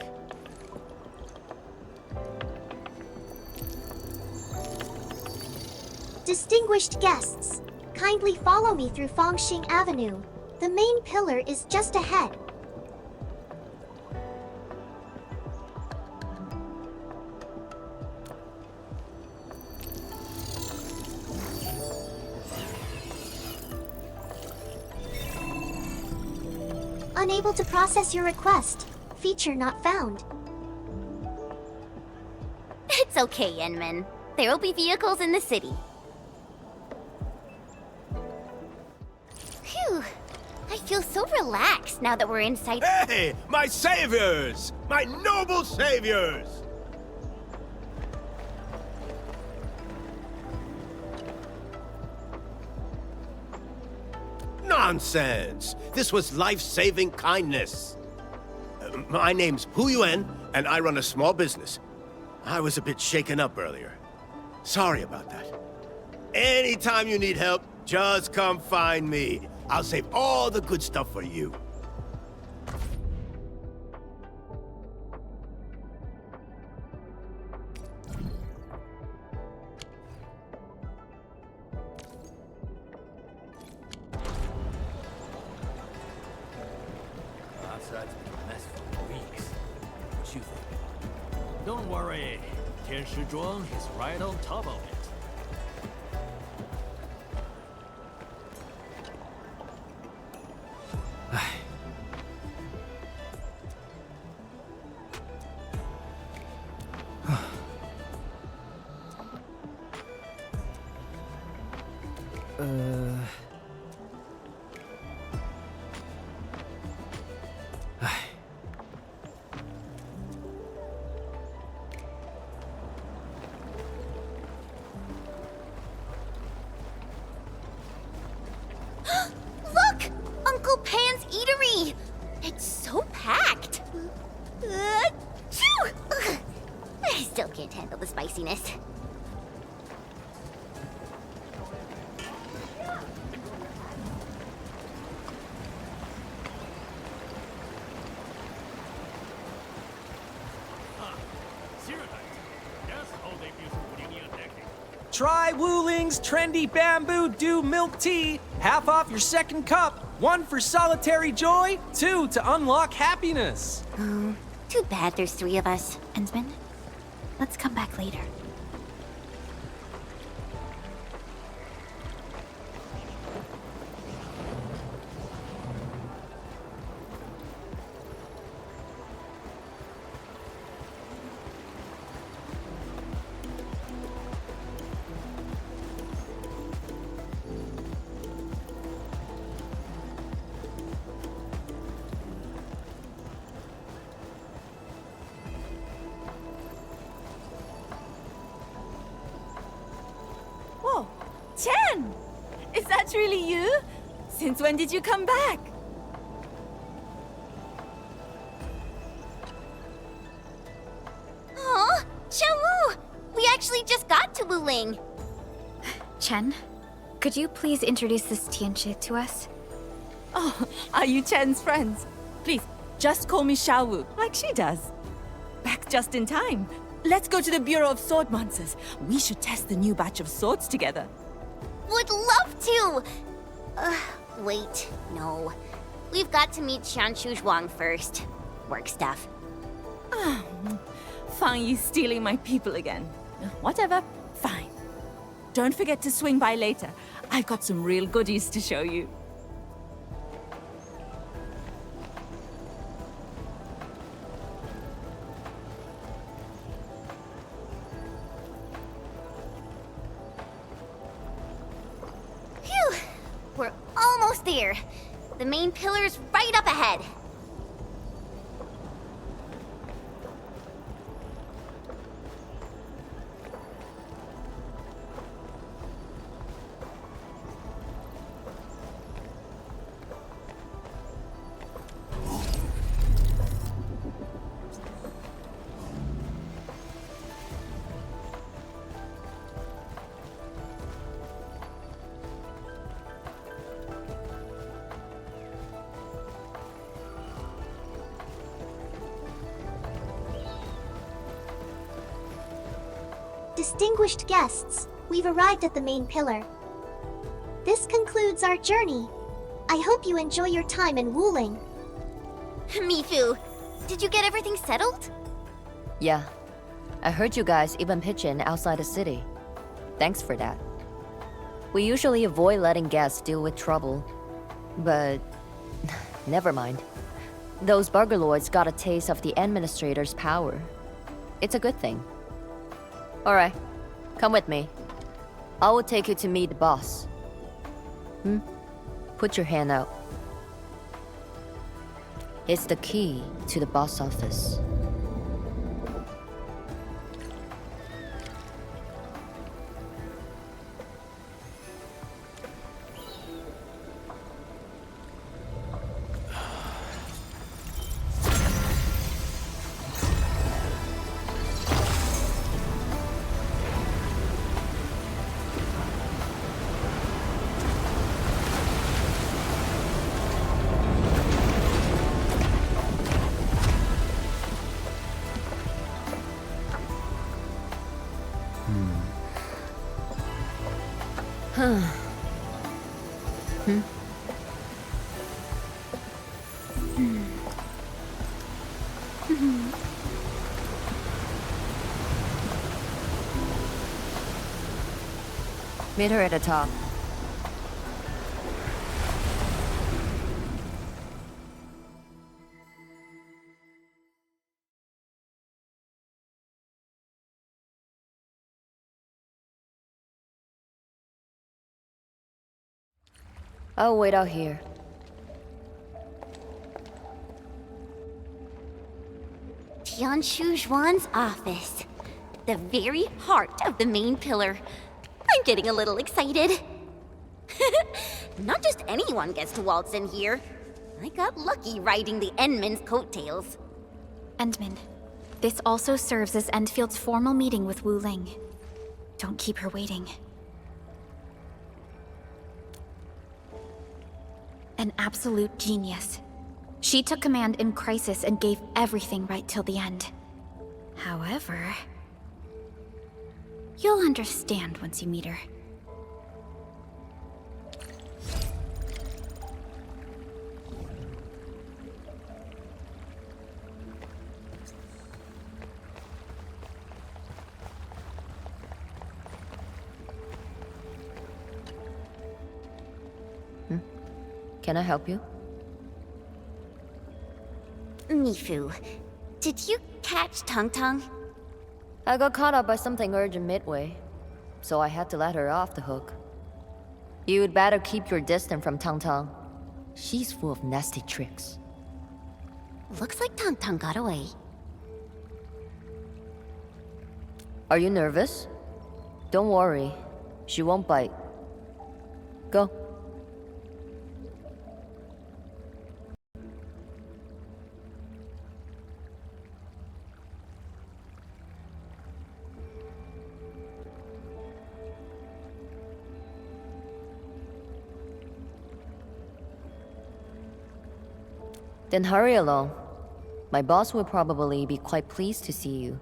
Distinguished guests, kindly follow me through Fangxing Avenue. The main pillar is just ahead. Unable to process your request. Feature not found. It's okay, Yenmin. There'll be vehicles in the city. Phew. I feel so relaxed now that we're inside. Hey, my saviors! My noble saviors! Nonsense! This was life-saving kindness. My name's Pu Yuan, and I run a small business. I was a bit shaken up earlier. Sorry about that. Anytime you need help, just come find me. I'll save all the good stuff for you. Outside's been a mess for weeks. What you think? Don't worry. Tianxi Zhuang is right on top of it. messiness. Try Wuling's trendy bamboo dew milk tea. Half off your second cup. 1 for solitary joy, 2 to unlock happiness. Oh, too bad there's 3 of us. Endman, let's come back later. Whoa, Chen! Is that really you? Since when did you come back? Aw, Xiaowu! We actually just got to Wuling. Chen, could you please introduce this Tianchi to us? Oh, are you Chen's friends? Please, just call me Xiaowu, like she does. Back just in time. Let's go to the Bureau of Sword Monsters. We should test the new batch of swords together. Would love to! Wait, no. We've got to meet Xianshu Zhuang first. Work stuff. Fang Yi stealing my people again. Whatever, fine. Don't forget to swing by later. I've got some real goodies to show you. Phew! We're almost there. The main pillar's right up ahead. Distinguished guests, we've arrived at the main pillar. This concludes our journey. I hope you enjoy your time in Wuling. Mifu, did you get everything settled? Yeah. I heard you guys even pitch in outside the city. Thanks for that. We usually avoid letting guests deal with trouble. But... never mind. Those burgerlords got a taste of the administrator's power. It's a good thing. Alright, come with me. I will take you to meet the boss. Put your hand out. It's the key to the boss office. Meet her at the top. I'll wait out here. Tianshu Zhuan's office. The very heart of the main pillar. I'm getting a little excited. Not just anyone gets to waltz in here. I got lucky riding the Endman's coattails. Endman, This also serves as Endfield's formal meeting with Wu Ling. Don't keep her waiting. An absolute genius. She took command in crisis and gave everything right till the end. However, you'll understand once you meet her. Can I help you? Mifu, did you catch Tung Tung? I got caught up by something urgent midway, so I had to let her off the hook. You'd better keep your distance from Tung Tung. She's full of nasty tricks. Looks like Tung Tung got away. Are you nervous? Don't worry. She won't bite. Go. Then hurry along. My boss will probably be quite pleased to see you.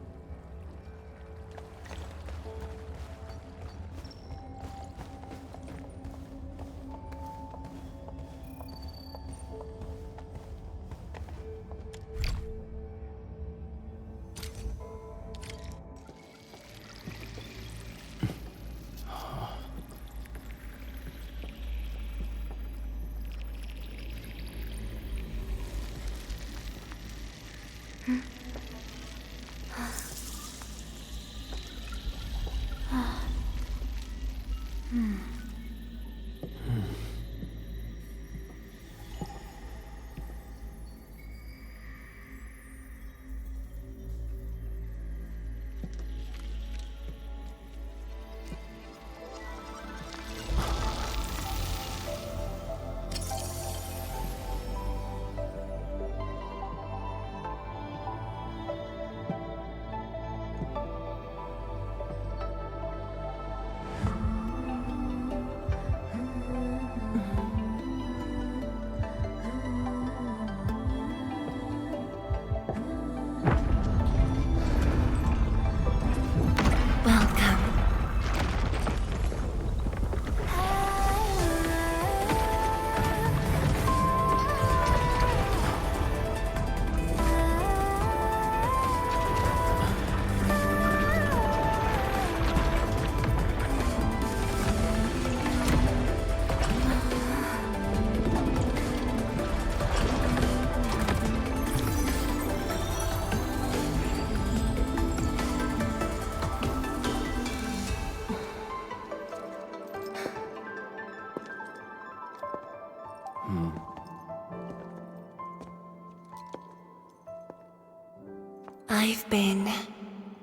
I've been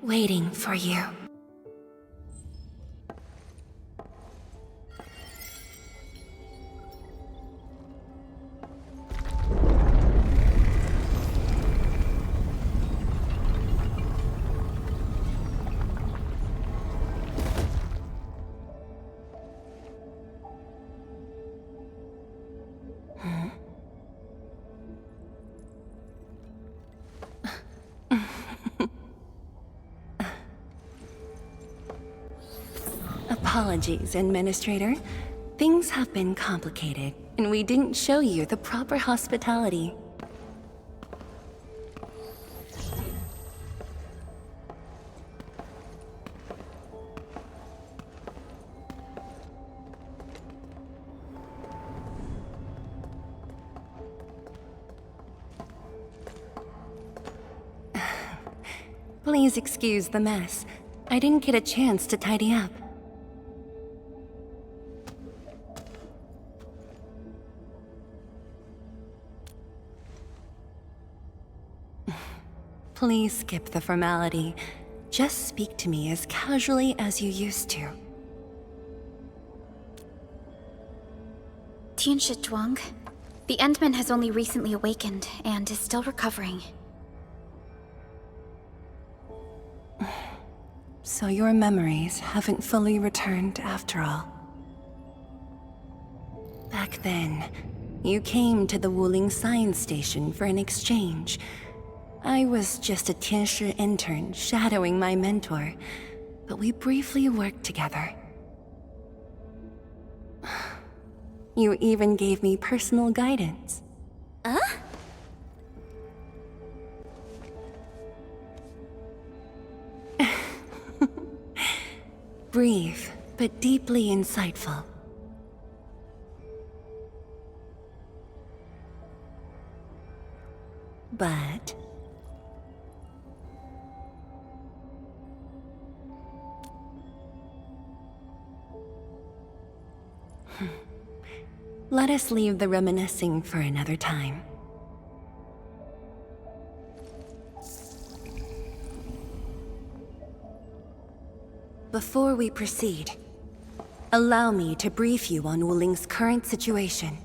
waiting for you. Apologies, Administrator. Things have been complicated, and we didn't show you the proper hospitality. Please excuse the mess. I didn't get a chance to tidy up. Please skip the formality. Just speak to me as casually as you used to. Tianshi Zhuang, the Endman has only recently awakened and is still recovering. So your memories haven't fully returned after all. Back then, you came to the Wuling Science Station for an exchange. I was just a Tianshi intern shadowing my mentor, but we briefly worked together. You even gave me personal guidance. Huh? Brief, but deeply insightful. But... let us leave the reminiscing for another time. Before we proceed, allow me to brief you on Wuling's current situation.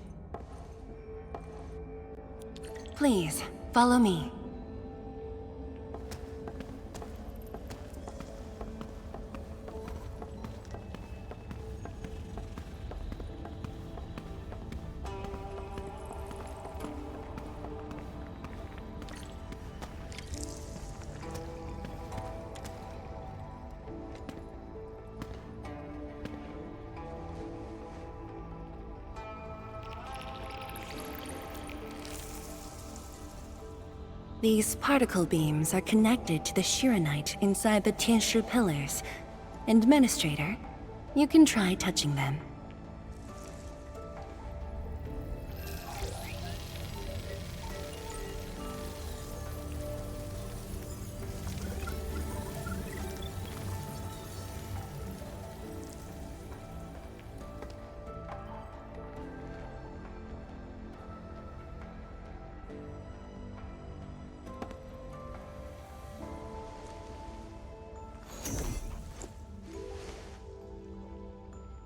Please, follow me. These particle beams are connected to the Shiranite inside the Tianshi pillars. Administrator, you can try touching them.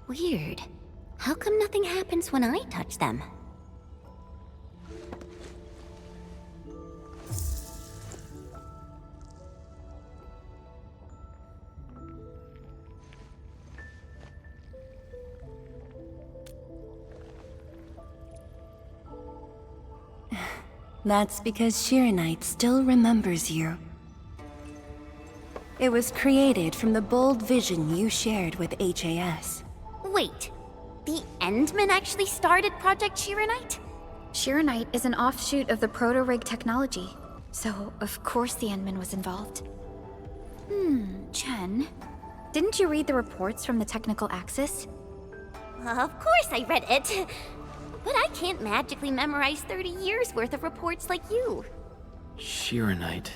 Weird. How come nothing happens when I touch them? That's because Shiranite still remembers you. It was created from the bold vision you shared with HAS. Wait, the Endmen actually started Project Shiranite? Shiranite is an offshoot of the proto-rig technology, so of course the Endman was involved. Chen, didn't you read the reports from the Technical Axis? Of course I read it. But I can't magically memorize 30 years worth of reports like you. Shiranite.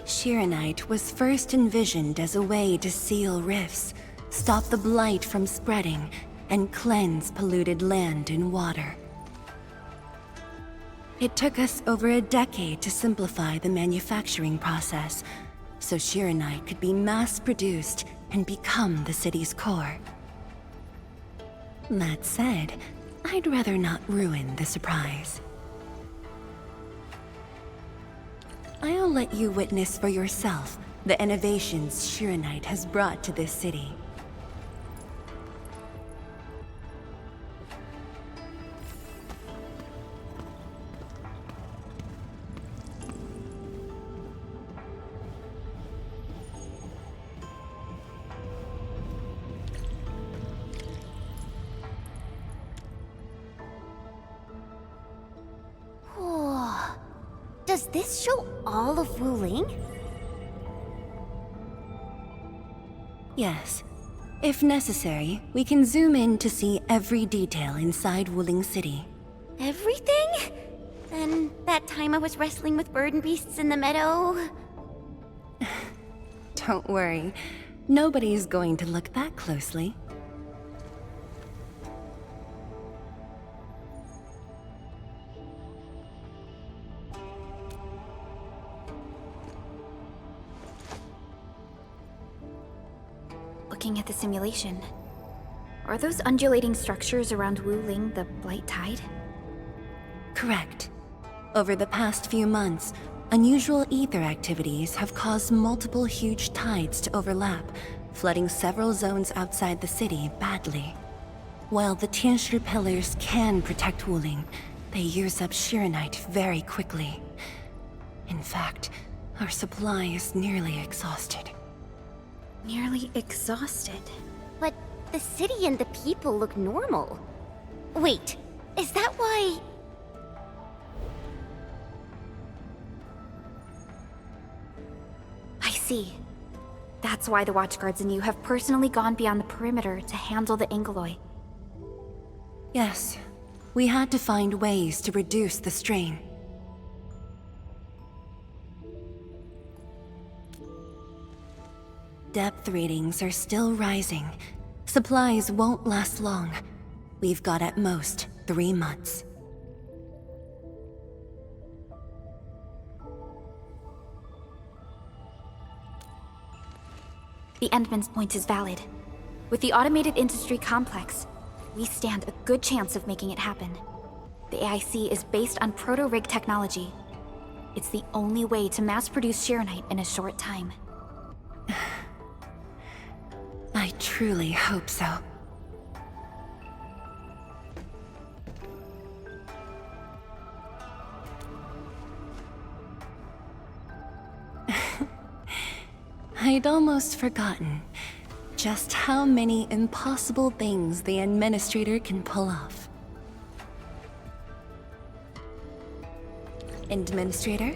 Shiranite was first envisioned as a way to seal rifts, stop the blight from spreading, and cleanse polluted land and water. It took us over a decade to simplify the manufacturing process, so Shiranite could be mass-produced and become the city's core. That said, I'd rather not ruin the surprise. I'll let you witness for yourself the innovations Shiranite has brought to this city. Does this show all of Wuling? Yes. If necessary, we can zoom in to see every detail inside Wuling City. Everything? Then that time I was wrestling with bird and beasts in the meadow... Don't worry. Nobody's going to look that closely. Looking at the simulation, are those undulating structures around Wuling the Blight Tide? Correct. Over the past few months, unusual ether activities have caused multiple huge tides to overlap, flooding several zones outside the city badly. While the Tianshi pillars can protect Wuling, they use up Shiranite very quickly. In fact, our supply is nearly exhausted. Nearly exhausted? But the city and the people look normal. Wait, is that why... I see. That's why the Watchguards and you have personally gone beyond the perimeter to handle the Angeloi. Yes, we had to find ways to reduce the strain. Depth readings are still rising. Supplies won't last long. We've got at most 3 months. The Endman's point is valid. With the automated industry complex, we stand a good chance of making it happen. The AIC is based on proto-rig technology. It's the only way to mass-produce Shiranite in a short time. I truly hope so. I'd almost forgotten just how many impossible things the Administrator can pull off. Administrator,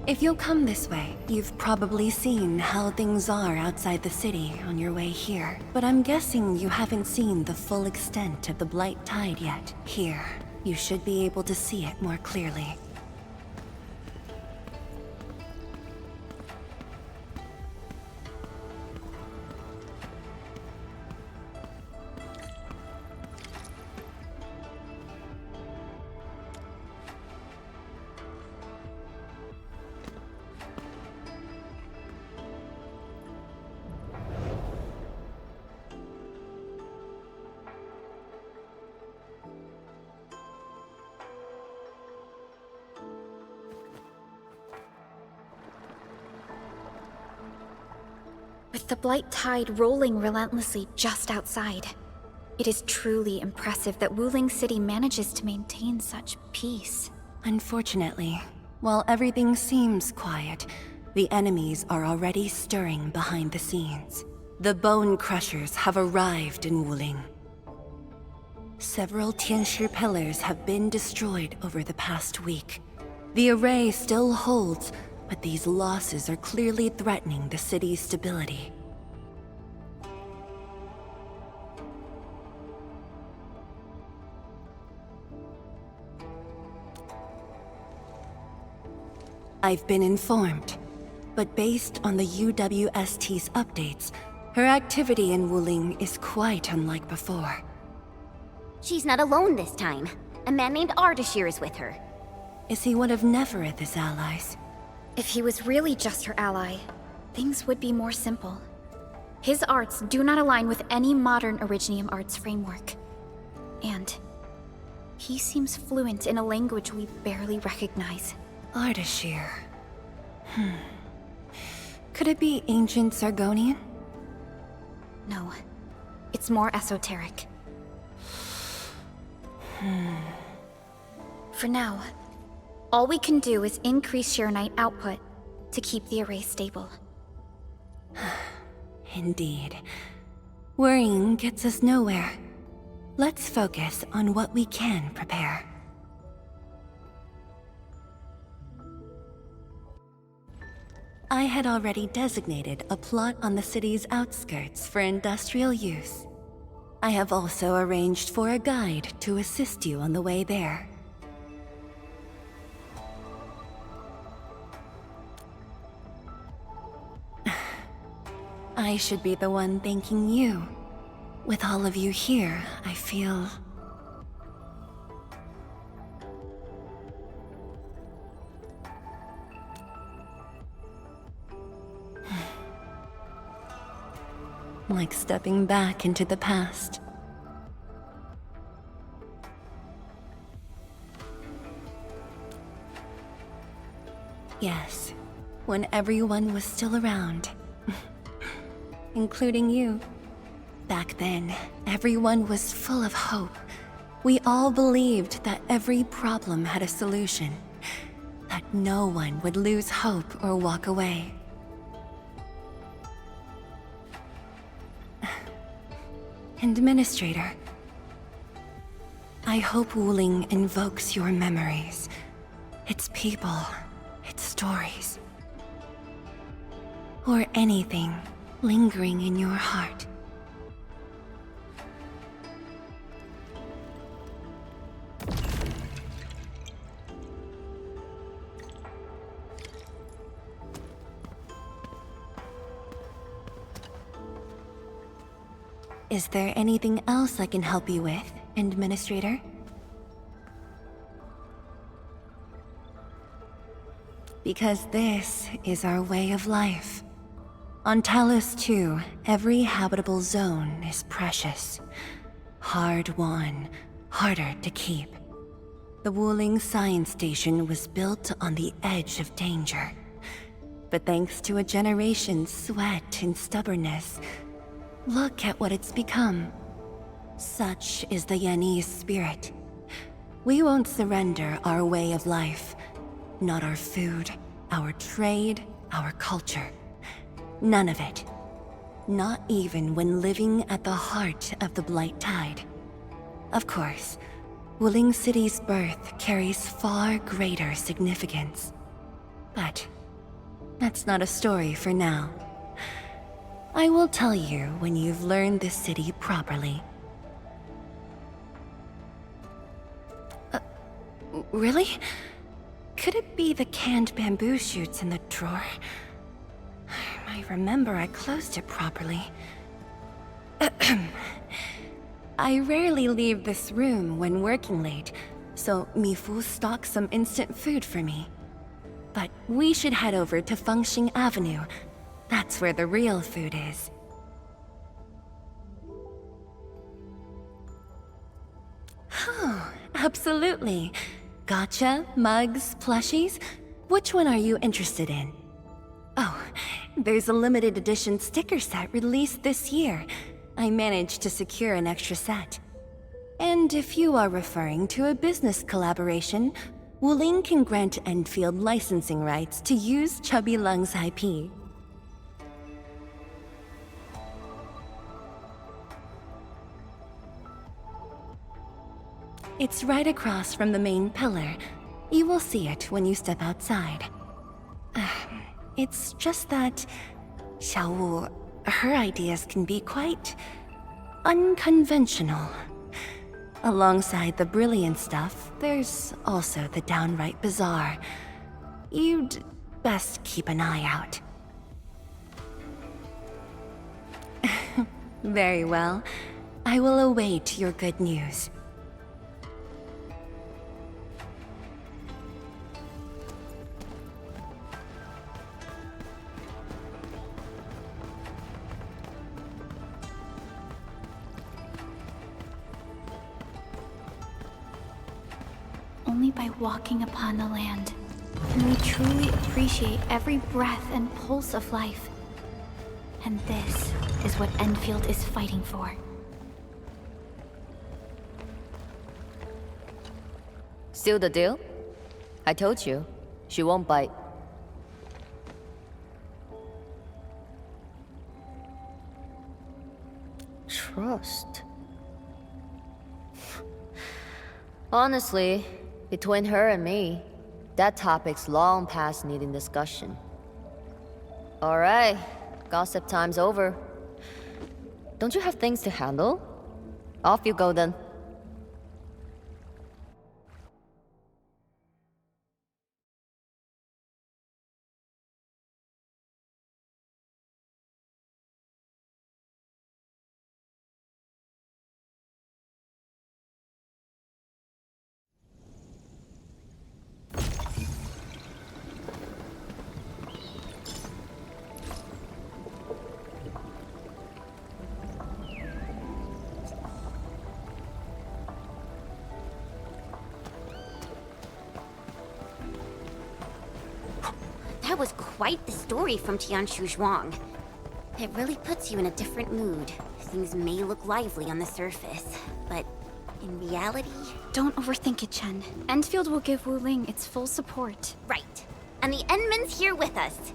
if you'll come this way, you've probably seen how things are outside the city on your way here. But I'm guessing you haven't seen the full extent of the Blight Tide yet. Here, you should be able to see it more clearly. With the Blight Tide rolling relentlessly just outside, it is truly impressive that Wuling City manages to maintain such peace. Unfortunately, while everything seems quiet, the enemies are already stirring behind the scenes. The Bone Crushers have arrived in Wuling. Several Tianshi pillars have been destroyed over the past week. The array still holds, but these losses are clearly threatening the city's stability. I've been informed, but based on the UWST's updates, her activity in Wuling is quite unlike before. She's not alone this time. A man named Ardashir is with her. Is he one of Nefereth's allies? If he was really just her ally, things would be more simple. His arts do not align with any modern Originium arts framework. And he seems fluent in a language we barely recognize. Ardashir. Could it be ancient Sargonian? No. It's more esoteric. For now, all we can do is increase Shiranite output to keep the array stable. Indeed. Worrying gets us nowhere. Let's focus on what we can prepare. I had already designated a plot on the city's outskirts for industrial use. I have also arranged for a guide to assist you on the way there. I should be the one thanking you. With all of you here, I feel... like stepping back into the past. Yes, when everyone was still around. Including you. Back then, everyone was full of hope. We all believed that every problem had a solution. That no one would lose hope or walk away. Administrator, I hope Wuling invokes your memories. Its people, its stories. Or anything lingering in your heart. Is there anything else I can help you with, Administrator? Because this is our way of life. On Talos 2, every habitable zone is precious. Hard-won, harder to keep. The Wuling Science Station was built on the edge of danger. But thanks to a generation's sweat and stubbornness, look at what it's become. Such is the Yanese spirit. We won't surrender our way of life. Not our food, our trade, our culture. None of it. Not even when living at the heart of the Blight Tide. Of course, Wuling City's birth carries far greater significance. But that's not a story for now. I will tell you when you've learned this city properly. Really? Could it be the canned bamboo shoots in the drawer? I remember I closed it properly. I rarely leave this room when working late, so Mifu stocks some instant food for me. But we should head over to Fengxing Avenue. That's where the real food is. Oh, absolutely. Gotcha, mugs, plushies. Which one are you interested in? Oh, there's a limited edition sticker set released this year. I managed to secure an extra set. And if you are referring to a business collaboration, Wuling can grant Endfield licensing rights to use Chubby Lung's IP. It's right across from the main pillar. You will see it when you step outside. It's just that Xiaowu, her ideas can be quite unconventional. Alongside the brilliant stuff, there's also the downright bizarre. You'd best keep an eye out. Very well. I will await your good news. Only by walking upon the land can we truly appreciate every breath and pulse of life. And this is what Endfield is fighting for. Seal the deal? I told you, she won't bite. Trust. Honestly, between her and me, that topic's long past needing discussion. Alright, gossip time's over. Don't you have things to handle? Off you go then. That was quite the story from Tianshu Zhuang. It really puts you in a different mood. Things may look lively on the surface, but in reality... Don't overthink it, Chen. Endfield will give Wu Ling its full support. Right. And the Endman's here with us.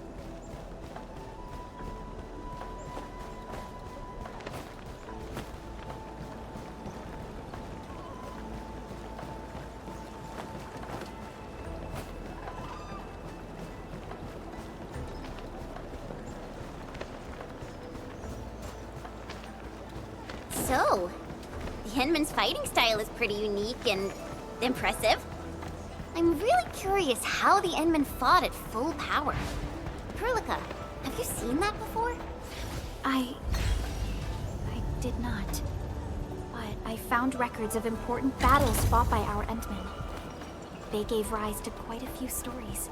So, the Endman's fighting style is pretty unique and impressive. I'm really curious how the Endman fought at full power. Perlica, have you seen that before? I did not. But I found records of important battles fought by our Endmen. They gave rise to quite a few stories.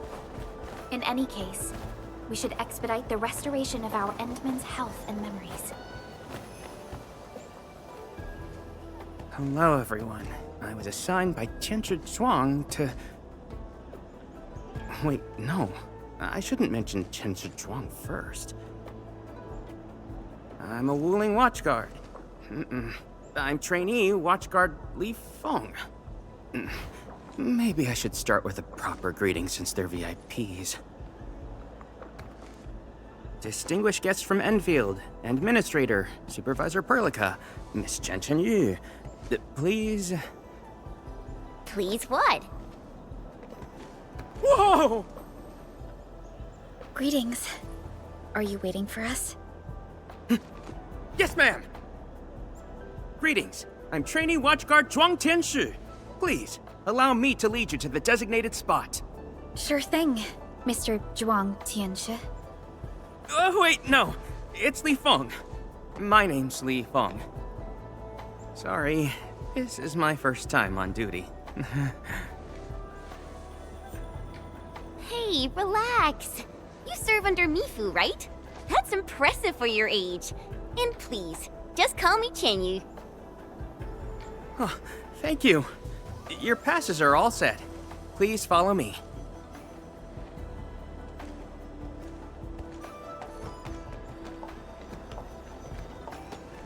In any case, we should expedite the restoration of our Endmen's health and memories. Hello, everyone. I was assigned by Tianshi Zhuang to... Wait, no. I shouldn't mention Tianshi Zhuang first. I'm a Wuling Watchguard. I'm trainee Watchguard Li Feng. Maybe I should start with a proper greeting since they're VIPs. Distinguished guests from Endfield, Administrator, Supervisor Perlica, Miss Chen Yu. Please... Please what? Whoa! Greetings. Are you waiting for us? Yes, ma'am! Greetings. I'm trainee Watchguard Zhuang Tianshi. Please, allow me to lead you to the designated spot. Sure thing, Mr. Zhuang Tianshi. Wait, no. It's Li Feng. My name's Li Feng. Sorry, this is my first time on duty. Hey, relax. You serve under Mifu, right? That's impressive for your age. And please, just call me Chenyu. Oh, thank you. Your passes are all set. Please follow me.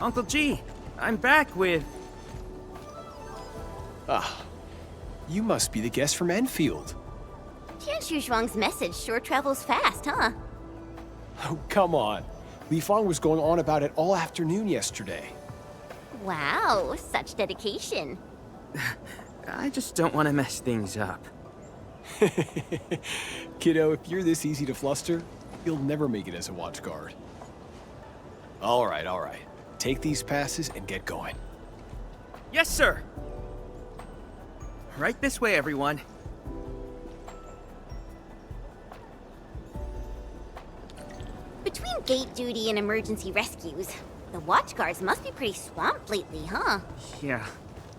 Uncle G, I'm back with... Ah, you must be the guest from Endfield. Tianshu Zhuang's message sure travels fast, huh? Oh, come on. Li Feng was going on about it all afternoon yesterday. Wow, such dedication. I just don't want to mess things up. Kiddo, if you're this easy to fluster, you'll never make it as a watch guard. All right. Take these passes and get going. Yes, sir! Right this way, everyone. Between gate duty and emergency rescues, the watchguards must be pretty swamped lately, huh? Yeah.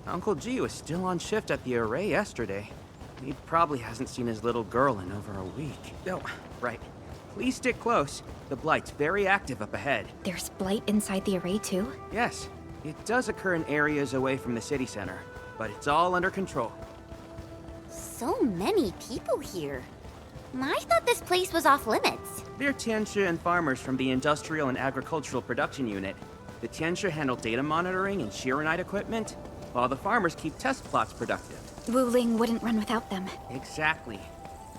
Uncle G was still on shift at the array yesterday. He probably hasn't seen his little girl in over a week. Oh, right. Please stick close. The Blight's very active up ahead. There's blight inside the array too? Yes. It does occur in areas away from the city center, but it's all under control. So many people here. I thought this place was off limits. They're Tianshi and farmers from the Industrial and Agricultural Production Unit. The Tianshi handle data monitoring and Shiranite equipment, while the farmers keep test plots productive. Wu Ling wouldn't run without them. Exactly.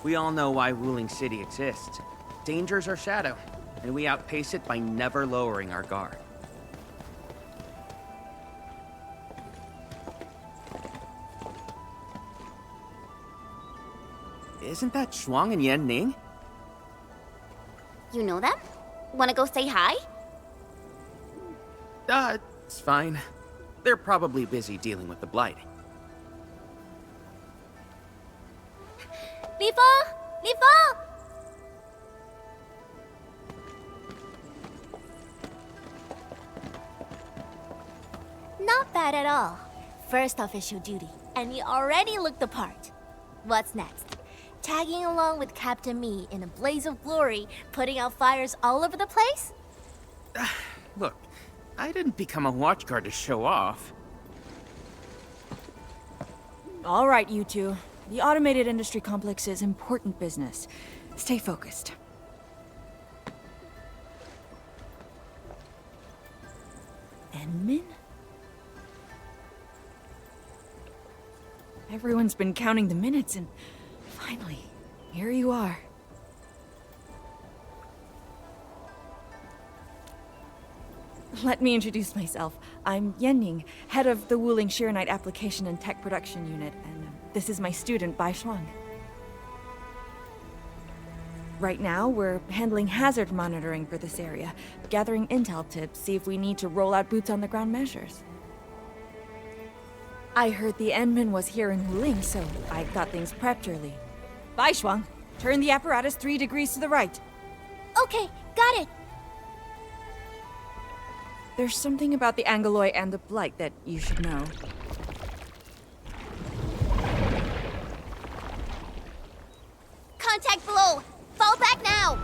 We all know why Wuling City exists. Danger's our shadow, and we outpace it by never lowering our guard. Isn't that Shuang and Yan Ning? You know them? Wanna go say hi? It's fine. They're probably busy dealing with the Blight. Li Feng! Li Feng! Not bad at all. First official duty, and you already look the part. What's next? Tagging along with Captain Me in a blaze of glory, putting out fires all over the place? Look, I didn't become a watchguard to show off. All right, you two. The automated industry complex is important business. Stay focused. Enmin? Everyone's been counting the minutes, and finally, here you are. Let me introduce myself. I'm Yenning, head of the Wuling Shiranite Application and Tech Production Unit, and this is my student, Bai Shuang. Right now, we're handling hazard monitoring for this area, gathering intel to see if we need to roll out boots-on-the-ground measures. I heard the Endman was here in Wuling, so I got things prepped early. Bai Shuang, turn the apparatus 3 degrees to the right. Okay, got it. There's something about the Angeloi and the Blight that you should know. Contact below. Fall back now.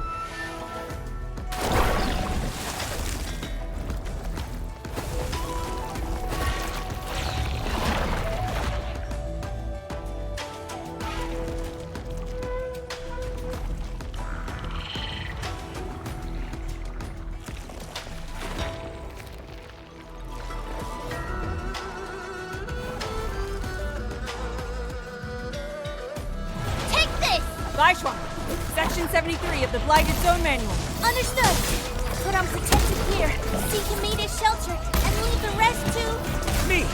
Bai Shuang, Section 73 of the Blighted Zone Manual. Understood. Put on protective gear, seek immediate shelter, and leave the rest to... Me!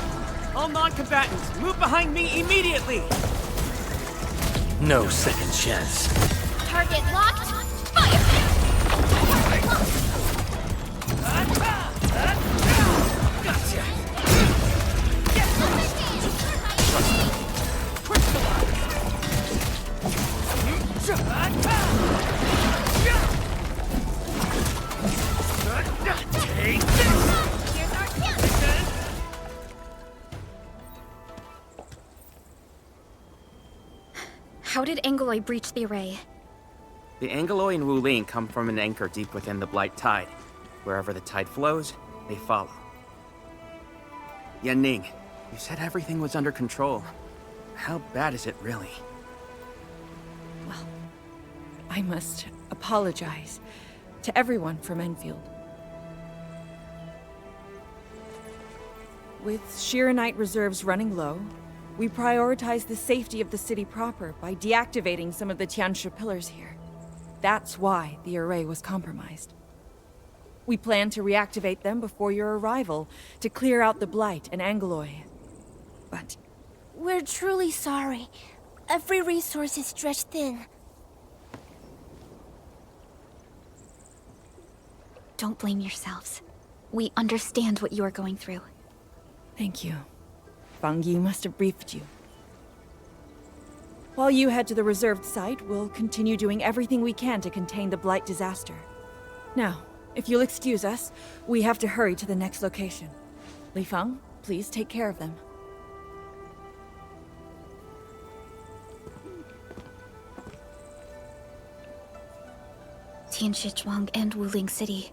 All non-combatants, move behind me immediately! No second chance. Target locked. Fire! How did Angeloi breach the array? The Angeloi and Wuling come from an anchor deep within the Blight Tide. Wherever the tide flows, they follow. Yanning, you said everything was under control. How bad is it really? Well, I must apologize to everyone from Endfield. With Shiranite reserves running low, we prioritize the safety of the city proper by deactivating some of the Tianshi pillars here. That's why the array was compromised. We plan to reactivate them before your arrival to clear out the Blight and Angeloi. But we're truly sorry. Every resource is stretched thin. Don't blame yourselves. We understand what you are going through. Thank you. Fang Yi must have briefed you. While you head to the reserved site, we'll continue doing everything we can to contain the Blight disaster. Now, if you'll excuse us, we have to hurry to the next location. Li Feng, please take care of them. Tianshi Zhuang and Wuling City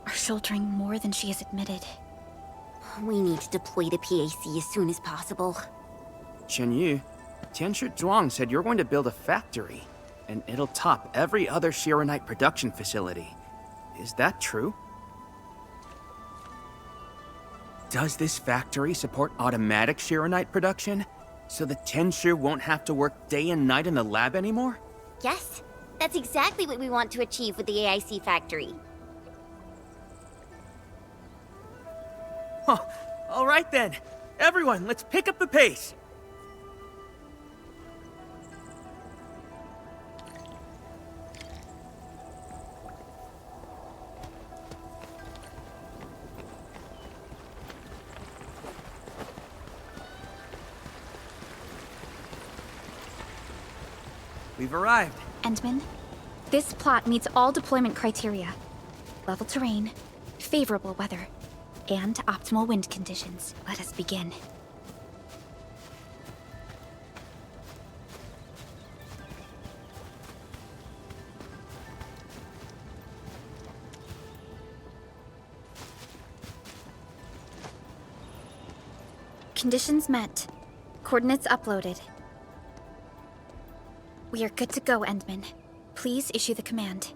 are sheltering more than she has admitted. We need to deploy the PAC as soon as possible. Chen Yu, Tianshi Zhuang said you're going to build a factory, and it'll top every other Shiranite production facility. Is that true? Does this factory support automatic Shiranite production? So the Tianshi won't have to work day and night in the lab anymore? Yes, that's exactly what we want to achieve with the AIC factory. Huh. All right then. Everyone, let's pick up the pace. We've arrived. Endman, this plot meets all deployment criteria. Level terrain, favorable weather, and optimal wind conditions. Let us begin. Conditions met. Coordinates uploaded. We are good to go, Endman. Please issue the command.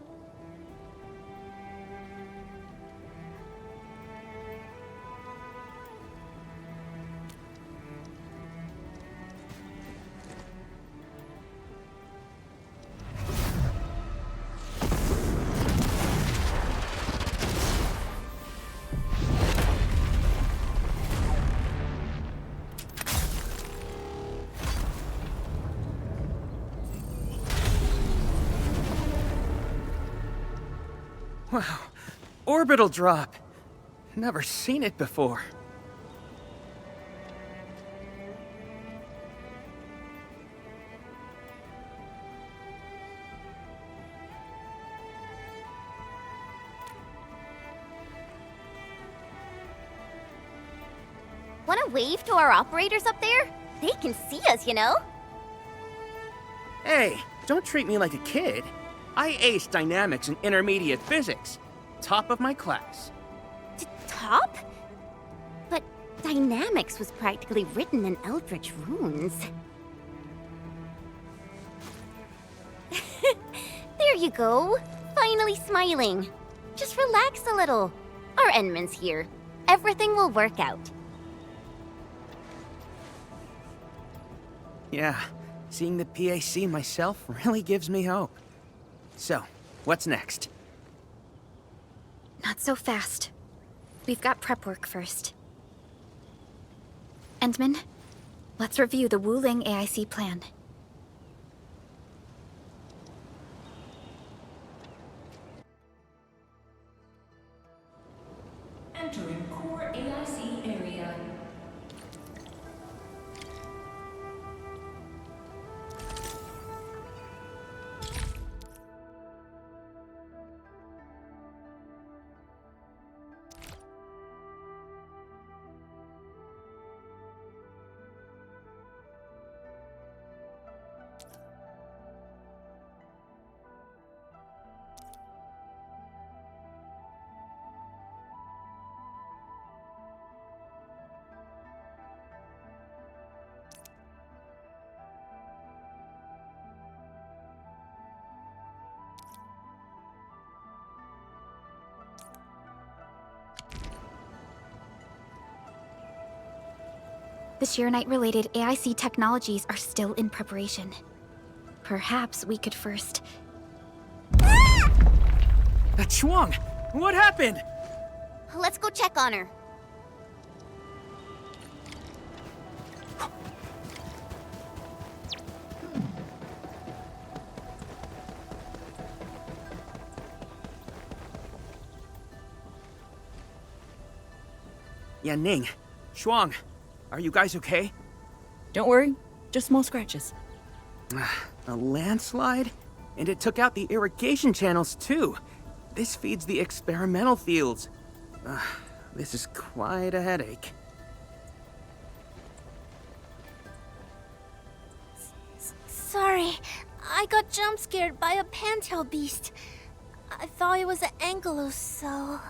Wow, orbital drop. Never seen it before. Wanna wave to our operators up there? They can see us, you know? Hey, don't treat me like a kid. I aced dynamics and intermediate physics. Top of my class. Top? But dynamics was practically written in Eldritch runes. There you go. Finally smiling. Just relax a little. Our Endman's here. Everything will work out. Yeah, seeing the PAC myself really gives me hope. So, what's next? Not so fast. We've got prep work first. Endman, let's review the Wuling AIC plan. Entering core AIC area. The Sheeranite-related AIC technologies are still in preparation. Perhaps we could first... Chuang! What happened? Let's go check on her. Ning, Shuang, are you guys okay? Don't worry, just small scratches. A landslide? And it took out the irrigation channels too. This feeds the experimental fields. This is quite a headache. Sorry, I got jump scared by a pantail beast. I thought it was an angelos, so...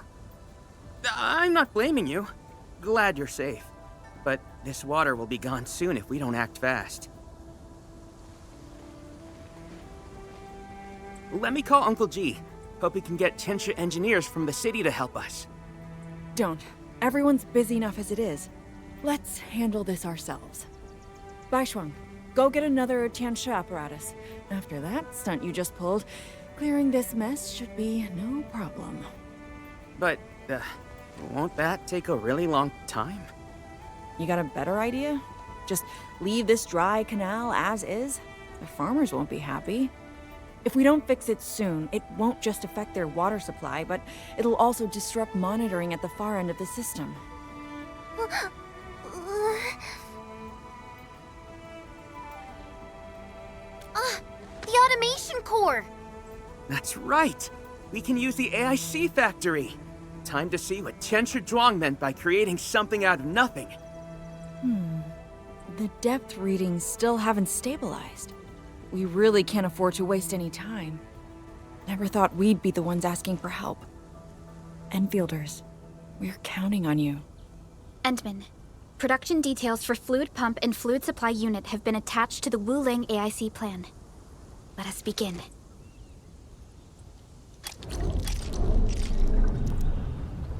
I'm not blaming you. Glad you're safe. But this water will be gone soon if we don't act fast. Let me call Uncle G. Hope we can get Tianshi engineers from the city to help us. Don't. Everyone's busy enough as it is. Let's handle this ourselves. Baishuang, go get another Tianshi apparatus. After that stunt you just pulled, clearing this mess should be no problem. But, won't that take a really long time? You got a better idea? Just leave this dry canal as is? The farmers won't be happy. If we don't fix it soon, it won't just affect their water supply, but it'll also disrupt monitoring at the far end of the system. The automation core! That's right! We can use the AIC factory! Time to see what Tianshi Zhuang meant by creating something out of nothing. The depth readings still haven't stabilized. We really can't afford to waste any time. Never thought we'd be the ones asking for help. Enfielders, we're counting on you. Endman, production details for fluid pump and fluid supply unit have been attached to the Wuling AIC plan. Let us begin.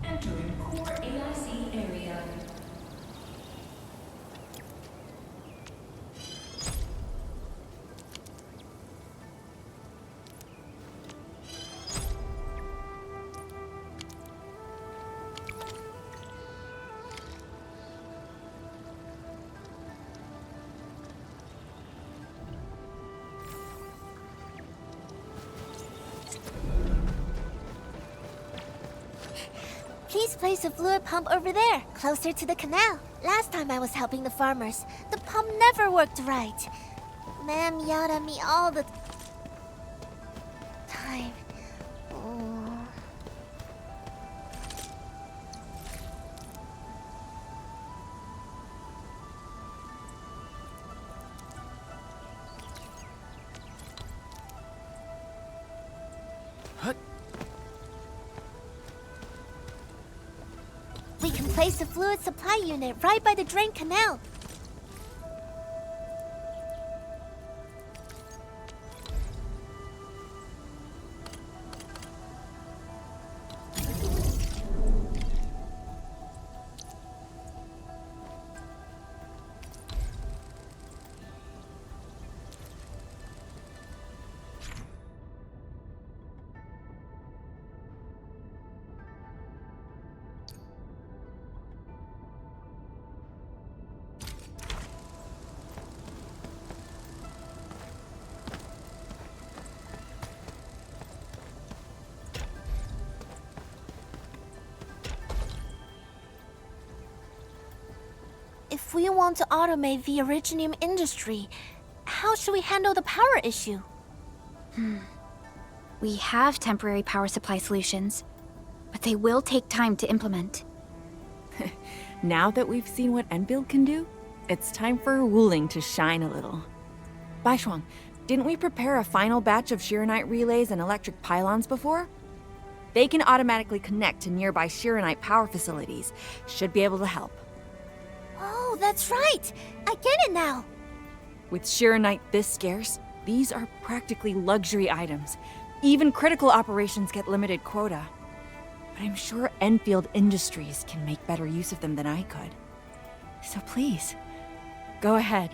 Entering core AIC area. Please place a fluid pump over there, closer to the canal. Last time I was helping the farmers, the pump never worked right. Ma'am yelled at me all the time. Oh. We can place a fluid supply unit right by the drain canal. If we want to automate the Originium industry, how should we handle the power issue? We have temporary power supply solutions, but they will take time to implement. Now that we've seen what Endfield can do, it's time for Wuling to shine a little. Baishuang, didn't we prepare a final batch of Shiranite relays and electric pylons before? They can automatically connect to nearby Shiranite power facilities. Should be able to help. Oh, that's right! I get it now! With Shiranite this scarce, these are practically luxury items. Even critical operations get limited quota. But I'm sure Endfield Industries can make better use of them than I could. So please, go ahead.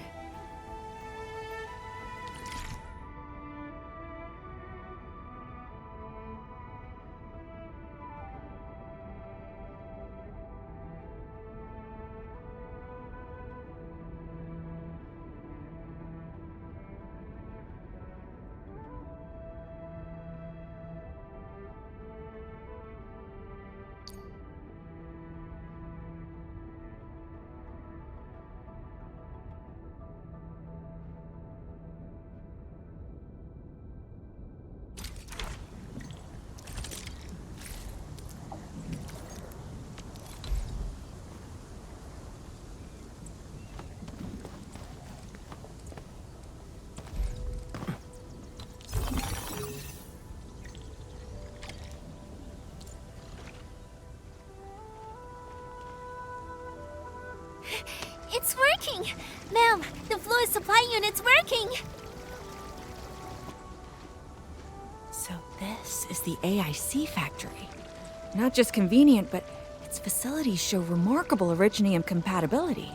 It's working! Ma'am, the fluid supply unit's working! So this is the AIC factory. Not just convenient, but its facilities show remarkable Originium compatibility.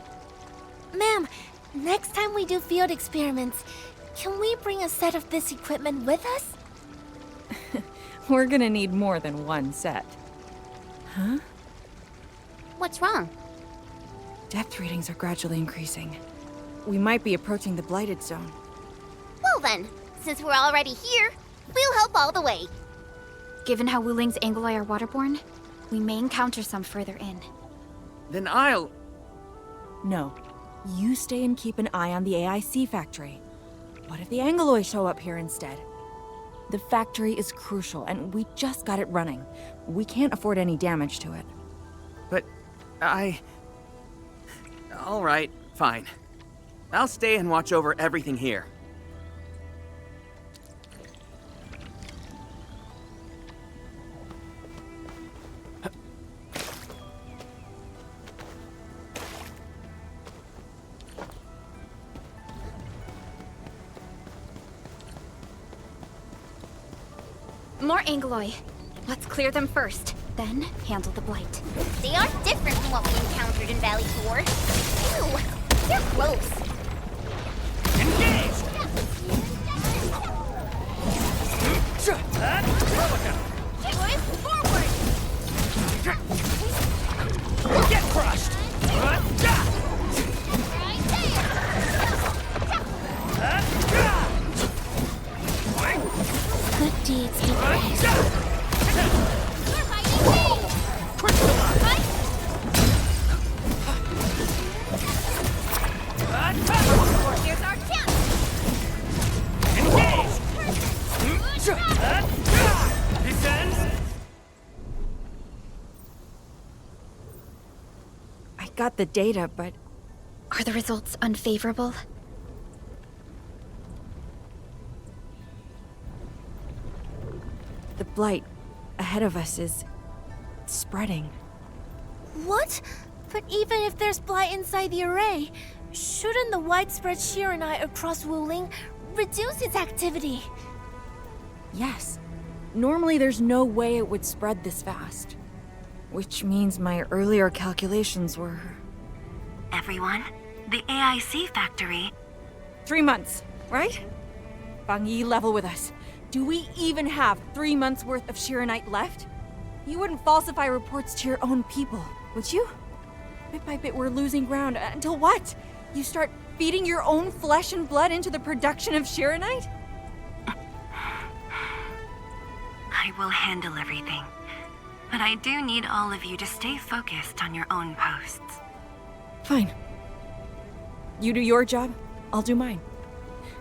Ma'am, next time we do field experiments, can we bring a set of this equipment with us? We're gonna need more than one set. Huh? What's wrong? Depth readings are gradually increasing. We might be approaching the blighted zone. Well then, since we're already here, we'll help all the way. Given how Wuling's Angoloi are waterborne, we may encounter some further in. Then I'll... No. You stay and keep an eye on the AIC factory. What if the Angoloi show up here instead? The factory is crucial, and we just got it running. We can't afford any damage to it. But all right, fine. I'll stay and watch over everything here. more Angeloi. Let's clear them first, then handle the blight. They are different from what we encountered in Valley 4. Ew, they're gross. Engage! Forward! Get crushed! Right there! Good deeds get praised. Here's our chance! Engage! This ends. I got the data, but Are the results unfavorable? the blight ahead of us is spreading. What? But even if there's blight inside the array, shouldn't the widespread Shiranite across Wuling reduce its activity? Yes. Normally there's no way it would spread this fast. Which means my earlier calculations were... Everyone, the AIC factory... 3 months, right? Bang Yi, level with us. Do we even have 3 months worth of Shiranite left? You wouldn't falsify reports to your own people, would you? Bit by bit we're losing ground, until what? You start feeding your own flesh and blood into the production of Shiranite? I will handle everything. But I do need all of you to stay focused on your own posts. Fine. You do your job, I'll do mine.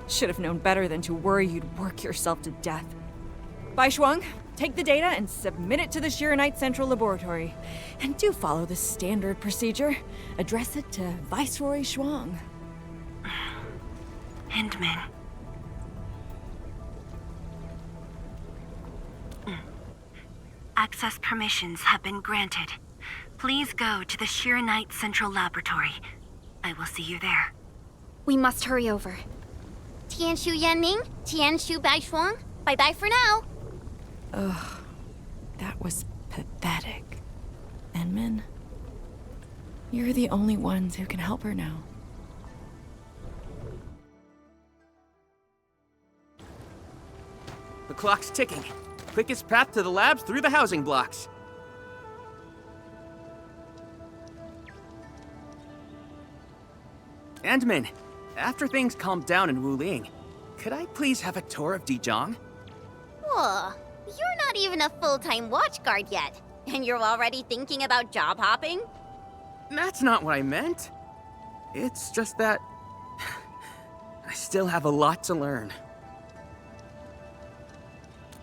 Should have known better than to worry you'd work yourself to death. Bai Shuang, take the data and submit it to the Shiranite Central Laboratory. And do follow the standard procedure. Address it to Viceroy Shuang. Hindman. Access permissions have been granted. Please go to the Shiranite Central Laboratory. I will see you there. We must hurry over. Tianshu Yanning, Tianshu Baishuang, bye-bye for now. Ugh, that was pathetic. Enmin, you're the only ones who can help her now. The clock's ticking. Quickest path to the labs through the housing blocks. Endman, after things calm down in Wuling, could I please have a tour of Dijiang? Whoa, you're not even a full-time watchguard yet, and you're already thinking about job hopping? That's not what I meant. It's just that... I still have a lot to learn.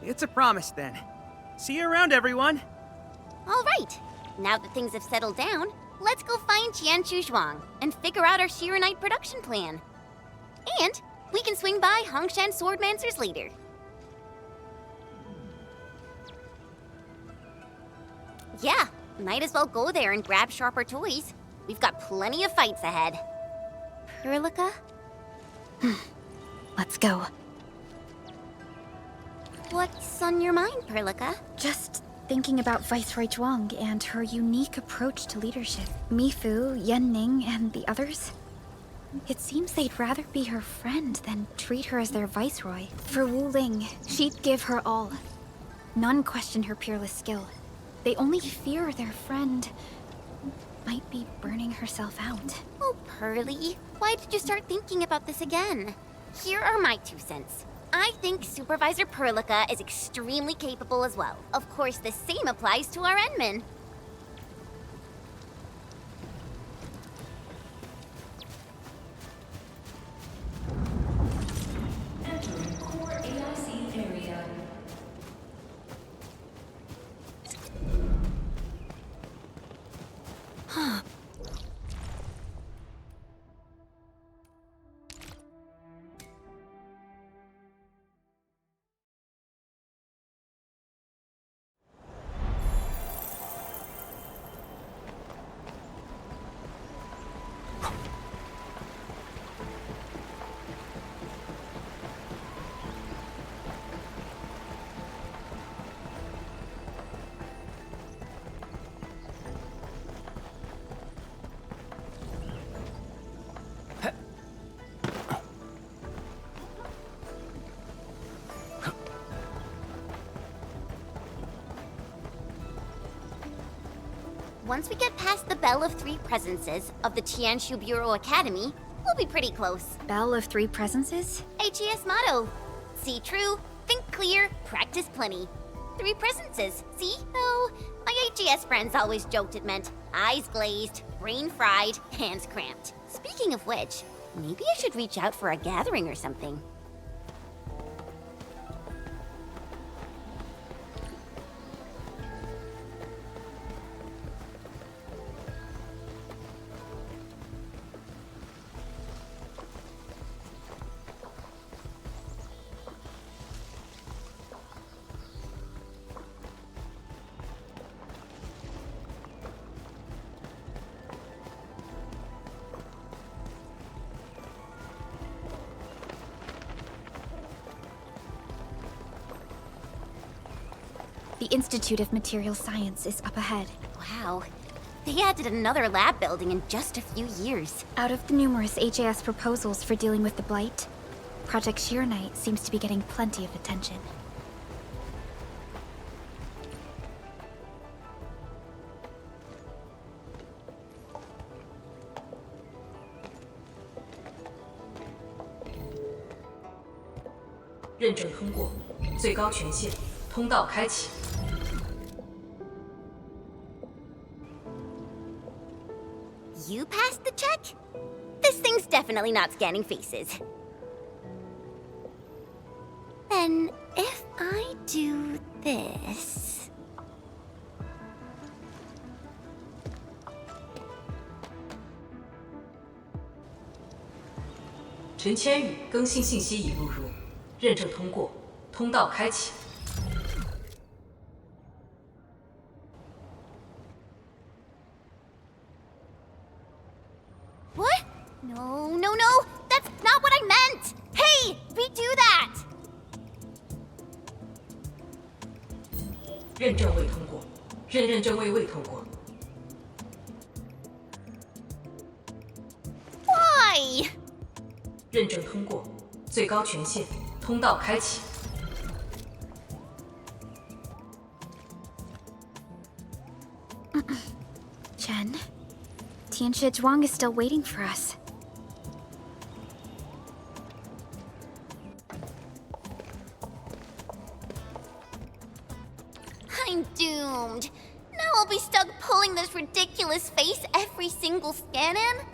It's a promise, then. See you around, everyone! All right, now that things have settled down, let's go find Tianshu Zhuang and figure out our Shiranite production plan. And we can swing by Hongshan Swordmancers later. Yeah, might as well go there and grab sharper toys. We've got plenty of fights ahead. Perlica? Let's go. What's on your mind, Perlica? Just thinking about Viceroy Zhuang and her unique approach to leadership. Mifu, Yanning, and the others. It seems they'd rather be her friend than treat her as their viceroy. For Wuling, she'd give her all. None question her peerless skill. They only fear their friend might be burning herself out. Oh, Pearly, why did you start thinking about this again? Here are my 2 cents. I think Supervisor Perlica is extremely capable as well. Of course, the same applies to our Enman. Entering core AIC area. Once we get past the Bell of Three Presences of the Tianshu Bureau Academy, we'll be pretty close. Bell of Three Presences? HES motto. See true, think clear, practice plenty. Three presences, see? Oh, my HES friends always joked it meant eyes glazed, brain fried, hands cramped. Speaking of which, maybe I should reach out for a gathering or something. The Institute of Material Science is up ahead. Wow. They added another lab building in just a few years. Out of the numerous HAS proposals for dealing with the Blight, Project Sheer-Knight seems to be getting plenty of attention.认证通过，最高权限，通道开启。 You passed the check? This thing's definitely not scanning faces. Then, if I do this... 陈千羽更新信息已录入，认证通过，通道开启。 What? No, no, no! That's not what I meant! Hey! Redo that! 认证未通过，认证未通过。 Why? 认证通过，最高权限，通道开启。 Chen, Tianshi Zhuang is still waiting for us. I'm doomed. Now I'll be stuck pulling this ridiculous face every single scan-in? “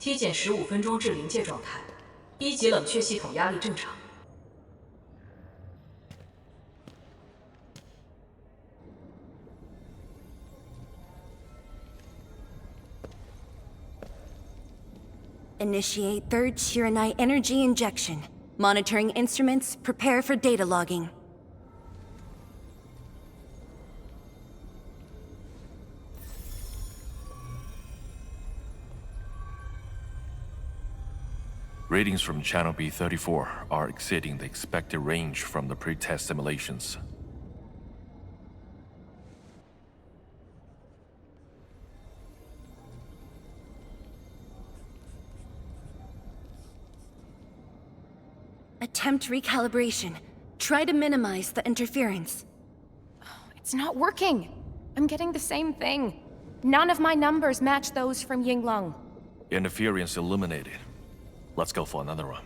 体检15分钟至临界状态，1级冷却系统压力正常。” Initiate third Shiranite energy injection. Monitoring instruments, prepare for data logging. Readings from Channel B34 are exceeding the expected range from the pre-test simulations. Attempt recalibration. Try to minimize the interference. It's not working. I'm getting the same thing. None of my numbers match those from Yinglong. Interference eliminated. Let's go for another run.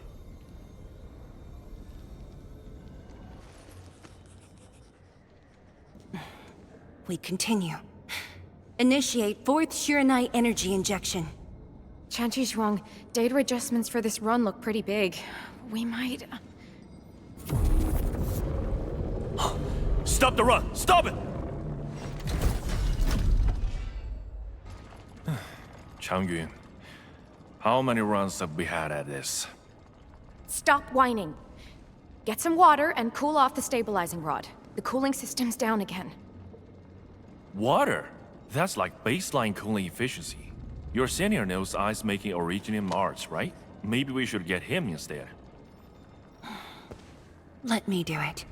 We continue. Initiate fourth Shiranite energy injection. Tianshi Zhuang, data adjustments for this run look pretty big. We might... Stop the run! Stop it! Changyun, how many runs have we had at this? Stop whining. Get some water and cool off the stabilizing rod. The cooling system's down again. Water? That's like baseline cooling efficiency. Your senior knows ice making origin in Mars, right? Maybe we should get him instead. Let me do it.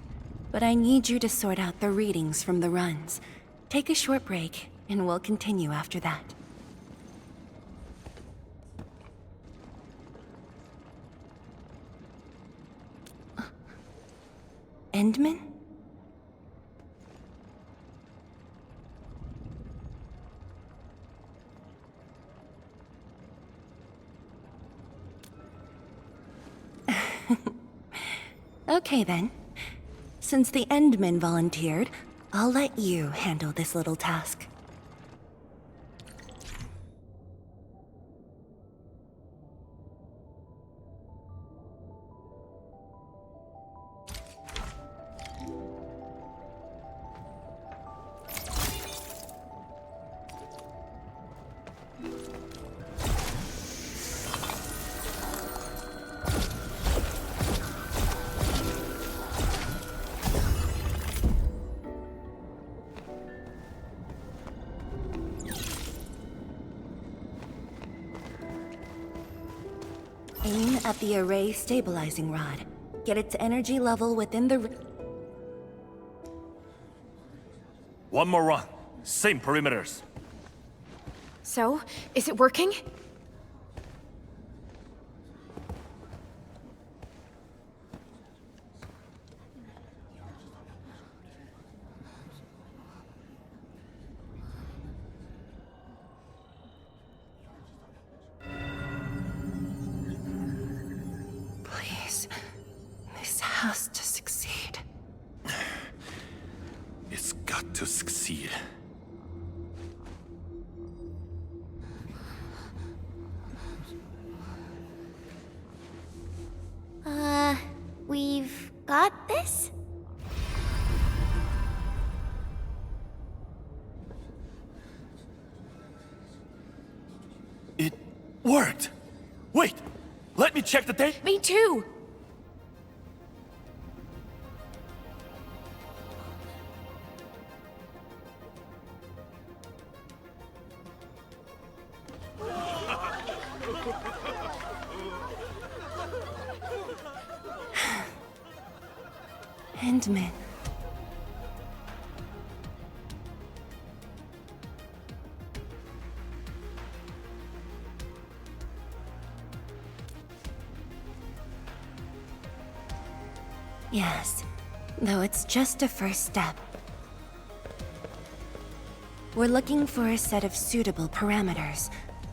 But I need you to sort out the readings from the runs. Take a short break, and we'll continue after that. Endman? Okay then. Since the Endman volunteered, I'll let you handle this little task. Aim at the array stabilizing rod. Get its energy level within the... One more run. Same perimeters. So, is it working? Please. This has to succeed. It's got to succeed. We've got this? It worked! Wait! Let me check the date! Me too! Endman. Yes, though it's just a first step. We're looking for a set of suitable parameters.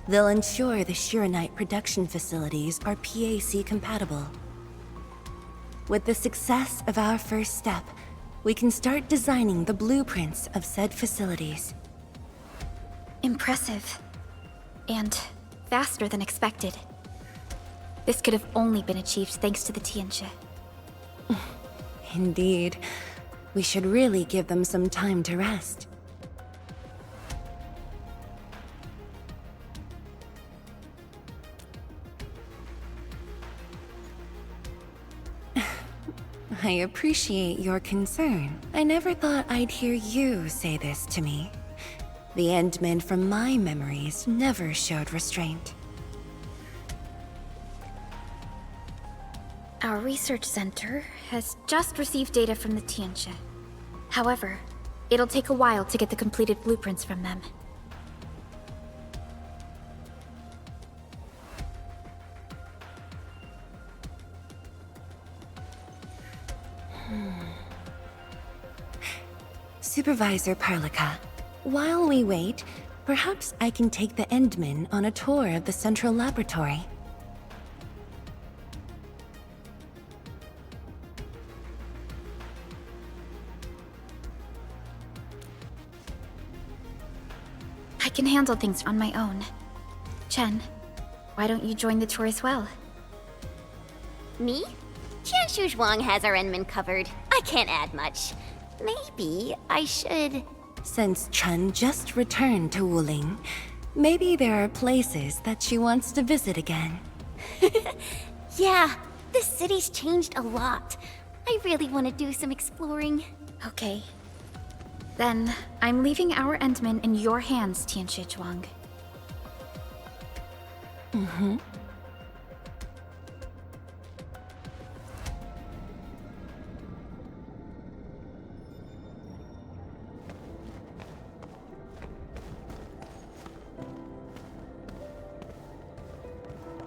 They'll ensure the Shiranite production facilities are PAC compatible. With the success of our first step, we can start designing the blueprints of said facilities. Impressive. And faster than expected. This could have only been achieved thanks to the Tianxia. Indeed. We should really give them some time to rest. I appreciate your concern. I never thought I'd hear you say this to me. The Endmen from my memories never showed restraint. Our research center has just received data from the Tianxia. However, it'll take a while to get the completed blueprints from them. Supervisor Perlica, while we wait, perhaps I can take the Endmen on a tour of the central laboratory. I can handle things on my own. Chen, why don't you join the tour as well? Me? Qianshu Zhuang has our Endman covered. I can't add much. Maybe I should... Since Chen just returned to Wuling, maybe there are places that she wants to visit again. Yeah, this city's changed a lot. I really want to do some exploring. Okay. Then, I'm leaving our Endman in your hands, Tianxia Zhuang. Mm-hmm.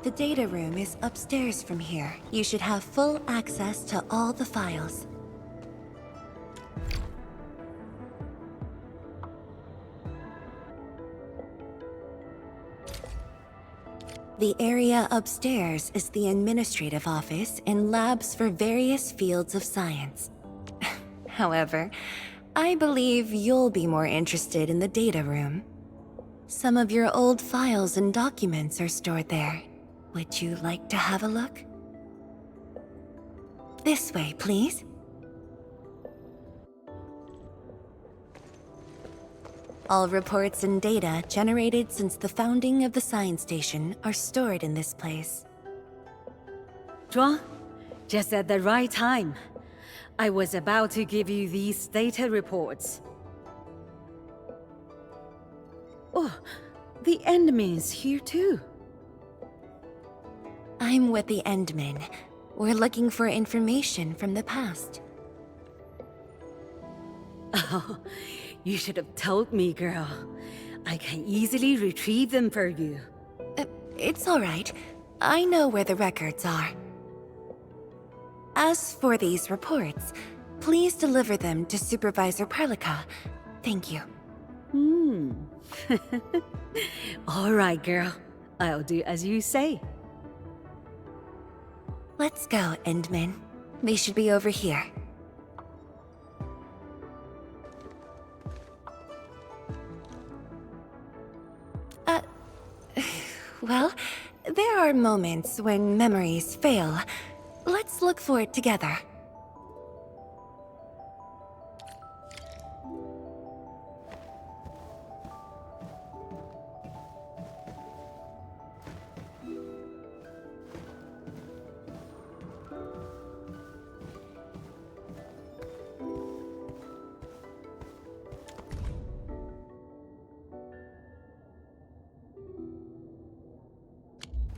The data room is upstairs from here. You should have full access to all the files. The area upstairs is the administrative office and labs for various fields of science. However, I believe you'll be more interested in the data room. Some of your old files and documents are stored there. Would you like to have a look? This way, please. All reports and data generated since the founding of the science station are stored in this place. Zhuang, just at the right time. I was about to give you these data reports. Oh, the Endman's here too. I'm with the Endmen. We're looking for information from the past. Oh, you should have told me, girl. I can easily retrieve them for you. It's all right. I know where the records are. As for these reports, please deliver them to Supervisor Perlica. Thank you. All right, girl. I'll do as you say. Let's go, Endman. They should be over here. Well, there are moments when memories fail. Let's look for it together.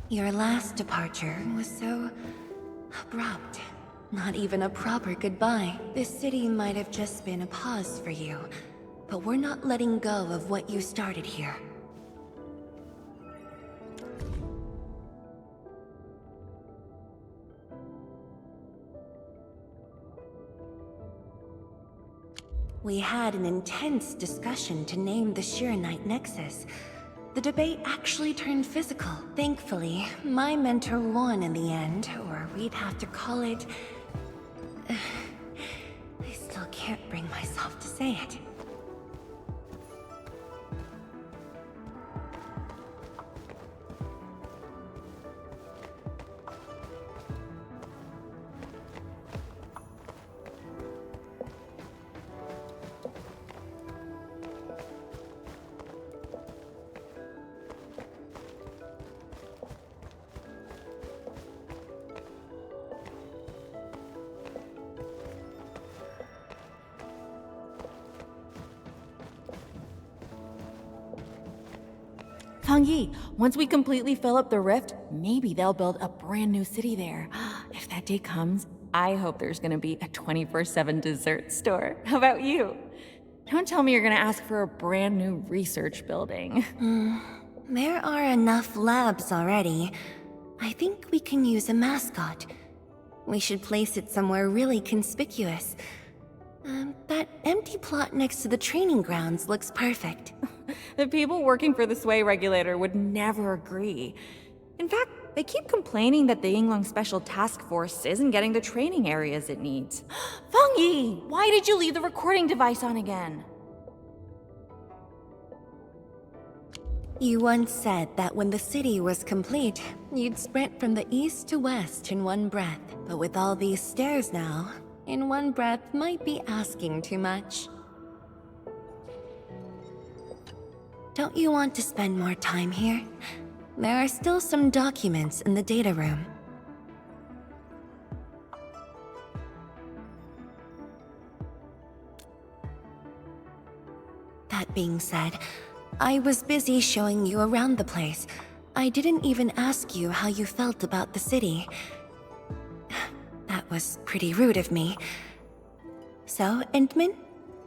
Your last departure was so abrupt. Not even a proper goodbye. This city might have just been a pause for you, but we're not letting go of what you started here. We had an intense discussion to name the Shiranite Nexus. The debate actually turned physical. Thankfully, my mentor won in the end, or we'd have to call it... I still can't bring myself to say it. Tongyi, once we completely fill up the rift, maybe they'll build a brand new city there. If that day comes, I hope there's gonna be a 24/7 dessert store. How about you? Don't tell me you're gonna ask for a brand new research building. There are enough labs already. I think we can use a mascot. We should place it somewhere really conspicuous. That empty plot next to the training grounds looks perfect. The people working for the Sway Regulator would never agree. In fact, they keep complaining that the Yinglong Special Task Force isn't getting the training areas it needs. Fengyi, why did you leave the recording device on again? You once said that when the city was complete, you'd sprint from the east to west in one breath. But with all these stairs now, in one breath might be asking too much. Don't you want to spend more time here? There are still some documents in the data room. That being said, I was busy showing you around the place. I didn't even ask you how you felt about the city. That was pretty rude of me. So, Endman,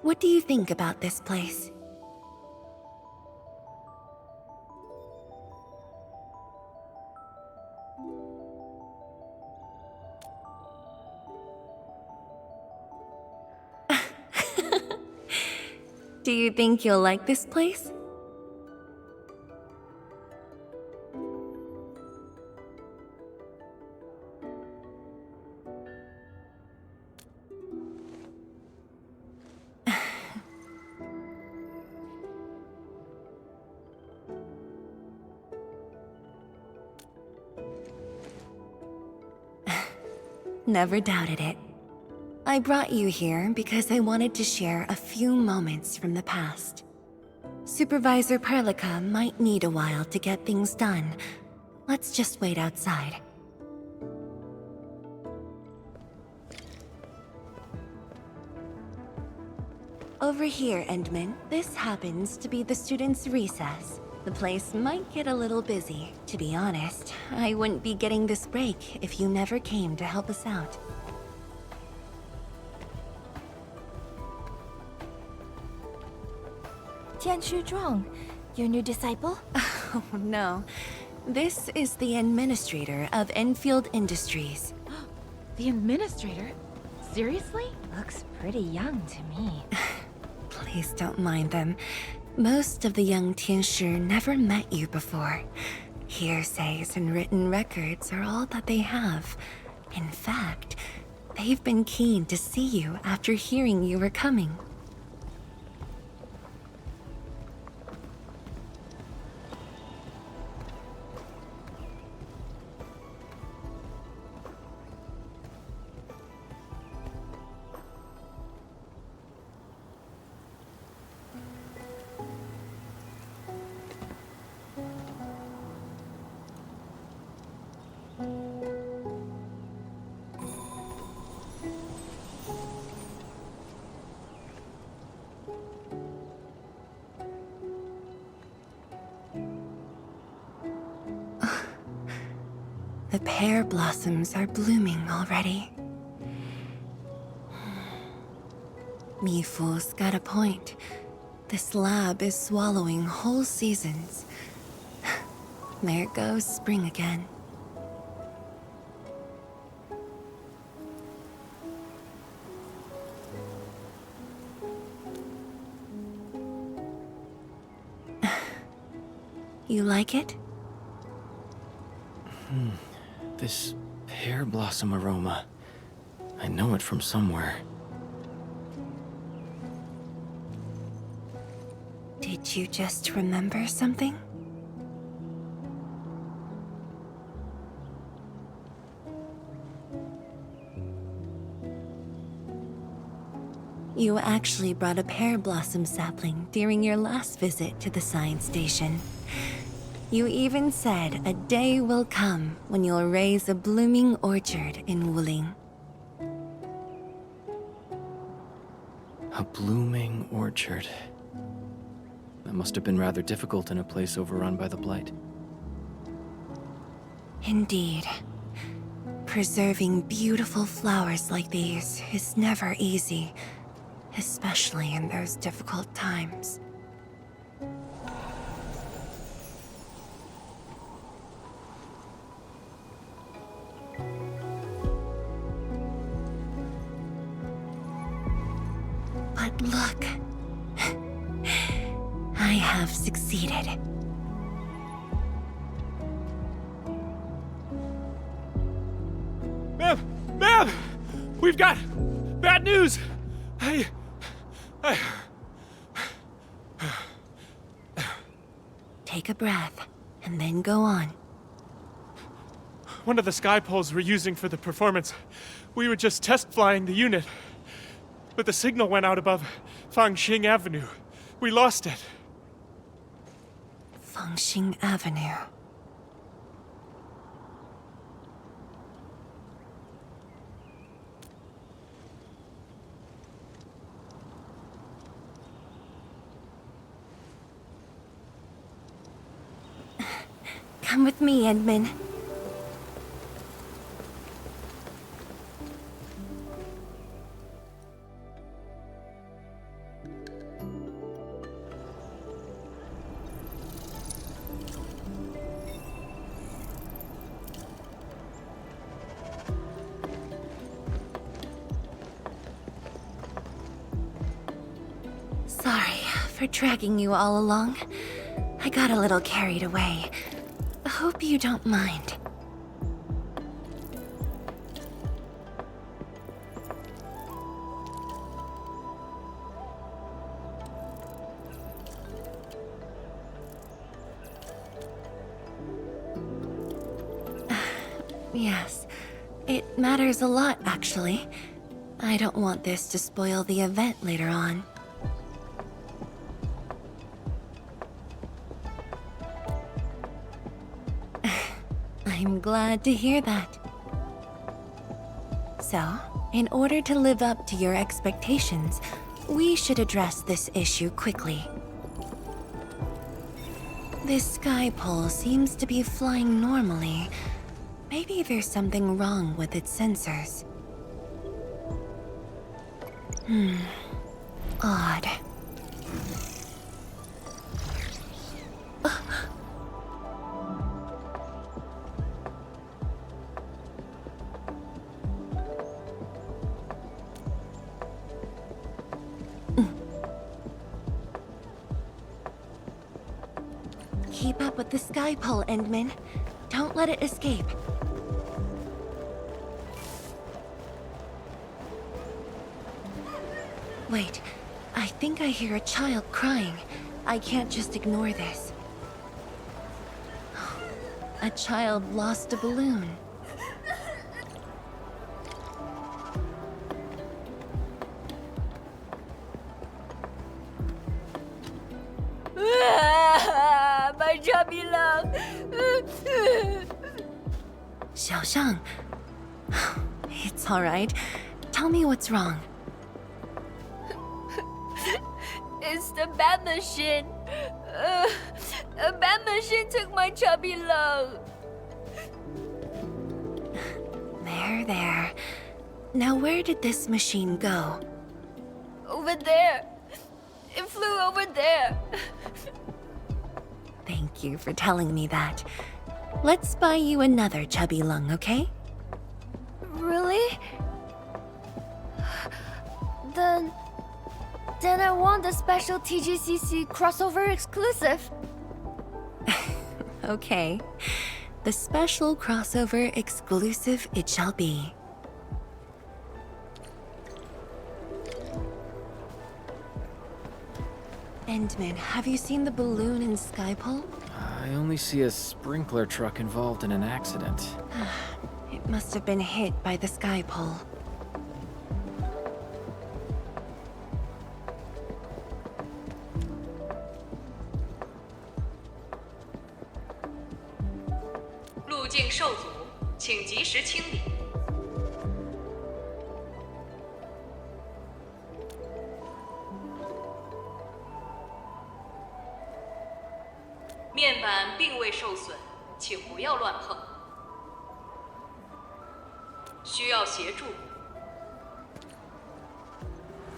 what do you think about this place? Do you think you'll like this place? Never doubted it. I brought you here because I wanted to share a few moments from the past. Supervisor Perlica might need a while to get things done. Let's just wait outside. Over here, Endman. This happens to be the students' recess. The place might get a little busy. To be honest, I wouldn't be getting this break if you never came to help us out. Tianshu Zhuang, your new disciple? Oh, no. This is the administrator of Endfield Industries. The administrator? Seriously? Looks pretty young to me. Please don't mind them. Most of the young Tianshi never met you before. Hearsays and written records are all that they have. In fact, they've been keen to see you after hearing you were coming. The pear blossoms are blooming already. Mifu's got a point. This lab is swallowing whole seasons. There goes spring again. You like it? This pear blossom aroma. I know it from somewhere. Did you just remember something? You actually brought a pear blossom sapling during your last visit to the science station. You even said a day will come when you'll raise a blooming orchard in Wuling. A blooming orchard. That must have been rather difficult in a place overrun by the Blight. Indeed. Preserving beautiful flowers like these is never easy, especially in those difficult times. But look, I have succeeded. Ma'am! We've got bad news! Take a breath, and then go on. One of the sky poles we're using for the performance, we were just test flying the unit. But the signal went out above Fangxing Avenue. We lost it. Fangxing Avenue. Come with me, Edmund. Sorry, for dragging you all along. I got a little carried away. Hope you don't mind. Yes, it matters a lot, actually. I don't want this to spoil the event later on. I'm glad to hear that. So, in order to live up to your expectations, we should address this issue quickly. This sky pole seems to be flying normally. Maybe there's something wrong with its sensors. Odd. Keep up with the sky pole, Endman. Don't let it escape. Wait, I think I hear a child crying. I can't just ignore this. A child lost a balloon. My chubby love. Xiaoxiang. It's all right. Tell me what's wrong. It's the bat machine. A bat machine took my chubby love. There. Now where did this machine go? Over there. It flew over there. Thank you for telling me that. Let's buy you another chubby lung, okay? Really? Then I want the special TGCC crossover exclusive. Okay. The special crossover exclusive it shall be. Endman, have you seen the balloon in Skypole? I only see a sprinkler truck involved in an accident. It must have been hit by the Skypole.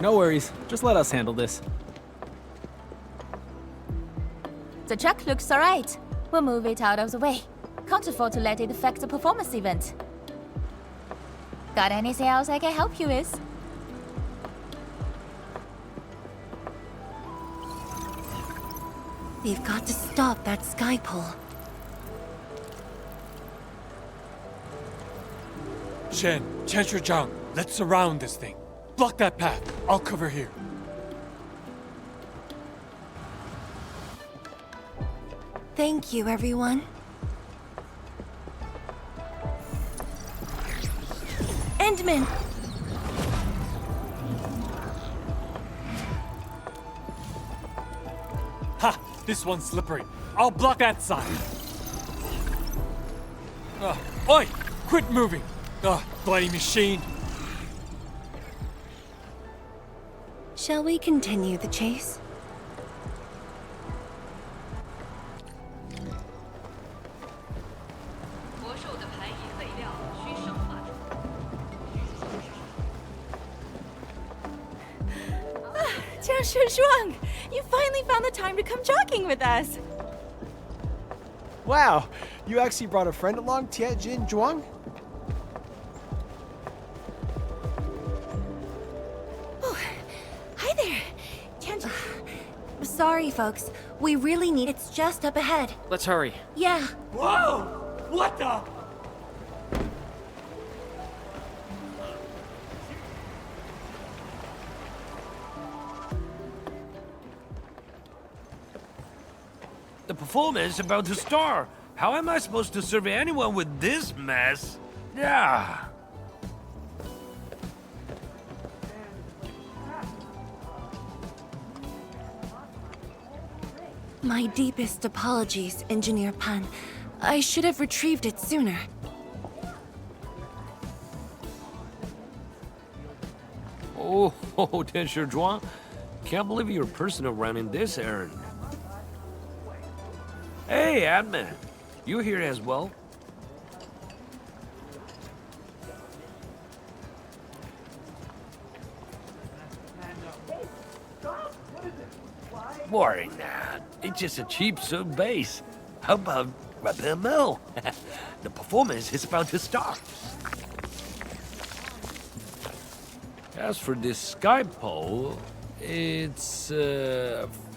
No worries, just let us handle this. The truck looks alright. We'll move it out of the way. Can't afford to let it affect the performance event. Got anything else I can help you with? We've got to stop that Skypole. Shen, Zhang, let's surround this thing. Block that path. I'll cover here. Thank you, everyone. Endman! Ha! This one's slippery. I'll block that side. Oi! Quit moving! Bloody machine! Shall we continue the chase? Zhuang, you finally found the time to come jogging with us. Wow, you actually brought a friend along, Tianjin Zhuang? Oh, hi there, Tianjin. Sorry, folks. We really need... It's just up ahead. Let's hurry. Yeah. Whoa! What the? The performance is about to start. How am I supposed to serve anyone with this mess? Yeah. My deepest apologies, Engineer Pan. I should have retrieved it sooner. Oh, Tenshi Zhuang. Can't believe you're personal running this errand. Hey, admin. You here as well? Worry not. It's just a cheap soap base. How about rub mill? The performance is about to start. As for this sky pole, it's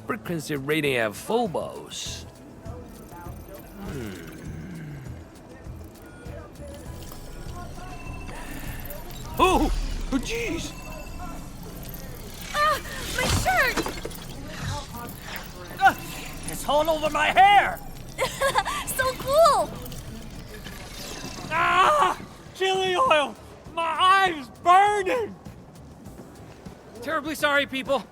frequency rating at phobos. Oh, jeez! Ah, my shirt! It's all over my hair! So cool! Ah! Chili oil! My eye's burning! Terribly sorry, people.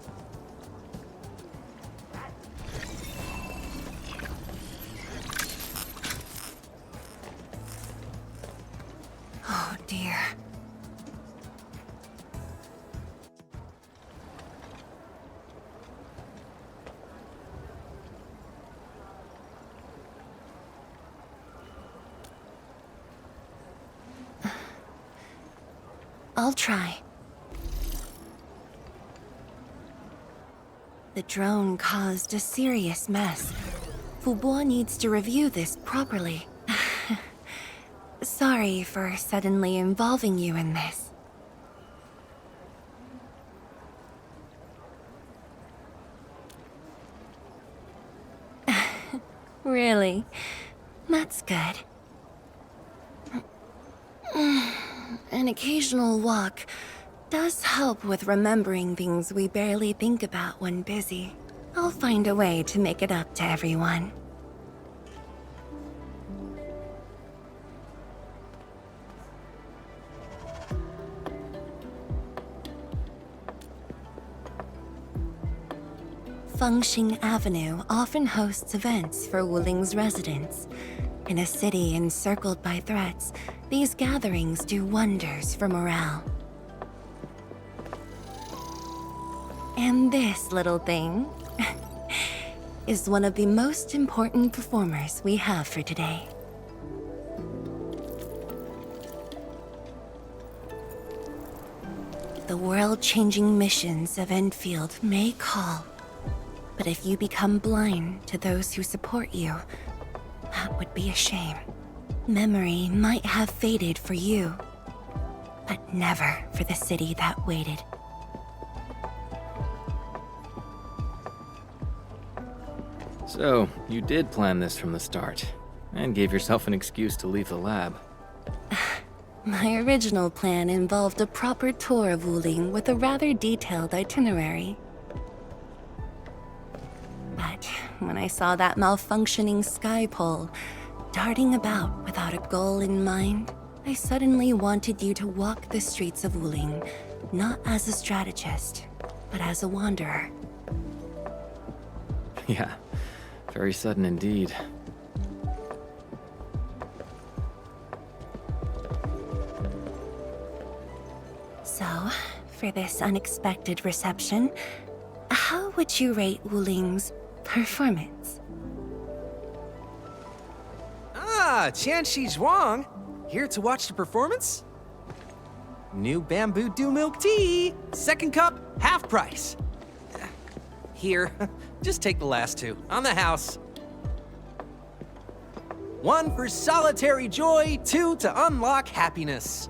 Oh, dear. I'll try. The drone caused a serious mess. Fubo needs to review this properly. Sorry for suddenly involving you in this. Really? That's good. An occasional walk does help with remembering things we barely think about when busy. I'll find a way to make it up to everyone. Fengxing Avenue often hosts events for Wuling's residents. In a city encircled by threats, these gatherings do wonders for morale. And this little thing is one of the most important performers we have for today. The world-changing missions of Endfield may call, but if you become blind to those who support you, that would be a shame. Memory might have faded for you, but never for the city that waited. So, you did plan this from the start, and gave yourself an excuse to leave the lab. My original plan involved a proper tour of Wuling with a rather detailed itinerary. But when I saw that malfunctioning sky pole darting about without a goal in mind, I suddenly wanted you to walk the streets of Wuling, not as a strategist, but as a wanderer. Yeah, very sudden indeed. So, for this unexpected reception, how would you rate Wuling's performance? Ah, Tianxi Zhuang! Here to watch the performance? New bamboo dew milk tea! Second cup, half price. Here, just take the last two, on the house. 1 for solitary joy, 2 to unlock happiness.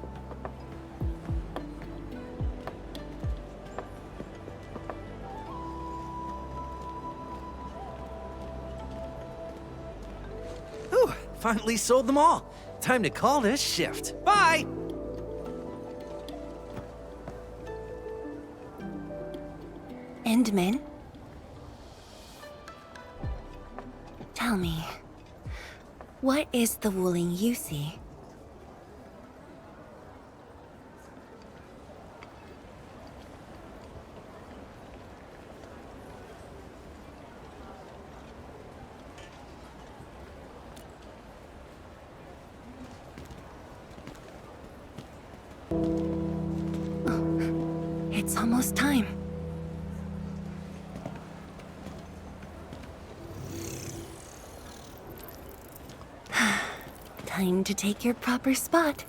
Finally sold them all. Time to call this shift. Bye! Endman? Tell me, what is the Wuling you see? It's almost time. Time to take your proper spot.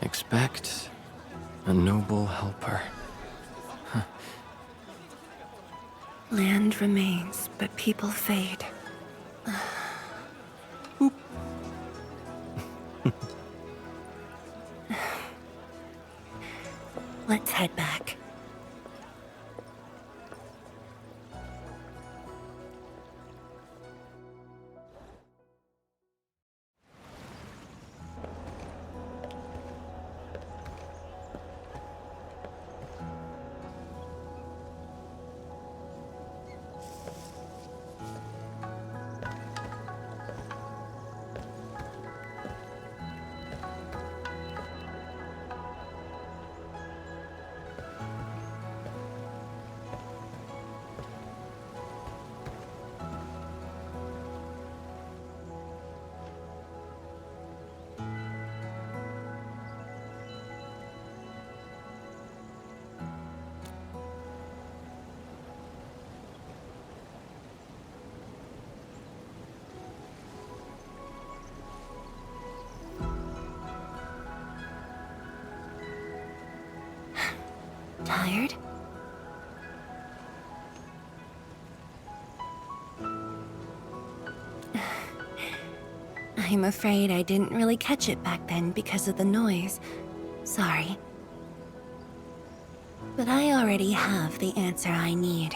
Expect a noble helper. Land remains, but people fade. Let's head back. Tired? I'm afraid I didn't really catch it back then because of the noise. Sorry. But I already have the answer I need.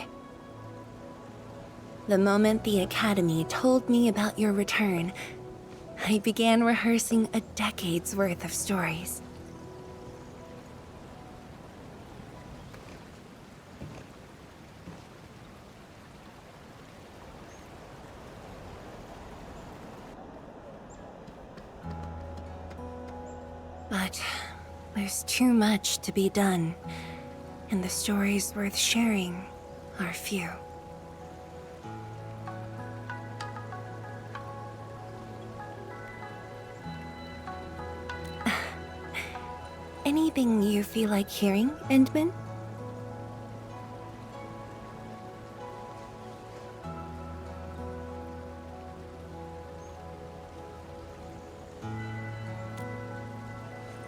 The moment the Academy told me about your return, I began rehearsing a decade's worth of stories. But there's too much to be done, and the stories worth sharing are few. Anything you feel like hearing, Endman?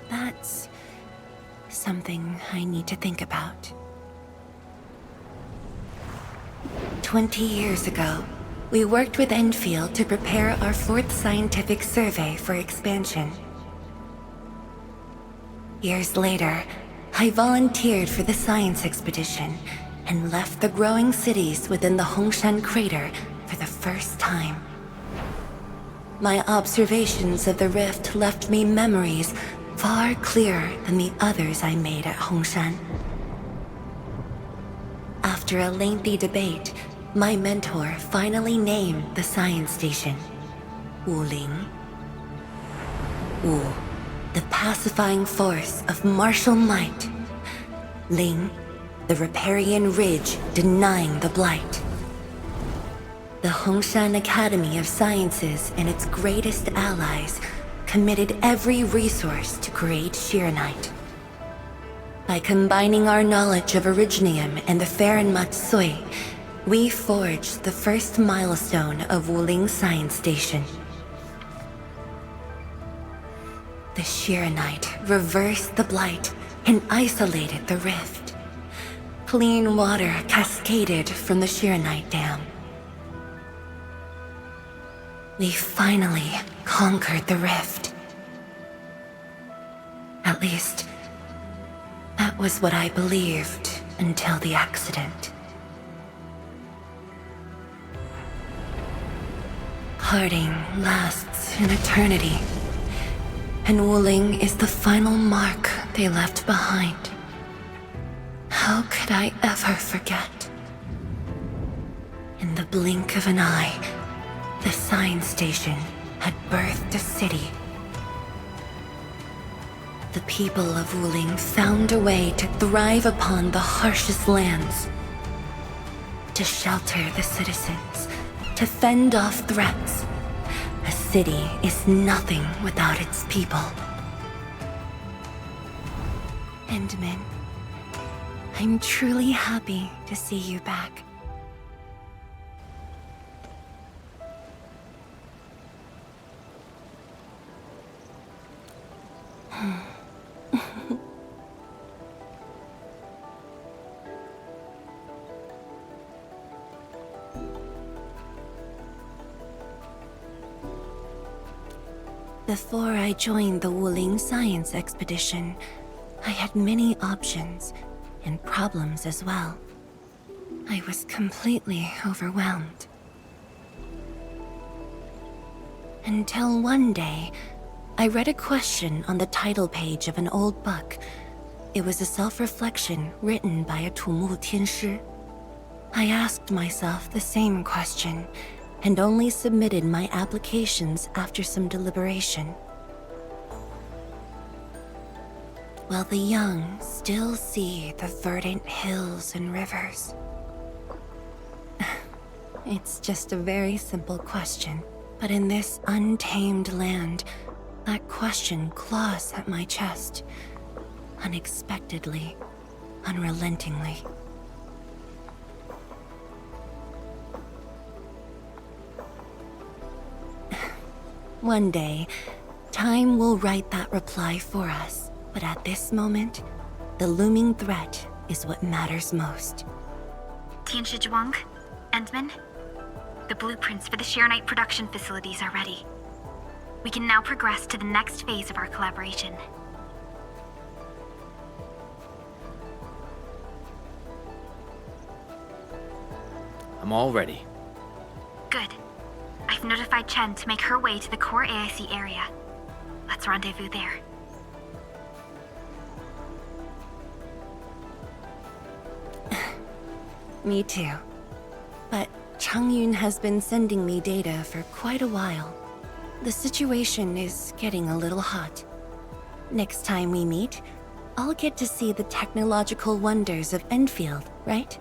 That's something I need to think about. 20 years ago, we worked with Endfield to prepare our 4th scientific survey for expansion. Years later, I volunteered for the science expedition and left the growing cities within the Hongshan crater for the first time. My observations of the rift left me memories far clearer than the others I made at Hongshan. After a lengthy debate, my mentor finally named the science station Wuling. Wu, the pacifying force of martial might. Ling, the riparian ridge denying the blight. The Hongshan Academy of Sciences and its greatest allies committed every resource to create Shiranite. By combining our knowledge of Originium and the Farron Matsui, we forged the first milestone of Wuling Science Station. The Shiranite reversed the blight and isolated the rift. Clean water cascaded from the Shiranite Dam. We finally conquered the rift. At least, that was what I believed until the accident. Parting lasts an eternity, and Wuling is the final mark they left behind. How could I ever forget? In the blink of an eye, the science station had birthed a city. The people of Wuling found a way to thrive upon the harshest lands, to shelter the citizens, to fend off threats. A city is nothing without its people. Endman, I'm truly happy to see you back. Before I joined the Wuling science expedition, I had many options and problems as well. I was completely overwhelmed. Until one day, I read a question on the title page of an old book. It was a self-reflection written by a Tumu Tianshi. I asked myself the same question, and only submitted my applications after some deliberation. While the young still see the verdant hills and rivers. It's just a very simple question, but in this untamed land, that question claws at my chest, unexpectedly, unrelentingly. One day, time will write that reply for us, but at this moment, the looming threat is what matters most. Tianshi Zhuang, Endman, the blueprints for the Shiranite production facilities are ready. We can now progress to the next phase of our collaboration. I'm all ready. Good. I've notified Chen to make her way to the core AIC area. Let's rendezvous there. Me too. But Changyun has been sending me data for quite a while. The situation is getting a little hot. Next time we meet, I'll get to see the technological wonders of Endfield, right?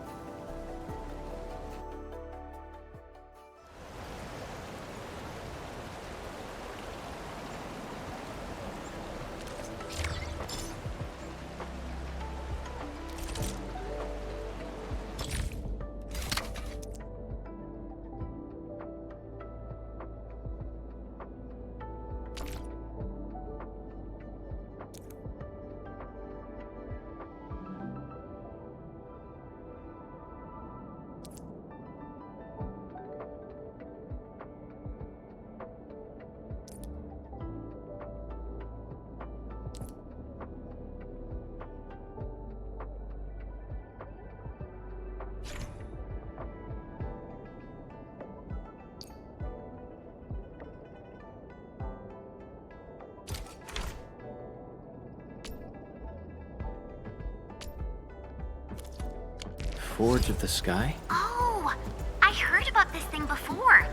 Forge of the Sky? Oh, I heard about this thing before.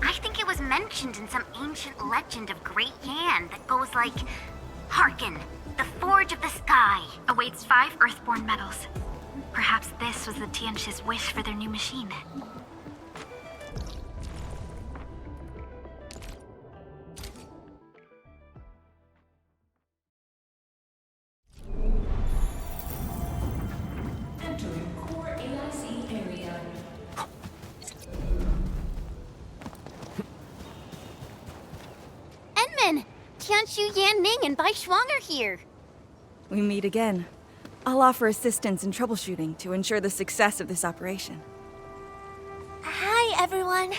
I think it was mentioned in some ancient legend of Great Yan that goes like, Hearken, the Forge of the Sky Awaits 5 Earthborn metals. Perhaps this was the Tiansh's wish for their new machine. Entering core AIC area. Enman! Tianshu, Yan Ning, and Bai Shuang are here. We meet again. I'll offer assistance in troubleshooting to ensure the success of this operation. Hi, everyone.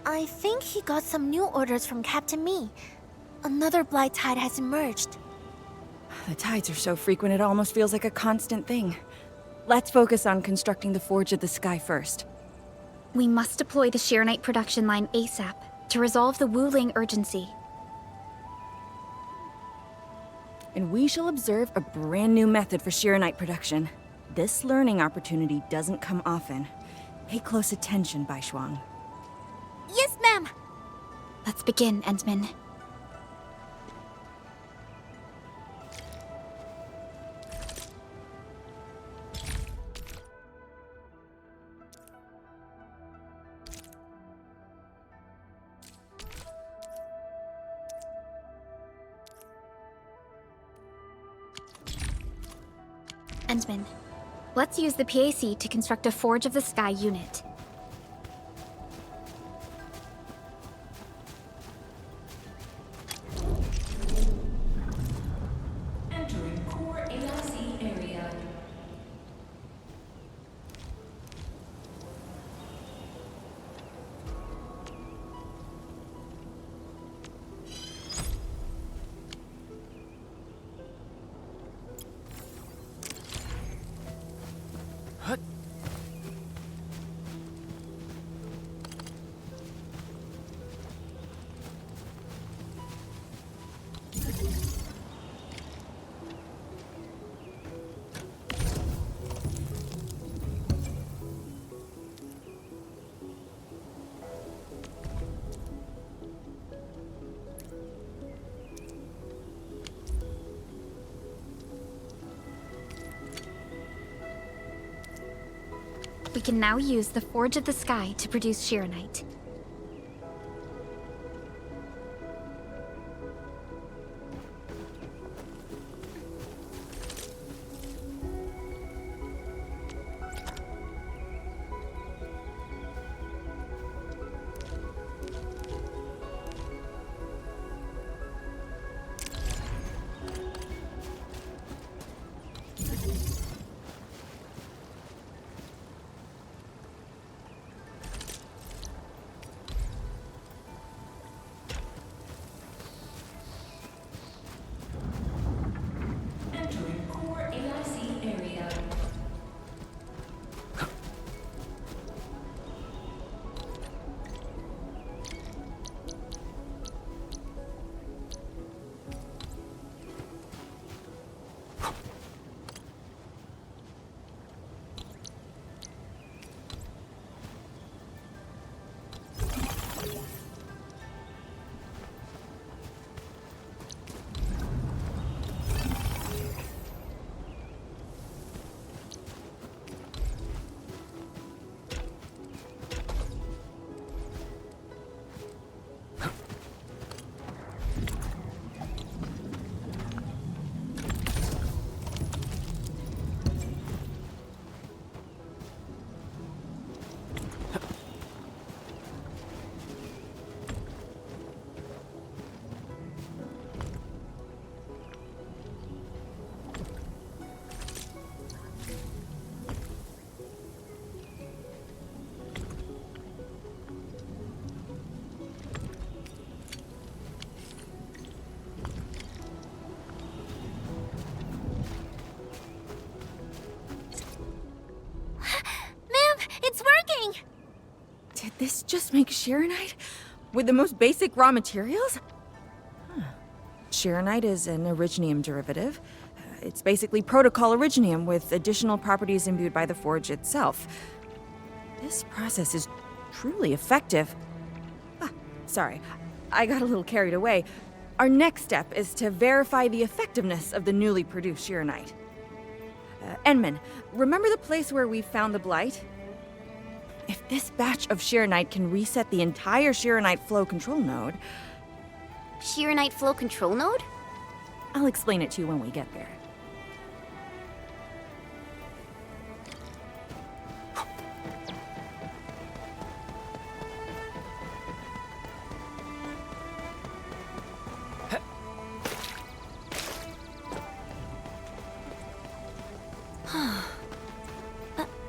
I think he got some new orders from Captain Mi. Another blight tide has emerged. The tides are so frequent it almost feels like a constant thing. Let's focus on constructing the Forge of the Sky first. We must deploy the Shiranite production line ASAP to resolve the Wuling urgency. And we shall observe a brand new method for Shiranite production. This learning opportunity doesn't come often. Pay close attention, Bai Shuang. Yes, ma'am. Let's begin, Endman. Endman, let's use the PAC to construct a Forge of the Sky unit. Entering core AIC area. We can now use the Forge of the Sky to produce Shiranite. Entering core AIC area. It's working! Did this just make Shiranite? With the most basic raw materials? Shiranite is an originium derivative. It's basically protocol originium with additional properties imbued by the forge itself. This process is truly effective. Sorry, I got a little carried away. Our next step is to verify the effectiveness of the newly produced Shiranite. Enman, remember the place where we found the Blight? If this batch of Shiranite can reset the entire Shiranite flow control node... Shiranite flow control node? I'll explain it to you when we get there.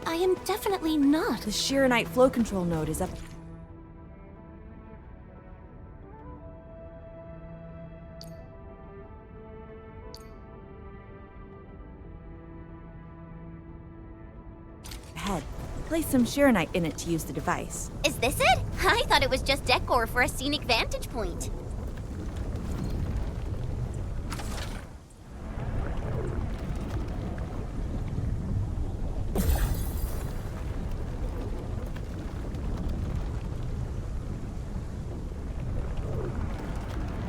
I am definitely not. The Shiranite flow control node is up... ahead. Place some Shiranite in it to use the device. Is this it? I thought it was just decor for a scenic vantage point.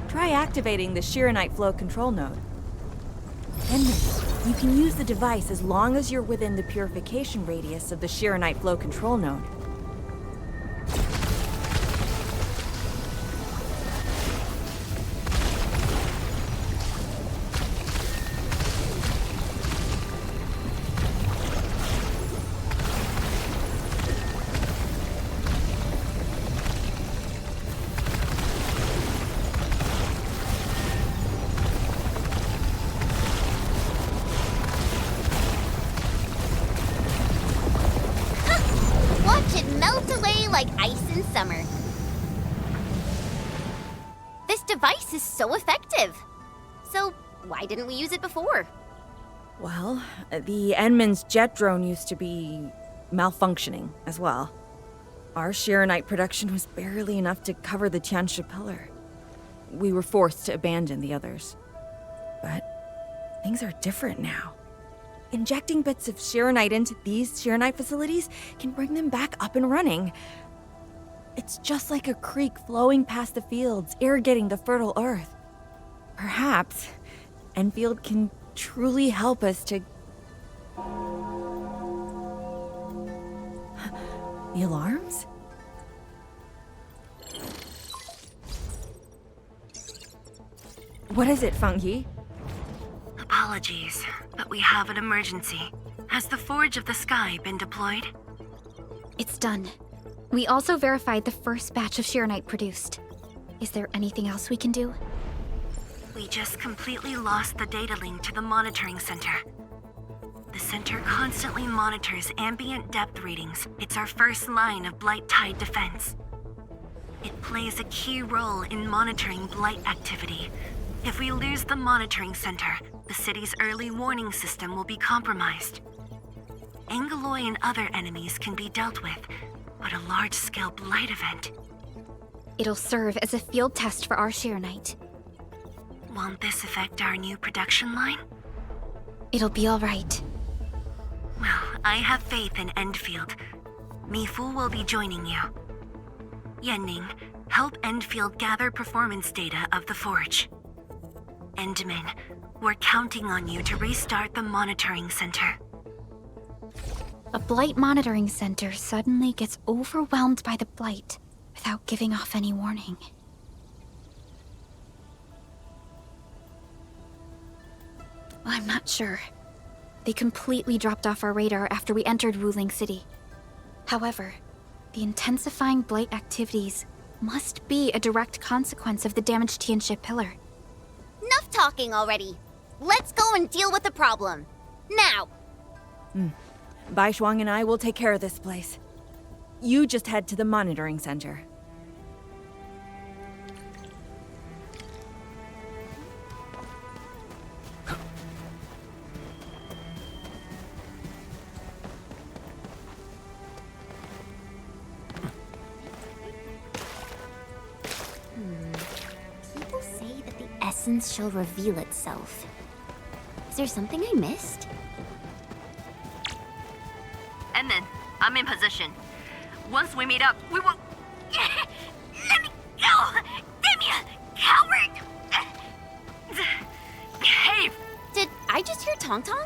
Try activating the Shiranite flow control node. And you can use the device as long as you're within the purification radius of the Shiranite flow control node. Watch it melt away like ice in summer. This device is so effective. So why didn't we use it before? Well, the Enman's jet drone used to be malfunctioning as well. Our Shiranite production was barely enough to cover the Tianshi pillar. We were forced to abandon the others. But things are different now. Injecting bits of Shiranite into these Shiranite facilities can bring them back up and running. It's just like a creek flowing past the fields, irrigating the fertile earth. Perhaps Endfield can truly help us to... The alarms? What is it, Fangyi? Apologies, but we have an emergency. Has the Forge of the Sky been deployed? It's done. We also verified the first batch of Shiranite produced. Is there anything else we can do? We just completely lost the data link to the monitoring center. The center constantly monitors ambient depth readings. It's our first line of Blight Tide defense. It plays a key role in monitoring Blight activity. If we lose the monitoring center, the city's early warning system will be compromised. Angaloy and other enemies can be dealt with, but a large-scale Blight event... It'll serve as a field test for our Shiranite. Won't this affect our new production line? It'll be all right. Well, I have faith in Endfield. Mifu will be joining you. Yenning, help Endfield gather performance data of the Forge. Endman, we're counting on you to restart the monitoring center. A Blight monitoring center suddenly gets overwhelmed by the Blight without giving off any warning. I'm not sure. They completely dropped off our radar after we entered Wuling City. However, the intensifying Blight activities must be a direct consequence of the damaged Tianshi pillar. Enough talking already. Let's go and deal with the problem. Now! Bai Shuang and I will take care of this place. You just head to the monitoring center. People say that the essence shall reveal itself. Is there something I missed? And then, I'm in position. Once we meet up, we will... Let me go! Damn you, coward! Behave! Did I just hear Tong Tong?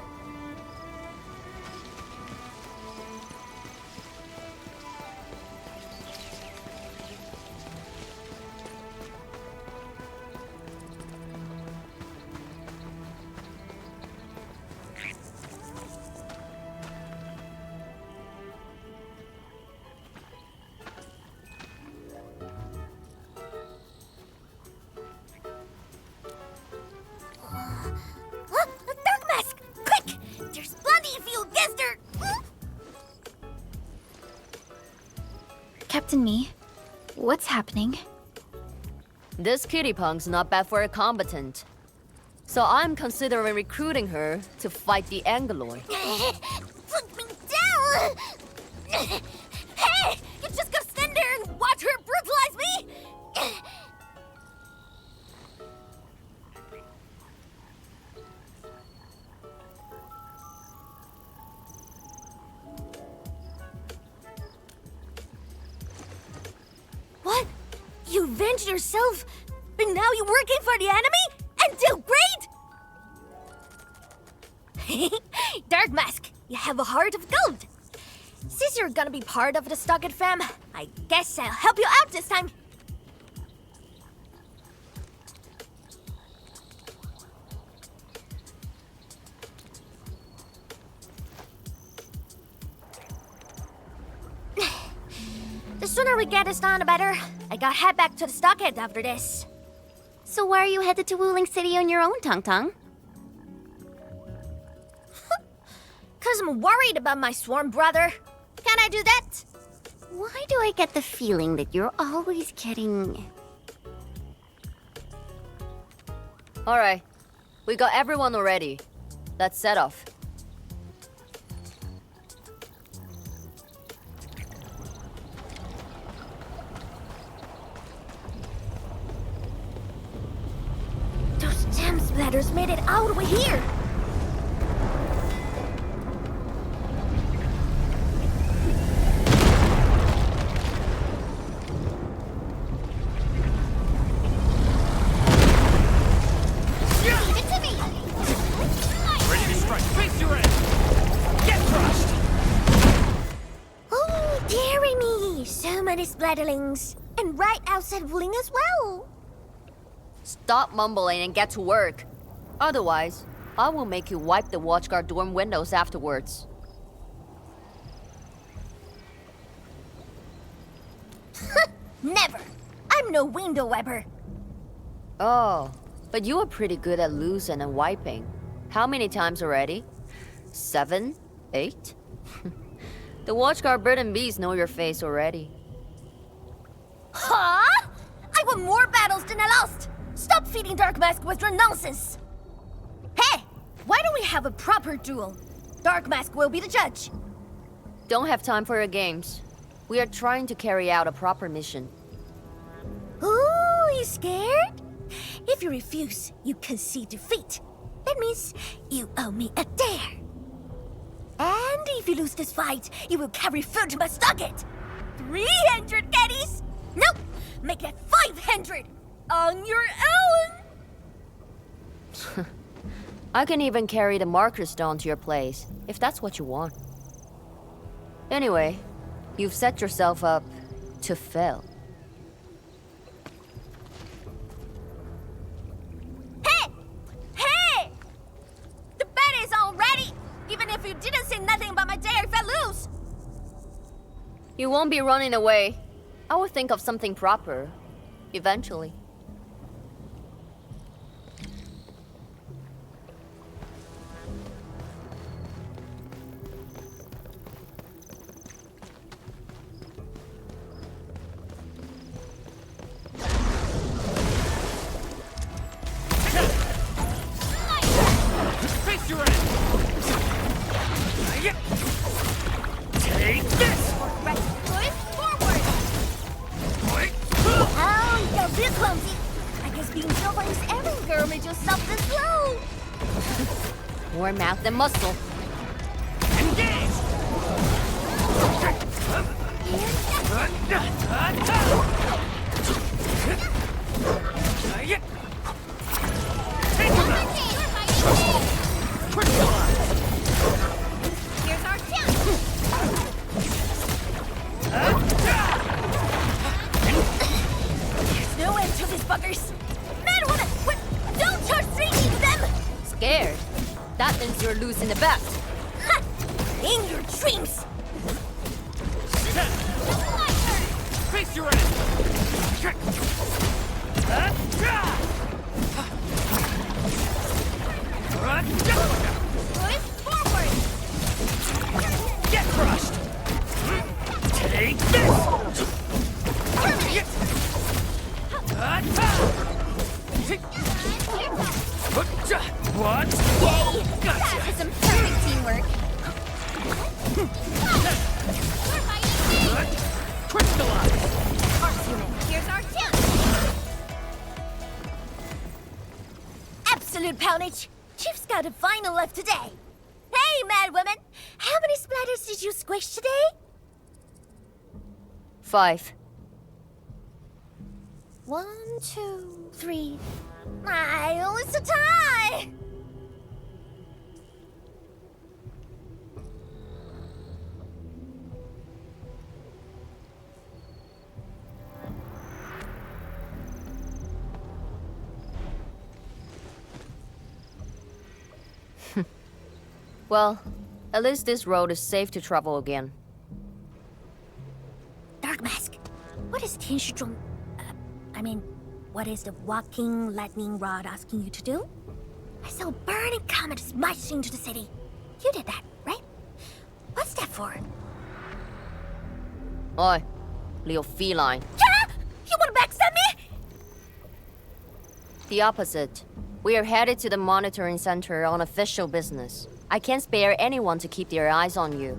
Dark Mask! Quick! There's bloody if you guessed her! Captain Me, what's happening? This kitty punk's not bad for a combatant. So I'm considering recruiting her to fight the Angaloid. Put me down! Hey! You just gonna stand there and watch her brutalize me? What? You avenged yourself, but now you're working for the enemy? And do great? Dark Mask, you have a heart of gold. Since you're gonna be part of the Stockade fam, I guess I'll help you out this time. The sooner we get this done, the better. I gotta head back to the Stockade after this. So why are you headed to Wuling City on your own, Tong Tong? 'Cause I'm worried about my swarm brother. Can I do that? Why do I get the feeling that you're always getting... Alright, we got everyone already. Let's set off. Those damn splatters made it all the way here. Ready to strike. Face your end. Get crushed. Oh, dearie me. So many splatterlings. And right outside Wuling as well. Stop mumbling and get to work. Otherwise, I will make you wipe the watchguard dorm windows afterwards. Never. I'm no window wiper. Oh, but you are pretty good at losing and wiping. How many times already? 7? 8? The watchguard bird and bees know your face already. Huh? I won more battles than I lost. Stop feeding Dark Mask with your nonsense. Hey, why don't we have a proper duel? Dark Mask will be the judge. Don't have time for your games. We are trying to carry out a proper mission. Ooh, you scared? If you refuse, you concede defeat. That means you owe me a dare. And if you lose this fight, you will carry food to my Stockade. 300 caddies? Nope, make that 500 on your own. I can even carry the marker stone to your place, if that's what you want. Anyway, you've set yourself up to fail. Hey! Hey! The bet is all ready, even if you didn't say nothing about my dare if I lose. You won't be running away. I will think of something proper, eventually. Face your end. Take this. Right foot forward. Oh, you're real clumsy. I guess being built by this errand girl made you stop this slow. More mouth than muscle. Here's our chance! There's no end to these buggers! Man, what? Don't start streaking them! Scared? That means you're losing the bet. Ha! In your dreams! Face your end! Push forward! Get crushed! Take this! What? Yay! Gotcha. That was some perfect teamwork! Crystallize! Arts unit, here's our chance! Absolute poundage! Chief's got a final left today! Hey, mad woman! How many splatters did you squish today? 5. 1, 2, 3. Oh, it's a tie! Well, at least this road is safe to travel again. Dark Mask, what is Tianshizhong... what is the walking lightning rod asking you to do? I saw a burning comet smash into the city. You did that, right? What's that for? Oi, little feline. Yeah! You wanna backstab me? The opposite. We are headed to the monitoring center on official business. I can't spare anyone to keep their eyes on you.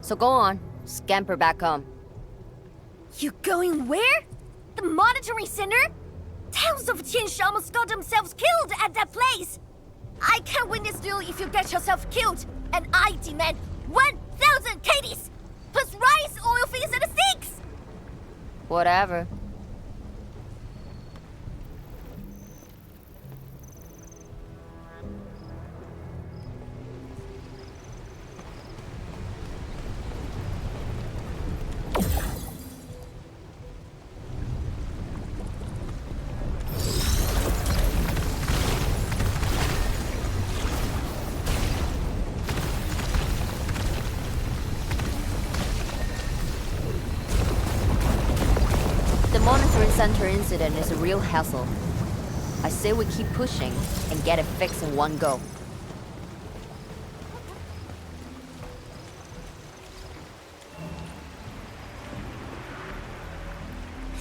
So go on, scamper back home. You going where? The monitoring center? Thousands of Tianshi almost got themselves killed at that place! I can't win this duel if you get yourself killed, and I demand 1,000 Katie's! Plus rice, oil fees, and a six! Whatever. The monitoring center incident is a real hassle. I say we keep pushing and get it fixed in one go.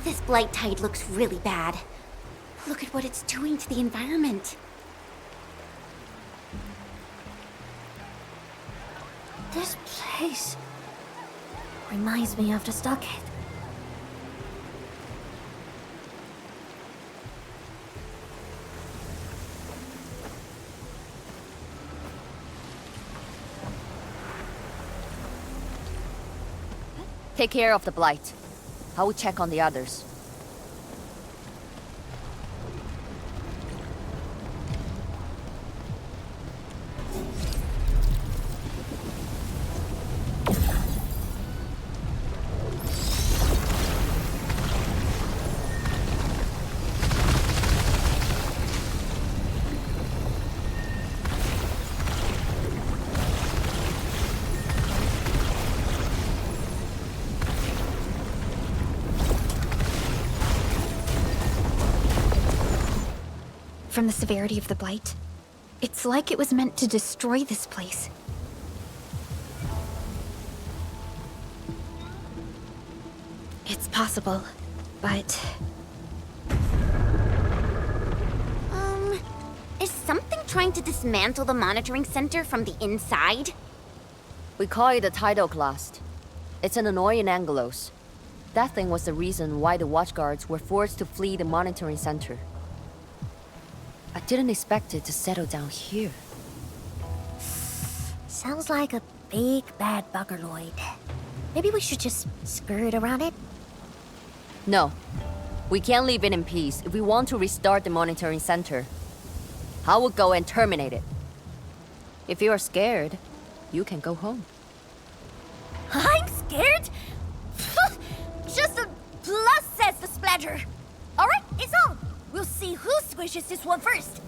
This blight tide looks really bad. Look at what it's doing to the environment. This place reminds me of the stockade. Take care of the blight. I will check on the others. From the severity of the blight, it's like it was meant to destroy this place. It's possible, but... Is something trying to dismantle the monitoring center from the inside? We call it a tidal blast. It's an annoying Angelos. That thing was the reason why the watchguards were forced to flee the monitoring center. I didn't expect it to settle down here. Sounds like a big bad buggerloid. Maybe we should just skirt around it? No. We can't leave it in peace if we want to restart the monitoring center. I will go and terminate it. If you are scared, you can go home. I'm scared? Just a plus, says the splatter. Alright, it's on. We'll see who squishes this one first.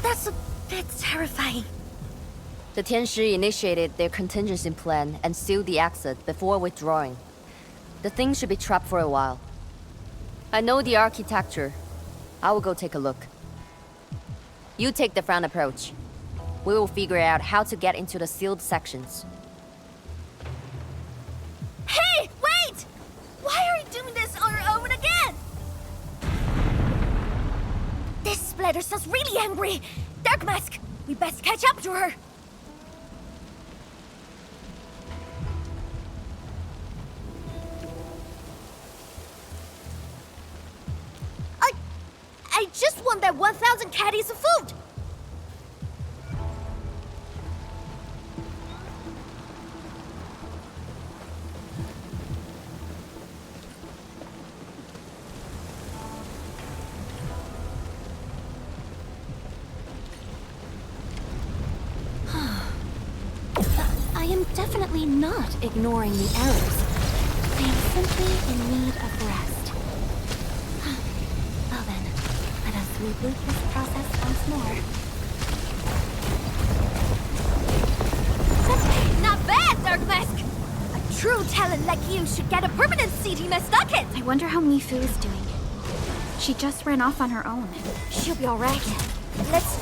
That's a bit terrifying. The Tianshi initiated their contingency plan and sealed the exit before withdrawing. The thing should be trapped for a while. I know the architecture. I will go take a look. You take the front approach. We will figure out how to get into the sealed sections. Hey, wait! Why are you doing this on your own again? This splatter sounds really angry. Dark Mask, we best catch up to her. I just want that 1,000 caddies of food! I am definitely not ignoring the errors. I am simply in need of rest. Well then, let us reboot this process once more. Not bad, Dark Mask! A true talent like you should get a permanent seat in my stockings! I wonder how Mifu is doing. She just ran off on her own. She'll be alright. Let's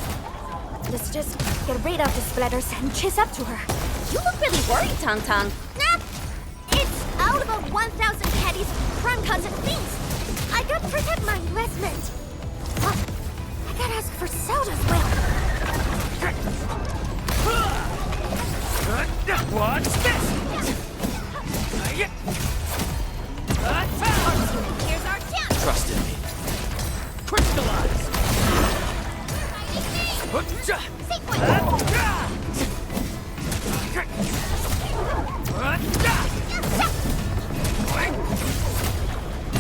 just get rid of the splatters and chase up to her. You look really worried, Tang Tang. Nah, it's all about 1,000 caddies of crime-content things. I gotta protect my investment. Oh, I gotta ask for soda as well. Watch this! Here's our chance. Trust in me. Crystallize!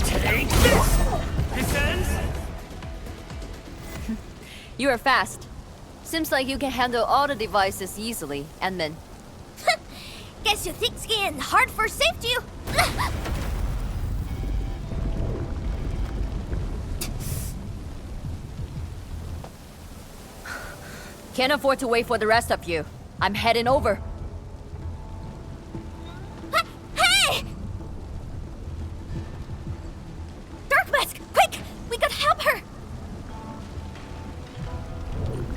Take this! You are fast. Seems like you can handle all the devices easily, Endman. Guess you thick skin, hard for safety. Can't afford to wait for the rest of you. I'm heading over. Hey! Dark Mask, quick! We gotta help her!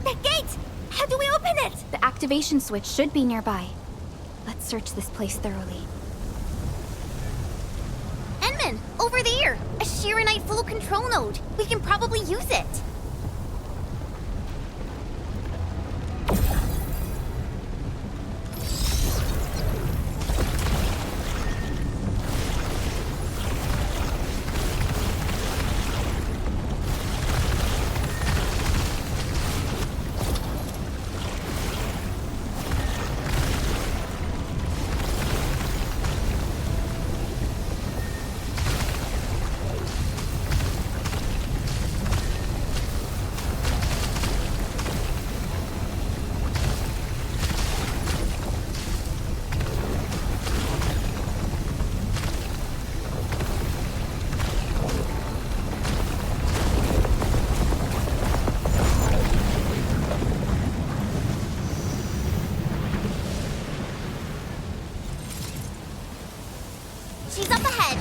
That gate! How do we open it? The activation switch should be nearby. Let's search this place thoroughly. Endman, over there! A Shiranite flow control node. We can probably use it. She's up ahead.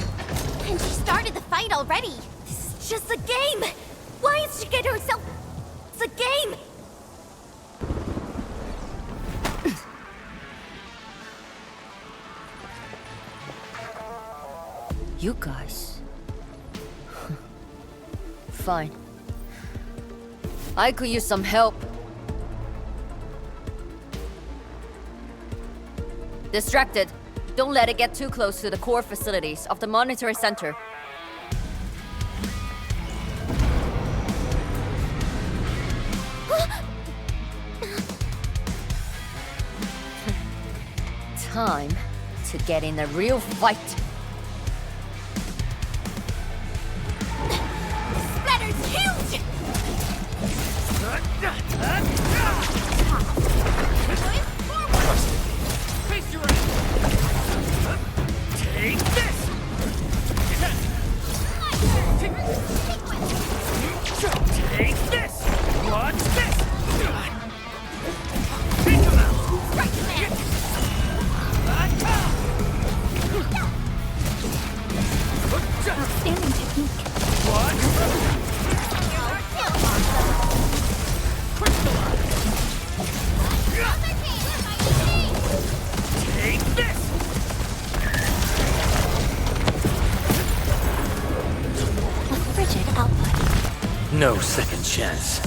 And she started the fight already. This is just a game. Why is she getting herself... It's a game. You guys. Fine. I could use some help. Distracted. Don't let it get too close to the core facilities of the monitoring center. Time to get in a real fight. Splatter's huge! Face your ass! Take this! Take this! Watch this! Take him out! Outstanding technique. Take this! A frigid output. No second chance.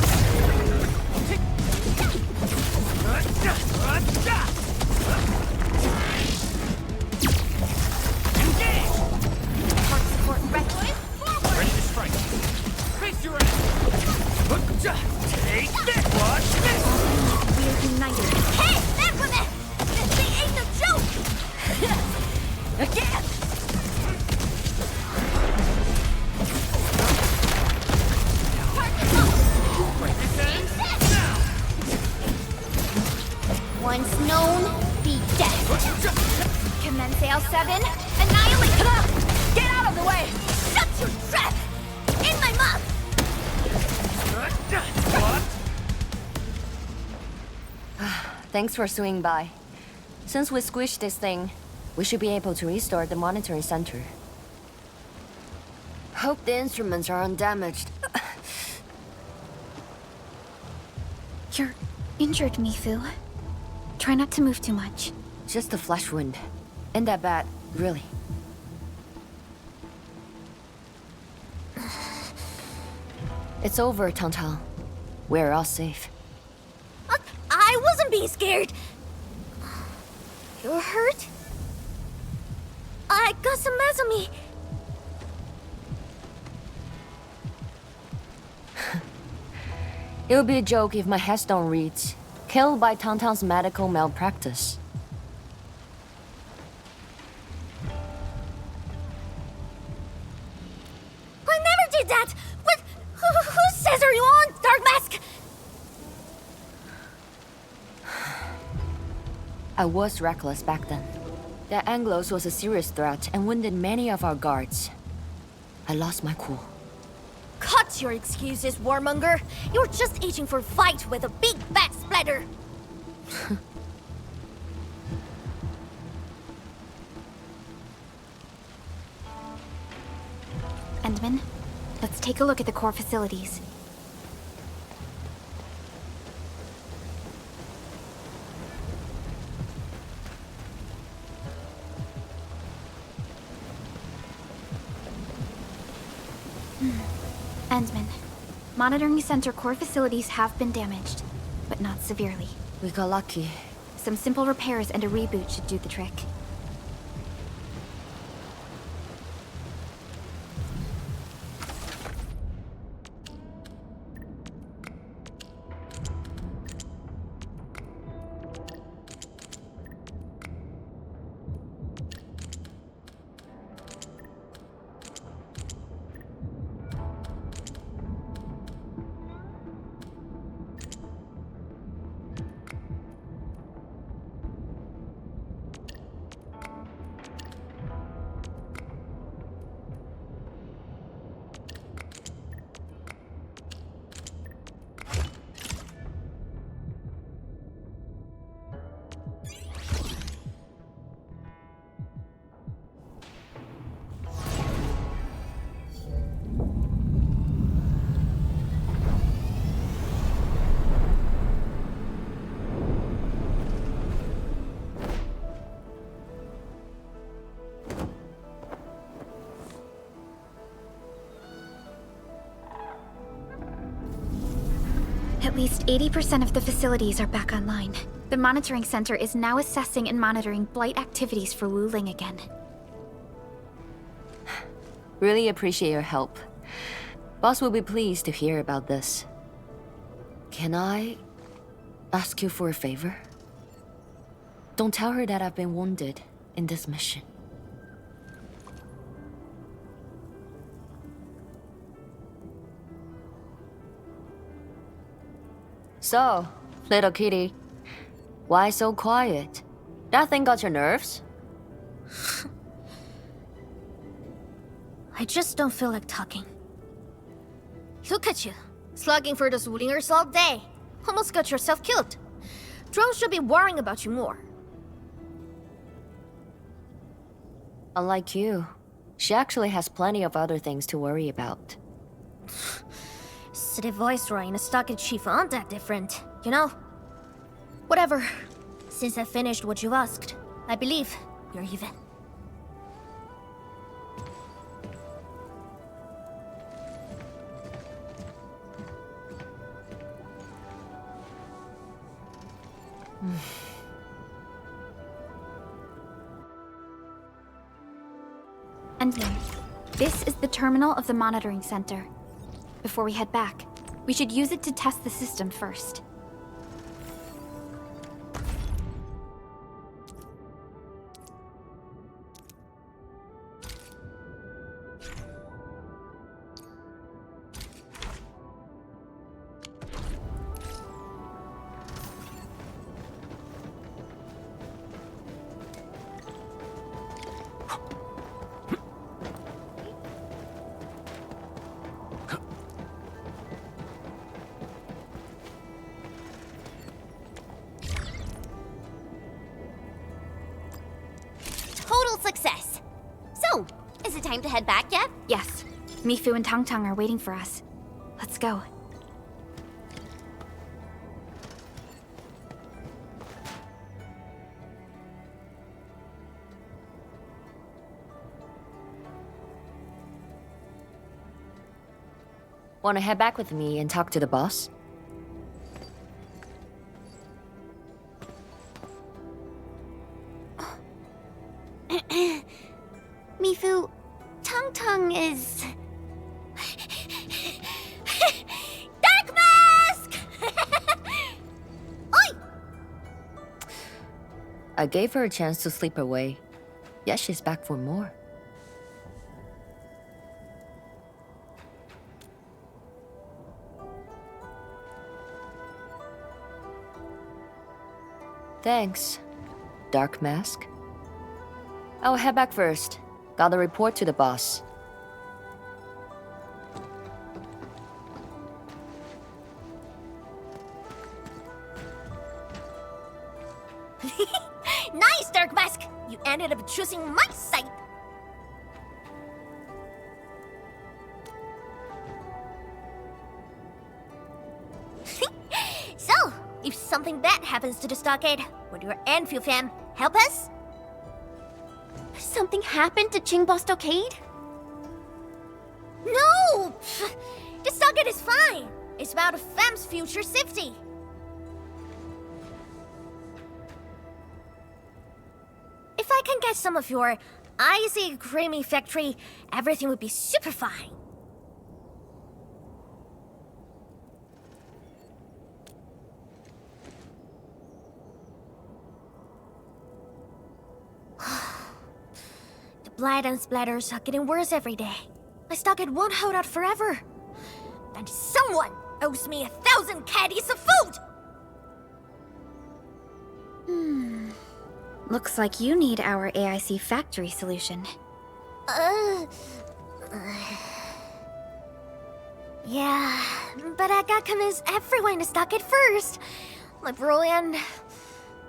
Heart support ready. Ready to strike. Face your ass! Take this! Watch this! We're united. Hey, that one! This thing ain't no joke! Again! Once known, be dead. Commence L7. Annihilate. Get out of the way! Shut your trap! In my mouth! Thanks for swinging by. Since we squished this thing, we should be able to restore the monitoring center. Hope the instruments are undamaged. You're injured, Mifu. Try not to move too much. Just a flesh wound. Ain't that bad, really. It's over, Tang. We're all safe. I wasn't being scared. You're hurt? I got some mess on me. It would be a joke if my headstone reads, "Killed by Tang's medical malpractice." I never did that! What? Who says are you on, Dark Mask? I was reckless back then. The Anglos was a serious threat and wounded many of our guards. I lost my cool. Cut your excuses, warmonger. You're just itching for a fight with a big fat splatter. Endman, let's take a look at the core facilities. Endman, monitoring center core facilities have been damaged, but not severely. We got lucky. Some simple repairs and a reboot should do the trick. At least 80% of the facilities are back online. The monitoring center is now assessing and monitoring blight activities for Wuling again. Really appreciate your help. Boss will be pleased to hear about this. Can I ask you for a favor? Don't tell her that I've been wounded in this mission. So, little kitty, why so quiet? That thing got your nerves? I just don't feel like talking. Look at you, slugging for those Wulingers all day. Almost got yourself killed. Drones should be worrying about you more. Unlike you, she actually has plenty of other things to worry about. City Viceroy and a stockade chief aren't that different, you know? Whatever. Since I finished what you asked, I believe you're even. Endling, this is the terminal of the monitoring center. Before we head back, we should use it to test the system first. Total success. So, is it time to head back yet? Yes. Mifu and Tang Tang are waiting for us. Let's go. Wanna head back with me and talk to the boss? Mifu, Tang Tang is... Dark Mask! Oi! I gave her a chance to sleep away. Yet she's back for more. Thanks, Dark Mask. I'll head back first. Gotta report to the boss. Nice, Dark Mask! You ended up choosing my side! So, if something bad happens to the stockade, would your Endfield fam help us? Something happened to Qingbo Stockade? No! Pff, the stockade is fine! It's about a fam's future safety. If I can get some of your icy creamy factory, everything would be super fine. The blight and splatters are getting worse every day. My stockade won't hold out forever. And someone owes me 1,000 caddies of food! Looks like you need our AIC factory solution. Yeah, but I gotta convince everyone to stockade first. My bro and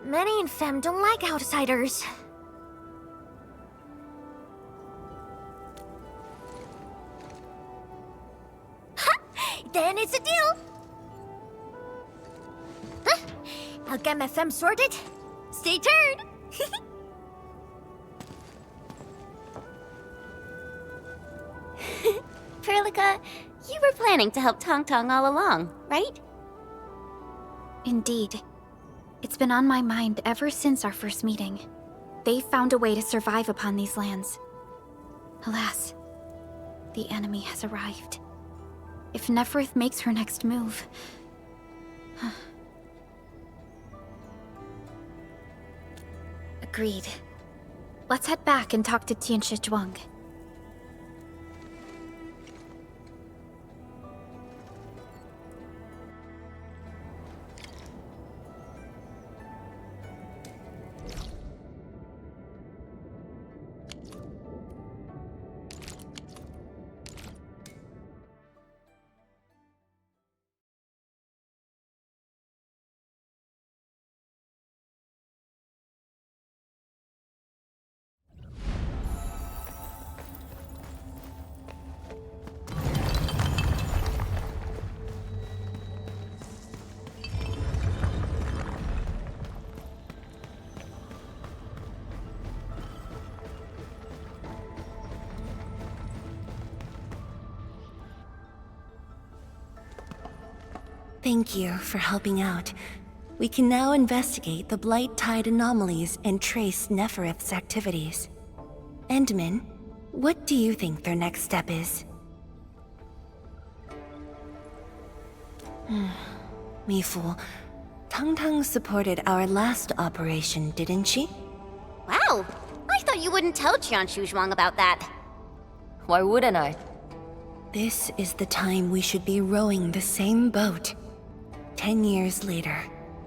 many in fam don't like outsiders. Then it's a deal! Huh? I'll get my fam sorted. Stay tuned! Perlica, you were planning to help Tang Tang all along, right? Indeed. It's been on my mind ever since our first meeting. They found a way to survive upon these lands. Alas, the enemy has arrived. If Neferith makes her next move... Agreed. Let's head back and talk to Tianshi Zhuang. Thank you for helping out. We can now investigate the Blight Tide anomalies and trace Neferith's activities. Endman, what do you think their next step is? Mifu, Tang supported our last operation, didn't she? Wow! I thought you wouldn't tell Tianshi Zhuang about that. Why wouldn't I? This is the time we should be rowing the same boat. 10 years later,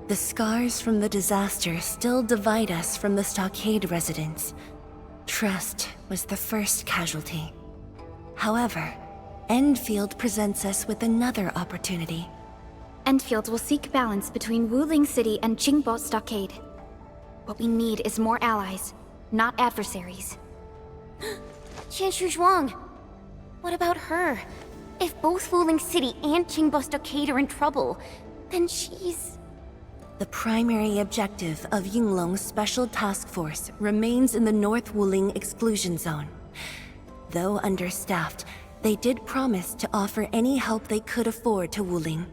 the scars from the disaster still divide us from the stockade residents. Trust was the first casualty. However, Endfield presents us with another opportunity. Endfield will seek balance between Wuling City and Qingbo Stockade. What we need is more allies, not adversaries. Tianshi Zhuang. What about her? If both Wuling City and Qingbo Stockade are in trouble, then she's... The primary objective of Yinglong's Special Task Force remains in the North Wuling Exclusion Zone. Though understaffed, they did promise to offer any help they could afford to Wuling.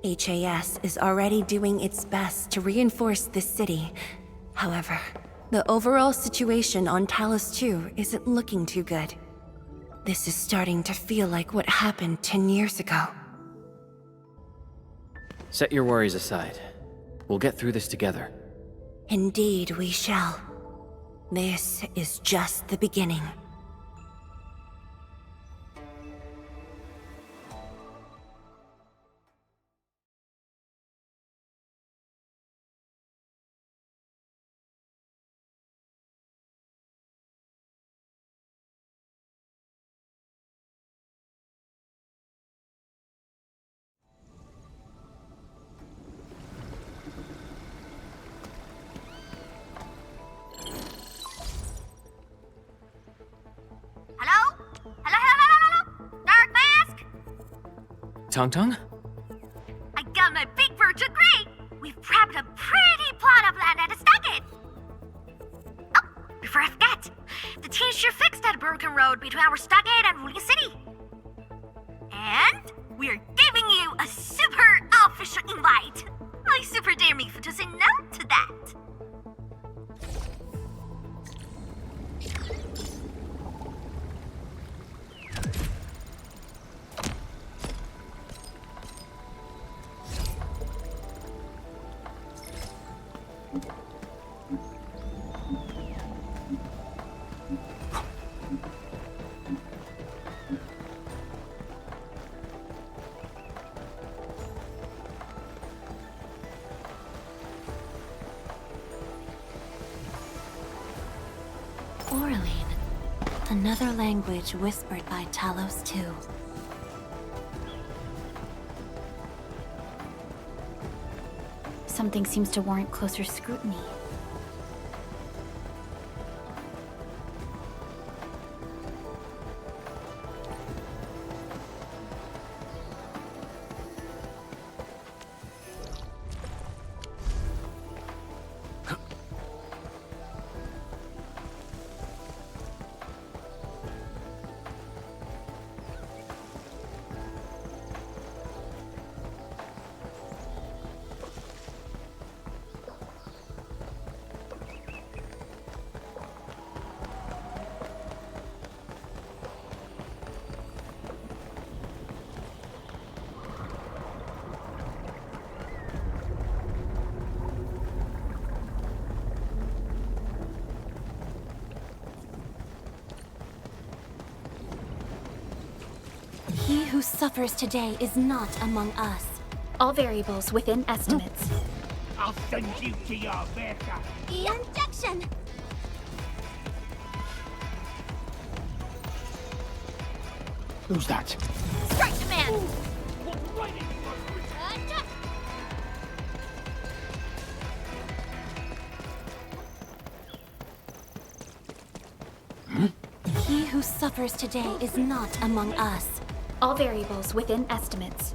HAS is already doing its best to reinforce this city. However, the overall situation on Talos 2 isn't looking too good. This is starting to feel like what happened 10 years ago. Set your worries aside. We'll get through this together. Indeed, we shall. This is just the beginning. Tang? I got my big virtual grade! We've prepped a pretty plot of land at a stockade! Oh, before I forget, the team sure fixed that broken road between our stockade and Wuling City. And we're giving you a super official invite! I super dare me to say no to that! Another language whispered by Talos 2. Something seems to warrant closer scrutiny. suffers today is not among us. All variables within estimates. I'll send you to your maker. Injection! Who's that? Strike command! He who suffers today is not among us. All variables within estimates.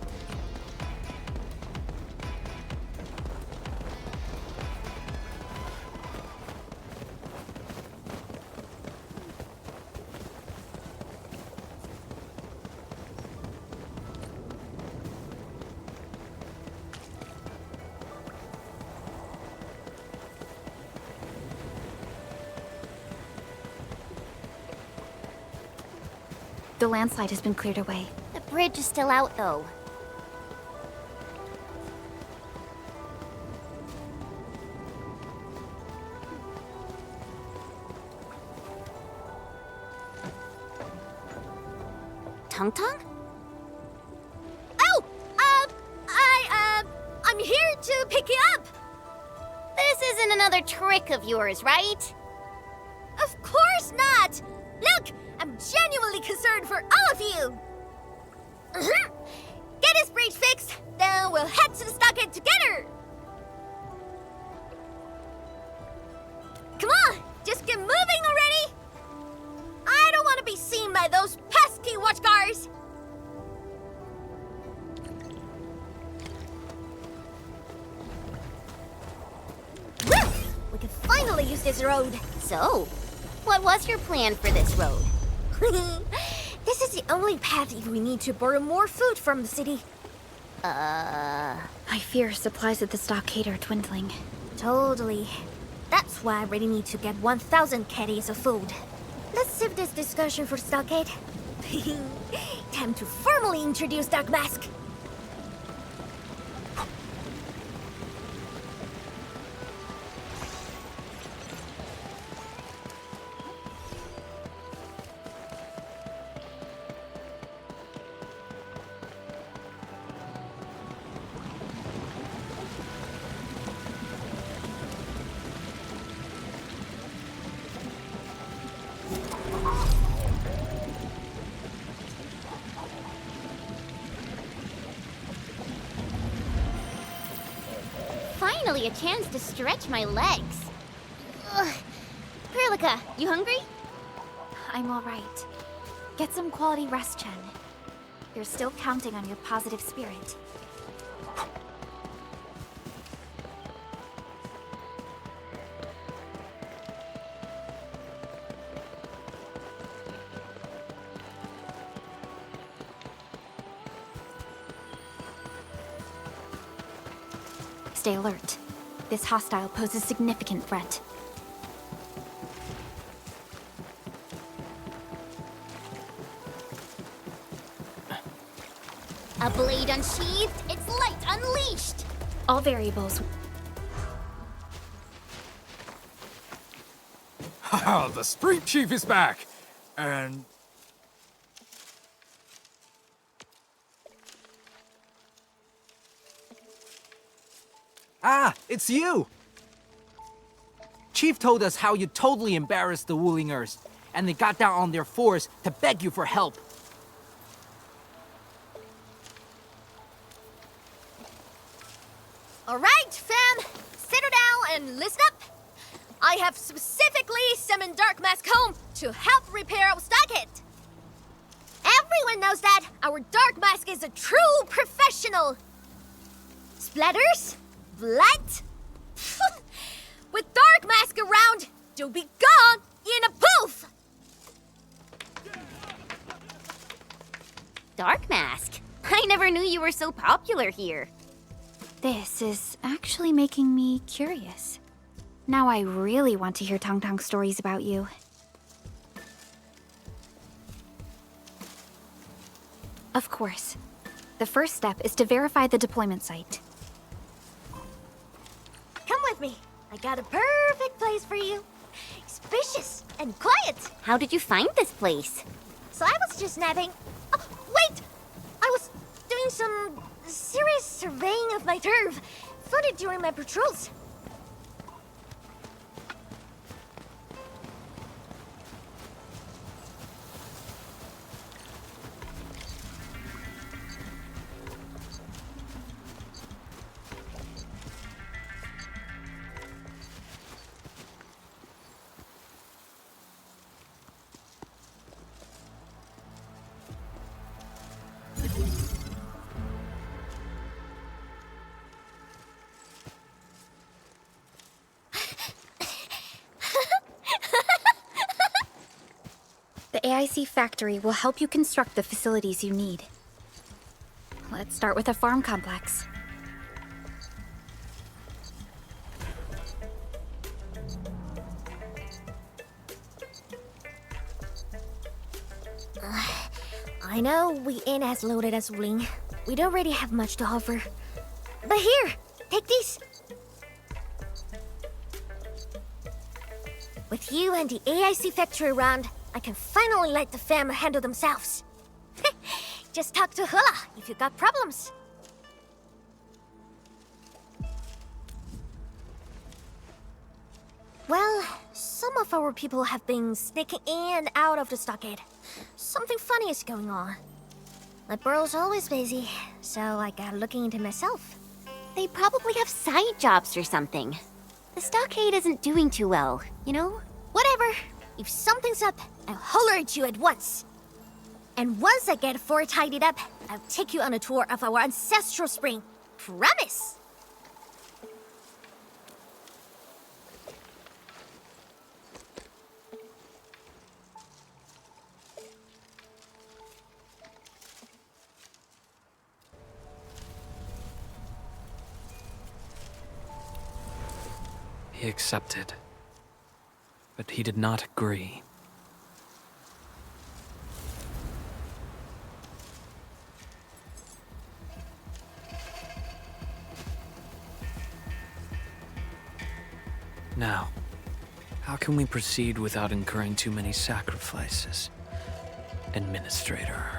The landslide has been cleared away. The bridge is still out, though. Tung Tung? Oh! I'm here to pick you up! This isn't another trick of yours, right? Of course not! Look! I'm genuinely concerned for all of you! Get this bridge fixed, then we'll head to the stockade together! Come on! Just get moving already! I don't want to be seen by those pesky watchguards! We can finally use this road! So, what was your plan for this road? This is the only path if we need to borrow more food from the city. I fear supplies at the stockade are dwindling. Totally. That's why I really need to get 1,000 caddies of food. Let's save this discussion for stockade. Time to formally introduce Dark Mask. Finally a chance to stretch my legs. Ugh. Perlica, you hungry? I'm all right. Get some quality rest, Chen. You're still counting on your positive spirit. Stay alert. This hostile poses significant threat. A blade unsheathed, its light unleashed! All variables. Haha, the street chief is back! And... Ah, it's you! Chief told us how you totally embarrassed the Wulingers, and they got down on their fours to beg you for help. Alright, fam! Settle down and listen up! I have specifically summoned Dark Mask home to help repair our stockade! Everyone knows that our Dark Mask is a true professional! Splatters? Blood? With Dark Mask around, you'll be gone in a poof! Dark Mask? I never knew you were so popular here. This is actually making me curious. Now I really want to hear Tong Tong stories about you. Of course. The first step is to verify the deployment site. Come with me. I got a perfect place for you. Spacious and quiet. How did you find this place? So I was just napping. Oh, wait! I doing some serious surveying of my turf. Found it during my patrols. The AIC factory will help you construct the facilities you need. Let's start with a farm complex. I know we ain't as loaded as Wuling. We don't really have much to offer. But here, take these. With you and the AIC factory around, I can finally let the fam handle themselves. Just talk to Hula if you got problems. Well, some of our people have been sneaking in and out of the stockade. Something funny is going on. My burrow's always busy, so I got looking into myself. They probably have side jobs or something. The stockade isn't doing too well, you know? Whatever. If something's up, I'll holler at you at once. And once I get fort tidied up, I'll take you on a tour of our ancestral spring. Promise! He accepted, but he did not agree. Now, how can we proceed without incurring too many sacrifices? Administrator.